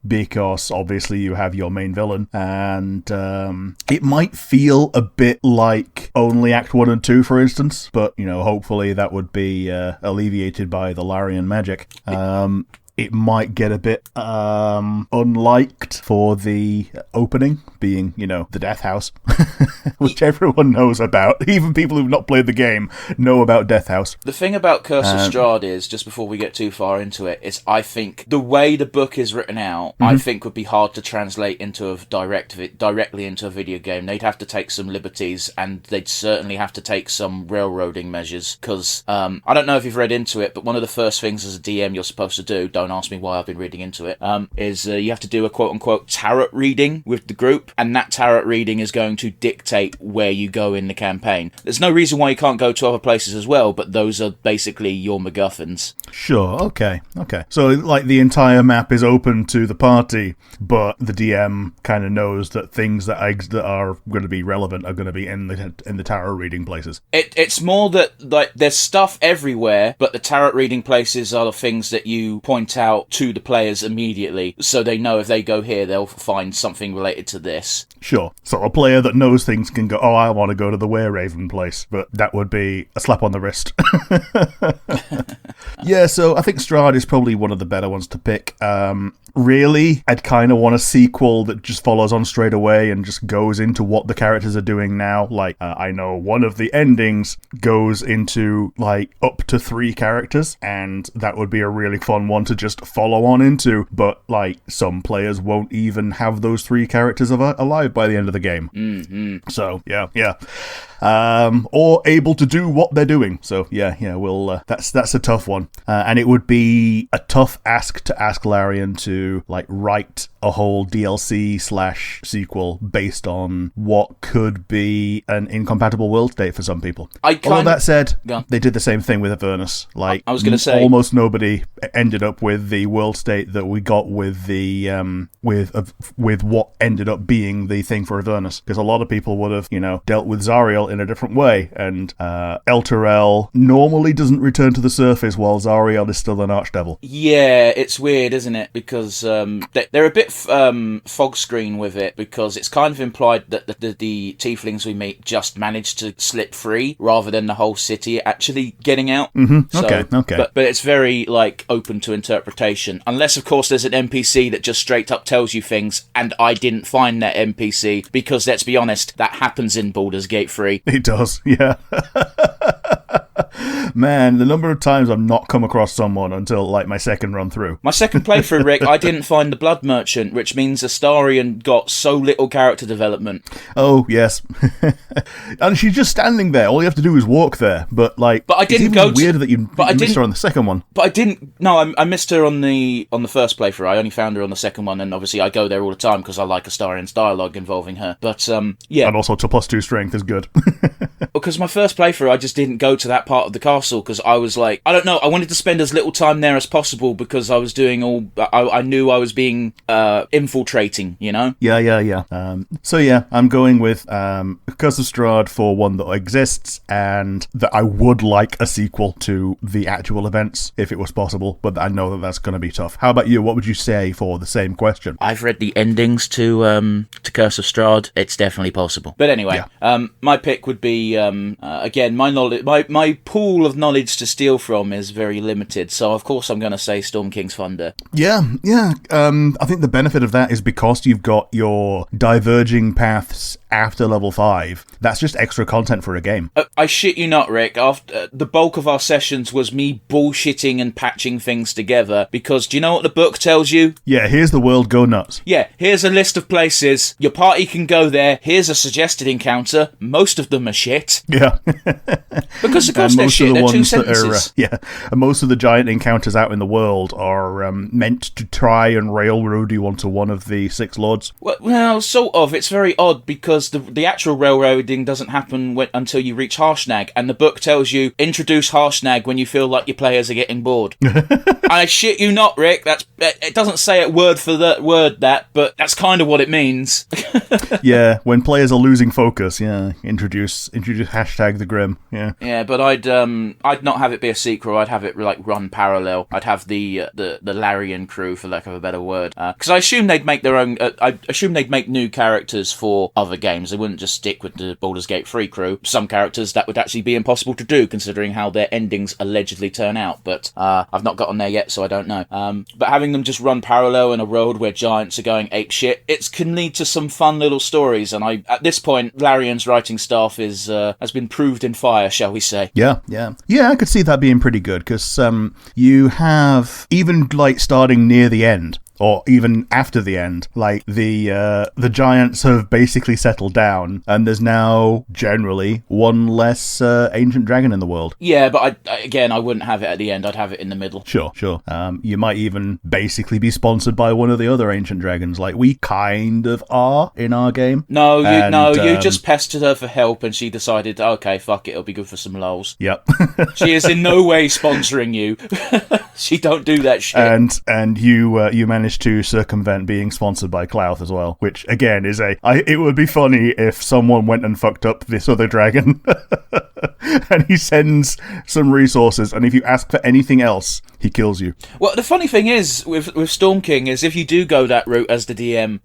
because obviously you have your main villain, and it might feel a bit like only Act 1 and 2, for instance, but, you know, hopefully that would be alleviated by the Larian magic. It might get a bit unliked for the opening, being, you know, the Death House, which everyone knows about. Even people who've not played the game know about Death House. The thing about Curse of Strahd is, just before we get too far into it, is I think the way the book is written out, I think would be hard to translate into directly into a video game. They'd have to take some liberties, and they'd certainly have to take some railroading measures, because I don't know if you've read into it, but one of the first things as a DM you're supposed to do, don't ask me why I've been reading into it, is you have to do a quote-unquote tarot reading with the group, and that tarot reading is going to dictate where you go in the campaign. There's no reason why you can't go to other places as well, but those are basically your MacGuffins. Sure, okay. So, like, the entire map is open to the party, but the DM kind of knows that things that are going to be relevant are going to be in the tarot reading places. It's more that, like, there's stuff everywhere, but the tarot reading places are the things that you point out to the players immediately, so they know if they go here, they'll find something related to this. Sure. So a player that knows things can go, oh, I want to go to the Wereraven place, but that would be a slap on the wrist. Yeah, so I think Strahd is probably one of the better ones to pick. Really, I'd kind of want a sequel that just follows on straight away and just goes into what the characters are doing now. Like, I know one of the endings goes into, like, up to 3 characters, and that would be a really fun one to just follow on into, but, like, some players won't even have those 3 characters alive by the end of the game. So, yeah. or able to do what they're doing. So yeah, we'll that's a tough one, and it would be a tough ask to ask Larian to like write a whole DLC/sequel based on what could be an incompatible world state for some people. Although that said, they did the same thing with Avernus. Like, I was going to say, almost nobody ended up with the world state that we got with the with what ended up being the thing for Avernus, because a lot of people would have dealt with Zariel in a different way, and Elturel normally doesn't return to the surface while Zariel is still an archdevil. Yeah, it's weird, isn't it? Because they're a bit fog screen with it, because it's kind of implied that the tieflings we meet just managed to slip free rather than the whole city actually getting out. So, okay. But it's very like open to interpretation, unless of course there's an NPC that just straight up tells you things, and I didn't find that NPC, because let's be honest, that happens in Baldur's Gate 3. It does, yeah. Man, the number of times I've not come across someone until like my second run through. My second playthrough, Rick, I didn't find the Blood Merchant, which means Astarion got so little character development. Oh, yes. And she's just standing there. All you have to do is walk there. But I didn't it's even weird that you missed her on the second one. But I didn't. No, I missed her on the first playthrough. I only found her on the second one, and obviously I go there all the time because I like Astarion's dialogue involving her. But yeah. And also to +2 strength is good. Because my first playthrough, I just didn't go to that part of the castle because I was like, I don't know, I wanted to spend as little time there as possible because I was doing I knew I was being infiltrating, Yeah. So yeah, I'm going with Curse of Strahd for one that exists, and that I would like a sequel to the actual events if it was possible, but I know that that's going to be tough. How about you? What would you say for the same question? I've read the endings to Curse of Strahd. It's definitely possible. But anyway, my pick would be again, my pool of knowledge to steal from is very limited, so of course I'm going to say Storm King's Thunder. Yeah. I think the benefit of that is because you've got your diverging paths after level 5. That's just extra content for a game. I shit you not, Rick. After the bulk of our sessions was me bullshitting and patching things together, because do you know what the book tells you? Yeah, here's the world, go nuts. Yeah, here's a list of places. Your party can go there. Here's a suggested encounter. Most of them are shit. Yeah. Because of course they're shit. They're 2 sentences. And most of the giant encounters out in the world are meant to try and railroad you onto one of the 6 lords. Well, sort of. It's very odd because the actual railroading doesn't happen until you reach Harshnag, and the book tells you introduce Harshnag when you feel like your players are getting bored. I shit you not, Rick. It doesn't say it word for word that, but that's kind of what it means. Yeah, when players are losing focus, introduce hashtag the Grim. Yeah, but I'd not have it be a sequel. I'd have it like run parallel. I'd have the Larian crew, for lack of a better word, because I assume they'd make their own. I assume they'd make new characters for other games. They wouldn't just stick with the Baldur's Gate 3 crew. Some characters that would actually be impossible to do, considering how their endings allegedly turn out. But I've not gotten there yet, so I don't know. But having them just run parallel in a world where giants are going apeshit, it can lead to some fun little stories. And at this point, Larian's writing staff has been proved in fire, shall we say? Yeah. I could see that being pretty good, because you have, even like starting near the end, or even after the end, like the giants have basically settled down, and there's now generally one less ancient dragon in the world. Yeah, but I wouldn't have it at the end. I'd have it in the middle. Sure. You might even basically be sponsored by one of the other ancient dragons, like we kind of are in our game. No, you just pestered her for help, and she decided, okay, fuck it, it'll be good for some lols. Yep. She is in no way sponsoring you. She don't do that shit. And you managed to circumvent being sponsored by Clouth as well, which again is it would be funny if someone went and fucked up this other dragon and he sends some resources, and if you ask for anything else, he kills you. Well, the funny thing is with Storm King is if you do go that route as the DM,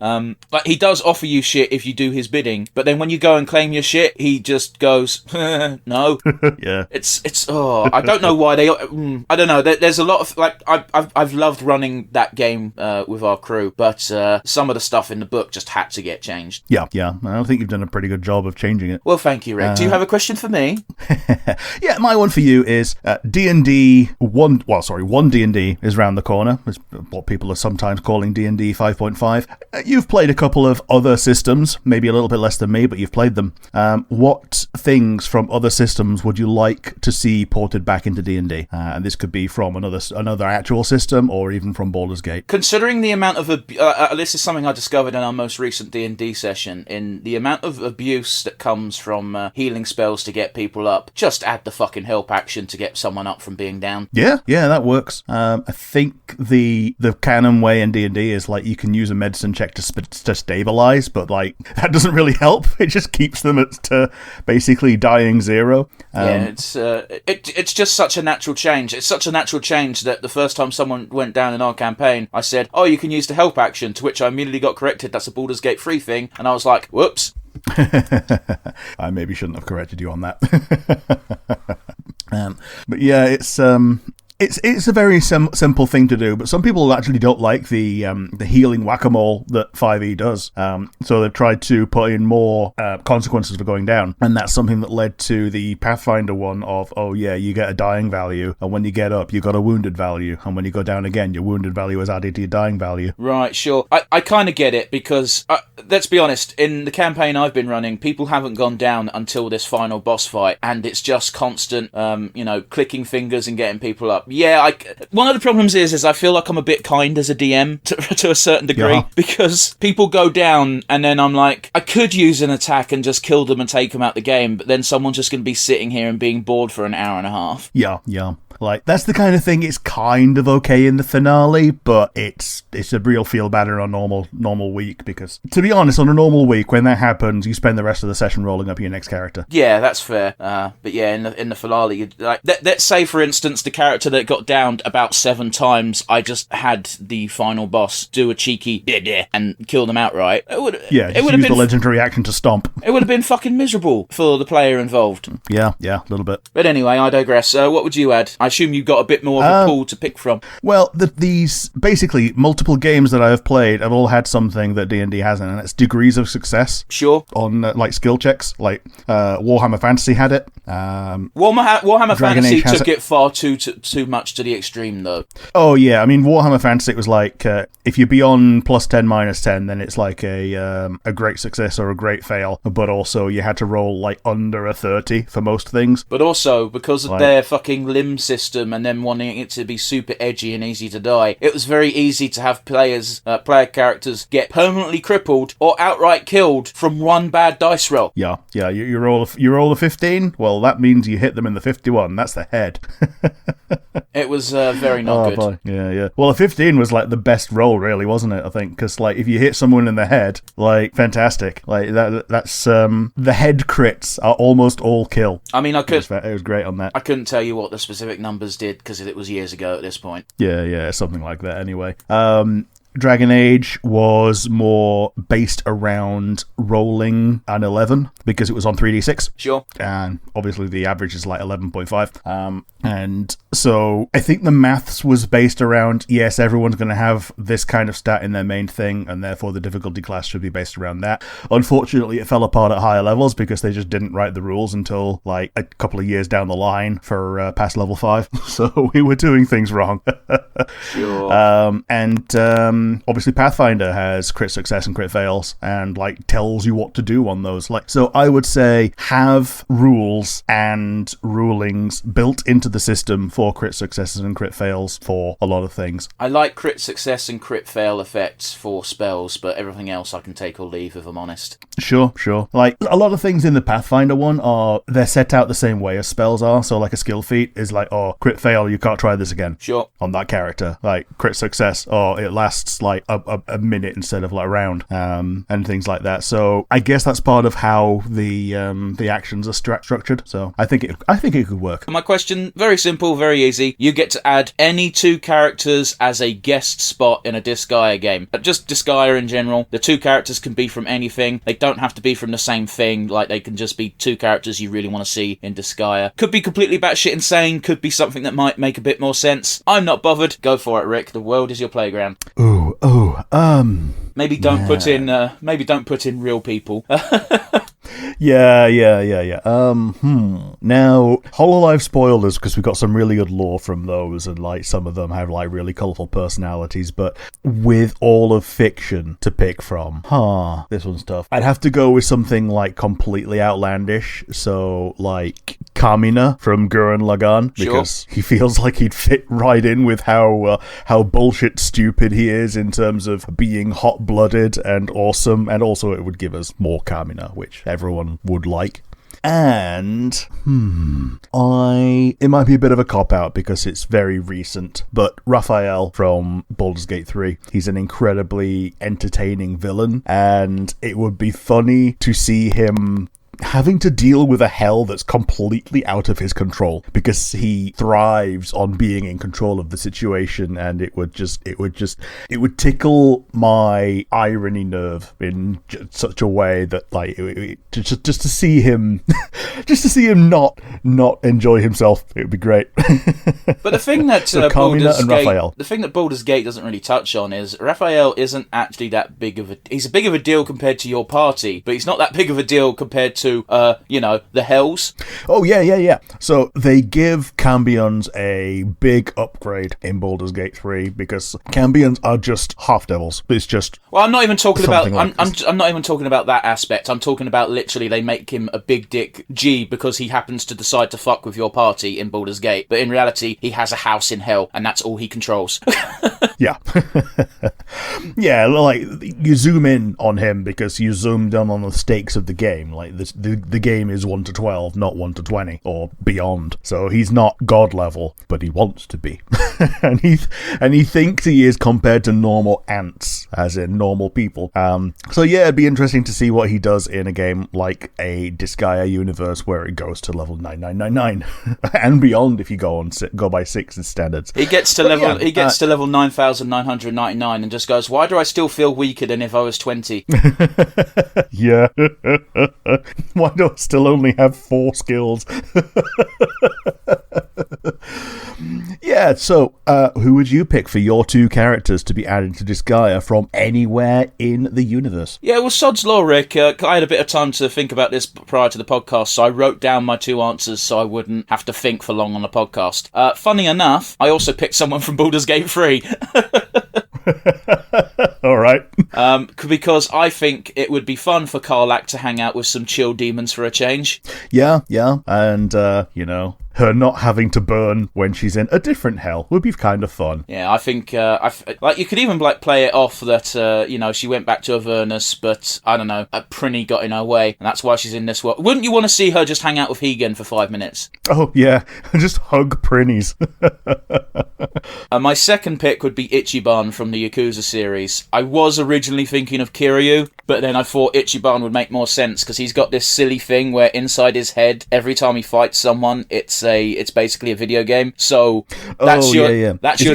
like he does offer you shit if you do his bidding, but then when you go and claim your shit, he just goes no. Yeah, it's I don't know why they I don't know. There's a lot of like I've loved running that game with our crew, but some of the stuff in the book just had to get changed. Yeah. I don't think you've done a pretty good job of changing it. Well, thank you, Rick. Do you have a question for me? Yeah, my one for you is D&D 1. Well, sorry, 1 D&D is round the corner. It's what people are sometimes calling D&D 5.5. You've played a couple of other systems, maybe a little bit less than me, but you've played them. What things from other systems would you like to see ported back into D&D? And this could be from another actual system, or even from Baldur's Gate. Considering the amount of this is something I discovered in our most recent D&D session, in the amount of abuse that comes from healing spells to get people up, just add the fucking help action to get someone up from being down. Yeah, that works. I think the canon way in D&D is like you can use a medicine check to stabilize, but like that doesn't really help. It just keeps them at basically dying 0. It's just such a natural change. It's such a natural change that the first time someone went down in our campaign, I said, "Oh, you can use the help action," to which I immediately got corrected. That's a Baldur's Gate 3 thing, and I was like, "Whoops." I maybe shouldn't have corrected you on that. But yeah, it's a very simple thing to do, but some people actually don't like the healing whack-a-mole that 5e does. So they've tried to put in more consequences for going down, and that's something that led to the Pathfinder one of, oh yeah, you get a dying value, and when you get up, you got a wounded value, and when you go down again, your wounded value is added to your dying value. Right, sure. I kind of get it, because, let's be honest, in the campaign I've been running, people haven't gone down until this final boss fight, and it's just constant, clicking fingers and getting people up. Yeah, one of the problems is I feel like I'm a bit kind as a DM to a certain degree, because people go down and then I'm like, I could use an attack and just kill them and take them out the game, but then someone's just going to be sitting here and being bored for an hour and a half. Yeah. Like, that's the kind of thing, it's kind of okay in the finale, but it's a real feel bad on a normal week, because, to be honest, on a normal week, when that happens, you spend the rest of the session rolling up your next character. Yeah, that's fair. But yeah, in the finale, let's say, for instance, the character that got downed about 7 times, I just had the final boss do a cheeky and kill them outright. It would have been the legendary action to stomp. It would have been fucking miserable for the player involved. Yeah, a little bit. But anyway, I digress. What would you add? I assume you got a bit more of a pool to pick from. Well, these basically multiple games that I have played have all had something that D&D hasn't, and it's degrees of success. Sure. On like skill checks, like Warhammer Fantasy had it. Warhammer Fantasy took it far too much to the extreme, though. Oh yeah, I mean Warhammer Fantasy, it was like if you're beyond +10 -10, then it's like a great success or a great fail. But also you had to roll like under a 30 for most things. But also because of their fucking limb system and them wanting it to be super edgy and easy to die, it was very easy to have player characters get permanently crippled or outright killed from one bad dice roll. Yeah. You roll a 15. Well, that means you hit them in the 51. That's the head. It was very not good. Boy. Yeah. Well, a 15 was like the best roll, really, wasn't it? I think, because like if you hit someone in the head, like fantastic. Like that's the head crits are almost all kill. I mean, it was great on that. I couldn't tell you what the specific numbers did because it was years ago at this point. Yeah, something like that. Anyway. Dragon Age was more based around rolling an 11 because it was on 3d6. Sure. And obviously the average is like 11.5. And so I think the maths was based around, yes, everyone's going to have this kind of stat in their main thing, and therefore the difficulty class should be based around that. Unfortunately, it fell apart at higher levels because they just didn't write the rules until like a couple of years down the line for past level 5. So we were doing things wrong. Sure. Obviously Pathfinder has crit success and crit fails and like tells you what to do on those. Like, so I would say have rules and rulings built into the system for crit successes and crit fails for a lot of things. I like crit success and crit fail effects for spells, but everything else I can take or leave if I'm honest. Sure. Like a lot of things in the Pathfinder one they're set out the same way as spells are. So like a skill feat is like, oh, crit fail, you can't try this again. Sure. On that character. Like crit success, it lasts like a minute instead of like a round, and things like that. So I guess that's part of how the actions are structured. So I think it could work. My question, very simple, very easy. You get to add any 2 characters as a guest spot in a Disgaea game. Just Disgaea in general. The 2 characters can be from anything. They don't have to be from the same thing. Like they can just be 2 characters you really want to see in Disgaea. Could be completely batshit insane. Could be something that might make a bit more sense. I'm not bothered. Go for it, Rick. The world is your playground. Maybe don't put in real people. Yeah. Now, Hololive spoiled us because we got some really good lore from those, and like some of them have like really colourful personalities. But with all of fiction to pick from, this one's tough. I'd have to go with something like completely outlandish. So like Kamina from Gurren Lagann, because he feels like he'd fit right in with how bullshit stupid he is in terms of being hot-blooded and awesome, and also it would give us more Kamina, which everyone would like. And it might be a bit of a cop-out because it's very recent, but Raphael from Baldur's Gate 3, he's an incredibly entertaining villain, and it would be funny to see him having to deal with a hell that's completely out of his control, because he thrives on being in control of the situation, and it would tickle my irony nerve in such a way that like just to see him not enjoy himself, it would be great. But the thing that Baldur's Gate doesn't really touch on is Raphael isn't actually that big of a... He's a big of a deal compared to your party, but he's not that big of a deal compared to the Hells. Oh, yeah. So they give Cambions a big upgrade in Baldur's Gate 3 because Cambions are just half-devils. It's just... Well, I'm not even talking about... Like I'm not even talking about that aspect. I'm talking about literally they make him a big dick G because he happens to decide to fuck with your party in Baldur's Gate. But in reality, he has a house in hell, and that's all he controls. Yeah. Yeah, like, you zoom in on him because you zoomed in on the stakes of the game. Like, the game is 1 to 12, not 1 to 20, or beyond. So he's not god level, but he wants to be. and he thinks he is compared to normal ants, as in normal people. So yeah, it'd be interesting to see what he does in a game like a Disgaea universe where it goes to level 9999 and beyond if you go by 6 in standards. He gets to level 9999 and just goes, why do I still feel weaker than if I was 20? Yeah. Why do I still only have 4 skills? Yeah, so who would you pick for your 2 characters to be added to Disgaea from anywhere in the universe? Yeah, well, sod's law, Rick. I had a bit of time to think about this prior to the podcast, so I wrote down my 2 answers so I wouldn't have to think for long on the podcast. Funny enough, I also picked someone from Baldur's Gate 3. All right. Because I think it would be fun for Karlak to hang out with some chill demons for a change. Yeah, and, her not having to burn when she's in a different hell would be kind of fun. Yeah, I think, you could even play it off that, she went back to Avernus, but, I don't know, Prinny got in her way, and that's why she's in this world. Wouldn't you want to see her just hang out with Hegan for 5 minutes? Oh, yeah, just hug Prinnies. My second pick would be Ichiban from the Yakuza series. I was originally thinking of Kiryu, but then I thought Ichiban would make more sense, because he's got this silly thing where inside his head, every time he fights someone, it's basically a video game. So that's is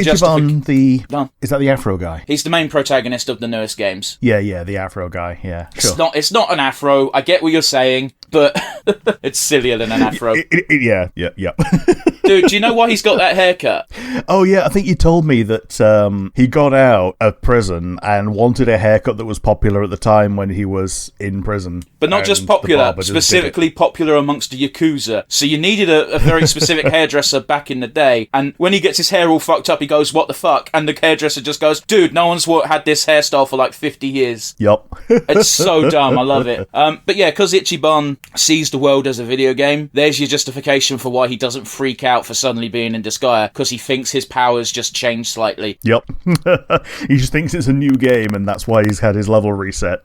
justification. Is that the Afro guy? He's the main protagonist of the newest games. Yeah, the Afro guy. Yeah, sure. It's not an Afro. I get what you're saying, but it's sillier than an Afro. Yeah. Dude, do you know why he's got that haircut? Oh yeah, I think you told me that he got out of prison and wanted a haircut that was popular at the time when he was in prison. But not just popular, specifically popular amongst the Yakuza. So you needed a very specific hairdresser back in the day, and when he gets his hair all fucked up, he goes, what the fuck? And the hairdresser just goes, dude, no one's had this hairstyle for like 50 years. Yup. It's so dumb, I love it. But yeah, because Ichiban sees the world as a video game, there's your justification for why he doesn't freak out for suddenly being in Disgaea, because he thinks his powers just changed slightly. Yep. He just thinks it's a new game, and that's why he's had his level reset.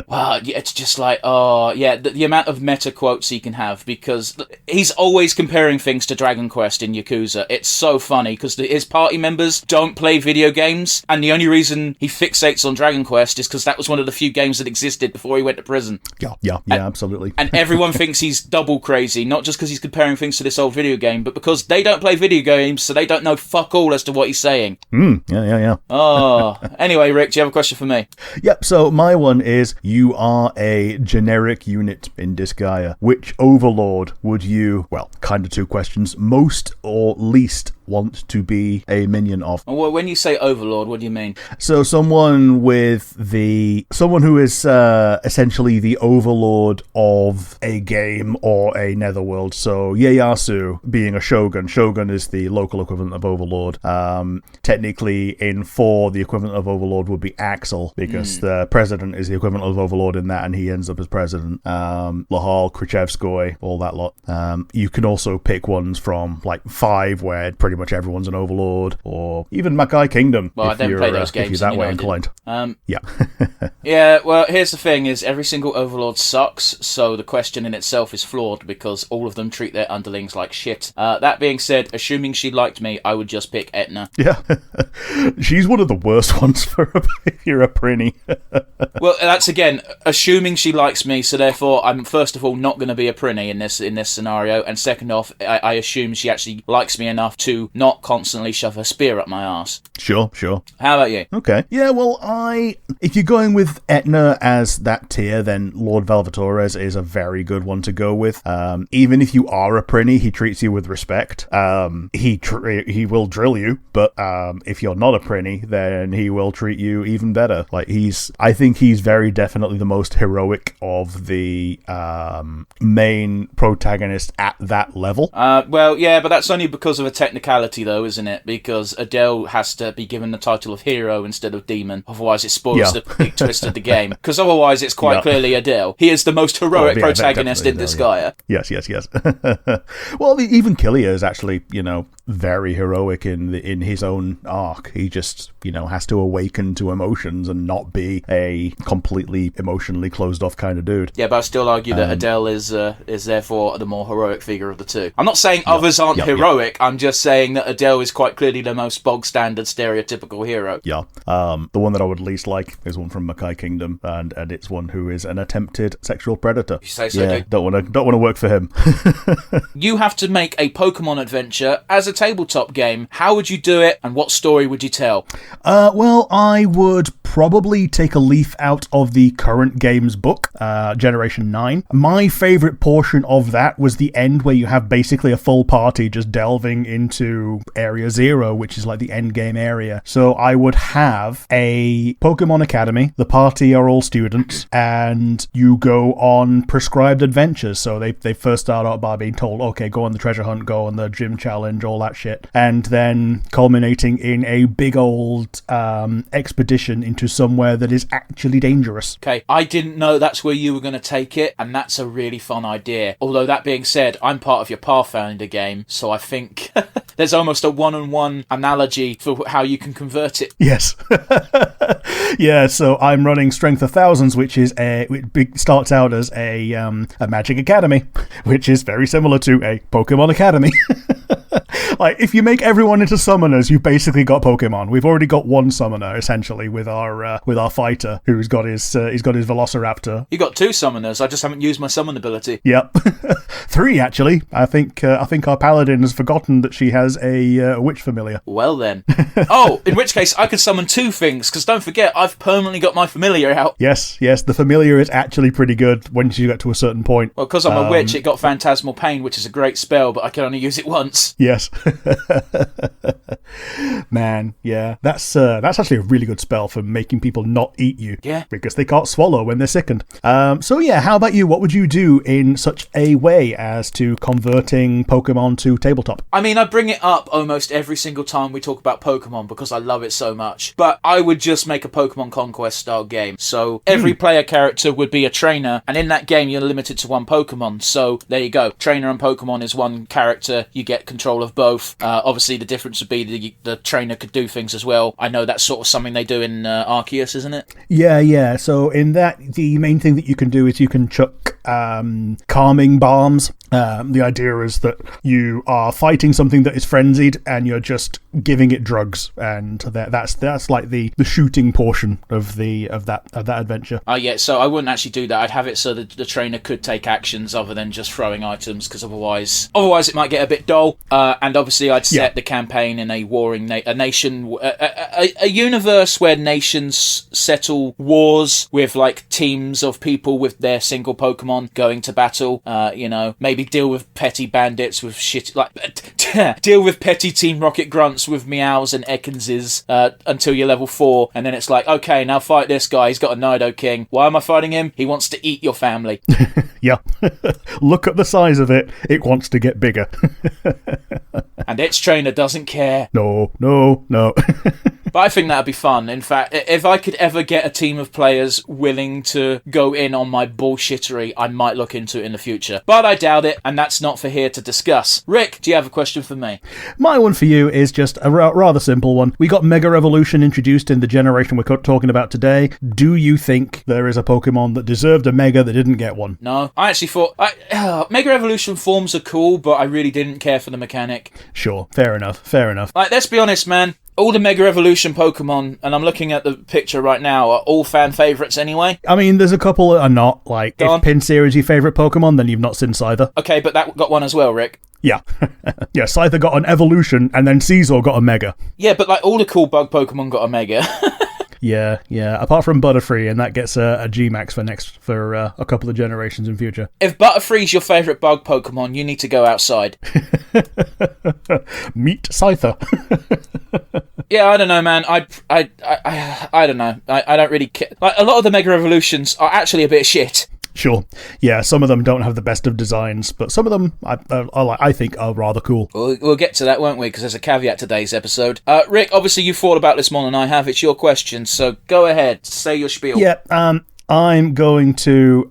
Wow, it's just like, the amount of meta quotes he can have, because he's always comparing things to Dragon Quest in Yakuza. It's so funny, because his party members don't play video games, and the only reason he fixates on Dragon Quest is because that was one of the few games that existed before he went to prison. Yeah, absolutely. And And everyone thinks he's double crazy, not just because he's comparing things to this old video game, but because they don't play video games, so they don't know fuck all as to what he's saying. Yeah. Oh. Anyway, Rick, do you have a question for me? Yep, so my one is, you are a generic unit in Disgaea. Which overlord would you, well, kind of two questions, most or least want to be a minion of? Well, when you say overlord, what do you mean? So someone who is essentially the overlord of a game or a netherworld. So Ieyasu being a shogun. Shogun is the local equivalent of overlord. Technically in 4, the equivalent of overlord would be Axel, because the president is the equivalent of overlord in that, and he ends up as president. Lahal, Krichevskoy, all that lot. You can also pick ones from like 5 where pretty much everyone's an overlord, or even Makai Kingdom. Well, I don't play those games. If you're that way inclined. Yeah. Yeah, well, here's the thing, is every single overlord sucks, so the question in itself is flawed, because all of them treat their underlings like shit. That being said, assuming she liked me, I would just pick Etna. Yeah. She's one of the worst ones if you're a Prinny. Well, that's again, assuming she likes me, so therefore I'm first of all not going to be a Prinny in this scenario, and second off, I assume she actually likes me enough to not constantly shove her spear up my arse. Sure. How about you? Okay. Yeah, well, if you're going with Etna as that tier, then Lord Velvatores is a very good one to go with. Even if you are a Prinny, he treats you with respect. He will drill you, but if you're not a Prinny, then he will treat you even better. Like, I think he's very definitely the most heroic of the main protagonist at that level. Well, yeah, but that's only because of a technicality, though, isn't it? Because Adele has to be given the title of hero instead of demon. Otherwise, it spoils the big twist of the game. Because otherwise, it's quite clearly Adele. He is the most heroic protagonist in Disgaea. Yes. Well, even Killia is actually, very heroic in his own arc. He just, has to awaken to emotions and not be a completely emotionally closed off kind of dude. Yeah, but I still argue that Adele is therefore the more heroic figure of the two. I'm not saying others aren't heroic. I'm just saying that Adele is quite clearly the most bog standard stereotypical hero. Yeah. The one that I would least like is one from Makai Kingdom, and it's one who is an attempted sexual predator. You say so, yeah, don't want to work for him. You have to make a Pokemon adventure as a tabletop game. How would you do it, and what story would you tell? Well, I would probably take a leaf out of the current game's book, Generation 9. My favourite portion of that was the end, where you have basically a full party just delving into Area 0, which is like the end game area. So I would have a Pokemon Academy. The party are all students, and you go on prescribed adventures. So they first start out by being told, okay, go on the treasure hunt, go on the gym challenge, all that shit. And then culminating in a big old expedition into somewhere that is actually dangerous. Okay, I didn't know that's where you were going to take it, and that's a really fun idea. Although, that being said, I'm part of your Pathfinder game, so I think there's almost a one-on-one analogy for how you can convert it. Yes. Yeah, so I'm running Strength of Thousands, which starts out as a Magic Academy, which is very similar to a Pokemon Academy. Like, if you make everyone into summoners, you've basically got Pokemon. We've already got one summoner, essentially, with our fighter, who's got his Velociraptor. You got 2 summoners. I just haven't used my summon ability. Yep. 3, actually. I think our paladin has forgotten that she has a witch familiar. Well then. Oh, in which case I could summon 2 things, because don't forget, I've permanently got my familiar out. Yes, the familiar is actually pretty good once you get to a certain point. Well, because I'm a witch, it got Phantasmal Pain, which is a great spell, but I can only use it once. Yes. Man, yeah. That's actually a really good spell for making people not eat you. Yeah. Because they can't swallow when they're sickened. So yeah, how about you? What would you do in such a way as to converting Pokemon to tabletop? I mean, I bring it up almost every single time we talk about Pokemon because I love it so much. But I would just make a Pokemon Conquest style game. So every player character would be a trainer, and in that game you're limited to 1 Pokemon. So there you go. Trainer and Pokemon is 1 character. You get control control of both. Obviously, the difference would be the trainer could do things as well. I know that's sort of something they do in Arceus, isn't it? Yeah. So in that, the main thing that you can do is you can chuck calming bombs. The idea is that you are fighting something that is frenzied and you're just giving it drugs, and that's like the shooting portion of that adventure. Yeah, so I wouldn't actually do that. I'd have it so that the trainer could take actions other than just throwing items, because otherwise it might get a bit dull. And obviously I'd set the campaign in a warring a nation, a universe where nations settle wars with like teams of people with their single Pokemon going to battle. Maybe deal with petty bandits with shit, like deal with petty Team Rocket grunts with Meows and Ekinses until you're level 4, and then it's like, okay, now fight this guy. He's got a Nidoking. Why am I fighting him? He wants to eat your family. Yeah. Look at the size of it. It wants to get bigger. And its trainer doesn't care. No. But I think that'd be fun. In fact, if I could ever get a team of players willing to go in on my bullshittery, I might look into it in the future. But I doubt it, and that's not for here to discuss. Rick, do you have a question for me? My one for you is just a rather simple one. We got Mega Evolution introduced in the generation we're talking about today. Do you think there is a Pokemon that deserved a Mega that didn't get one? No. I actually thought... Mega Evolution forms are cool, but I really didn't care for the mechanic. Sure, fair enough. Like, let's be honest, man. All the Mega Evolution Pokemon, and I'm looking at the picture right now, are all fan favourites anyway. I mean, there's a couple that are not. Like, if Pinsir is your favourite Pokemon, then you've not seen Scyther. Okay, but that got one as well, Rick. Yeah. Yeah, Scyther got an Evolution, and then Caesar got a Mega. Yeah, but like all the cool bug Pokemon got a Mega. Yeah. Apart from Butterfree, and that gets a G-Max for a couple of generations in future. If Butterfree's your favourite bug Pokemon, you need to go outside. Meet Scyther. Yeah, I don't know, man. I don't know. I don't really care. Like, a lot of the Mega Evolutions are actually a bit shit. Sure. Yeah, some of them don't have the best of designs, but some of them I think are rather cool. We'll get to that, won't we? Because there's a caveat to today's episode. Rick, obviously you've thought about this more than I have. It's your question, so go ahead. Say your spiel. Yeah, I'm going to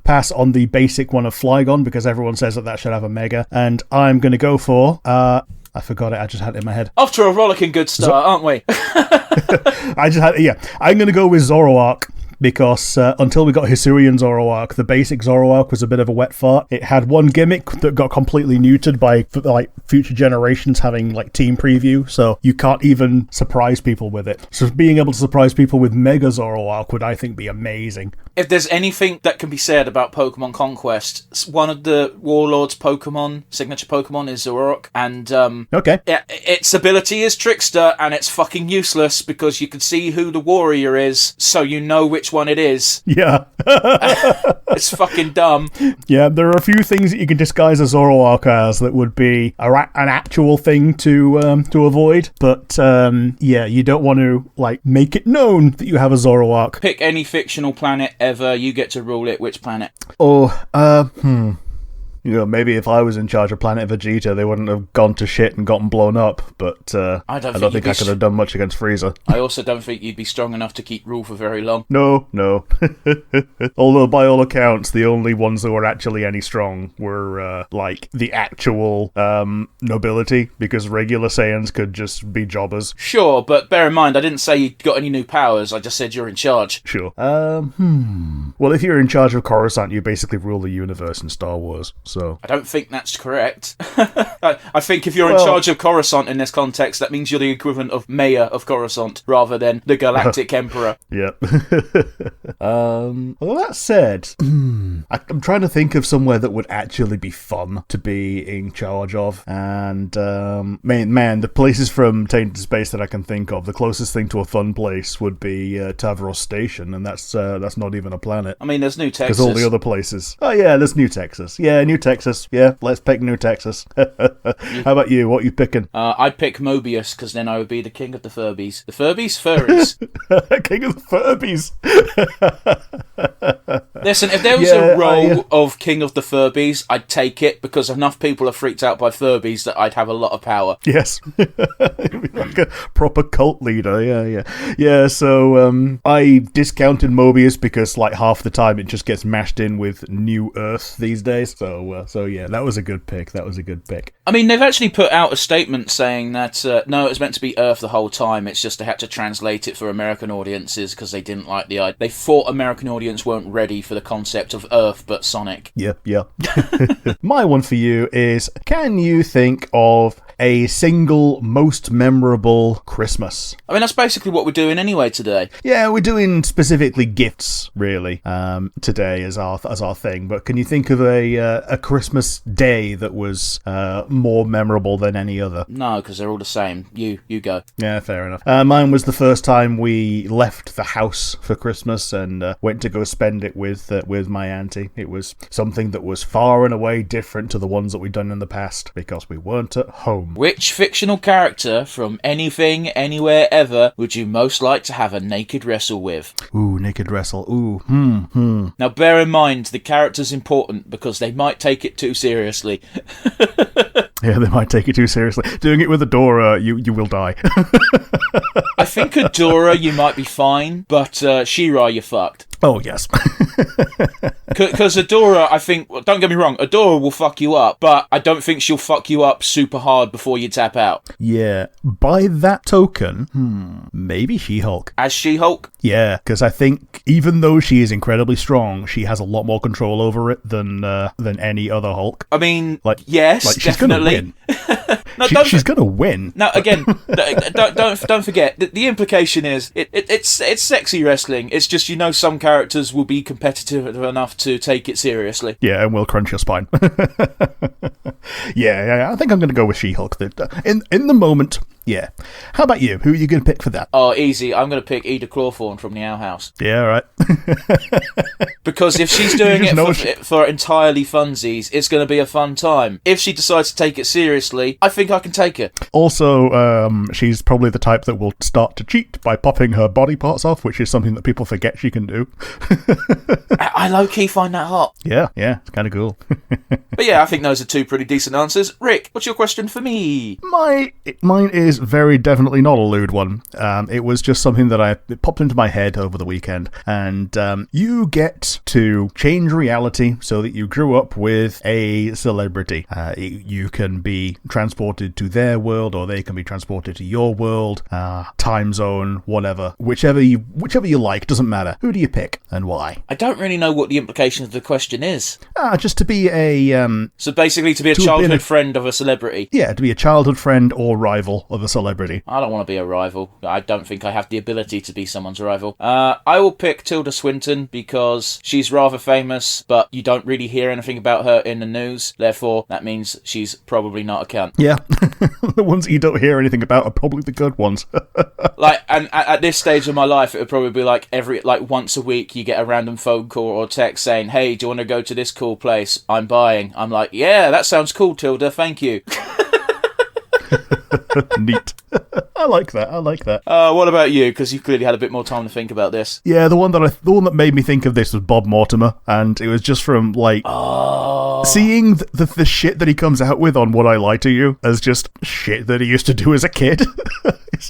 pass on the basic one of Flygon, because everyone says that should have a Mega, and I'm going to go for... I forgot it. I just had it in my head. Off to a rollicking good start, aren't we? I'm going to go with Zoroark. Because until we got Hisuian Zoroark, the basic Zoroark was a bit of a wet fart. It had one gimmick that got completely neutered by like future generations having like team preview, so you can't even surprise people with it. So being able to surprise people with Mega Zoroark would, I think, be amazing. If there's anything that can be said about Pokemon Conquest, one of the Warlord's Pokemon, signature Pokemon, is Zoroark, and okay, its ability is Trickster, and it's fucking useless because you can see who the warrior is, so you know which one it is. Yeah. It's fucking dumb. Yeah, there are a few things that you can disguise a Zoroark as that would be an actual thing to avoid, but you don't want to like make it known that you have a Zoroark. Pick any fictional planet ever, you get to rule it. Which planet? Maybe if I was in charge of Planet Vegeta, they wouldn't have gone to shit and gotten blown up, but I don't think I could have done much against Frieza. I also don't think you'd be strong enough to keep rule for very long. No. Although, by all accounts, the only ones that were actually any strong were, the actual nobility, because regular Saiyans could just be jobbers. Sure, but bear in mind, I didn't say you got any new powers, I just said you're in charge. Sure. Well, if you're in charge of Coruscant, you basically rule the universe in Star Wars. So I don't think that's correct. I think if you're in charge of Coruscant in this context, that means you're the equivalent of Mayor of Coruscant rather than the Galactic Emperor. Yep. Well, that said, I'm trying to think of somewhere that would actually be fun to be in charge of. And, man, the places from Tainted Space that I can think of, the closest thing to a fun place would be Tavros Station, and that's not even a planet. I mean, there's New Texas. Because all the other places. Oh, yeah, there's New Texas. Yeah, New Texas. Yeah, let's pick New Texas. How about you? What are you picking? I'd pick Mobius, because then I would be the king of the Furbies. The Furbies? Furries. King of the Furbies. Listen, if there was Yeah, a role of King of the Furbies, I'd take it because enough people are freaked out by Furbies that I'd have a lot of power. Yes. Like a proper cult leader, yeah. So I discounted Mobius because like half the time it just gets mashed in with New Earth these days. So yeah, that was a good pick. I mean, they've actually put out a statement saying that no, it was meant to be Earth the whole time. It's just they had to translate it for American audiences because they didn't like the idea. They thought American audience weren't ready for the concept of Earth but Sonic. Yep. My one for you is, can you think of a single most memorable Christmas? I mean, that's basically what we're doing anyway today. Yeah, we're doing specifically gifts, really, today as our thing. But can you think of a Christmas day that was more memorable than any other? No, because they're all the same. You go. Yeah, fair enough. Mine was the first time we left the house for Christmas and went to go spend it with my auntie. It was something that was far and away different to the ones that we'd done in the past because we weren't at home. Which fictional character from anything, anywhere, ever would you most like to have a naked wrestle with? Ooh, naked wrestle. Ooh, Now, bear in mind, the character's important because they might take it too seriously. Yeah, they might take it too seriously. Doing it with Adora, you will die. I think Adora, you might be fine, but She-Ra, you're fucked. Oh, yes. Because Adora, I think, don't get me wrong, Adora will fuck you up, but I don't think she'll fuck you up super hard before you tap out. Yeah. By that token, maybe She-Hulk. As She-Hulk? Yeah, because I think even though she is incredibly strong, she has a lot more control over it than any other Hulk. I mean, Like, yes, like she's definitely. Gonna win. She's gonna win. Now, again, don't forget, the implication is it's sexy wrestling. It's just, some characters will be competitive enough to take it seriously. Yeah, and will crunch your spine. Yeah, I think I'm going to go with She-Hulk. In the moment, yeah. How about you? Who are you going to pick for that? Oh, easy. I'm going to pick Eda Clawthorne from the Owl House. Yeah, all right. Because if she's doing it for entirely funsies, it's going to be a fun time. If she decides to take it seriously, I think I can take her. Also, she's probably the type that will start to cheat by popping her body parts off, which is something that people forget she can do. I low-key find that hot. Yeah, it's kind of cool. But yeah, I think those are two pretty decent answers. Rick, what's your question for me? Mine is very definitely not a lewd one. It was just something that it popped into my head over the weekend. And you get to change reality so that you grew up with a celebrity. You can be transported to their world, or they can be transported to your world, time zone, whatever. Whichever you like, doesn't matter. Who do you pick and why? I don't really know what the implication of the question is. Just to be So basically to be a childhood friend of a celebrity. Yeah, to be a childhood friend or rival of a celebrity. I don't want to be a rival. I don't think I have the ability to be someone's rival. I will pick Tilda Swinton because she's rather famous, but you don't really hear anything about her in the news. Therefore, that means she's probably not a cunt. Yeah, the ones that you don't hear anything about are probably the good ones. And at this stage of my life, it would probably be once a week you get a random phone call or text saying, "Hey, do you want to go to this cool place? I'm buying." I'm like, "Yeah, that sounds cool, Tilda. Thank you." Neat. I like that. What about you? Because you clearly had a bit more time to think about this. Yeah, the one that made me think of this was Bob Mortimer, and it was just from seeing the shit that he comes out with on Would I Lie to You as just shit that he used to do as a kid.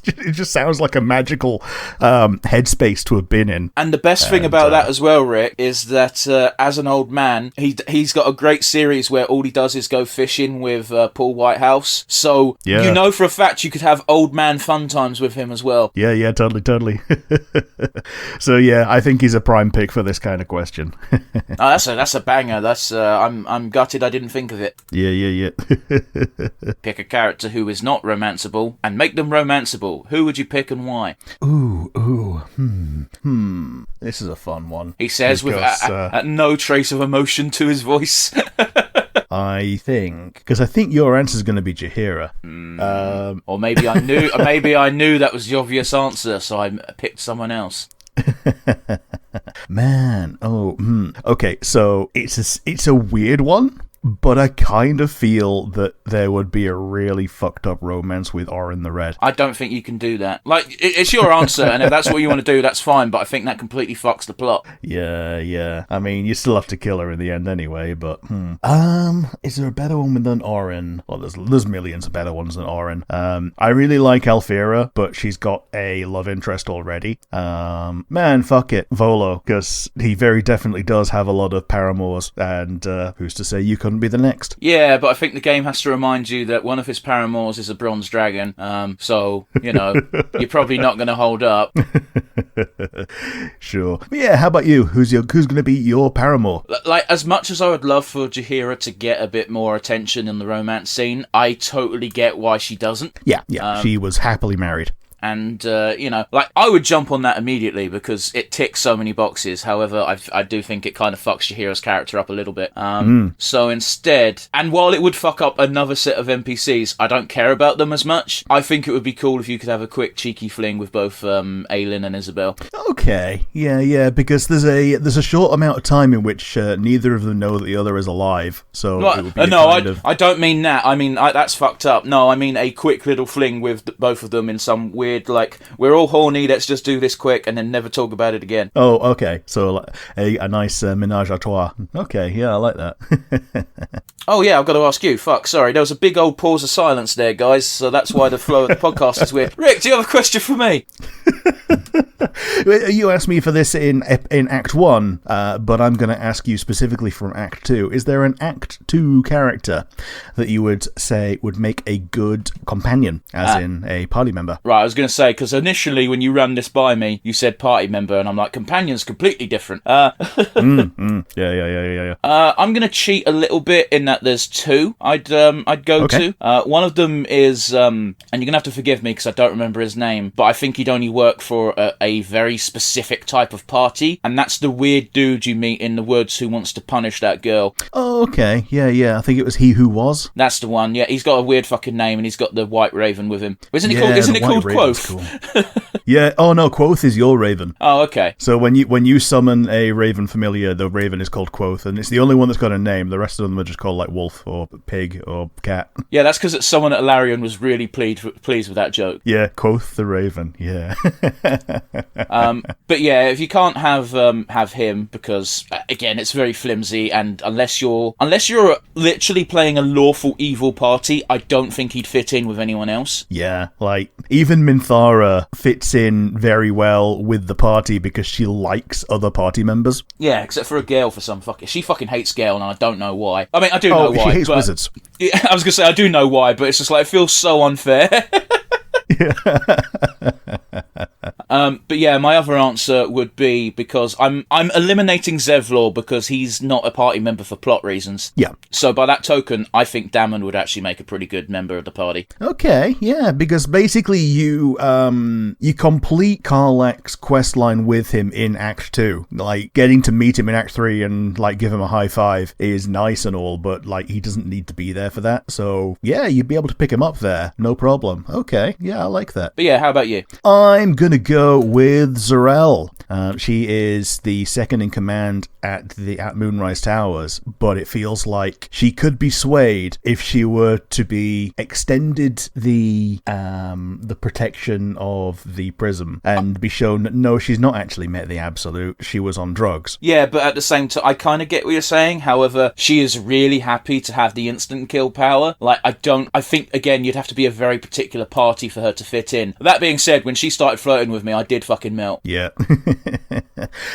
It just sounds like a magical headspace to have been in. And the best thing about that as well, Rick, is that as an old man, he's got a great series where all he does is go fishing with Paul Whitehouse. So you know for a fact you could have old man fun times with him as well. Yeah, totally. So yeah, I think he's a prime pick for this kind of question. That's a banger. I'm gutted I didn't think of it. Yeah. Pick a character who is not romanceable and make them romanceable. Who would you pick and why? This is a fun one. He says because, with no trace of emotion to his voice. I think your answer is going to be Jaheira. Or maybe I knew that was the obvious answer, so I picked someone else. Man, okay, so it's a weird one. but I kind of feel that there would be a really fucked up romance with Orin the Red. I don't think you can do that. Like, it's your answer, and if that's what you want to do, that's fine, but I think that completely fucks the plot. Yeah. I mean, you still have to kill her in the end anyway, but... Is there a better one than Orin? Well, there's millions of better ones than Orin. I really like Alfira, but she's got a love interest already. Man, fuck it. Volo, because he very definitely does have a lot of paramours, and who's to say you couldn't be the next? Yeah, but I think the game has to remind you that one of his paramours is a bronze dragon, so, you know, you're probably not going to hold up. Sure. But yeah, how about you? Who's going to be your paramour? Like, as much as I would love for Jaheira to get a bit more attention in the romance scene, I totally get why she doesn't. Yeah, she was happily married. And, you know, like, I would jump on that immediately because it ticks so many boxes. However, I do think it kind of fucks Jaheira's character up a little bit. So instead, and while it would fuck up another set of NPCs, I don't care about them as much. I think it would be cool if you could have a quick cheeky fling with both Aelin and Isabel. Okay, yeah, because there's a short amount of time in which neither of them know that the other is alive. So it would be I don't mean that. I mean, that's fucked up. No, I mean a quick little fling with both of them in some weird, like, we're all horny, let's just do this quick and then never talk about it again. Oh, okay. So a nice menage a trois. Okay, yeah, I like that. Oh yeah, I've got to ask you. Fuck, sorry, there was a big old pause of silence there, guys, so that's why the flow of the podcast is weird. Rick, do you have a question for me? You asked me for this in Act 1, but I'm going to ask you specifically from Act 2. Is there an Act 2 character that you would say would make a good companion, as in a party member? Right, I was going to say, because initially when you ran this by me, you said party member, and I'm like, companion's completely different. Yeah. I'm going to cheat a little bit in that there's two I'd go to. One of them is, and you're going to have to forgive me because I don't remember his name, but I think he'd only work for a very specific type of party, and that's the weird dude you meet in the woods who wants to punish that girl. Oh, okay. Yeah. I think it was He Who Was. That's the one. Yeah, he's got a weird fucking name, and he's got the White Raven with him. Isn't it called Quoth? Cool. Yeah. Oh no, Quoth is your Raven. Oh, okay. So when you summon a Raven familiar, the Raven is called Quoth, and it's the only one that's got a name. The rest of them are just called like Wolf or Pig or Cat. Yeah, that's because someone at Larian was really pleased with that joke. Yeah, Quoth the Raven. Yeah. But yeah, if you can't have him, because again, it's very flimsy, and unless you're literally playing a lawful evil party, I don't think he'd fit in with anyone else. Yeah, like even Minthara fits in very well with the party because she likes other party members. Yeah, except for a Gale for some she fucking hates Gale, and I don't know why. I mean, I do know why. She hates wizards. Yeah, I was gonna say I do know why, but it's just like it feels so unfair. But yeah, my other answer would be because I'm eliminating Zevlor because he's not a party member for plot reasons. Yeah. So by that token, I think Damon would actually make a pretty good member of the party. Okay, yeah, because basically you complete Karlach's questline with him in Act 2. Like, getting to meet him in Act 3 and, like, give him a high five is nice and all, but, like, he doesn't need to be there for that. So, yeah, you'd be able to pick him up there. No problem. Okay, yeah, I like that. But yeah, how about you? I'm gonna go with Zarel. She is the second in command at Moonrise Towers, but it feels like she could be swayed if she were to be extended the protection of the prism and be shown that no, she's not actually met the absolute. She was on drugs. Yeah, but at the same time, I kind of get what you're saying. However, she is really happy to have the instant kill power. Like, I think, again, you'd have to be a very particular party for her to fit in. That being said, when she started flirting with me, I did fucking melt. Yeah.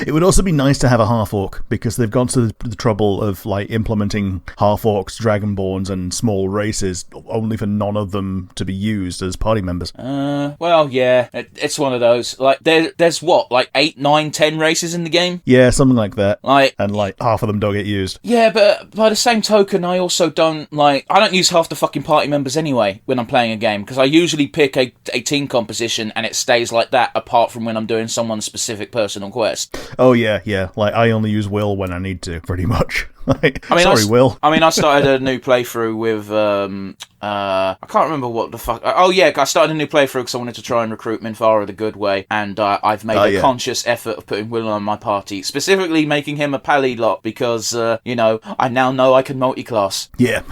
It would also be nice to have a half-orc, because they've gone to the trouble of, like, implementing half-orcs, dragonborns, and small races, only for none of them to be used as party members. Well, yeah, it's one of those. Like, there's what, like 8, 9, 10 races in the game? Yeah, something like that. Like, and, like, half of them don't get used. Yeah, but by the same token, I also don't use half the fucking party members anyway when I'm playing a game, because I usually pick a team composition, and it stays like that, apart from when I'm doing someone's specific person on quest. Oh yeah. Like I only use Will when I need to, pretty much. Like, I mean, sorry, Will. I mean, I started a new playthrough with I can't remember what the fuck. Oh yeah, I started a new playthrough because I wanted to try and recruit Minthara the good way, and I've made a conscious effort of putting Will on my party, specifically making him a Palilot because I now know I can multi-class. Yeah.